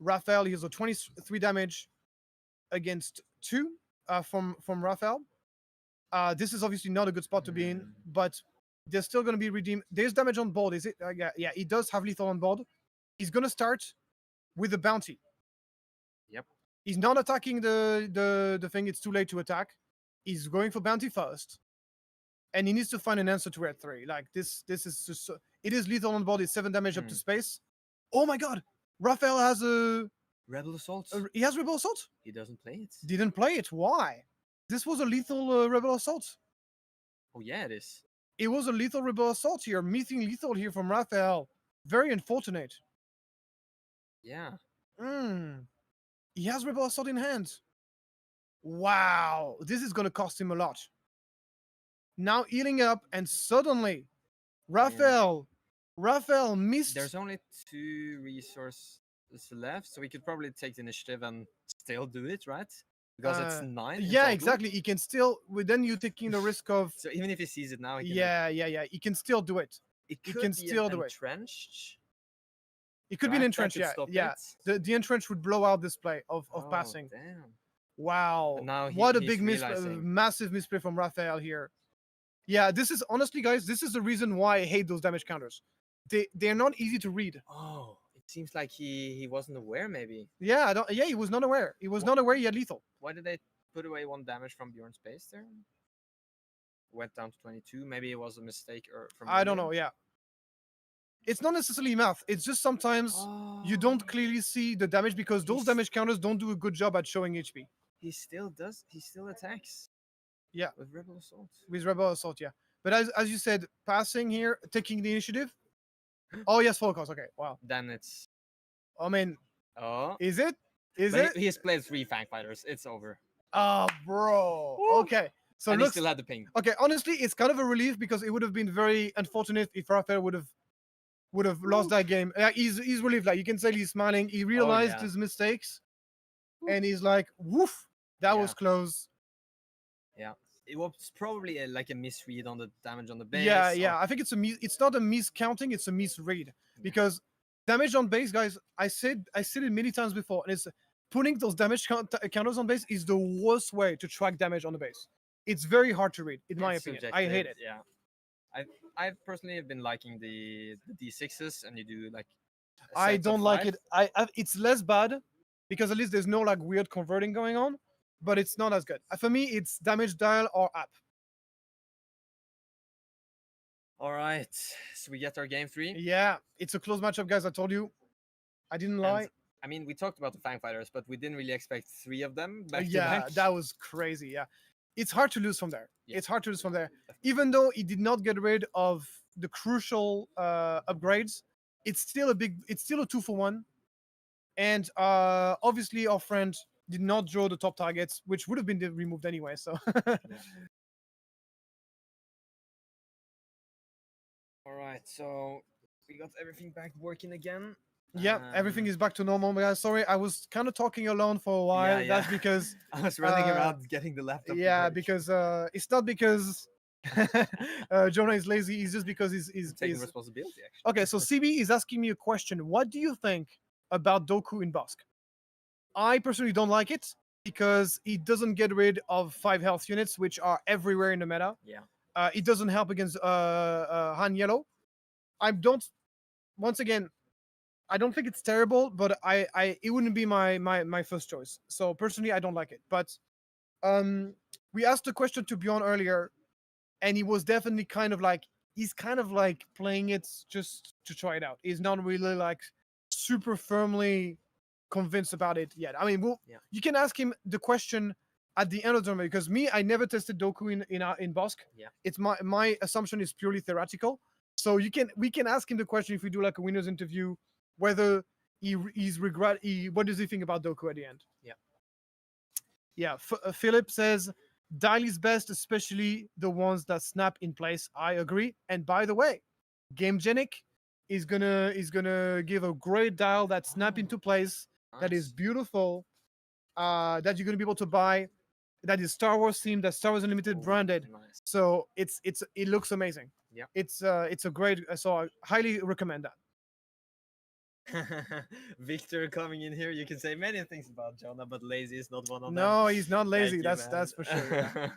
Raphael. He has a 23 damage against 2 from Raphael. This is obviously not a good spot to be in, but there's still gonna be redeemed. There's damage on board, is it? Yeah. He does have lethal on board. He's gonna start with the bounty. Yep. He's not attacking the thing. It's too late to attack. He's going for bounty first, and he needs to find an answer to Red 3. Like this is just it is lethal on board. It's 7 damage up to space. Oh my god, Raphael has a Rebel Assault. He has Rebel Assault. He doesn't play it. Didn't play it. Why? This was a lethal Rebel Assault. Oh yeah, it is. It was a lethal Rebel Assault here. Meeting lethal here from Raphael. Very unfortunate. Yeah. He has Rebel Assault in hand. Wow. This is going to cost him a lot. Now healing up, and suddenly Raphael missed. There's only 2 resources left, so we could probably take the initiative and still do it, right? Because it's 9. Yeah, exactly. He can still. Then you're taking the risk of. So even if he sees it now, he can yeah. He can still do it. It he can still do it. Entrenched. It could be an entrench, yeah. The entrench would blow out this play of passing. Damn. Wow. Now what a big massive misplay from Raphael here. Yeah, this is honestly, guys, this is the reason why I hate those damage counters. They're not easy to read. Oh, it seems like he wasn't aware, maybe. Yeah, he was not aware. He was not aware he had lethal. Why did they put away 1 damage from Bjorn's base there? went down to 22. Maybe it was a mistake or from I don't earlier. know. Yeah, it's not necessarily math. It's just sometimes you don't Oh, clearly see the damage because those He's- damage counters don't do a good job at showing HP. he still does. He still attacks. Yeah. With Rebel Assault. With Rebel Assault, yeah. But as you said, passing here, taking the initiative. Oh yes, focus. Okay, wow. Then it's I mean, oh. is it? Is But it? he's played 3 Fang Fighters. It's over. Oh, bro. Woo. Okay. So And looks he still had the ping. okay. Honestly, it's kind of a relief because it would have been very unfortunate if Raphael would have lost that game. He's relieved. Like you can say he's smiling. He realized yeah. his mistakes, and he's like, "Woof, that was Yeah. close." Yeah. It was probably like a misread on the damage on the base. Yeah, or- yeah. I think it's not a miscounting. It's a misread because damage on base, guys. I said it many times before, and it's putting those damage counters on base is the worst way to track damage on the base. It's very hard to read, in my It's opinion. I hate subjective, it. Yeah. I've personally have been liking the D6s, and you do like. I sets of don't like 5. it. It's less bad because at least there's no like weird converting going on, but it's not as good. For me, it's damage dial or app. All right, so we get our game 3. Yeah, it's a close matchup, guys. I told you. I didn't lie. And, I mean, we talked about the Fang Fighters, but we didn't really expect 3 of them back to Yeah, back. that was crazy. Yeah, it's hard to lose from there. Yeah. It's hard to lose from there. Even though he did not get rid of the crucial upgrades, it's still a 2-for-1. And obviously, our friend did not draw the top targets, which would have been removed anyway. So All right, so we got everything back working again. yeah, everything Um, is back to normal. But sorry, I was kind of talking alone for a while. Yeah, That's yeah. because I was running uh, around getting the laptop. to yeah, work. because it's not because Jonah is lazy. It's just because I'm taking responsibility. Actually. okay. So CB is asking me a question. What do you think about Doku in Bosk? I personally don't like it because it doesn't get rid of 5 health units, which are everywhere in the meta. Yeah. It doesn't help against Han Yellow. I don't. Once again, I don't think it's terrible, but it wouldn't be my first choice. So personally, I don't like it. But we asked a question to Bjorn earlier, and he was definitely he's kind of like playing it just to try it out. He's not really like super firmly convinced about it yet. I mean, you can ask him the question at the end of the tournament because I never tested Doku in Bosk. Yeah. It's my assumption is purely theoretical. So we can ask him the question if we do like a winners interview, whether what does he think about Doku at the end? Yeah. Yeah. Philip says dial is best, especially the ones that snap in place. I agree. And by the way, GameGenic is gonna give a great dial that snap into place. That is Nice. beautiful. That you're gonna be able to buy. That is Star Wars themed. That Star Wars Unlimited Oh, branded. Nice. So it looks amazing. Yeah. It's a great. So I highly recommend that. Victor coming in here. You can say many things about Jonah, but lazy is not one of them. No, he's not Thank lazy. you, That's man. for sure. Yeah.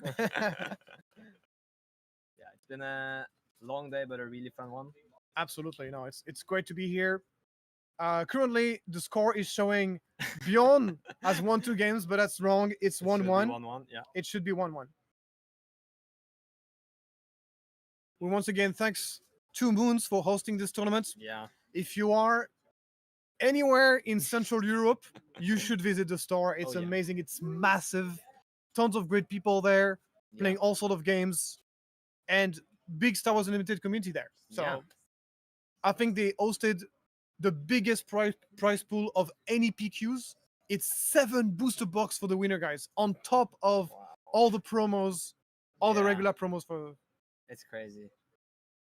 Yeah, it's been a long day, but a really fun one. Absolutely. No, it's great to be here. Currently, the score is showing Bjorn has won 2 games, but that's wrong. It's It should be 1-1. 1-1. Yeah. It should be 1-1. We once again thanks TwoMoons for hosting this tournament. Yeah. If you are anywhere in Central Europe, you should visit the store. It's yeah. amazing. It's massive. Tons of great people there playing all sort of games, and big Star Wars Unlimited community there. So Yeah. I think they hosted the biggest prize pool of any PQs. It's 7 booster box for the winner, guys, on top of all the promos, all the Yeah. regular promos for. It's crazy.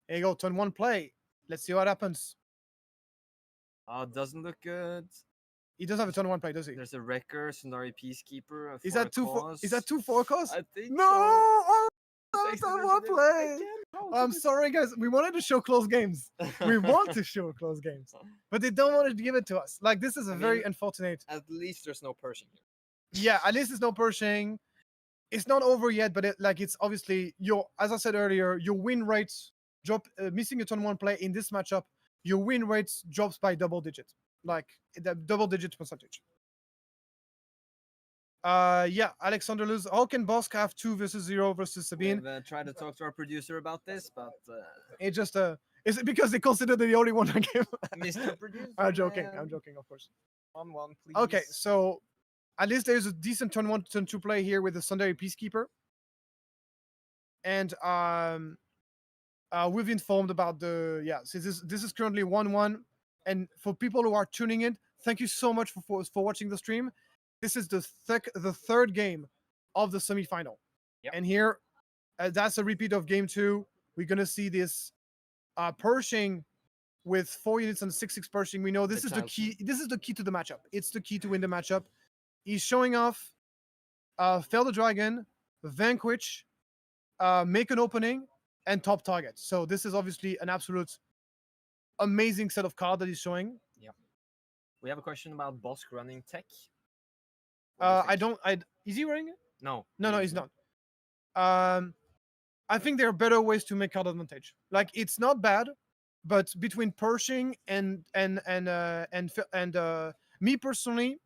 Here you go, turn 1 play. Let's see what happens. Oh, it doesn't look good. He doesn't have a turn 1 play, does he? There's a Wrecker, Sonari Peacekeeper. Is that two for cause? I think No! so. Oh, Takes turn the 1 initiative play. again. How I'm could it- sorry, guys. We wanted to show close games. We want to show close games, but they don't want to give it to us. Like, this is a I very mean- unfortunate. At least there's no Pershing here. Yeah, at least it's no Pershing. It's not over yet, but it's obviously as I said earlier, your win rates drop. Missing a turn 1 play in this matchup, your win rates drops by double digits, like the double digit percentage. Yeah, Alexander Luz. How can Bosk have 2 versus 0 versus Sabine? We've tried to talk to our producer about this, but It just is it because they consider they're the only one that game? Mr. Producer, I'm joking. man. I'm joking, of course. 1-1, please. Okay, so at least there's a decent turn 1, turn 2 play here with the Sunday Peacekeeper, and we've informed about the So this is currently 1-1, and for people who are tuning in, thank you so much for watching the stream. This is the third game of the semifinal, and here that's a repeat of game 2. We're gonna see this Pershing with 4 units and 6/6 Pershing. We know this is the key. This is the key to the matchup. It's the key to win the matchup. He's showing off Fail the Dragon, Vanquish, make an opening, and top target. So this is obviously an absolute amazing set of cards that he's showing. We have a question about Bosk running tech. Is he running it? No. No, he's not. I think there are better ways to make card advantage. Like it's not bad, but between Pershing and me personally,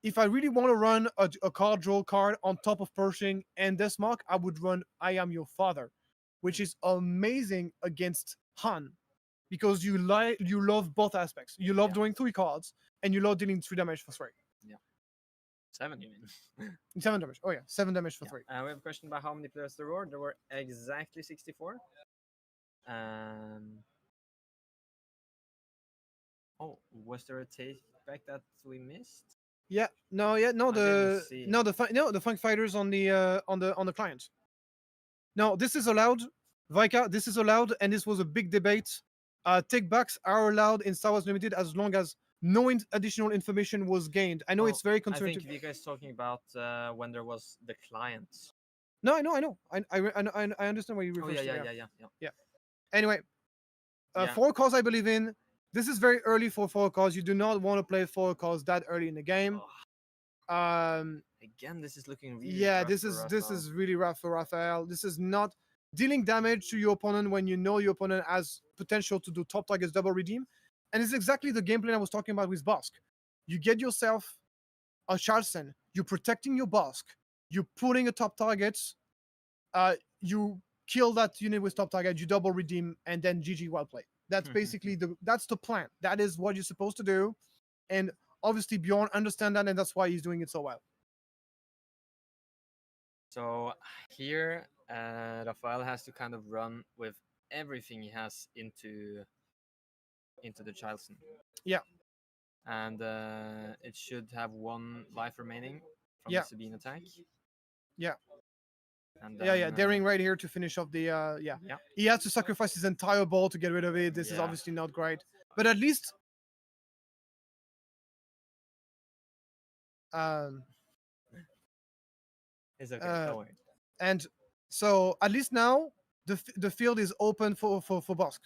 if I really want to run a card draw card on top of Pershing and Deathmark, I would run I Am Your Father, which is amazing against Han, because you love both aspects. You love drawing 3 cards, and you love dealing 3 damage for 3. 7, you mean? 7 damage. Oh yeah, 7 damage for 3. We have a question about how many players there were. There were exactly 64. Oh, was there a take back that we missed? Yeah, no, the Funk Fighters on the client. No, this is allowed, Vika. This is allowed, and this was a big debate. Take backs are allowed in Star Wars Limited as long as no additional information was gained. I know it's very I conservative. think Vika is talking about when there was the client. No, I know. I understand what you refer to. Yeah. Anyway, 4 calls I believe in. This is very early for 4 calls. You do not want to play 4 calls that early in the game. Again, this is looking really rough this is really rough for Raphael. This is not dealing damage to your opponent when you know your opponent has potential to do top targets double redeem, and it's exactly the gameplay I was talking about with Bosk. You get yourself a Charleston, you're protecting your Bosk, you're putting a top target, you kill that unit with top target, you double redeem, and then GG well played. That's basically that's the plan. That is what you're supposed to do, and obviously Bjorn understands that, and that's why he's doing it so well. So here, Raphael has to kind of run with everything he has into the Charleston. Yeah. And it should have 1 life remaining from Yeah. the Sabine attack. Yeah. And Daring right here to finish off the He has to sacrifice his entire ball to get rid of it. This is obviously not great, but at least it's okay. Don't worry. And so at least now the field is open for Bosk.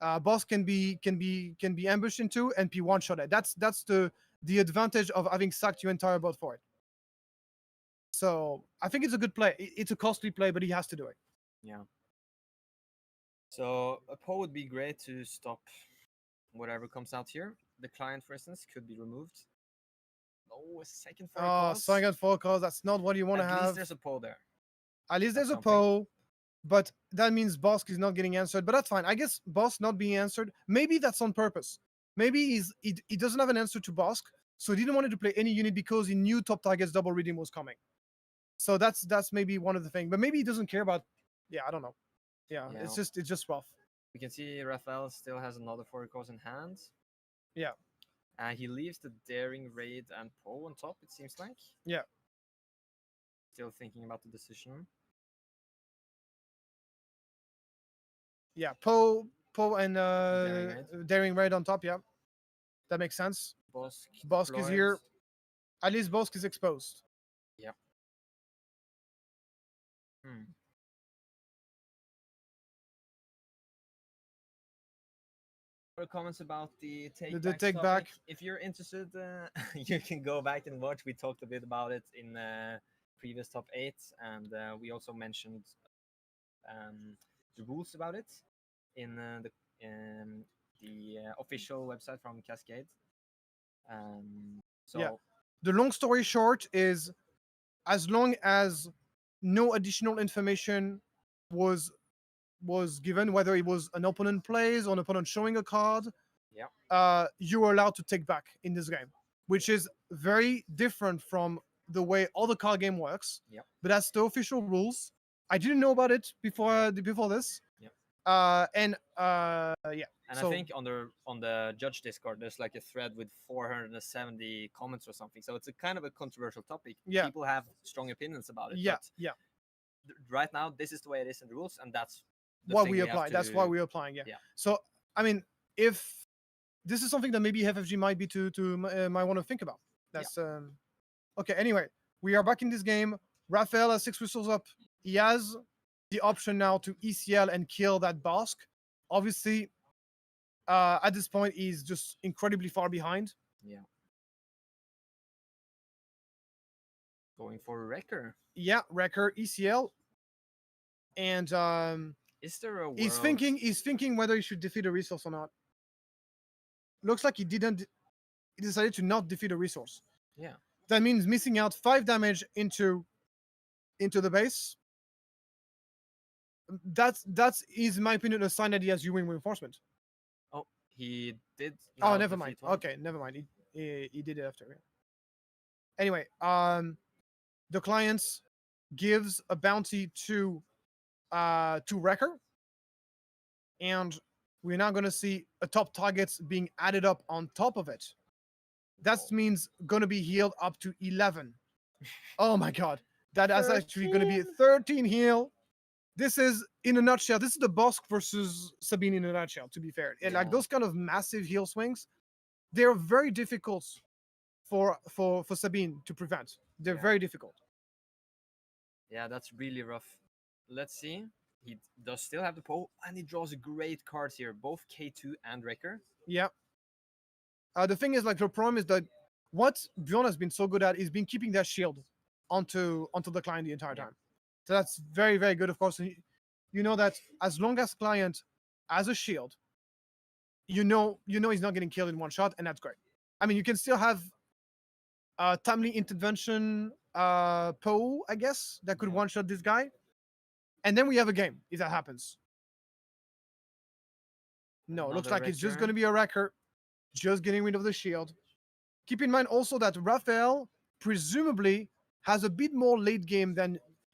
Bosk can be ambushed into and be one shot at. That's the advantage of having sacked your entire board for it. So I think it's a good play. It's a costly play, but he has to do it. Yeah. So a poll would be great to stop whatever comes out here. The client, for instance, could be removed. Oh, second 4 calls. Second 4 calls. That's not what you want to have. At least there's a poll there. At least there's a poll, but that means Bosk is not getting answered. But that's fine. I guess Bosk not being answered, maybe that's on purpose. Maybe he doesn't have an answer to Bosk, so he didn't want to play any unit because he knew top target's double redeem was coming. So that's maybe one of the things. But maybe he doesn't care about. Yeah, I don't know. Yeah. It's just rough. We can see Raphael still has another 4 calls in hand. Yeah. He leaves the Daring, Raid, and Poe on top, it seems like. Yeah. Still thinking about the decision. Yeah, Poe and Daring Raid on top, yeah. That makes sense. Bosk is here. At least Bosk is exposed. Yep. Comments about the take back. If you're interested, you can go back and watch. We talked a bit about it in previous top 8, and we also mentioned the rules about it in the official website from Cascade. The long story short is as long as no additional information was given, whether it was an opponent plays or an opponent showing a card, you are allowed to take back in this game, which is very different from the way other card game works. Yep. But that's the official rules. I didn't know about it before this. Yep. Yeah. And So, I think on the judge Discord, there's like a thread with 470 comments or something. So it's a kind of a controversial topic. Yeah. People have strong opinions about it. yeah, But yeah. right now, this is the way it is in the rules, and that's the What thing we have apply. That's why we're applying. Yeah. Yeah. So I mean, if this is something that maybe FFG might be might want to think about. That's okay. Anyway, we are back in this game. Raphael has 6 whistles up. He has the option now to ECL and kill that Bosk. Obviously, at this point, he's just incredibly far behind. Yeah. Going for Wrecker. Yeah, Wrecker, ECL, and Is there a world? he's thinking whether he should defeat a resource or not. Looks like he didn't. He decided to not defeat a resource. Yeah. That means missing out 5 damage into the base. That's in my opinion a sign that he has U-wing reinforcement. Oh, he did. Oh, now never defeat mind. one. Okay, never mind. He did it after. Yeah. Anyway, the clients gives a bounty to Wrecker, and we're now going to see a top targets being added up on top of it. That means going to be healed up to 11. Oh my god, that is actually going to be 13 heal. This is in a nutshell. This is the Bosk versus Sabine in a nutshell. To be fair, and like Yeah. those kind of massive heal swings, they're very difficult for Sabine to prevent. They're Yeah. very difficult. Yeah, that's really rough. Let's see. He does still have the pole, and he draws great cards here, both K2 and Wrecker. Yeah. The thing is, like, the problem is that what Bjorn has been so good at is been keeping that shield onto the client the entire Yeah. time. So that's very, very good. Of course, you know that as long as client has a shield, you know he's not getting killed in one shot, and that's great. I mean, you can still have timely intervention Poe, I guess, that could Yeah. one shot this guy, and then we have a game if that happens. No, it looks Another like it's just Wrecker. going to be a Wrecker, just getting rid of the shield. Keep in mind also that Raphael presumably has a bit more late game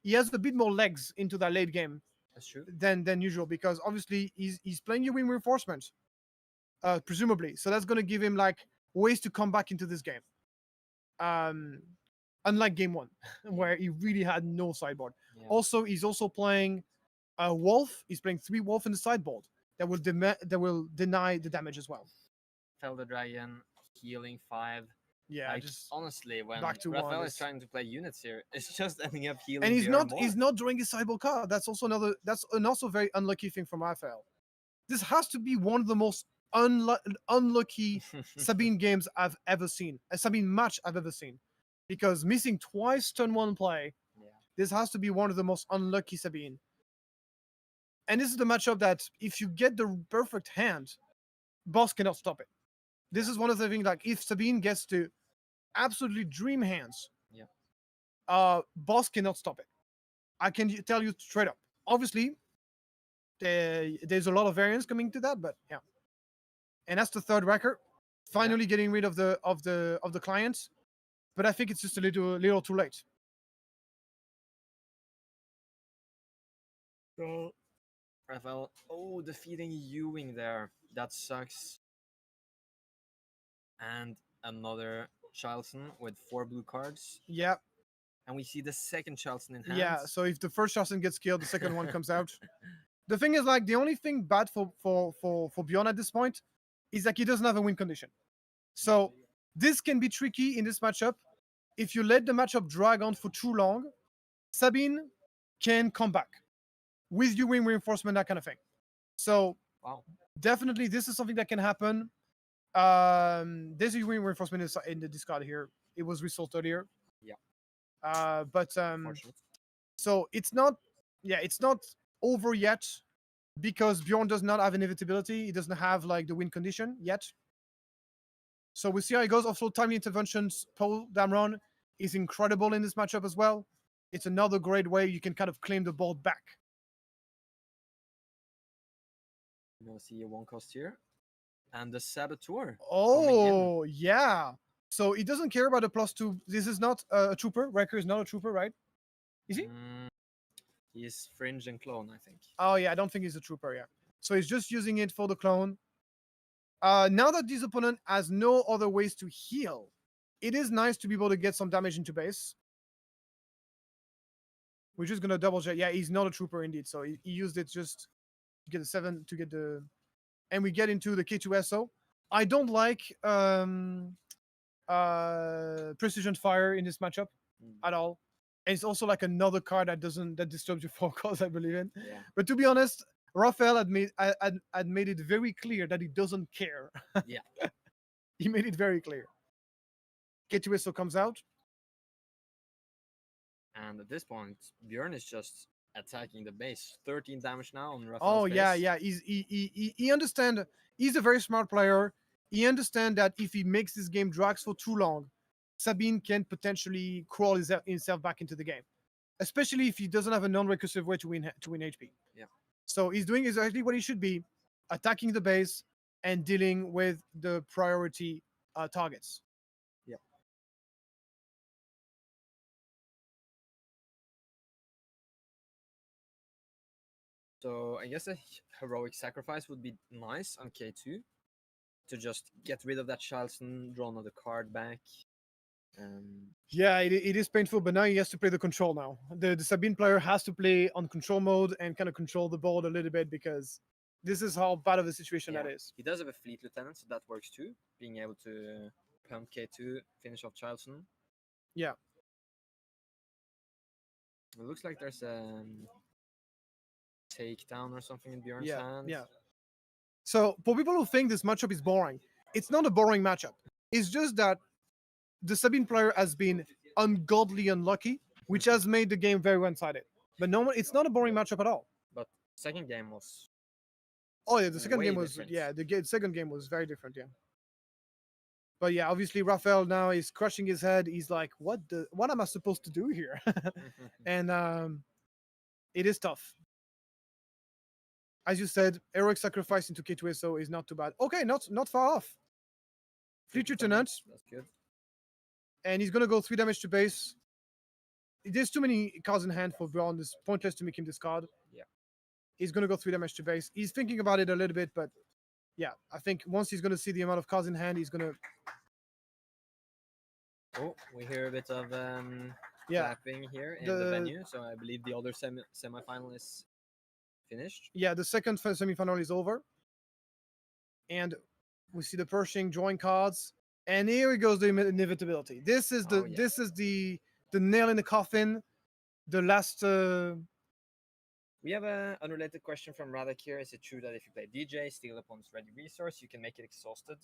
he has a bit more legs into that late game That's true. than usual, because obviously he's playing U-wing reinforcement, presumably. So that's going to give him like ways to come back into this game. Unlike game 1, where he really had no sideboard. Yeah. Also, he's also playing Wolf. He's playing 3 Wolf in the sideboard that will deny the damage as well. Felder Dragon, healing 5. Yeah, Like, just honestly, when back to Raphael one is is- trying to play units here, it's just ending up healing. and he's zero not more. he's not drawing his sideboard card. That's also an also very unlucky thing from Raphael. This has to be one of the most unlucky Sabine games I've ever seen. A Sabine match I've ever seen. Because missing twice turn 1 play, Yeah. this has to be one of the most unlucky Sabine. And this is the matchup that if you get the perfect hand, boss cannot stop it. This is one of the things, like, if Sabine gets to absolutely dream hands, boss cannot stop it. I can tell you straight up. Obviously, there's a lot of variance coming to that, but yeah. And that's the 3rd record. Finally getting rid of the clients, but I think it's just a little too late. So, Raphael, defeating Ewing there. That sucks. And another Charleston with 4 blue cards. Yeah, And we see the second Charleston in hand. yeah. So if the first Charleston gets killed, the second one comes out. The thing is, like, the only thing bad for Bjorn at this point is like he doesn't have a win condition. So this can be tricky in this matchup. If you let the matchup drag on for too long, Sabine can come back with you win reinforcement, that kind of thing. So Wow. definitely this is something that can happen. There's a win reinforcement in the discard here. It was resolved earlier. Yeah. But Unfortunate. so it's not over yet, because Bjorn does not have inevitability. He doesn't have like the win condition yet. So we'll see how it goes. Also, timely interventions, Paul Damron. is incredible in this matchup as well. It's another great way you can kind of claim the board back. You're gonna see a 1 cost here. And the Saboteur. Oh, yeah. So he doesn't care about the +2. This is not a trooper. Wrecker is not a trooper, right? Is he? He's Fringe and Clone, I think. Oh, yeah. I don't think he's a trooper, yeah. So he's just using it for the clone. Now that this opponent has no other ways to heal, it is nice to be able to get some damage into base. We're just going to double check. Yeah, he's not a trooper indeed. So he used it just to get the 7, to get the... And we get into the K2SO. I don't like precision fire in this matchup at all. And it's also like another card that disturbs your focus, I believe in. Yeah. But to be honest, Raphael had made it very clear that he doesn't care. Yeah. He made it very clear. K2SO comes out. And at this point, Björn is just attacking the base. 13 damage now on Raphael's Oh, yeah, base. yeah. He understands. He's a very smart player. He understands that if he makes this game drags for too long, Sabine can potentially crawl himself back into the game, especially if he doesn't have a non-recursive way to win HP. Yeah. So he's doing exactly what he should be, attacking the base and dealing with the priority targets. Yep. So I guess a heroic sacrifice would be nice on K2 to just get rid of that Charleston, draw another card back. Yeah, it is painful, but now he has to play the control now. The Sabine player has to play on control mode and kind of control the board a little bit because this is how bad of a situation that is. He does have a fleet lieutenant, so that works too. Being able to pump K2, finish off Charleston. Yeah. It looks like there's a takedown or something in Björn's hand. Yeah. So for people who think this matchup is boring, it's not a boring matchup. It's just that the Sabine player has been ungodly unlucky, which has made the game very one-sided. But no, it's not a boring matchup at all. But second game was... Oh yeah, the second way game was different. yeah, second game was very different, yeah. But yeah, obviously Raphael now is crushing his head. He's like, what am I supposed to do here? And it is tough. As you said, heroic sacrifice into K2SO is not too bad. Okay, not far off. Fleet Lieutenant. That's good. And he's gonna go 3 damage to base. There's too many cards in hand for Braun. It's pointless to make him discard. Yeah. He's gonna go 3 damage to base. He's thinking about it a little bit, but yeah, I think once he's gonna see the amount of cards in hand, he's gonna... Oh, we hear a bit of Yeah. clapping here in the venue, so I believe the other semi-final is finished. Yeah, the second semifinal is over. And we see the Pershing drawing cards. And here goes the inevitability. This is the this is the nail in the coffin. The last We have an unrelated question from Radak here. Is it true that if you play DJ, steal opponent's ready resource, you can make it exhausted?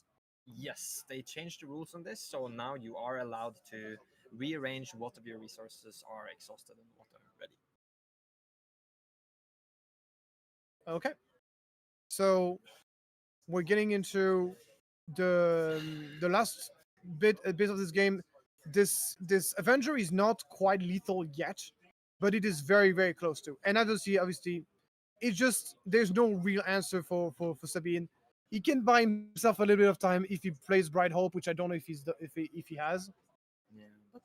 Yes, they changed the rules on this, so now you are allowed to rearrange what of your resources are exhausted and what are ready. Okay. So we're getting into the last bit of this game. This Avenger is not quite lethal yet, but it is very, very close to. And obviously, it's just there's no real answer for Sabine. He can buy himself a little bit of time if he plays Bright Hope, which I don't know if if he has. Yeah, but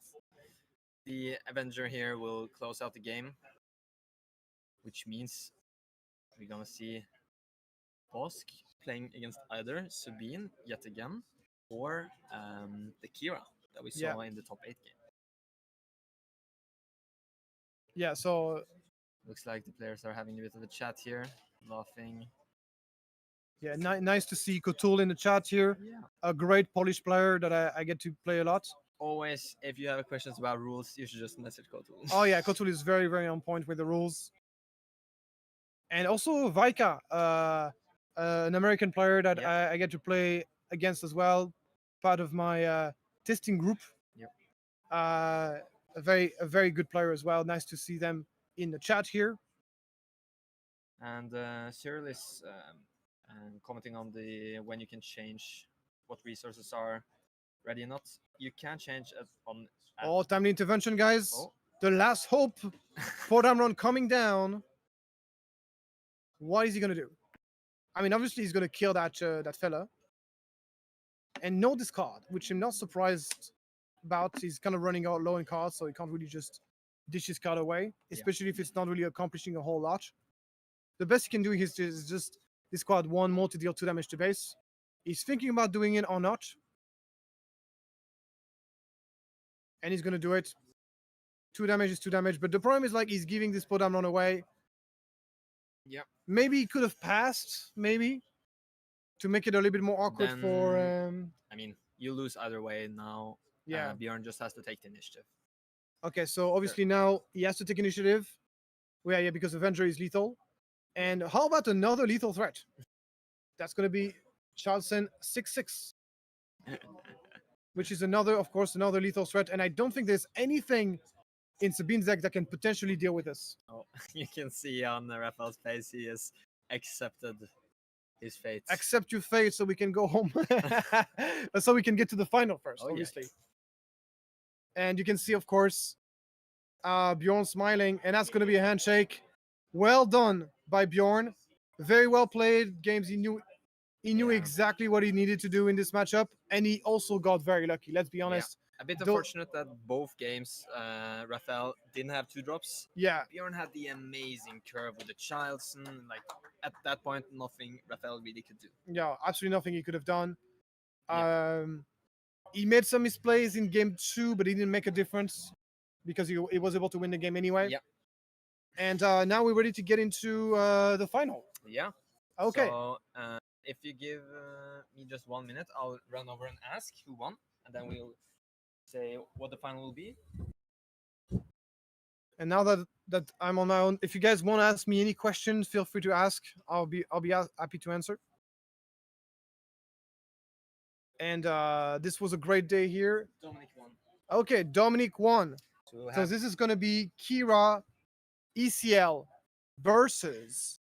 the Avenger here will close out the game, which means we're gonna see Bosk playing against either Sabine yet again or the Kira that we saw in the top 8 game. Yeah, so looks like the players are having a bit of a chat here, laughing. Yeah, nice to see Kotul in the chat here. Yeah. A great Polish player that I get to play a lot. Always, if you have questions about rules, you should just message Kotul. Oh yeah, Kotul is very, very on point with the rules. And also Vaika, an American player that I get to play against as well, part of my testing group. Yep. A very good player as well. Nice to see them in the chat here. And Cyril is commenting on the when you can change what resources are Ready or not, you can change it on. Oh, timely intervention, guys. Oh. The last hope. Podamron coming down. What is he gonna do? I mean, obviously he's gonna kill that that fella. And no discard, which I'm not surprised about. He's kind of running out low in cards, so he can't really just dish his card away, especially if it's not really accomplishing a whole lot. The best he can do is just discard one more to deal 2 damage to base. He's thinking about doing it or not. And he's gonna do it. 2 damage is 2 damage, but the problem is like he's giving this Podamron away. Yeah. Maybe he could have passed, maybe, to make it a little bit more awkward for. I mean, you lose either way now. Yeah. Bjorn just has to take the initiative. Okay, so obviously now he has to take initiative. Well, yeah, because Avenger is lethal. And how about another lethal threat? That's going to be Charleston 6/6, which is another, of course, another lethal threat. And I don't think there's anything in Sabine's deck that can potentially deal with this. Oh, you can see on Raphael's face he has accepted his fate. Accept your fate so we can go home. So we can get to the final first, Oh, obviously. yes. And you can see, of course, Bjorn smiling, and that's going to be a handshake. Well done by Bjorn. Very well played games. He knew Yeah. exactly what he needed to do in this matchup, and he also got very lucky. Let's be honest. A bit Though- unfortunate that both games Raphael didn't have 2 drops. Yeah, Bjorn had the amazing curve with the Childson. Like at that point, nothing Raphael really could do. yeah, absolutely nothing he could have done. Yeah. He made some misplays in game 2, but he didn't make a difference because he was able to win the game anyway. Yeah. And now we're ready to get into the final. Yeah. Okay. So if you give me just 1 minute, I'll run over and ask who won, and then we'll say what the final will be. And now that I'm on my own, if you guys want to ask me any questions, feel free to ask. I'll be happy to answer. And this was a great day here. Dominic won. Okay, Dominic won. So, So this is going to be Kira ECL versus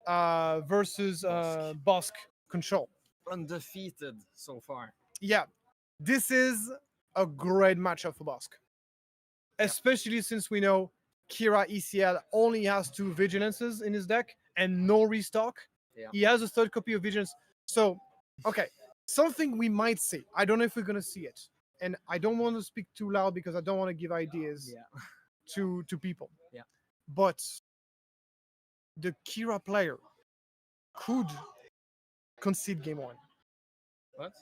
Bosk Control. undefeated so far. Yeah, this is a great matchup for Bosk, especially since we know Kira ECL only has 2 Vigilances in his deck and no restock. Yeah. He has a 3rd copy of Vigilance. So, okay, something we might see. I don't know if we're going to see it. And I don't want to speak too loud because I don't want to give ideas to people. Yeah. But the Kira player could concede game 1. What?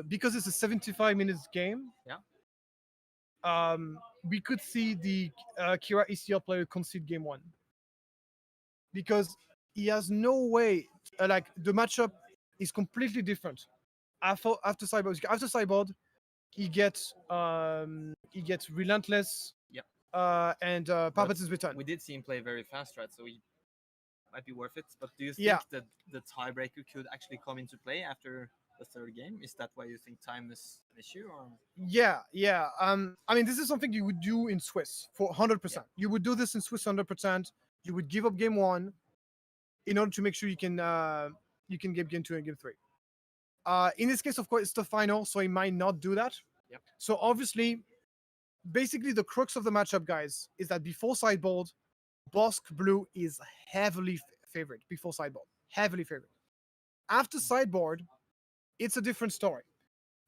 Because it's a 75 minutes game. Yeah. We could see the Kira ECL player concede game 1 because he has no way. Like the matchup is completely different. After sideboard, he gets relentless. Yep. And Palpatine's return. We did see him play very fast, right? So he might be worth it. But do you think Yeah. that the tiebreaker could actually come into play after the 3rd game? Is that why you think time is an issue? Or Yeah. I mean, this is something you would do in Swiss for 100%. You would do this in Swiss 100%. You would give up game 1 in order to make sure you can get game 2 and game 3. In this case, of course, it's the final, so he might not do that. Yep. So obviously, basically the crux of the matchup, guys, is that before sideboard, Bosk Blue is heavily favored before sideboard. Heavily favored. After sideboard, it's a different story.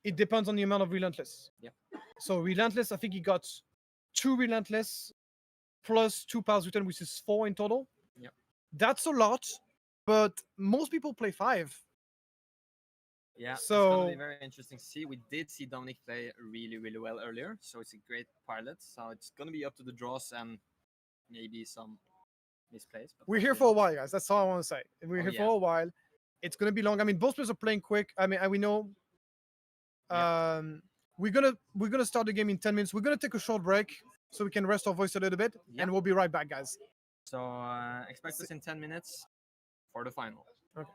It depends on the amount of Relentless. Yeah. So Relentless, I think he got 2 Relentless plus 2 Pals Return, which is 4 in total. Yeah. That's a lot, but most people play 5. yeah, it's So- gonna be very interesting to see. We did see Dominic play really, really well earlier, so it's a great pilot. So it's gonna be up to the draws and maybe some misplays. But We're here hopefully for a not. while, guys. That's all I want to say. We're Oh, here yeah. for a while. It's gonna be long. I mean, both players are playing quick. I mean, we know. We're gonna start the game in 10 minutes. We're gonna take a short break so we can rest our voice a little bit, Yeah. and we'll be right back, guys. So expect us in 10 minutes for the final. Okay.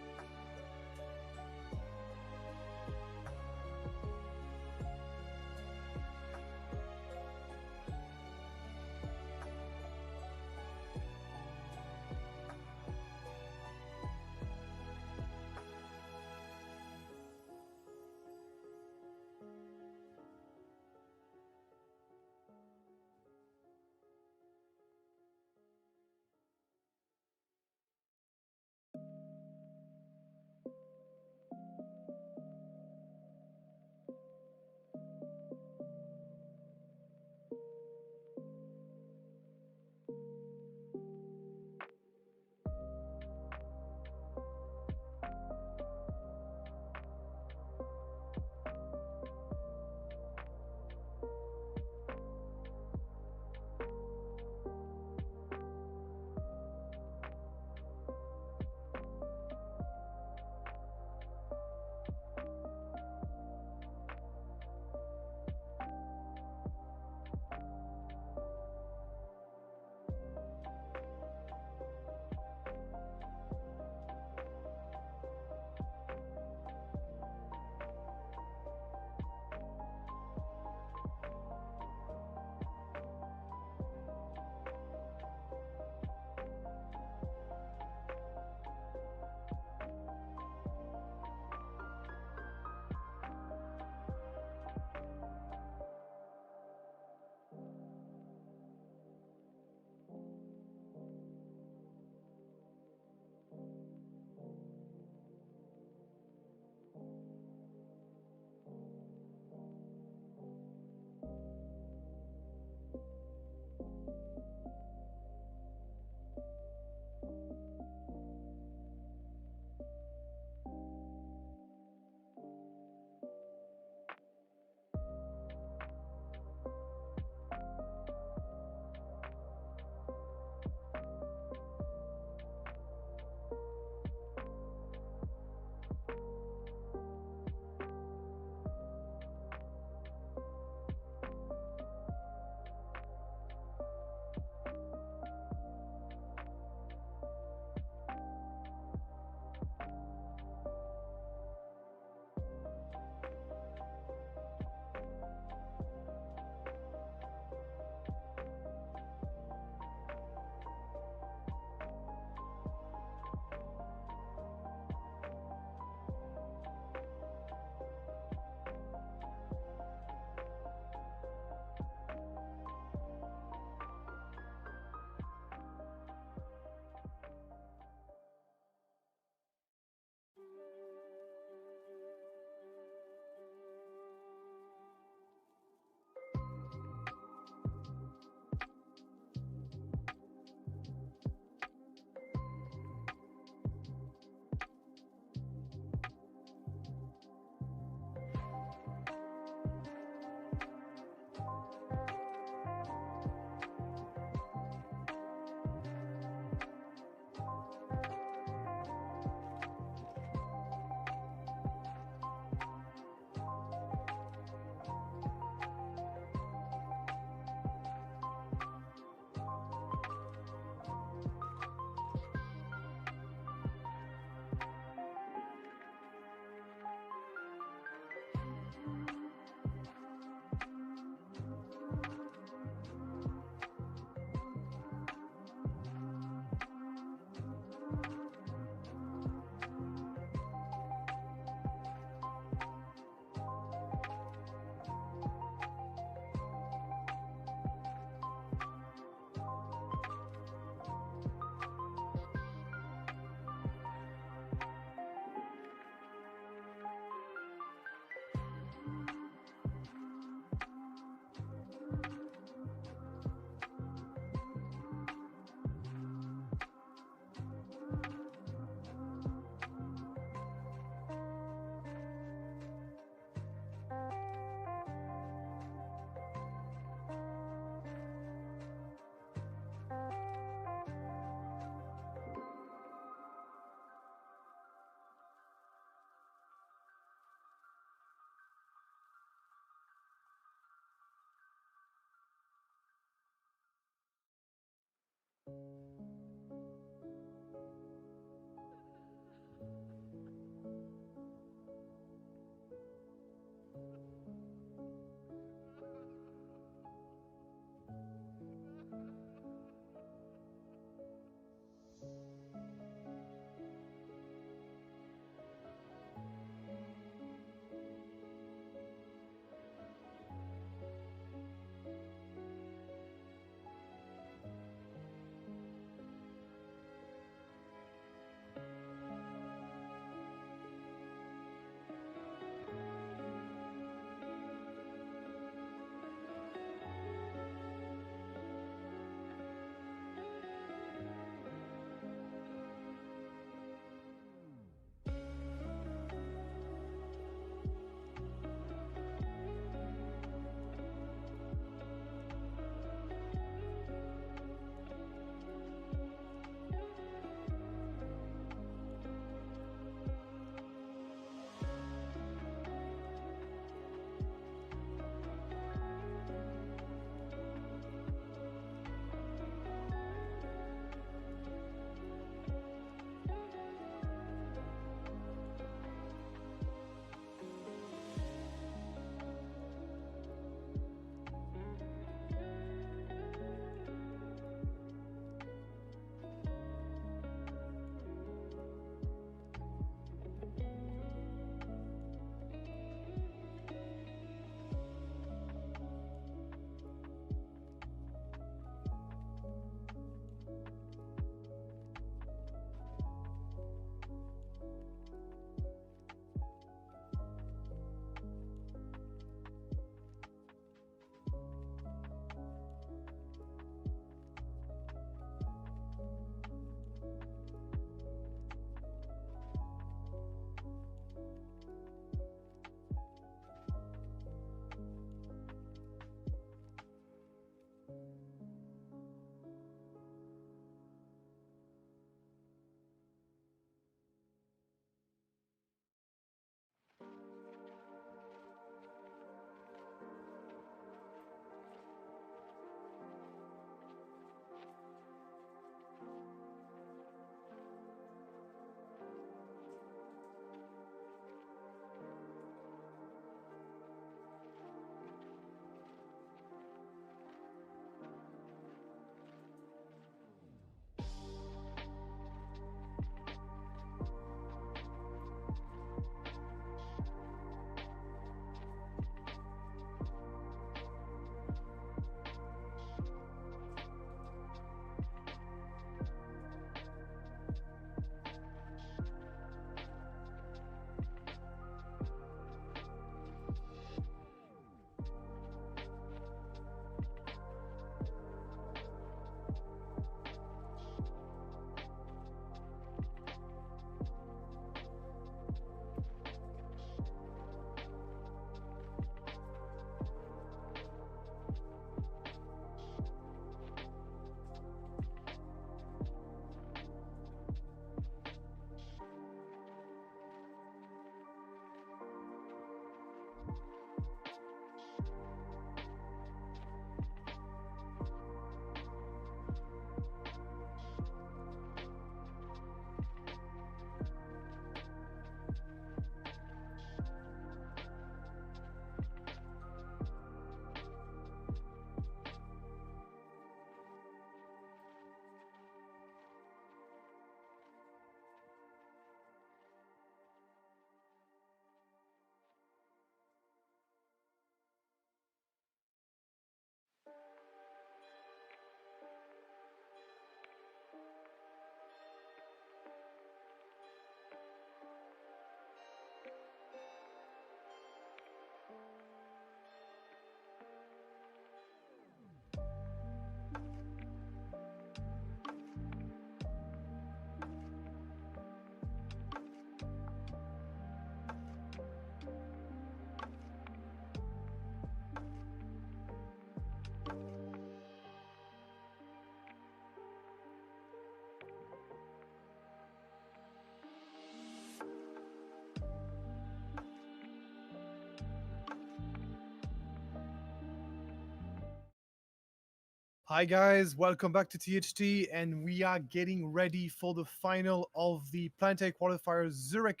Hi guys, welcome back to THT, and we are getting ready for the final of the Planetary Qualifier Zurich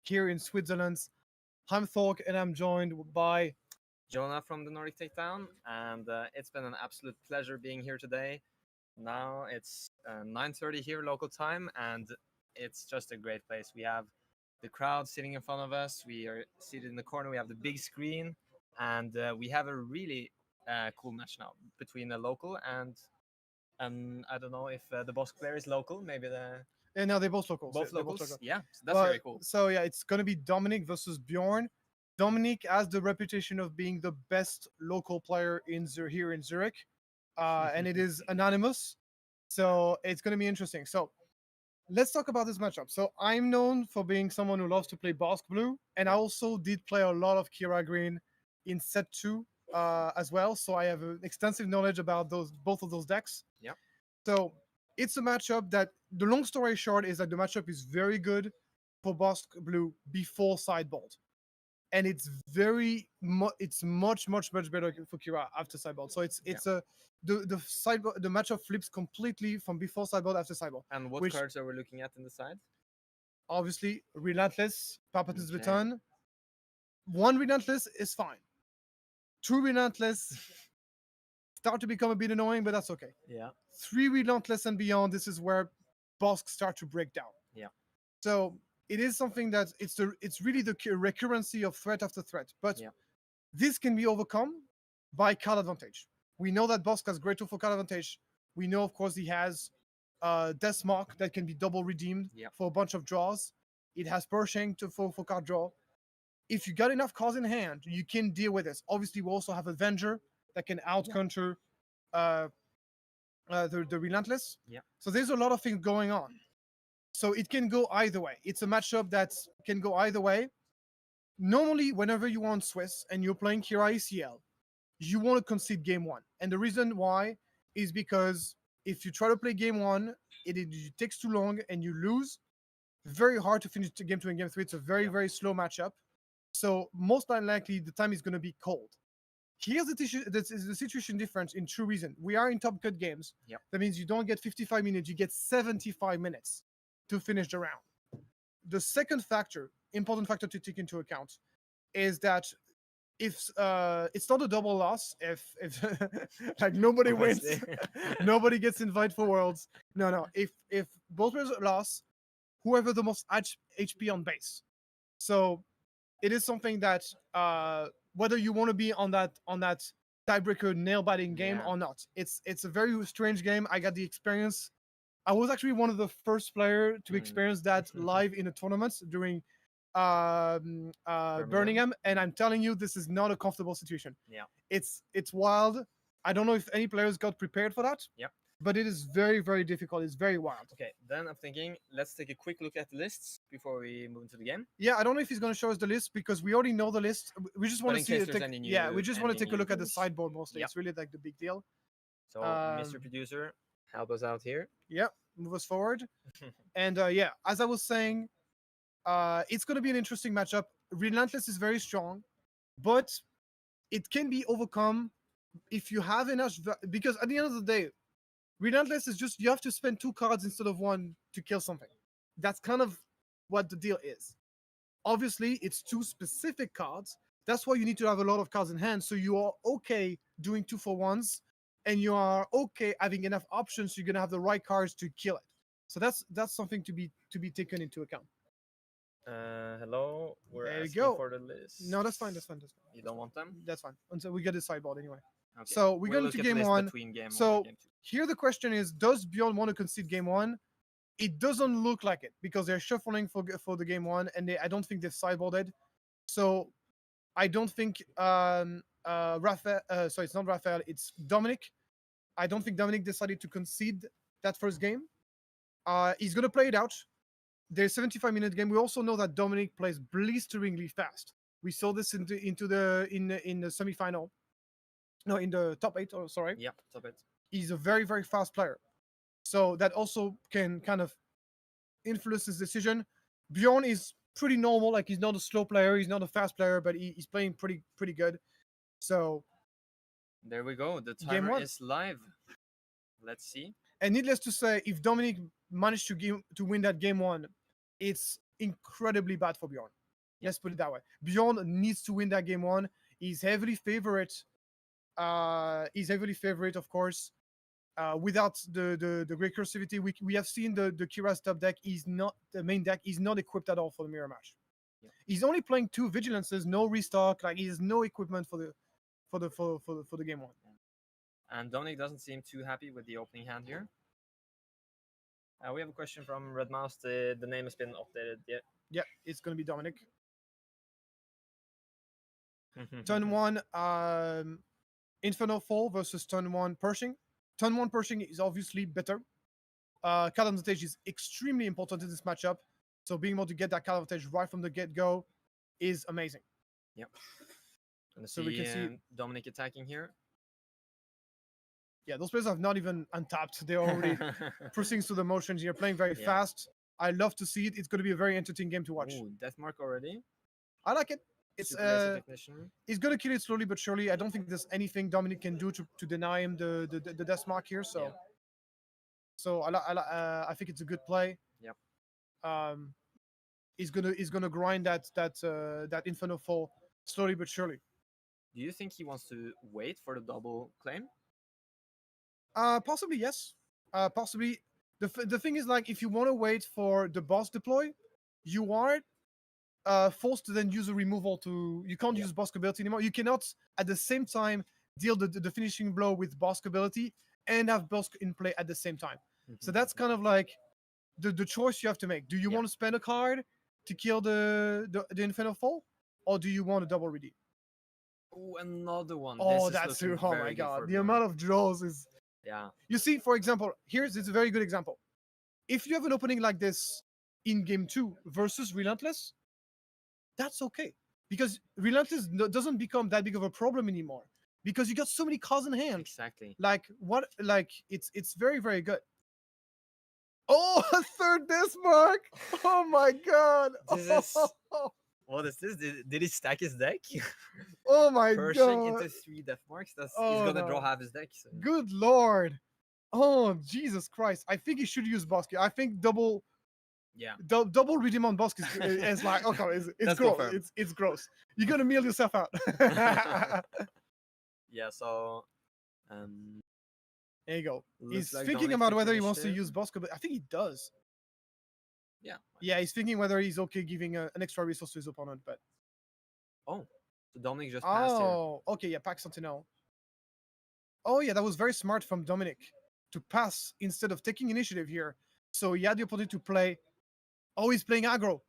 here in Switzerland. I'm Thorrk, and I'm joined by Jonah from the Nordic Takedown, and it's been an absolute pleasure being here today. Now it's 9:30 here local time, and it's just a great place. We have the crowd sitting in front of us. We are seated in the corner. We have the big screen, and we have a really cool match now between a local and I don't know if the boss player is local. Maybe the and now they're both locals. both They're locals. local. Yeah, so that's very cool. So yeah, it's gonna be Dominic versus Bjorn. Dominic has the reputation of being the best local player here in Zurich, and it is anonymous. So it's gonna be interesting. So let's talk about this matchup. So I'm known for being someone who loves to play Basque Blue, and I also did play a lot of Kira Green in set 2 as well. So I have an extensive knowledge about both of those decks. Yeah. So it's a matchup that, the long story short, is that the matchup is very good for Basque Blue before sideboard, and it's it's much better for Kira after sideboard. So it's a the sideboard, the matchup flips completely from before sideboard after sideboard. And what which- cards are we looking at in the side? Obviously, Relentless, Palpatine's Okay. Baton. One Relentless is fine. Two Relentless start to become a bit annoying, but that's okay. Yeah. 3 Relentless and beyond, this is where Bosk start to break down. Yeah. So it is something that it's really the recurrency of threat after threat, but Yeah. this can be overcome by card advantage. We know that Bosk has great tool for card advantage. We know, of course, he has Death Mark that can be double redeemed Yeah. for a bunch of draws. It has Pershing for card draw. If you got enough cards in hand, you can deal with this. Obviously, we also have Avenger that can out counter the Relentless. Yeah. So there's a lot of things going on. So it can go either way. It's a matchup that can go either way. Normally, whenever you want Swiss and you're playing Kira ECL, you want to concede game 1. And the reason why is because if you try to play game 1, it takes too long and you lose. Very hard to finish game 2 and game 3. It's a very slow matchup. So most likely the time is going to be cold. Here's the situation difference in true reason. We are in top cut games. Yep. That means you don't get 55 minutes, you get 75 minutes to finish the round. The second important factor to take into account, is that if it's not a double loss, if like nobody wins, Obviously. nobody gets invited for Worlds. No. If both players lost, whoever the most HP on base. So it is something that whether you want to be on that tiebreaker nail biting game Yeah. or not, it's a very strange game. I got the experience. I was actually one of the first player to experience that live in a tournament during Birmingham, and I'm telling you, this is not a comfortable situation. Yeah. It's wild. I don't know if any players got prepared for that. Yep. But it is very difficult. It's very wild. Okay, then I'm thinking let's take a quick look at the lists before we move into the game. Yeah, I don't know if he's going to show us the list because we already know the list. We just want But to in see case it. there's any We just want to take a new look at the rules. sideboard mostly. Yep. It's really like the big deal. So, Mr. Um, Producer, help us out here. Yeah, move us forward. And yeah, as I was saying, it's going to be an interesting matchup. Relentless is very strong, but it can be overcome if you have enough. Because at the end of the day, Relentless is just, you have to spend 2 cards instead of 1 to kill something. That's kind of what the deal is. Obviously, it's 2 specific cards. That's why you need to have a lot of cards in hand. So you are okay doing 2 for 1s, and you are okay having enough options. So you're gonna have the right cards to kill it. So that's something to be taken into account. Hello, we're There you asking go. for the list. No, that's fine. You don't want them? That's fine. Until we get the sideboard anyway. Okay. So we're We'll going look to at the game list 1. between game 1 So- and game 2. Here the question is, does Bjorn want to concede game 1? It doesn't look like it because they're shuffling for the game 1, and I don't think they've sideboarded. So I don't think Raphael. Sorry, it's not Raphael. It's Dominic. I don't think Dominic decided to concede that first game. He's gonna play it out. There's 75-minute game. We also know that Dominic plays blisteringly fast. We saw this in the semifinal. No, in the top 8. Oh, sorry. Yeah, stop it. He's a very fast player. So that also can kind of influence his decision. Bjorn is pretty normal. Like, he's not a slow player. He's not a fast player, but he's playing pretty good. So There we go. The Game timer 1. is live. let's see. And needless to say, if Dominic managed to win that game one, it's incredibly bad for Bjorn. Let's put it that way. Bjorn needs to win that game one. He's heavily favorite. Of course. Without the great cursivity, we have seen the Kira's top deck is not the main deck is not equipped at all for the mirror match. Yeah. He's only playing 2 vigilances, no restock. Like he has no equipment for the game one. And Dominic doesn't seem too happy with the opening hand here. We have a question from Red Mouse. The name has been updated. Yeah, it's gonna be Dominic. Yeah. Turn 1, Inferno Fall versus turn 1 Pershing. Turn 1 Pershing is obviously better. Card advantage is extremely important in this matchup. So being able to get that card advantage right from the get-go is amazing. Yep. And So we can see Dominic attacking here. Yeah, those players have not even untapped. They're already proceeding through the motions here, playing very Yeah. fast. I love to see it. It's going to be a very entertaining game to watch. Ooh, death mark already. I like it. It's Super laser technician. he's going to kill it slowly but surely. I don't think there's anything Dominic can do to deny him the death mark here. So, Yeah. so I think it's a good play. Yep. He's gonna grind that Inferno Fall slowly but surely. Do you think he wants to wait for the double claim? Possibly yes. Possibly. The thing is, like, if you want to wait for the boss deploy, you are forced to then use a removal to. You can't use boss ability anymore. You cannot at the same time deal the finishing blow with boss ability and have boss in play at the same time. So that's kind of like the choice you have to make. Do you want to spend a card to kill the Inferno Fall, or do you want a double redeem? Oh, another one. Oh, This is that's looking oh very my good god! for The Bjorn. amount of draws is. Yeah. You see, for example, it's a very good example. If you have an opening like this in game 2 versus Relentless, that's okay. Because Relentless doesn't become that big of a problem anymore. Because you got so many cards in hand. Exactly. It's very, very good. Oh, a third death mark! Oh my god! This is- What is this? Did he stack his deck? Oh my Pershing god! into 3 death marks. He's Oh, gonna draw no. half his deck. So. Good lord! Oh Jesus Christ! I think he should use Bosky. I think double double redeem on Bosky is like okay, it's That's gross. confirmed. It's gross. You're gonna meal yourself out. Yeah. So. Um. There you go. Looks He's like thinking Dominic about took whether he wants to initiative. use Bosco, but I think he does. Yeah. Yeah, he's thinking whether he's okay giving an extra resource to his opponent, but So Dominic just passed here. oh, okay, yeah, pack Sentinel. Oh yeah, that was very smart from Dominic to pass instead of taking initiative here. So he had the opportunity to play. Oh, he's playing aggro.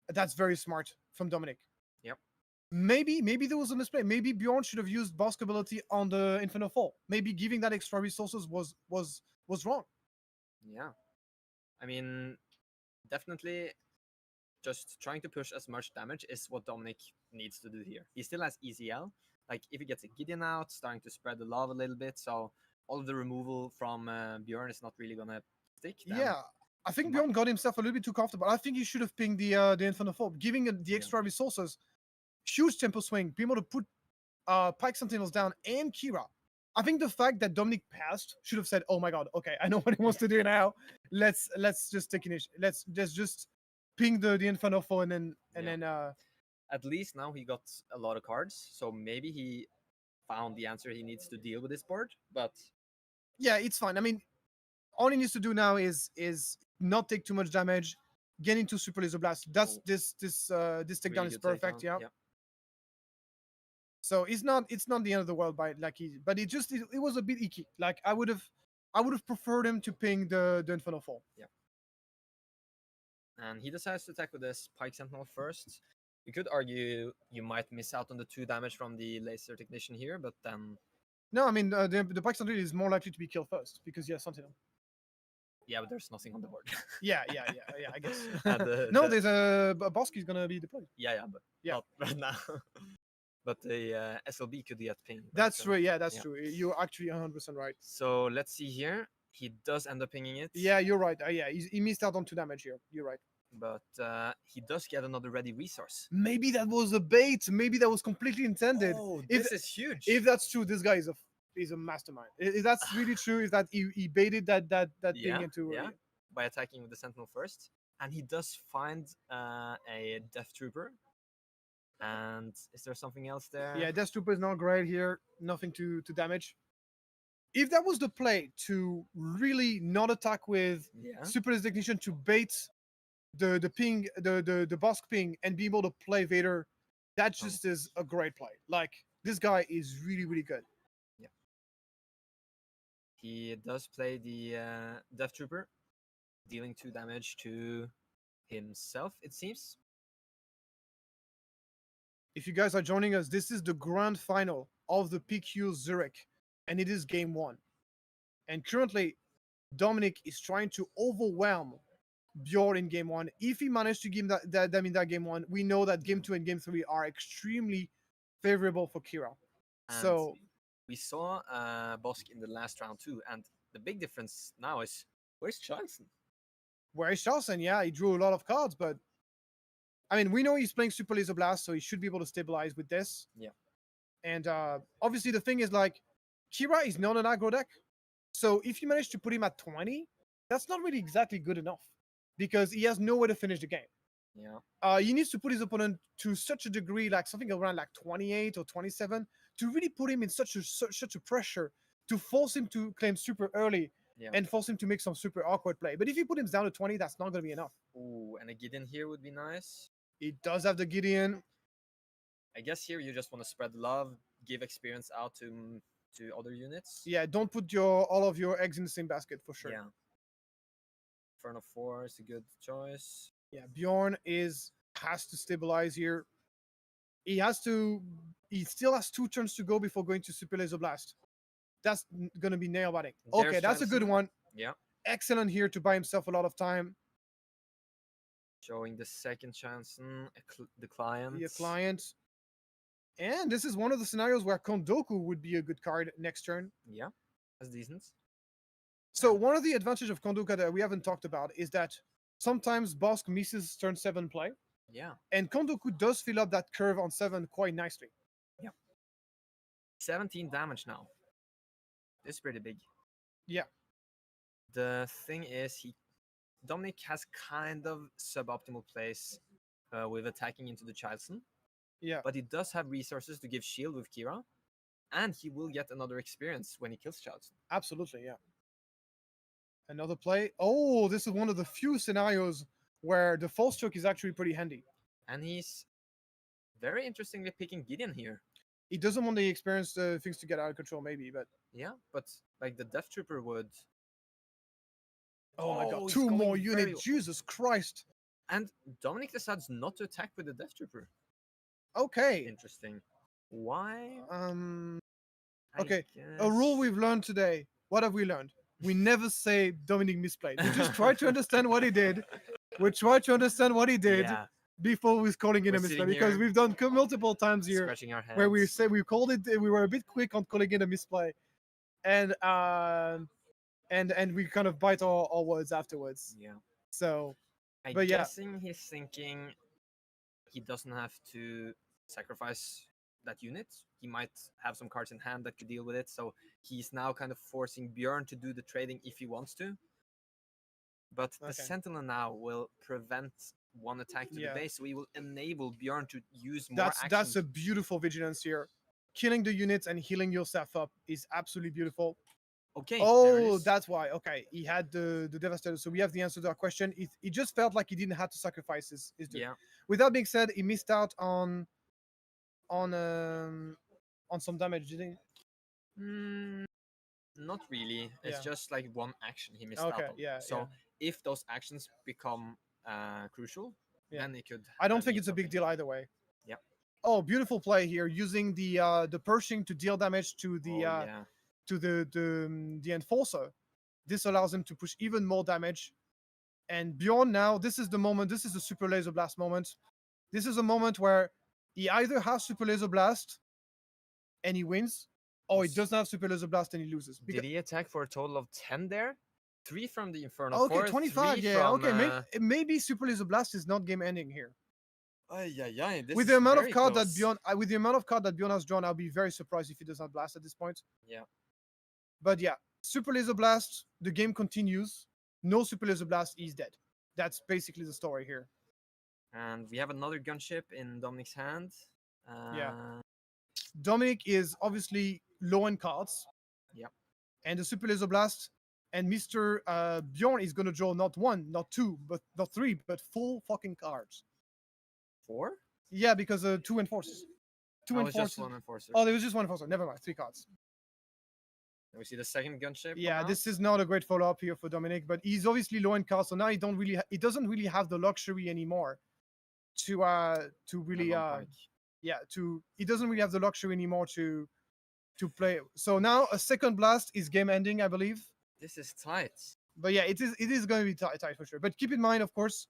That's very smart from Dominic. Yep. Maybe there was a misplay. Maybe Bjorn should have used Bosk ability on the Inferno Fall. Maybe giving that extra resources was wrong. Yeah. I mean, definitely just trying to push as much damage is what Dominic needs to do here. He still has ECL. Like, if he gets a Gideon out, starting to spread the love a little bit, so all of the removal from Bjorn is not really going to stick. then- Yeah, I think Bjorn got himself a little bit too comfortable. I think he should have pinged the Inferno Fall, giving the extra resources, huge tempo swing, being able to put Pike Sentinels down and Kira. I think the fact that Dominic passed should have said, "Oh my god, okay, I know what he wants to do now. Let's just take initiative. Let's just ping the Inferno Fall and then At least now he got a lot of cards, so maybe he found the answer he needs to deal with this board, but yeah, it's fine. I mean, all he needs to do now is not take too much damage, get into Super Laser Blast. That's Oh. this takedown really is good perfect. takedown. Yeah. So it's not the end of the world by but it was a bit icky. Like I would have preferred him to ping the Inferno Fall. And he decides to attack with this Pike Sentinel first. You could argue you might miss out on the 2 damage from the Laser Technician here, but then No, I mean the Pike Sentinel is more likely to be killed first because he has Sentinel. yeah, but there's nothing on the board. Yeah, I guess. And No, there's a Bosk is gonna be deployed. yeah, but Yeah. not right now. But the SLB could get pinged. right? That's So- true. Yeah, that's yeah. true. You're actually 100% right. So let's see here. He does end up pinging it. Yeah, you're right. Yeah, he missed out on 2 damage here. You're right. But he does get another ready resource. Maybe that was a bait. Maybe that was completely intended. Oh, If- this is huge. If that's true, this guy is is a mastermind. Is that's really true? Is that he baited that thing into? Yeah, by attacking with the Sentinel first, and he does find a Death Trooper. And is there something else there? Yeah, Death Trooper is not great here. Nothing to damage. If that was the play to really not attack with Yeah. Super Laser Technician to bait the ping, the Bosk ping, and be able to play Vader, that just is a great play. Like, this guy is really, really good. He does play the Death Trooper, dealing 2 damage to himself, it seems. If you guys are joining us, this is the grand final of the PQ Zürich, and it is game 1. And currently, Dominic is trying to overwhelm Bjorn in game 1. If he managed to give them in that game 1, we know that game 2 and game 3 are extremely favorable for Kira. And So we saw Bosk in the last round too, and the big difference now is where's Charleston? where is Charleston? Yeah, he drew a lot of cards, but I mean, we know he's playing Super Laser Blast, so he should be able to stabilize with this. Yeah. And obviously, the thing is, like, Kira is not an aggro deck, so if you manage to put him at 20, that's not really exactly good enough because he has nowhere to finish the game. Yeah. He needs to put his opponent to such a degree, like something around like 28 or 27, to really put him in such a pressure to force him to claim super early Yeah. and force him to make some super awkward play. But if you put him down to 20, that's not going to be enough. Ooh, and a Gideon here would be nice. He does have the Gideon. I guess here you just want to spread love, give experience out to other units. Yeah, don't put all of your eggs in the same basket for sure. Yeah. Inferno 4 is a good choice. Yeah, Bjorn has to stabilize here. He still has 2 turns to go before going to Super Laser Blast. That's going to be nail biting. Okay, There's that's a good Jensen. one. Yeah. Excellent here to buy himself a lot of time. Showing the second chance, the client. The client. And this is one of the scenarios where Kondoku would be a good card next turn. Yeah, that's decent. So one of the advantages of Kondoku that we haven't talked about is that sometimes Bosk misses turn 7 play. Yeah. And Kondoku does fill up that curve on 7 quite nicely. 17 damage now. This is pretty big. Yeah. The thing is, Dominic has kind of suboptimal plays with attacking into the Chilson. Yeah. But he does have resources to give shield with Kira, and he will get another experience when he kills Chilson. Absolutely, yeah. Another play. Oh, this is one of the few scenarios where the false choke is actually pretty handy. And he's very interestingly picking Gideon here. He doesn't want the experience things to get out of control, maybe, but Yeah, but like the Death Trooper would. oh my god, he's 2 going more very units. Jesus Christ. And Dominic decides not to attack with the Death Trooper. Okay. Interesting. Why? I Okay. A rule guess- we've learned today. What have we learned? We never say Dominic misplayed. We just try to understand what he did. We try to understand what he did Yeah, before we're calling it We're a misplay, sitting because here we've done multiple times here scratching our heads. where we say we called it, we were a bit quick on calling it a misplay, and we kind of bite our words afterwards. Yeah. So I'm but yeah. guessing he's thinking he doesn't have to sacrifice that unit. He might have some cards in hand that could deal with it. So he's now kind of forcing Bjorn to do the trading if he wants to. But the Okay. Sentinel now will prevent one attack to Yeah. the base, so he will enable Bjorn to use more that's actions. a beautiful vigilance here. Killing the units and healing yourself up is absolutely beautiful. Okay. there it Oh, is. that's why. Okay, he had the Devastator, so we have the answer to our question. It just felt like he didn't have to sacrifice his dude. Yeah. With that being said, he missed out on some damage, didn't he? Not really. It's Yeah. just like one action he missed out Okay, on. yeah, So yeah. if those actions become crucial, Yeah. then it could. I don't have think mean it's a big something. deal either way. Yeah. Oh, beautiful play here, using the Pershing to deal damage to the Oh, yeah. to the Enforcer. This allows him to push even more damage. And Bjorn now, this is the moment. This is the Super Laser Blast moment. This is a moment where he either has Super Laser Blast and he wins, or he Yes. doesn't have Super Laser Blast and he loses. Did he attack for a total of 10 there? 3 from the Inferno. Okay, 4, 25. 3 Yeah, from, okay. Maybe Super Laser Blast is not game ending here. This With is the amount of very card that close. Bjorn, with the amount of card that Bjorn has drawn, I'll be very surprised if he does not blast at this point. Yeah. But yeah, Super Laser Blast, the game continues. No Super Laser Blast, he's dead. That's basically the story here. And we have another gunship in Dominic's hand. Yeah. Uh, Dominic is obviously low on cards. Yep. And the Super Laser Blast and Mr. Bjorn is gonna draw not one, not two, but not three, but full fucking cards. 4? Yeah, because two enforcers. Two Oh, it's just enforcers. one enforcer. Oh, there was just one enforcer. Never mind, 3 cards. And we see the second gunship. come Yeah, out. this is not a great follow-up here for Dominic, but he's obviously low in cards, so now he doesn't really have the luxury anymore to really Long pike. he doesn't really have the luxury anymore to play. So now a second blast is game ending, I believe. This is tight. But yeah, it is going to be tight for sure. But keep in mind, of course,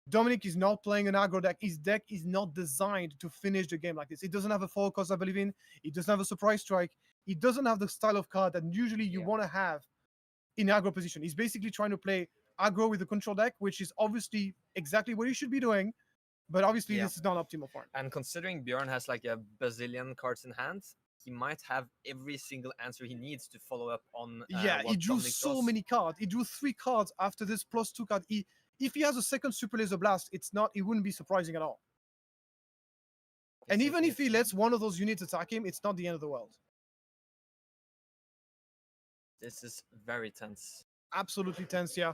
Dominic is not playing an aggro deck. His deck is not designed to finish the game like this. It doesn't have a four cost, I believe in. It doesn't have a surprise strike. It doesn't have the style of card that usually you Yeah. want to have in aggro position. He's basically trying to play aggro with a control deck, which is obviously exactly what he should be doing. But obviously, Yeah. this is not optimal for him. And considering Bjorn has like a bazillion cards in hand, he might have every single answer he needs to follow up on. Yeah, he what drew Dominic so does. many cards. He drew 3 cards after this plus 2 card. If he has a second Super Laser Blast, it wouldn't be surprising at all. And He's even taking if he it. lets one of those units attack him, it's not the end of the world. This is very tense. Absolutely tense, yeah.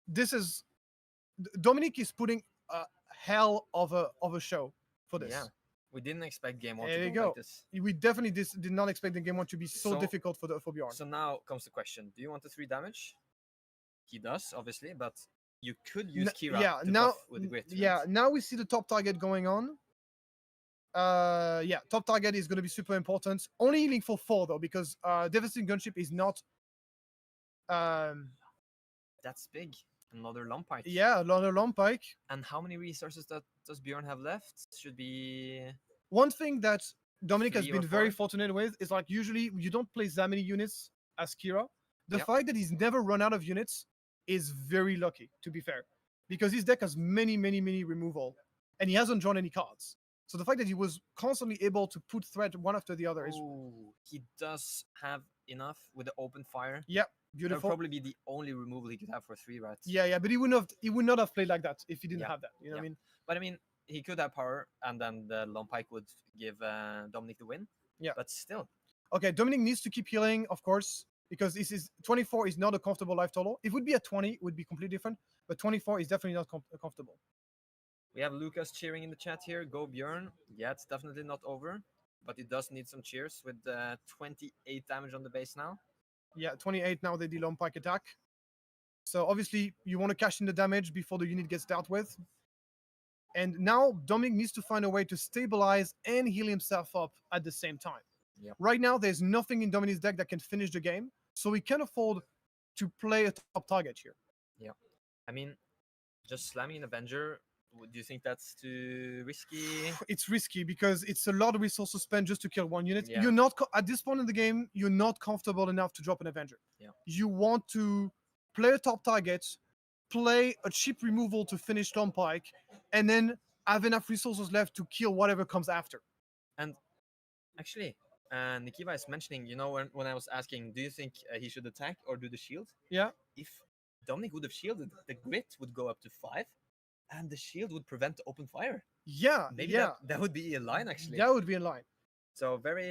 This is Dominic is putting a hell of a show for this. Yeah. We didn't expect game 1 There to you go go. like this. We definitely did not expect the game 1 to be so So- difficult for Bjorn. So now comes the question: do you want the 3 damage? He does, obviously, but you could use Kira yeah, to now buff with grit. yeah, right? now we see the top target going on. Yeah, top target is going to be super important. Only healing for 4 though, because Devastating Gunship is not. That's big. Another long pike. Yeah, another long pike. And how many resources does Bjorn have left? Should be One thing that Dominic has 3 or been very 4? fortunate with is like usually you don't place that many units as Kira. The Yep. fact that he's never run out of units is very lucky, to be fair, because his deck has many removal, and he hasn't drawn any cards. So the fact that he was constantly able to put threat one after the other is Ooh, he does have enough with the open fire. yeah, That would beautiful. probably be the only removal he could have for 3, right? Yeah, but he would not have played like that if he didn't Yeah, have that. You know what I yeah. mean? But I mean, he could have power, and then the long pike would give Dominic the win. Yeah. But still, Okay, Dominic needs to keep healing, of course, because this is 24 is not a comfortable life total. If it would be at 20, it would be completely different. But 24 is definitely not comfortable. we have Lucas cheering in the chat here. Go Bjorn. Yeah, it's definitely not over, but he does need some cheers with 28 damage on the base now. Yeah, 28 now they deal on pike attack. So obviously you want to cash in the damage before the unit gets dealt with. And now Dominic needs to find a way to stabilize and heal himself up at the same time. Yep. Right now there's nothing in Dominic's deck that can finish the game, so he can afford to play a top target here. I mean, just slamming an Avenger. Do you think that's too risky? It's risky because it's a lot of resources spent just to kill one unit. Yeah. You're not at this point in the game. You're not comfortable enough to drop an Avenger. Yeah. You want to play a top target, play a cheap removal to finish Tom Pike, and then have enough resources left to kill whatever comes after. Actually, Nikiva is mentioning, when I was asking, do you think he should attack or do the shield? Yeah. If Dominic would have shielded, the grit would go up to 5, and the shield would prevent the open fire. Yeah. Maybe yeah. that would be a line, actually. That would be in line. So very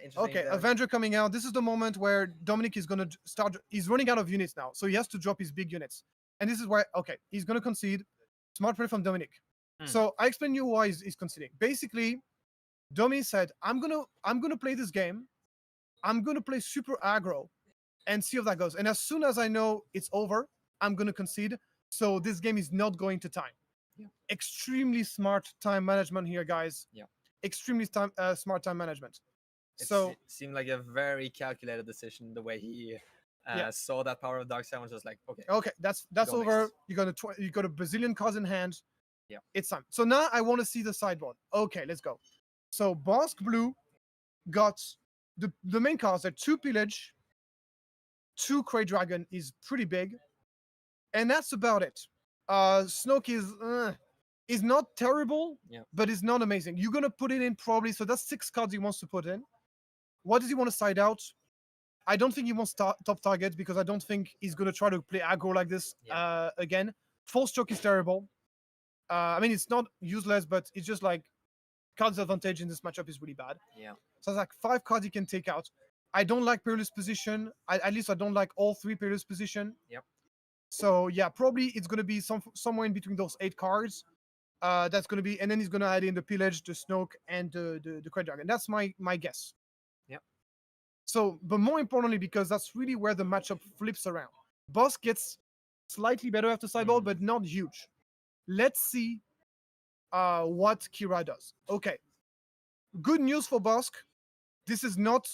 interesting. Okay, Avenger coming out. This is the moment where Dominic is going to start. He's running out of units now, so he has to drop his big units. And this is why, okay, he's going to concede. Smart play from Dominic. So I explain you why he's conceding. Basically, Dominic said, I'm gonna play this game. I'm gonna play super aggro and see how that goes. And as soon as I know it's over, I'm gonna concede. So this game is not going to time. Yeah. Extremely smart time management here, guys. Yeah. Extremely smart time management. It seemed like a very calculated decision the way he saw that power of Dark Side and was just like, okay, that's Go over. next. You got a bazillion cards in hand. Yeah. It's time. So now I want to see the sideboard. Okay, let's go. So Bosk Blue got the main cards are 2 Pillage, 2 Cray Dragon is pretty big, and that's about it. Snoke is not terrible, Yeah. but it's not amazing. You're gonna put it in probably, so that's 6 cards he wants to put in. What does he want to side out? I don't think he wants top targets because I don't think he's gonna try to play aggro like this again. Force choke is terrible. I mean, it's not useless, but it's just like cards advantage in this matchup is really bad. Yeah. So it's like 5 cards he can take out. I don't like perilous position. At least I don't like all 3 perilous position. Yep. So yeah, probably it's gonna be somewhere in between those 8 cards. That's gonna be, and then he's gonna add in the pillage, the Snoke, and the Crate Dragon. That's my guess. Yep. So, but more importantly, because that's really where the matchup flips around. Boss gets slightly better after sideboard, but not huge. Let's see what Kira does. Okay. Good news for Bosk. This is not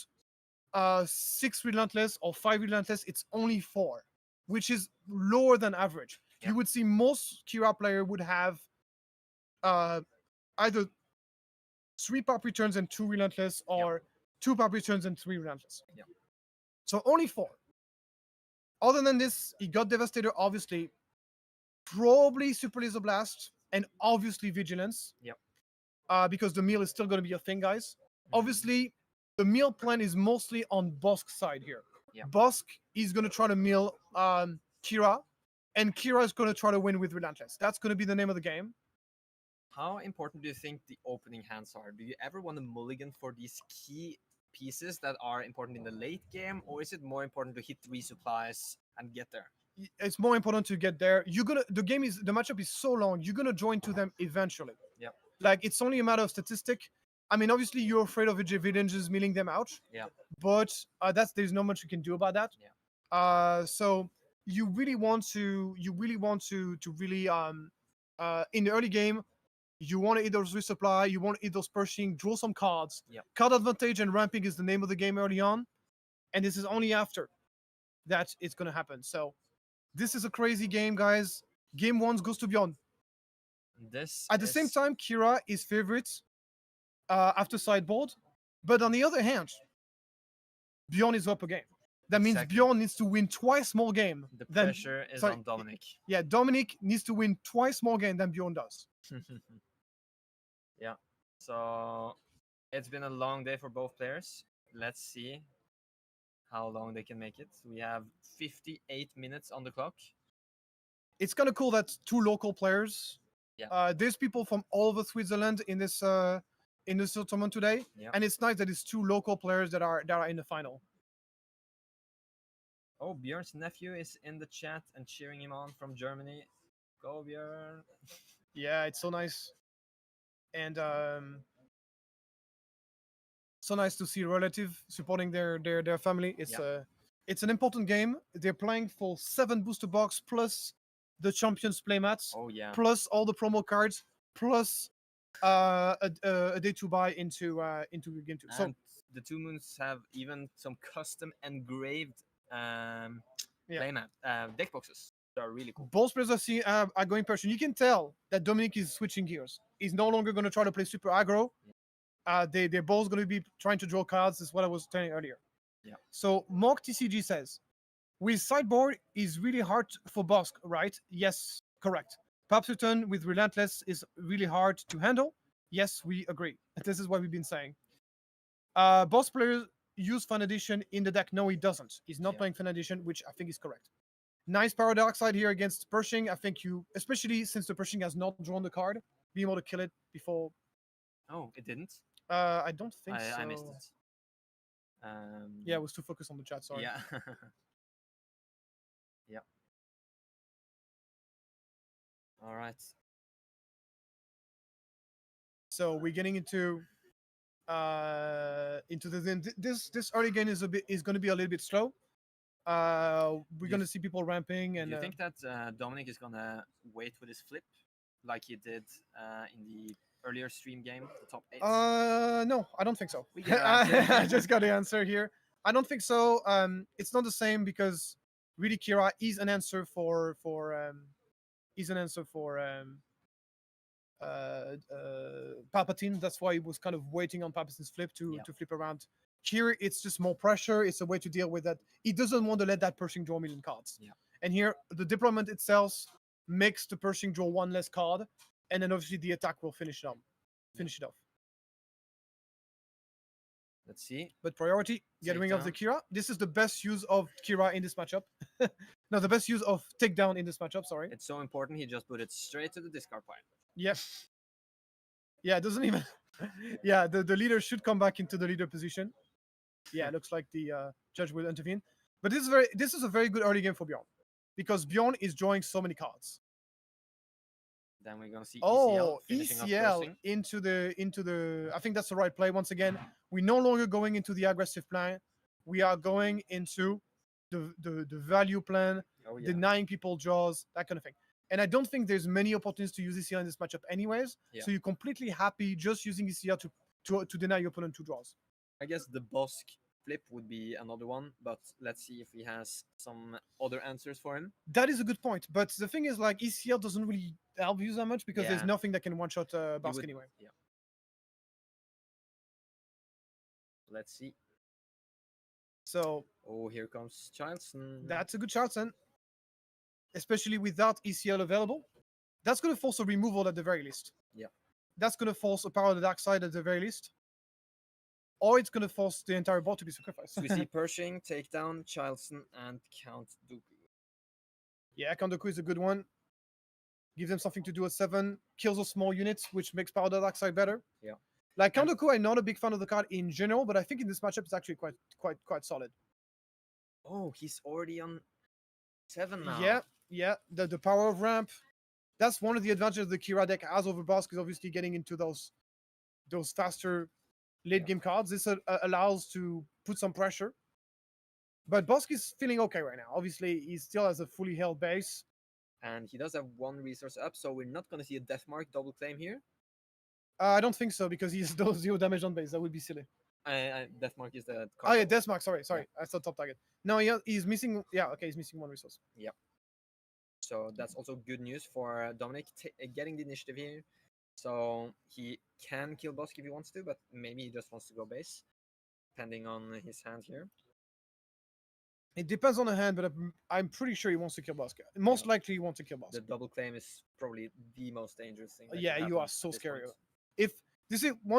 6 Relentless or 5 Relentless. It's only 4, which is lower than average. Yeah. You would see most Kira player would have either 3 pop returns and 2 Relentless, or 2 pop returns and 3 Relentless. Yeah. So only 4. Other than this, he got Devastator, obviously. Probably Super Laser Blast, and obviously Vigilance. Yep. Because the meal is still going to be a thing, guys. Obviously, the meal plan is mostly on Bosk's side here. Yep. Bosk is going to try to meal Kira, and Kira is going to try to win with Relentless. That's going to be the name of the game. How important do you think the opening hands are? Do you ever want to mulligan for these key pieces that are important in the late game, or is it more important to hit resupplies and get there? It's more important to get there. The matchup is so long. You're gonna join to them eventually. Yep. Like it's only a matter of statistic. I mean, obviously you're afraid of Villages milling them out. Yeah. But there's not much you can do about that. Yeah. So you really want to really in the early game, you want to eat those resupply, you want to eat those Pershing, draw some cards. Yep. Card advantage and ramping is the name of the game early on, and this is only after that it's gonna happen. So this is a crazy game, guys. Game 1 goes to Beyond. At the same time, Kira is favorite after sideboard, but on the other hand, Bjorn is up a game. That means Bjorn needs to win twice more game. The pressure is on Dominic. Yeah, Dominic needs to win twice more game than Bjorn does. Yeah. So it's been a long day for both players. Let's see how long they can make it. We have 58 minutes on the clock. It's kind of cool that 2 local players. Yeah. There's people from all over Switzerland in this tournament today, Yeah. and it's nice that it's 2 local players that are in the final. Oh, Björn's nephew is in the chat and cheering him on from Germany. Go, Björn. Yeah, it's so nice. And so nice to see a relative supporting their family. It's an important game. They're playing for 7 booster box plus the champions playmats, Oh yeah. plus all the promo cards, plus a day to buy into game 2. So And the TwoMoons have even some custom engraved playmat deck boxes. They are really cool. both players are going Persian. You can tell that Dominic is switching gears. He's no longer going to try to play super aggro. They're both going to be trying to draw cards. Is what I was telling earlier. Yeah. So Mark TCG says, with sideboard is really hard for Bosk, right? Yes, correct. Perhaps return with Relentless is really hard to handle. Yes, we agree. This is what we've been saying. Boss players use Fan Edition in the deck. No, he doesn't. He's not playing Fan Edition, which I think is correct. Nice Paradox side here against Pershing. I think especially since the Pershing has not drawn the card, being able to kill it before. Oh, it didn't? I don't think so. I missed it. Yeah, I was too focused on the chat. Sorry. Yeah. Yeah. All right. So we're getting into this early game is going to be a little bit slow. We're going to see people ramping, and do you think that Dominic is gonna wait with his flip like he did in the earlier stream game, the top 8? No, I don't think so. We get an answer. I just got the answer here. I don't think so. It's not the same because really Kira is an answer for Palpatine. That's why he was kind of waiting on Palpatine's flip to flip around. Here, it's just more pressure. It's a way to deal with that. He doesn't want to let that Pershing draw a million cards. Yeah. And here, the deployment itself makes the Pershing draw 1 less card, and then obviously the attack will finish it off. Let's see. But priority, get rid of the Kira. This is the best use of Kira in this matchup. No, the best use of takedown in this matchup, sorry. It's so important he just put it straight to the discard pile. Yep. Yeah, it doesn't even... yeah, the leader should come back into the leader position. Yeah, it looks like the judge will intervene. But this is a very good early game for Bjorn. Because Bjorn is drawing so many cards. Then we're gonna see Oh, finishing off ECL cursing. into the. I think that's the right play. Once again, we're no longer going into the aggressive plan. We are going into the value plan, Oh yeah. denying people draws, that kind of thing. And I don't think there's many opportunities to use ECL in this matchup, anyways. Yeah. So you're completely happy just using ECL to deny your opponent 2 draws. I guess the Bosk flip would be another one, but let's see if he has some other answers for him. That is a good point. But the thing is, like, ECL doesn't really help you that much because there's Yeah. nothing that can one-shot Bosk would- anyway. Yeah. Let's see. So Oh, here comes Chilson. that's a good chance, and especially without ECL available, that's going to force a removal at the very least. Yeah. That's going to force a power of the dark side at the very least. Or it's going to force the entire board to be sacrificed. So we see Pershing, Takedown, Chilson, and Count Dooku. Yeah, Kandoku is a good one. Gives them something to do at 7. Kills those small units, which makes power of the dark side better. Yeah. Like And- Kandoku, I'm not a big fan of the card in general, but I think in this matchup it's actually quite solid. Oh, he's already on 7 now. Yeah. The power of ramp. That's one of the advantages the Kira deck has over Bosk, is obviously getting into those faster late game cards. This allows to put some pressure. But Bosk is feeling okay right now. Obviously, he still has a fully held base. And he does have 1 resource up, so we're not going to see a Death Mark double claim here. I don't think so because he's 0 damage on base. That would be silly. Death Mark is the Oh card. yeah, Deathmark. Sorry. I thought top target. No, he's missing. Yeah, okay, he's missing 1 resource. So that's also good news for Dominic getting the initiative here. So he can kill Bosk if he wants to, but maybe he just wants to go base, depending on his hand here. It depends on the hand, but I'm pretty sure he wants to kill Bosk. Most Yeah. likely, he wants to kill Bosk. The double claim is probably the most dangerous thing. that Yeah, can you happen are so at this scary. point. If this is one